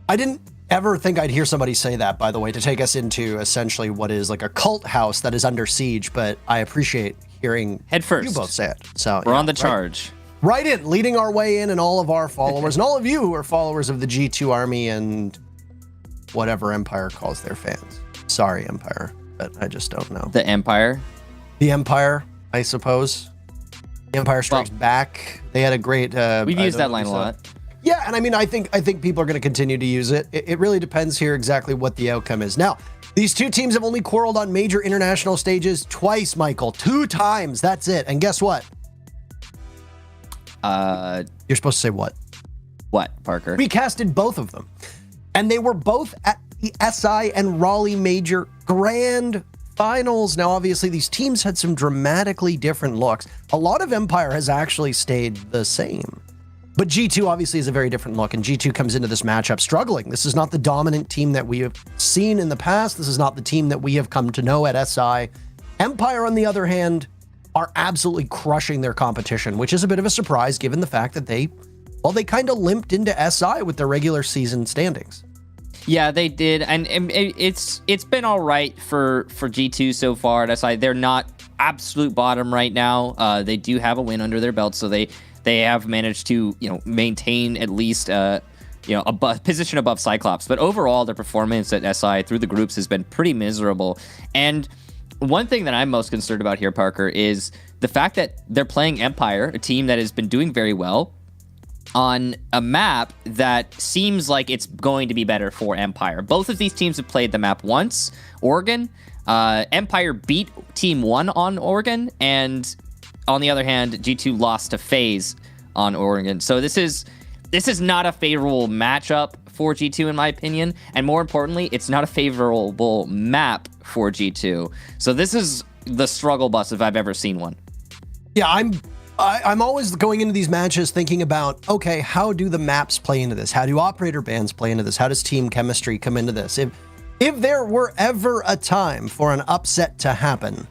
I didn't ever think I'd hear somebody say that, by the way, to take us into essentially what is like a cult house that is under siege, but I appreciate hearing head first. You both say it. So we're on the charge. Right in, leading our way in, and all of our followers, and all of you who are followers of the G2 army and whatever Empire calls their fans. Sorry, Empire, but I just don't know. The Empire? The Empire, I suppose. The Empire Strikes Back. They had a great... we've used that line a lot. Yeah, and I mean, I think people are going to continue to use it. It really depends here exactly what the outcome is. Now, these 2 teams have only quarreled on major international stages twice, Michael. 2 times, that's it. And guess what? You're supposed to say what? What, Parker? We casted both of them. And they were both at the SI and Raleigh Major Grand Finals. Now, obviously, these teams had some dramatically different looks. A lot of Empire has actually stayed the same. But G2 obviously is a very different look, and G2 comes into this matchup struggling. This is not the dominant team that we have seen in the past. This is not the team that we have come to know at SI. Empire, on the other hand, are absolutely crushing their competition, which is a bit of a surprise given the fact that they kind of limped into SI with their regular season standings. Yeah, they did, and it's been all right for G2 so far at SI. They're not absolute bottom right now. They do have a win under their belt, so they have managed to maintain at least a position above Cyclops. But overall, their performance at SI through the groups has been pretty miserable. And one thing that I'm most concerned about here, Parker, is the fact that they're playing Empire, a team that has been doing very well, on a map that seems like it's going to be better for Empire. Both of these teams have played the map once, Oregon. Empire beat TeamOne on Oregon, and on the other hand, G2 lost to FaZe on Oregon. So this is not a favorable matchup for G2 in my opinion, and more importantly, it's not a favorable map for G2. So this is the struggle bus if I've ever seen one. Yeah, I'm always going into these matches thinking about, okay, how do the maps play into this? How do operator bans play into this? How does team chemistry come into this? If there were ever a time for an upset to happen,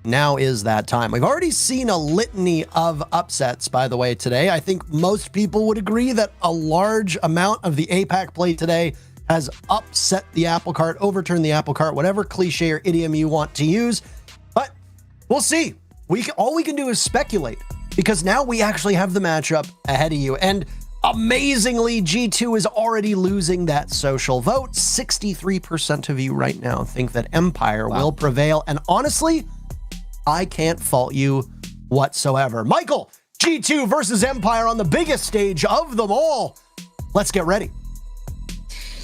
now is that time. We've already seen a litany of upsets, by the way, today. I think most people would agree that a large amount of the APAC play today has upset the apple cart, overturned the apple cart, whatever cliche or idiom you want to use. But we'll see. All we can do is speculate, because now we actually have the matchup ahead of you. And amazingly, G2 is already losing that social vote. 63% of you right now think that Empire will prevail. And honestly, I can't fault you whatsoever. Michael, G2 versus Empire on the biggest stage of them all. Let's get ready.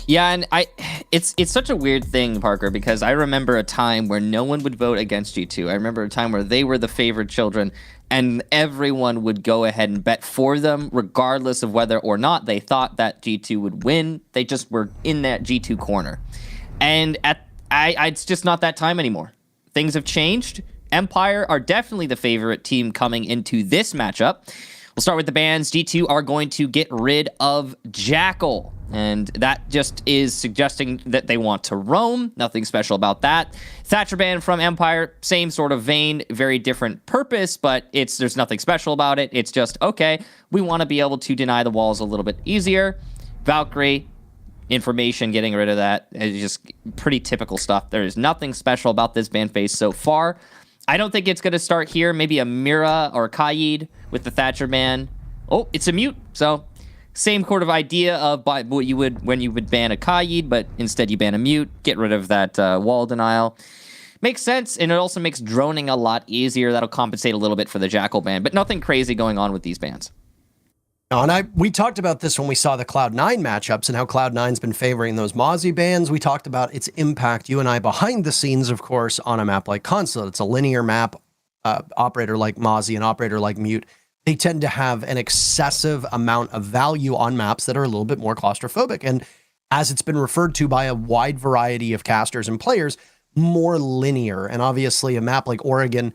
Yeah, and it's such a weird thing, Parker, because I remember a time where no one would vote against G2. I remember a time where they were the favored children, and everyone would go ahead and bet for them, regardless of whether or not they thought that G2 would win. They just were in that G2 corner. And it's just not that time anymore. Things have changed. Empire are definitely the favorite team coming into this matchup. We'll start with the bans. G2 are going to get rid of Jackal, and that just is suggesting that they want to roam. Nothing special about that. Thatcher ban from Empire, same sort of vein, very different purpose, but there's nothing special about it. It's just, okay, we want to be able to deny the walls a little bit easier. Valkyrie, information, getting rid of that is just pretty typical stuff. There is nothing special about this ban phase so far. I don't think it's going to start here. Maybe a Mira or a Kaid with the Thatcher ban. Oh, it's a mute. So same sort of idea of what you would when you would ban a Kaid, but instead you ban a mute. Get rid of that wall denial. Makes sense, and it also makes droning a lot easier. That'll compensate a little bit for the Jackal ban, but nothing crazy going on with these bans. And we talked about this when we saw the Cloud9 matchups and how Cloud9's been favoring those Mozzie bans. We talked about its impact, you and I, behind the scenes, of course, on a map like Consulate. It's a linear map. Operator like Mozzie and operator like Mute, they tend to have an excessive amount of value on maps that are a little bit more claustrophobic. And as it's been referred to by a wide variety of casters and players, more linear. And obviously a map like Oregon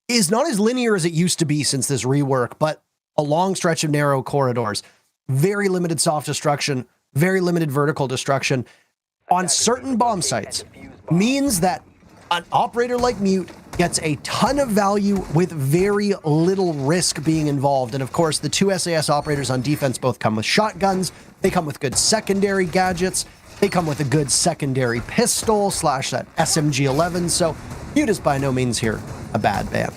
is not as linear as it used to be since this rework, but a long stretch of narrow corridors, very limited soft destruction, very limited vertical destruction on certain bomb sites means that an operator like Mute gets a ton of value with very little risk being involved. And of course, the two SAS operators on defense both come with shotguns. They come with good secondary gadgets. They come with a good secondary pistol / that SMG-11. So Mute is by no means here a bad ban.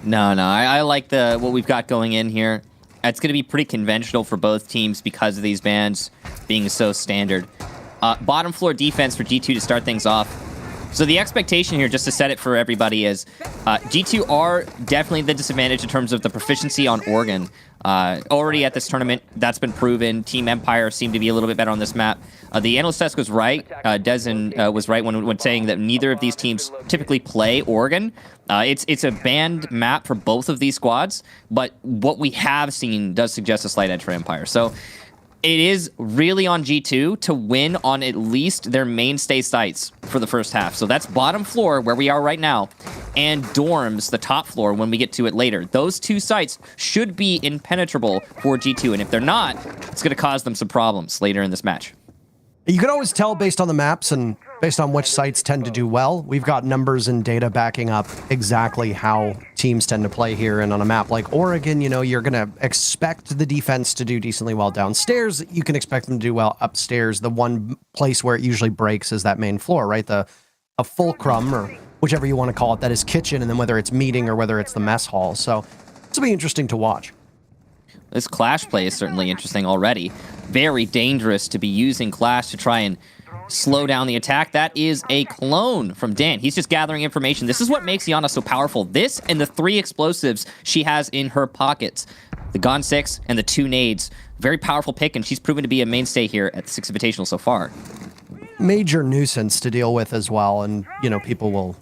No, I like what we've got going in here. It's going to be pretty conventional for both teams because of these bans being so standard. Bottom floor defense for G2 to start things off. So the expectation here, just to set it for everybody, is G2 are definitely the disadvantage in terms of the proficiency on Organ. Already at this tournament, that's been proven. Team Empire seemed to be a little bit better on this map. The analyst desk was right. Dezen was right when saying that neither of these teams typically play Organ. It's a banned map for both of these squads, but what we have seen does suggest a slight edge for Empire. So it is really on G2 to win on at least their mainstay sites for the first half. So that's bottom floor, where we are right now, and dorms, the top floor, when we get to it later. Those two sites should be impenetrable for G2, and if they're not, it's going to cause them some problems later in this match. You can always tell based on the maps and based on which sites tend to do well. We've got numbers and data backing up exactly how teams tend to play here. And on a map like Oregon, you know, you're going to expect the defense to do decently well downstairs. You can expect them to do well upstairs. The one place where it usually breaks is that main floor, right? A fulcrum, or whichever you want to call it, that is kitchen, and then whether it's meeting or whether it's the mess hall. So this will be interesting to watch. This Clash play is certainly interesting already. Very dangerous to be using Clash to try and slow down the attack. That is a clone from Dan. He's just gathering information. This is what makes Yana so powerful. This and the 3 explosives she has in her pockets. The Gon 6 and the 2 nades. Very powerful pick, and she's proven to be a mainstay here at the 6 Invitational so far. Major nuisance to deal with as well, and, you know, people will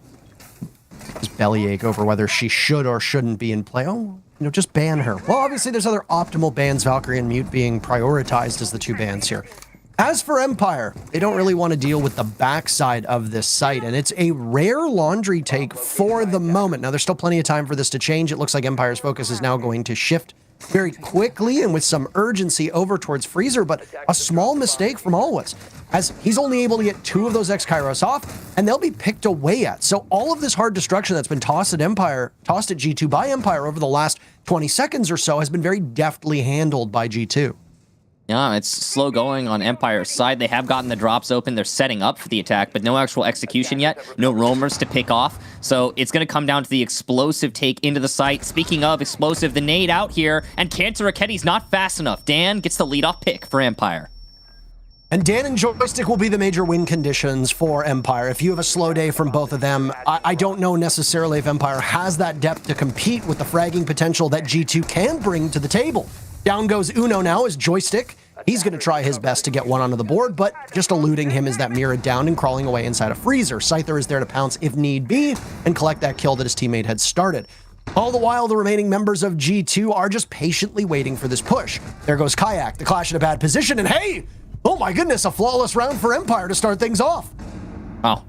just bellyache over whether she should or shouldn't be in play. Oh, you know, just ban her. Well, obviously there's other optimal bans, Valkyrie and Mute being prioritized as the 2 bans here. As for Empire, they don't really want to deal with the backside of this site, and it's a rare laundry take for the moment. Now, there's still plenty of time for this to change. It looks like Empire's focus is now going to shift very quickly and with some urgency over towards Freezer, but a small mistake from Always, as he's only able to get 2 of those X-Kairos off, and they'll be picked away at. So all of this hard destruction that's been tossed at G2 by Empire over the last 20 seconds or so has been very deftly handled by G2. Yeah, it's slow going on Empire's side. They have gotten the drops open. They're setting up for the attack, but no actual execution yet. No roamers to pick off. So it's going to come down to the explosive take into the site. Speaking of explosive, the nade out here, and Cantor Raketi's not fast enough. Dan gets the lead-off pick for Empire. And Dan and Joystick will be the major win conditions for Empire. If you have a slow day from both of them, I don't know necessarily if Empire has that depth to compete with the fragging potential that G2 can bring to the table. Down goes Uno now as Joystick. He's going to try his best to get one onto the board, but just eluding him is that mirrored down and crawling away inside a Freezer. Scyther is there to pounce if need be and collect that kill that his teammate had started. All the while, the remaining members of G2 are just patiently waiting for this push. There goes Kayak, the Clash in a bad position, and hey! Oh my goodness, a flawless round for Empire to start things off. Oh,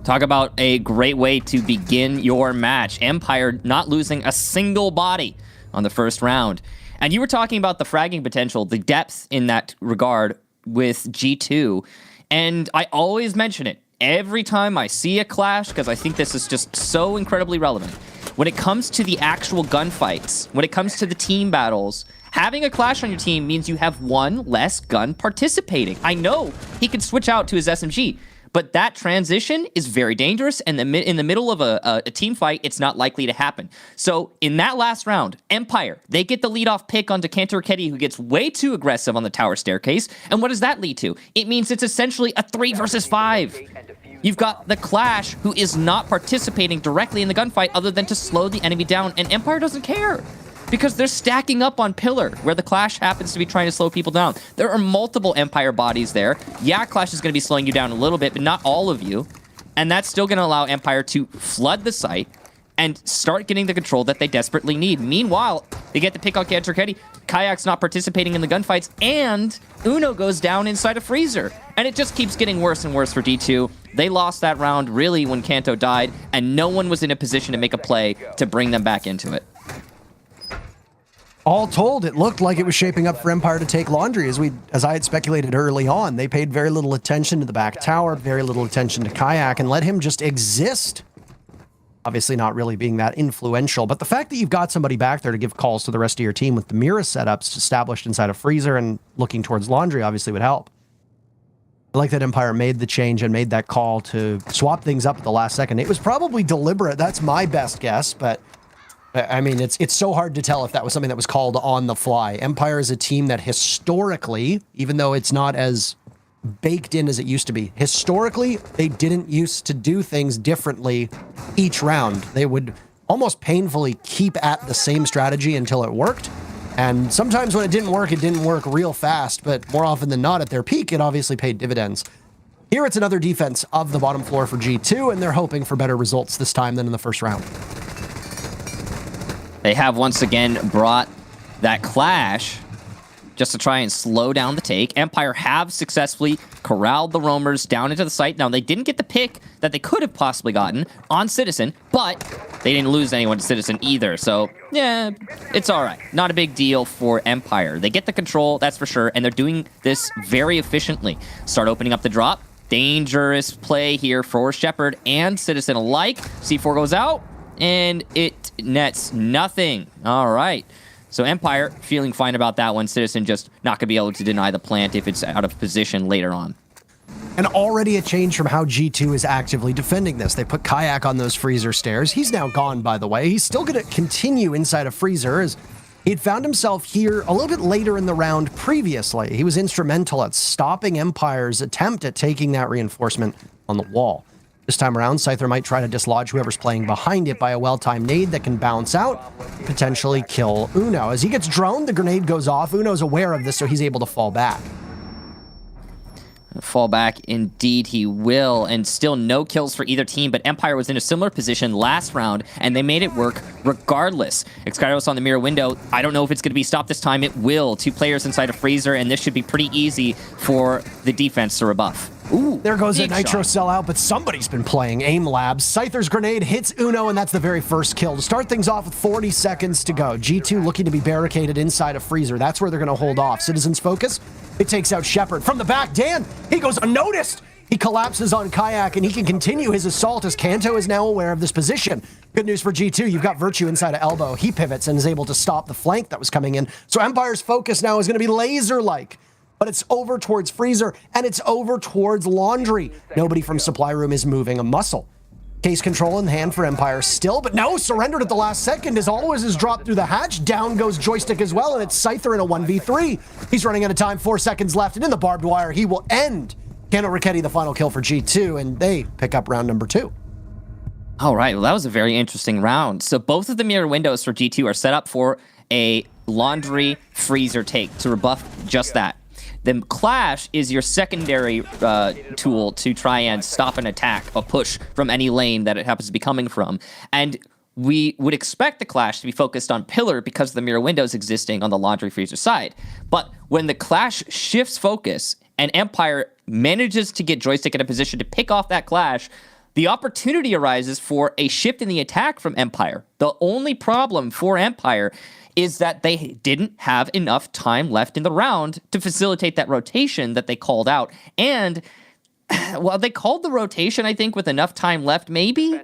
talk about a great way to begin your match. Empire not losing a single body on the first round. And you were talking about the fragging potential, the depth in that regard with G2. And I always mention it every time I see a clash, because I think this is just so incredibly relevant. When it comes to the actual gunfights, when it comes to the team battles, having a clash on your team means you have one less gun participating. I know he could switch out to his SMG, but that transition is very dangerous, and in the middle of a team fight, it's not likely to happen. So in that last round, Empire, they get the leadoff pick onto Cantor Raketi, who gets way too aggressive on the tower staircase. And what does that lead to? It means it's essentially a 3 versus 5. You've got the Clash, who is not participating directly in the gunfight other than to slow the enemy down, and Empire doesn't care, because they're stacking up on Pillar, where the Clash happens to be trying to slow people down. There are multiple Empire bodies there. Yeah, Clash is going to be slowing you down a little bit, but not all of you. And that's still going to allow Empire to flood the site and start getting the control that they desperately need. Meanwhile, they get the pick on Cantor Raketi. Kayak's not participating in the gunfights, and Uno goes down inside a Freezer. And it just keeps getting worse and worse for G2. They lost that round, really, when Kanto died, and no one was in a position to make a play to bring them back into it. all told, it looked like it was shaping up for Empire to take Laundry, as I had speculated early on. They paid very little attention to the back tower, very little attention to Kayak, and let him just exist. Obviously not really being that influential, but the fact that you've got somebody back there to give calls to the rest of your team with the Mira setups established inside of Freezer and looking towards Laundry obviously would help. I like that Empire made the change and made that call to swap things up at the last second. It was probably deliberate. That's my best guess, but I mean, it's so hard to tell if that was something that was called on the fly. Empire is a team that historically, even though it's not as baked in as it used to be, historically, they didn't used to do things differently each round. They would almost painfully keep at the same strategy until it worked. And sometimes when it didn't work real fast, but more often than not at their peak, it obviously paid dividends. Here it's another defense of the bottom floor for G2, and they're hoping for better results this time than in the first round. They have once again brought that clash just to try and slow down the take. Empire have successfully corralled the roamers down into the site. Now, they didn't get the pick that they could have possibly gotten on Citizen, but they didn't lose anyone to Citizen either. So, yeah, it's all right. Not a big deal for Empire. They get the control, that's for sure, and they're doing this very efficiently. Start opening up the drop. Dangerous play here for Shepard and Citizen alike. C4 goes out, and it nets nothing. All right. So Empire feeling fine about that one. Citizen just not going to be able to deny the plant if it's out of position later on. And already a change from how G2 is actively defending this. They put Kayak on those Freezer stairs. He's now gone, by the way. He's still going to continue inside of Freezer as he'd found himself here a little bit later in the round previously. He was instrumental at stopping Empire's attempt at taking that reinforcement on the wall. This time around, Scyther might try to dislodge whoever's playing behind it by a well-timed nade that can bounce out, potentially kill Uno. As he gets droned, the grenade goes off. Uno's aware of this, so he's able to fall back. Fall back, indeed he will, and still no kills for either team, but Empire was in a similar position last round, and they made it work regardless. Xkyros on the mirror window, I don't know if it's going to be stopped this time. It will. 2 players inside a Freezer, and this should be pretty easy for the defense to rebuff. Ooh, there goes a Nitro sellout, but somebody's been playing Aim Labs. Scyther's grenade hits Uno, and that's the very first kill. To start things off with 40 seconds to go. G2 looking to be barricaded inside a Freezer. That's where they're going to hold off. Citizen's focus. It takes out Shepard. From the back, Dan, he goes unnoticed. He collapses on Kayak, and he can continue his assault as Kanto is now aware of this position. Good news for G2. You've got Virtue inside of Elbow. He pivots and is able to stop the flank that was coming in. So Empire's focus now is going to be laser-like. But it's over towards Freezer, and it's over towards Laundry. Nobody from Supply Room is moving a muscle. Case control in hand for Empire still, but no, surrendered at the last second as always is dropped through the hatch. Down goes Joystick as well, and it's Scyther in a 1v3. He's running out of time, 4 seconds left, and in the barbed wire, he will end. Kano Ricchetti, the final kill for G2, and they pick up round number 2. All right, well, that was a very interesting round. So both of the mirror windows for G2 are set up for a Laundry Freezer take to rebuff just that. The Clash is your secondary tool to try and stop an attack, a push from any lane that it happens to be coming from. And we would expect the Clash to be focused on Pillar because of the mirror windows existing on the Laundry Freezer side. But when the Clash shifts focus and Empire manages to get Joystick in a position to pick off that Clash, the opportunity arises for a shift in the attack from Empire. The only problem for Empire is that they didn't have enough time left in the round to facilitate that rotation that they called out. And, well, they called the rotation, I think, with enough time left, maybe?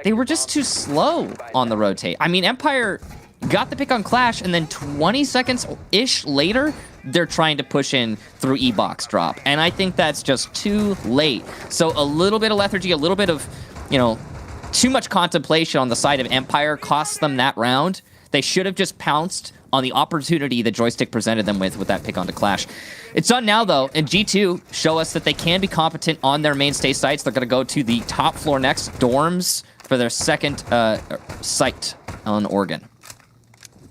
They were just too slow on the rotate. I mean, Empire got the pick on Clash, and then 20 seconds-ish later, they're trying to push in through E-Box drop. And I think that's just too late. So a little bit of lethargy, a little bit of, you know, too much contemplation on the side of Empire cost them that round. They should have just pounced on the opportunity the Joystick presented them with that pick onto Clash. It's done now, though, and G2 show us that they can be competent on their mainstay sites. They're going to go to the top floor next, dorms, for their second site on Oregon.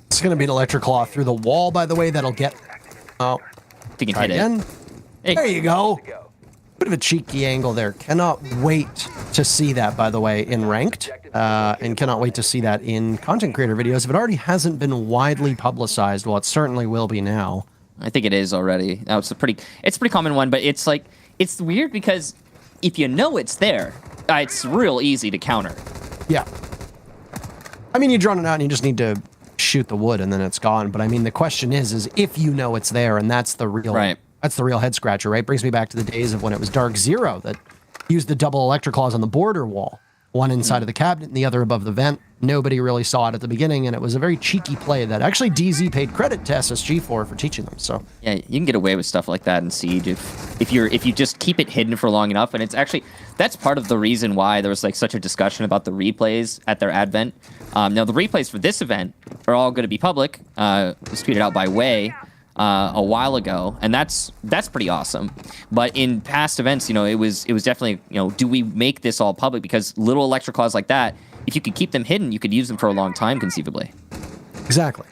It's going to be an electric claw through the wall, by the way. That'll get... Oh, if you can hit it. Hey. There you go. Bit of a cheeky angle there. Cannot wait to see that, by the way, in Ranked. And cannot wait to see that in content creator videos. If it already hasn't been widely publicized, well, it certainly will be now. I think it is already. It's a pretty common one, but it's like, it's weird because if you know it's there, it's real easy to counter. Yeah. I mean, you drone it out and you just need to shoot the wood and then it's gone. But I mean, the question is if you know it's there, and that's the real head scratcher, right? Brings me back to the days of when it was Dark Zero that used the double Electroclaws on the border wall, one inside of the cabinet and the other above the vent. Nobody really saw it at the beginning, and it was a very cheeky play that actually DZ paid credit to SSG for teaching them. So yeah, you can get away with stuff like that in Siege if you just keep it hidden for long enough. And it's actually, that's part of the reason why there was like such a discussion about the replays at their advent. Now the replays for this event are all going to be public. It was tweeted out by Way a while ago, and that's pretty awesome. But in past events, you know, it was definitely, you know, do we make this all public? Because little Electroclaws like that, if you could keep them hidden, you could use them for a long time, conceivably. Exactly.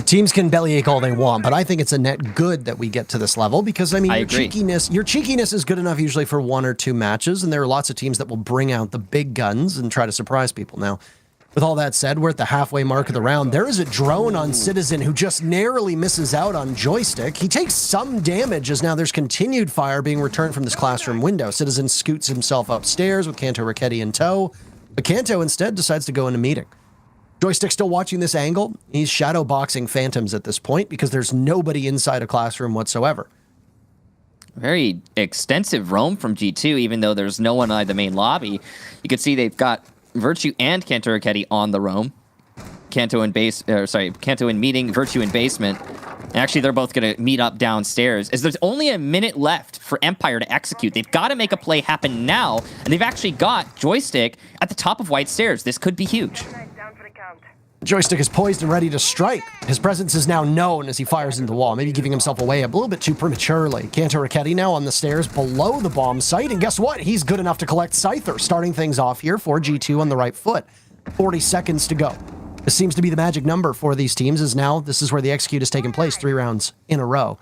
Teams can bellyache all they want, but I think it's a net good that we get to this level because, I mean, your cheekiness is good enough usually for 1 or 2 matches, and there are lots of teams that will bring out the big guns and try to surprise people. Now, with all that said, we're at the halfway mark of the round. There is a drone on Citizen who just narrowly misses out on Joystick. He takes some damage as now there's continued fire being returned from this classroom window. Citizen scoots himself upstairs with Kanto Raketti in tow, but Kanto instead decides to go in a meeting. Joystick still watching this angle. He's shadow boxing Phantoms at this point because there's nobody inside a classroom whatsoever. Very extensive roam from G2, even though there's no one in the main lobby. You can see they've got Virtue and Kanto Raketti on the roam. Kanto in meeting, Virtue in basement. And actually, they're both going to meet up downstairs, as there's only a minute left for Empire to execute. They've got to make a play happen now, and they've actually got Joystick at the top of White Stairs. This could be huge. Joystick is poised and ready to strike. His presence is now known as he fires into the wall, maybe giving himself away a little bit too prematurely. Kanto Raketti now on the stairs below the bomb site, and guess what? He's good enough to collect Scyther, starting things off here for G2 on the right foot. 40 seconds to go. This seems to be the magic number for these teams, as now this is where the execute has taken place 3 rounds in a row.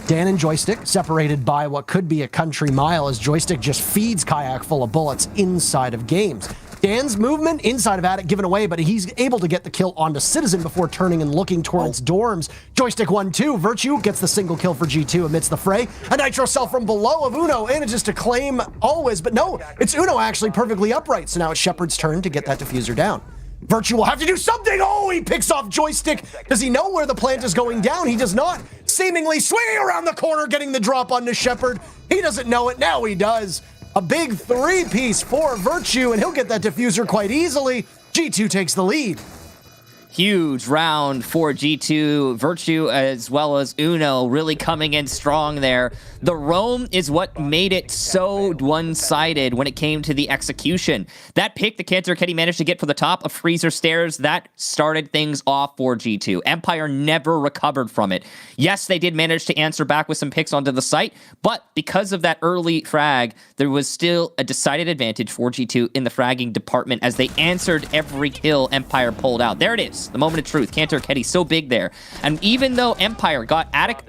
Dan and Joystick separated by what could be a country mile as Joystick just feeds Kayak full of bullets inside of games. Dan's movement inside of Attic given away, but he's able to get the kill onto Citizen before turning and looking towards dorms. Joystick 1-2. Virtue gets the single kill for G2 amidst the fray. A Nitro cell from below of Uno manages to claim always, but no, it's Uno actually perfectly upright. So now it's Shepard's turn to get that diffuser down. Virtue will have to do something. Oh, he picks off Joystick. Does he know where the plant is going down? He does not. Seemingly swinging around the corner, getting the drop onto Shepard. He doesn't know it. Now he does. A big 3-piece for Virtue, and he'll get that diffuser quite easily. G2 takes the lead. Huge round for G2. Virtue as well as Uno really coming in strong there. The roam is what made it so one-sided when it came to the execution. That pick that Kanto Raketti managed to get for the top of Freezer Stairs, that started things off for G2. Empire never recovered from it. Yes, they did manage to answer back with some picks onto the site, but because of that early frag, there was still a decided advantage for G2 in the fragging department as they answered every kill Empire pulled out. There it is, the moment of truth. Kanto Raketti so big there. And even though Empire got Attic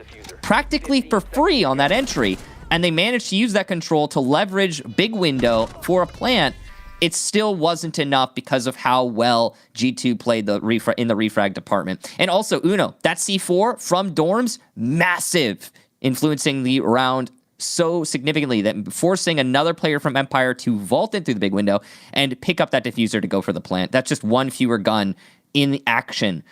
practically for free on that entry, and they managed to use that control to leverage big window for a plant, it still wasn't enough because of how well G2 played in the refrag department. And also, Uno, that C4 from dorms, massive, influencing the round so significantly that forcing another player from Empire to vault in through the big window and pick up that diffuser to go for the plant. That's just one fewer gun in the action.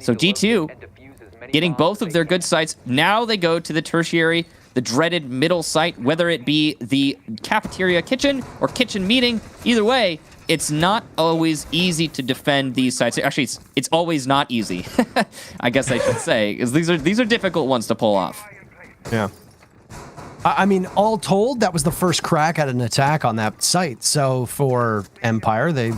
So G2 getting both of their good sites. Now they go to the tertiary, the dreaded middle site, whether it be the cafeteria kitchen or kitchen meeting. Either way, it's not always easy to defend these sites. Actually, it's always not easy, I guess I should say, because these are difficult ones to pull off. Yeah. I mean, all told, that was the first crack at an attack on that site. So for Empire, they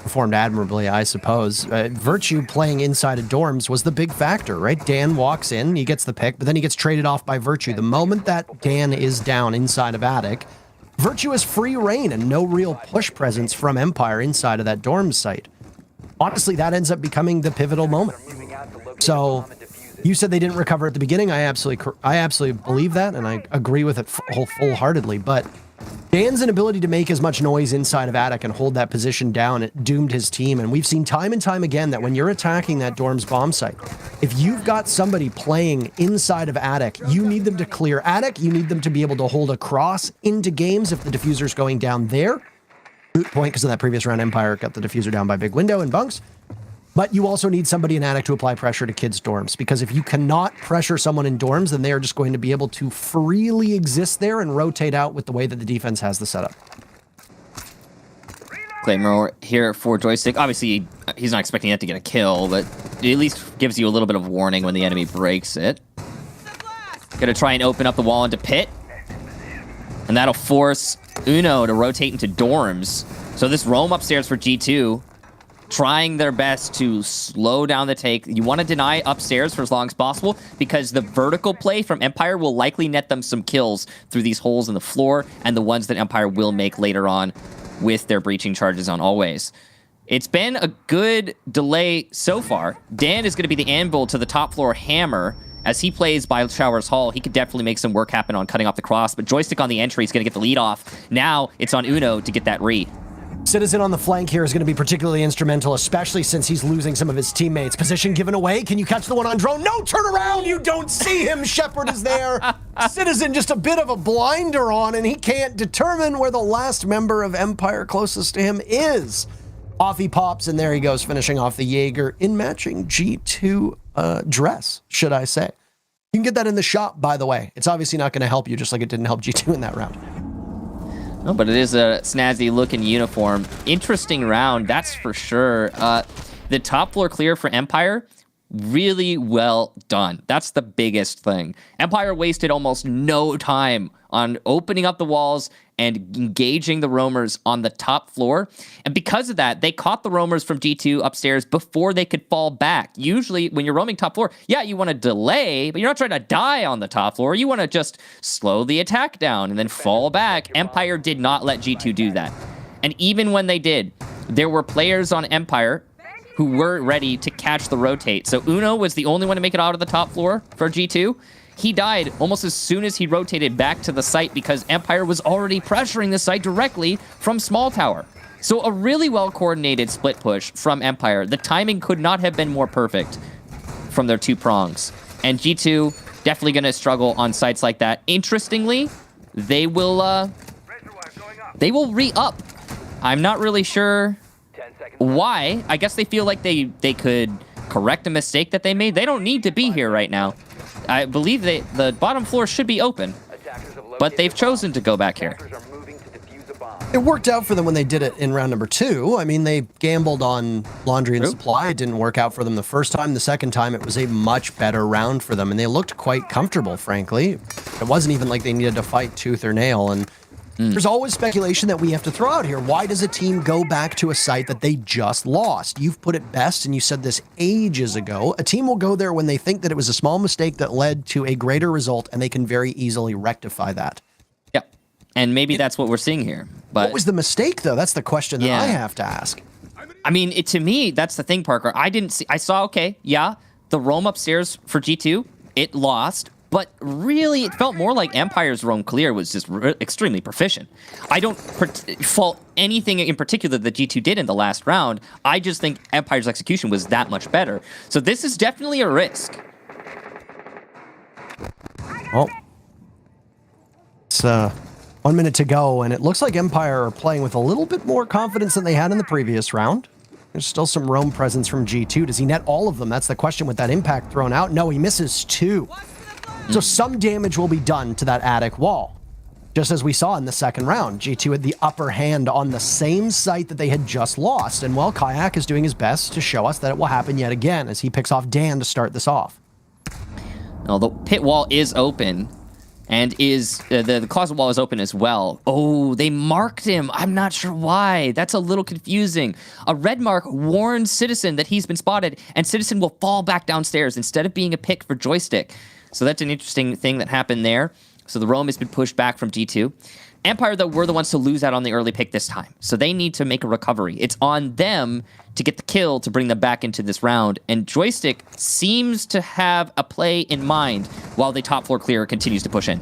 performed admirably, I suppose. Virtue playing inside of dorms was the big factor, right? Dan walks in, he gets the pick, but then he gets traded off by Virtue. The moment that Dan is down inside of Attic, Virtue has free reign and no real push presence from Empire inside of that dorm site. Honestly, that ends up becoming the pivotal moment. So you said they didn't recover at the beginning. I absolutely believe that, and I agree with it full-heartedly, but Dan's inability to make as much noise inside of Attic and hold that position down, it doomed his team. And we've seen time and time again that when you're attacking that dorm's bomb site, if you've got somebody playing inside of Attic, you need them to clear Attic. You need them to be able to hold across into games if the diffuser's going down there. Boot point, because in that previous round, Empire got the diffuser down by big window and bunks. But you also need somebody in Attic to apply pressure to kids' dorms, because if you cannot pressure someone in dorms, then they are just going to be able to freely exist there and rotate out with the way that the defense has the setup. Claymore here for Joystick. Obviously, he's not expecting that to get a kill, but it at least gives you a little bit of warning when the enemy breaks it. Gonna try and open up the wall into pit. And that'll force Uno to rotate into dorms. So this roam upstairs for G2, trying their best to slow down the take. You want to deny upstairs for as long as possible, because the vertical play from Empire will likely net them some kills through these holes in the floor, and the ones that Empire will make later on with their breaching charges on Always. It's been a good delay so far. Dan is going to be the anvil to the top floor hammer. As he plays by Showers Hall, he could definitely make some work happen on cutting off the cross, but Joystick on the entry is going to get the lead off. Now it's on Uno to get that re. Citizen on the flank here is going to be particularly instrumental, especially since he's losing some of his teammates. Position given away. Can you catch the one on drone? No, turn around. You don't see him. Shepard is there. Citizen just a bit of a blinder on, and he can't determine where the last member of Empire closest to him is. Off he pops, and there he goes, finishing off the Jaeger in matching G2 dress, should I say. You can get that in the shop, by the way. It's obviously not going to help you, just like it didn't help G2 in that round. No, but it is a snazzy looking uniform. Interesting round, that's for sure. The top floor clear for Empire, really well done. That's the biggest thing. Empire wasted almost no time on opening up the walls and engaging the roamers on the top floor. And because of that, they caught the roamers from G2 upstairs before they could fall back. Usually, when you're roaming top floor, yeah, you want to delay, but you're not trying to die on the top floor. You want to just slow the attack down and then fall back. Empire did not let G2 do that. And even when they did, there were players on Empire who were ready to catch the rotate. So Uno was the only one to make it out of the top floor for G2. He died almost as soon as he rotated back to the site because Empire was already pressuring the site directly from small tower. So a really well-coordinated split push from Empire. The timing could not have been more perfect from their two prongs. And G2 definitely going to struggle on sites like that. Interestingly, they will re-up. I'm not really sure why. I guess they feel like they could correct a mistake that they made. They don't need to be here right now. I believe the bottom floor should be open, but they've chosen to go back here. It worked out for them when they did it in round number 2. I mean, they gambled on laundry and supply. It didn't work out for them the first time. The second time, it was a much better round for them, and they looked quite comfortable, frankly. It wasn't even like they needed to fight tooth or nail, and there's always speculation that we have to throw out here. Why does a team go back to a site that they just lost? You've put it best, and you said this ages ago. A team will go there when they think that it was a small mistake that led to a greater result, and they can very easily rectify that. Yeah, and maybe that's what we're seeing here. But what was the mistake, though? That's the question that I have to ask. I mean, to me, that's the thing, Parker. I saw, okay, yeah, the roam upstairs for G2, it lost. But really, it felt more like Empire's roam clear was just extremely proficient. I don't fault anything in particular that G2 did in the last round. I just think Empire's execution was that much better. So this is definitely a risk. Oh. It's 1 minute to go, and it looks like Empire are playing with a little bit more confidence than they had in the previous round. There's still some roam presence from G2. Does he net all of them? That's the question with that impact thrown out. No, he misses 2. So some damage will be done to that attic wall. Just as we saw in the second round, G2 had the upper hand on the same site that they had just lost. And well, Kayak is doing his best to show us that it will happen yet again as he picks off Dan to start this off. Now, the pit wall is open, and the closet wall is open as well. Oh, they marked him. I'm not sure why. That's a little confusing. A red mark warns Citizen that he's been spotted, and Citizen will fall back downstairs instead of being a pick for Joystick. So that's an interesting thing that happened there. So the roam has been pushed back from G2. Empire, though, were the ones to lose out on the early pick this time. So they need to make a recovery. It's on them to get the kill to bring them back into this round. And Joystick seems to have a play in mind while the top floor clear continues to push in.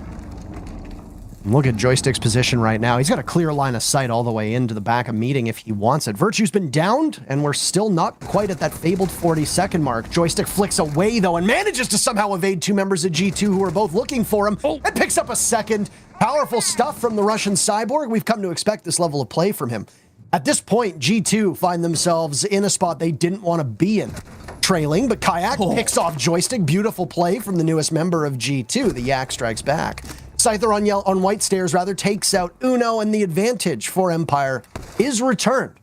Look at Joystick's position right now. He's got a clear line of sight all the way into the back of meeting if he wants it. Virtue's been downed, and we're still not quite at that fabled 40-second mark. Joystick flicks away, though, and manages to somehow evade 2 members of G2 who are both looking for him. And picks up a second. Powerful stuff from the Russian Cyborg. We've come to expect this level of play from him. At this point, G2 find themselves in a spot they didn't want to be in. Trailing, but Kayak picks off Joystick. Beautiful play from the newest member of G2. The Yak strikes back. Scyther on white stairs rather takes out Uno, and the advantage for Empire is returned,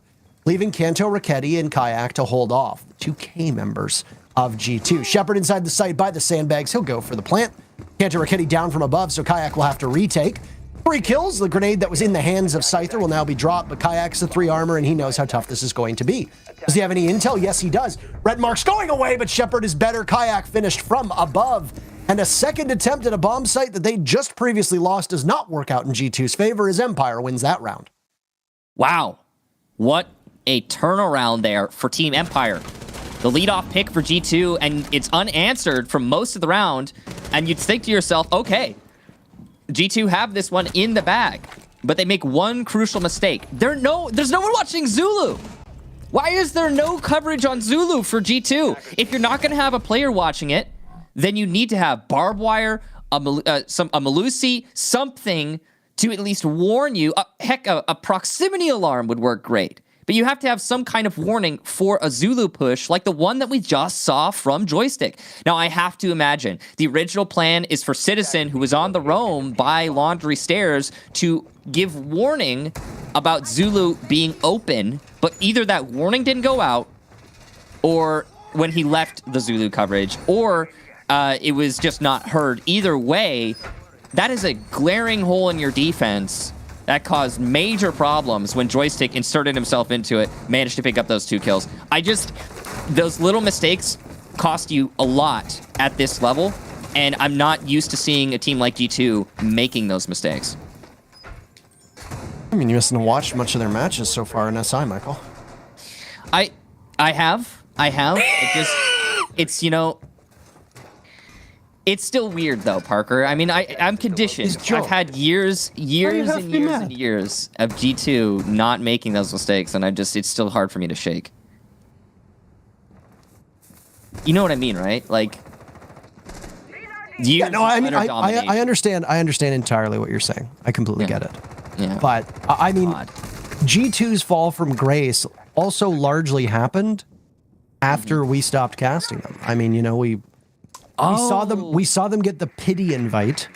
leaving Kanto, Raketti, and Kayak to hold off. 2K members of G2. Shepard inside the site by the sandbags. He'll go for the plant. Kanto, Raketti down from above, so Kayak will have to retake. 3 kills. The grenade that was in the hands of Scyther will now be dropped, but Kayak's the 3 armor, and he knows how tough this is going to be. Does he have any intel? Yes, he does. Red mark's going away, but Shepard is better. Kayak finished from above. And a second attempt at a bomb site that they just previously lost does not work out in G2's favor as Empire wins that round. Wow. What a turnaround there for Team Empire. The leadoff pick for G2, and it's unanswered from most of the round. And you'd think to yourself, okay, G2 have this one in the bag, but they make one crucial mistake. There's no one watching Zulu. Why is there no coverage on Zulu for G2? If you're not going to have a player watching it, then you need to have barbed wire, a Malusi, something to at least warn you. Heck, a proximity alarm would work great. But you have to have some kind of warning for a Zulu push like the one that we just saw from Joystick. Now, I have to imagine the original plan is for Citizen, who was on the roam by Laundry Stairs, to give warning about Zulu being open, but either that warning didn't go out, or when he left the Zulu coverage, or it was just not heard. Either way, that is a glaring hole in your defense that caused major problems when Joystick inserted himself into it, managed to pick up those 2 kills. Those little mistakes cost you a lot at this level, and I'm not used to seeing a team like G2 making those mistakes. I mean, you mustn't have watched much of their matches so far in SI, Michael. I have. It's, you know, it's still weird though, Parker. I mean, I'm conditioned. I've had years of G2 not making those mistakes, and it's still hard for me to shake. You know what I mean, right? Like, yeah, no, I mean, I understand entirely what you're saying. I completely get it. Yeah. But I mean, G2's fall from grace also largely happened after we stopped casting them. I mean, you know, we saw them get the pity invite,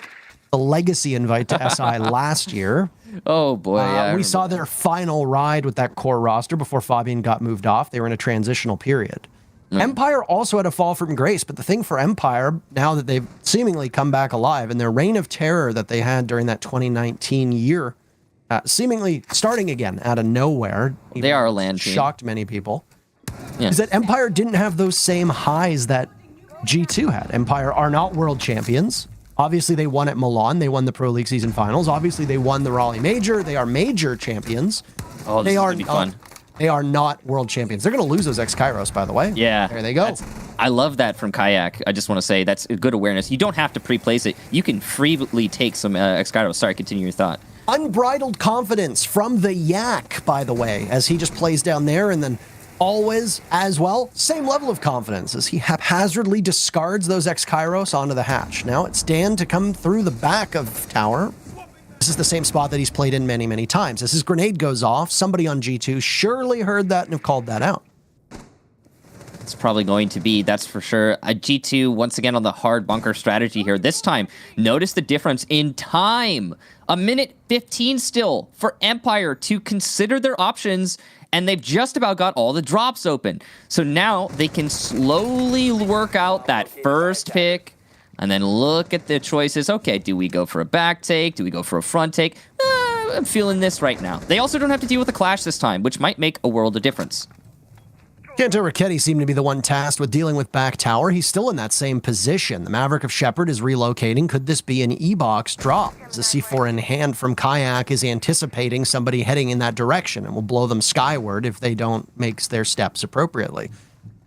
the legacy invite to SI last year. Oh boy, yeah. We saw their final ride with that core roster before Fabian got moved off. They were in a transitional period. Empire also had a fall from grace, but the thing for Empire, now that they've seemingly come back alive, and their reign of terror that they had during that 2019 year, seemingly starting again out of nowhere. They are a land team. Shocked many people. Yeah. Is that Empire didn't have those same highs that G2 had. Empire are not world champions. Obviously, they won at Milan. They won the Pro League season finals. Obviously, they won the Raleigh Major. They are major champions. Oh, this is gonna be fun. They are not world champions. They're going to lose those ex-Kairos, by the way. Yeah. There they go. I love that from Kayak. I just want to say that's a good awareness. You don't have to pre-place it. You can freely take some ex-Kairos. Sorry, continue your thought. Unbridled confidence from the Yak, by the way, as he just plays down there, and then always, as well, same level of confidence as he haphazardly discards those ex-Kairos onto the hatch. Now it's Dan to come through the back of tower. This is the same spot that he's played in many, many times. As his grenade goes off, somebody on G2 surely heard that and have called that out. It's probably going to be, that's for sure. G2, once again, on the hard bunker strategy here. This time, notice the difference in time. 1:15 still for Empire to consider their options, and they've just about got all the drops open. So now they can slowly work out that first pick and then look at the choices. Okay, do we go for a back take? Do we go for a front take? I'm feeling this right now. They also don't have to deal with a clash this time, which might make a world of difference. Kanto Raketti seemed to be the one tasked with dealing with back tower. He's still in that same position. The Maverick of Shepard is relocating. Could this be an E-box drop? As the C4 in hand from Kayak is anticipating somebody heading in that direction and will blow them skyward if they don't make their steps appropriately.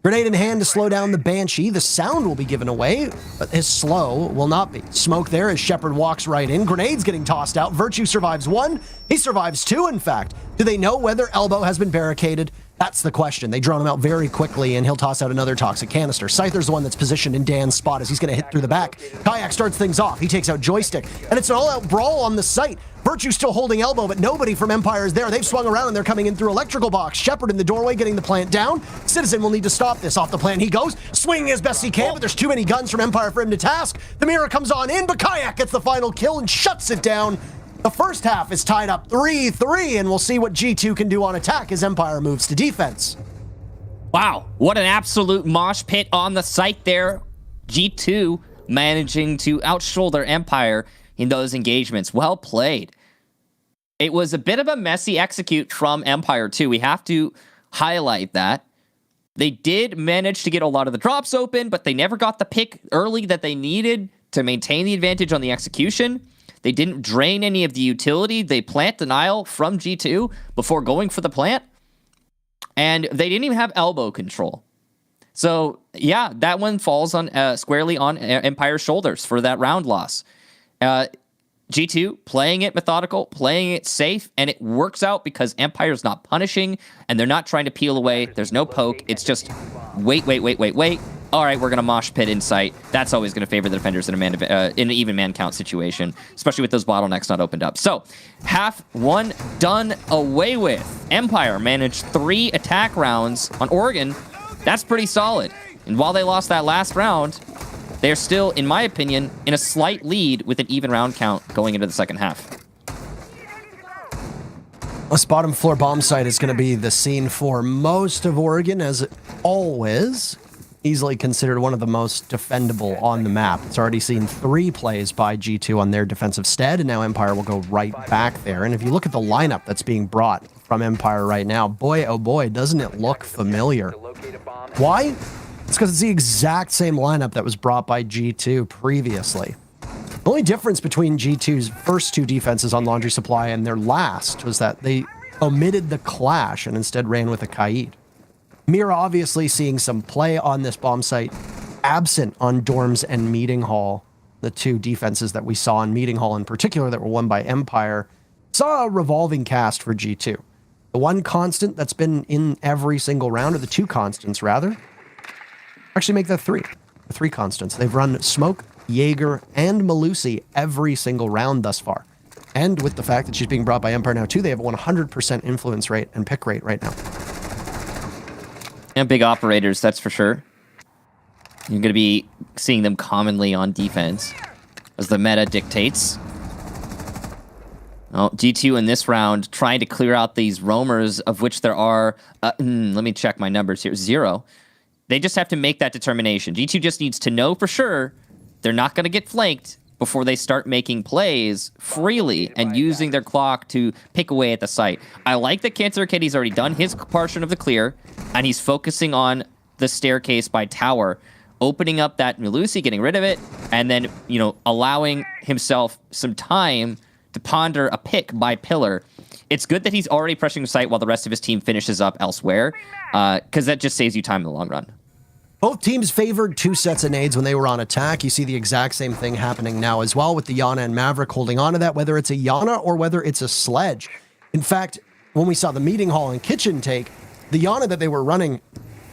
Grenade in hand to slow down the Banshee. The sound will be given away, but his slow will not be. Smoke there as Shepard walks right in. Grenade's getting tossed out. Virtue survives one. He survives two, in fact. Do they know whether Elbow has been barricaded? That's the question. They drone him out very quickly, and he'll toss out another toxic canister. Scyther's the one that's positioned in Dan's spot as he's going to hit through the back. Kayak starts things off. He takes out Joystick, and it's an all-out brawl on the site. Virtue still holding elbow, but nobody from Empire is there. They've swung around, and they're coming in through electrical box. Shepard in the doorway getting the plant down. Citizen will need to stop this. Off the plant he goes, swinging as best he can, but there's too many guns from Empire for him to task. The mirror comes on in, but Kayak gets the final kill and shuts it down. The first half is tied up 3-3, and we'll see what G2 can do on attack as Empire moves to defense. Wow, what an absolute mosh pit on the site there. G2 managing to outshoulder Empire in those engagements. Well played. It was a bit of a messy execute from Empire too. We have to highlight that. They did manage to get a lot of the drops open, but they never got the pick early that they needed to maintain the advantage on the execution. They didn't drain any of the utility. They plant denial from G2 before going for the plant. And they didn't even have elbow control. So, yeah, that one falls on squarely on Empire's shoulders for that round loss. G2 playing it methodical, playing it safe, and it works out because Empire's not punishing, and they're not trying to peel away. There's no poke. It's just wait. All right, we're going to mosh pit in sight. That's always going to favor the defenders in an even man count situation, especially with those bottlenecks not opened up. So, half one done away with. Empire managed 3 attack rounds on Oregon. That's pretty solid. And while they lost that last round, they're still, in my opinion, in a slight lead with an even round count going into the second half. This bottom floor bomb site is going to be the scene for most of Oregon, as always. Easily considered one of the most defendable on the map. It's already seen 3 plays by G2 on their defensive stead, and now Empire will go right back there. And if you look at the lineup that's being brought from Empire right now, boy, oh boy, doesn't it look familiar. Why? It's because it's the exact same lineup that was brought by G2 previously. The only difference between G2's first 2 defenses on Laundry Supply and their last was that they omitted the Clash and instead ran with a Kaid. Mira obviously seeing some play on this bomb site, absent on Dorms and Meeting Hall, the 2 defenses that we saw in Meeting Hall in particular that were won by Empire. Saw a revolving cast for G2. The one constant that's been in every single round, or the 2 constants rather, actually make that 3. The 3 constants. They've run Smoke, Jaeger, and Malusi every single round thus far. And with the fact that she's being brought by Empire now too, they have a 100% influence rate and pick rate right now. And big operators, that's for sure. You're going to be seeing them commonly on defense as the meta dictates. Oh, G2 in this round trying to clear out these roamers, of which there are, let me check my numbers here, 0. They just have to make that determination. G2 just needs to know for sure they're not going to get flanked before they start making plays freely and using their clock to pick away at the site. I like that Cancer Kitty's already done his portion of the clear, and he's focusing on the staircase by tower, opening up that Malusi, getting rid of it, and then, you know, allowing himself some time to ponder a pick by pillar. It's good that he's already pressuring the site while the rest of his team finishes up elsewhere, because that just saves you time in the long run. Both teams favored 2 sets of nades when they were on attack. You see the exact same thing happening now as well, with the Yana and Maverick holding on to that, whether it's a Yana or whether it's a Sledge. In fact, when we saw the Meeting Hall and Kitchen take, the Yana that they were running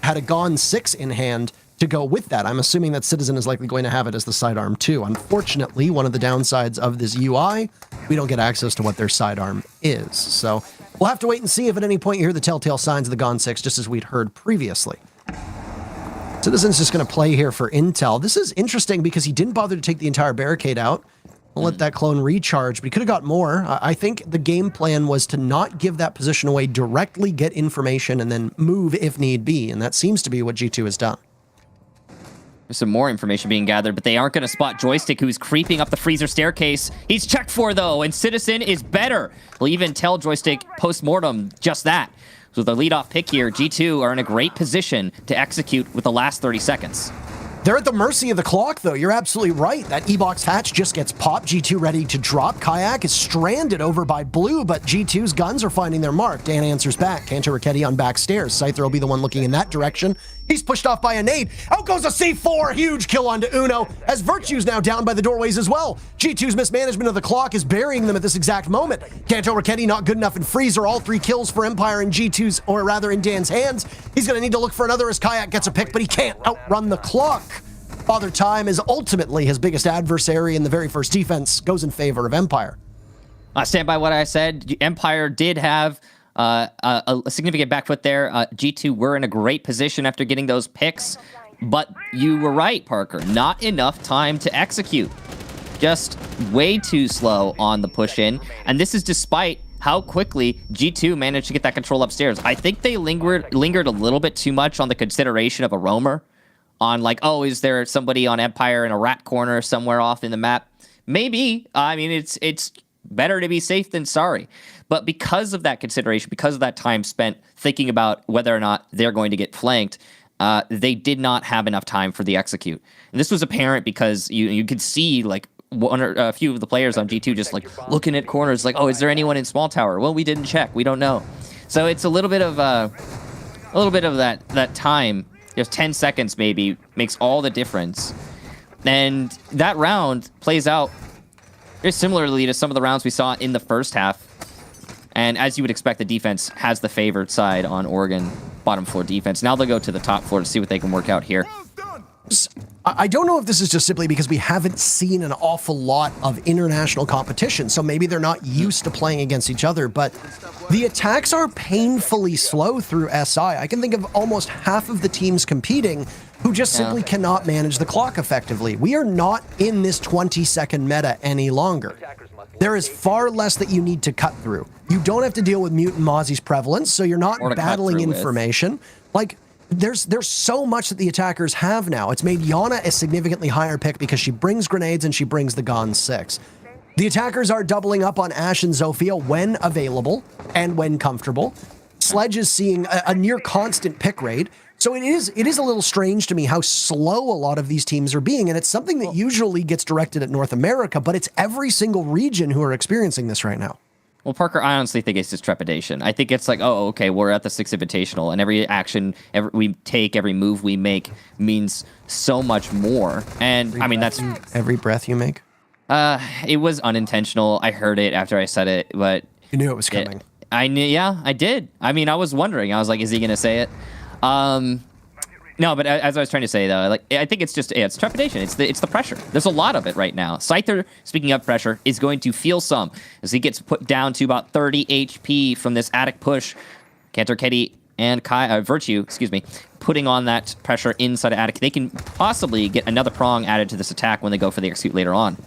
had a Gone 6 in hand to go with that. I'm assuming that Citizen is likely going to have it as the sidearm too. Unfortunately, one of the downsides of this UI, we don't get access to what their sidearm is. So we'll have to wait and see if at any point you hear the telltale signs of the Gone 6, just as we'd heard previously. Citizen's just going to play here for intel. This is interesting because he didn't bother to take the entire barricade out. We'll let that clone recharge, but he could have got more. I think the game plan was to not give that position away, directly get information, and then move if need be, and that seems to be what G2 has done. There's some more information being gathered, but they aren't going to spot Joystick, who's creeping up the freezer staircase. He's checked for, though, and Citizen is better. We'll even tell Joystick post-mortem just that. So the leadoff pick here, G2 are in a great position to execute with the last 30 seconds. They're at the mercy of the clock, though. You're absolutely right. That E-Box hatch just gets popped. G2 ready to drop. Kayak is stranded over by Blue, but G2's guns are finding their mark. Dan answers back. Cantor Raketti on back stairs. Scyther will be the one looking in that direction. He's pushed off by a nade. Out goes a C4. Huge kill onto Uno, as Virtue's now down by the doorways as well. G2's mismanagement of the clock is burying them at this exact moment. Kanto Raketti not good enough in Freezer. All 3 kills for Empire in G2's, or rather in Dan's hands. He's going to need to look for another as Kayak gets a pick, but he can't outrun the clock. Father Time is ultimately his biggest adversary, and the very first defense goes in favor of Empire. I stand by what I said. Empire did have a significant back foot there. G2 were in a great position after getting those picks, but you were right, Parker. Not enough time to execute. Just way too slow on the push in, and this is despite how quickly G2 managed to get that control upstairs. I think they lingered a little bit too much on the consideration of a roamer, on like, oh, is there somebody on Empire in a rat corner somewhere off in the map? Maybe. I mean, it's better to be safe than sorry. But because of that consideration, because of that time spent thinking about whether or not they're going to get flanked, they did not have enough time for the execute. And this was apparent because you could see like one or a few of the players on G2 just like looking at corners like, oh, is there anyone in small tower? Well, we didn't check. We don't know. So it's a little bit of that time, just 10 seconds maybe, makes all the difference. And that round plays out very similarly to some of the rounds we saw in the first half. And as you would expect, the defense has the favored side on Oregon, bottom floor defense. Now they'll go to the top floor to see what they can work out here. I don't know if this is just simply because we haven't seen an awful lot of international competition, so maybe they're not used to playing against each other, but the attacks are painfully slow through SI. I can think of almost half of the teams competing who just simply cannot manage the clock effectively. We are not in this 20-second meta any longer. There is far less that you need to cut through. You don't have to deal with Mutant Mozzie's prevalence, so you're not battling information. Like, there's so much that the attackers have now. It's made Yana a significantly higher pick because she brings grenades and she brings the Gon 6. The attackers are doubling up on Ashe and Zofia when available and when comfortable. Sledge is seeing a near constant pick rate. So it is a little strange to me how slow a lot of these teams are being, and it's something that usually gets directed at North America, but it's every single region who are experiencing this right now. Well, Parker, I honestly think it's just trepidation. I think it's like, oh, okay, we're at the 6th Invitational, and every action we take, every move we make means so much more. And I mean, that's every breath you make. It was unintentional. I heard it after I said it, but you knew it was coming. I knew, yeah, I did. I mean, I was wondering. I was like, is he gonna say it? No, but as I was trying to say though, like I think it's just it's trepidation. It's the pressure. There's a lot of it right now. Scyther, speaking of pressure, is going to feel some as he gets put down to about 30 HP from this attic push. Kanto Raketti and Virtue, putting on that pressure inside of attic. They can possibly get another prong added to this attack when they go for the execute later on.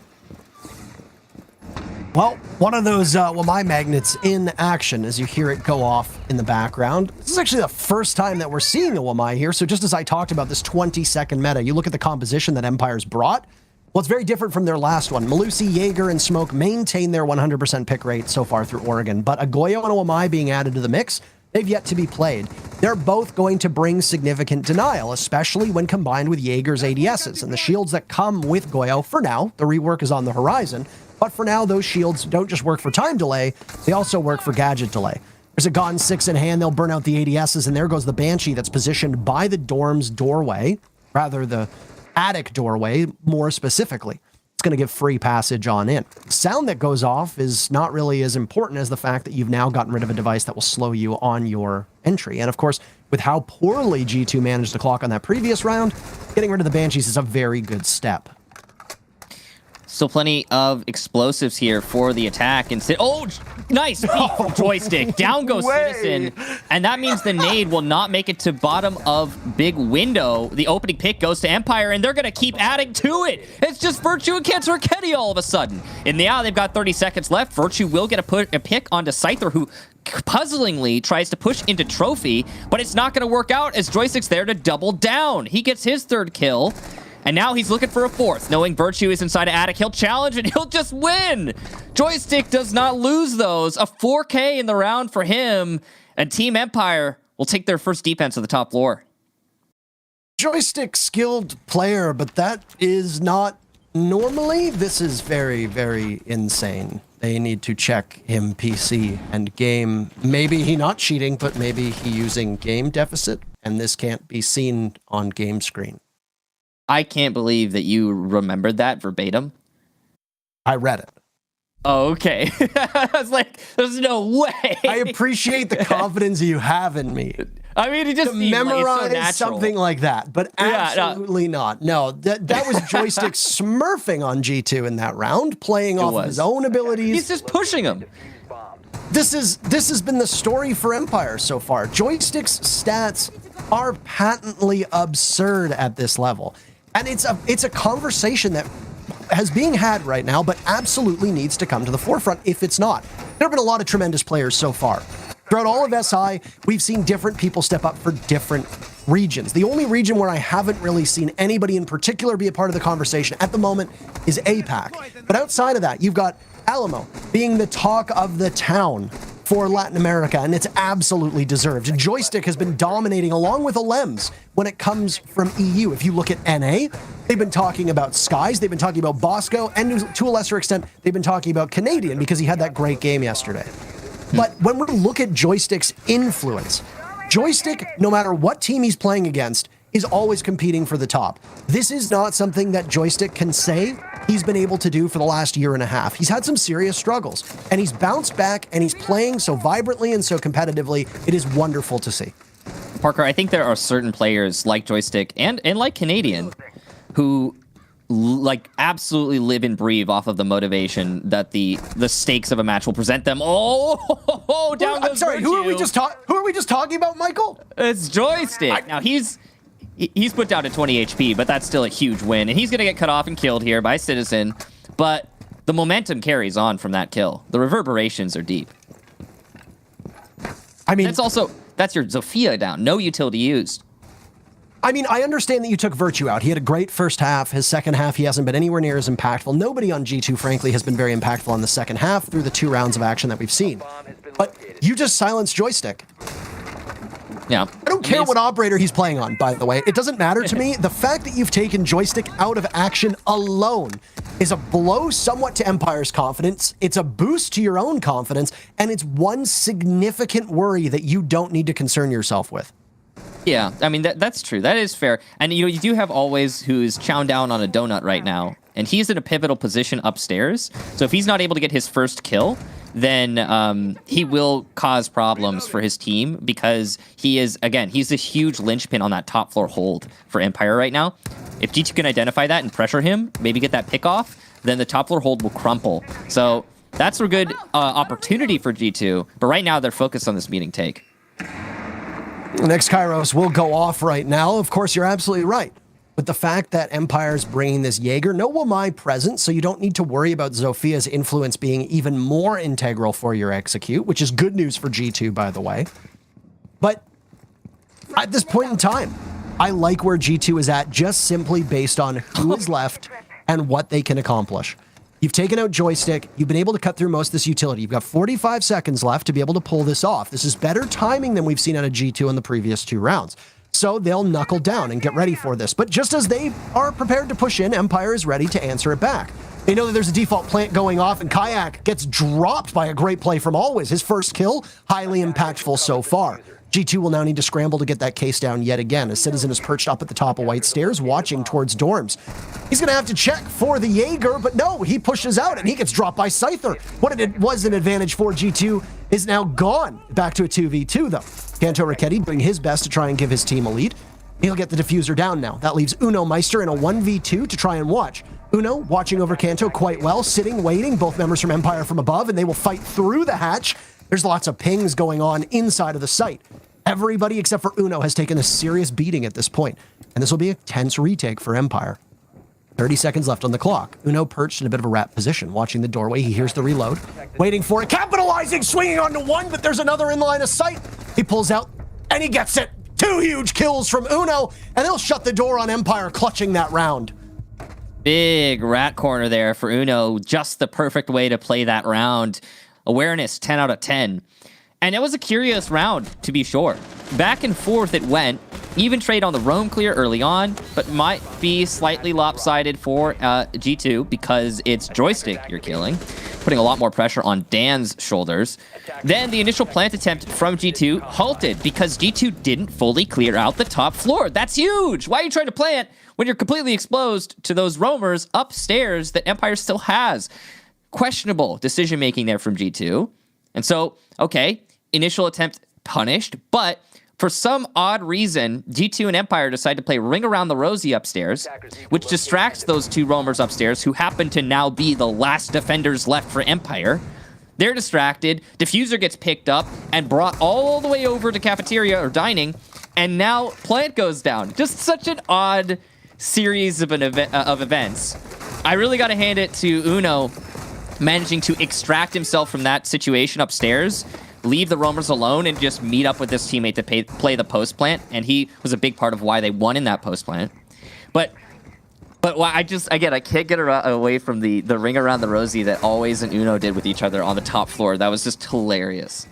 Well, one of those my magnets in action as you hear it go off in the background. This is actually the first time that we're seeing a Wamai here. So just as I talked about this 20-second meta, you look at the composition that Empire's brought. Well, it's very different from their last one. Malusi, Jaeger, and Smoke maintain their 100% pick rate so far through Oregon, but a Goyo and a Wamai being added to the mix, they've yet to be played. They're both going to bring significant denial, especially when combined with Jaeger's ADSs and the shields that come with Goyo. For now, the rework is on the horizon. But for now, those shields don't just work for time delay, they also work for gadget delay. There's a Gon 6 in hand, they'll burn out the ADSs, and there goes the Banshee that's positioned by the dorm's doorway, rather the attic doorway, more specifically. It's going to give free passage on in. The sound that goes off is not really as important as the fact that you've now gotten rid of a device that will slow you on your entry. And of course, with how poorly G2 managed the clock on that previous round, getting rid of the Banshees is a very good step. Still plenty of explosives here for the attack. And oh, nice peek from Joystick. Down goes Citizen. And that means the nade will not make it to bottom of big window. The opening pick goes to Empire, and they're going to keep adding to it. It's just Virtue and Kanto Raketti all of a sudden. In the they've got 30 seconds left. Virtue will get a pick onto Scyther, who puzzlingly tries to push into Trophy, but it's not going to work out as Joystick's there to double down. He gets his 3rd kill. And now he's looking for a 4th, knowing Virtue is inside of attic. He'll challenge and he'll just win. Joystick does not lose those. A 4K in the round for him. And Team Empire will take their first defense of the top floor. Joystick skilled player, but that is not normally. This is very, very insane. They need to check him PC and game. Maybe he not cheating, but maybe he using game deficit. and this can't be seen on game screen. I can't believe that you remembered that verbatim. I read it. Oh, okay. I was like, there's no way. I appreciate the confidence you have in me. I mean, it just to seemed memorize like it's so natural. something like that, but absolutely not. No, that was Joystick smurfing on G2 in that round, playing off of his own abilities. He's just pushing him. This has been the story for Empire so far. Joystick's stats are patently absurd at this level, and it's a conversation that has being had right now, but absolutely needs to come to the forefront if it's not. There have been a lot of tremendous players so far. Throughout all of SI, we've seen different people step up for different regions. The only region where I haven't really seen anybody in particular be a part of the conversation at the moment is APAC. But outside of that, you've got Alamo being the talk of the town for Latin America, and it's absolutely deserved. Joystick has been dominating along with Alems when it comes from EU. If you look at NA, they've been talking about Skies, they've been talking about Bosco, and to a lesser extent, they've been talking about Canadian because he had that great game yesterday. But when we look at Joystick's influence, Joystick, no matter what team he's playing against, is always competing for the top. This is not something that Joystick can say he's been able to do for the last year and a half. He's had some serious struggles, and he's bounced back, and he's playing so vibrantly and so competitively. It is wonderful to see. Parker, I think there are certain players like Joystick and like Canadian who like absolutely live and breathe off of the motivation that the stakes of a match will present them. Oh, down goes I'm sorry, Virtue. who are we just talking about, Michael? It's Joystick. Now he's put down to 20 HP, but that's still a huge win, and he's gonna get cut off and killed here by Citizen. But the momentum carries on from that kill. The reverberations are deep. I mean, that's your Zofia down. No utility used. I mean, I understand that you took Virtue out. He had a great first half. His second half, he hasn't been anywhere near as impactful. Nobody on G2, frankly, has been very impactful in the second half through the 2 rounds of action that we've seen. But you just silenced Joystick. Yeah. I don't care what operator he's playing on, by the way. It doesn't matter to me. The fact that you've taken Joystick out of action alone is a blow somewhat to Empire's confidence. It's a boost to your own confidence, and it's one significant worry that you don't need to concern yourself with. Yeah, I mean, that's true. That is fair. And, you know, you do have Always, who's chowing down on a donut right now, and he's in a pivotal position upstairs. So if he's not able to get his first kill, then he will cause problems for his team because he is, again, he's a huge linchpin on that top floor hold for Empire right now. If G2 can identify that and pressure him, maybe get that pick off, then the top floor hold will crumple. So that's a good opportunity for G2. But right now, they're focused on this meeting take. The next Kairos will go off right now. Of course, you're absolutely right. But the fact that Empire's bringing this Jaeger, no Wamai present, so you don't need to worry about Zofia's influence being even more integral for your execute, which is good news for G2, by the way. But at this point in time, I like where G2 is at just simply based on who is left and what they can accomplish. You've taken out Joystick. You've been able to cut through most of this utility. You've got 45 seconds left to be able to pull this off. This is better timing than we've seen out of G2 in the previous 2 rounds. So they'll knuckle down and get ready for this. But just as they are prepared to push in, Empire is ready to answer it back. They know that there's a default plant going off, and Kayak gets dropped by a great play from Always. His first kill, highly impactful so far. G2 will now need to scramble to get that case down yet again, as Citizen is perched up at the top of White Stairs, watching towards dorms. He's going to have to check for the Jaeger, but no, he pushes out and he gets dropped by Scyther. What it was an advantage for G2 is now gone. Back to a 2v2, though. Kanto Raketti doing his best to try and give his team a lead. He'll get the diffuser down now. That leaves Uno Meister in a 1v2 to try and watch. Uno watching over Kanto quite well, sitting, waiting, both members from Empire from above, and they will fight through the hatch. There's lots of pings going on inside of the site. Everybody except for Uno has taken a serious beating at this point, and this will be a tense retake for Empire. 30 seconds left on the clock. Uno perched in a bit of a rat position, watching the doorway. He hears the reload, waiting for it, capitalizing, swinging onto one, but there's another in line of sight. He pulls out, and he gets it. 2 huge kills from Uno, and they'll shut the door on Empire, clutching that round. Big rat corner there for Uno. Just the perfect way to play that round. Awareness, 10 out of 10. And it was a curious round, to be sure. Back and forth it went. Even trade on the roam clear early on, but might be slightly lopsided for G2 because it's Joystick you're killing. putting a lot more pressure on Dan's shoulders. Then the initial plant attempt from G2 halted because G2 didn't fully clear out the top floor. That's huge! Why are you trying to plant when you're completely exposed to those roamers upstairs that Empire still has? Questionable decision-making there from G2. And so, okay, initial attempt punished, but for some odd reason, G2 and Empire decide to play Ring Around the Rosie upstairs, which distracts those two roamers upstairs, who happen to now be the last defenders left for Empire. They're distracted, Diffuser gets picked up and brought all the way over to cafeteria or dining, and now plant goes down. Just such an odd series of events. I really got to hand it to Uno managing to extract himself from that situation upstairs, leave the roamers alone, and just meet up with his teammate to play the post plant. And he was a big part of why they won in that post plant. But I can't get away from the Ring Around the Rosie that Always and Uno did with each other on the top floor. That was just hilarious.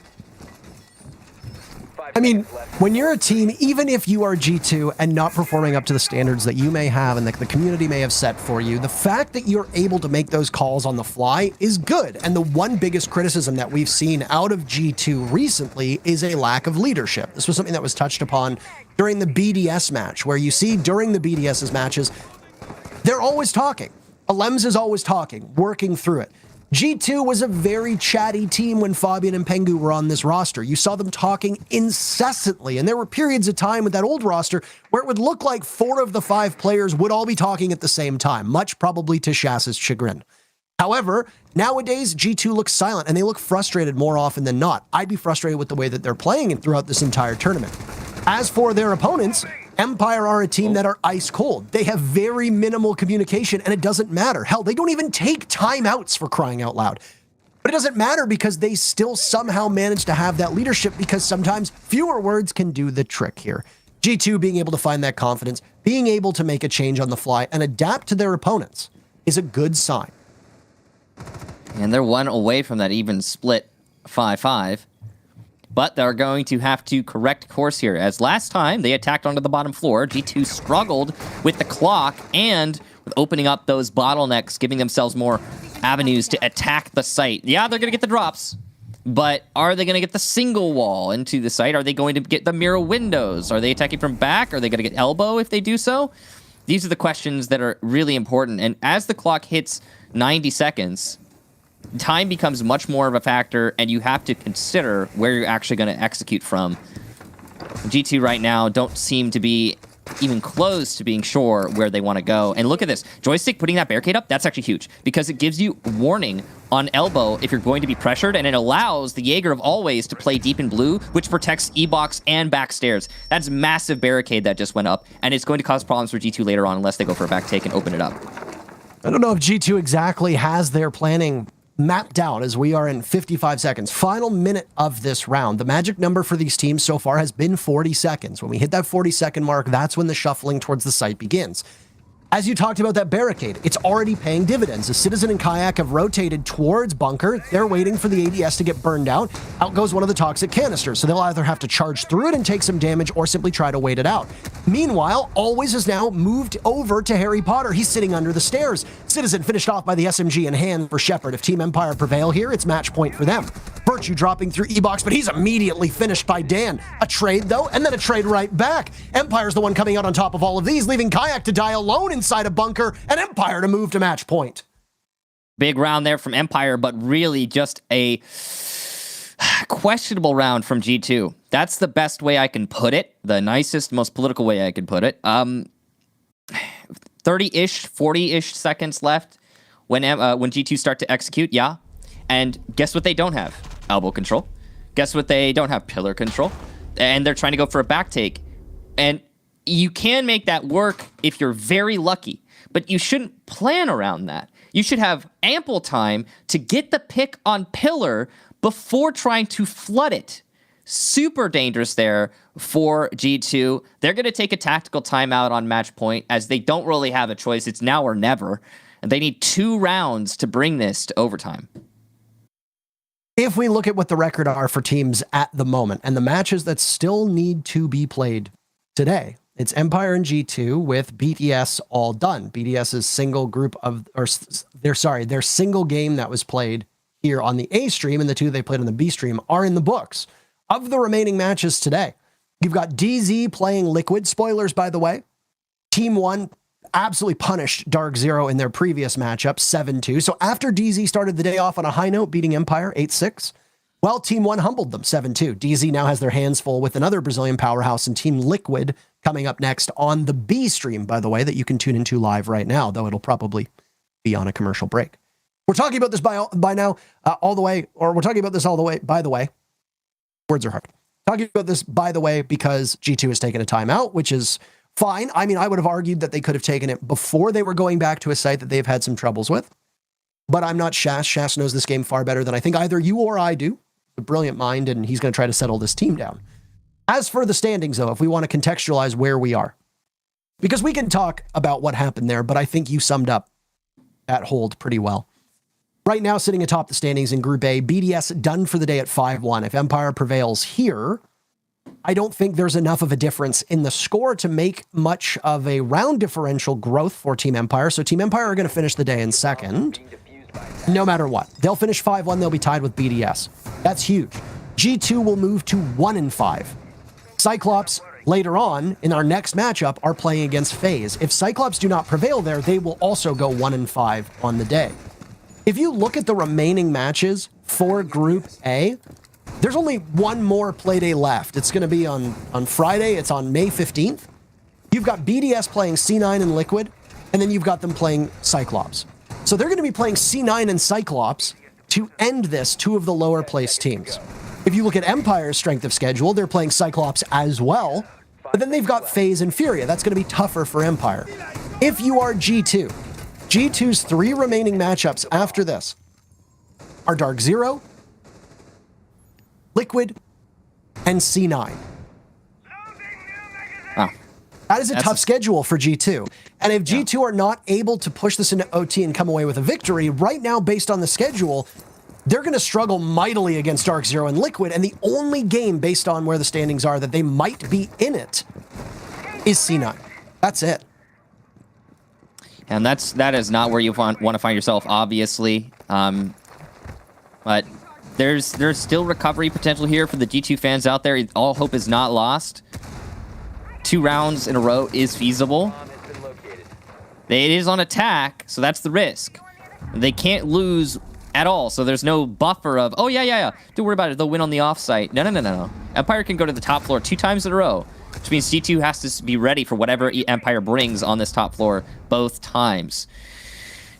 I mean, when you're a team, even if you are G2 and not performing up to the standards that you may have and that the community may have set for you, the fact that you're able to make those calls on the fly is good. And the one biggest criticism that we've seen out of G2 recently is a lack of leadership. This was something that was touched upon during the BDS match, where you see during the BDS's matches, they're always talking. Alems is always talking, working through it. G2 was a very chatty team when Fabian and Pengu were on this roster. You saw them talking incessantly, and there were periods of time with that old roster where it would look like 4 of the 5 players would all be talking at the same time, much probably to Shaz's chagrin. However, nowadays, G2 looks silent, and they look frustrated more often than not. I'd be frustrated with the way that they're playing throughout this entire tournament. As for their opponents, Empire are a team that are ice cold. They have very minimal communication, and it doesn't matter. Hell, they don't even take timeouts, for crying out loud. But it doesn't matter because they still somehow manage to have that leadership, because sometimes fewer words can do the trick here. G2 being able to find that confidence, being able to make a change on the fly and adapt to their opponents is a good sign. And they're one away from that even split 5-5. But they're going to have to correct course here, as last time they attacked onto the bottom floor. G2 struggled with the clock and with opening up those bottlenecks, giving themselves more avenues to attack the site. Yeah, they're going to get the drops, but are they going to get the single wall into the site? Are they going to get the mirror windows? Are they attacking from back? Are they going to get elbow if they do so? These are the questions that are really important. And as the clock hits 90 seconds, time becomes much more of a factor, and you have to consider where you're actually going to execute from. G2 right now don't seem to be even close to being sure where they want to go. And look at this. Joystick putting that barricade up, that's actually huge, because it gives you warning on elbow if you're going to be pressured, and it allows the Jaeger of Always to play deep in blue, which protects E-box and backstairs. That's massive barricade that just went up, and it's going to cause problems for G2 later on unless they go for a back take and open it up. I don't know if G2 exactly has their planning mapped out, as we are in 55 seconds. Final minute of this round. The magic number for these teams so far has been 40 seconds. When we hit that 40-second mark, that's when the shuffling towards the site begins. As you talked about that barricade, it's already paying dividends. The Citizen and Kayak have rotated towards bunker. They're waiting for the ADS to get burned out. Out goes one of the toxic canisters, so they'll either have to charge through it and take some damage or simply try to wait it out. Meanwhile, Always has now moved over to Harry Potter. He's sitting under the stairs. Citizen finished off by the SMG in hand for Shepard. If Team Empire prevail here, it's match point for them. Virtue dropping through E-box, but he's immediately finished by Dan. A trade, though, and then a trade right back. Empire's the one coming out on top of all of these, leaving Kayak to die alone inside a bunker, and Empire to move to match point. Big round there from Empire, but really just a questionable round from G2. That's the best way I can put it. The nicest, most political way I can put it. 30-ish, 40-ish seconds left when G2 start to execute, yeah. And guess what they don't have? Elbow control. Guess what they don't have? Pillar control. And they're trying to go for a back take. And you can make that work if you're very lucky, but you shouldn't plan around that. You should have ample time to get the pick on pillar before trying to flood it. Super dangerous there for G2. They're going to take a tactical timeout on match point, as they don't really have a choice. It's now or never. And they need 2 rounds to bring this to overtime. If we look at what the record are for teams at the moment and the matches that still need to be played today, it's Empire and G2 with BTS all done. BTS's single group of, their single game that was played here on the A stream, and the 2 they played on the B stream are in the books. Of the remaining matches today, you've got DZ playing Liquid. Spoilers, by the way. TeamOne absolutely punished Dark Zero in their previous matchup, 7-2. So after DZ started the day off on a high note, beating Empire 8-6, well, TeamOne humbled them 7-2. DZ now has their hands full with another Brazilian powerhouse and Team Liquid coming up next on the B stream, by the way, that you can tune into live right now, though it'll probably be on a commercial break. We're talking about this by now, all the way, or we're talking about this all the way, by the way. Words are hard. Talking about this, by the way, because G2 has taken a timeout, which is fine. I mean, I would have argued that they could have taken it before they were going back to a site that they've had some troubles with. But I'm not Shas. Shas knows this game far better than I think either you or I do. A brilliant mind, and he's going to try to settle this team down. As for the standings, though, if we want to contextualize where we are, because we can talk about what happened there, but I think you summed up that hold pretty well. Right now, sitting atop the standings in Group A, BDS done for the day at 5-1. If Empire prevails here, I don't think there's enough of a difference in the score to make much of a round differential growth for Team Empire. So Team Empire are going to finish the day in second, no matter what. They'll finish 5-1. They'll be tied with BDS. That's huge. G2 will move to 1-5. Cyclops, later on, in our next matchup, are playing against FaZe. If Cyclops do not prevail there, they will also go 1-5 on the day. If you look at the remaining matches for Group A, there's only one more playday left. It's going to be on Friday. It's on May 15th. You've got BDS playing C9 and Liquid, and then you've got them playing Cyclops. So they're going to be playing C9 and Cyclops to end this, 2 of the lower placed teams. If you look at Empire's strength of schedule, they're playing Cyclops as well, but then they've got FaZe and Furia. That's going to be tougher for Empire. If you are G2, G2's 3 remaining matchups after this are Dark Zero, Liquid, and C9. Oh. That is a tough schedule for G2. And if G2 are not able to push this into OT and come away with a victory, right now, based on the schedule, they're going to struggle mightily against Dark Zero and Liquid. And the only game, based on where the standings are, that they might be in it is C9. That's it. And that is not where you want to find yourself, obviously. But there's still recovery potential here for the G2 fans out there. All hope is not lost. 2 rounds in a row is feasible. It is on attack, so that's the risk. They can't lose at all, so there's no buffer of, oh, yeah. Don't worry about it. They'll win on the offsite. No. Empire can go to the top floor 2 times in a row, which means G2 has to be ready for whatever Empire brings on this top floor both times.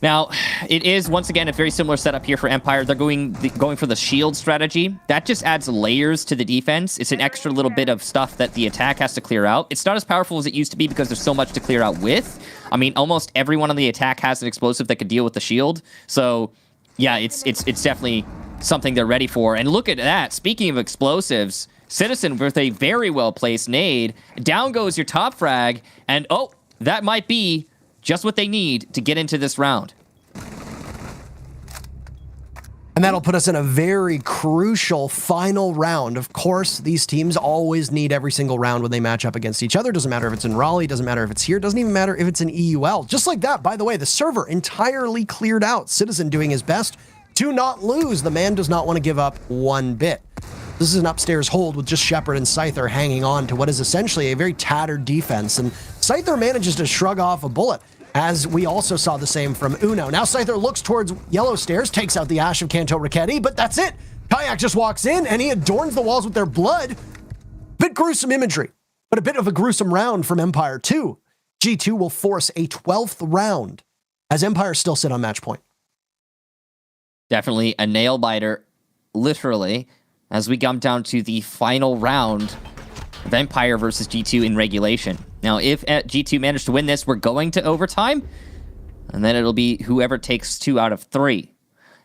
Now, it is, once again, a very similar setup here for Empire. They're going for the shield strategy. That just adds layers to the defense. It's an extra little bit of stuff that the attack has to clear out. It's not as powerful as it used to be because there's so much to clear out with. I mean, almost everyone on the attack has an explosive that could deal with the shield. So, yeah, it's definitely something they're ready for. And look at that. Speaking of explosives, Citizen with a very well-placed nade. Down goes your top frag. And, oh, that might be just what they need to get into this round. And that'll put us in a very crucial final round. Of course, these teams always need every single round when they match up against each other. Doesn't matter if it's in Raleigh, doesn't matter if it's here, doesn't even matter if it's in EUL. Just like that, by the way, the server entirely cleared out. Citizen doing his best to not lose. The man does not want to give up one bit. This is an upstairs hold with just Shepard and Scyther hanging on to what is essentially a very tattered defense. And Scyther manages to shrug off a bullet, as we also saw the same from Uno. Now Scyther looks towards yellow stairs, takes out the Ash of Kanto Raketti, but that's it. Kayak just walks in, and he adorns the walls with their blood. Bit gruesome imagery, but a bit of a gruesome round from Empire too. G2 will force a 12th round, as Empire still sit on match point. Definitely a nail-biter, literally, as we come down to the final round of Empire versus G2 in regulation. Now, if G2 managed to win this, we're going to overtime, and then it'll be whoever takes 2 out of 3.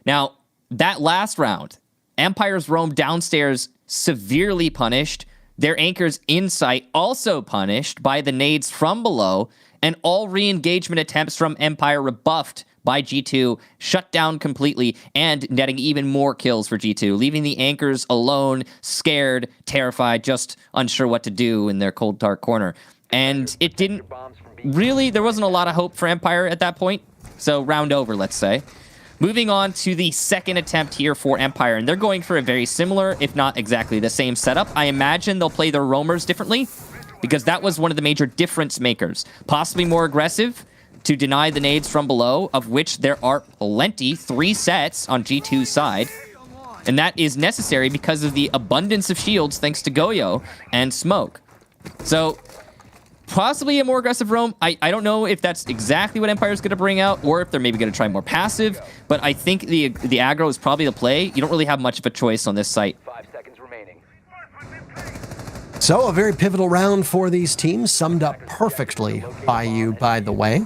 Now, that last round, Empire's roam downstairs severely punished, their anchors in sight also punished by the nades from below, and all re-engagement attempts from Empire rebuffed by G2, shut down completely, and netting even more kills for G2, leaving the anchors alone, scared, terrified, just unsure what to do in their cold, dark corner. And it didn't really, there wasn't a lot of hope for Empire at that point. So round over, let's say. Moving on to the second attempt here for Empire, and they're going for a very similar, if not exactly the same setup. I imagine they'll play their roamers differently, because that was one of the major difference makers. Possibly more aggressive to deny the nades from below, of which there are plenty, 3 sets on G2's side. And that is necessary because of the abundance of shields thanks to Goyo and Smoke. So, possibly a more aggressive roam. I don't know if that's exactly what Empire's going to bring out, or if they're maybe going to try more passive, but I think the aggro is probably the play. You don't really have much of a choice on this site. 5 seconds remaining. So, a very pivotal round for these teams, summed up perfectly by you, by the way.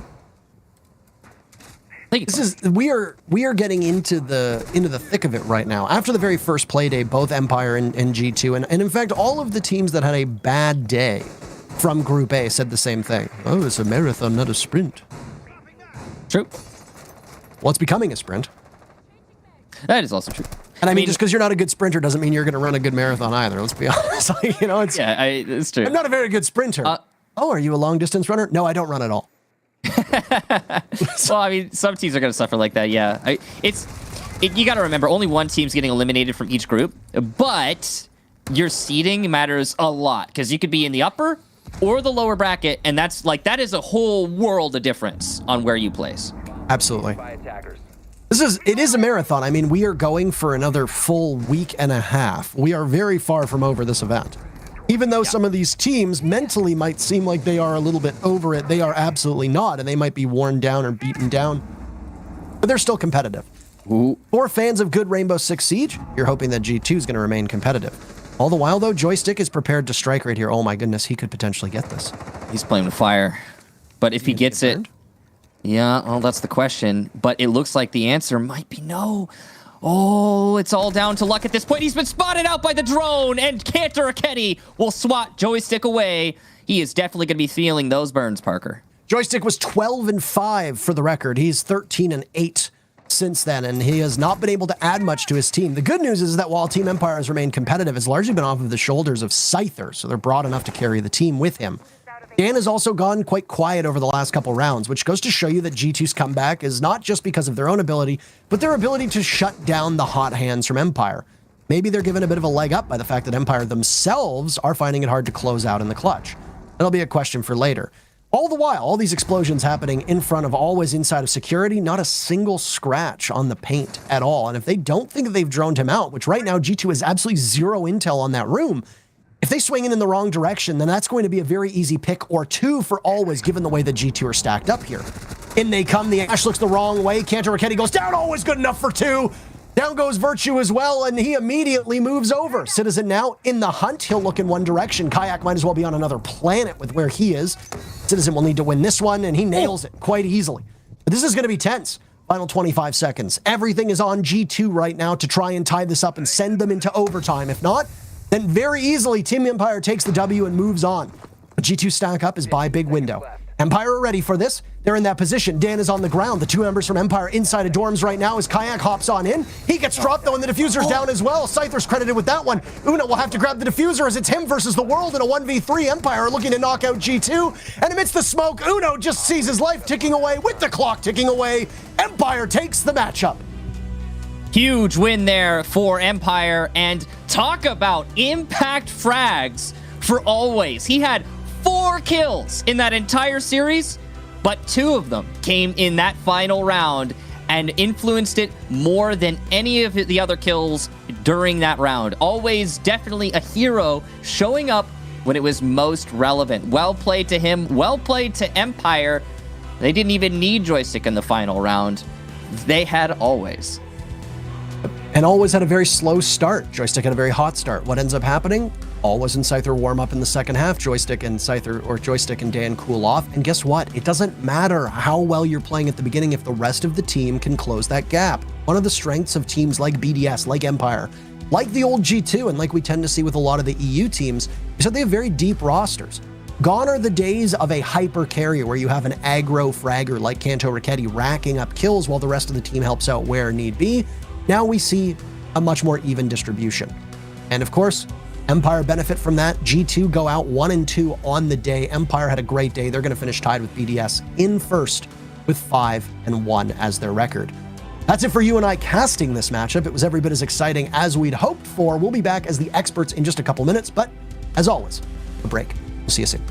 This is we are getting into the thick of it right now. After the very first play day, both Empire and G2, and in fact, all of the teams that had a bad day from Group A said the same thing. Oh, it's a marathon, not a sprint. True. Well, it's becoming a sprint. That is also true. And I mean, just because you're not a good sprinter doesn't mean you're going to run a good marathon either. Let's be honest. Like, it's it's true. I'm not a very good sprinter. Oh, are you a long distance runner? No, I don't run at all. Well, I mean, some teams are going to suffer like that. Yeah, you got to remember, only one team's getting eliminated from each group, but your seeding matters a lot because you could be in the upper or the lower bracket, and that is a whole world of difference on where you place. Absolutely. It is a marathon. I mean, we are going for another full week and a half. We are very far from over this event. Even though some of these teams mentally might seem like they are a little bit over it, they are absolutely not, and they might be worn down or beaten down. But they're still competitive. Ooh. For fans of good Rainbow Six Siege, you're hoping that G2 is going to remain competitive. All the while, though, Joystick is prepared to strike right here. Oh my goodness, he could potentially get this. He's playing with fire. But if he gets it... Yeah, well, that's the question. But it looks like the answer might be no. Oh, it's all down to luck at this point. He's been spotted out by the drone, and Cantaraketti will swat Joystick away. He is definitely going to be feeling those burns, Parker. Joystick was 12-5 for the record. He's 13-8 since then, and he has not been able to add much to his team. The good news is that while Team Empire has remained competitive, it's largely been off of the shoulders of Scyther, so they're broad enough to carry the team with him. Dan has also gone quite quiet over the last couple rounds, which goes to show you that G2's comeback is not just because of their own ability, but their ability to shut down the hot hands from Empire. Maybe they're given a bit of a leg up by the fact that Empire themselves are finding it hard to close out in the clutch. That'll be a question for later. All the while, all these explosions happening in front of, always inside of security, not a single scratch on the paint at all. And if they don't think that they've droned him out, which right now G2 has absolutely zero intel on that room, if they swing in the wrong direction, then that's going to be a very easy pick or two for Always, given the way the G2 are stacked up here. In they come, the Ash looks the wrong way, Cantaraketti goes down, Always good enough for 2. Down goes Virtue as well, and he immediately moves over. Citizen now in the hunt, he'll look in one direction. Kayak might as well be on another planet with where he is. Citizen will need to win this one, and he nails it quite easily. But this is going to be tense. Final 25 seconds. Everything is on G2 right now to try and tie this up and send them into overtime. If not, then very easily Team Empire takes the W and moves on. But G2 stack up is by big window. Empire are ready for this. They're in that position. Dan is on the ground. The 2 members from Empire inside of dorms right now as Kayak hops on in. He gets dropped though, and the diffuser's down as well. Scyther's credited with that one. Uno will have to grab the diffuser as it's him versus the world in a 1v3. Empire are looking to knock out G2. And amidst the smoke, Uno just sees his life ticking away with the clock ticking away. Empire takes the matchup. Huge win there for Empire, and talk about impact frags for Always. He had 4 kills in that entire series, but 2 of them came in that final round and influenced it more than any of the other kills during that round. Always definitely a hero, showing up when it was most relevant. Well played to him, well played to Empire. They didn't even need Joystick in the final round. They had Always. And Always had a very slow start. Joystick had a very hot start. What ends up happening? Always and Scyther warm up in the second half. Joystick and Scyther, or Joystick and Dan, cool off. And guess what? It doesn't matter how well you're playing at the beginning if the rest of the team can close that gap. One of the strengths of teams like BDS, like Empire, like the old G2, and like we tend to see with a lot of the EU teams, is that they have very deep rosters. Gone are the days of a hyper carrier where you have an aggro fragger like Cantaraketti racking up kills while the rest of the team helps out where need be. Now we see a much more even distribution. And of course, Empire benefit from that. G2 go out 1-2 on the day. Empire had a great day. They're going to finish tied with BDS in first with 5-1 as their record. That's it for you and I casting this matchup. It was every bit as exciting as we'd hoped for. We'll be back as the experts in just a couple minutes, but as always, a break. We'll see you soon.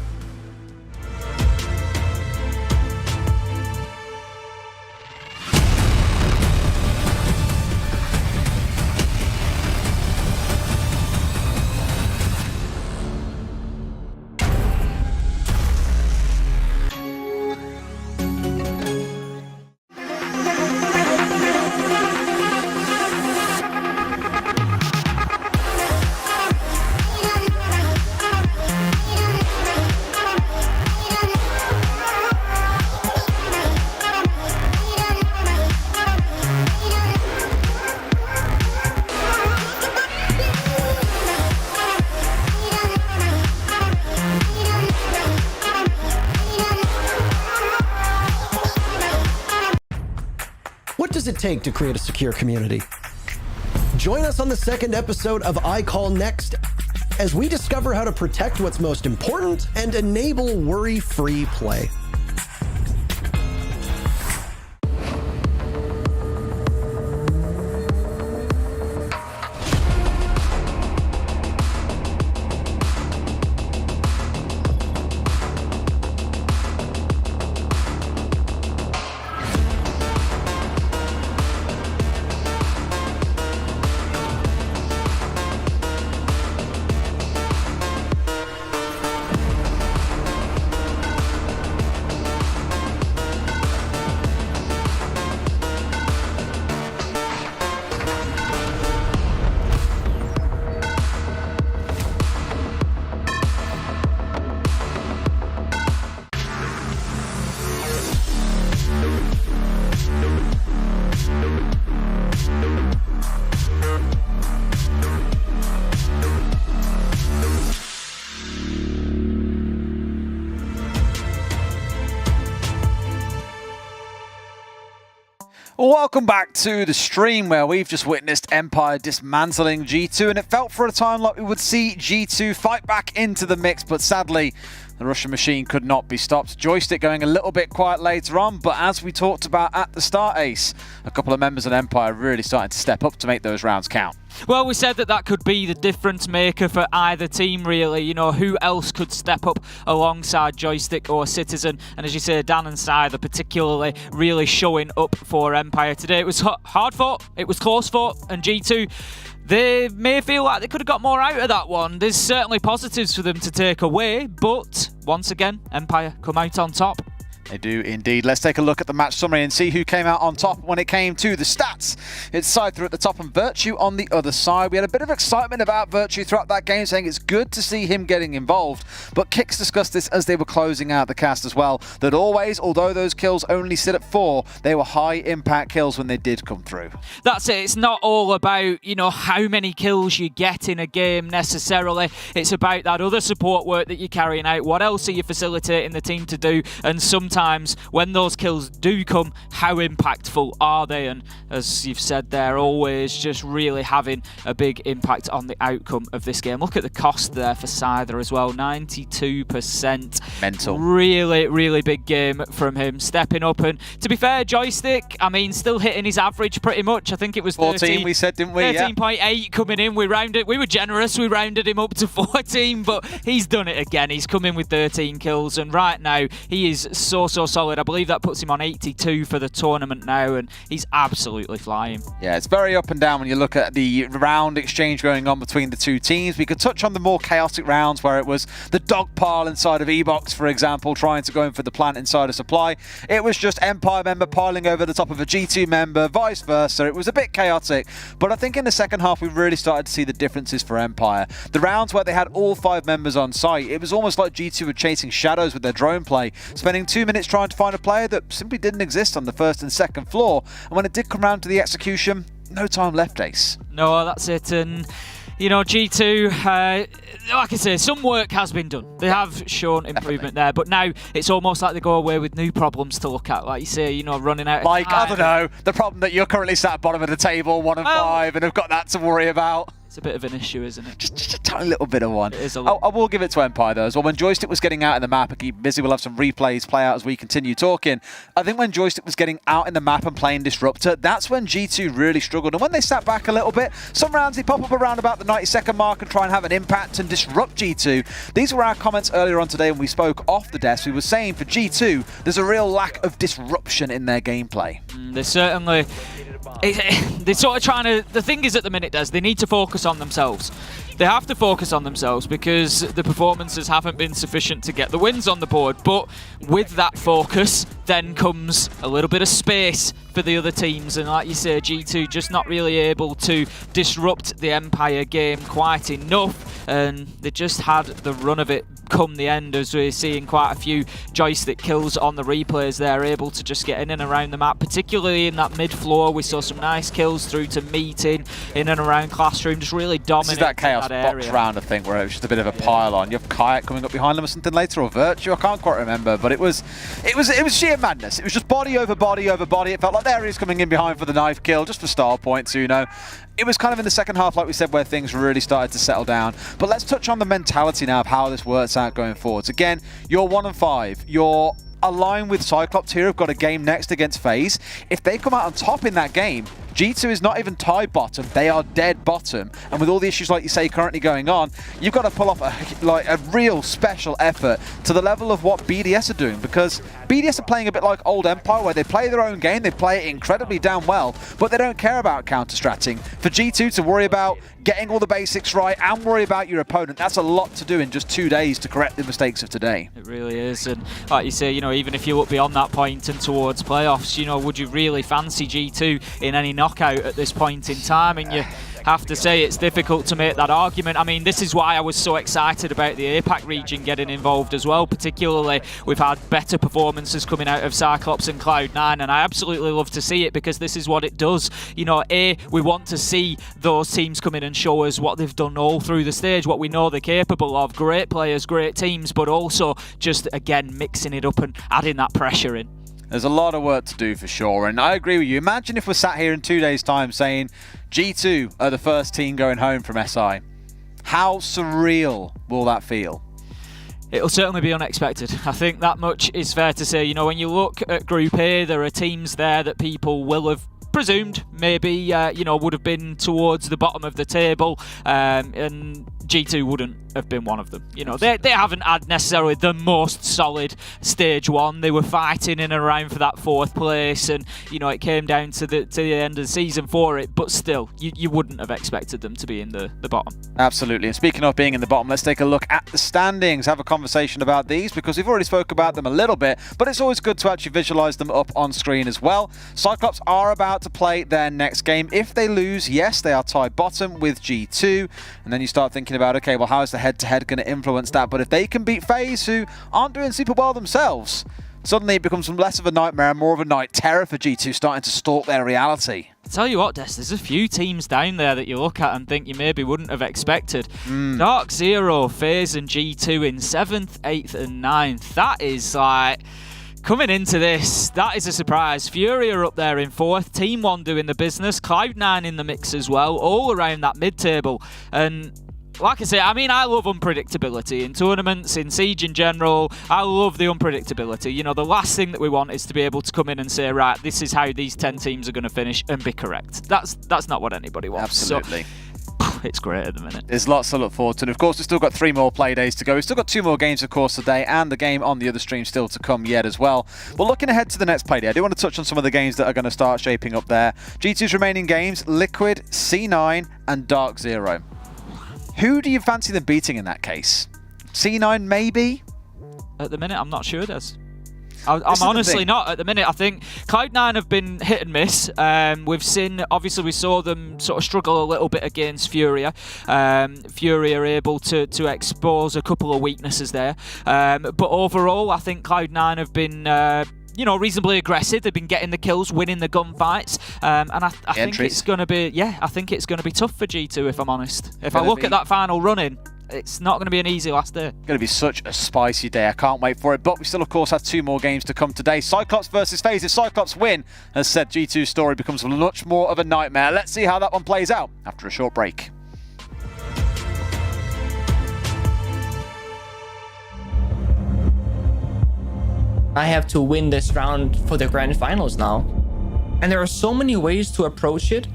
What does it take to create a secure community? Join us on the second episode of ICallNext as we discover how to protect what's most important and enable worry-free play. Welcome back to the stream where we've just witnessed Empire dismantling G2, and it felt for a time like we would see G2 fight back into the mix, but sadly the Russian machine could not be stopped. Joystick going a little bit quiet later on, but as we talked about at the start, Ace, a couple of members of Empire really starting to step up to make those rounds count. Well, we said that that could be the difference maker for either team, really. You know, who else could step up alongside Joystick or Citizen? And as you say, Dan and Scyther particularly really showing up for Empire today. It was hard fought, it was close fought, and G2, they may feel like they could have got more out of that one. There's certainly positives for them to take away, but once again, Empire come out on top. They do indeed. Let's take a look at the match summary and see who came out on top when it came to the stats. It's Scyther at the top and Virtue on the other side. We had a bit of excitement about Virtue throughout that game, saying it's good to see him getting involved. But Kix discussed this as they were closing out the cast as well, that always, although those kills only sit at 4, they were high impact kills when they did come through. That's it. It's not all about, you know, how many kills you get in a game necessarily. It's about that other support work that you're carrying out. What else are you facilitating the team to do? And sometimes when those kills do come, how impactful are they? And as you've said, they're always just really having a big impact on the outcome of this game. Look at the cost there for Scyther as well, 92%. Mental. Really, really big game from him, stepping up. And to be fair, Joystick, I mean, still hitting his average pretty much. I think it was 14, we said, didn't we? 13.8 coming in. We were generous. We rounded him up to 14, but he's done it again. He's come in with 13 kills, and right now he is so solid. I believe that puts him on 82 for the tournament now, and he's absolutely flying. Yeah, it's very up and down when you look at the round exchange going on between the two teams. We could touch on the more chaotic rounds where it was the dog pile inside of E-Box, for example, trying to go in for the plant inside of Supply. It was just Empire member piling over the top of a G2 member, vice versa. It was a bit chaotic, but I think in the second half we really started to see the differences for Empire. The rounds where they had all 5 members on site, it was almost like G2 were chasing shadows with their drone play, spending 2 minutes trying to find a player that simply didn't exist on the first and second floor, and when it did come round to the execution, no time left, Ace. No, that's it. And you know, G2, like I say, some work has been done. They have shown improvement there, but now it's almost like they go away with new problems to look at. Like you say, you know, running out of time. I don't know, the problem that you're currently sat at bottom of the table, 1 and 5, and have got that to worry about. It's a bit of an issue, isn't it? Just a tiny little bit of one. It is a I will give it to Empire, though, as well. When Joystick was getting out in the map, I keep busy, we'll have some replays play out as we continue talking. I think when Joystick was getting out in the map and playing Disruptor, that's when G2 really struggled. And when they sat back a little bit, some rounds they pop up around about the 90-second mark and try and have an impact and disrupt G2. These were our comments earlier on today when we spoke off the desk. We were saying for G2, there's a real lack of disruption in their gameplay. They're certainly... They're sort of trying to... The thing is at the minute, Des, they need to focus on themselves. They have to focus on themselves because the performances haven't been sufficient to get the wins on the board. But with that focus, then comes a little bit of space for the other teams. And like you say, G2 just not really able to disrupt the Empire game quite enough. And they just had the run of it come the end, as we're seeing quite a few Joystick kills on the replays. They're able to just get in and around the map, particularly in that mid floor. We saw some nice kills through to Meeting, in and around Classroom, just really dominating. This is that Chaos that box area. round, I think, where it was just a bit of a pile on. You have Kayak coming up behind them or something later, or Virtue, I can't quite remember, but it was sheer madness. It was just body over body over body. It felt like there he is coming in behind for the knife kill, just for style points, you know. It was kind of in the second half, like we said, where things really started to settle down. But let's touch on the mentality now of how this works out going forwards. Again, you're 1-5. You're aligned with Cyclops here, who've got a game next against FaZe. If they come out on top in that game, G2 is not even tied bottom, they are dead bottom. And with all the issues, like you say, currently going on, you've got to pull off a real special effort to the level of what BDS are doing, because BDS are playing a bit like old Empire, where they play their own game, they play it incredibly damn well, but they don't care about counter-stratting. For G2 to worry about getting all the basics right and worry about your opponent, that's a lot to do in just 2 days to correct the mistakes of today. It really is, and like you say, you know, even if you look beyond that point and towards playoffs, you know, would you really fancy G2 in any knockout at this point in time? And you have to say it's difficult to make that argument. I mean, this is why I was so excited about the APAC region getting involved as well. Particularly, we've had better performances coming out of Cyclops and Cloud9, and I absolutely love to see it, because this is what it does. You know, we want to see those teams come in and show us what they've done all through the stage, what we know they're capable of. Great players, great teams, but also just, again, mixing it up and adding that pressure in. There's a lot of work to do for sure, and I agree with you. Imagine if we're sat here in 2 days' time saying G2 are the first team going home from SI. How surreal will that feel? It'll certainly be unexpected. I think that much is fair to say. You know, when you look at Group A, there are teams there that people will have presumed maybe, you know, would have been towards the bottom of the table, and G2 wouldn't have been one of them. You know, they haven't had necessarily the most solid stage one. They were fighting in and around for that 4th place, and you know, it came down to the end of the season for it. But still, you wouldn't have expected them to be in the bottom. Absolutely. And speaking of being in the bottom, let's take a look at the standings. Have a conversation about these, because we've already spoke about them a little bit, but it's always good to actually visualize them up on screen as well. Cyclops are about to play their next game. If they lose, yes, they are tied bottom with G2, and then you start thinking about, okay, well, how is the head-to-head going to influence that? But if they can beat FaZe, who aren't doing super well themselves, suddenly it becomes less of a nightmare and more of a night terror for G2, starting to stalk their reality. I tell you what, Des, there's a few teams down there that you look at and think you maybe wouldn't have expected. Dark Zero, FaZe and G2 in 7th, 8th and 9th. That is like... Coming into this, that is a surprise. Furia up there in 4th, TeamOne doing the business, Cloud9 in the mix as well, all around that mid-table. And like I say, I mean, I love unpredictability in tournaments, in Siege in general. I love the unpredictability. You know, the last thing that we want is to be able to come in and say, right, this is how these 10 teams are going to finish, and be correct. That's not what anybody wants. Absolutely. So, it's great at the minute. There's lots to look forward to. And of course, we've still got 3 more play days to go. We've still got 2 more games, of course, today, and the game on the other stream still to come yet as well. But looking ahead to the next play day, I do want to touch on some of the games that are going to start shaping up there. G2's remaining games, Liquid, C9, and Dark Zero. Who do you fancy them beating in that case? C9, maybe? At the minute, I'm not sure, Des. I'm honestly not at the minute. I think Cloud9 have been hit and miss. We've seen, obviously, we saw them sort of struggle a little bit against Furia. Furia are able to expose a couple of weaknesses there. But overall, I think Cloud9 have been... you know, reasonably aggressive. They've been getting the kills, winning the gunfights, and I think it's going to be, I think it's going to be tough for G2, if I'm honest. If I look at that final run-in, it's not going to be an easy last day. Going to be such a spicy day. I can't wait for it. But we still, of course, have 2 more games to come today. Cyclops versus FaZe. If Cyclops win, as said, G2's story becomes much more of a nightmare. Let's see how that one plays out after a short break. I have to win this round for the grand finals now. And there are so many ways to approach it.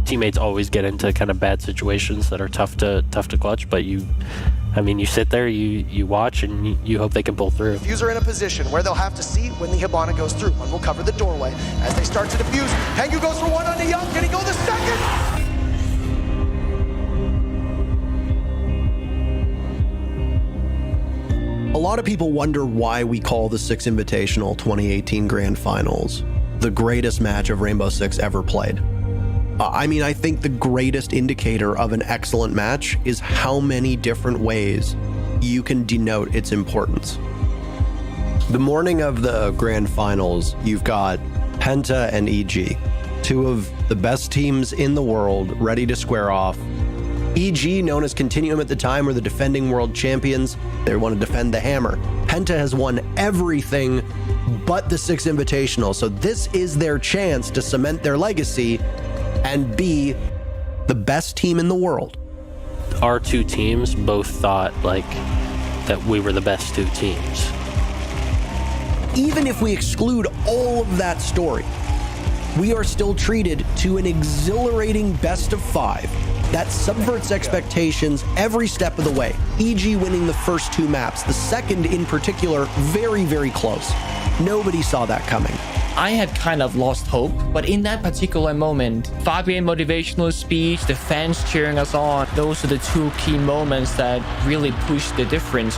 Teammates always get into kind of bad situations that are tough to clutch, but you sit there, you watch, and you hope they can pull through. Defuse are in a position where they'll have to see when the Hibana goes through. One will cover the doorway. As they start to defuse, Pengu goes for one on the Young. Can he go the second? A lot of people wonder why we call the Six Invitational 2018 Grand Finals the greatest match of Rainbow Six ever played. I think the greatest indicator of an excellent match is how many different ways you can denote its importance. The morning of the Grand Finals, you've got Penta and EG, two of the best teams in the world, ready to square off. EG, known as Continuum at the time, were the defending world champions. They want to defend the hammer. Penta has won everything but the Six Invitational, so this is their chance to cement their legacy and be the best team in the world. Our two teams both thought that we were the best two teams. Even if we exclude all of that story, we are still treated to an exhilarating best of 5 that subverts expectations every step of the way. EG winning the first 2 maps, the second in particular, very, very close. Nobody saw that coming. I had kind of lost hope, but in that particular moment, Fabian motivational speech, the fans cheering us on, those are the 2 key moments that really pushed the difference.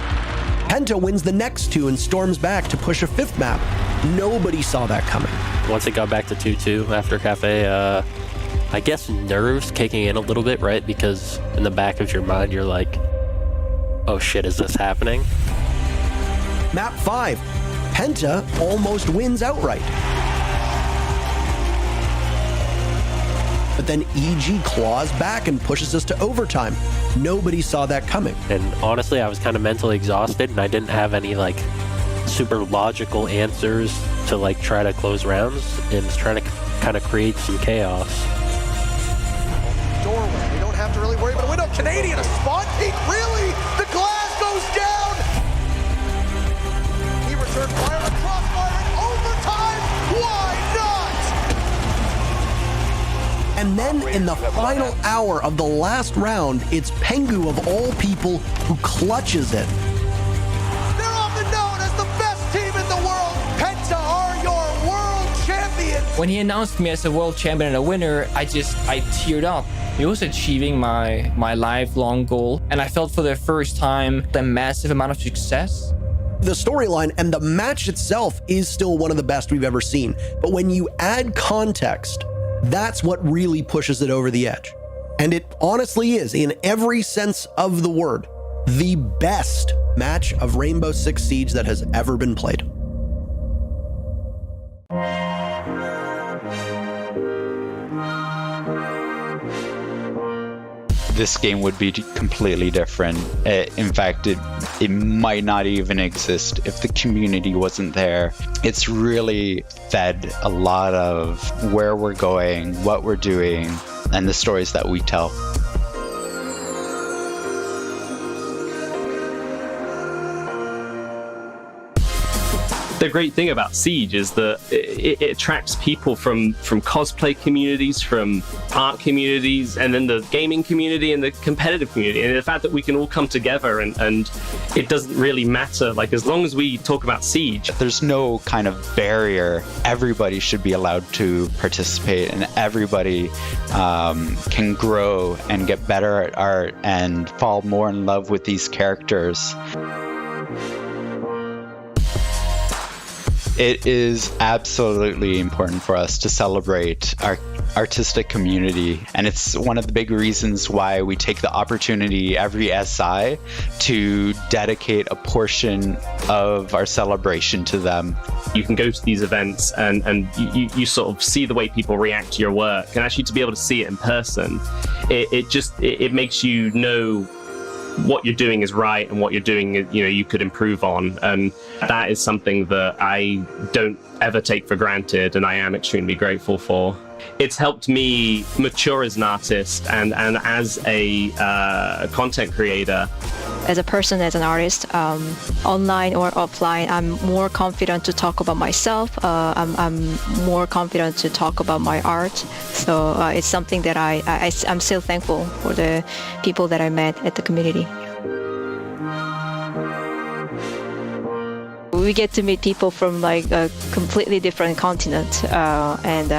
Penta wins the next 2 and storms back to push a 5th map. Nobody saw that coming. Once it got back to 2-2 after Cafe, I guess nerves kicking in a little bit, right? Because in the back of your mind, you're like, oh shit, is this happening? Map 5, Penta almost wins outright. But then EG claws back and pushes us to overtime. Nobody saw that coming. And honestly, I was kind of mentally exhausted, and I didn't have any super logical answers to try to close rounds, and was trying to kind of create some chaos. Doorway, we don't have to really worry about a window. Canadian, a spawn peek, really? The glass goes down! He returned fire, a crossfire in overtime! Why not? And then in the final hour of the last round, it's Pengu of all people who clutches it. They're often known as the best team in the world. Penta are your world champions. When he announced me as a world champion and a winner, I teared up. It was achieving my lifelong goal, and I felt for the first time the massive amount of success. The storyline and the match itself is still one of the best we've ever seen. But when you add context, that's what really pushes it over the edge. And it honestly is, in every sense of the word, the best match of Rainbow Six Siege that has ever been played. This game would be completely different. In fact, it might not even exist if the community wasn't there. It's really fed a lot of where we're going, what we're doing, and the stories that we tell. The great thing about Siege is that it attracts people from cosplay communities, from art communities, and then the gaming community and the competitive community. And the fact that we can all come together and it doesn't really matter, as long as we talk about Siege. There's no kind of barrier. Everybody should be allowed to participate, and everybody can grow and get better at art and fall more in love with these characters. It is absolutely important for us to celebrate our artistic community, and it's one of the big reasons why we take the opportunity every SI to dedicate a portion of our celebration to them. You can go to these events and you sort of see the way people react to your work, and actually to be able to see it in person, it makes you know what you're doing is right and what you're doing, you could improve on. And that is something that I don't ever take for granted, and I am extremely grateful for. It's helped me mature as an artist and as a content creator. As a person, as an artist, online or offline, I'm more confident to talk about myself. I'm more confident to talk about my art. So it's something that I'm still thankful for the people that I met at the community. We get to meet people from like a completely different continent, and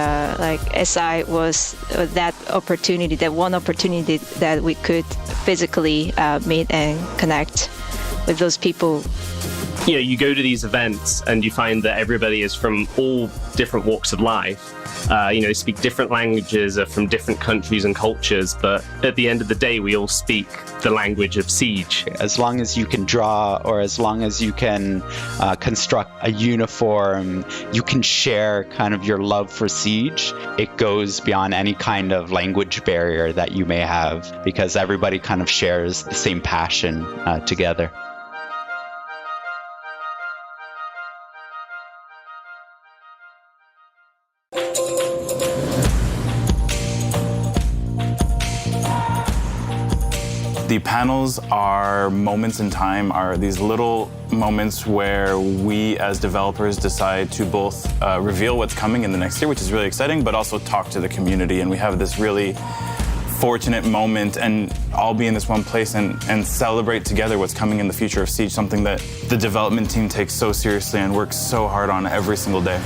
like SI was that opportunity, that one opportunity that we could physically meet and connect with those people. You know, you go to these events and you find that everybody is from all different walks of life. You know, they speak different languages, are from different countries and cultures, but at the end of the day, we all speak the language of Siege. As long as you can draw, or as long as you can construct a uniform, you can share kind of your love for Siege. It goes beyond any kind of language barrier that you may have, because everybody kind of shares the same passion together. The panels are moments in time, are these little moments where we as developers decide to both reveal what's coming in the next year, which is really exciting, but also talk to the community. And we have this really fortunate moment and all be in this one place and celebrate together what's coming in the future of Siege, something that the development team takes so seriously and works so hard on every single day.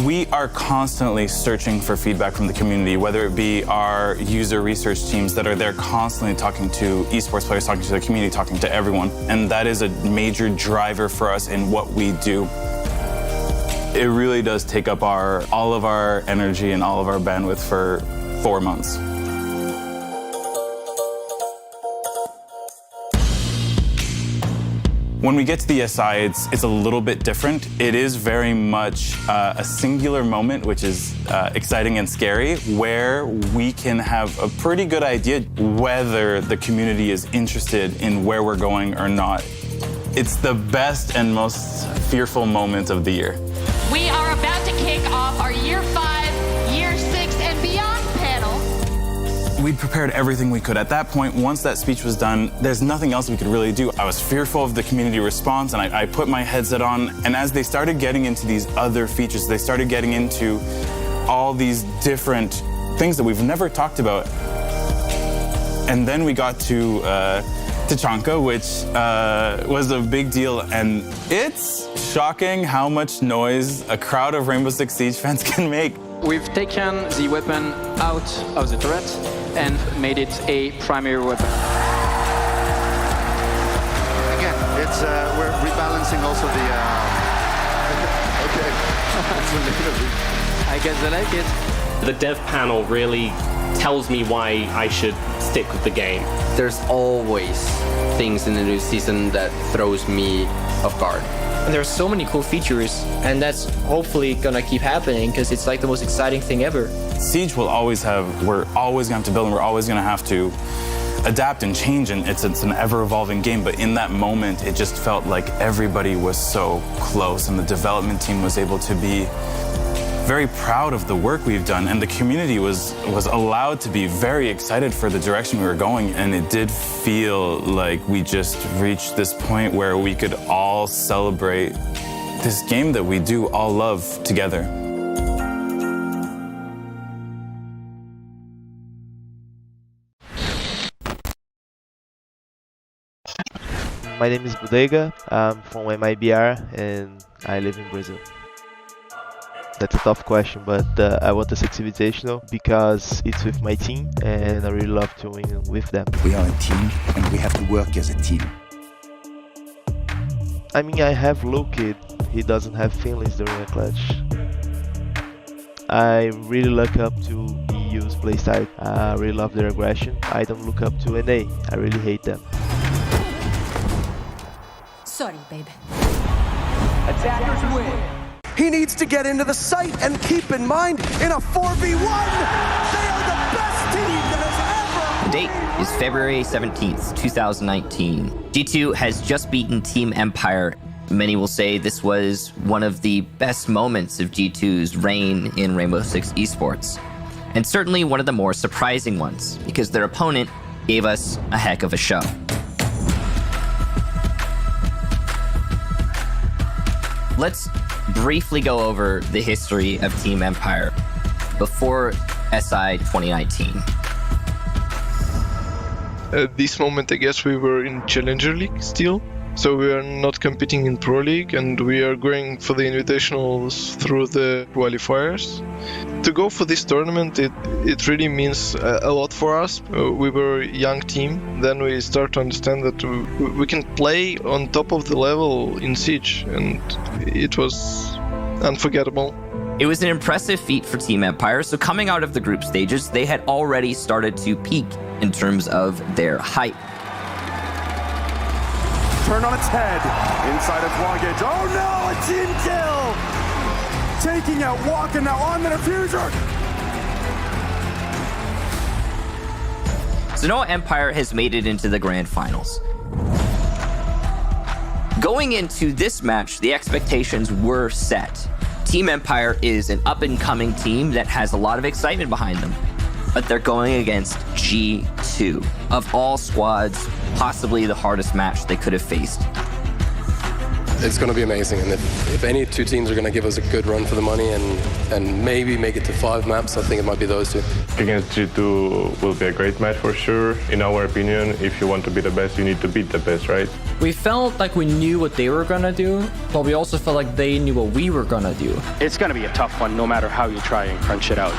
We are constantly searching for feedback from the community, whether it be our user research teams that are there constantly talking to esports players, talking to the community, talking to everyone. And that is a major driver for us in what we do. It really does take up all of our energy and all of our bandwidth for 4 months. When we get to the SI, it's a little bit different. It is very much a singular moment, which is exciting and scary, where we can have a pretty good idea whether the community is interested in where we're going or not. It's the best and most fearful moment of the year. We are about to kick off our Year 5, Year 6, and beyond panel. We prepared everything we could. At that point, once that speech was done, there's nothing else we could really do. I was fearful of the community response, and I put my headset on, and as they started getting into these other features, they started getting into all these different things that we've never talked about. And then we got to Tachanka, which was a big deal, and it's shocking how much noise a crowd of Rainbow Six Siege fans can make. We've taken the weapon out of the turret and made it a primary weapon. Again, it's we're rebalancing also the. Okay. I guess I like it. The dev panel really tells me why I should stick with the game. There's always things in the new season that throws me off guard. And there's so many cool features, and that's hopefully gonna keep happening because it's like the most exciting thing ever. Siege will always have, we're always gonna have to build, and we're always gonna have to adapt and change, and it's an ever-evolving game, but in that moment, it just felt like everybody was so close, and the development team was able to be very proud of the work we've done, and the community was allowed to be very excited for the direction we were going, and it did feel like we just reached this point where we could all celebrate this game that we do all love together. My name is Bodega, I'm from MIBR and I live in Brazil. That's a tough question, but I want this Invitational because it's with my team and I really love doing with them. We are a team and we have to work as a team. I mean, I have Loki, he doesn't have feelings during a clutch. I really look up to EU's playstyle, I really love their aggression. I don't look up to NA, I really hate them. Sorry, baby. Attackers win. He needs to get into the site and keep in mind, in a 4v1, they are the best team that has ever... The date is February 17th, 2019. G2 has just beaten Team Empire. Many will say this was one of the best moments of G2's reign in Rainbow Six Esports, and certainly one of the more surprising ones, because their opponent gave us a heck of a show. Let's briefly go over the history of Team Empire before SI 2019. At this moment, I guess we were in Challenger League still. So we are not competing in Pro League, and we are going for the Invitationals through the qualifiers. To go for this tournament, it really means a lot for us. We were a young team. Then we start to understand that we can play on top of the level in Siege, and it was unforgettable. It was an impressive feat for Team Empire, so coming out of the group stages, they had already started to peak in terms of their hype. Turn on its head, inside of Luggage. Oh no, a team kill! Taking out Walker now on the diffuser! So Noah Empire has made it into the grand finals. Going into this match, the expectations were set. Team Empire is an up-and-coming team that has a lot of excitement behind them, but they're going against G2. Of all squads, possibly the hardest match they could have faced. It's going to be amazing, and if any two teams are going to give us a good run for the money and maybe make it to 5 maps, I think it might be those two. Against G2 will be a great match for sure. In our opinion, if you want to be the best, you need to beat the best, right? We felt like we knew what they were gonna do, but we also felt like they knew what we were gonna do. It's going to be a tough one, no matter how you try and crunch it out.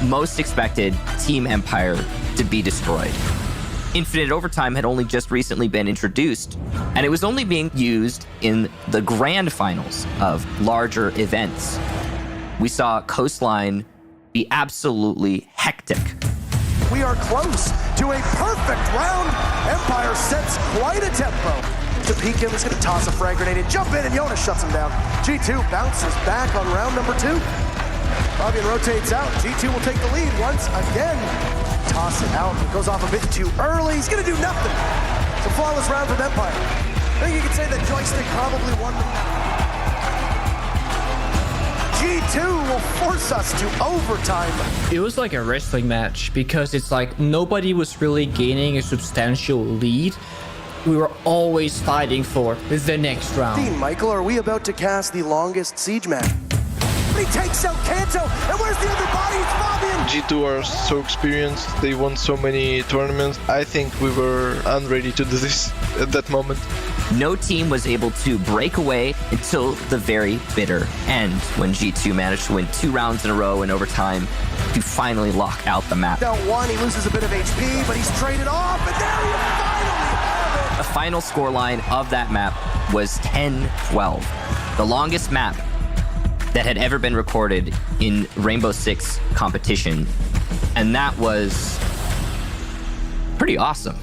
Most expected Team Empire to be destroyed. Infinite Overtime had only just recently been introduced, and it was only being used in the grand finals of larger events. We saw Coastline be absolutely hectic. We are close to a perfect round. Empire sets quite a tempo. To peek him, he's going to toss a frag grenade and jump in, and Jonas shuts him down. G2 bounces back on round number 2. Fabian rotates out. G2 will take the lead once again. Toss it out. It goes off a bit too early. He's going to do nothing. It's a flawless round from Empire. I think you could say that Joystick probably won the match. G2 will force us to overtime. It was like a wrestling match because it's like nobody was really gaining a substantial lead. We were always fighting for the next round. Michael, are we about to cast the longest siege match? He takes out Kanto, and where's the other body? It's Fabian! G2 are so experienced, they won so many tournaments. I think we were unready to do this at that moment. No team was able to break away until the very bitter end, when G2 managed to win 2 rounds in a row in overtime to finally lock out the map. Down 1, he loses a bit of HP, but he's traded off, and there you finally have it! The final scoreline of that map was 10-12, the longest map that had ever been recorded in Rainbow Six competition, and that was pretty awesome.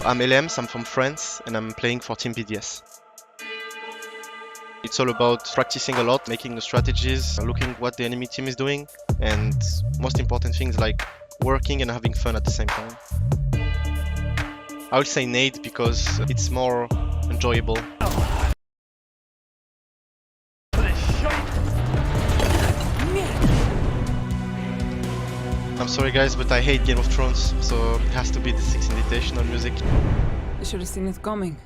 I'm Elems, I'm from France, and I'm playing for Team BDS. It's all about practicing a lot, making strategies, looking what the enemy team is doing, and most important things like working and having fun at the same time. I would say nade because it's more enjoyable. I'm sorry guys, but I hate Game of Thrones, so it has to be the 6 Invitational music. I should have seen it coming.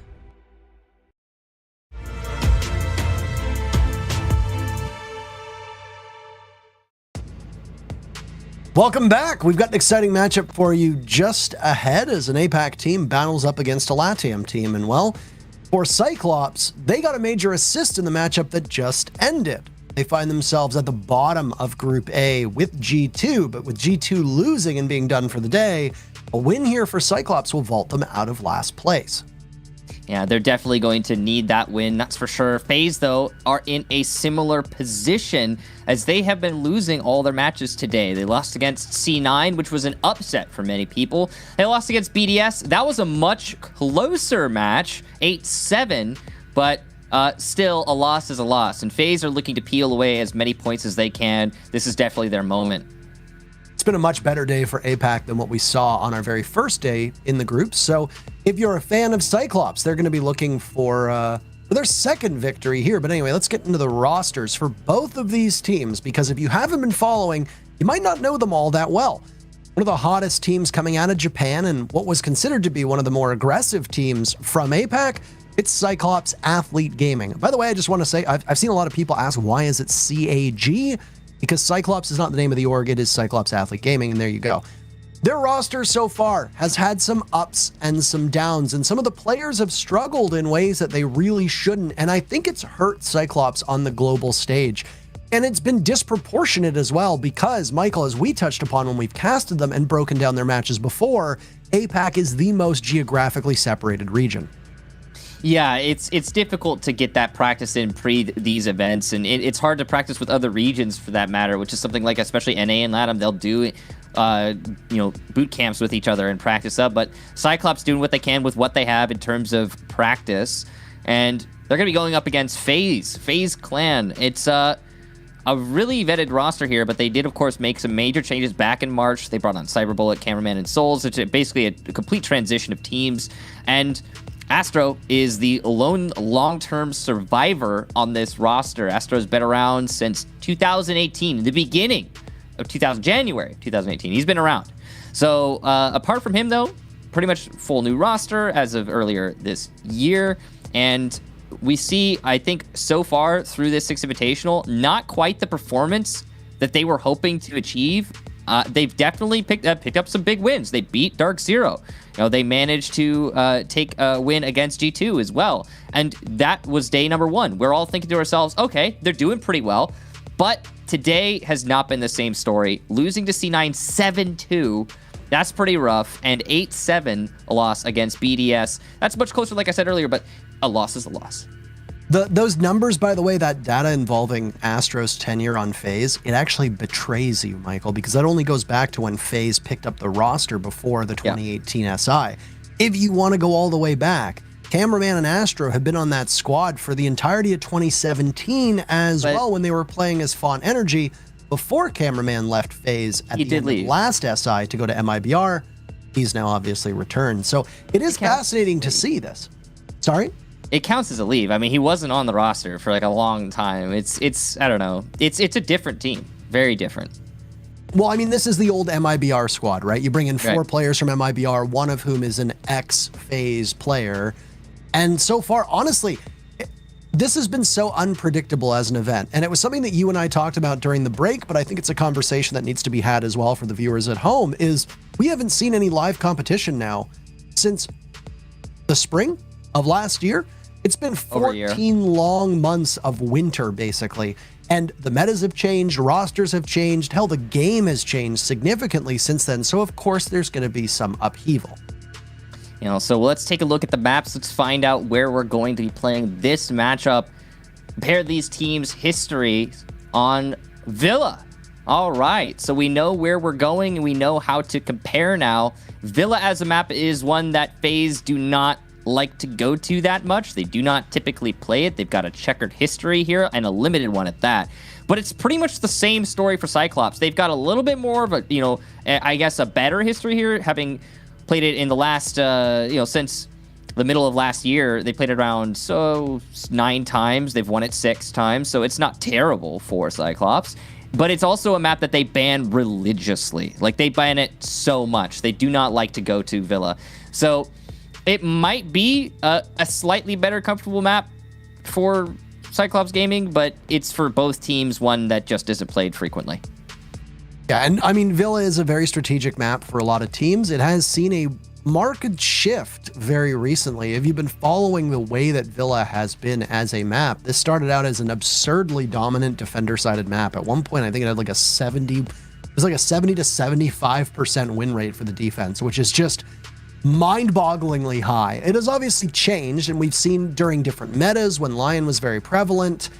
Welcome back. We've got an exciting matchup for you just ahead as an APAC team battles up against a LATAM team. And well, for Cyclops, they got a major assist in the matchup that just ended. They find themselves at the bottom of Group A with G2, but with G2 losing and being done for the day, a win here for Cyclops will vault them out of last place. Yeah, they're definitely going to need that win, that's for sure. FaZe, though, are in a similar position as they have been losing all their matches today. They lost against C9, which was an upset for many people. They lost against BDS. That was a much closer match, 8-7, but still, a loss is a loss. And FaZe are looking to peel away as many points as they can. This is definitely their moment. been a much better day for APAC than what we saw on our very first day in the groups. So if you're a fan of Cyclops, they're going to be looking for their second victory here. But anyway, let's get into the rosters for both of these teams, because if you haven't been following, you might not know them all that well. One of the hottest teams coming out of Japan and what was considered to be one of the more aggressive teams from APAC, it's Cyclops Athlete Gaming. By the way, I just want to say, I've seen a lot of people ask, why is it CAG? Because Cyclops is not the name of the org, it is Cyclops Athlete Gaming, and there you go. Their roster so far has had some ups and some downs, and some of the players have struggled in ways that they really shouldn't, and I think it's hurt Cyclops on the global stage. And it's been disproportionate as well because, Michael, as we touched upon when we've casted them and broken down their matches before, APAC is the most geographically separated region. Yeah, it's difficult to get that practice in pre these events, and it's hard to practice with other regions for that matter, which is something like especially NA and LATAM, they'll do boot camps with each other and practice up. But Cyclops doing what they can with what they have in terms of practice, and they're going to be going up against FaZe Clan. It's a really vetted roster here, but they did, of course, make some major changes back in March. They brought on Cyberbullet, Cameraman, and Souls. It's basically a complete transition of teams, and Astro is the lone long-term survivor on this roster. Astro's been around since 2018, the beginning of January 2018. He's been around. So apart from him, though, pretty much full new roster as of earlier this year. And we see, I think, so far through this 6 Invitational, not quite the performance that they were hoping to achieve. They've definitely picked up some big wins. They beat Dark Zero. They managed to take a win against G2 as well. And that was day number 1. We're all thinking to ourselves, okay, they're doing pretty well. But today has not been the same story. Losing to C9 7-2, that's pretty rough. And 8-7 a loss against BDS. That's much closer, like I said earlier, but a loss is a loss. Those numbers, by the way, that data involving Astro's tenure on FaZe, it actually betrays you, Michael, because that only goes back to when FaZe picked up the roster before the 2018 SI. If you want to go all the way back, Cameraman and Astro have been on that squad for the entirety of 2017 as well, when they were playing as Font Energy before Cameraman left FaZe at the end of last SI to go to MIBR. He's now obviously returned. So it is fascinating to see this. Sorry? It counts as a leave. I mean, he wasn't on the roster for like a long time. It's I don't know. It's a different team. Very different. Well, I mean, this is the old MIBR squad, right? You bring in 4 players from MIBR, one of whom is an ex-FaZe player. And so far, honestly, this has been so unpredictable as an event. And it was something that you and I talked about during the break, but I think it's a conversation that needs to be had as well for the viewers at home, is we haven't seen any live competition now since the spring of last year. It's been 14 long months of winter, basically. And the metas have changed, rosters have changed, hell, the game has changed significantly since then. So, of course, there's going to be some upheaval. So let's take a look at the maps. Let's find out where we're going to be playing this matchup. Compare these teams' history on Villa. All right, so we know where we're going and we know how to compare now. Villa as a map is one that FaZe do not like to go to that much. They do not typically play it. They've got a checkered history here and a limited one at that. But it's pretty much the same story for Cyclops. They've got a little bit more of a, I guess a better history here, having played it in the last, since the middle of last year. They played it around 9 times. They've won it 6 times, so it's not terrible for Cyclops. But it's also a map that they ban religiously. Like, they ban it so much. They do not like to go to Villa. So it might be a slightly better comfortable map for Cyclops Gaming, but it's for both teams one that just isn't played frequently. Yeah, and I mean, Villa is a very strategic map for a lot of teams. It has seen a marked shift very recently. If you've been following the way that Villa has been as a map, this started out as an absurdly dominant defender-sided map. At one point, I think it had like a 70 to 75% win rate for the defense, which is just mind-bogglingly high. It has obviously changed, and we've seen during different metas when Lion was very prevalent.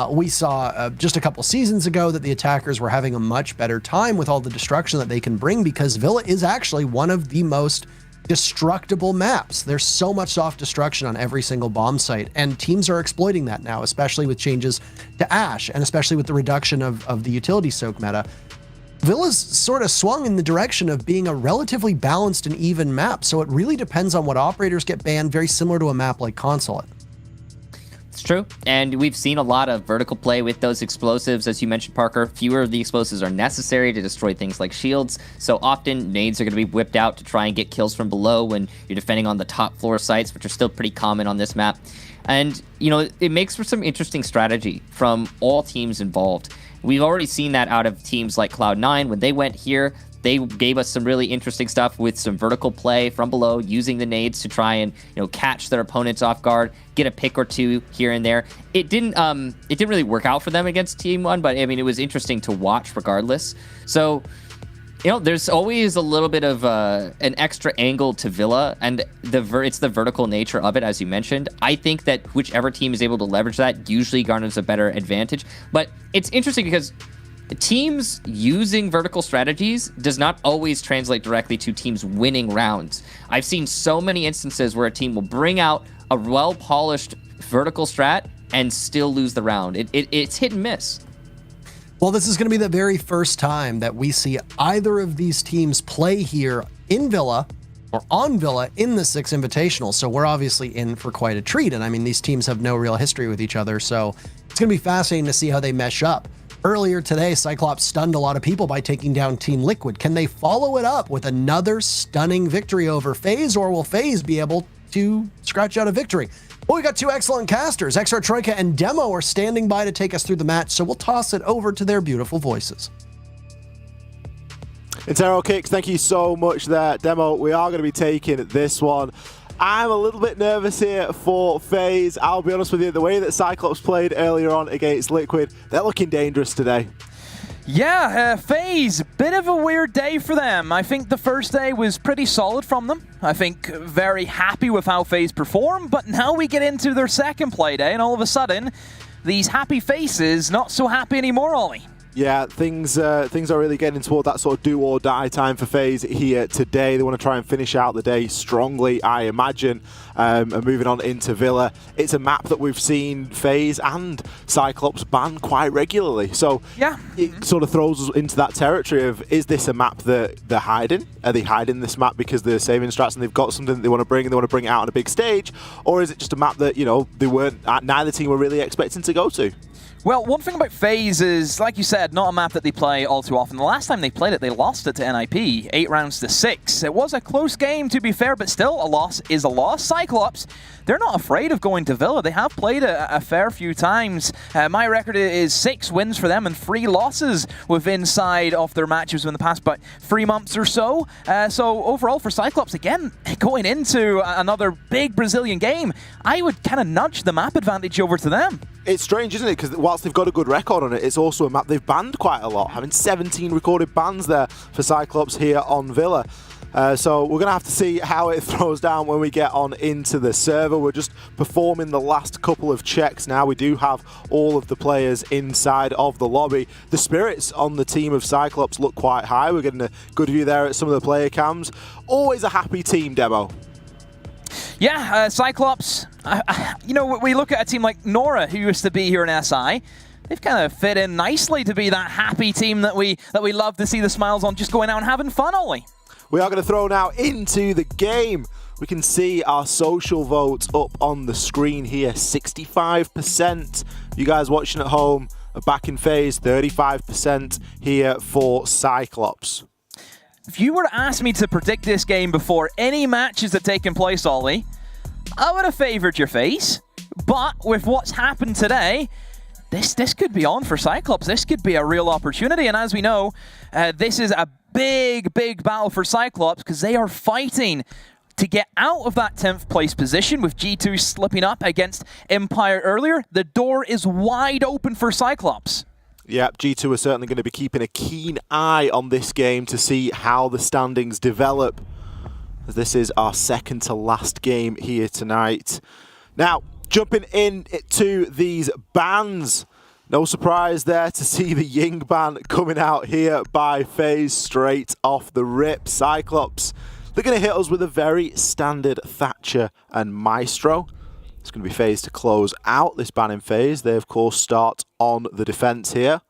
We saw just a couple seasons ago that the attackers were having a much better time with all the destruction that they can bring, because Villa is actually one of the most destructible maps. There's so much soft destruction on every single bomb site, and teams are exploiting that now, especially with changes to Ashe, and especially with the reduction of the utility soak meta. Villa's sort of swung in the direction of being a relatively balanced and even map, so it really depends on what operators get banned, very similar to a map like Consulate. It's true, and we've seen a lot of vertical play with those explosives, as you mentioned, Parker. Fewer of the explosives are necessary to destroy things like shields, so often nades are going to be whipped out to try and get kills from below when you're defending on the top floor sites, which are still pretty common on this map. And, you know, it makes for some interesting strategy from all teams involved. We've already seen that out of teams like Cloud9. When they went here, they gave us some really interesting stuff with some vertical play from below, using the nades to try and, you know, catch their opponents off guard, get a pick or two here and there. It didn't really work out for them against TeamOne, but I mean, it was interesting to watch regardless. So, you know, there's always a little bit of an extra angle to Villa, and it's the vertical nature of it, as you mentioned. I think that whichever team is able to leverage that usually garners a better advantage. But it's interesting because teams using vertical strategies does not always translate directly to teams winning rounds. I've seen so many instances where a team will bring out a well-polished vertical strat and still lose the round. It's hit and miss. Well, this is going to be the very first time that we see either of these teams play here in Villa or on Villa in the Six Invitational. So we're obviously in for quite a treat. And I mean, these teams have no real history with each other. So it's going to be fascinating to see how they mesh up. Earlier today, Cyclops stunned a lot of people by taking down Team Liquid. Can they follow it up with another stunning victory over FaZe, or will FaZe be able to scratch out a victory? Well, we got two excellent casters. XR Troika and Demo are standing by to take us through the match, so we'll toss it over to their beautiful voices. Intero Kicks, thank you so much there. Demo, we are going to be taking this one. I'm a little bit nervous here for FaZe. I'll be honest with you, the way that Cyclops played earlier on against Liquid, they're looking dangerous today. Yeah, FaZe, bit of a weird day for them. I think the first day was pretty solid from them. I think very happy with how FaZe performed, but now we get into their second play day, and all of a sudden, these happy faces not so happy anymore, Ollie. Yeah, things are really getting toward that sort of do or die time for FaZe here today. They want to try and finish out the day strongly, I imagine, and moving on into Villa. It's a map that we've seen FaZe and Cyclops ban quite regularly. So yeah, it sort of throws us into that territory of, is this a map that they're hiding? Are they hiding this map because they're saving strats and they've got something that they want to bring and they want to bring it out on a big stage? Or is it just a map that, you know, neither team were really expecting to go to? Well, one thing about FaZe is, like you said, not a map that they play all too often. The last time they played it, they lost it to NIP, 8 rounds to 6. It was a close game, to be fair, but still, a loss is a loss. Cyclops, they're not afraid of going to Villa. They have played a fair few times. My record is 6 wins for them and 3 losses within side of their matches in the past, but 3 months or so. So overall for Cyclops, again, going into another big Brazilian game, I would kind of nudge the map advantage over to them. It's strange, isn't it? Because whilst they've got a good record on it, it's also a map they've banned quite a lot, having 17 recorded bans there for Cyclops here on Villa. So we're going to have to see how it throws down when we get on into the server. We're just performing the last couple of checks now. We do have all of the players inside of the lobby. The spirits on the team of Cyclops look quite high. We're getting a good view there at some of the player cams. Always a happy team, Demo. Yeah, Cyclops, you know, we look at a team like Nora, who used to be here in SI. They've kind of fit in nicely to be that happy team that we love to see the smiles on, just going out and having fun, Ollie. We are going to throw now into the game. We can see our social votes up on the screen here. 65%. You guys watching at home are back in FaZe. 35% here for Cyclops. If you were to ask me to predict this game before any matches had taken place, Ollie, I would have favoured your FaZe. But with what's happened today, this could be on for Cyclops. This could be a real opportunity. And as we know, this is a big battle for Cyclops because they are fighting to get out of that 10th place position with G2 slipping up against Empire earlier. The door is wide open for Cyclops. Yeah, G2 are certainly going to be keeping a keen eye on this game to see how the standings develop. This is our second to last game here tonight. Now, jumping into these bans. No surprise there to see the Ying ban coming out here by FaZe straight off the rip. Cyclops, they're going to hit us with a very standard Thatcher and Maestro. It's going to be FaZe to close out this ban in FaZe. They, of course, start on the defense here.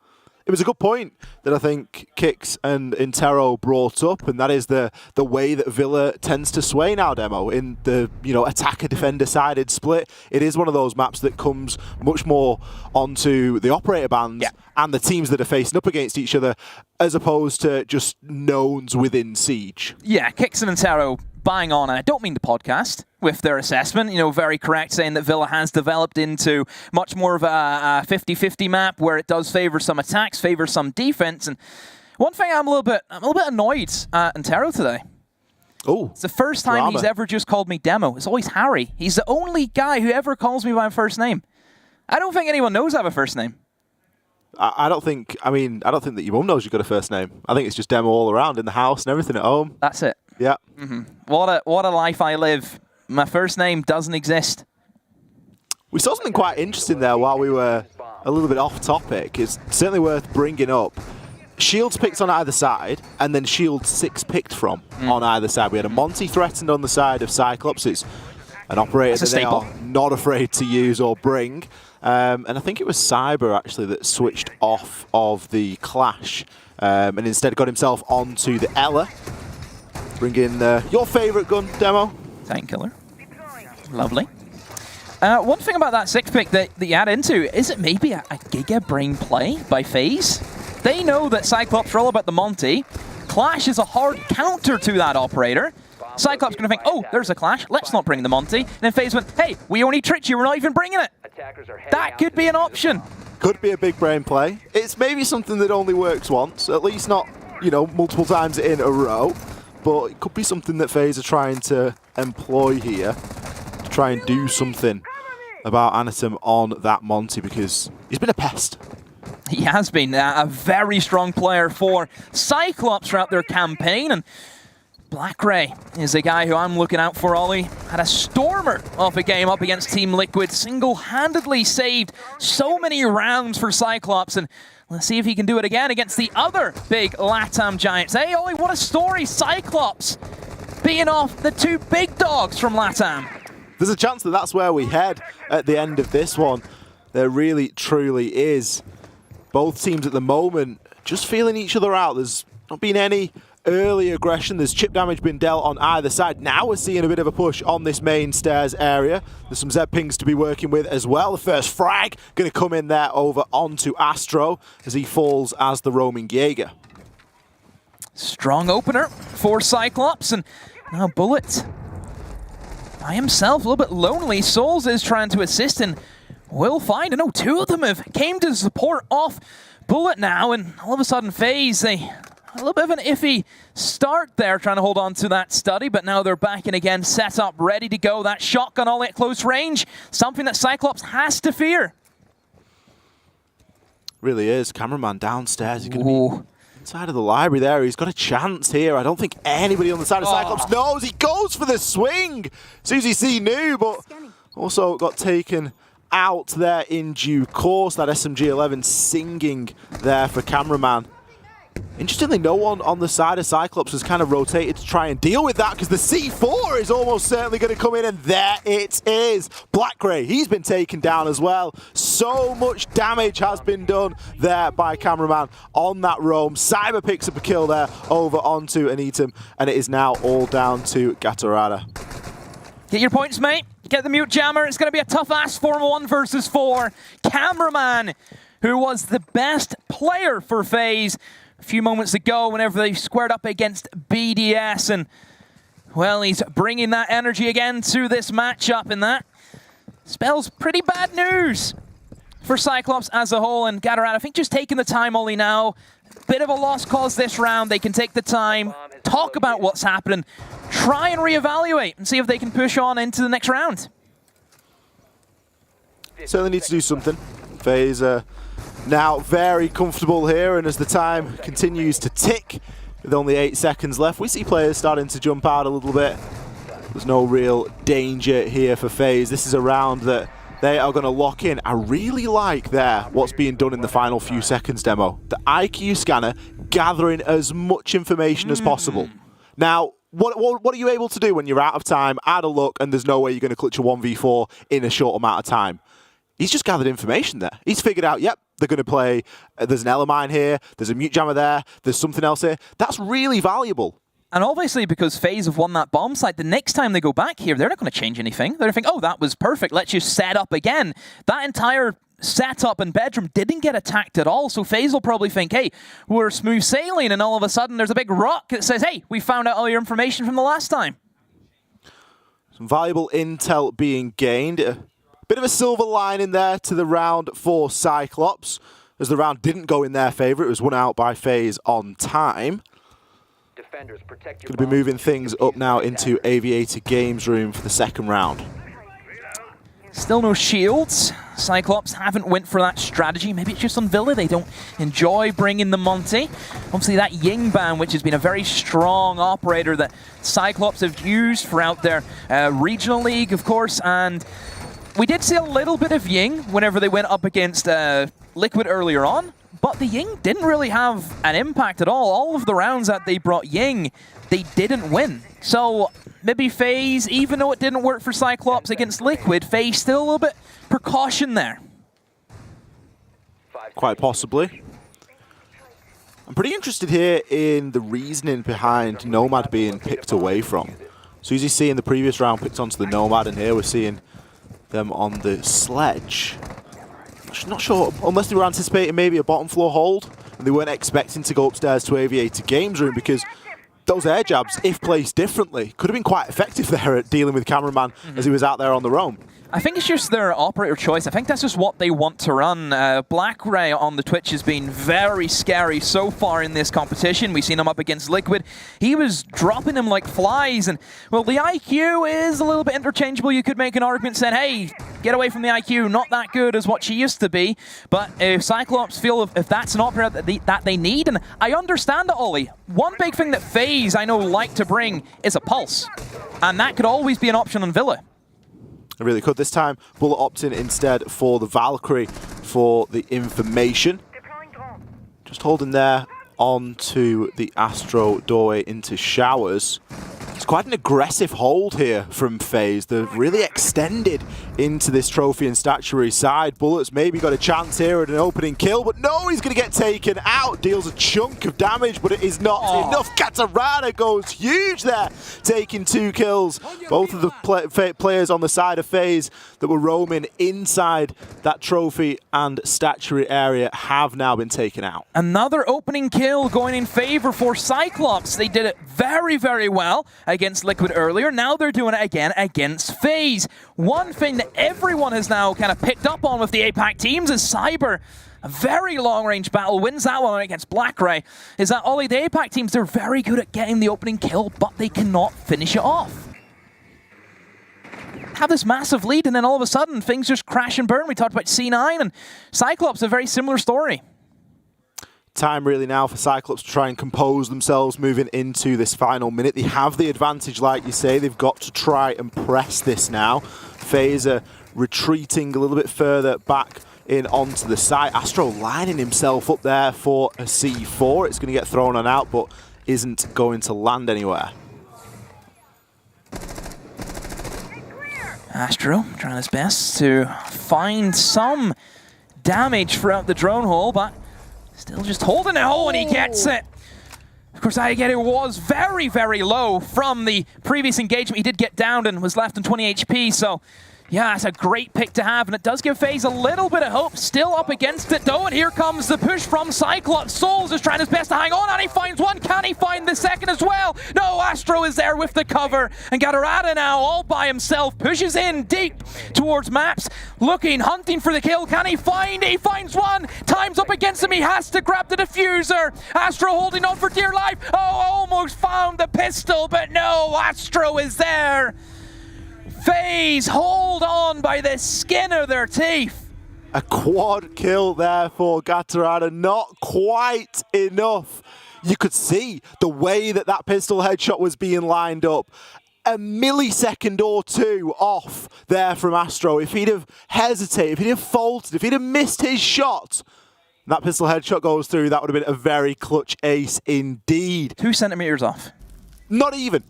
It was a good point that I think Kix and Intero brought up, and that is the way that Villa tends to sway now, Demo, in the attacker-defender-sided split. It is one of those maps that comes much more onto the operator bands and the teams that are facing up against each other, as opposed to just knowns within Siege. Yeah, Kix and Intero bang on, and I don't mean the podcast, with their assessment. Very correct, saying that Villa has developed into much more of a 50-50 map where it does favor some attacks, favor some defense. And one thing I'm a little bit annoyed at Intero today. Oh, it's the first time he's ever just called me Demo. It's always Harry. He's the only guy who ever calls me by my first name. I don't think anyone knows I have a first name. I don't think that your mum knows you've got a first name. I think it's just Demo all around in the house and everything at home. That's it. Yeah. Mm-hmm. What a life I live. My first name doesn't exist. We saw something quite interesting there while we were a little bit off topic. It's certainly worth bringing up. Shields picked on either side, and then Shield 6 picked from on either side. We had a Monty threatened on the side of Cyclops. It's an operator that they are not afraid to use or bring. And I think it was Cyber, actually, that switched off of the Clash and instead got himself onto the Ella. Bring in your favourite gun, Demo. Tank Killer. Lovely. One thing about that 6 pick that you add into, is it maybe a Giga Brain play by FaZe? They know that Cyclops are all about the Monty. Clash is a hard counter to that operator. Cyclops going to think, oh, there's a Clash, let's not bring the Monty. And then FaZe went, hey, we only tricked you, we're not even bringing it. That could be an option. Could be a big brain play. It's maybe something that only works once, at least not, multiple times in a row. But it could be something that FaZe are trying to employ here to try and do something about Anatom on that Monty, because he's been a pest. He has been a very strong player for Cyclops throughout their campaign, and Black Ray is a guy who I'm looking out for, Ollie. Had a stormer of a game up against Team Liquid, single-handedly saved so many rounds for Cyclops, and let's see if he can do it again against the other big LATAM giants. Hey, Ollie, what a story. Cyclops beating off the 2 big dogs from LATAM. There's a chance that that's where we head at the end of this one. There really, truly is. Both teams at the moment just feeling each other out. There's not been any early aggression. There's chip damage been dealt on either side. Now we're seeing a bit of a push on this main stairs area. There's some Zed pings to be working with as well. The first frag going to come in there over onto Astro as he falls as the roaming Jaeger. Strong opener for Cyclops, and now Bullet by himself, a little bit lonely. Souls is trying to assist and will find. I know 2 of them have came to support off Bullet now, and all of a sudden FaZe, a little bit of an iffy start there, trying to hold on to that study, but now they're back in again, set up, ready to go. That shotgun all at close range, something that Cyclops has to fear. Really is. Cameraman downstairs. He's going to be inside of the library there. He's got a chance here. I don't think anybody on the side of Cyclops knows. He goes for the swing. Susie C knew, but also got taken out there in due course. That SMG-11 singing there for Cameraman. Interestingly, no one on the side of Cyclops has kind of rotated to try and deal with that, because the C4 is almost certainly going to come in, and there it is. Black Ray, he's been taken down as well. So much damage has been done there by Cameraman on that roam. Cyber picks up a kill there over onto Anitum, and it is now all down to Gatorada. Get your points, mate. Get the mute jammer. It's going to be a tough ass for 1 versus 4. Cameraman, who was the best player for FaZe a few moments ago whenever they squared up against BDS, and well, he's bringing that energy again to this matchup, and that spells pretty bad news for Cyclops as a whole. And Gatorad, I think just taking the time, Ollie, now, bit of a lost cause this round. They can take the time, talk about what's happening, try and reevaluate and see if they can push on into the next round. Certainly need to do something. FaZe now very comfortable here, and as the time continues to tick, with only 8 seconds left, we see players starting to jump out a little bit. There's no real danger here for FaZe. This is a round that they are going to lock in. I really like there what's being done in the final few seconds, Demo. The IQ scanner gathering as much information as possible. Now, what are you able to do when you're out of time, out of luck, and there's no way you're going to clutch a 1v4 in a short amount of time? He's just gathered information there. He's figured out, yep, they're going to play, there's an Elamine here, there's a Mute Jammer there, there's something else here. That's really valuable. And obviously, because FaZe have won that bomb site, the next time they go back here, they're not going to change anything. They're going to think, oh, that was perfect, let's just set up again. That entire setup and bedroom didn't get attacked at all, so FaZe will probably think, hey, we're smooth sailing, and all of a sudden there's a big rock that says, hey, we found out all your information from the last time. Some valuable intel being gained. A bit of a silver lining there to the round for Cyclops, as the round didn't go in their favor. It was won out by FaZe on time. Going to be moving things up now into Aviator Games room for the second round. Still no shields. Cyclops haven't went for that strategy. Maybe it's just on Villa. They don't enjoy bringing the Monty. Obviously that Ying ban, which has been a very strong operator that Cyclops have used throughout their regional league, of course. And we did see a little bit of Ying whenever they went up against Liquid earlier on. But the Ying didn't really have an impact at all. All of the rounds that they brought Ying, they didn't win. So maybe FaZe, even though it didn't work for Cyclops against Liquid, FaZe still a little bit precaution there. Quite possibly. I'm pretty interested here in the reasoning behind Nomad being picked away from. So as you see in the previous round, picked onto the Nomad, and here we're seeing them on the Sledge. Not sure, unless they were anticipating maybe a bottom floor hold, and they weren't expecting to go upstairs to Aviator Games room, because those air jabs, if placed differently, could have been quite effective there at dealing with Cameraman as he was out there on their own. I think it's just their operator choice. I think that's just what they want to run. Black Ray on the Twitch has been very scary so far in this competition. We've seen him up against Liquid. He was dropping him like flies. And, well, the IQ is a little bit interchangeable. You could make an argument saying, hey, get away from the IQ. Not that good as what she used to be. But if Cyclops feel if that's an operator that they need, and I understand that, Ollie. One big thing that FaZe, I know, like to bring is a Pulse. And that could always be an option on Villa. It really could. This time, Bullet opting instead for the Valkyrie for the information. Just holding there onto the Astro doorway into Showers. It's quite an aggressive hold here from FaZe. They've really extended into this trophy and statuary side. Bullet's maybe got a chance here at an opening kill, but no, he's going to get taken out. Deals a chunk of damage, but it is not enough. Katarana goes huge there, taking 2 kills. Both of the players on the side of FaZe that were roaming inside that trophy and statuary area have now been taken out. Another opening kill going in favor for Cyclops. They did it very, very well against Liquid earlier. Now they're doing it again against FaZe. One thing that everyone has now kind of picked up on with the APAC teams is Cyber. A very long-range battle, wins that one against Black Ray. Is that Ollie, the APAC teams, they're very good at getting the opening kill, but they cannot finish it off. Have this massive lead, and then all of a sudden, things just crash and burn. We talked about C9, and Cyclops, a very similar story. Time really now for Cyclops to try and compose themselves moving into this final minute. They have the advantage, like you say. They've got to try and press this now. FaZe are retreating a little bit further back in onto the site. Astro lining himself up there for a C4. It's going to get thrown on out, but isn't going to land anywhere. Astro trying his best to find some damage throughout the drone hole, but still just holding it. Oh, and he gets it. Of course, I get it was very, very low from the previous engagement. He did get downed and was left on 20 HP, so yeah, it's a great pick to have, and it does give FaZe a little bit of hope. Still up against it, though, and here comes the push from Cyclops. Souls is trying his best to hang on, and he finds one. Can he find the second as well? No, Astro is there with the cover, and Gatorada now all by himself pushes in deep towards Maps, looking, hunting for the kill. Can he find it? He finds one. Time's up against him. He has to grab the diffuser. Astro holding on for dear life. Oh, almost found the pistol, but no, Astro is there. FaZe hold on by the skin of their teeth. A quad kill there for Gatorada, not quite enough. You could see the way that that pistol headshot was being lined up. A millisecond or two off there from Astro. If he'd have hesitated, if he'd have faltered, if he'd have missed his shot, that pistol headshot goes through, that would have been a very clutch ace indeed. 2 centimeters off. Not even.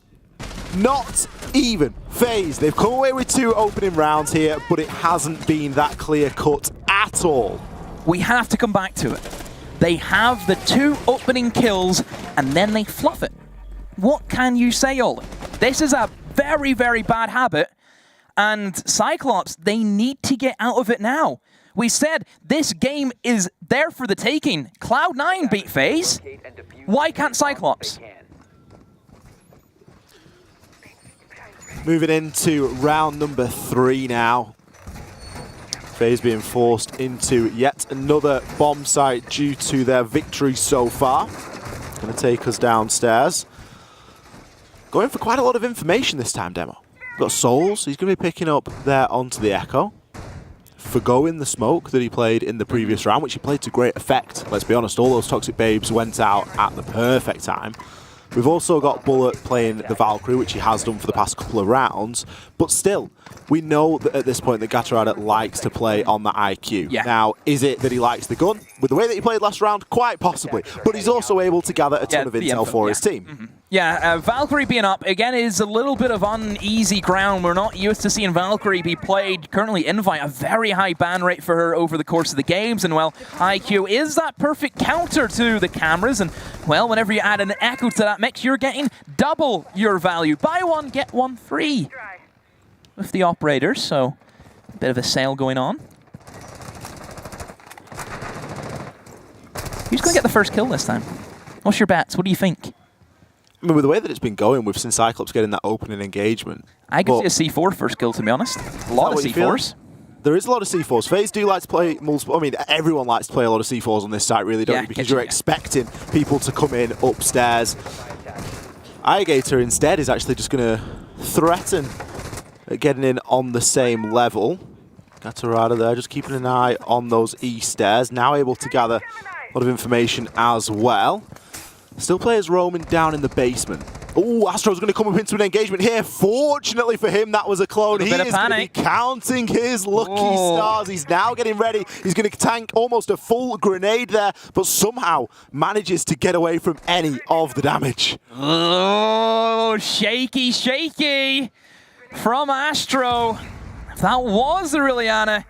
Not even. FaZe, they've come away with 2 opening rounds here, but it hasn't been that clear cut at all. we have to come back to it. They have the 2 opening kills, and then they fluff it. What can you say, Ollie? This is a very, very bad habit, and Cyclops, they need to get out of it now. We said this game is there for the taking. Cloud9 beat FaZe. Why can't Cyclops? Moving into round number 3 now. FaZe being forced into yet another bomb site due to their victory so far. Going to take us downstairs. Going for quite a lot of information this time, Demo. We've got Souls, he's going to be picking up there onto the Echo. Forgoing the smoke that he played in the previous round, which he played to great effect. Let's be honest, all those Toxic Babes went out at the perfect time. We've also got Bullet playing the Valkyrie, which he has done for the past couple of rounds, but still, we know that at this point that Gatorada likes to play on the IQ. Yeah. Now, is it that he likes the gun? With the way that he played last round, quite possibly, but he's also able to gather a ton of intel for his team. Yeah, Valkyrie being up, again, is a little bit of uneasy ground. We're not used to seeing Valkyrie be played. Currently, Invite, a very high ban rate for her over the course of the games. And, well, IQ is that perfect counter to the cameras. And, well, whenever you add an Echo to that mix, you're getting double your value. Buy one, get one free with the operators. So, a bit of a sale going on. Who's going to get the first kill this time? What's your bets? What do you think? I mean, with the way that it's been going, we've seen Cyclops getting that opening engagement. I could see a C4 first kill, to be honest. A lot of C4s. There is a lot of C4s. FaZe do like to play multiple. I mean, everyone likes to play a lot of C4s on this site, really, don't you? Because you're expecting people to come in upstairs. iGator instead is actually just going to threaten getting in on the same level. Gatorada there, just keeping an eye on those E stairs. Now able to gather a lot of information as well. Still players roaming down in the basement. Oh, Astro's going to come up into an engagement here. Fortunately for him, that was a clone. He is going to be counting his lucky stars. He's now getting ready. He's going to tank almost a full grenade there, but somehow manages to get away from any of the damage. Oh, shaky, shaky from Astro. If that was the Liliana,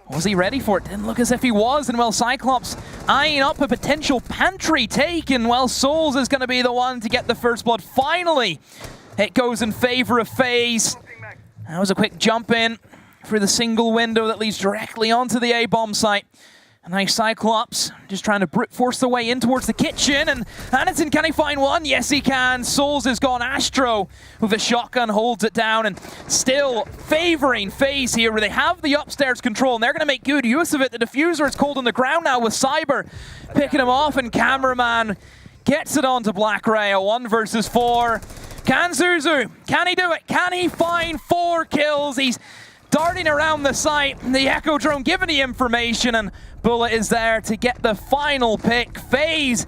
was he ready for it? Didn't look as if he was, and well, Cyclops eyeing up a potential pantry take, and well, Souls is going to be the one to get the first blood. Finally, it goes in favor of FaZe. That was a quick jump in through the single window that leads directly onto the A-bomb site. And now Cyclops just trying to brute force their way in towards the kitchen. And Anderson, can he find one? Yes, he can. Souls is gone. Astro with a shotgun holds it down and still favoring FaZe here where they have the upstairs control and they're going to make good use of it. The diffuser is cold on the ground now with Cyber picking him off, and Cameraman gets it onto Black Ray. A 1 versus 4. Can Zuzu? Can he do it? Can he find 4 kills? He's darting around the site. The Echo drone giving the information, and Bullet is there to get the final pick. FaZe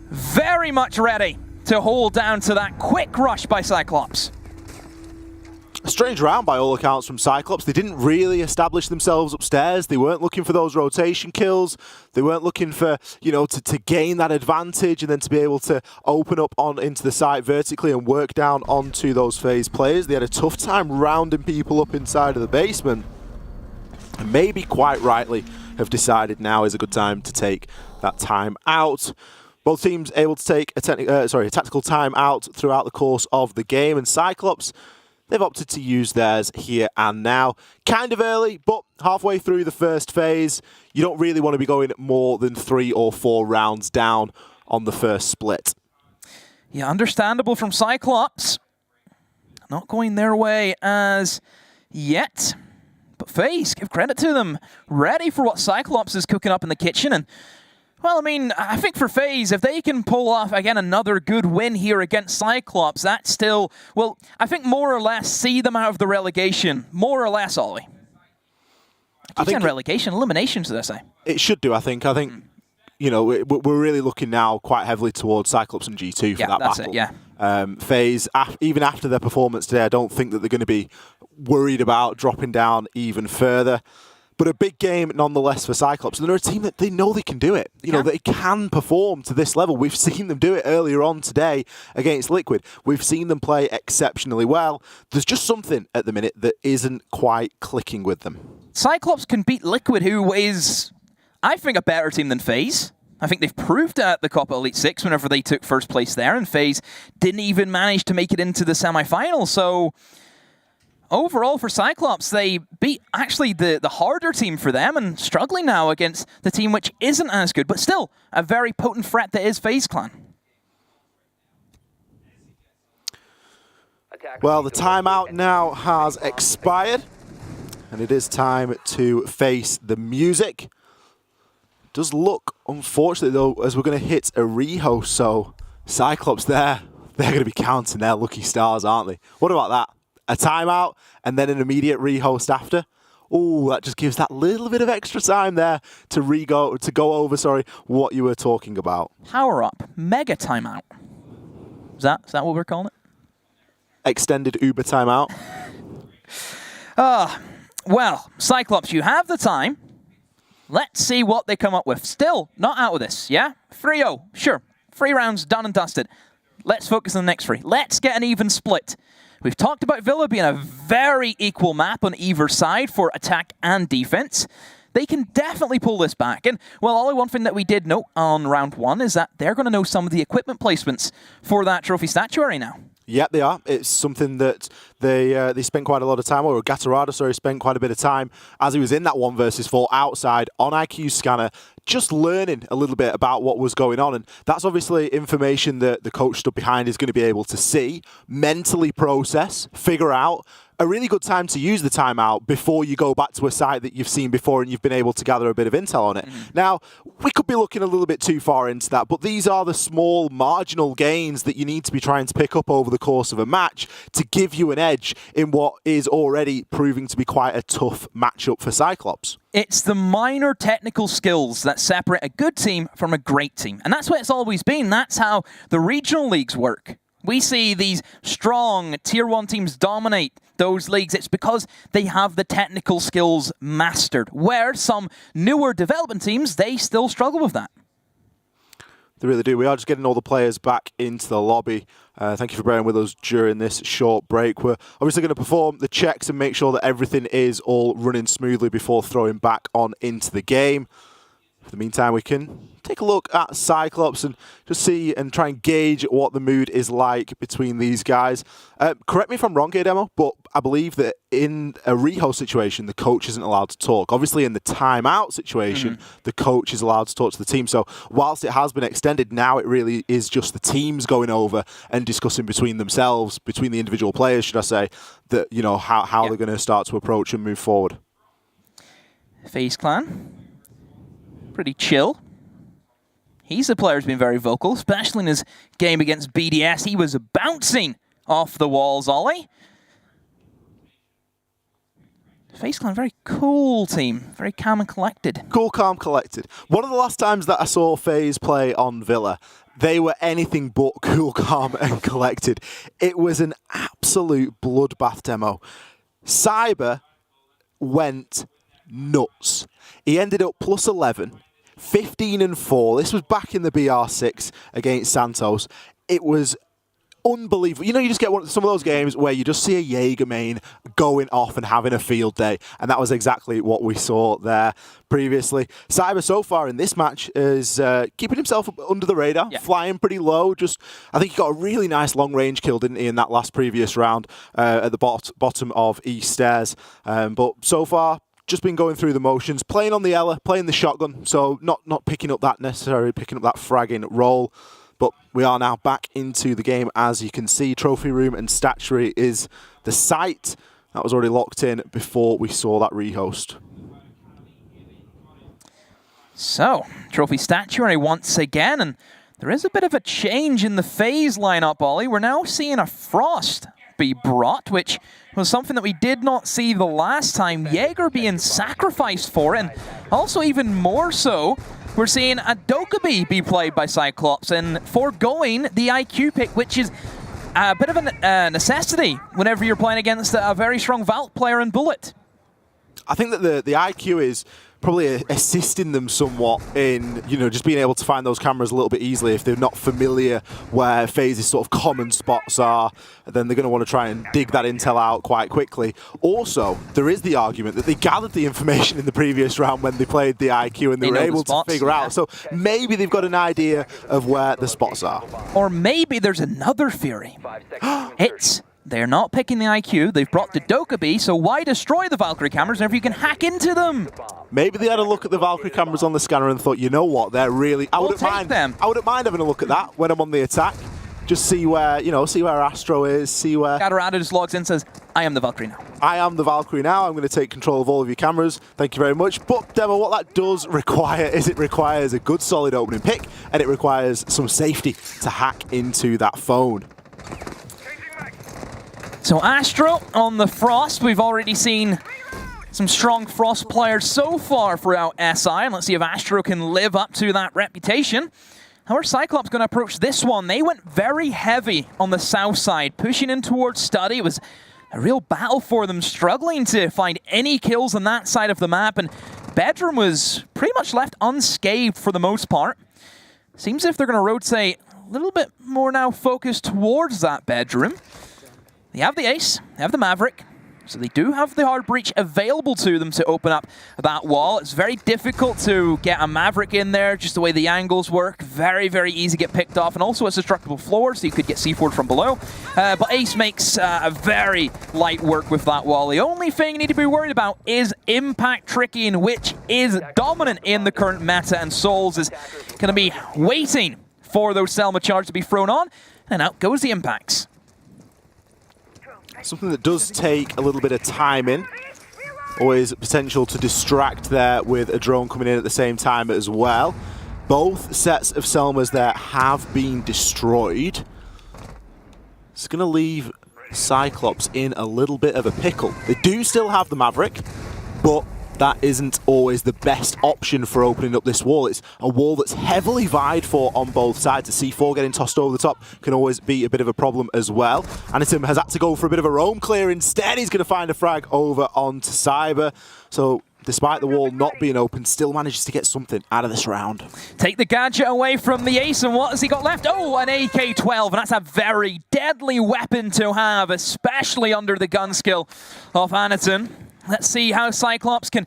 very much ready to hold down to that quick rush by Cyclops. A strange round by all accounts from Cyclops. They didn't really establish themselves upstairs. They weren't looking for those rotation kills. They weren't looking for, you know, to gain that advantage and then to be able to open up on into the site vertically and work down onto those FaZe players. They had a tough time rounding people up inside of the basement. And maybe quite rightly have decided now is a good time to take that time out. Both teams able to take a tactical time out throughout the course of the game, and Cyclops, they've opted to use theirs here and now. Kind of early, but halfway through the first phase, you don't really want to be going more than 3 or 4 rounds down on the first split. Yeah, understandable from Cyclops. Not going their way as yet. But FaZe, give credit to them, ready for what Cyclops is cooking up in the kitchen. And, well, I mean, I think for FaZe, if they can pull off, again, another good win here against Cyclops, that still, well, I think more or less see them out of the relegation. More or less, Ollie. I think relegation, elimination, should I say. It should do, I think. I think, you know, we're really looking now quite heavily towards Cyclops and G2 for that battle. FaZe, even after their performance today, I don't think that they're going to be worried about dropping down even further. But a big game nonetheless for Cyclops. And they're a team that they know they can do it. You know, they can perform to this level. We've seen them do it earlier on today against Liquid. We've seen them play exceptionally well. There's just something at the minute that isn't quite clicking with them. Cyclops can beat Liquid, who is I think a better team than FaZe. I think they've proved at the Copa Elite 6 whenever they took first place there, and FaZe didn't even manage to make it into the semi-final. So overall for Cyclops, they beat actually the harder team for them and struggling now against the team which isn't as good, but still a very potent threat that is FaZe Clan. Well, the timeout now has expired, and it is time to face the music. Does look, unfortunately, though, as we're going to hit a rehost, so Cyclops they're going to be counting their lucky stars, aren't they? What about that? A timeout and then an immediate rehost after? Oh, that just gives that little bit of extra time there to go over what you were talking about. Power up, mega timeout. Is that what we're calling it? Extended Uber timeout. Well, Cyclops, you have the time. Let's see what they come up with. Still not out of this, yeah? 3-0, sure. 3 rounds done and dusted. Let's focus on the next 3. Let's get an even split. We've talked about Villa being a very equal map on either side for attack and defense. They can definitely pull this back. And, well, only one thing that we did note on round 1 is that they're going to know some of the equipment placements for that trophy statuary now. Yeah, they are. It's something that they spent quite a lot of time, or Gatorado, spent quite a bit of time as he was in that 1 versus 4 outside on IQ Scanner, just learning a little bit about what was going on. And that's obviously information that the coach stood behind is going to be able to see, mentally process, figure out. A really good time to use the timeout before you go back to a site that you've seen before and you've been able to gather a bit of intel on it. Now, we could be looking a little bit too far into that, but these are the small marginal gains that you need to be trying to pick up over the course of a match to give you an edge in what is already proving to be quite a tough matchup for Cyclops. It's the minor technical skills that separate a good team from a great team. And that's what it's always been. That's how the regional leagues work. We see these strong Tier 1 teams dominate those leagues. It's because they have the technical skills mastered, where some newer development teams, they still struggle with that. They really do. We are just getting all the players back into the lobby. Thank you for bearing with us during this short break. We're obviously going to perform the checks and make sure that everything is all running smoothly before throwing back on into the game. For the meantime, we can take a look at Cyclops and just see and try and gauge what the mood is like between these guys. Correct me if I'm wrong here, Demo, but I believe that in a rehost situation, the coach isn't allowed to talk. Obviously, in the timeout situation, the coach is allowed to talk to the team. So whilst it has been extended, now it really is just the teams going over and discussing between themselves, between the individual players, should I say, that how they're going to start to approach and move forward. FaZe Clan. Pretty chill. He's the player who's been very vocal, especially in his game against BDS. He was bouncing off the walls, Ollie. FaZe Clan, very cool team. Very calm and collected. Cool, calm, collected. One of the last times that I saw FaZe play on Villa, they were anything but cool, calm and collected. It was an absolute bloodbath demo. Cyber went nuts. He ended up plus 11. 15-4. This was back in the BR6 against Santos. It was unbelievable. You know, you just get some of those games where you just see a Jaeger main going off and having a field day, and that was exactly what we saw there previously. Cyber so far in this match is keeping himself under the radar, flying pretty low. I think he got a really nice long-range kill, didn't he, in that last previous round at the bottom of East Stairs. But so far, just been going through the motions, playing on the Ella, playing the shotgun, so not picking up that fragging role. But we are now back into the game. As you can see, Trophy Room and Statuary is the site. That was already locked in before we saw that rehost. So, Trophy Statuary once again, and there is a bit of a change in the FaZe lineup, Ollie. We're now seeing a Frost be brought, which was something that we did not see the last time. Jaeger being sacrificed for it, and also even more so, we're seeing a Dokkaebi be played by Cyclops and foregoing the IQ pick, which is a bit of a necessity whenever you're playing against a very strong Vault player in Bullet. I think that the IQ is probably assisting them somewhat in, just being able to find those cameras a little bit easily. If they're not familiar where FaZe's sort of common spots are, then they're going to want to try and dig that intel out quite quickly. Also, there is the argument that they gathered the information in the previous round when they played the IQ and they were able to figure out. So maybe they've got an idea of where the spots are. Or maybe there's another theory. They're not picking the IQ, they've brought the Dokkaebi, so why destroy the Valkyrie cameras if you can hack into them? Maybe they had a look at the Valkyrie cameras on the scanner and thought, you know what, they're really... I wouldn't mind having a look at that when I'm on the attack. Just see where, see where Astro is, see where... Gatorado just logs in and says, I am the Valkyrie now. I am the Valkyrie now, I'm going to take control of all of your cameras. Thank you very much. But, Demo, what that does require is it requires a good solid opening pick, and it requires some safety to hack into that phone. So Astro on the Frost. We've already seen some strong Frost players so far throughout SI, and let's see if Astro can live up to that reputation. How are Cyclops going to approach this one? They went very heavy on the south side, pushing in towards Study. It was a real battle for them, struggling to find any kills on that side of the map, and Bedroom was pretty much left unscathed for the most part. Seems as if they're going to rotate a little bit more now, focused towards that Bedroom. They have the Ace, they have the Maverick, so they do have the hard breach available to them to open up that wall. It's very difficult to get a Maverick in there, just the way the angles work. Very, very easy to get picked off, and also it's a destructible floor, so you could get C4'd from below. But Ace makes a very light work with that wall. The only thing you need to be worried about is impact tricking, which is dominant in the current meta, and Souls is going to be waiting for those Selma charges to be thrown on, and out goes the impacts. Something that does take a little bit of timing. Always potential to distract there with a drone coming in at the same time as well. Both sets of Selmas there have been destroyed. It's going to leave Cyclops in a little bit of a pickle. They do still have the Maverick, but that isn't always the best option for opening up this wall. It's a wall that's heavily vied for on both sides. The C4 getting tossed over the top can always be a bit of a problem as well. Anitim has had to go for a bit of a roam clear. Instead, he's going to find a frag over onto Cyber. So despite the wall not being open, still manages to get something out of this round. Take the gadget away from the Ace, and what has he got left? Oh, an AK-12, and that's a very deadly weapon to have, especially under the gun skill of Anitim. Let's see how Cyclops can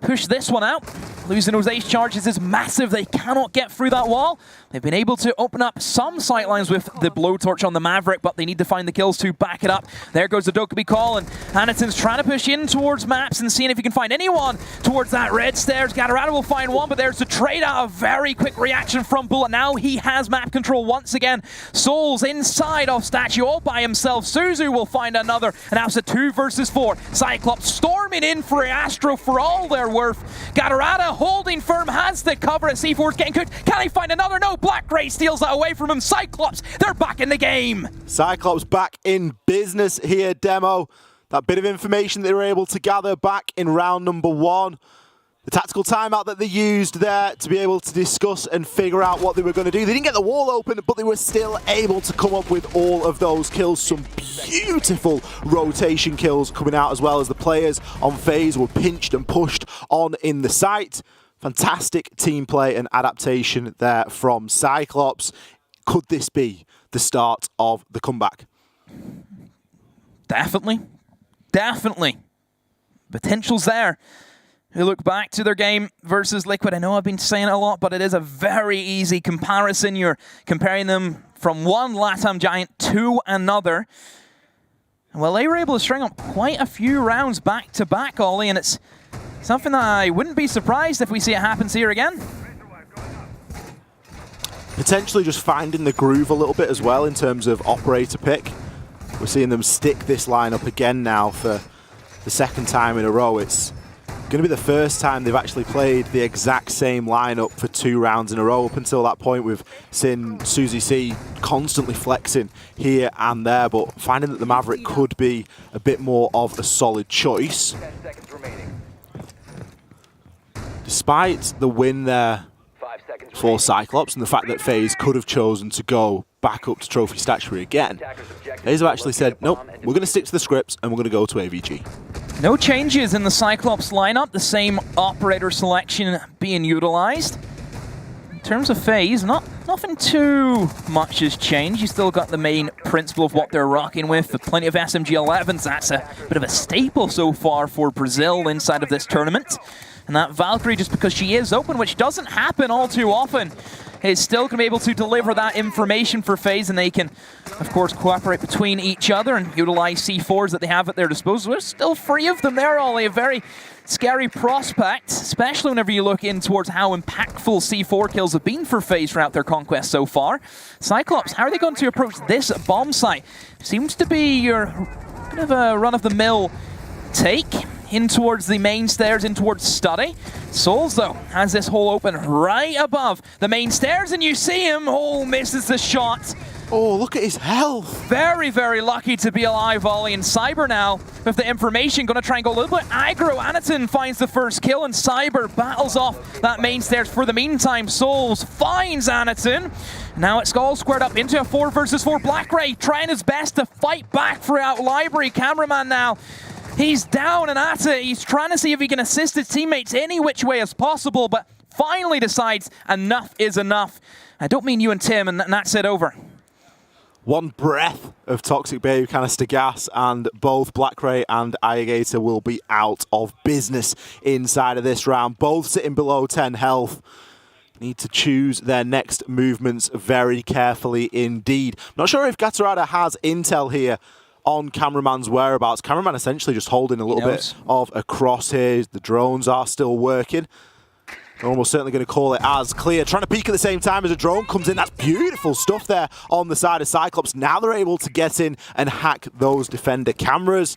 push this one out. Losing those Ace charges is massive. They cannot get through that wall. They've been able to open up some sightlines with the blowtorch on the Maverick, but they need to find the kills to back it up. There goes the Dokkaebi call, and Anitim's trying to push in towards maps and seeing if he can find anyone towards that red stairs. Gatorado will find one, but there's the trade out. A very quick reaction from Bullet. Now he has map control once again. Souls inside of Statue all by himself. Suzu will find another, and now it's a 2 versus 4. Cyclops storming in for Astro for all their worth. Gatorado holding firm, has the cover as C4's getting cooked. Can he find another? No, Black Gray steals that away from him. Cyclops, they're back in the game. Cyclops back in business here, Demo. That bit of information they were able to gather back in round number 1. The tactical timeout that they used there to be able to discuss and figure out what they were going to do. They didn't get the wall open, but they were still able to come up with all of those kills. Some beautiful rotation kills coming out, as well as the players on FaZe were pinched and pushed on in the site. Fantastic team play and adaptation there from Cyclops. Could this be the start of the comeback? Definitely. Definitely. Potential's there. Who look back to their game versus Liquid. I know I've been saying it a lot, but it is a very easy comparison. You're comparing them from one LATAM giant to another. Well, they were able to string up quite a few rounds back-to-back, Ollie, and it's something that I wouldn't be surprised if we see it happens here again. Potentially just finding the groove a little bit as well in terms of operator pick. We're seeing them stick this lineup again now for the second time in a row. It's going to be the first time they've actually played the exact same lineup for 2 rounds in a row. Up until that point, we've seen Suzy C constantly flexing here and there, but finding that the Maverick could be a bit more of a solid choice. Despite the win there for Cyclops and the fact that FaZe could have chosen to go back up to Trophy Statuary again, FaZe have actually said, nope, we're going to stick to the scripts and we're going to go to AVG. No changes in the Cyclops lineup, the same operator selection being utilized. In terms of FaZe, nothing too much has changed. You still got the main principle of what they're rocking with plenty of SMG-11s. That's a bit of a staple so far for Brazil inside of this tournament. And that Valkyrie, just because she is open, which doesn't happen all too often, is still going to be able to deliver that information for FaZe, and they can, of course, cooperate between each other and utilize C4s that they have at their disposal. There's still 3 of them there, Ollie. A very scary prospect, especially whenever you look in towards how impactful C4 kills have been for FaZe throughout their conquest so far. Cyclops, how are they going to approach this bomb site? Seems to be your bit of a run-of-the-mill take in towards the main stairs, in towards Study. Souls, though, has this hole open right above the main stairs, and you see him. Oh, misses the shot. Oh, look at his health. Very, very lucky to be alive, Ollie. And Cyber now, with the information, going to try and go a little bit aggro. Anaton finds the first kill, and Cyber battles off that main stairs. For the meantime, Souls finds Anaton. Now it's all squared up into a 4 versus 4. Blackray trying his best to fight back throughout Library. Cameraman now, he's down and at it. He's trying to see if he can assist his teammates any which way as possible, but finally decides enough is enough. I don't mean you and Tim, and that's it, over. One breath of Toxic Baby Canister Gas, and both Blackray and Irrigator will be out of business inside of this round. Both sitting below 10 health. Need to choose their next movements very carefully indeed. Not sure if Gatorada has intel here on Cameraman's whereabouts. Cameraman essentially just holding a little bit of a crosshair. The drones are still working. They're almost certainly going to call it as clear. Trying to peek at the same time as a drone comes in. That's beautiful stuff there on the side of Cyclops. Now they're able to get in and hack those defender cameras.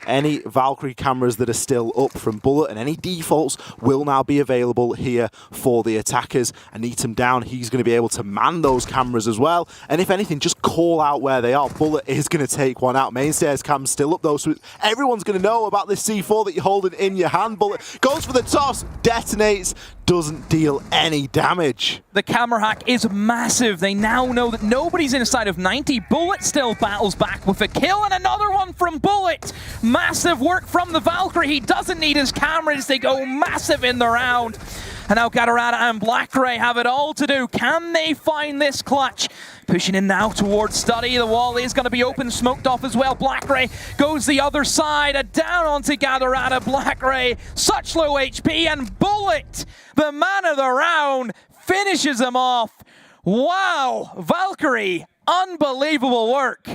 Any Valkyrie cameras that are still up from Bullet and any defaults will now be available here for the attackers. And Neatum down, he's going to be able to man those cameras as well. And if anything, just call out where they are. Bullet is going to take one out. Mainstairs cam's still up though, so everyone's going to know about this C4 that you're holding in your hand. Bullet goes for the toss, detonates, doesn't deal any damage. The camera hack is massive. They now know that nobody's inside of 90. Bullet still battles back with a kill, and another one from Bullet. Massive work from the Valkyrie. He doesn't need his cameras. They go massive in the round. And now Gatorada and Blackray have it all to do. Can they find this clutch? Pushing in now towards Study. The wall is going to be open, smoked off as well. Blackray goes the other side, down onto Gatorada. Blackray, such low HP, and Bullet, the man of the round, finishes him off. Wow, Valkyrie, unbelievable work.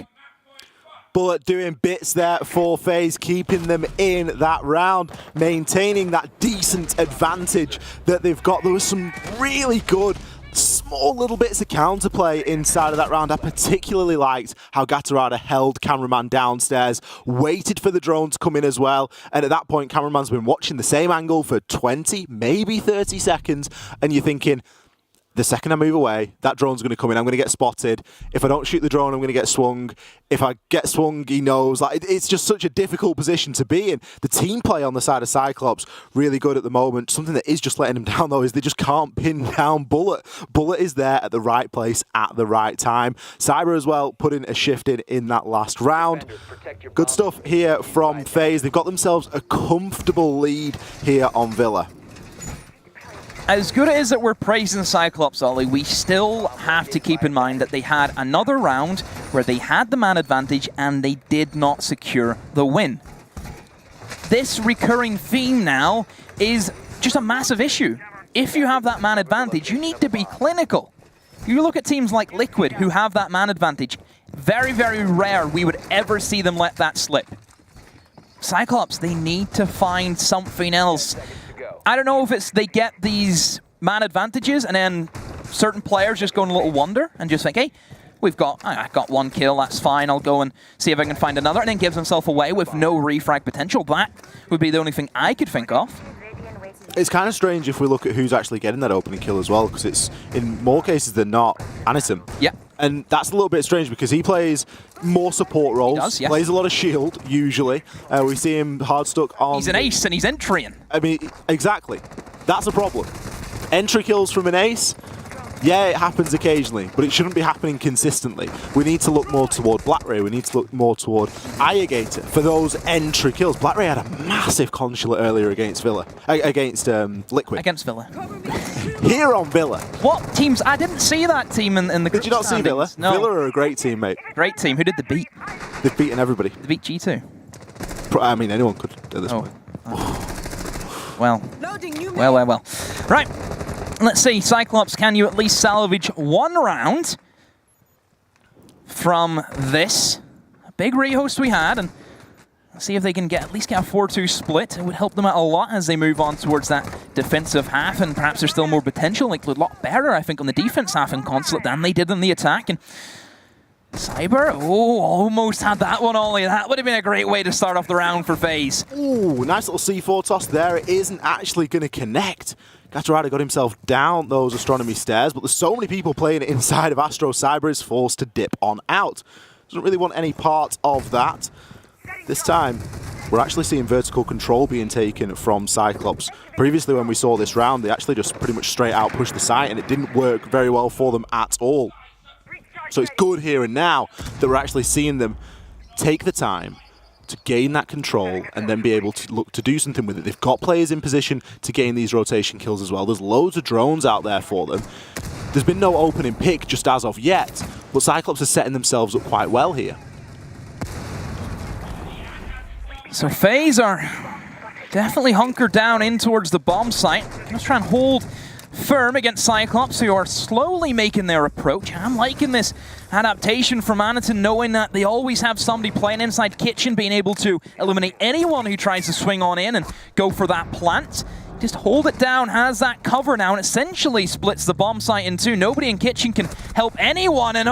Bullet doing bits there for FaZe, keeping them in that round, maintaining that decent advantage that they've got. There was some really good small little bits of counterplay inside of that round. I particularly liked how Gatorada held Cameraman downstairs, waited for the drone to come in as well, and at that point Cameraman's been watching the same angle for 20, maybe 30 seconds, and you're thinking, the second I move away, that drone's going to come in. I'm going to get spotted. If I don't shoot the drone, I'm going to get swung. If I get swung, he knows. Like, it's just such a difficult position to be in. The team play on the side of Cyclops, really good at the moment. Something that is just letting them down, though, is they just can't pin down Bullet. Bullet is there at the right place at the right time. Cyber as well, putting a shift in that last round. Good stuff here from FaZe. They've got themselves a comfortable lead here on Villa. As good as that we're praising Cyclops, Ollie, we still have to keep in mind that they had another round where they had the man advantage and they did not secure the win. This recurring theme now is just a massive issue. If you have that man advantage, you need to be clinical. You look at teams like Liquid who have that man advantage. Very, very rare we would ever see them let that slip. Cyclops, they need to find something else. I don't know if it's they get these man advantages and then certain players just go in a little wonder and just think, hey, I got one kill, that's fine, I'll go and see if I can find another, and then gives himself away with no refrag potential. That would be the only thing I could think of. It's kind of strange if we look at who's actually getting that opening kill as well, because it's, in more cases than not, Anaton. Yeah. And that's a little bit strange because he plays more support roles, does, yeah. Plays a lot of shield, usually. We see him hard stuck on... He's an ace and he's entrying. I mean, exactly. That's a problem. Entry kills from an ace, Yeah, it happens occasionally, but it shouldn't be happening consistently. We need to look more toward BlackRay. We need to look more toward Irrigator for those entry kills. BlackRay had a massive consulate earlier against Villa, against Liquid. Against Villa. Here on Villa. What teams? I didn't see that team in the group Did you not see Villa? No. Villa are a great team, mate. Great team. Who did they beat? They've beaten everybody. They beat G2. I mean, anyone could at this point. Well. Well. Right. Let's see. Cyclops, can you at least salvage one round from this big rehost we had? And let's see if they can at least get a 4-2 split. It would help them out a lot as they move on towards that defensive half, and perhaps there's still more potential. Like a lot better, I think, on the defense half in Consulate than they did in the attack. And Cyber, almost had that one, Ollie. That would have been a great way to start off the round for FaZe. Ooh, nice little C4 toss there. It isn't actually going to connect. Gatorada got himself down those astronomy stairs, but there's so many people playing it inside of Astro. Cyber is forced to dip on out. Doesn't really want any part of that. This time, we're actually seeing vertical control being taken from Cyclops. Previously, when we saw this round, they actually just pretty much straight out pushed the site, and it didn't work very well for them at all. So it's good here and now that we're actually seeing them take the time to gain that control and then be able to look to do something with it. They've got players in position to gain these rotation kills as well. There's loads of drones out there for them. There's been no opening pick just as of yet, but Cyclops are setting themselves up quite well here. So FaZe are definitely hunkered down in towards the bomb site. Let's try and hold firm against Cyclops, who are slowly making their approach. I'm liking this adaptation from Anaton, knowing that they always have somebody playing inside kitchen, being able to eliminate anyone who tries to swing on in and go for that plant. Just hold it down, has that cover now, and essentially splits the bomb site in two. Nobody in kitchen can help anyone, and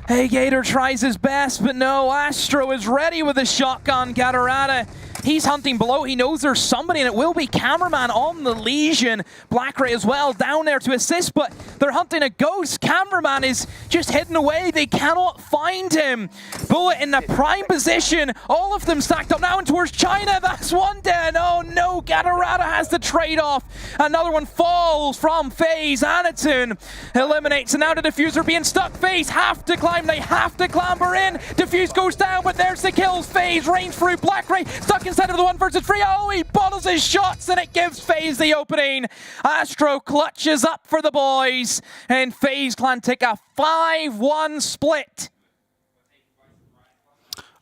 Hey, Gator tries his best, but no, Astro is ready with a shotgun. Gatorada, he's hunting below. He knows there's somebody, and it will be Cameraman on the Legion. BlackRay as well, down there to assist, but they're hunting a ghost. Cameraman is just hidden away. They cannot find him. Bullet in the prime position. All of them stacked up now and towards China. That's one dead. Oh no, Gatorada has the trade-off. Another one falls from FaZe. Anaton eliminates, and now the diffuser being stuck. FaZe have to climb. They have to clamber in. Diffuse goes down, but there's the kills. FaZe range through. BlackRay stuck inside of the 1v3. Oh, he bottles his shots, and it gives FaZe the opening. Astro clutches up for the boys, and FaZe Clan take a 5-1 split.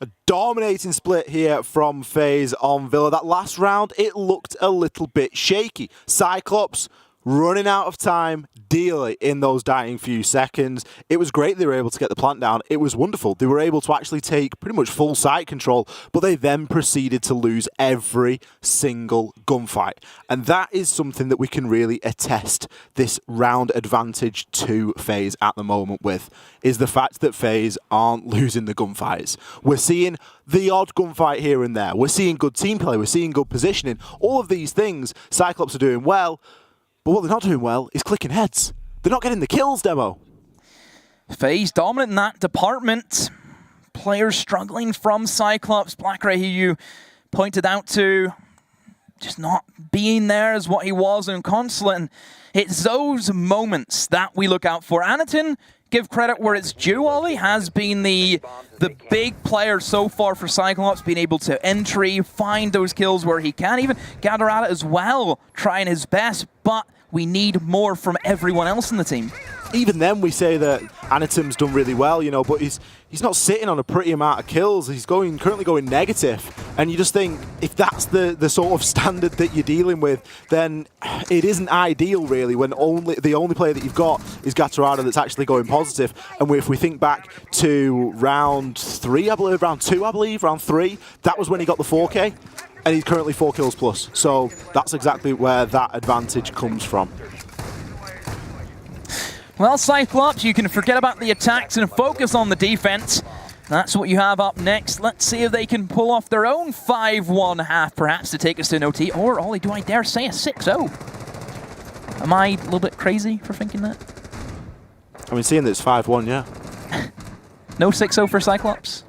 A dominating split here from FaZe on Villa. That last round, it looked a little bit shaky. Cyclops running out of time dearly in those dying few seconds. It was great they were able to get the plant down. It was wonderful. They were able to actually take pretty much full site control, but they then proceeded to lose every single gunfight. And that is something that we can really attest this round advantage to FaZe at the moment with, is the fact that FaZe aren't losing the gunfights. We're seeing the odd gunfight here and there. We're seeing good team play. We're seeing good positioning. All of these things, Cyclops are doing well. But what they're not doing well is clicking heads. They're not getting the kills, Demo. FaZe dominant in that department. Players struggling from Cyclops. BlackRay, who you pointed out to, just not being there as what he was in Consulate. And it's those moments that we look out for. Anaton, give credit where it's due, Ollie, has been the big player so far for Cyclops, being able to entry, find those kills where he can. Even Gatorada as well, trying his best, but we need more from everyone else in the team. Even then, we say that Anatom's done really well, you know, but he's not sitting on a pretty amount of kills. He's currently going negative. And you just think, if that's the sort of standard that you're dealing with, then it isn't ideal, really, when the only player that you've got is Gatorada that's actually going positive. And if we think back to round 3, I believe, round 2, I believe, round 3, that was when he got the 4K. And he's currently 4 kills plus. So that's exactly where that advantage comes from. Well, Cyclops, you can forget about the attacks and focus on the defense. That's what you have up next. Let's see if they can pull off their own 5-1 half, perhaps, to take us to an OT. Or, Ollie, do I dare say a 6-0? Am I a little bit crazy for thinking that? I mean, seeing that it's 5-1, yeah. No 6-0 for Cyclops?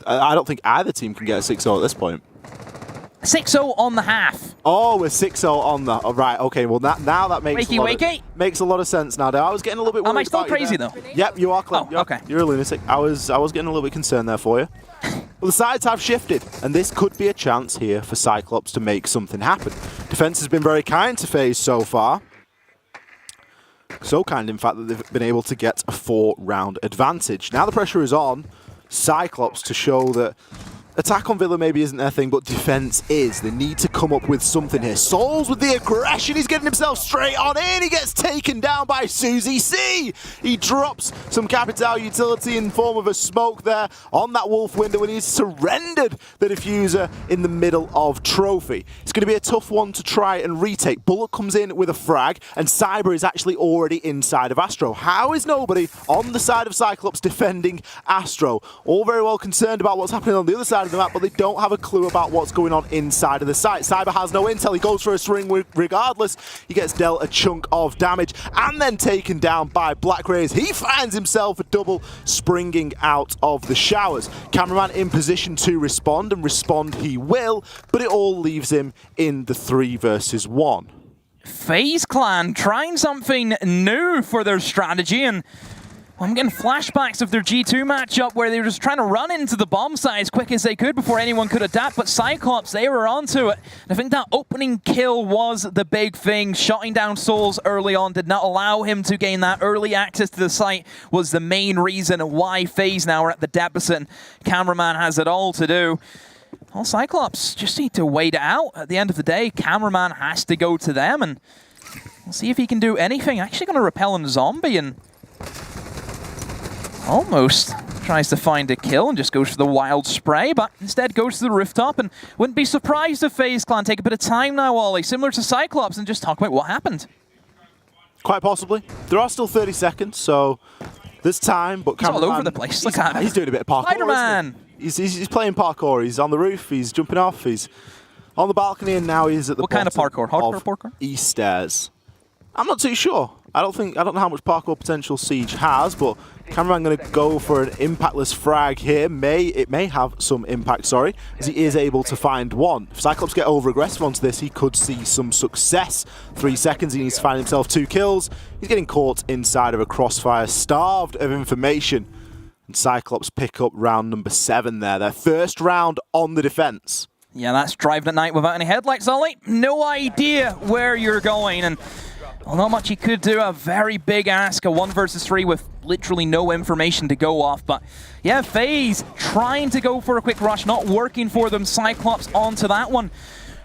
I don't think either team can get a 6-0 at this point. 6-0 on the half. Oh, we're 6-0 on the... Oh, right, okay. Well, now that makes makes a lot of sense now. I was getting a little bit worried. Am I still about crazy, you though? Yep, you are, Clem. Oh, okay. You're a lunatic. I was getting a little bit concerned there for you. Well, the sides have shifted, and this could be a chance here for Cyclops to make something happen. Defense has been very kind to FaZe so far. So kind, in fact, that they've been able to get a 4-round advantage. Now the pressure is on Cyclops to show that attack on Villa maybe isn't their thing, but defense is. They need to come up with something here. Souls with the aggression. He's getting himself straight on in. He gets taken down by Susie C. He drops some Capital utility in form of a smoke there on that Wolf window, and he's surrendered the diffuser in the middle of Trophy. It's going to be a tough one to try and retake. Bullet comes in with a frag, and Cyber is actually already inside of Astro. How is nobody on the side of Cyclops defending Astro? All very well concerned about what's happening on the other side of the map, but they don't have a clue about what's going on inside of the site. Cyber has no intel. He goes for a swing regardless. He gets dealt a chunk of damage and then taken down by Black Rays. He finds himself a double springing out of the showers. Cameraman in position to respond, and respond he will, but it all leaves him in the 3 versus 1. FaZe Clan trying something new for their strategy, and I'm getting flashbacks of their G2 matchup where they were just trying to run into the bomb site as quick as they could before anyone could adapt, but Cyclops, they were onto it. And I think that opening kill was the big thing. Shutting down Souls early on did not allow him to gain that early access to the site, was the main reason why FaZe now are at the deficit, and Cameraman has it all to do. Well, Cyclops just need to wait it out. At the end of the day, Cameraman has to go to them, and we'll see if he can do anything. Actually going to repel on Zombie, and almost tries to find a kill and just goes for the wild spray, but instead goes to the rooftop, and wouldn't be surprised if FaZe Clan take a bit of time now, Ollie, similar to Cyclops, and just talk about what happened. Quite possibly. There are still 30 seconds, so there's time, but he's all over the place. Look at him. He's doing a bit of parkour. Spider-Man! He's playing parkour. He's on the roof, he's jumping off, he's on the balcony, and now he's at the What kind of parkour? Hardcore parkour? East stairs. I'm not too sure. I don't know how much parkour potential Siege has, but Cameraman going to go for an impactless frag here. It may have some impact, sorry, as he is able to find one. If Cyclops get over aggressive onto this, he could see some success. 3 seconds, he needs to find himself 2 kills. He's getting caught inside of a crossfire, starved of information. And Cyclops pick up round number 7 there. Their first round on the defense. Yeah, that's driving at night without any headlights, Ollie. No idea where you're going, and well, not much he could do. A very big ask, a 1 versus 3 with literally no information to go off. But yeah, FaZe trying to go for a quick rush, not working for them. Cyclops onto that one.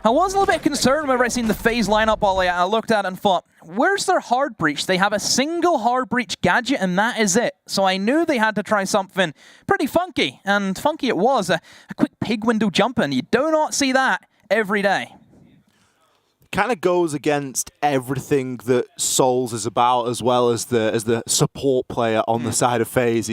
I was a little bit concerned whenever I seen the FaZe lineup, Ollie. I looked at it and thought, where's their hard breach? They have a single hard breach gadget, and that is it. So I knew they had to try something pretty funky, and funky it was. A quick pig window jump in. You do not see that every day. Kind of goes against everything that Souls is about, as well as the support player on the side of FaZe.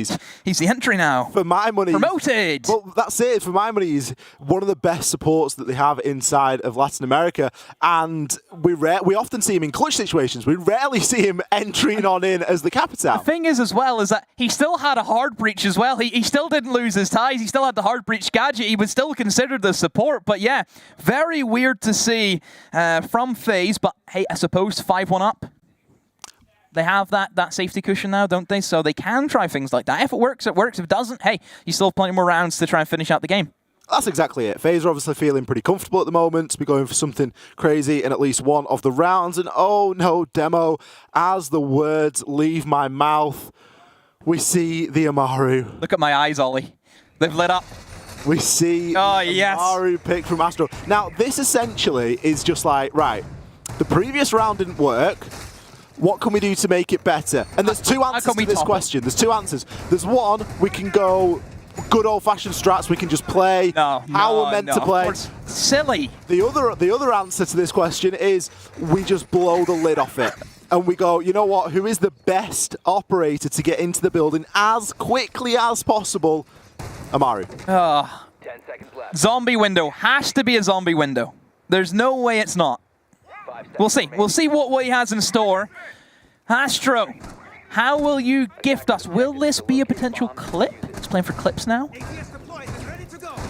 He's the entry now. For my money, promoted. Well, that's it. For my money, he's one of the best supports that they have inside of Latin America, and we often see him in clutch situations. We rarely see him entering on in as the Capital. The thing is, as well, is that he still had a hard breach as well. He still didn't lose his ties. He still had the hard breach gadget. He was still considered the support. But yeah, very weird to see from FaZe, but hey, I suppose 5-1 up. They have that safety cushion now, don't they? So they can try things like that. If it works, it works. If it doesn't, hey, you still have plenty more rounds to try and finish out the game. That's exactly it. FaZe are obviously feeling pretty comfortable at the moment to be going for something crazy in at least one of the rounds. And oh no, Demo, as the words leave my mouth, we see the Amaru. Look at my eyes, Ollie. They've lit up. We see Amaru pick from Astro. Now, this essentially is just like, right, the previous round didn't work. What can we do to make it better? And there's 2 answers to this question. There's 2 answers. There's one, we can go good old-fashioned strats. We can just play how we're meant to play. Silly. The other answer to this question is we just blow the lid off it. And we go, you know what? Who is the best operator to get into the building as quickly as possible? Amaru. 10 seconds left. Zombie window. Has to be a zombie window. There's no way it's not. We'll see. We'll see what he has in store. Astro, how will you gift us? Will this be a potential clip? He's playing for clips now.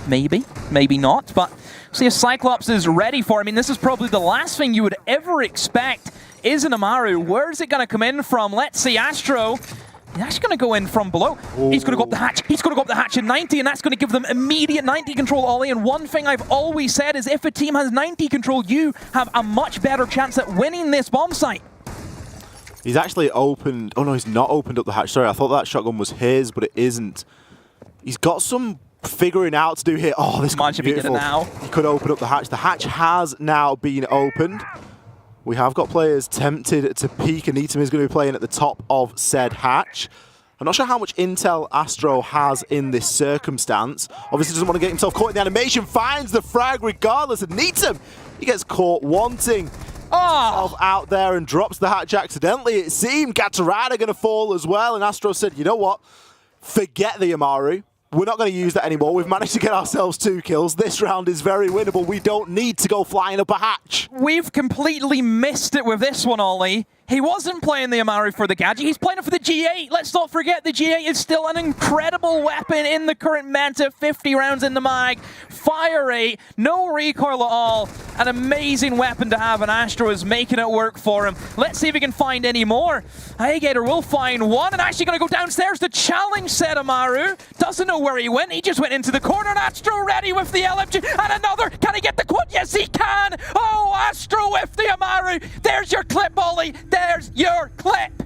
Maybe. Maybe not. But See if Cyclops is ready for. I mean, this is probably the last thing you would ever expect is an Amaru. Where is it going to come in from? Let's see, Astro. He's actually going to go in from below. Ooh. He's going to go up the hatch. He's going to go up the hatch in 90, and that's going to give them immediate 90 control, Ollie. And one thing I've always said is if a team has 90 control, you have a much better chance at winning this bomb site. He's actually opened... Oh, no, he's not opened up the hatch. Sorry, I thought that shotgun was his, but it isn't. He's got some figuring out to do here. Oh, this could be beautiful. He did it now. He could open up the hatch. The hatch has now been opened. We have got players tempted to peek, and Needham is going to be playing at the top of said hatch. I'm not sure how much intel Astro has in this circumstance. Obviously doesn't want to get himself caught in the animation, finds the frag regardless, and Needham, he gets caught wanting out there and drops the hatch accidentally. It seemed Gatorada going to fall as well, and Astro said, you know what, forget the Amaru. We're not going to use that anymore. We've managed to get ourselves 2 kills. This round is very winnable. We don't need to go flying up a hatch. We've completely missed it with this one, Ollie. He wasn't playing the Amaru for the Gadget. He's playing it for the G8. Let's not forget the G8 is still an incredible weapon in the current meta. 50 rounds in the mag, fire rate, no recoil at all. An amazing weapon to have, and Astro is making it work for him. Let's see if he can find any more. Gator will find one, and actually going to go downstairs to challenge said Amaru. Doesn't know where he went. He just went into the corner, and Astro ready with the LMG. And another. Can he get the quad? Yes, he can. Oh, Astro with the Amaru. There's your clip, Ollie. There's your clip.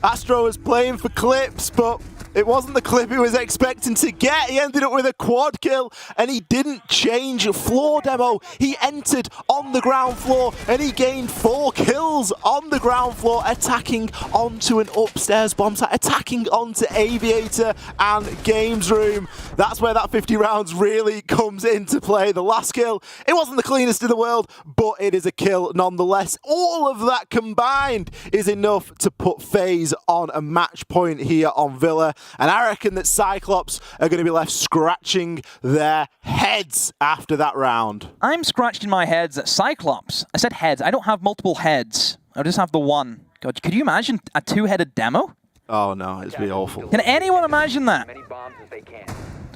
Astro was playing for clips, but it wasn't the clip he was expecting to get. He ended up with a quad kill, and he didn't change floor demo. He entered on the ground floor, and he gained 4 kills on the ground floor, attacking onto an upstairs bomb site, attacking onto Aviator and Games Room. That's where that 50 rounds really comes into play. The last kill, it wasn't the cleanest in the world, but it is a kill nonetheless. All of that combined is enough to put FaZe on a match point here on Villa. And I reckon that Cyclops are going to be left scratching their heads after that round. I'm scratching my heads at Cyclops. I said heads. I don't have multiple heads. I just have the one. God, could you imagine a 2-headed demo? Oh no, it'd be awful. Can anyone imagine that?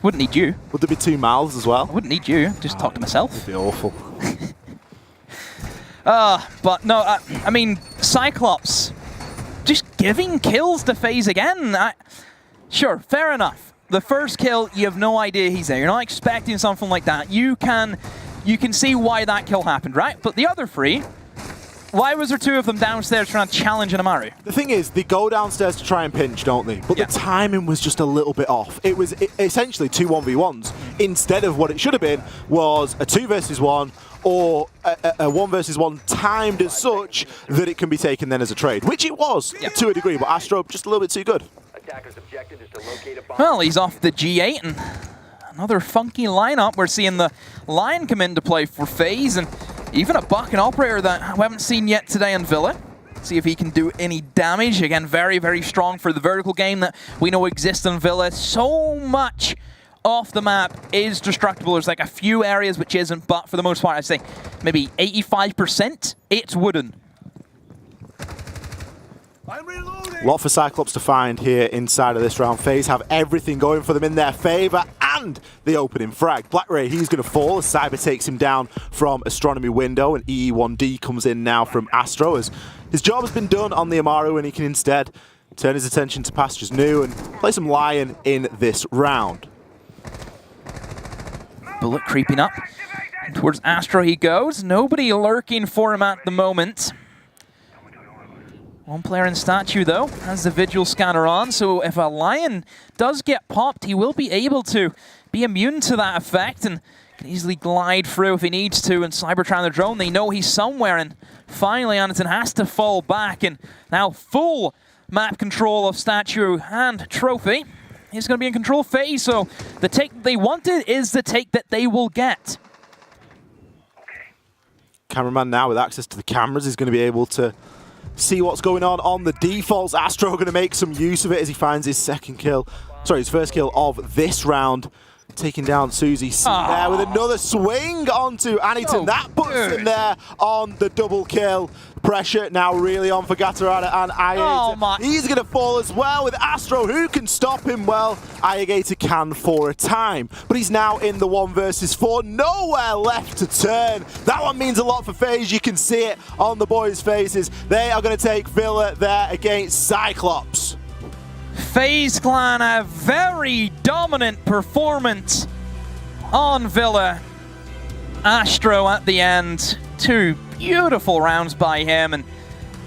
Wouldn't need you. Would there be 2 mouths as well? I wouldn't need you. Just talk to myself. It'd be awful. But no, I mean, Cyclops just giving kills to FaZe again. Sure, fair enough. The first kill, you have no idea he's there. You're not expecting something like that. You can see why that kill happened, right? But the other 3, why was there 2 of them downstairs trying to challenge an Amaru? The thing is, they go downstairs to try and pinch, don't they? But the timing was just a little bit off. It was essentially 2 1v1s. Instead of what it should have been was a 2 versus 1 or a 1 versus 1 timed as such that it can be taken then as a trade, which it was to a degree, but Astro just a little bit too good. Well, he's off the G8, and another funky lineup. We're seeing the Lion come into play for FaZe, and even a Buck and Operator that we haven't seen yet today in Villa. See if he can do any damage. Again, very, very strong for the vertical game that we know exists in Villa. So much off the map is destructible. There's like a few areas which isn't, but for the most part, I'd say maybe 85%, it's wooden. A lot for Cyclops to find here inside of this round. FaZe have everything going for them in their favor, and the opening frag. Black Ray, he's going to fall as Cyber takes him down from Astronomy Window, and EE1D comes in now from Astro as his job has been done on the Amaru, and he can instead turn his attention to pastures new and play some Lion in this round. Bullet creeping up. And towards Astro he goes. Nobody lurking for him at the moment. One player in statue, though, has the Vigil scanner on, so if a Lion does get popped, he will be able to be immune to that effect and can easily glide through if he needs to. And Cybertron the drone, they know he's somewhere, and finally Anderton has to fall back, and now full map control of statue and trophy. He's going to be in control of FaZe, so the take they wanted is the take that they will get. Cameraman now with access to the cameras is going to be able to see what's going on the defaults. Astro going to make some use of it as he finds his first kill of this round. taking down Susie C there with another swing onto Anyton. That puts him there on the double kill. Pressure now really on for Gatorada and Ayagator. He's going to fall as well with Astro. Who can stop him? Well, Ayagator can for a time, but he's now in the 1 versus 4. Nowhere left to turn. That one means a lot for FaZe. You can see it on the boys' faces. They are going to take Villa there against Cyclops. FaZe Clan, a very dominant performance on Villa. Astro at the end. 2 beautiful rounds by him, and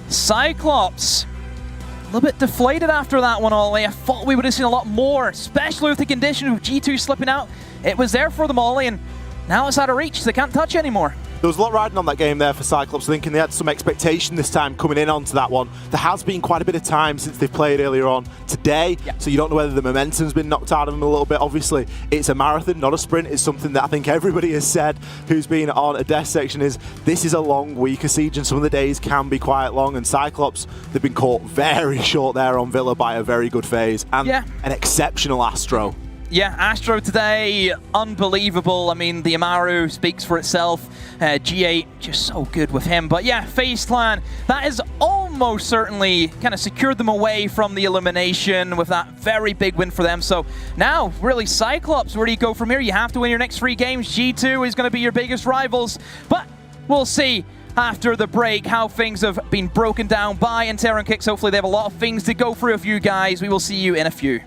Cyclops a little bit deflated after that one, Ollie. I thought we would have seen a lot more, especially with the condition of G2 slipping out. It was there for them, Ollie, and now it's out of reach. They can't touch anymore. There was a lot riding on that game there for Cyclops, thinking they had some expectation this time coming in onto that one. There has been quite a bit of time since they've played earlier on today, so you don't know whether the momentum's been knocked out of them a little bit. Obviously, it's a marathon, not a sprint. It's something that I think everybody has said who's been on a death section is this is a long week of Siege, and some of the days can be quite long, and Cyclops, they've been caught very short there on Villa by a very good FaZe and an exceptional Astro. Yeah, Astro today, unbelievable. I mean, the Amaru speaks for itself. G8, just so good with him. But yeah, FaZe Clan, that has almost certainly kind of secured them away from the elimination with that very big win for them. So now, really, Cyclops, where do you go from here? You have to win your next 3 games. G2 is going to be your biggest rivals. But we'll see after the break how things have been broken down by Terran Kicks. Hopefully they have a lot of things to go through with you guys. We will see you in a few.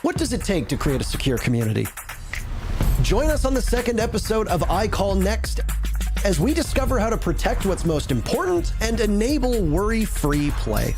What does it take to create a secure community? Join us on the 2nd episode of I Call Next as we discover how to protect what's most important and enable worry-free play.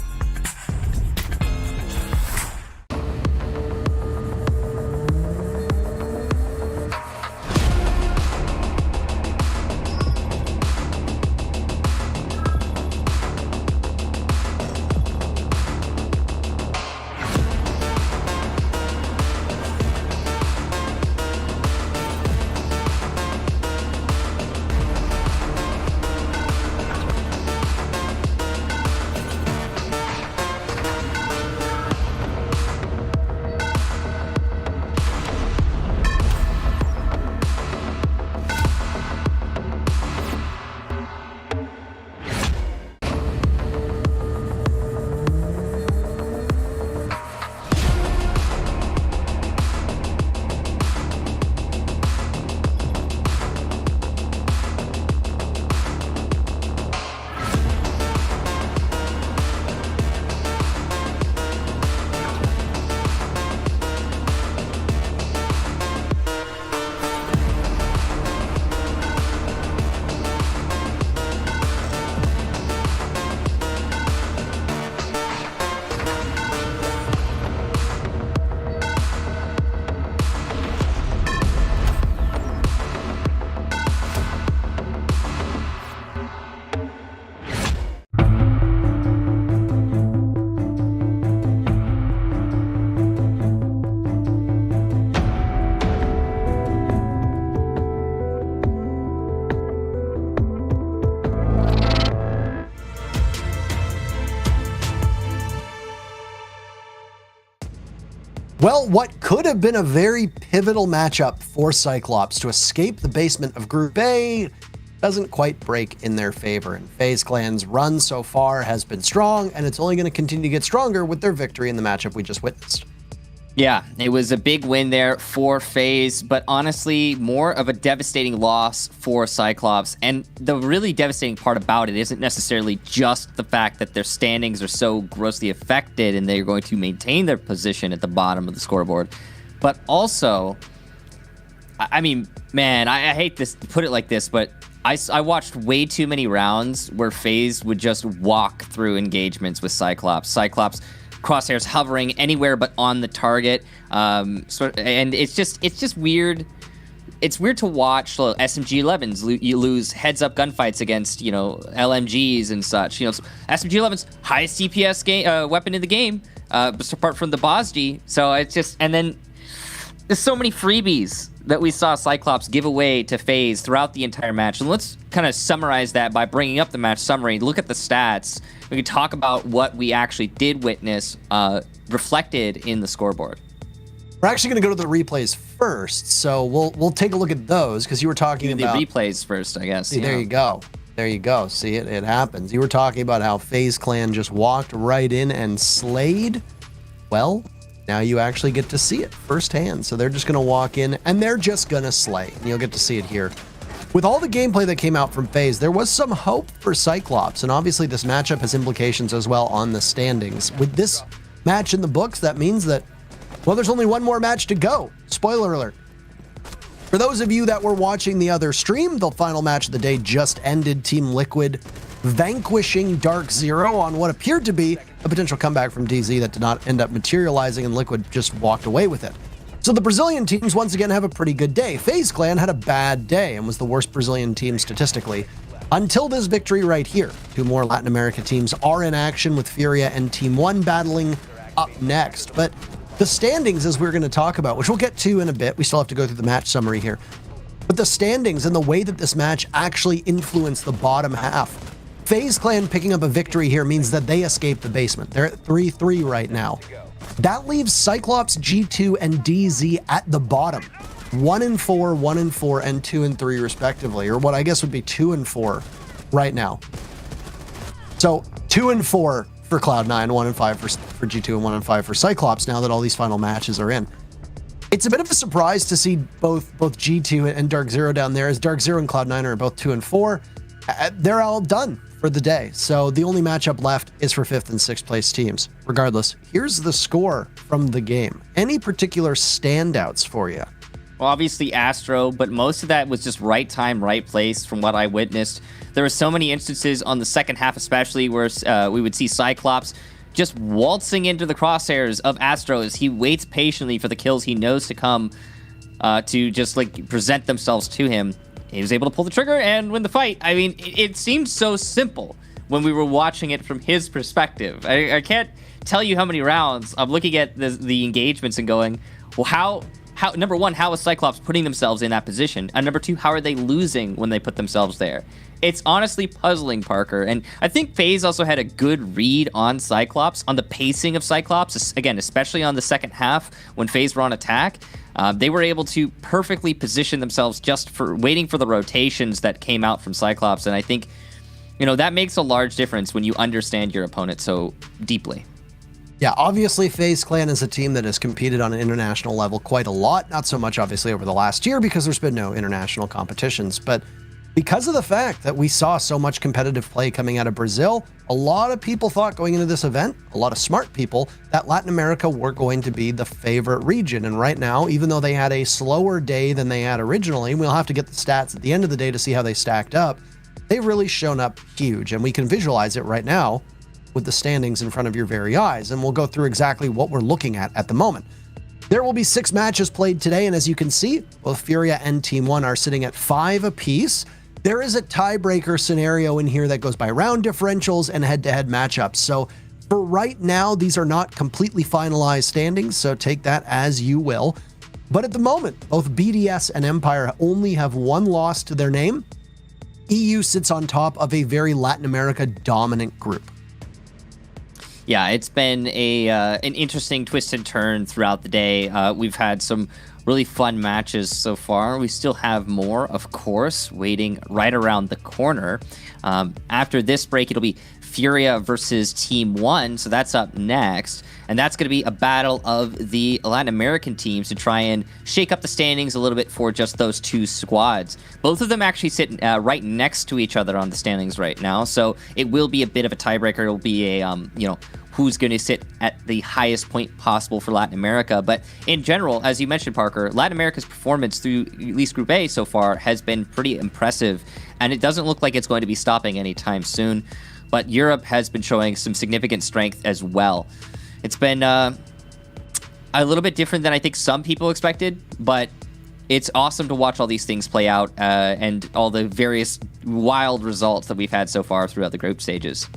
Well, what could have been a very pivotal matchup for Cyclops to escape the basement of Group A doesn't quite break in their favor. And FaZe Clan's run so far has been strong, and it's only going to continue to get stronger with their victory in the matchup we just witnessed. Yeah, it was a big win there for FaZe, but honestly, more of a devastating loss for Cyclops. And the really devastating part about it isn't necessarily just the fact that their standings are so grossly affected and they're going to maintain their position at the bottom of the scoreboard, but also, I mean, man, I hate to put it like this, but I watched way too many rounds where FaZe would just walk through engagements with Cyclops. Cyclops crosshairs hovering anywhere but on the target, and it's just weird. It's weird to watch SMG 11s you lose heads-up gunfights against LMGs and such. SMG 11's highest CPS weapon in the game, apart from the BOSG. So it's just, and then there's so many freebies that we saw Cyclops give away to FaZe throughout the entire match. And let's kind of summarize that by bringing up the match summary. Look at the stats. We can talk about what we actually did witness reflected in the scoreboard. We're actually going to go to the replays first, so we'll take a look at those, because you were talking about the replays first, I guess. See, there you go. There you go. See, it happens. You were talking about how FaZe Clan just walked right in and slayed. Well, now you actually get to see it firsthand. So they're just going to walk in and they're just going to slay. And you'll get to see it here. With all the gameplay that came out from FaZe, there was some hope for Cyclops. And obviously this matchup has implications as well on the standings. With this match in the books, that means that, well, there's only one more match to go. Spoiler alert. For those of you that were watching the other stream, the final match of the day just ended. Team Liquid vanquishing Dark Zero on what appeared to be a potential comeback from DZ that did not end up materializing, and Liquid just walked away with it. So the Brazilian teams once again have a pretty good day. FaZe Clan had a bad day and was the worst Brazilian team statistically until this victory right here. Two more Latin America teams are in action, with Furia and TeamOne battling up next. But the standings, as we're going to talk about, which we'll get to in a bit, we still have to go through the match summary here, but the standings and the way that this match actually influenced the bottom half. FaZe Clan picking up a victory here means that they escaped the basement. They're at 3-3 right now. That leaves Cyclops, G2, and DZ at the bottom. 1-4, 1-4, and 2-3 respectively, or what I guess would be 2-4 right now. So 2-4 for Cloud9, 1-5 for G2, and 1-5 for Cyclops now that all these final matches are in. It's a bit of a surprise to see both G2 and Dark Zero down there, as Dark Zero and Cloud9 are both 2-4. They're all done for the day. So the only matchup left is for 5th and 6th place teams. Regardless, here's the score from the game. Any particular standouts for you? Well, obviously Astro, but most of that was just right time, right place from what I witnessed. There were so many instances on the second half especially where we would see Cyclops just waltzing into the crosshairs of Astro as he waits patiently for the kills he knows to come to just present themselves to him. He was able to pull the trigger and win the fight. I mean, it seemed so simple when we were watching it from his perspective. I can't tell you how many rounds I'm looking at the engagements and going, well, how number one, how is Cyclops putting themselves in that position? And number two, how are they losing when they put themselves there? It's honestly puzzling, Parker. And I think FaZe also had a good read on Cyclops, on the pacing of Cyclops, again, especially on the second half when FaZe were on attack. They were able to perfectly position themselves just for waiting for the rotations that came out from Cyclops. And I think, that makes a large difference when you understand your opponent so deeply. Yeah, obviously FaZe Clan is a team that has competed on an international level quite a lot. Not so much, obviously, over the last year because there's been no international competitions. But because of the fact that we saw so much competitive play coming out of Brazil, a lot of people thought going into this event, a lot of smart people, that Latin America were going to be the favorite region. And right now, even though they had a slower day than they had originally, we'll have to get the stats at the end of the day to see how they stacked up. They've really shown up huge, and we can visualize it right now with the standings in front of your very eyes. And we'll go through exactly what we're looking at the moment. There will be 6 matches played today, and as you can see, both Furia and TeamOne are sitting at 5 apiece. There is a tiebreaker scenario in here that goes by round differentials and head-to-head matchups. So for right now, these are not completely finalized standings, so take that as you will. But at the moment, both BDS and Empire only have 1 loss to their name. EU sits on top of a very Latin America dominant group. Yeah, it's been an interesting twist and turn throughout the day. We've had some really fun matches so far. We still have more, of course, waiting right around the corner. After this break, it'll be Furia versus TeamOne, so that's up next. And that's going to be a battle of the Latin American teams to try and shake up the standings a little bit for just those two squads. Both of them actually sit right next to each other on the standings right now, so it will be a bit of a tiebreaker. It'll be a, who's going to sit at the highest point possible for Latin America. But in general, as you mentioned, Parker, Latin America's performance through at least Group A so far has been pretty impressive, and it doesn't look like it's going to be stopping anytime soon. But Europe has been showing some significant strength as well. It's been a little bit different than I think some people expected, but it's awesome to watch all these things play out and all the various wild results that we've had so far throughout the group stages.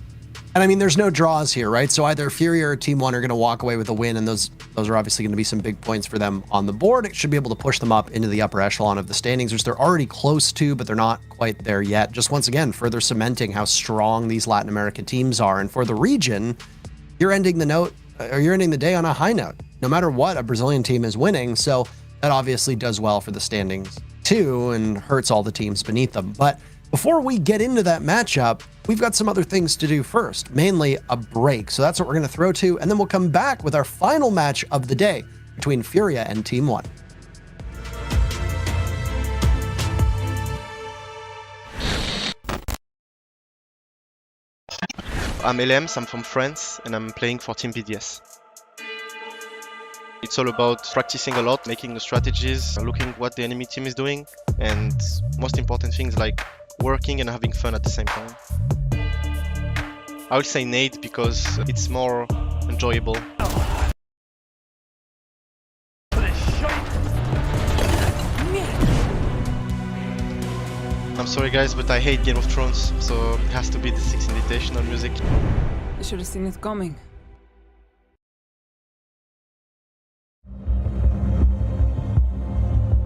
And I mean, there's no draws here, right? So either Furia or TeamOne are going to walk away with a win, and those are obviously going to be some big points for them on the board. It should be able to push them up into the upper echelon of the standings, which they're already close to, but they're not quite there yet. Just once again, further cementing how strong these Latin American teams are. And for the region, you're ending the day on a high note. No matter what, a Brazilian team is winning, so that obviously does well for the standings too and hurts all the teams beneath them. But before we get into that matchup, we've got some other things to do first, mainly a break. So that's what we're going to throw to, and then we'll come back with our final match of the day between Furia and TeamOne. I'm Elems, I'm from France, and I'm playing for Team BDS. It's all about practicing a lot, making the strategies, looking what the enemy team is doing, and most important things like working and having fun at the same time. I would say nade because it's more enjoyable. I'm sorry guys, but I hate Game of Thrones, so it has to be the 6 Invitational music. I should have seen it coming.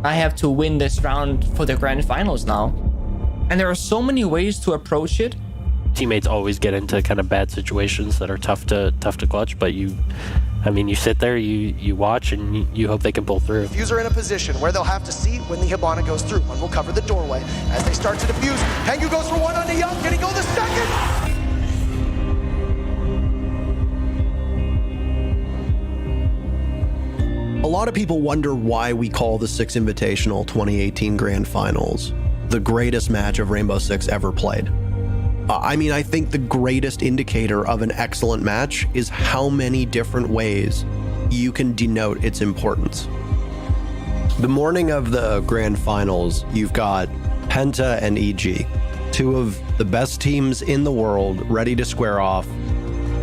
I have to win this round for the grand finals now. And there are so many ways to approach it. Teammates always get into kind of bad situations that are tough to clutch, but you sit there, you watch, and you hope they can pull through. Defuse are in a position where they'll have to see when the Hibana goes through. One will cover the doorway. As they start to defuse, Pengu goes for one onto Young. Can he go the second? A lot of people wonder why we call the Six Invitational 2018 Grand Finals the greatest match of Rainbow Six ever played. I think the greatest indicator of an excellent match is how many different ways you can denote its importance. The morning of the Grand Finals, you've got Penta and EG, two of the best teams in the world, ready to square off.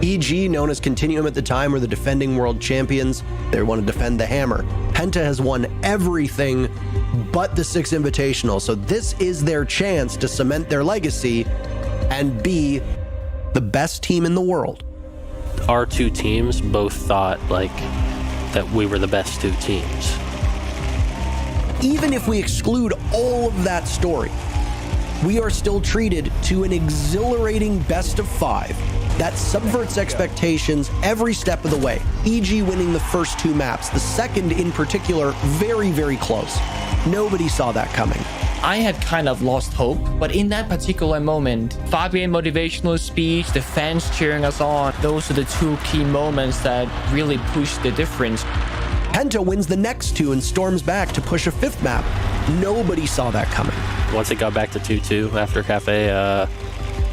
EG, known as Continuum at the time, were the defending world champions. They want to defend the hammer. Penta has won everything but the Six Invitational, so this is their chance to cement their legacy and be the best team in the world. Our two teams both thought that we were the best two teams. Even if we exclude all of that story, we are still treated to an exhilarating best of 5 that subverts expectations every step of the way. EG winning the first 2 maps, the second in particular, very, very close. Nobody saw that coming. I had kind of lost hope, but in that particular moment, Fabian motivational speech, the fans cheering us on, those are the 2 key moments that really pushed the difference. Penta wins the next 2 and storms back to push a 5th map. Nobody saw that coming. Once it got back to 2-2 after Cafe,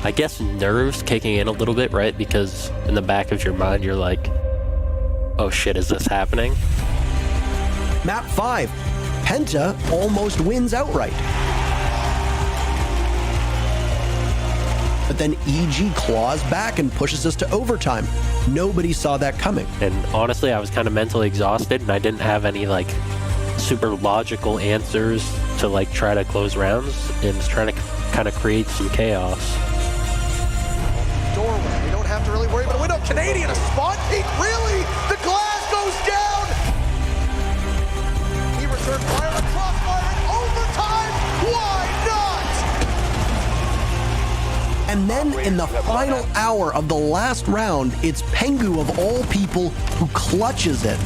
I guess nerves kicking in a little bit, right? Because in the back of your mind, you're like, oh shit, is this happening? Map 5, Penta almost wins outright. But then EG claws back and pushes us to overtime. Nobody saw that coming. And honestly, I was kind of mentally exhausted, and I didn't have any super logical answers to try to close rounds, and just trying to kind of create some chaos. Doorway, we don't have to really worry about a window. Canadian, a spawn peek, really? The glass goes down! He returned fire, a crossfire in overtime! Why not? And then in the final hour of the last round, it's Pengu of all people who clutches it.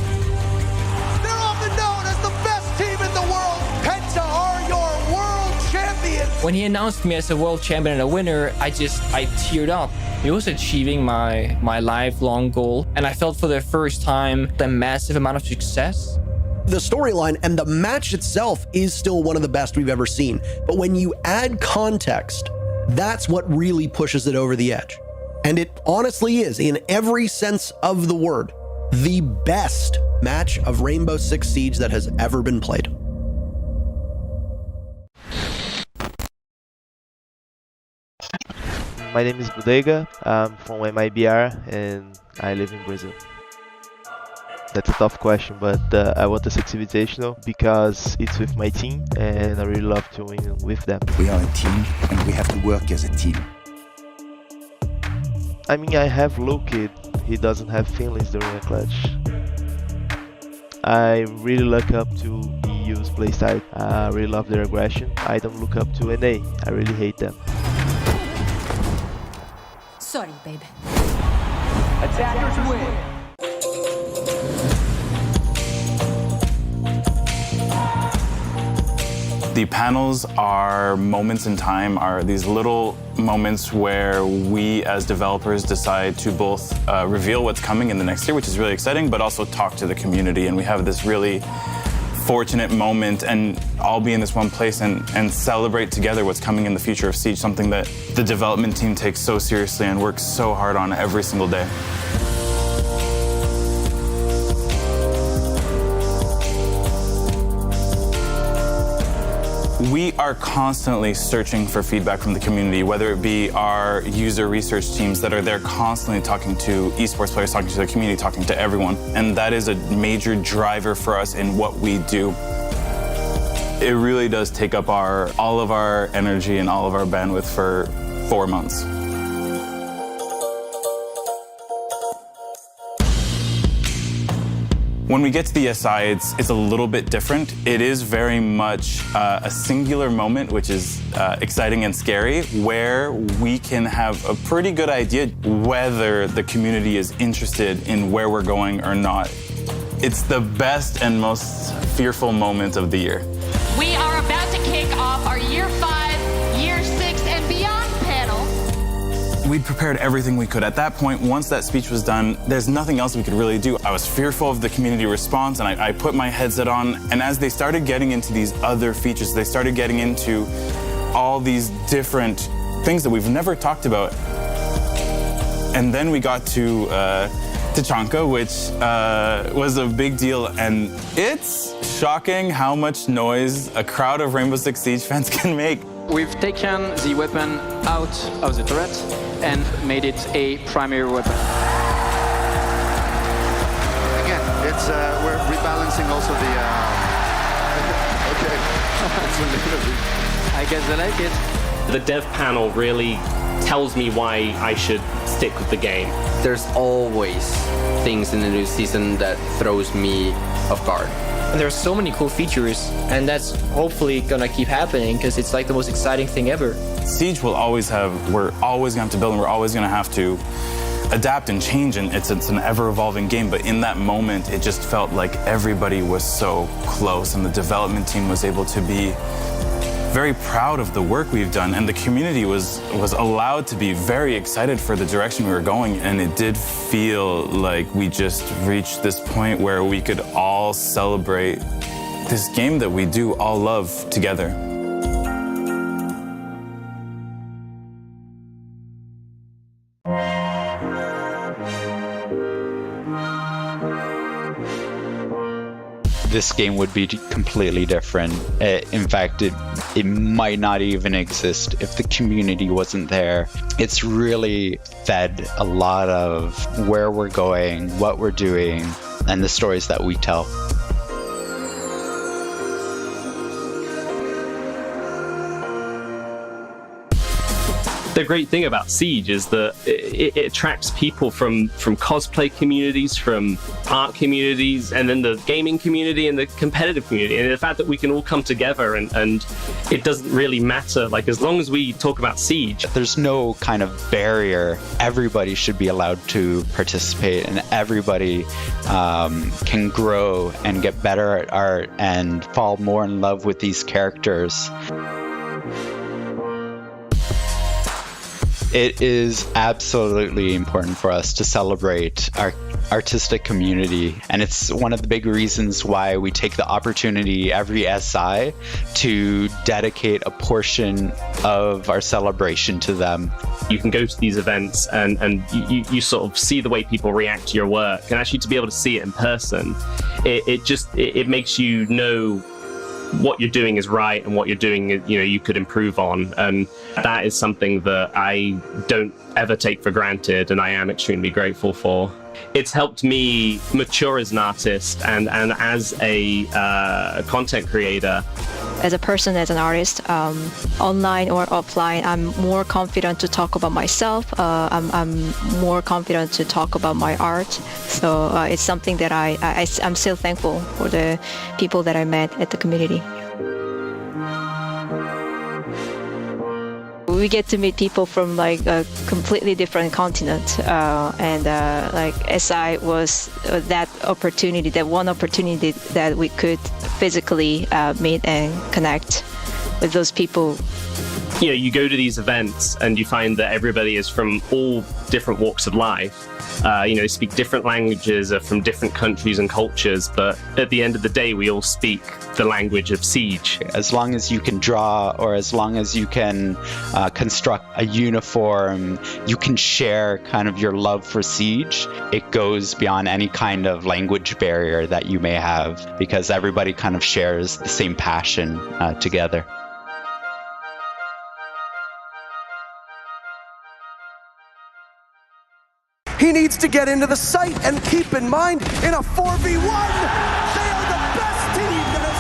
They're often known as the best team in the world. Penta are your world champions. When he announced me as a world champion and a winner, I teared up. It was achieving my lifelong goal, and I felt for the first time the massive amount of success. The storyline and the match itself is still one of the best we've ever seen. But when you add context, that's what really pushes it over the edge. And it honestly is, in every sense of the word, the best match of Rainbow Six Siege that has ever been played. My name is Bodega. I'm from MIBR and I live in Brazil. That's a tough question, but I want this Invitational because it's with my team and I really love to win with them. We are a team and we have to work as a team. I mean, I have Loki. He doesn't have feelings during a clutch. I really look up to EU's playstyle. I really love their aggression. I don't look up to NA. I really hate them. Sorry, baby. Attackers win. The panels are moments in time, are these little moments where we as developers decide to both reveal what's coming in the next year, which is really exciting, but also talk to the community. And we have this really fortunate moment and all be in this one place and celebrate together what's coming in the future of Siege, something that the development team takes so seriously and works so hard on every single day. We are constantly searching for feedback from the community, whether it be our user research teams that are there constantly talking to esports players, talking to the community, talking to everyone. And that is a major driver for us in what we do. It really does take up all of our energy and all of our bandwidth for 4 months. When we get to the SI, it's a little bit different. It is very much a singular moment, which is exciting and scary, where we can have a pretty good idea whether the community is interested in where we're going or not. It's the best and most fearful moment of the year. We are about to kick off our Year 5, Year 6, and beyond panel. We'd prepared everything we could. At that point, once that speech was done, there's nothing else we could really do. I was fearful of the community response, and I put my headset on. And as they started getting into these other features, they started getting into all these different things that we've never talked about. And then we got to Tachanka, which was a big deal. And it's shocking how much noise a crowd of Rainbow Six Siege fans can make. We've taken the weapon out of the turret and made it a primary weapon. Again, it's we're rebalancing also the. Okay. I guess I like it. The dev panel really tells me why I should stick with the game. There's always things in the new season that throws me off guard. And there's so many cool features, and that's hopefully gonna keep happening because it's like the most exciting thing ever. Siege will always have, we're always gonna have to build and we're always gonna have to adapt and change, and it's an ever-evolving game, but in that moment, it just felt like everybody was so close and the development team was able to be very proud of the work we've done, and the community was allowed to be very excited for the direction we were going, and it did feel like we just reached this point where we could all celebrate this game that we do all love together. This game would be completely different. In fact, it might not even exist if the community wasn't there. It's really fed a lot of where we're going, what we're doing, and the stories that we tell. The great thing about Siege is that it attracts people from cosplay communities, from art communities, and then the gaming community and the competitive community. And the fact that we can all come together and it doesn't really matter, like as long as we talk about Siege. There's no kind of barrier. Everybody should be allowed to participate, and everybody can grow and get better at art and fall more in love with these characters. It is absolutely important for us to celebrate our artistic community, and it's one of the big reasons why we take the opportunity every SI to dedicate a portion of our celebration to them. You can go to these events and you sort of see the way people react to your work, and actually to be able to see it in person, it makes you know what you're doing is right and what you're doing, you could improve on. And that is something that I don't ever take for granted, and I am extremely grateful for. It's helped me mature as an artist and as a content creator. As a person, as an artist, online or offline, I'm more confident to talk about myself. I'm more confident to talk about my art. So it's something that I'm still thankful for the people that I met at the community. We get to meet people from like a completely different continent, and like SI was that one opportunity that we could physically meet and connect with those people. You go to these events and you find that everybody is from all different walks of life. They speak different languages, are from different countries and cultures, but at the end of the day, we all speak the language of Siege. As long as you can draw, or as long as you can construct a uniform, you can share kind of your love for Siege. It goes beyond any kind of language barrier that you may have, because everybody kind of shares the same passion together. He needs to get into the site, and keep in mind, in a 4v1, they are the best team that has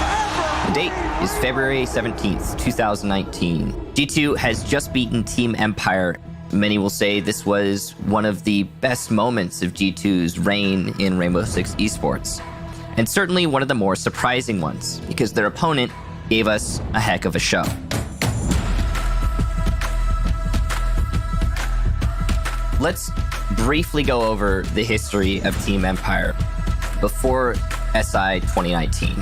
ever... The date is February 17th, 2019. G2 has just beaten Team Empire. Many will say this was one of the best moments of G2's reign in Rainbow Six Esports. And certainly one of the more surprising ones, because their opponent gave us a heck of a show. Let's briefly go over the history of Team Empire before SI 2019.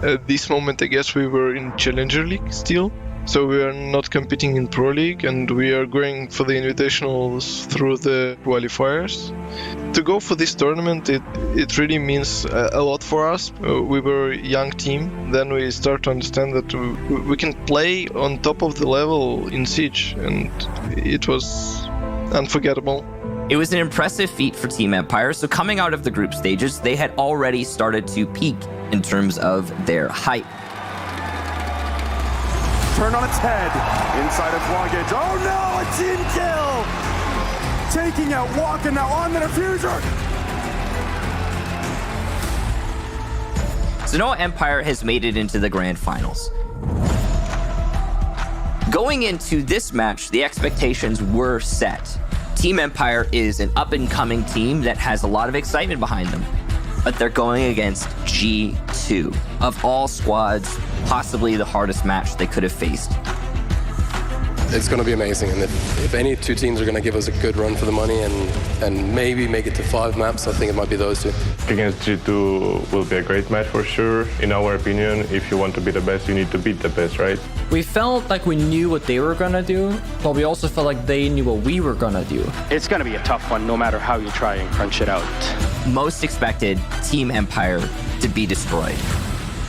At this moment, I guess we were in Challenger League still. So we are not competing in Pro League, and we are going for the Invitationals through the qualifiers. To go for this tournament, it really means a lot for us. We were a young team. Then we start to understand that we can play on top of the level in Siege, and it was unforgettable. It was an impressive feat for Team Empire, so coming out of the group stages, they had already started to peak in terms of their hype. Turned on its head, inside of Luggage. Oh no, a team kill! Taking out Walker, now on the diffuser! Sanoa Empire has made it into the grand finals. Going into this match, the expectations were set. Team Empire is an up-and-coming team that has a lot of excitement behind them, but they're going against G2. Of all squads, possibly the hardest match they could have faced. It's going to be amazing, and if any two teams are going to give us a good run for the money and maybe make it to 5 maps, I think it might be those two. Against G2 will be a great match for sure. In our opinion, if you want to be the best, you need to beat the best, right? We felt like we knew what they were gonna do, but we also felt like they knew what we were gonna do. It's going to be a tough one, no matter how you try and crunch it out. Most expected Team Empire to be destroyed.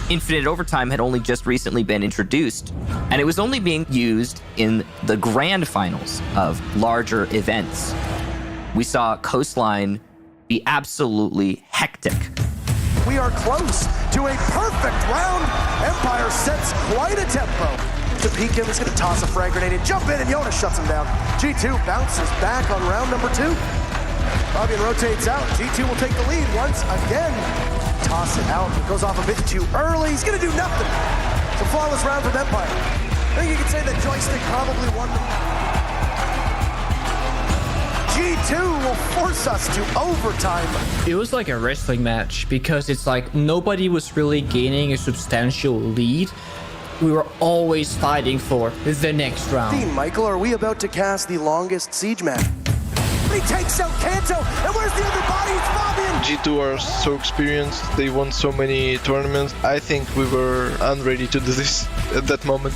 Infinite Overtime had only just recently been introduced, and it was only being used in the grand finals of larger events. We saw Coastline be absolutely hectic. We are close to a perfect round. Empire sets quite a tempo. To peek him, he's going to toss a frag grenade and jump in, and Jonas shuts him down. G2 bounces back on round number 2. Fabian rotates out. G2 will take the lead once again. Toss it out. It goes off a bit too early. He's going to do nothing. It's a flawless round from Empire. I think you could say that Joystick probably won the... G2 will force us to overtime. It was like a wrestling match because it's like nobody was really gaining a substantial lead. We were always fighting for the next round. Michael, are we about to cast the longest Siege map? He takes out Kanto, and where's the other body? It's Fabian! G2 are so experienced, they won so many tournaments. I think we were unready to do this at that moment.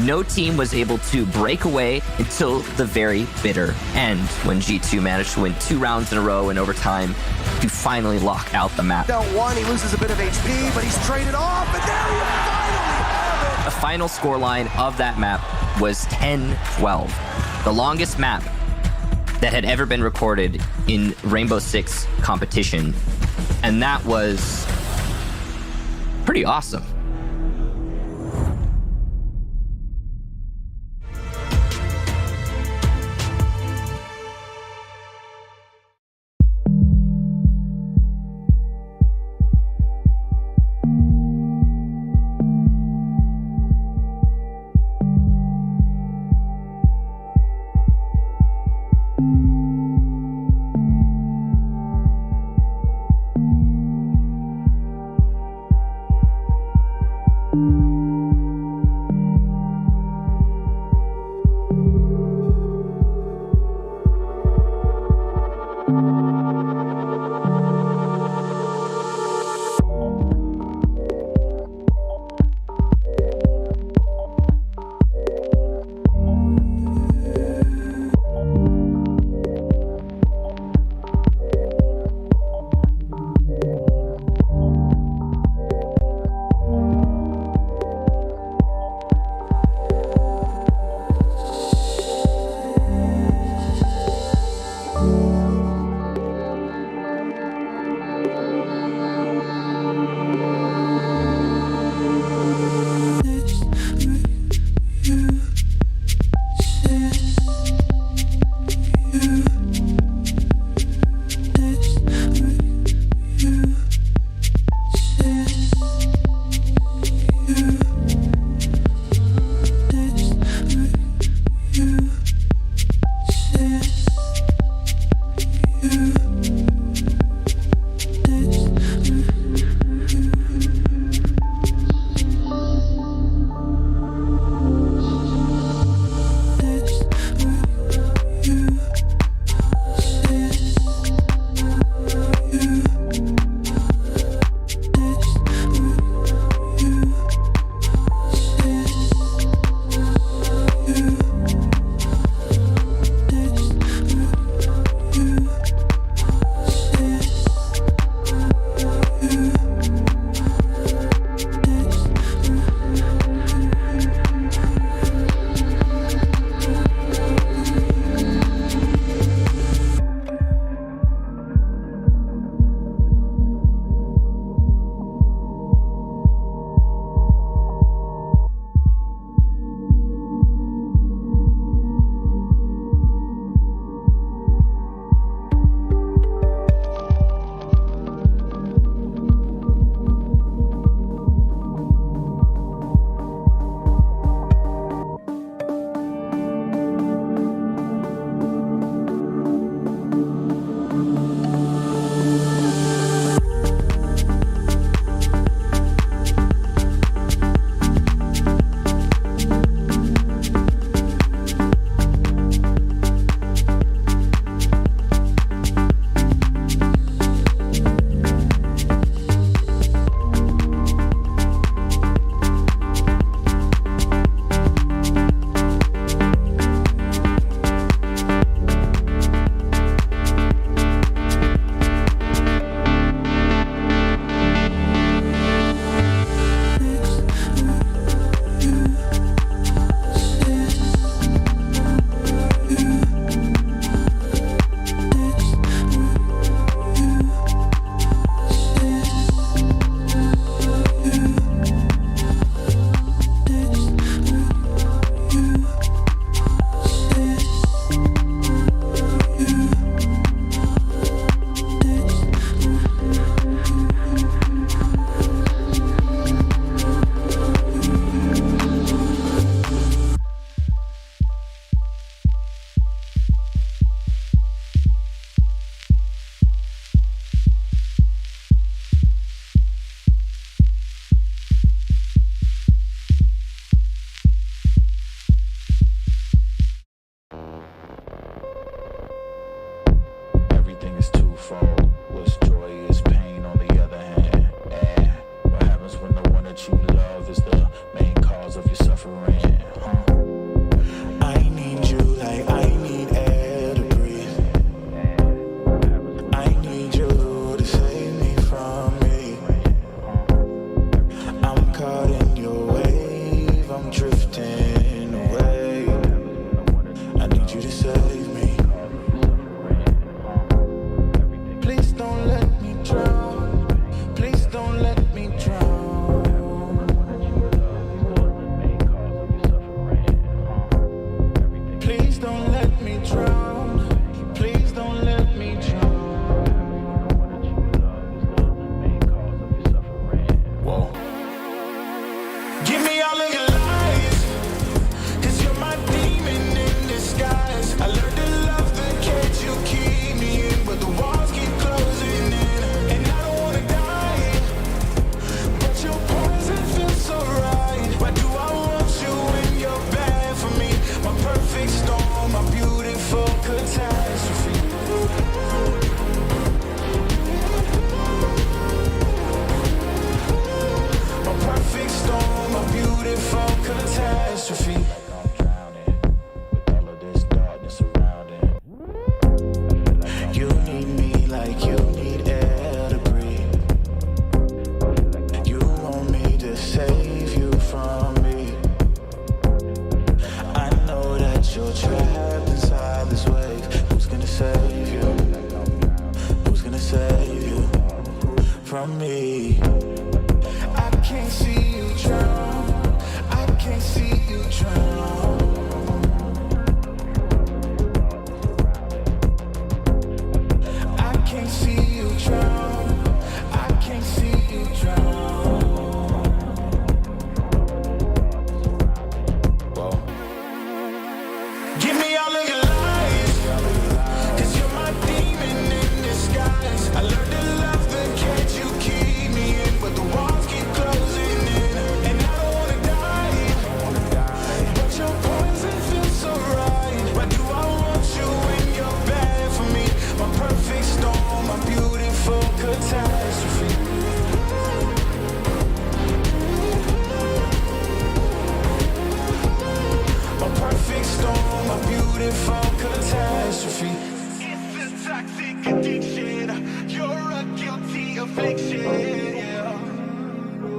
No team was able to break away until the very bitter end, when G2 managed to win 2 rounds in a row in overtime to finally lock out the map. Down 1, he loses a bit of HP, but he's traded off, and there you finally have it! The final scoreline of that map was 10-12, the longest map that had ever been recorded in Rainbow Six competition, and that was pretty awesome. What happens when the one that you love is the main cause of your suffering? like you need air to breathe. You want me to save you from me. I know that you're trapped inside this wave. Who's gonna save you? Who's gonna save you from me? I can't see you drown. I can't see you drown. I can't see you drown. I can't see you drown. Whoa. Give me all of your lies, 'cause you're my demon in disguise. I learned to love the cage you keep me in, but the walls keep closing in, and I don't wanna die. But your poison feels so right. Why do I want you when you're bad for me? My perfect storm, my beautiful catastrophe. My perfect storm, my beautiful catastrophe. It's a toxic addiction. You're a guilty affliction. Yeah.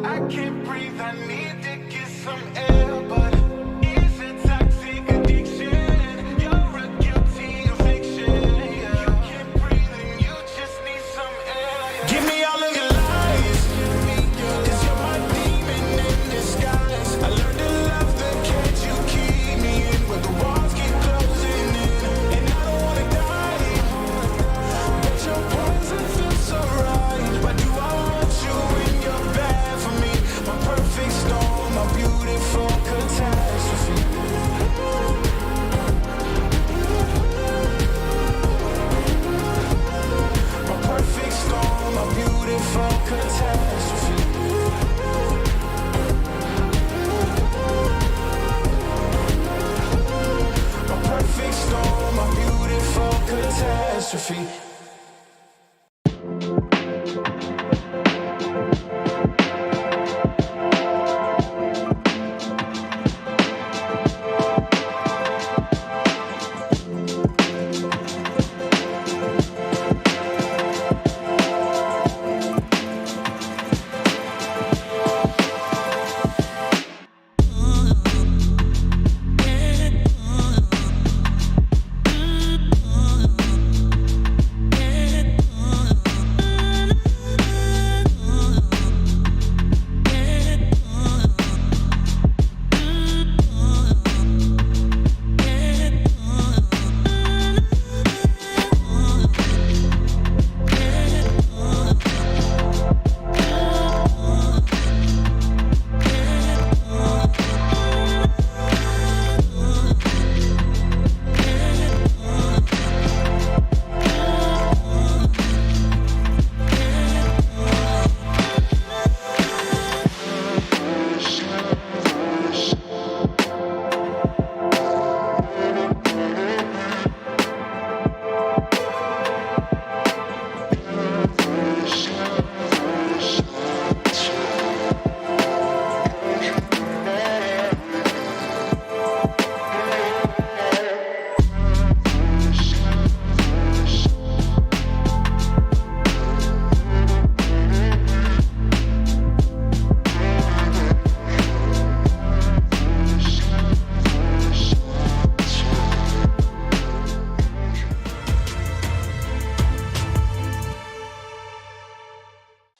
I can't breathe. I need to get some air, but it's a toxic addiction. You're a guilty affliction. Yeah. You can't breathe and you just need some air. Yeah. Give me all of your lies, 'cause you're my demon in disguise. I learned to love the cage you keep me in, but the walls keep closing in, and I don't wanna die. But your poison feels so right. Why do I want you when you're bad for me? My perfect storm, my beautiful catastrophe. My perfect storm, my beautiful catastrophe. My perfect storm, my beautiful catastrophe.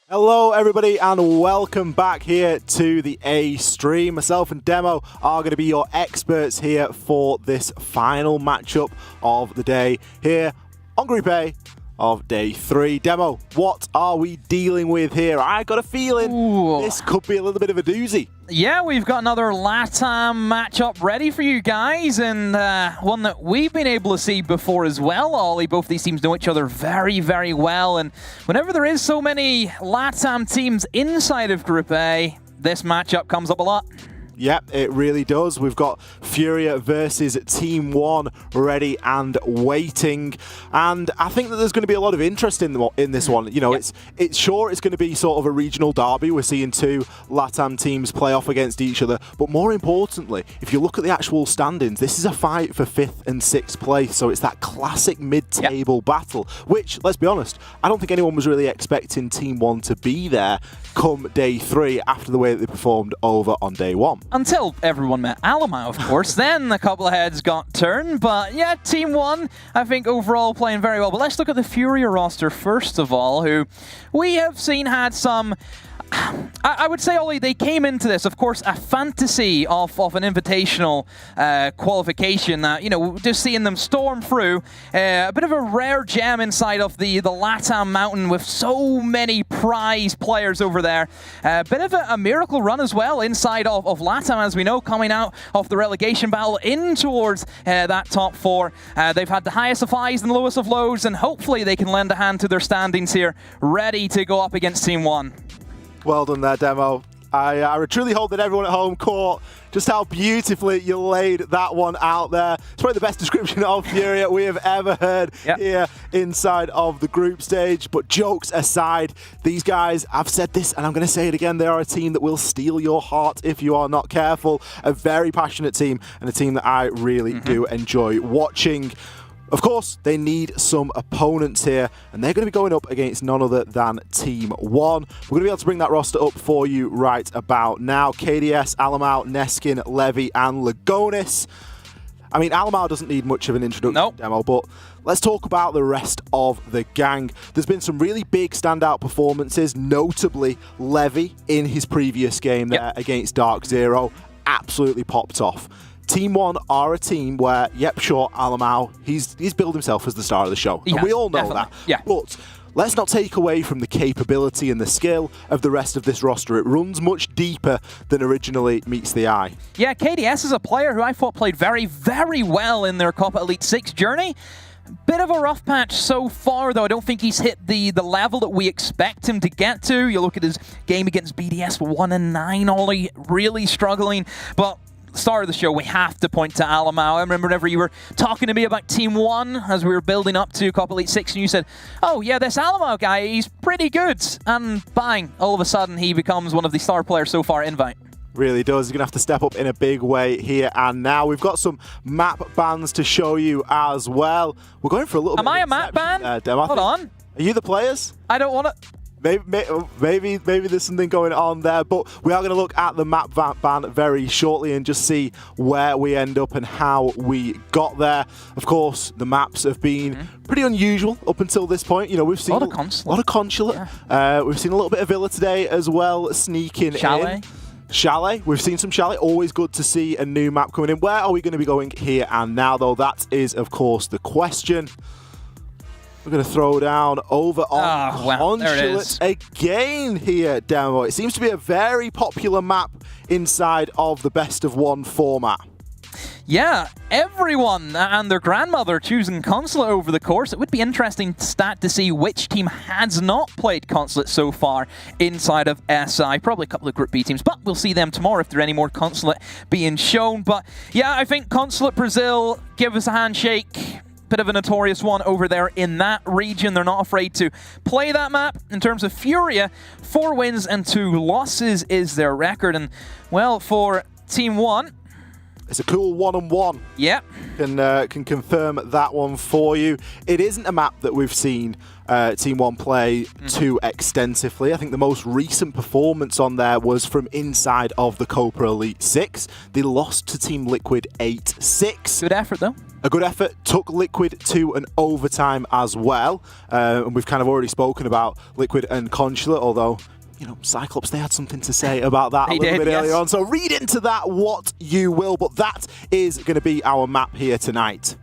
Hello everybody and welcome back here to the A stream. Myself and Demo are going to be your experts here for this final matchup of the day here on Group A of Day 3. Demo, what are we dealing with here? I got a feeling this could be a little bit of a doozy. Yeah, we've got another LATAM matchup ready for you guys, and one that we've been able to see before as well, Ollie. Both these teams know each other very, very well, and whenever there is so many LATAM teams inside of Group A, this matchup comes up a lot. Yep, it really does. We've got Furia versus TeamOne ready and waiting, and I think that there's going to be a lot of interest in this one. You know, it's going to be sort of a regional derby. We're seeing two LATAM teams play off against each other, but more importantly, if you look at the actual standings, this is a fight for 5th and 6th place, so it's that classic mid-table battle, which, let's be honest, I don't think anyone was really expecting TeamOne to be there come day 3 after the way that they performed over on day 1. Until everyone met Alamo, of course. Then a couple of heads got turned. But yeah, TeamOne, I think overall playing very well. But let's look at the Furia roster first of all, who we have seen had some... I would say, Ollie, they came into this, of course, a fantasy of an invitational qualification that, you know, just seeing them storm through. A bit of a rare gem inside of the LATAM mountain with so many prize players over there. A bit of a miracle run as well inside of LATAM, as we know, coming out of the relegation battle in towards that top 4. They've had the highest of highs and lowest of lows, and hopefully they can lend a hand to their standings here, ready to go up against TeamOne. Well done there, Demo. I truly hope that everyone at home caught just how beautifully you laid that one out there. It's probably the best description of Furia we have ever heard here inside of the group stage. But jokes aside, these guys, I've said this and I'm going to say it again, they are a team that will steal your heart if you are not careful. A very passionate team and a team that I really do enjoy watching. Of course, they need some opponents here, and they're going to be going up against none other than TeamOne. We're going to be able to bring that roster up for you right about now. KDS, Alamau, Neskin, Levy, and Lagonis. I mean, Alamau doesn't need much of an introduction demo, but let's talk about the rest of the gang. There's been some really big standout performances, notably Levy in his previous game there against Dark Zero. Absolutely popped off. TeamOne are a team where, yep, sure, Alamau, he's billed himself as the star of the show. And we all know that. Yeah. But let's not take away from the capability and the skill of the rest of this roster. It runs much deeper than originally meets the eye. Yeah, KDS is a player who I thought played very, very well in their Copa Elite 6 journey. Bit of a rough patch so far, though. I don't think he's hit the level that we expect him to get to. You look at his game against BDS, 1-9, Ollie, really struggling. But start of the show, we have to point to Alamau. I remember whenever you were talking to me about TeamOne as we were building up to Copa Elite 6, and you said, oh yeah, this Alamau guy, he's pretty good. And bang, all of a sudden he becomes one of the star players so far Invite. Really does. He's going to have to step up in a big way here and now. We've got some map bans to show you as well. We're going for a little bit. Am I a map ban? Hold on. Are you the players? I don't want to... Maybe there's something going on there, but we are going to look at the map ban very shortly and just see where we end up and how we got there. Of course, the maps have been pretty unusual up until this point. You know, we've seen a lot of Consulate. Yeah. We've seen a little bit of Villa today as well, sneaking in. Chalet. We've seen some Chalet. Always good to see a new map coming in. Where are we going to be going here and now, though? That is, of course, the question. We're going to throw down over on Consulate again here, Demo. It seems to be a very popular map inside of the best of one format. Yeah, everyone and their grandmother choosing Consulate over the course. It would be interesting stat to see which team has not played Consulate so far inside of SI. Probably a couple of Group B teams, but we'll see them tomorrow if there are any more Consulate being shown. But yeah, I think Consulate Brazil, give us a handshake. Bit of a notorious one over there in that region. They're not afraid to play that map. In terms of Furia, 4 wins and 2 losses is their record. And, well, for TeamOne, it's a cool 1-on-1. Yep. Can confirm that one for you. It isn't a map that we've seen TeamOne play too extensively. I think the most recent performance on there was from inside of the Copa Elite 6. They lost to Team Liquid 8-6. Good effort, though. A good effort, took Liquid to an overtime as well. And we've kind of already spoken about Liquid and Consulate, although, you know, Cyclops, they had something to say about that a little bit earlier on. So read into that what you will, but that is going to be our map here tonight.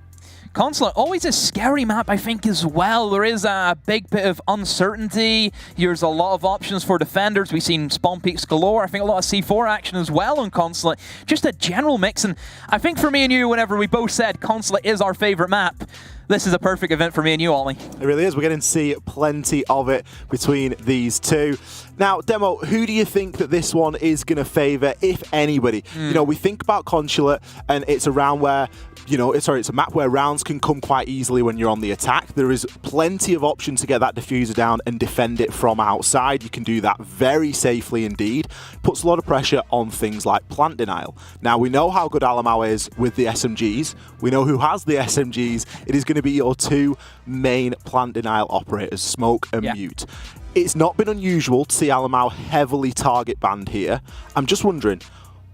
Consulate, always a scary map, I think, as well. There is a big bit of uncertainty. There's a lot of options for defenders. We've seen spawn peaks galore. I think a lot of C4 action as well on Consulate. Just a general mix. And I think for me and you, whenever we both said Consulate is our favorite map, this is a perfect event for me and you, Ollie. It really is. We're getting to see plenty of it between these two. Now, Demo, who do you think that this one is going to favour, if anybody? You know, we think about Consulate, and it's a round where, it's a map where rounds can come quite easily when you're on the attack. There is plenty of options to get that diffuser down and defend it from outside. You can do that very safely indeed. Puts a lot of pressure on things like plant denial. Now, we know how good Alamau is with the SMGs. We know who has the SMGs. It is going to be your two main plant denial operators, Smoke and Mute. It's not been unusual to see Alamau heavily target banned here. I'm just wondering,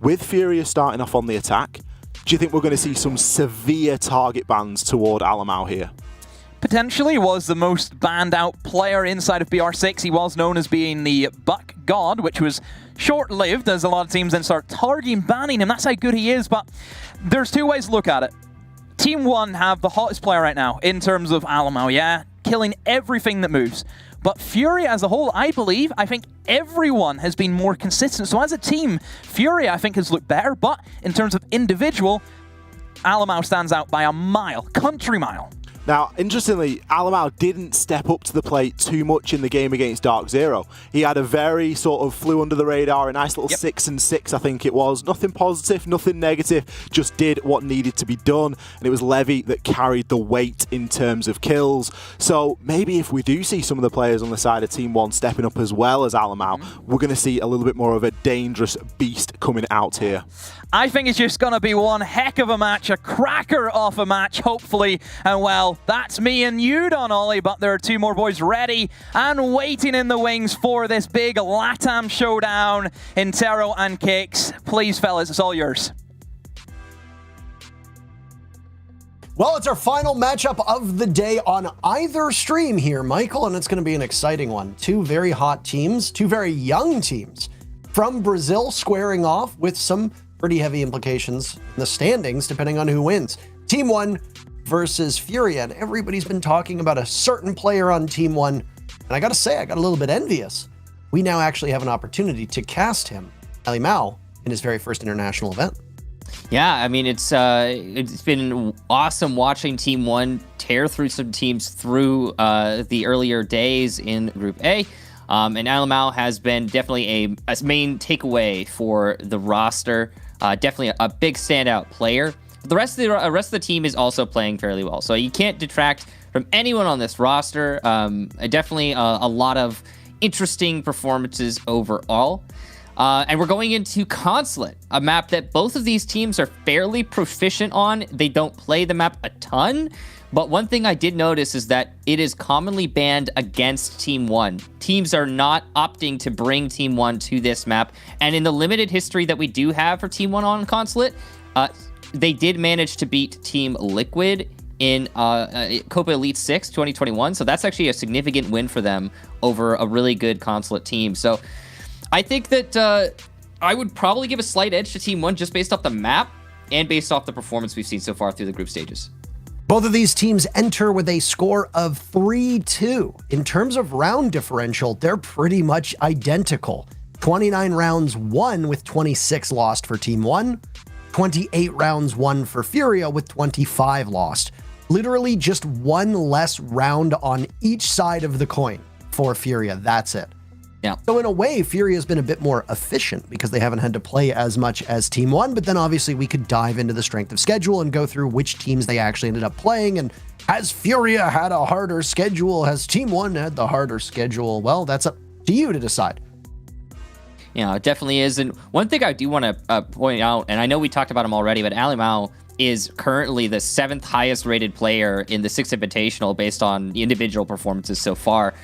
with Furia starting off on the attack, do you think we're going to see some severe target bans toward Alamau here? Potentially was the most banned out player inside of BR6. He was known as being the Buck God, which was short-lived as a lot of teams then start targeting banning him. That's how good he is, but there's two ways to look at it. TeamOne have the hottest player right now in terms of Alamau, killing everything that moves. But Furia as a whole, I think everyone has been more consistent. So as a team, Furia, I think, has looked better. But in terms of individual, Alamau stands out by a mile, country mile. Now, interestingly, Alamau didn't step up to the plate too much in the game against Dark Zero. He had a very sort of flew under the radar, a nice little 6-6, I think it was. Nothing positive, nothing negative, just did what needed to be done. And it was Levy that carried the weight in terms of kills. So maybe if we do see some of the players on the side of TeamOne stepping up as well as Alamau, we're going to see a little bit more of a dangerous beast coming out here. I think it's just going to be one heck of a match, a cracker of a match, hopefully. And well, that's me and you, Don Ollie, but there are two more boys ready and waiting in the wings for this big LATAM showdown in Tero and Kicks. Please, fellas, it's all yours. Well, it's our final matchup of the day on either stream here, Michael, and it's going to be an exciting one. Two very hot teams, two very young teams from Brazil squaring off with some pretty heavy implications in the standings, depending on who wins. TeamOne versus Furia, and everybody's been talking about a certain player on TeamOne, and I gotta say, I got a little bit envious. We now actually have an opportunity to cast him, Alimau, in his very first international event. Yeah, I mean, it's been awesome watching TeamOne tear through some teams through the earlier days in Group A. And Alimau has been definitely a main takeaway for the roster. Definitely a big standout player. The rest of the team is also playing fairly well, so you can't detract from anyone on this roster. Definitely a lot of interesting performances overall. And we're going into Consulate, a map that both of these teams are fairly proficient on. They don't play the map a ton, but one thing I did notice is that it is commonly banned against TeamOne. Teams are not opting to bring TeamOne to this map, and in the limited history that we do have for TeamOne on Consulate, they did manage to beat Team Liquid in Copa Elite 6 2021, so that's actually a significant win for them over a really good Consulate team. So I think that I would probably give a slight edge to TeamOne just based off the map and based off the performance we've seen so far through the group stages. Both of these teams enter with a score of 3-2. In terms of round differential, they're pretty much identical. 29 rounds won with 26 lost for TeamOne, 28 rounds won for Furia with 25 lost. Literally just one less round on each side of the coin for Furia. That's it. Yeah. So in a way, Furia has been a bit more efficient because they haven't had to play as much as TeamOne, but then obviously we could dive into the strength of schedule and go through which teams they actually ended up playing. And has Furia had a harder schedule? Has TeamOne had the harder schedule? Well, that's up to you to decide. Yeah, it definitely is. And one thing I do want to point out, and I know we talked about him already, but Alimau is currently the 7th highest rated player in the 6th Invitational based on individual performances so far.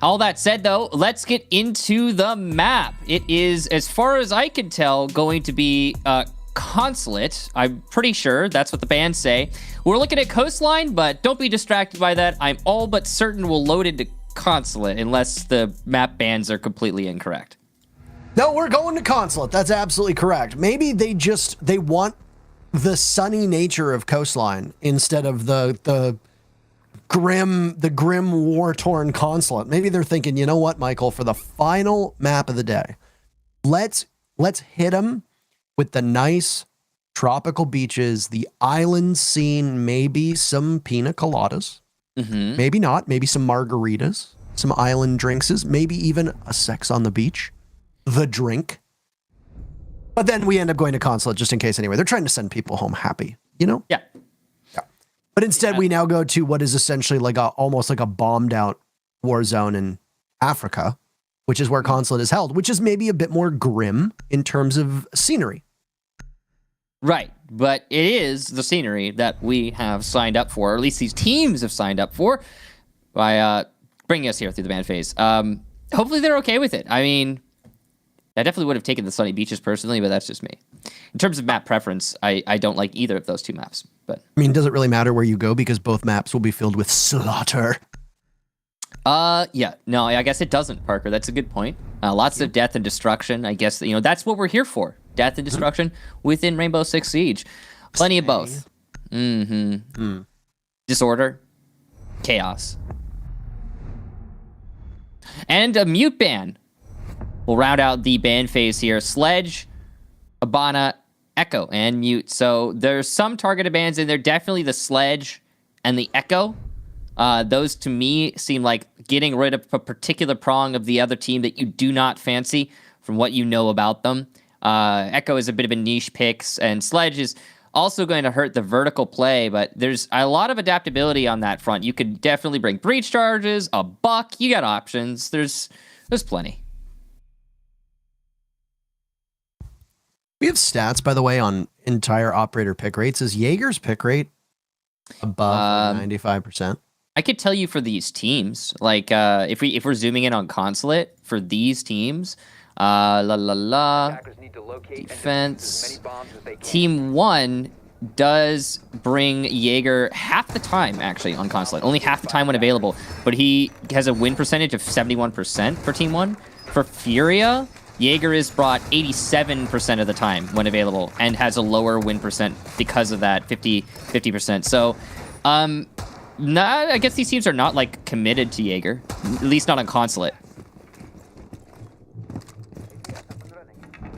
All that said, though, let's get into the map. It is, as far as I can tell, going to be Consulate. I'm pretty sure that's what the bands say. We're looking at Coastline, but don't be distracted by that. I'm all but certain we'll load into Consulate unless the map bands are completely incorrect. No, we're going to Consulate. That's absolutely correct. Maybe they want the sunny nature of Coastline instead of the grim war-torn Consulate. Maybe they're thinking, you know what, Michael, for the final map of the day, let's hit them with the nice tropical beaches, the island scene, maybe some pina coladas, maybe not, maybe some margaritas, some island drinks, maybe even a sex on the beach, the drink. But then we end up going to consulate just in case anyway. They're trying to send people home happy, you know? Yeah. But instead, we now go to what is essentially like almost like a bombed out war zone in Africa, which is where consulate is held, which is maybe a bit more grim in terms of scenery. Right, but it is the scenery that we have signed up for, or at least these teams have signed up for, by bringing us here through the ban phase. Hopefully they're okay with it. I mean, I definitely would have taken the sunny beaches personally, but that's just me. In terms of map preference, I don't like either of those two maps. But I mean, does it really matter where you go because both maps will be filled with slaughter? Yeah, no, I guess it doesn't, Parker. That's a good point. Lots of death and destruction. I guess, that's what we're here for. Death and destruction within Rainbow Six Siege. Plenty of both. Disorder. Chaos. And a mute ban. We'll round out the ban phase here. Sledge, Abana, Echo, and mute. So there's some targeted bans in there. Definitely the Sledge and the Echo. Those, to me, seem like getting rid of a particular prong of the other team that you do not fancy from what you know about them. Echo is a bit of a niche pick, and Sledge is also going to hurt the vertical play, but there's a lot of adaptability on that front. You could definitely bring breach charges, a buck. You got options. There's plenty. We have stats, by the way, on entire operator pick rates. Is Jaeger's pick rate above 95%? I could tell you for these teams, like if we're zooming in on consulate for these teams, defense. TeamOne does bring Jaeger half the time actually on consulate, only half the time when available, but he has a win percentage of 71% for TeamOne. For Furia, Jaeger is brought 87% of the time when available and has a lower win percent because of that 50%. So, I guess these teams are not like committed to Jaeger, at least not on consulate.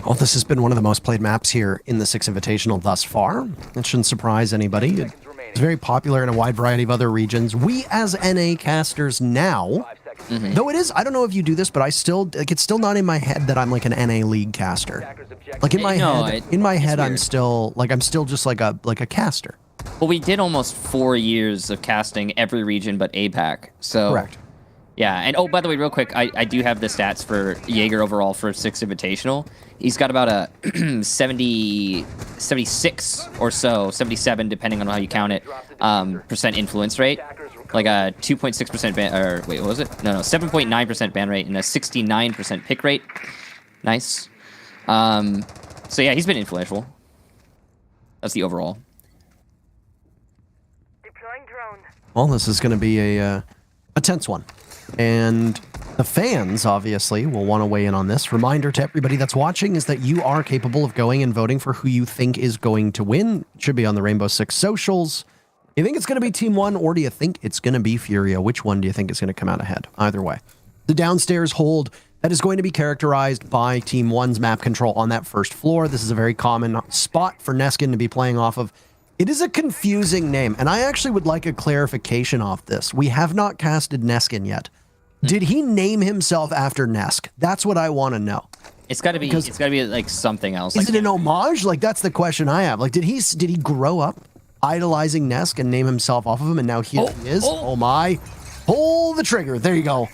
Well, this has been one of the most played maps here in the Six Invitational thus far. It shouldn't surprise anybody. It's very popular in a wide variety of other regions. We as NA casters now, though it is, I don't know if you do this, but it's still not in my head that I'm like an NA League caster. Like in my head, I'm still just like a caster. Well, we did almost 4 years of casting every region but APAC. So correct. Yeah, and oh, by the way, real quick, I do have the stats for Jaeger overall for Six Invitational. He's got about a 76 or so, 77 depending on how you count it, percent influence rate, like a 2.6% ban, or wait, what was it? No, 7.9% ban rate and a 69% pick rate. Nice. So yeah, he's been influential. That's the overall. Well, this is going to be a tense one. And the fans, obviously, will want to weigh in on this. Reminder to everybody that's watching is that you are capable of going and voting for who you think is going to win. It should be on the Rainbow Six socials. You think it's going to be TeamOne, or do you think it's going to be Furia? Which one do you think is going to come out ahead? Either way. The downstairs hold that is going to be characterized by TeamOne's map control on that first floor. This is a very common spot for Neskin to be playing off of. It is a confusing name, and I actually would like a clarification off this. We have not casted Neskin yet. Did he name himself after Nesk? That's what I want to know. It's got to be like something else. Is it an homage? Like, that's the question I have. Like, did he grow up idolizing Nesk and name himself off of him, and now here he is? Oh my. Pull the trigger. There you go.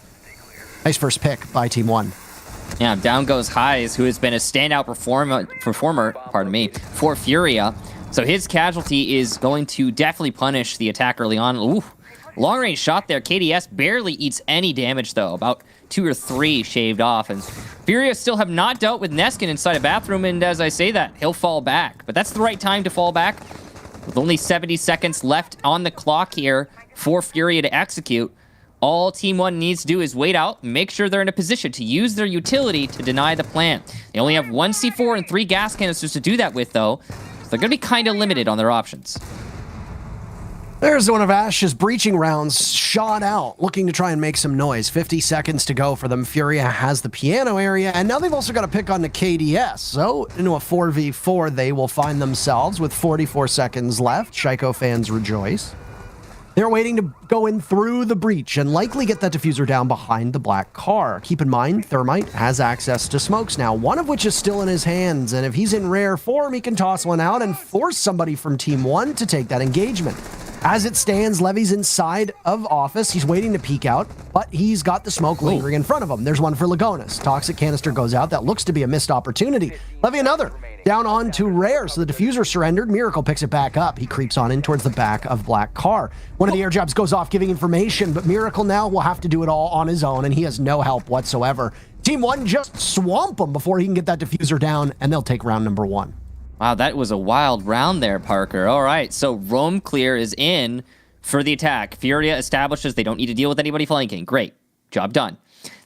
Nice first pick by TeamOne. Yeah, down goes Highs, who has been a standout performer, for Furia. So his casualty is going to definitely punish the attack early on. Ooh, long range shot there. KDS barely eats any damage though, about 2 or 3 shaved off. And Furia still have not dealt with Neskin inside a bathroom, and as I say that, he'll fall back. But that's the right time to fall back. With only 70 seconds left on the clock here for Furia to execute, all TeamOne needs to do is wait out, make sure they're in a position to use their utility to deny the plant. They only have 1 C4 and 3 gas canisters to do that with though. They're going to be kind of limited on their options. There's one of Ash's breaching rounds shot out, looking to try and make some noise. 50 seconds to go for them. Furia has the piano area, and now they've also got to pick on the KDS. So into a 4v4 they will find themselves with 44 seconds left. Shaiko fans rejoice. They're waiting to go in through the breach and likely get that diffuser down behind the black car. Keep in mind, Thermite has access to smokes now, one of which is still in his hands, and if he's in rare form, he can toss one out and force somebody from Team 1 to take that engagement. As it stands, Levy's inside of office. He's waiting to peek out, but he's got the smoke lingering in front of him. There's one for Lagonis. Toxic canister goes out. That looks to be a missed opportunity. Levy another. Down on to rare, so the diffuser surrendered. Miracle picks it back up. He creeps on in towards the back of black car. One of the air jabs goes off, giving information, but Miracle now will have to do it all on his own, and he has no help whatsoever. Team 1 just swamp him before he can get that diffuser down, and they'll take round number 1. Wow, that was a wild round there, Parker. All right, so roam clear is in for the attack. Furia establishes they don't need to deal with anybody flanking. Great, job done.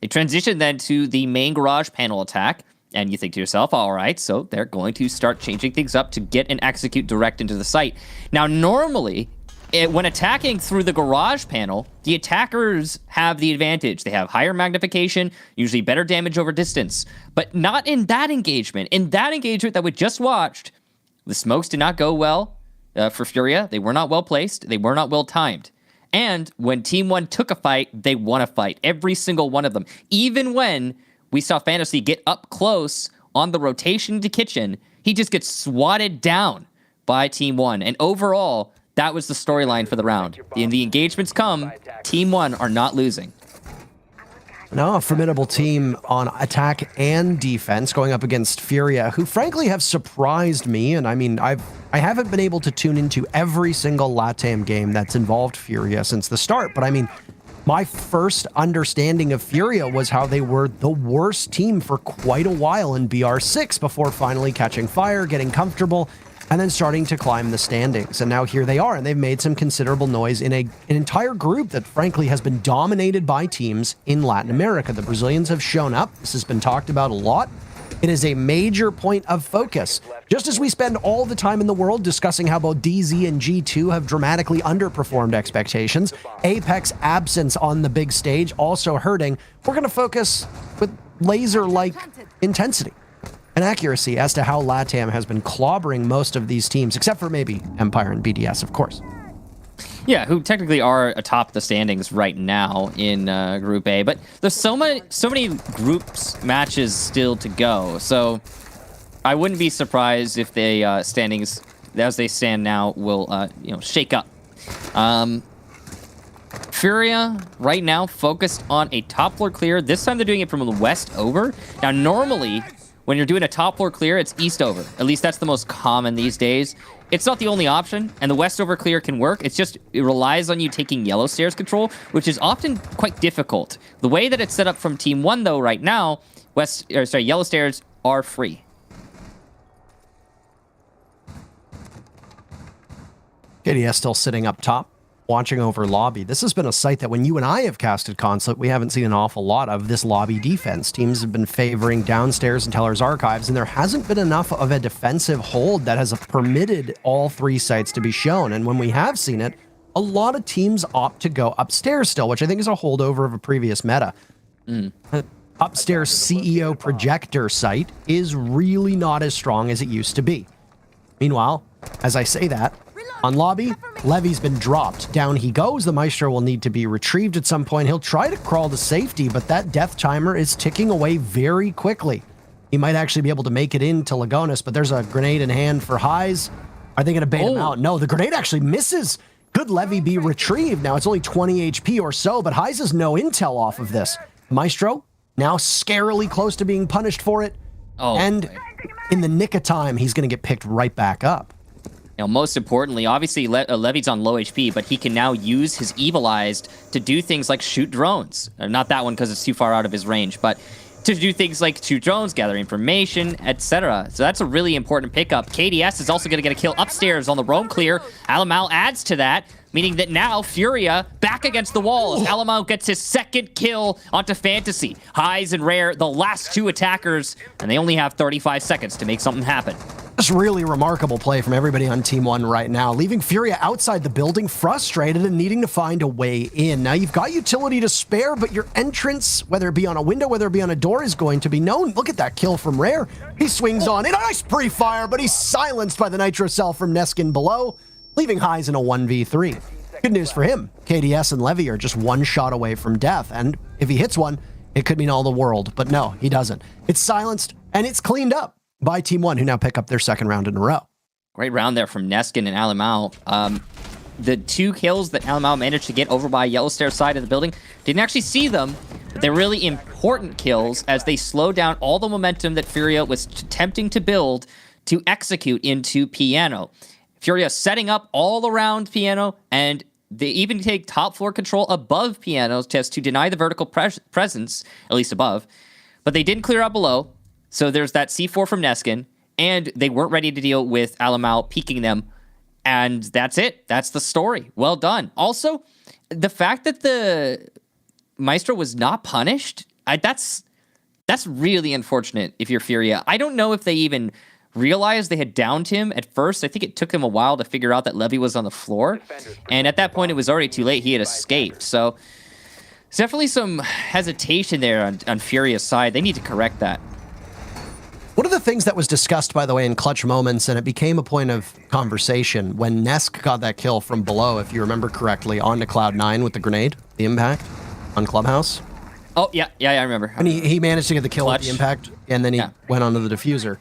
They transition then to the main garage panel attack, and you think to yourself, all right, so they're going to start changing things up to get and execute direct into the site. Now, normally, when attacking through the garage panel, the attackers have the advantage. They have higher magnification, usually better damage over distance, but not in that engagement. In that engagement that we just watched, the smokes did not go well for Furia. They were not well placed. They were not well timed. And when Team 1 took a fight, they won a fight. Every single one of them. Even when we saw Fantasy get up close on the rotation to kitchen, he just gets swatted down by Team 1. And overall, that was the storyline for the round. The engagements come, Team 1 are not losing. Now a formidable team on attack and defense going up against Furia, who frankly have surprised me. And I mean, I haven't been able to tune into every single LATAM game that's involved Furia since the start. But I mean, my first understanding of Furia was how they were the worst team for quite a while in BR6 before finally catching fire, getting comfortable, and then starting to climb the standings. And now here they are, and they've made some considerable noise in an entire group that frankly has been dominated by teams in Latin America. The Brazilians have shown up. This has been talked about a lot. It is a major point of focus. Just as we spend all the time in the world discussing how both DZ and G2 have dramatically underperformed expectations, Apex absence on the big stage also hurting, we're going to focus with laser-like intensity and accuracy as to how LATAM has been clobbering most of these teams, except for maybe Empire and BDS, of course. Yeah, who technically are atop the standings right now in Group A, but there's so many groups matches still to go. So I wouldn't be surprised if the standings, as they stand now, will shake up. Furia right now focused on a top floor clear. This time they're doing it from the west over. Now normally, when you're doing a top floor clear, it's east over. At least that's the most common these days. It's not the only option, and the west over clear can work. It relies on you taking yellow stairs control, which is often quite difficult. The way that it's set up from Team 1, though, right now, yellow stairs are free. KDS still sitting up top, watching over lobby. This has been a site that when you and I have casted Consulate, we haven't seen an awful lot of this lobby defense. Teams have been favoring downstairs and Teller's Archives, and there hasn't been enough of a defensive hold that has permitted all three sites to be shown. And when we have seen it, a lot of teams opt to go upstairs still, which I think is a holdover of a previous meta. Upstairs CEO projector site is really not as strong as it used to be. Meanwhile, as I say that, on lobby, Levy's been dropped. Down he goes. The Maestro will need to be retrieved at some point. He'll try to crawl to safety, but that death timer is ticking away very quickly. He might actually be able to make it into Lagonis, but there's a grenade in hand for Highs. Are they going to bait him out? No, the grenade actually misses. Could Levy be retrieved? Now, it's only 20 HP or so, but Highs has no intel off of this. Maestro, now scarily close to being punished for it. And in the nick of time, he's going to get picked right back up. Now, most importantly, obviously, Levy's on low HP, but he can now use his Evil Eyes to do things like shoot drones. Not that one because it's too far out of his range, but to do things like shoot drones, gather information, etc. So that's a really important pickup. KDS is also going to get a kill upstairs on the roam clear. Alamal adds to that, meaning that now Furia back against the wall as Alamal gets his second kill onto Fantasy. Highs and Rare, the last two attackers, and they only have 35 seconds to make something happen. Just really remarkable play from everybody on Team One right now, leaving Furia outside the building, frustrated and needing to find a way in. Now, you've got utility to spare, but your entrance, whether it be on a window, whether it be on a door, is going to be known. Look at that kill from Rare. He swings on in. A nice pre-fire, but he's silenced by the Nitro Cell from Neskin below, leaving Highs in a 1v3. Good news for him. KDS and Levy are just one shot away from death, and if he hits one, it could mean all the world, but no, he doesn't. It's silenced, and it's cleaned up by Team One, who now pick up their second round in a row. Great round there from Neskin and Alamau. The 2 kills that Alamau managed to get over by Yellow Stair side of the building, didn't actually see them, but they're really important kills as they slow down all the momentum that Furia was attempting to build to execute into Piano. Furia setting up all around Piano, and they even take top floor control above Piano just to deny the vertical presence, at least above, but they didn't clear out below. So there's that C4 from Neskin, and they weren't ready to deal with Alamau peeking them, and that's it. That's the story. Well done. Also, the fact that the Maestro was not punished, that's really unfortunate if you're Furia. I don't know if they even realized they had downed him at first. I think it took him a while to figure out that Levy was on the floor, and at that point it was already too late. He had escaped, so there's definitely some hesitation there on Furia's side. They need to correct that. One of the things that was discussed, by the way, in clutch moments, and it became a point of conversation when Nesk got that kill from below, if you remember correctly, onto Cloud9 with the grenade, the impact on Clubhouse. Oh, yeah, I remember. And he managed to get the kill with the impact, and then he went onto the diffuser.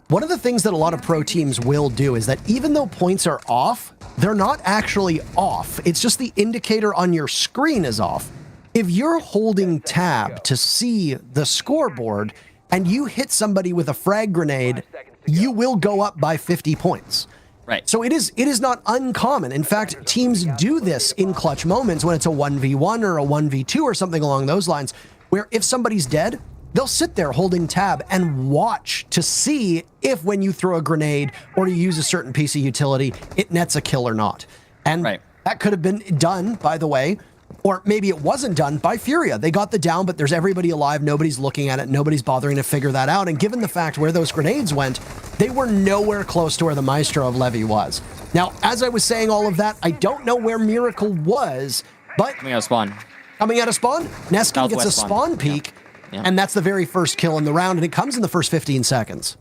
One of the things that a lot of pro teams will do is that even though points are off, they're not actually off. It's just the indicator on your screen is off. If you're holding tab to see the scoreboard, and you hit somebody with a frag grenade, you will go up by 50 points. Right. So it is not uncommon. In fact, teams do this in clutch moments when it's a 1v1 or a 1v2 or something along those lines, where if somebody's dead, they'll sit there holding tab and watch to see if when you throw a grenade or you use a certain piece of utility, it nets a kill or not. And that could have been done, by the way, or maybe it wasn't done by Furia. They got the down, but there's everybody alive. Nobody's looking at it. Nobody's bothering to figure that out. And given the fact where those grenades went, they were nowhere close to where the Maestro of Levy was. Now, as I was saying all of that, I don't know where Miracle was, but... Coming out of spawn. Coming out of spawn? Neskin gets a spawn peek, and that's the very first kill in the round, and it comes in the first 15 seconds.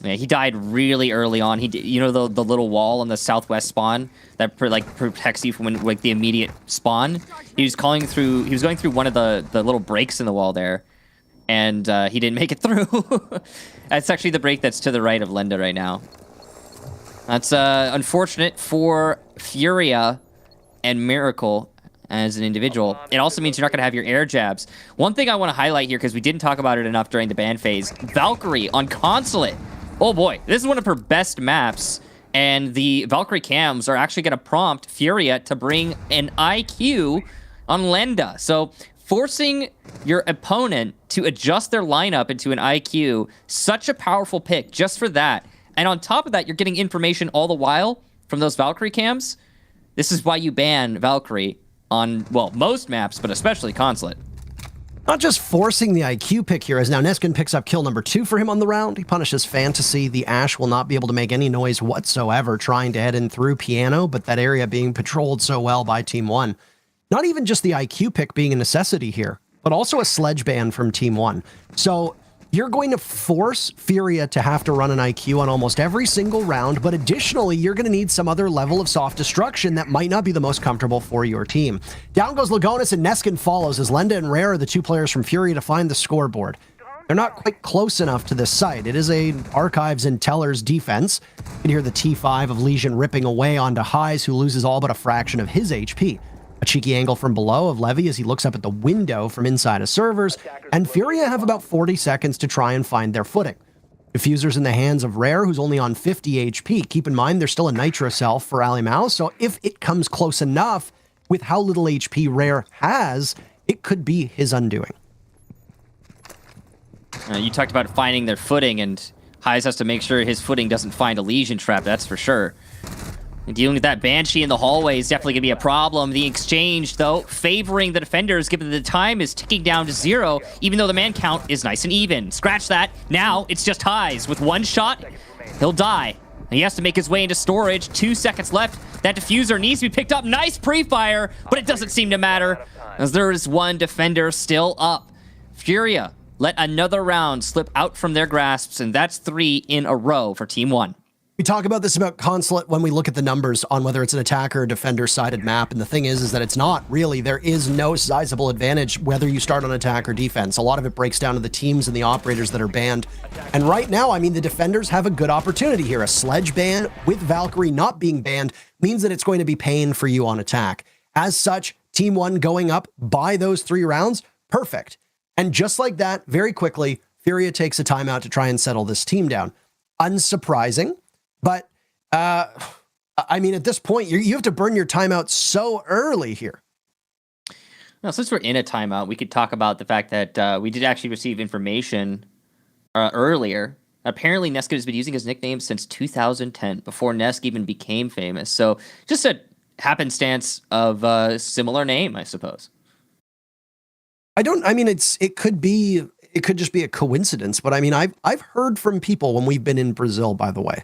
Yeah, he died really early on. You know the little wall on the southwest spawn that protects you from the immediate spawn. He was going through one of the little breaks in the wall there, and he didn't make it through. That's actually the break that's to the right of Lenda right now. That's unfortunate for Furia and Miracle as an individual. It also means you're not going to have your air jabs. One thing I want to highlight here, because we didn't talk about it enough during the ban phase, Valkyrie on Consulate. Oh boy, this is one of her best maps, and the Valkyrie cams are actually going to prompt Furia to bring an IQ on Lenda. So forcing your opponent to adjust their lineup into an IQ, such a powerful pick just for that. And on top of that, you're getting information all the while from those Valkyrie cams. This is why you ban Valkyrie on, well, most maps, but especially Consulate. Not just forcing the IQ pick here, as now Neskin picks up kill number 2 for him on the round. He punishes Fantasy. The Ash will not be able to make any noise whatsoever trying to head in through Piano, but that area being patrolled so well by Team One. Not even just the IQ pick being a necessity here, but also a sledge ban from Team One. So you're going to force Furia to have to run an IQ on almost every single round, but additionally, you're going to need some other level of soft destruction that might not be the most comfortable for your team. Down goes Lagonis, and Neskin follows as Lenda and Rare are the 2 players from Furia to find the scoreboard. They're not quite close enough to this site. It is a Archives and Tellers defense. You can hear the T5 of Legion ripping away onto Highs, who loses all but a fraction of his HP. A cheeky angle from below of Levy as he looks up at the window from inside of servers, and Furia have about 40 seconds to try and find their footing. Diffuser's in the hands of Rare, who's only on 50 HP. Keep in mind, there's still a Nitro Cell for Alimau, so if it comes close enough with how little HP Rare has, it could be his undoing. You talked about finding their footing, and Highs has to make sure his footing doesn't find a Legion trap, that's for sure. Dealing with that Banshee in the hallway is definitely going to be a problem. The exchange, though, favoring the defenders, given that the time is ticking down to 0, even though the man count is nice and even. Scratch that. Now it's just Highs with 1 shot. He'll die. He has to make his way into storage. 2 seconds left. That diffuser needs to be picked up. Nice pre-fire, but it doesn't seem to matter as there is one defender still up. Furia let another round slip out from their grasps, and that's 3 in a row for Team One. We talk about this about Consulate when we look at the numbers on whether it's an attacker or defender-sided map, and the thing is that it's not really. There is no sizable advantage whether you start on attack or defense. A lot of it breaks down to the teams and the operators that are banned. And right now, I mean, the defenders have a good opportunity here. A Sledge ban with Valkyrie not being banned means that it's going to be pain for you on attack. As such, Team One going up by those 3 rounds, perfect. And just like that, very quickly, Furia takes a timeout to try and settle this team down. Unsurprising. But, I mean, at this point, you have to burn your timeout so early here. Now, since we're in a timeout, we could talk about the fact that we did actually receive information earlier. Apparently, Nesk has been using his nickname since 2010, before Nesk even became famous. So just a happenstance of a similar name, I suppose. I mean, it could just be a coincidence, but I mean, I've heard from people when we've been in Brazil, by the way,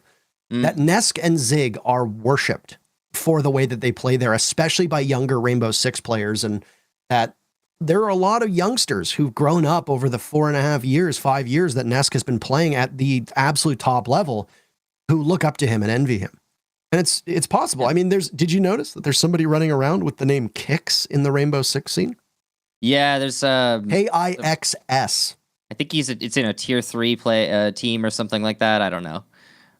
that Nesk and Zig are worshipped for the way that they play there, especially by younger Rainbow Six players, and that there are a lot of youngsters who've grown up over the 4.5 years, 5 years that Nesk has been playing at the absolute top level who look up to him and envy him. And it's possible. I mean, did you notice that there's somebody running around with the name Kix in the Rainbow Six scene? Yeah, there's KIXS. I think it's in a tier 3 team or something like that. I don't know.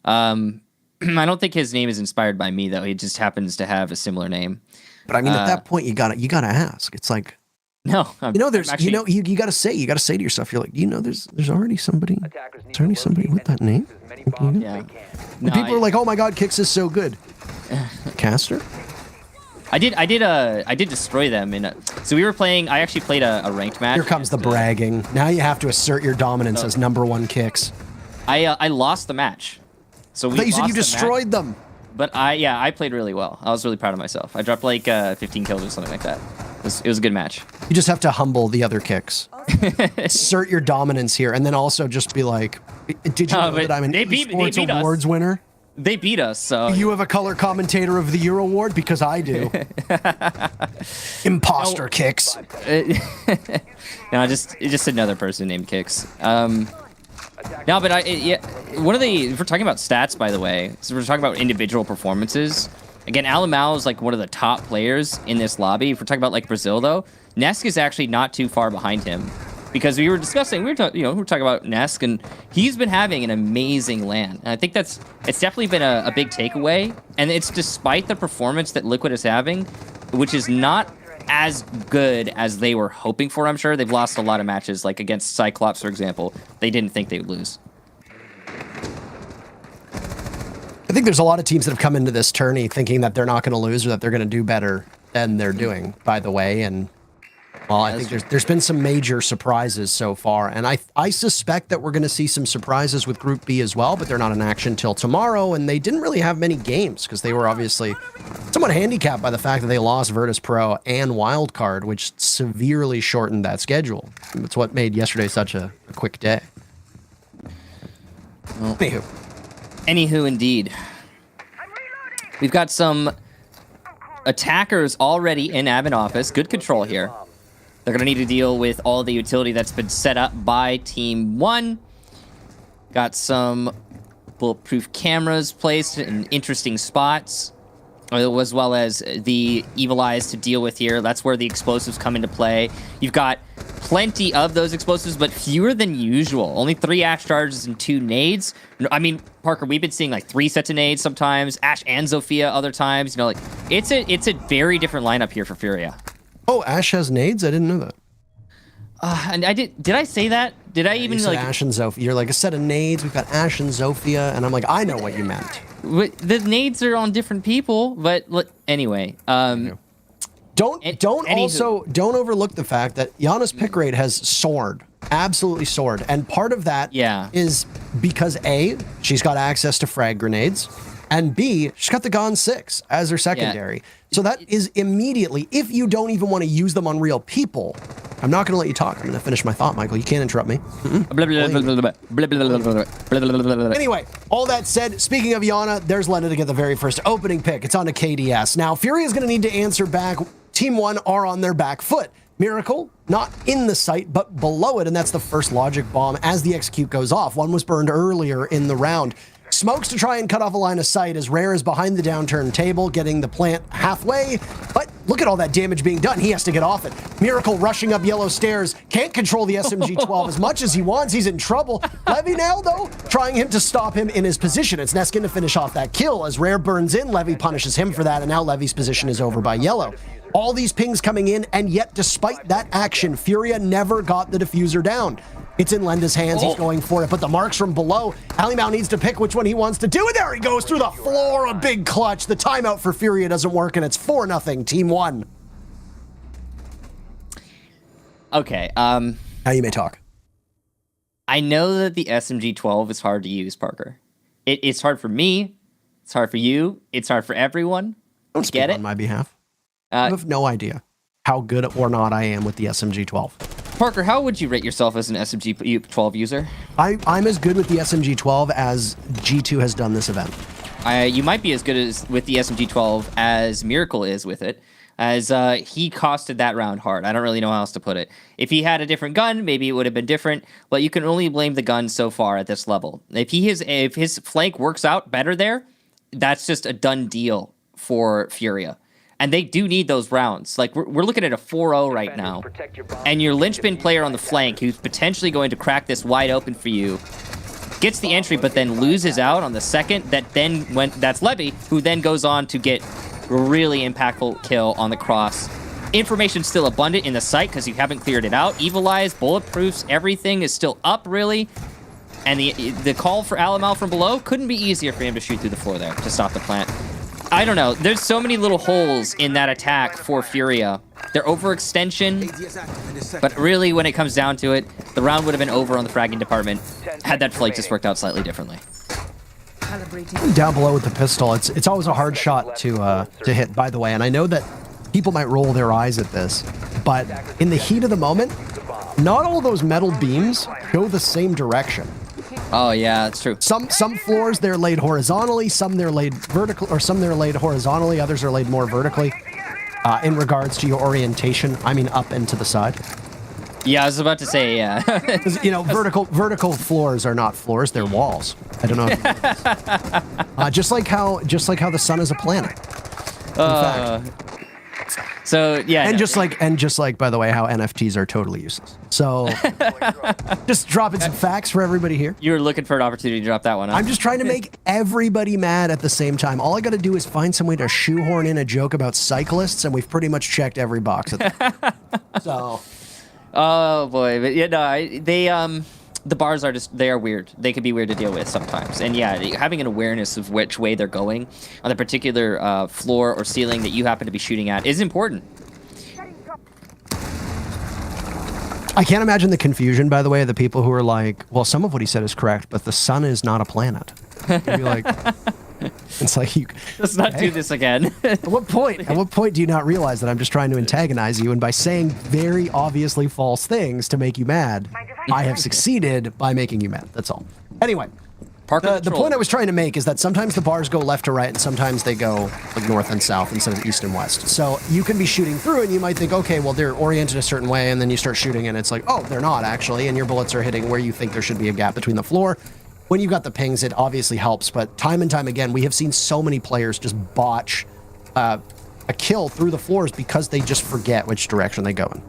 I don't think his name is inspired by me though. He just happens to have a similar name. But I mean, at that point, you gotta ask. It's like, no, you gotta say to yourself, you're like, there's already somebody. There's already somebody with that name. Yeah. No, people are like, oh my god, Kix is so good. Caster. I did destroy them so we were playing. I actually played a ranked match. Here comes the bragging. Now you have to assert your dominance as #1 Kix. I lost the match. So you said you destroyed them. But I played really well. I was really proud of myself. I dropped like 15 kills or something like that. It was a good match. You just have to humble the other Kix. Assert your dominance here, and then also just be like, did you know that I'm an esports awards winner? They beat us, so... You have a color commentator of the year award? Because I do. Imposter Kix. No, just another person named Kix. No, but if we're talking about stats, by the way, so we're talking about individual performances. Again, Alamau is like one of the top players in this lobby. If we're talking about like Brazil, though, Nesk is actually not too far behind him. Because we were talking about Nesk, and he's been having an amazing LAN. And I think it's definitely been a big takeaway. And it's despite the performance that Liquid is having, which is not as good as they were hoping for, I'm sure. They've lost a lot of matches, like against Cyclops, for example. They didn't think they would lose. I think there's a lot of teams that have come into this tourney thinking that they're not going to lose or that they're going to do better than they're doing, by the way. And well, I think there's been some major surprises so far, and I suspect that we're going to see some surprises with Group B as well, but they're not in action till tomorrow, and they didn't really have many games because they were obviously somewhat handicapped by the fact that they lost Virtus Pro and Wildcard, which severely shortened that schedule. It's what made yesterday such a quick day. Well, anywho, indeed. We've got some attackers already in admin office. Good control here. They're going to need to deal with all the utility that's been set up by Team One. Got some bulletproof cameras placed in interesting spots, as well as the Evil Eyes to deal with here. That's where the explosives come into play. You've got plenty of those explosives, but fewer than usual. Only 3 Ash charges and 2 nades. I mean, Parker, we've been seeing like 3 sets of nades sometimes, Ash and Zofia other times. Like it's a very different lineup here for Furia. Oh, Ash has nades? I didn't know that. And did I say that? Did I even like Ash and Zofia? You're like a set of nades. We've got Ash and Zofia, and I'm like, I know what you meant. The nades are on different people, but anyway. Don't overlook the fact that Giannis pick rate has soared, absolutely soared, and part of that is because A, she's got access to frag grenades, And B, she's got the Gon 6 as her secondary. Yeah. So that is immediately, if you don't even want to use them on real people, I'm not going to let you talk. I'm going to finish my thought, Michael. You can't interrupt me. Anyway, all that said, speaking of Iana, there's Lenda to get the very first opening pick. It's on to KDS. Now, Furia is going to need to answer back. Team1 are on their back foot. Miracle, not in the site, but below it, and that's the first logic bomb as the execute goes off. One was burned earlier in the round. Smokes to try and cut off a line of sight as Rare is behind the downturned table, getting the plant halfway, but look at all that damage being done. He has to get off it. Miracle rushing up yellow stairs, can't control the SMG-12 as much as he wants. He's in trouble. Levy now, though, trying him to stop him in his position. It's Neskin to finish off that kill. As Rare burns in, Levy punishes him for that, and now Levy's position is over by yellow. All these pings coming in, and yet despite that action, Furia never got the diffuser down. It's in Lenda's hands. He's going for it, but the marks from below. Alimao needs to pick which one he wants to do, and there he goes through the floor. A big clutch. The timeout for Furia doesn't work, and it's 4-0 Team1. Okay. Now you may talk. I know that the SMG-12 is hard to use, Parker. It's hard for me. It's hard for you. It's hard for everyone. Don't speak on my behalf. I have no idea how good or not I am with the SMG-12. Parker, how would you rate yourself as an SMG-12 user? I'm as good with the SMG-12 as G2 has done this event. You might be as good as with the SMG-12 as Miracle is with it, as he costed that round hard. I don't really know how else to put it. If he had a different gun, maybe it would have been different, but you can only blame the gun so far at this level. If his flank works out better there, that's just a done deal for Furia. And they do need those rounds. Like, we're looking at a 4-0 right now. And your linchpin player on the flank, who's potentially going to crack this wide open for you, gets the entry, but then loses out on the second. That's Levy, who then goes on to get a really impactful kill on the cross. Information's still abundant in the site because you haven't cleared it out. Evil Eyes, bulletproofs, everything is still up, really. And the call for Alimao from below couldn't be easier for him to shoot through the floor there to stop the plant. I don't know. There's so many little holes in that attack for Furia. They're overextension, but really, when it comes down to it, the round would have been over on the fragging department had that flight just worked out slightly differently. Down below with the pistol, it's always a hard shot to hit, by the way, and I know that people might roll their eyes at this, but in the heat of the moment, not all those metal beams go the same direction. Oh yeah, that's true. Some floors they're laid horizontally, some they're laid vertical, or some they're laid horizontally, others are laid more vertically. In regards to your orientation, I mean up and to the side. Yeah, I was about to say, yeah. You know, vertical floors are not floors; they're walls. I don't know. If you know. Just like how the sun is a planet. In fact. So yeah, and just like by the way, how NFTs are totally useless. So just dropping some facts for everybody here. You were looking for an opportunity to drop that one. Huh? I'm just trying to make everybody mad at the same time. All I got to do is find some way to shoehorn in a joke about cyclists, and we've pretty much checked every box. So, oh boy, but yeah, no, the bars they are weird. They can be weird to deal with sometimes. And yeah, having an awareness of which way they're going on the particular floor or ceiling that you happen to be shooting at is important. I can't imagine the confusion, by the way, of the people who are like, well, some of what he said is correct, but the sun is not a planet. You'd be like, it's like, let's not do this again. At what point do you not realize that I'm just trying to antagonize you, and by saying very obviously false things to make you mad, I have succeeded by making you mad. That's all. Anyway, the point I was trying to make is that sometimes the bars go left to right, and sometimes they go like north and south instead of east and west. So you can be shooting through, and you might think, okay, well, they're oriented a certain way, and then you start shooting, and it's like, oh, they're not actually, and your bullets are hitting where you think there should be a gap between the floor. When you've got the pings, it obviously helps, but time and time again, we have seen so many players just botch a kill through the floors because they just forget which direction they go in.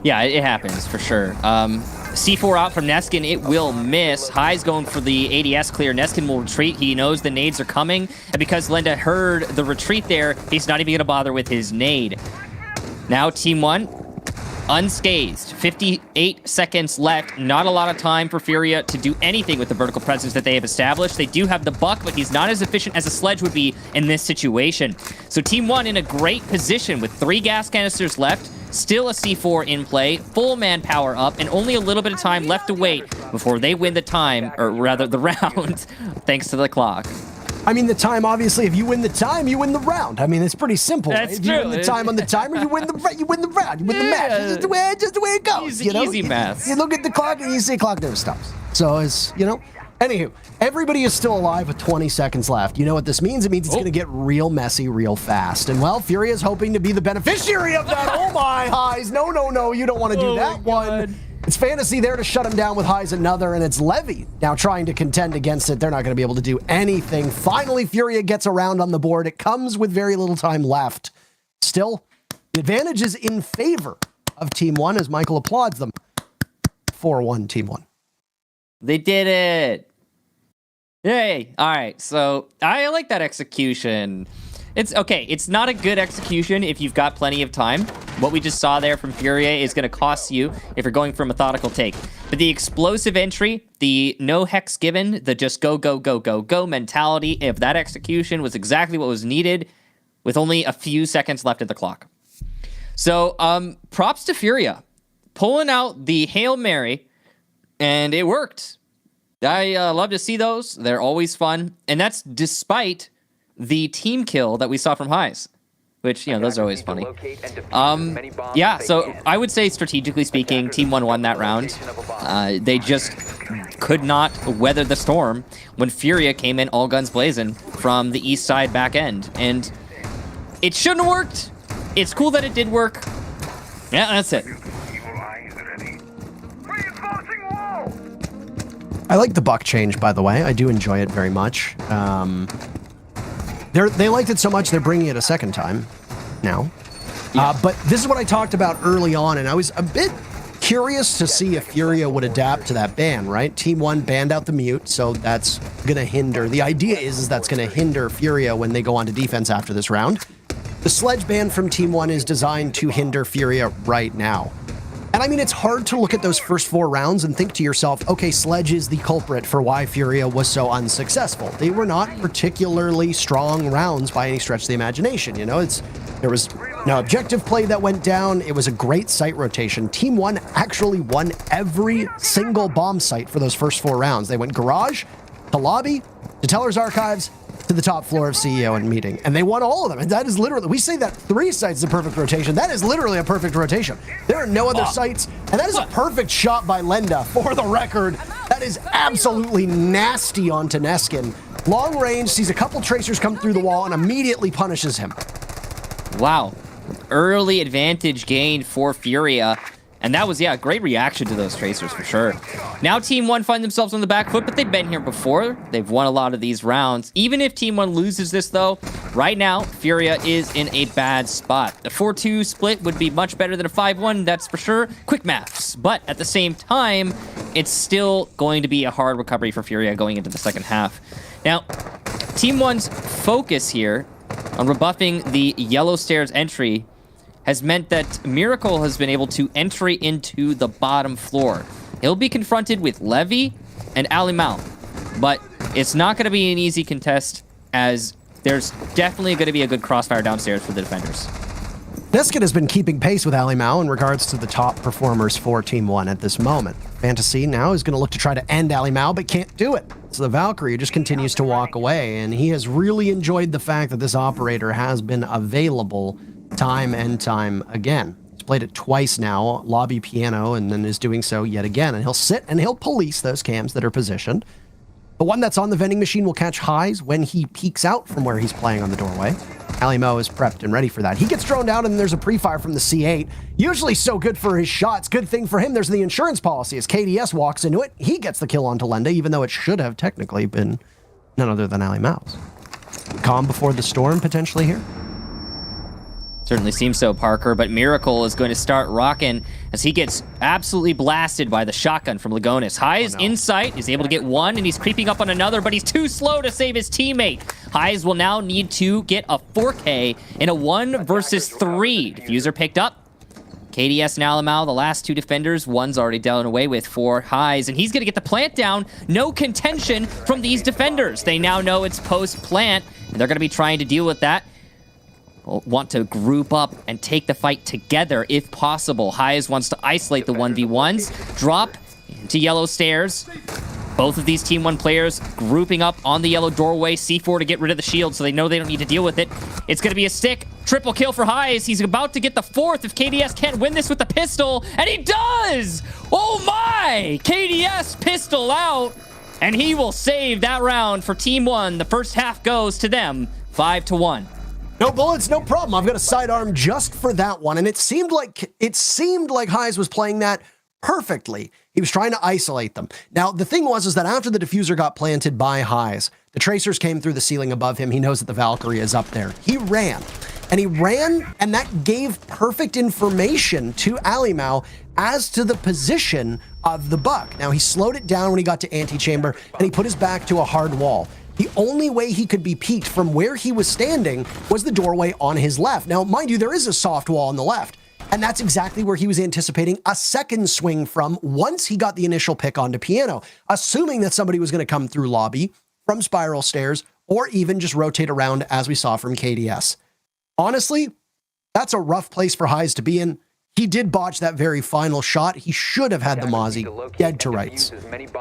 Yeah, it happens for sure. C4 out from Neskin, it will miss. High's going for the ADS clear. Neskin will retreat. He knows the nades are coming, and because Lenda heard the retreat there, he's not even going to bother with his nade. Now Team1, unscathed. 58 seconds left. Not a lot of time for Furia to do anything with the vertical presence that they have established. They do have the buck, but he's not as efficient as a sledge would be in this situation. So Team1 in a great position with 3 gas canisters left. Still a C4 in play, full manpower up, and only a little bit of time left to wait before they win the time, or rather the round, thanks to the clock. I mean, the time, obviously, if you win the time, you win the round. I mean, it's pretty simple. That's if true. you win the time on the timer, you win the round, you win the match. It's just the way it goes. Easy math. You look at the clock and you say clock never stops. So it's, Anywho, everybody is still alive with 20 seconds left. You know what this means? It means it's going to get real messy real fast. And, well, Furia is hoping to be the beneficiary of that. Oh, my, Highs. No, you don't want to do that one. It's Fantasy there to shut him down with Highs another, and it's Levy now trying to contend against it. They're not going to be able to do anything. Finally, Furia gets around on the board. It comes with very little time left. Still, the advantage is in favor of Team One as Michael applauds them. 4-1 Team One. They did it. Yay. All right. So I like that execution. It's okay. It's not a good execution if you've got plenty of time. What we just saw there from Furia is going to cost you if you're going for a methodical take. But the explosive entry, the no hex given, the just go mentality of that execution was exactly what was needed with only a few seconds left at the clock. So props to Furia. Pulling out the Hail Mary, and it worked. I love to see those. They're always fun. And that's despite the team kill that we saw from Highs, which, those are always funny. Yeah, so I would say, strategically speaking, Team One won that round. They just could not weather the storm when Furia came in all guns blazing from the east side back end. And it shouldn't have worked. It's cool that it did work. Yeah, that's it. I like the buck change, by the way. I do enjoy it very much. They liked it so much, they're bringing it a second time now. But this is what I talked about early on, and I was a bit curious to see if Furia would adapt to that ban, right? Team One banned out the mute, so that's going to hinder. The idea is that's going to hinder Furia when they go on to defense after this round. The sledge ban from Team One is designed to hinder Furia right now. And I mean, it's hard to look at those first 4 rounds and think to yourself, okay, Sledge is the culprit for why Furia was so unsuccessful. They were not particularly strong rounds by any stretch of the imagination. There was no objective play that went down. It was a great site rotation. Team One actually won every single bomb site for those first 4 rounds. They went garage, to lobby, to Teller's Archives, to the top floor of CEO and meeting. And they won all of them. And that is literally, we say that 3 sites is a perfect rotation. That is literally a perfect rotation. There are no other sites. And that is a perfect shot by Lenda, for the record. That is absolutely nasty on Taneskin. Long range, sees a couple tracers come through the wall and immediately punishes him. Wow. Early advantage gained for Furia. And that was, a great reaction to those tracers for sure. Now Team One find themselves on the back foot, but they've been here before. They've won a lot of these rounds. Even if Team One loses this, though, right now, Furia is in a bad spot. A 4-2 split would be much better than a 5-1, that's for sure. Quick maths. But at the same time, it's still going to be a hard recovery for Furia going into the second half. Now, Team One's focus here on rebuffing the yellow stairs entry has meant that Miracle has been able to entry into the bottom floor. He'll be confronted with Levy and Alimao, but it's not going to be an easy contest, as there's definitely going to be a good crossfire downstairs for the defenders. Neskin has been keeping pace with Alimao in regards to the top performers for Team One at this moment. Fantasy now is going to look to try to end Alimao, but can't do it. So the Valkyrie just continues to walk away, and he has really enjoyed the fact that this operator has been available time and time again. He's played it twice now, lobby piano, and then is doing so yet again. And he'll sit and he'll police those cams that are positioned. The one that's on the vending machine will catch Highs when he peeks out from where he's playing on the doorway. Alimo is prepped and ready for that. He gets thrown down, and there's a pre-fire from the C8. Usually so good for his shots. Good thing for him, there's the insurance policy. As KDS walks into it, he gets the kill onto Lenda, even though it should have technically been none other than Alimo's. Calm before the storm, potentially, here? Certainly seems so, Parker, but Miracle is going to start rocking as he gets absolutely blasted by the shotgun from Lagonis. Highs in sight, is able to get one, and he's creeping up on another, but he's too slow to save his teammate. Highs will now need to get a 4K in a 1 versus 3. Diffuser picked up. KDS and Alimao, the last 2 defenders. One's already done away with for Highs, and he's going to get the plant down. No contention from these defenders. They now know it's post-plant, and they're going to be trying to deal with that. Want to group up and take the fight together if possible. Highs wants to isolate the 1v1s. Drop into yellow stairs. Both of these Team 1 players grouping up on the yellow doorway. C4 to get rid of the shield so they know they don't need to deal with it. It's going to be a stick. Triple kill for Heiss. He's about to get the 4th if KDS can't win this with the pistol. And he does! Oh my! KDS pistol out. And he will save that round for Team 1. The first half goes to them 5-1. No bullets, no problem. I've got a sidearm just for that one. And it seemed like Heiss was playing that perfectly. He was trying to isolate them. Now, the thing was that after the diffuser got planted by Heiss, the tracers came through the ceiling above him. He knows that the Valkyrie is up there. He ran, and that gave perfect information to Alimao as to the position of the buck. Now, he slowed it down when he got to antechamber, and he put his back to a hard wall. The only way he could be peeked from where he was standing was the doorway on his left. Now, mind you, there is a soft wall on the left. And that's exactly where he was anticipating a second swing from once he got the initial pick onto Piano, assuming that somebody was going to come through lobby, from spiral stairs, or even just rotate around as we saw from KDS. Honestly, that's a rough place for Heiss to be in. He did botch that very final shot. He should have had the Mozzie dead to rights.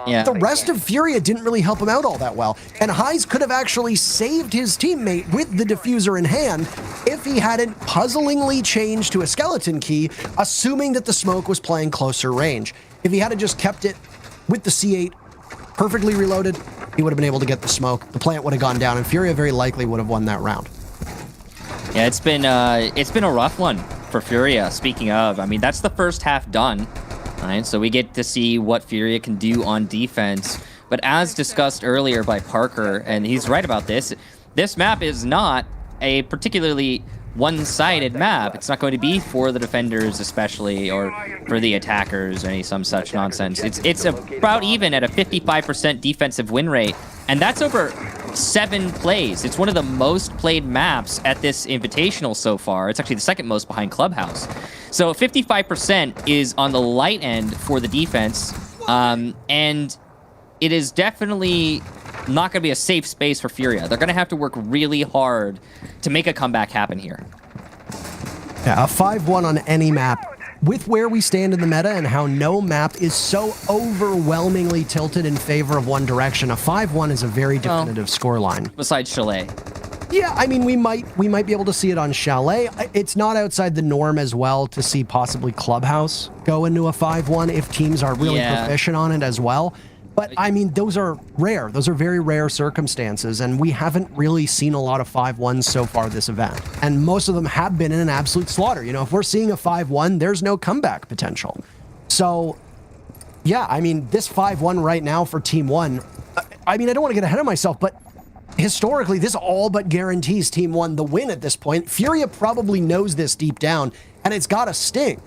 Yeah. The rest of Furia didn't really help him out all that well. And Heiss could have actually saved his teammate with the diffuser in hand if he hadn't puzzlingly changed to a skeleton key, assuming that the smoke was playing closer range. If he had just kept it with the C8 perfectly reloaded, he would have been able to get the smoke. The plant would have gone down, and Furia very likely would have won that round. Yeah, it's been a rough one for Furia. Speaking of, I mean, that's the first half done. All right, so we get to see what Furia can do on defense. But as discussed earlier by Parker, and he's right about this, this map is not a particularly one-sided map. It's not going to be for the defenders especially, or for the attackers, or some such nonsense. It's about even at a 55% defensive win rate, and that's over 7 plays. It's one of the most played maps at this Invitational so far. It's actually the second most behind Clubhouse. So 55% is on the light end for the defense, and it is definitely not going to be a safe space for Furia. They're going to have to work really hard to make a comeback happen here. Yeah, a 5-1 on any map. With where we stand in the meta and how no map is so overwhelmingly tilted in favor of one direction, a 5-1 is a very definitive scoreline. Besides Chalet. Yeah, I mean, we might be able to see it on Chalet. It's not outside the norm as well to see possibly Clubhouse go into a 5-1 if teams are really proficient on it as well. But, I mean, those are rare. Those are very rare circumstances, and we haven't really seen a lot of 5-1s so far this event. And most of them have been in an absolute slaughter. You know, if we're seeing a 5-1, there's no comeback potential. So, yeah, I mean, this 5-1 right now for Team 1, I mean, I don't want to get ahead of myself, but historically, this all but guarantees Team 1 the win at this point. Furia probably knows this deep down, and it's got to sting.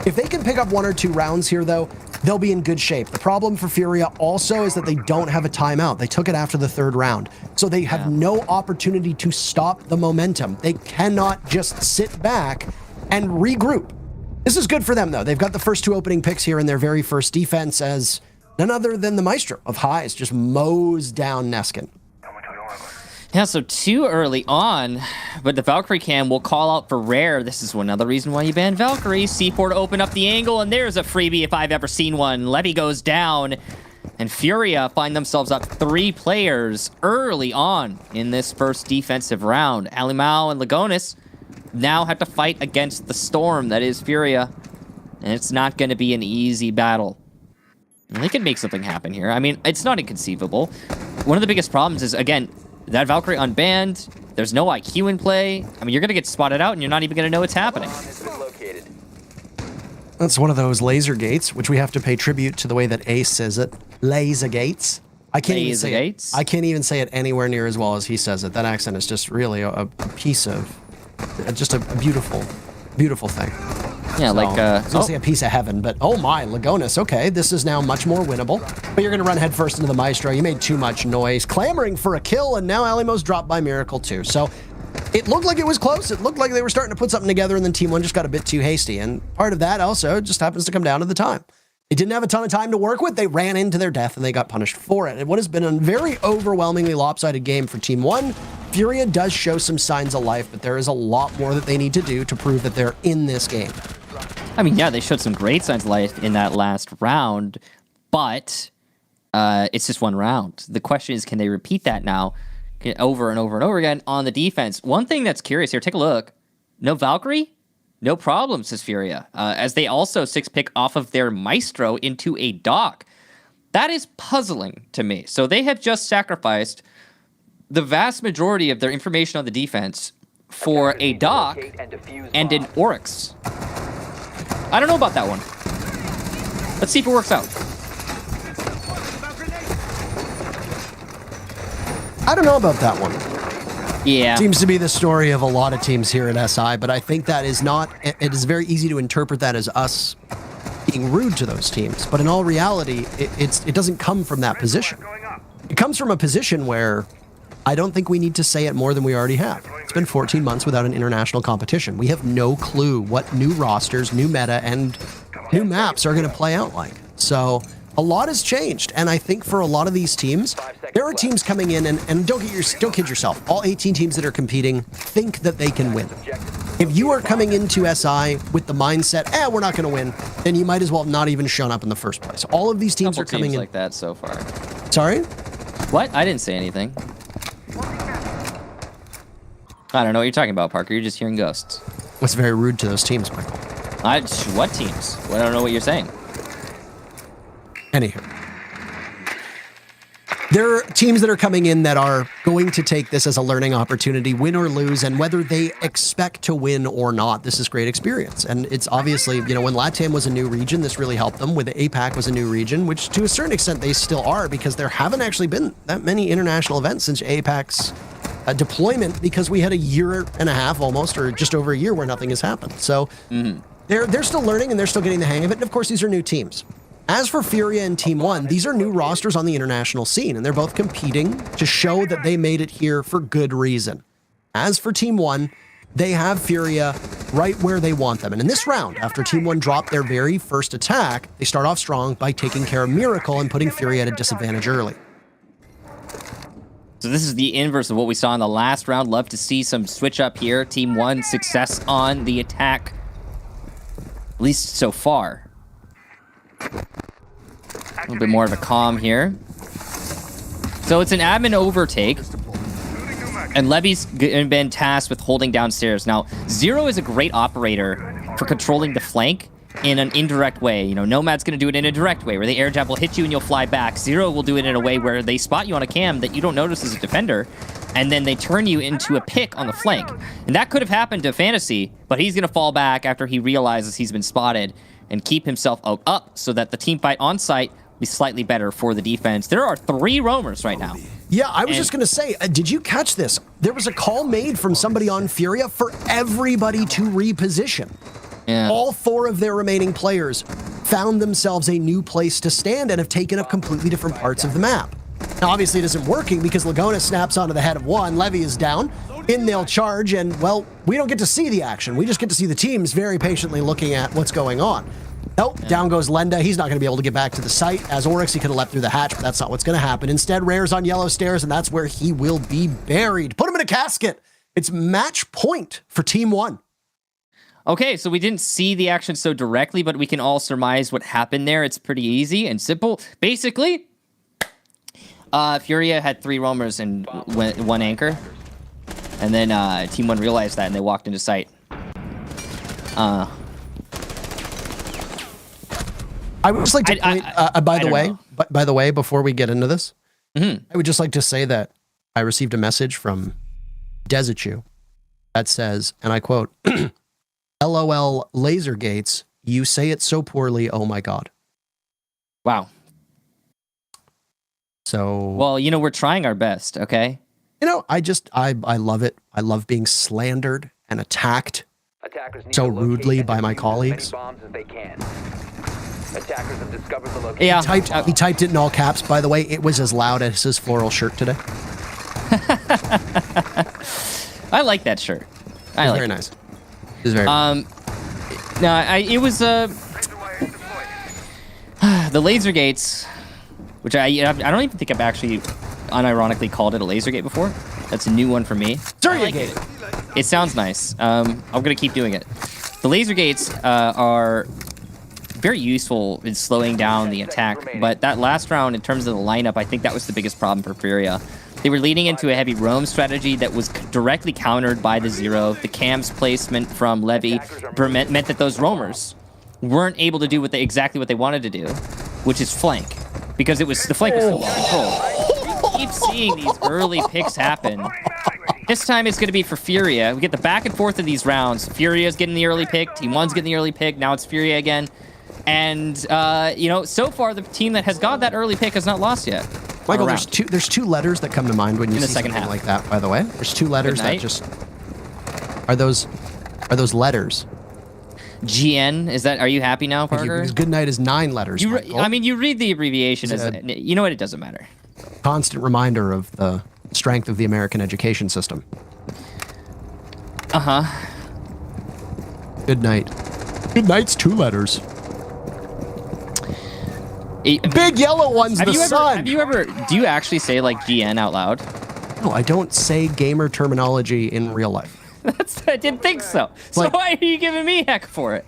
If they can pick up 1 or 2 rounds here, though, they'll be in good shape. The problem for Furia also is that they don't have a timeout. They took it after the 3rd round. So they have no opportunity to stop the momentum. They cannot just sit back and regroup. This is good for them, though. They've got the first 2 opening picks here in their very first defense as none other than the Maestro of Heiss just mows down Neskin. Yeah, so too early on, but the Valkyrie cam will call out for Rare. This is another reason why you banned Valkyrie. C4 to open up the angle, and there's a freebie if I've ever seen one. Levy goes down, and Furia find themselves up 3 players early on in this first defensive round. Alimao and Lagonis now have to fight against the storm that is Furia, and it's not going to be an easy battle. And they can make something happen here. I mean, it's not inconceivable. One of the biggest problems is, again, that Valkyrie unbanned, there's no IQ in play. I mean, you're going to get spotted out and you're not even going to know what's happening. That's one of those laser gates, which we have to pay tribute to the way that Ace says it. Laser gates. I can't even say it anywhere near as well as he says it. That accent is just really a piece of, just a beautiful, beautiful thing. Yeah, so, like... I was going to say a piece of heaven, but oh my, Lagonis, okay, this is now much more winnable. But you're going to run headfirst into the Maestro. You made too much noise, clamoring for a kill, and now Alimo's dropped by Miracle too. So it looked like it was close. It looked like they were starting to put something together, and then Team 1 just got a bit too hasty. And part of that also just happens to come down to the time. They didn't have a ton of time to work with. They ran into their death, and they got punished for it. And what has been a very overwhelmingly lopsided game for Team 1, Furia does show some signs of life, but there is a lot more that they need to do to prove that they're in this game. I mean, yeah, they showed some great signs of life in that last round, but it's just one round. The question is, can they repeat that now over and over and over again on the defense? One thing that's curious here, take a look. No Valkyrie? No problem, says Furia. As they also 6-pick off of their Maestro into a Doc. That is puzzling to me. So they have just sacrificed the vast majority of their information on the defense for a Doc and an Oryx. I don't know about that one. Let's see if it works out. I don't know about that one. Yeah. Seems to be the story of a lot of teams here at SI, but I think that is not, it is very easy to interpret that as us being rude to those teams. But in all reality, it doesn't come from that position. It comes from a position where I don't think we need to say it more than we already have. It's been 14 months without an international competition. We have no clue what new rosters, new meta, and new maps are going to play out like. So a lot has changed, and I think for a lot of these teams, there are teams coming in, and don't kid yourself. All 18 teams that are competing think that they can win. If you are coming into SI with the mindset, we're not going to win, then you might as well have not even shown up in the first place. All of these teams are coming in like that so far. Sorry? What? I didn't say anything. I don't know what you're talking about, Parker. You're just hearing ghosts. What's very rude to those teams, Michael? What teams? I don't know what you're saying. Anywho. There are teams that are coming in that are going to take this as a learning opportunity, win or lose, and whether they expect to win or not, this is great experience. And it's obviously, you know, when LATAM was a new region, this really helped them. With APAC was a new region, which to a certain extent they still are, because there haven't actually been that many international events since APAC's deployment, because we had a year and a half almost, or just over a year, where nothing has happened. So they're still learning and they're still getting the hang of it. And of course, these are new teams. As for Furia and TeamOne, these are new rosters on the international scene, and they're both competing to show that they made it here for good reason. As for TeamOne, they have Furia right where they want them. And in this round, after TeamOne dropped their very first attack, they start off strong by taking care of Miracle and putting Furia at a disadvantage early. So this is the inverse of what we saw in the last round. Love to see some switch up here. TeamOne on the attack, at least so far. A little bit more of a calm here. So it's an admin overtake. And Levy's been tasked with holding downstairs. Now, Zero is a great operator for controlling the flank in an indirect way. You know, Nomad's going to do it in a direct way, where the air jab will hit you and you'll fly back. Zero will do it in a way where they spot you on a cam that you don't notice as a defender, and then they turn you into a pick on the flank. And that could have happened to Fantasy, but he's going to fall back after he realizes he's been spotted and keep himself up so that the team fight on site be slightly better for the defense. There are 3 roamers right now. Yeah, I was just going to say, did you catch this? There was a call made from somebody on Furia for everybody to reposition. Yeah. All 4 of their remaining players found themselves a new place to stand and have taken up completely different parts of the map. Now, obviously, it isn't working because Laguna snaps onto the head of one, Levy is down, in they'll charge, and, well, we don't get to see the action. We just get to see the teams very patiently looking at what's going on. Nope, down goes Lenda. He's not going to be able to get back to the site. As Oryx, he could have leapt through the hatch, but that's not what's going to happen. Instead, Rare's on yellow stairs, and that's where he will be buried. Put him in a casket. It's match point for TeamOne. Okay, so we didn't see the action so directly, but we can all surmise what happened there. It's pretty easy and simple. Basically, Furia had 3 roamers and 1 anchor. And then TeamOne realized that, and they walked into sight. I would just like to point, by the way, before we get into this, I would just like to say that I received a message from Desichu that says, and I quote, LOL laser gates, you say it so poorly, oh my god. Wow. So, well, you know, we're trying our best, okay? You know, I love it. I love being slandered and attacked so rudely by my colleagues. Attackers have discovered the location. Yeah. He typed it in all caps, by the way. It was as loud as his floral shirt today. I like that shirt. Very nice. It was very no, it was the laser gates, which I don't even think I've actually unironically called it a laser gate before. That's a new one for me. Like it. It sounds nice. I'm gonna keep doing it. The laser gates are very useful in slowing down the attack. But that last round, in terms of the lineup, I think that was the biggest problem for Furia. They were leading into a heavy roam strategy that was directly countered by the Zero. The cams placement from Levy meant that those roamers weren't able to do exactly what they wanted to do, which is flank, because the flank was so well controlled. We keep seeing these early picks happen. This time it's going to be for Furia. We get the back and forth of these rounds. Furia's getting the early pick. Team1's getting the early pick. Now it's Furia again. And, you know, so far the team that has got that early pick has not lost yet. Michael, there's two letters that come to mind when you see something like that, by the way. There's two letters that just... Are those letters? GN, are you happy now, Parker? Because good night is 9 letters. I mean, you read the abbreviation as, you know what, it doesn't matter. Constant reminder of the strength of the American education system. Uh-huh. Good night. Good night's 2 letters. Big yellow one's the sun. Do you actually say like GN out loud? No, I don't say gamer terminology in real life. I didn't think so. So why are you giving me heck for it?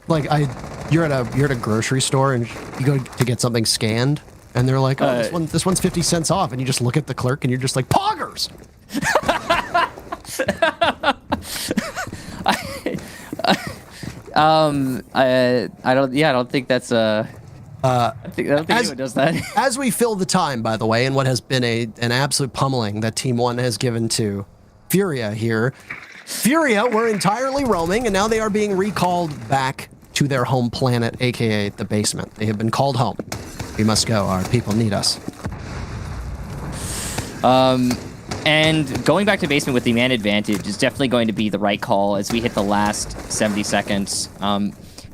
Like you're at a grocery store and you go to get something scanned and they're like, oh, this one's 50 cents off, and you just look at the clerk and you're just like, poggers. I don't think that's I don't think anyone does that. As we fill the time, by the way, in what has been an absolute pummeling that Team1 has given to Furia here. Furia were entirely roaming, and now they are being recalled back to their home planet, aka the basement. They have been called home. We must go. Our people need us. And going back to basement with the man advantage is definitely going to be the right call as we hit the last 70 seconds.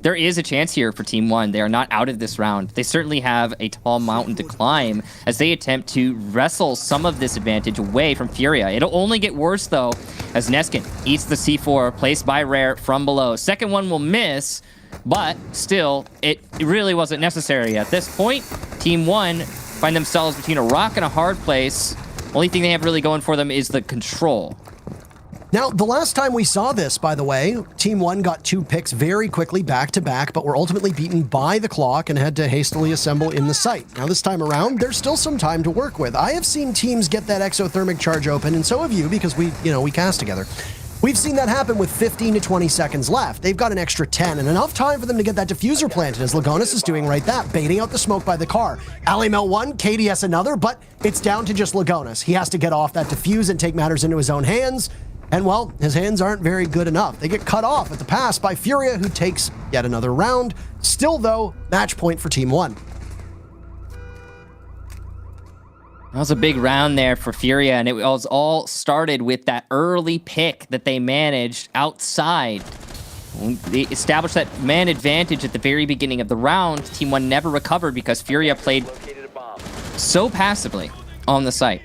There is a chance here for Team1. They are not out of this round. They certainly have a tall mountain to climb as they attempt to wrestle some of this advantage away from Furia. It'll only get worse, though, as Neskin eats the C4 placed by Rare from below. Second one will miss, but still, it really wasn't necessary. At this point, Team1 find themselves between a rock and a hard place. Only thing they have really going for them is the control. Now, the last time we saw this, by the way, Team1 got 2 picks very quickly back-to-back, but were ultimately beaten by the clock and had to hastily assemble in the site. Now, this time around, there's still some time to work with. I have seen teams get that exothermic charge open, and so have you, because we cast together. We've seen that happen with 15 to 20 seconds left. They've got an extra 10 and enough time for them to get that diffuser planted, as Lagonis is doing right that, baiting out the smoke by the car. Alimel 1, KDS another, but it's down to just Lagonis. He has to get off that diffuse and take matters into his own hands. And, well, his hands aren't very good enough. They get cut off at the pass by Furia, who takes yet another round. Still, though, match point for Team1. That was a big round there for Furia, and it was all started with that early pick that they managed outside. They established that man advantage at the very beginning of the round. Team1 never recovered because Furia played so passively on the site.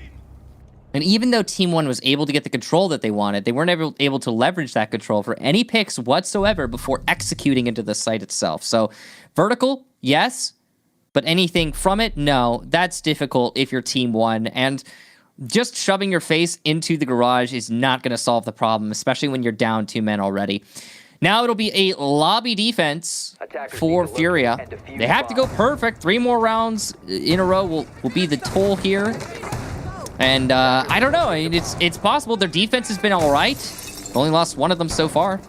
And even though Team1 was able to get the control that they wanted, they weren't able to leverage that control for any picks whatsoever before executing into the site itself. So vertical, yes, but anything from it, no. That's difficult if you're Team1. And just shoving your face into the garage is not going to solve the problem, especially when you're down 2 men already. Now it'll be a lobby defense for Furia. They have to go perfect. 3 more rounds in a row will be the toll here. And I don't know. I mean, it's possible. Their defense has been all right. Only lost 1 of them so far.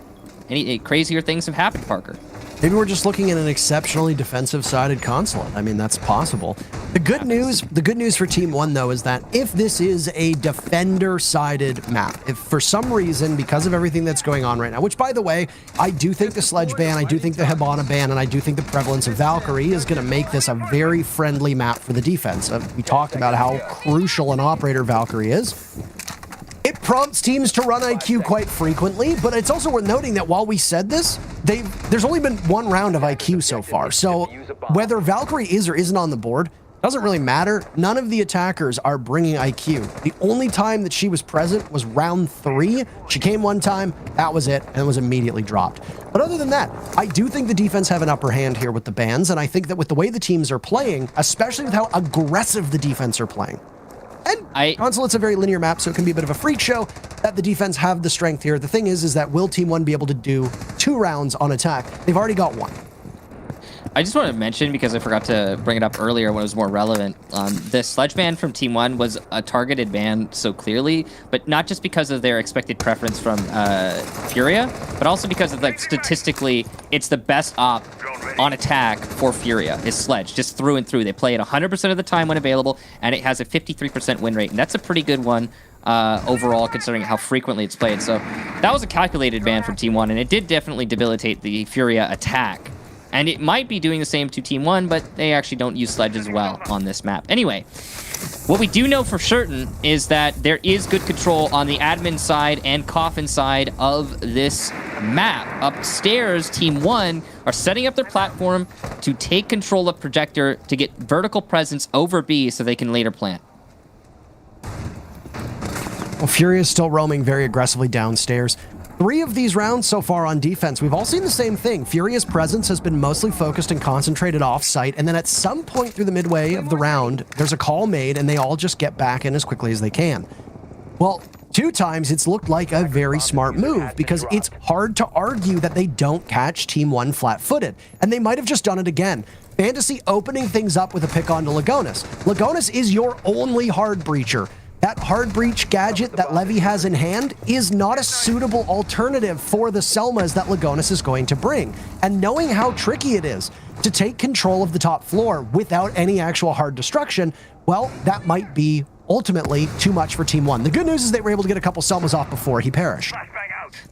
Any crazier things have happened, Parker. Maybe we're just looking at an exceptionally defensive-sided Consulate. I mean, that's possible. The good news for Team1, though, is that if this is a defender-sided map, if for some reason, because of everything that's going on right now, which, by the way, I do think the Sledge ban, I do think the Hibana ban, and I do think the prevalence of Valkyrie is going to make this a very friendly map for the defense. We talked about how crucial an operator Valkyrie is. It prompts teams to run IQ quite frequently, but it's also worth noting that while we said this, there's only been 1 round of IQ so far. So whether Valkyrie is or isn't on the board doesn't really matter. None of the attackers are bringing IQ. The only time that she was present was round 3. She came 1 time, that was it, and was immediately dropped. But other than that, I do think the defense have an upper hand here with the bans, and I think that with the way the teams are playing, especially with how aggressive the defense are playing, and Consulate's a very linear map, so it can be a bit of a freak show that the defense have the strength here. The thing is that will Team1 be able to do 2 rounds on attack? They've already got 1. I just wanted to mention, because I forgot to bring it up earlier when it was more relevant, the sledge ban from Team1 was a targeted ban so clearly, but not just because of their expected preference from Furia, but also because of, like, statistically, it's the best op on attack for Furia is sledge, just through and through. They play it 100% of the time when available, and it has a 53% win rate, and that's a pretty good one overall, considering how frequently it's played. So that was a calculated ban from Team1, and it did definitely debilitate the Furia attack. And it might be doing the same to Team1, but they actually don't use sledge as well on this map. Anyway, what we do know for certain is that there is good control on the admin side and coffin side of this map. Upstairs, Team1 are setting up their platform to take control of Projector to get vertical presence over B so they can later plant. Well, Furia is still roaming very aggressively downstairs. 3 of these rounds so far on defense, we've all seen the same thing. Furia's presence has been mostly focused and concentrated off-site, and then at some point through the midway of the round, there's a call made, and they all just get back in as quickly as they can. Well, 2 times it's looked like a very smart move, because it's hard to argue that they don't catch Team1 flat-footed, and they might have just done it again. Fantasy opening things up with a pick onto Lagonis. Lagonis is your only hard breacher. That hard breach gadget that Levy has in hand is not a suitable alternative for the Selmas that Lagonis is going to bring. And knowing how tricky it is to take control of the top floor without any actual hard destruction, well, that might be ultimately too much for Team1. The good news is they were able to get a couple Selmas off before he perished.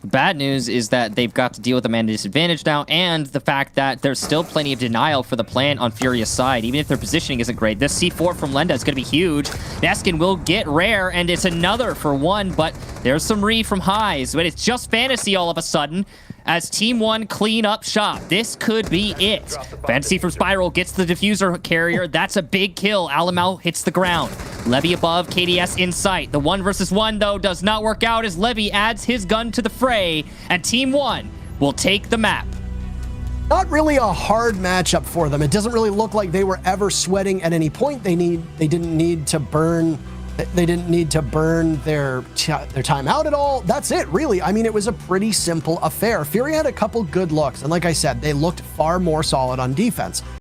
The bad news is that they've got to deal with the man disadvantage now, and the fact that there's still plenty of denial for the plant on Furia's side, even if their positioning isn't great. This C4 from Lenda is going to be huge. Neskin will get rare, and it's another for 1, but there's some re from Highs, but it's just Fantasy all of a sudden as Team1 clean up shop. This could be it. Fantasy from Spiral gets the diffuser carrier. That's a big kill. Alamau hits the ground. Levy above, KDS in sight. The 1 versus 1, though, does not work out as Levy adds his gun to the fray, and Team1 will take the map. Not really a hard matchup for them. It doesn't really look like they were ever sweating at any point. They didn't need to burn their time out at all. That's it, really. I mean, it was a pretty simple affair. Furia had a couple good looks, and like I said, they looked far more solid on defense.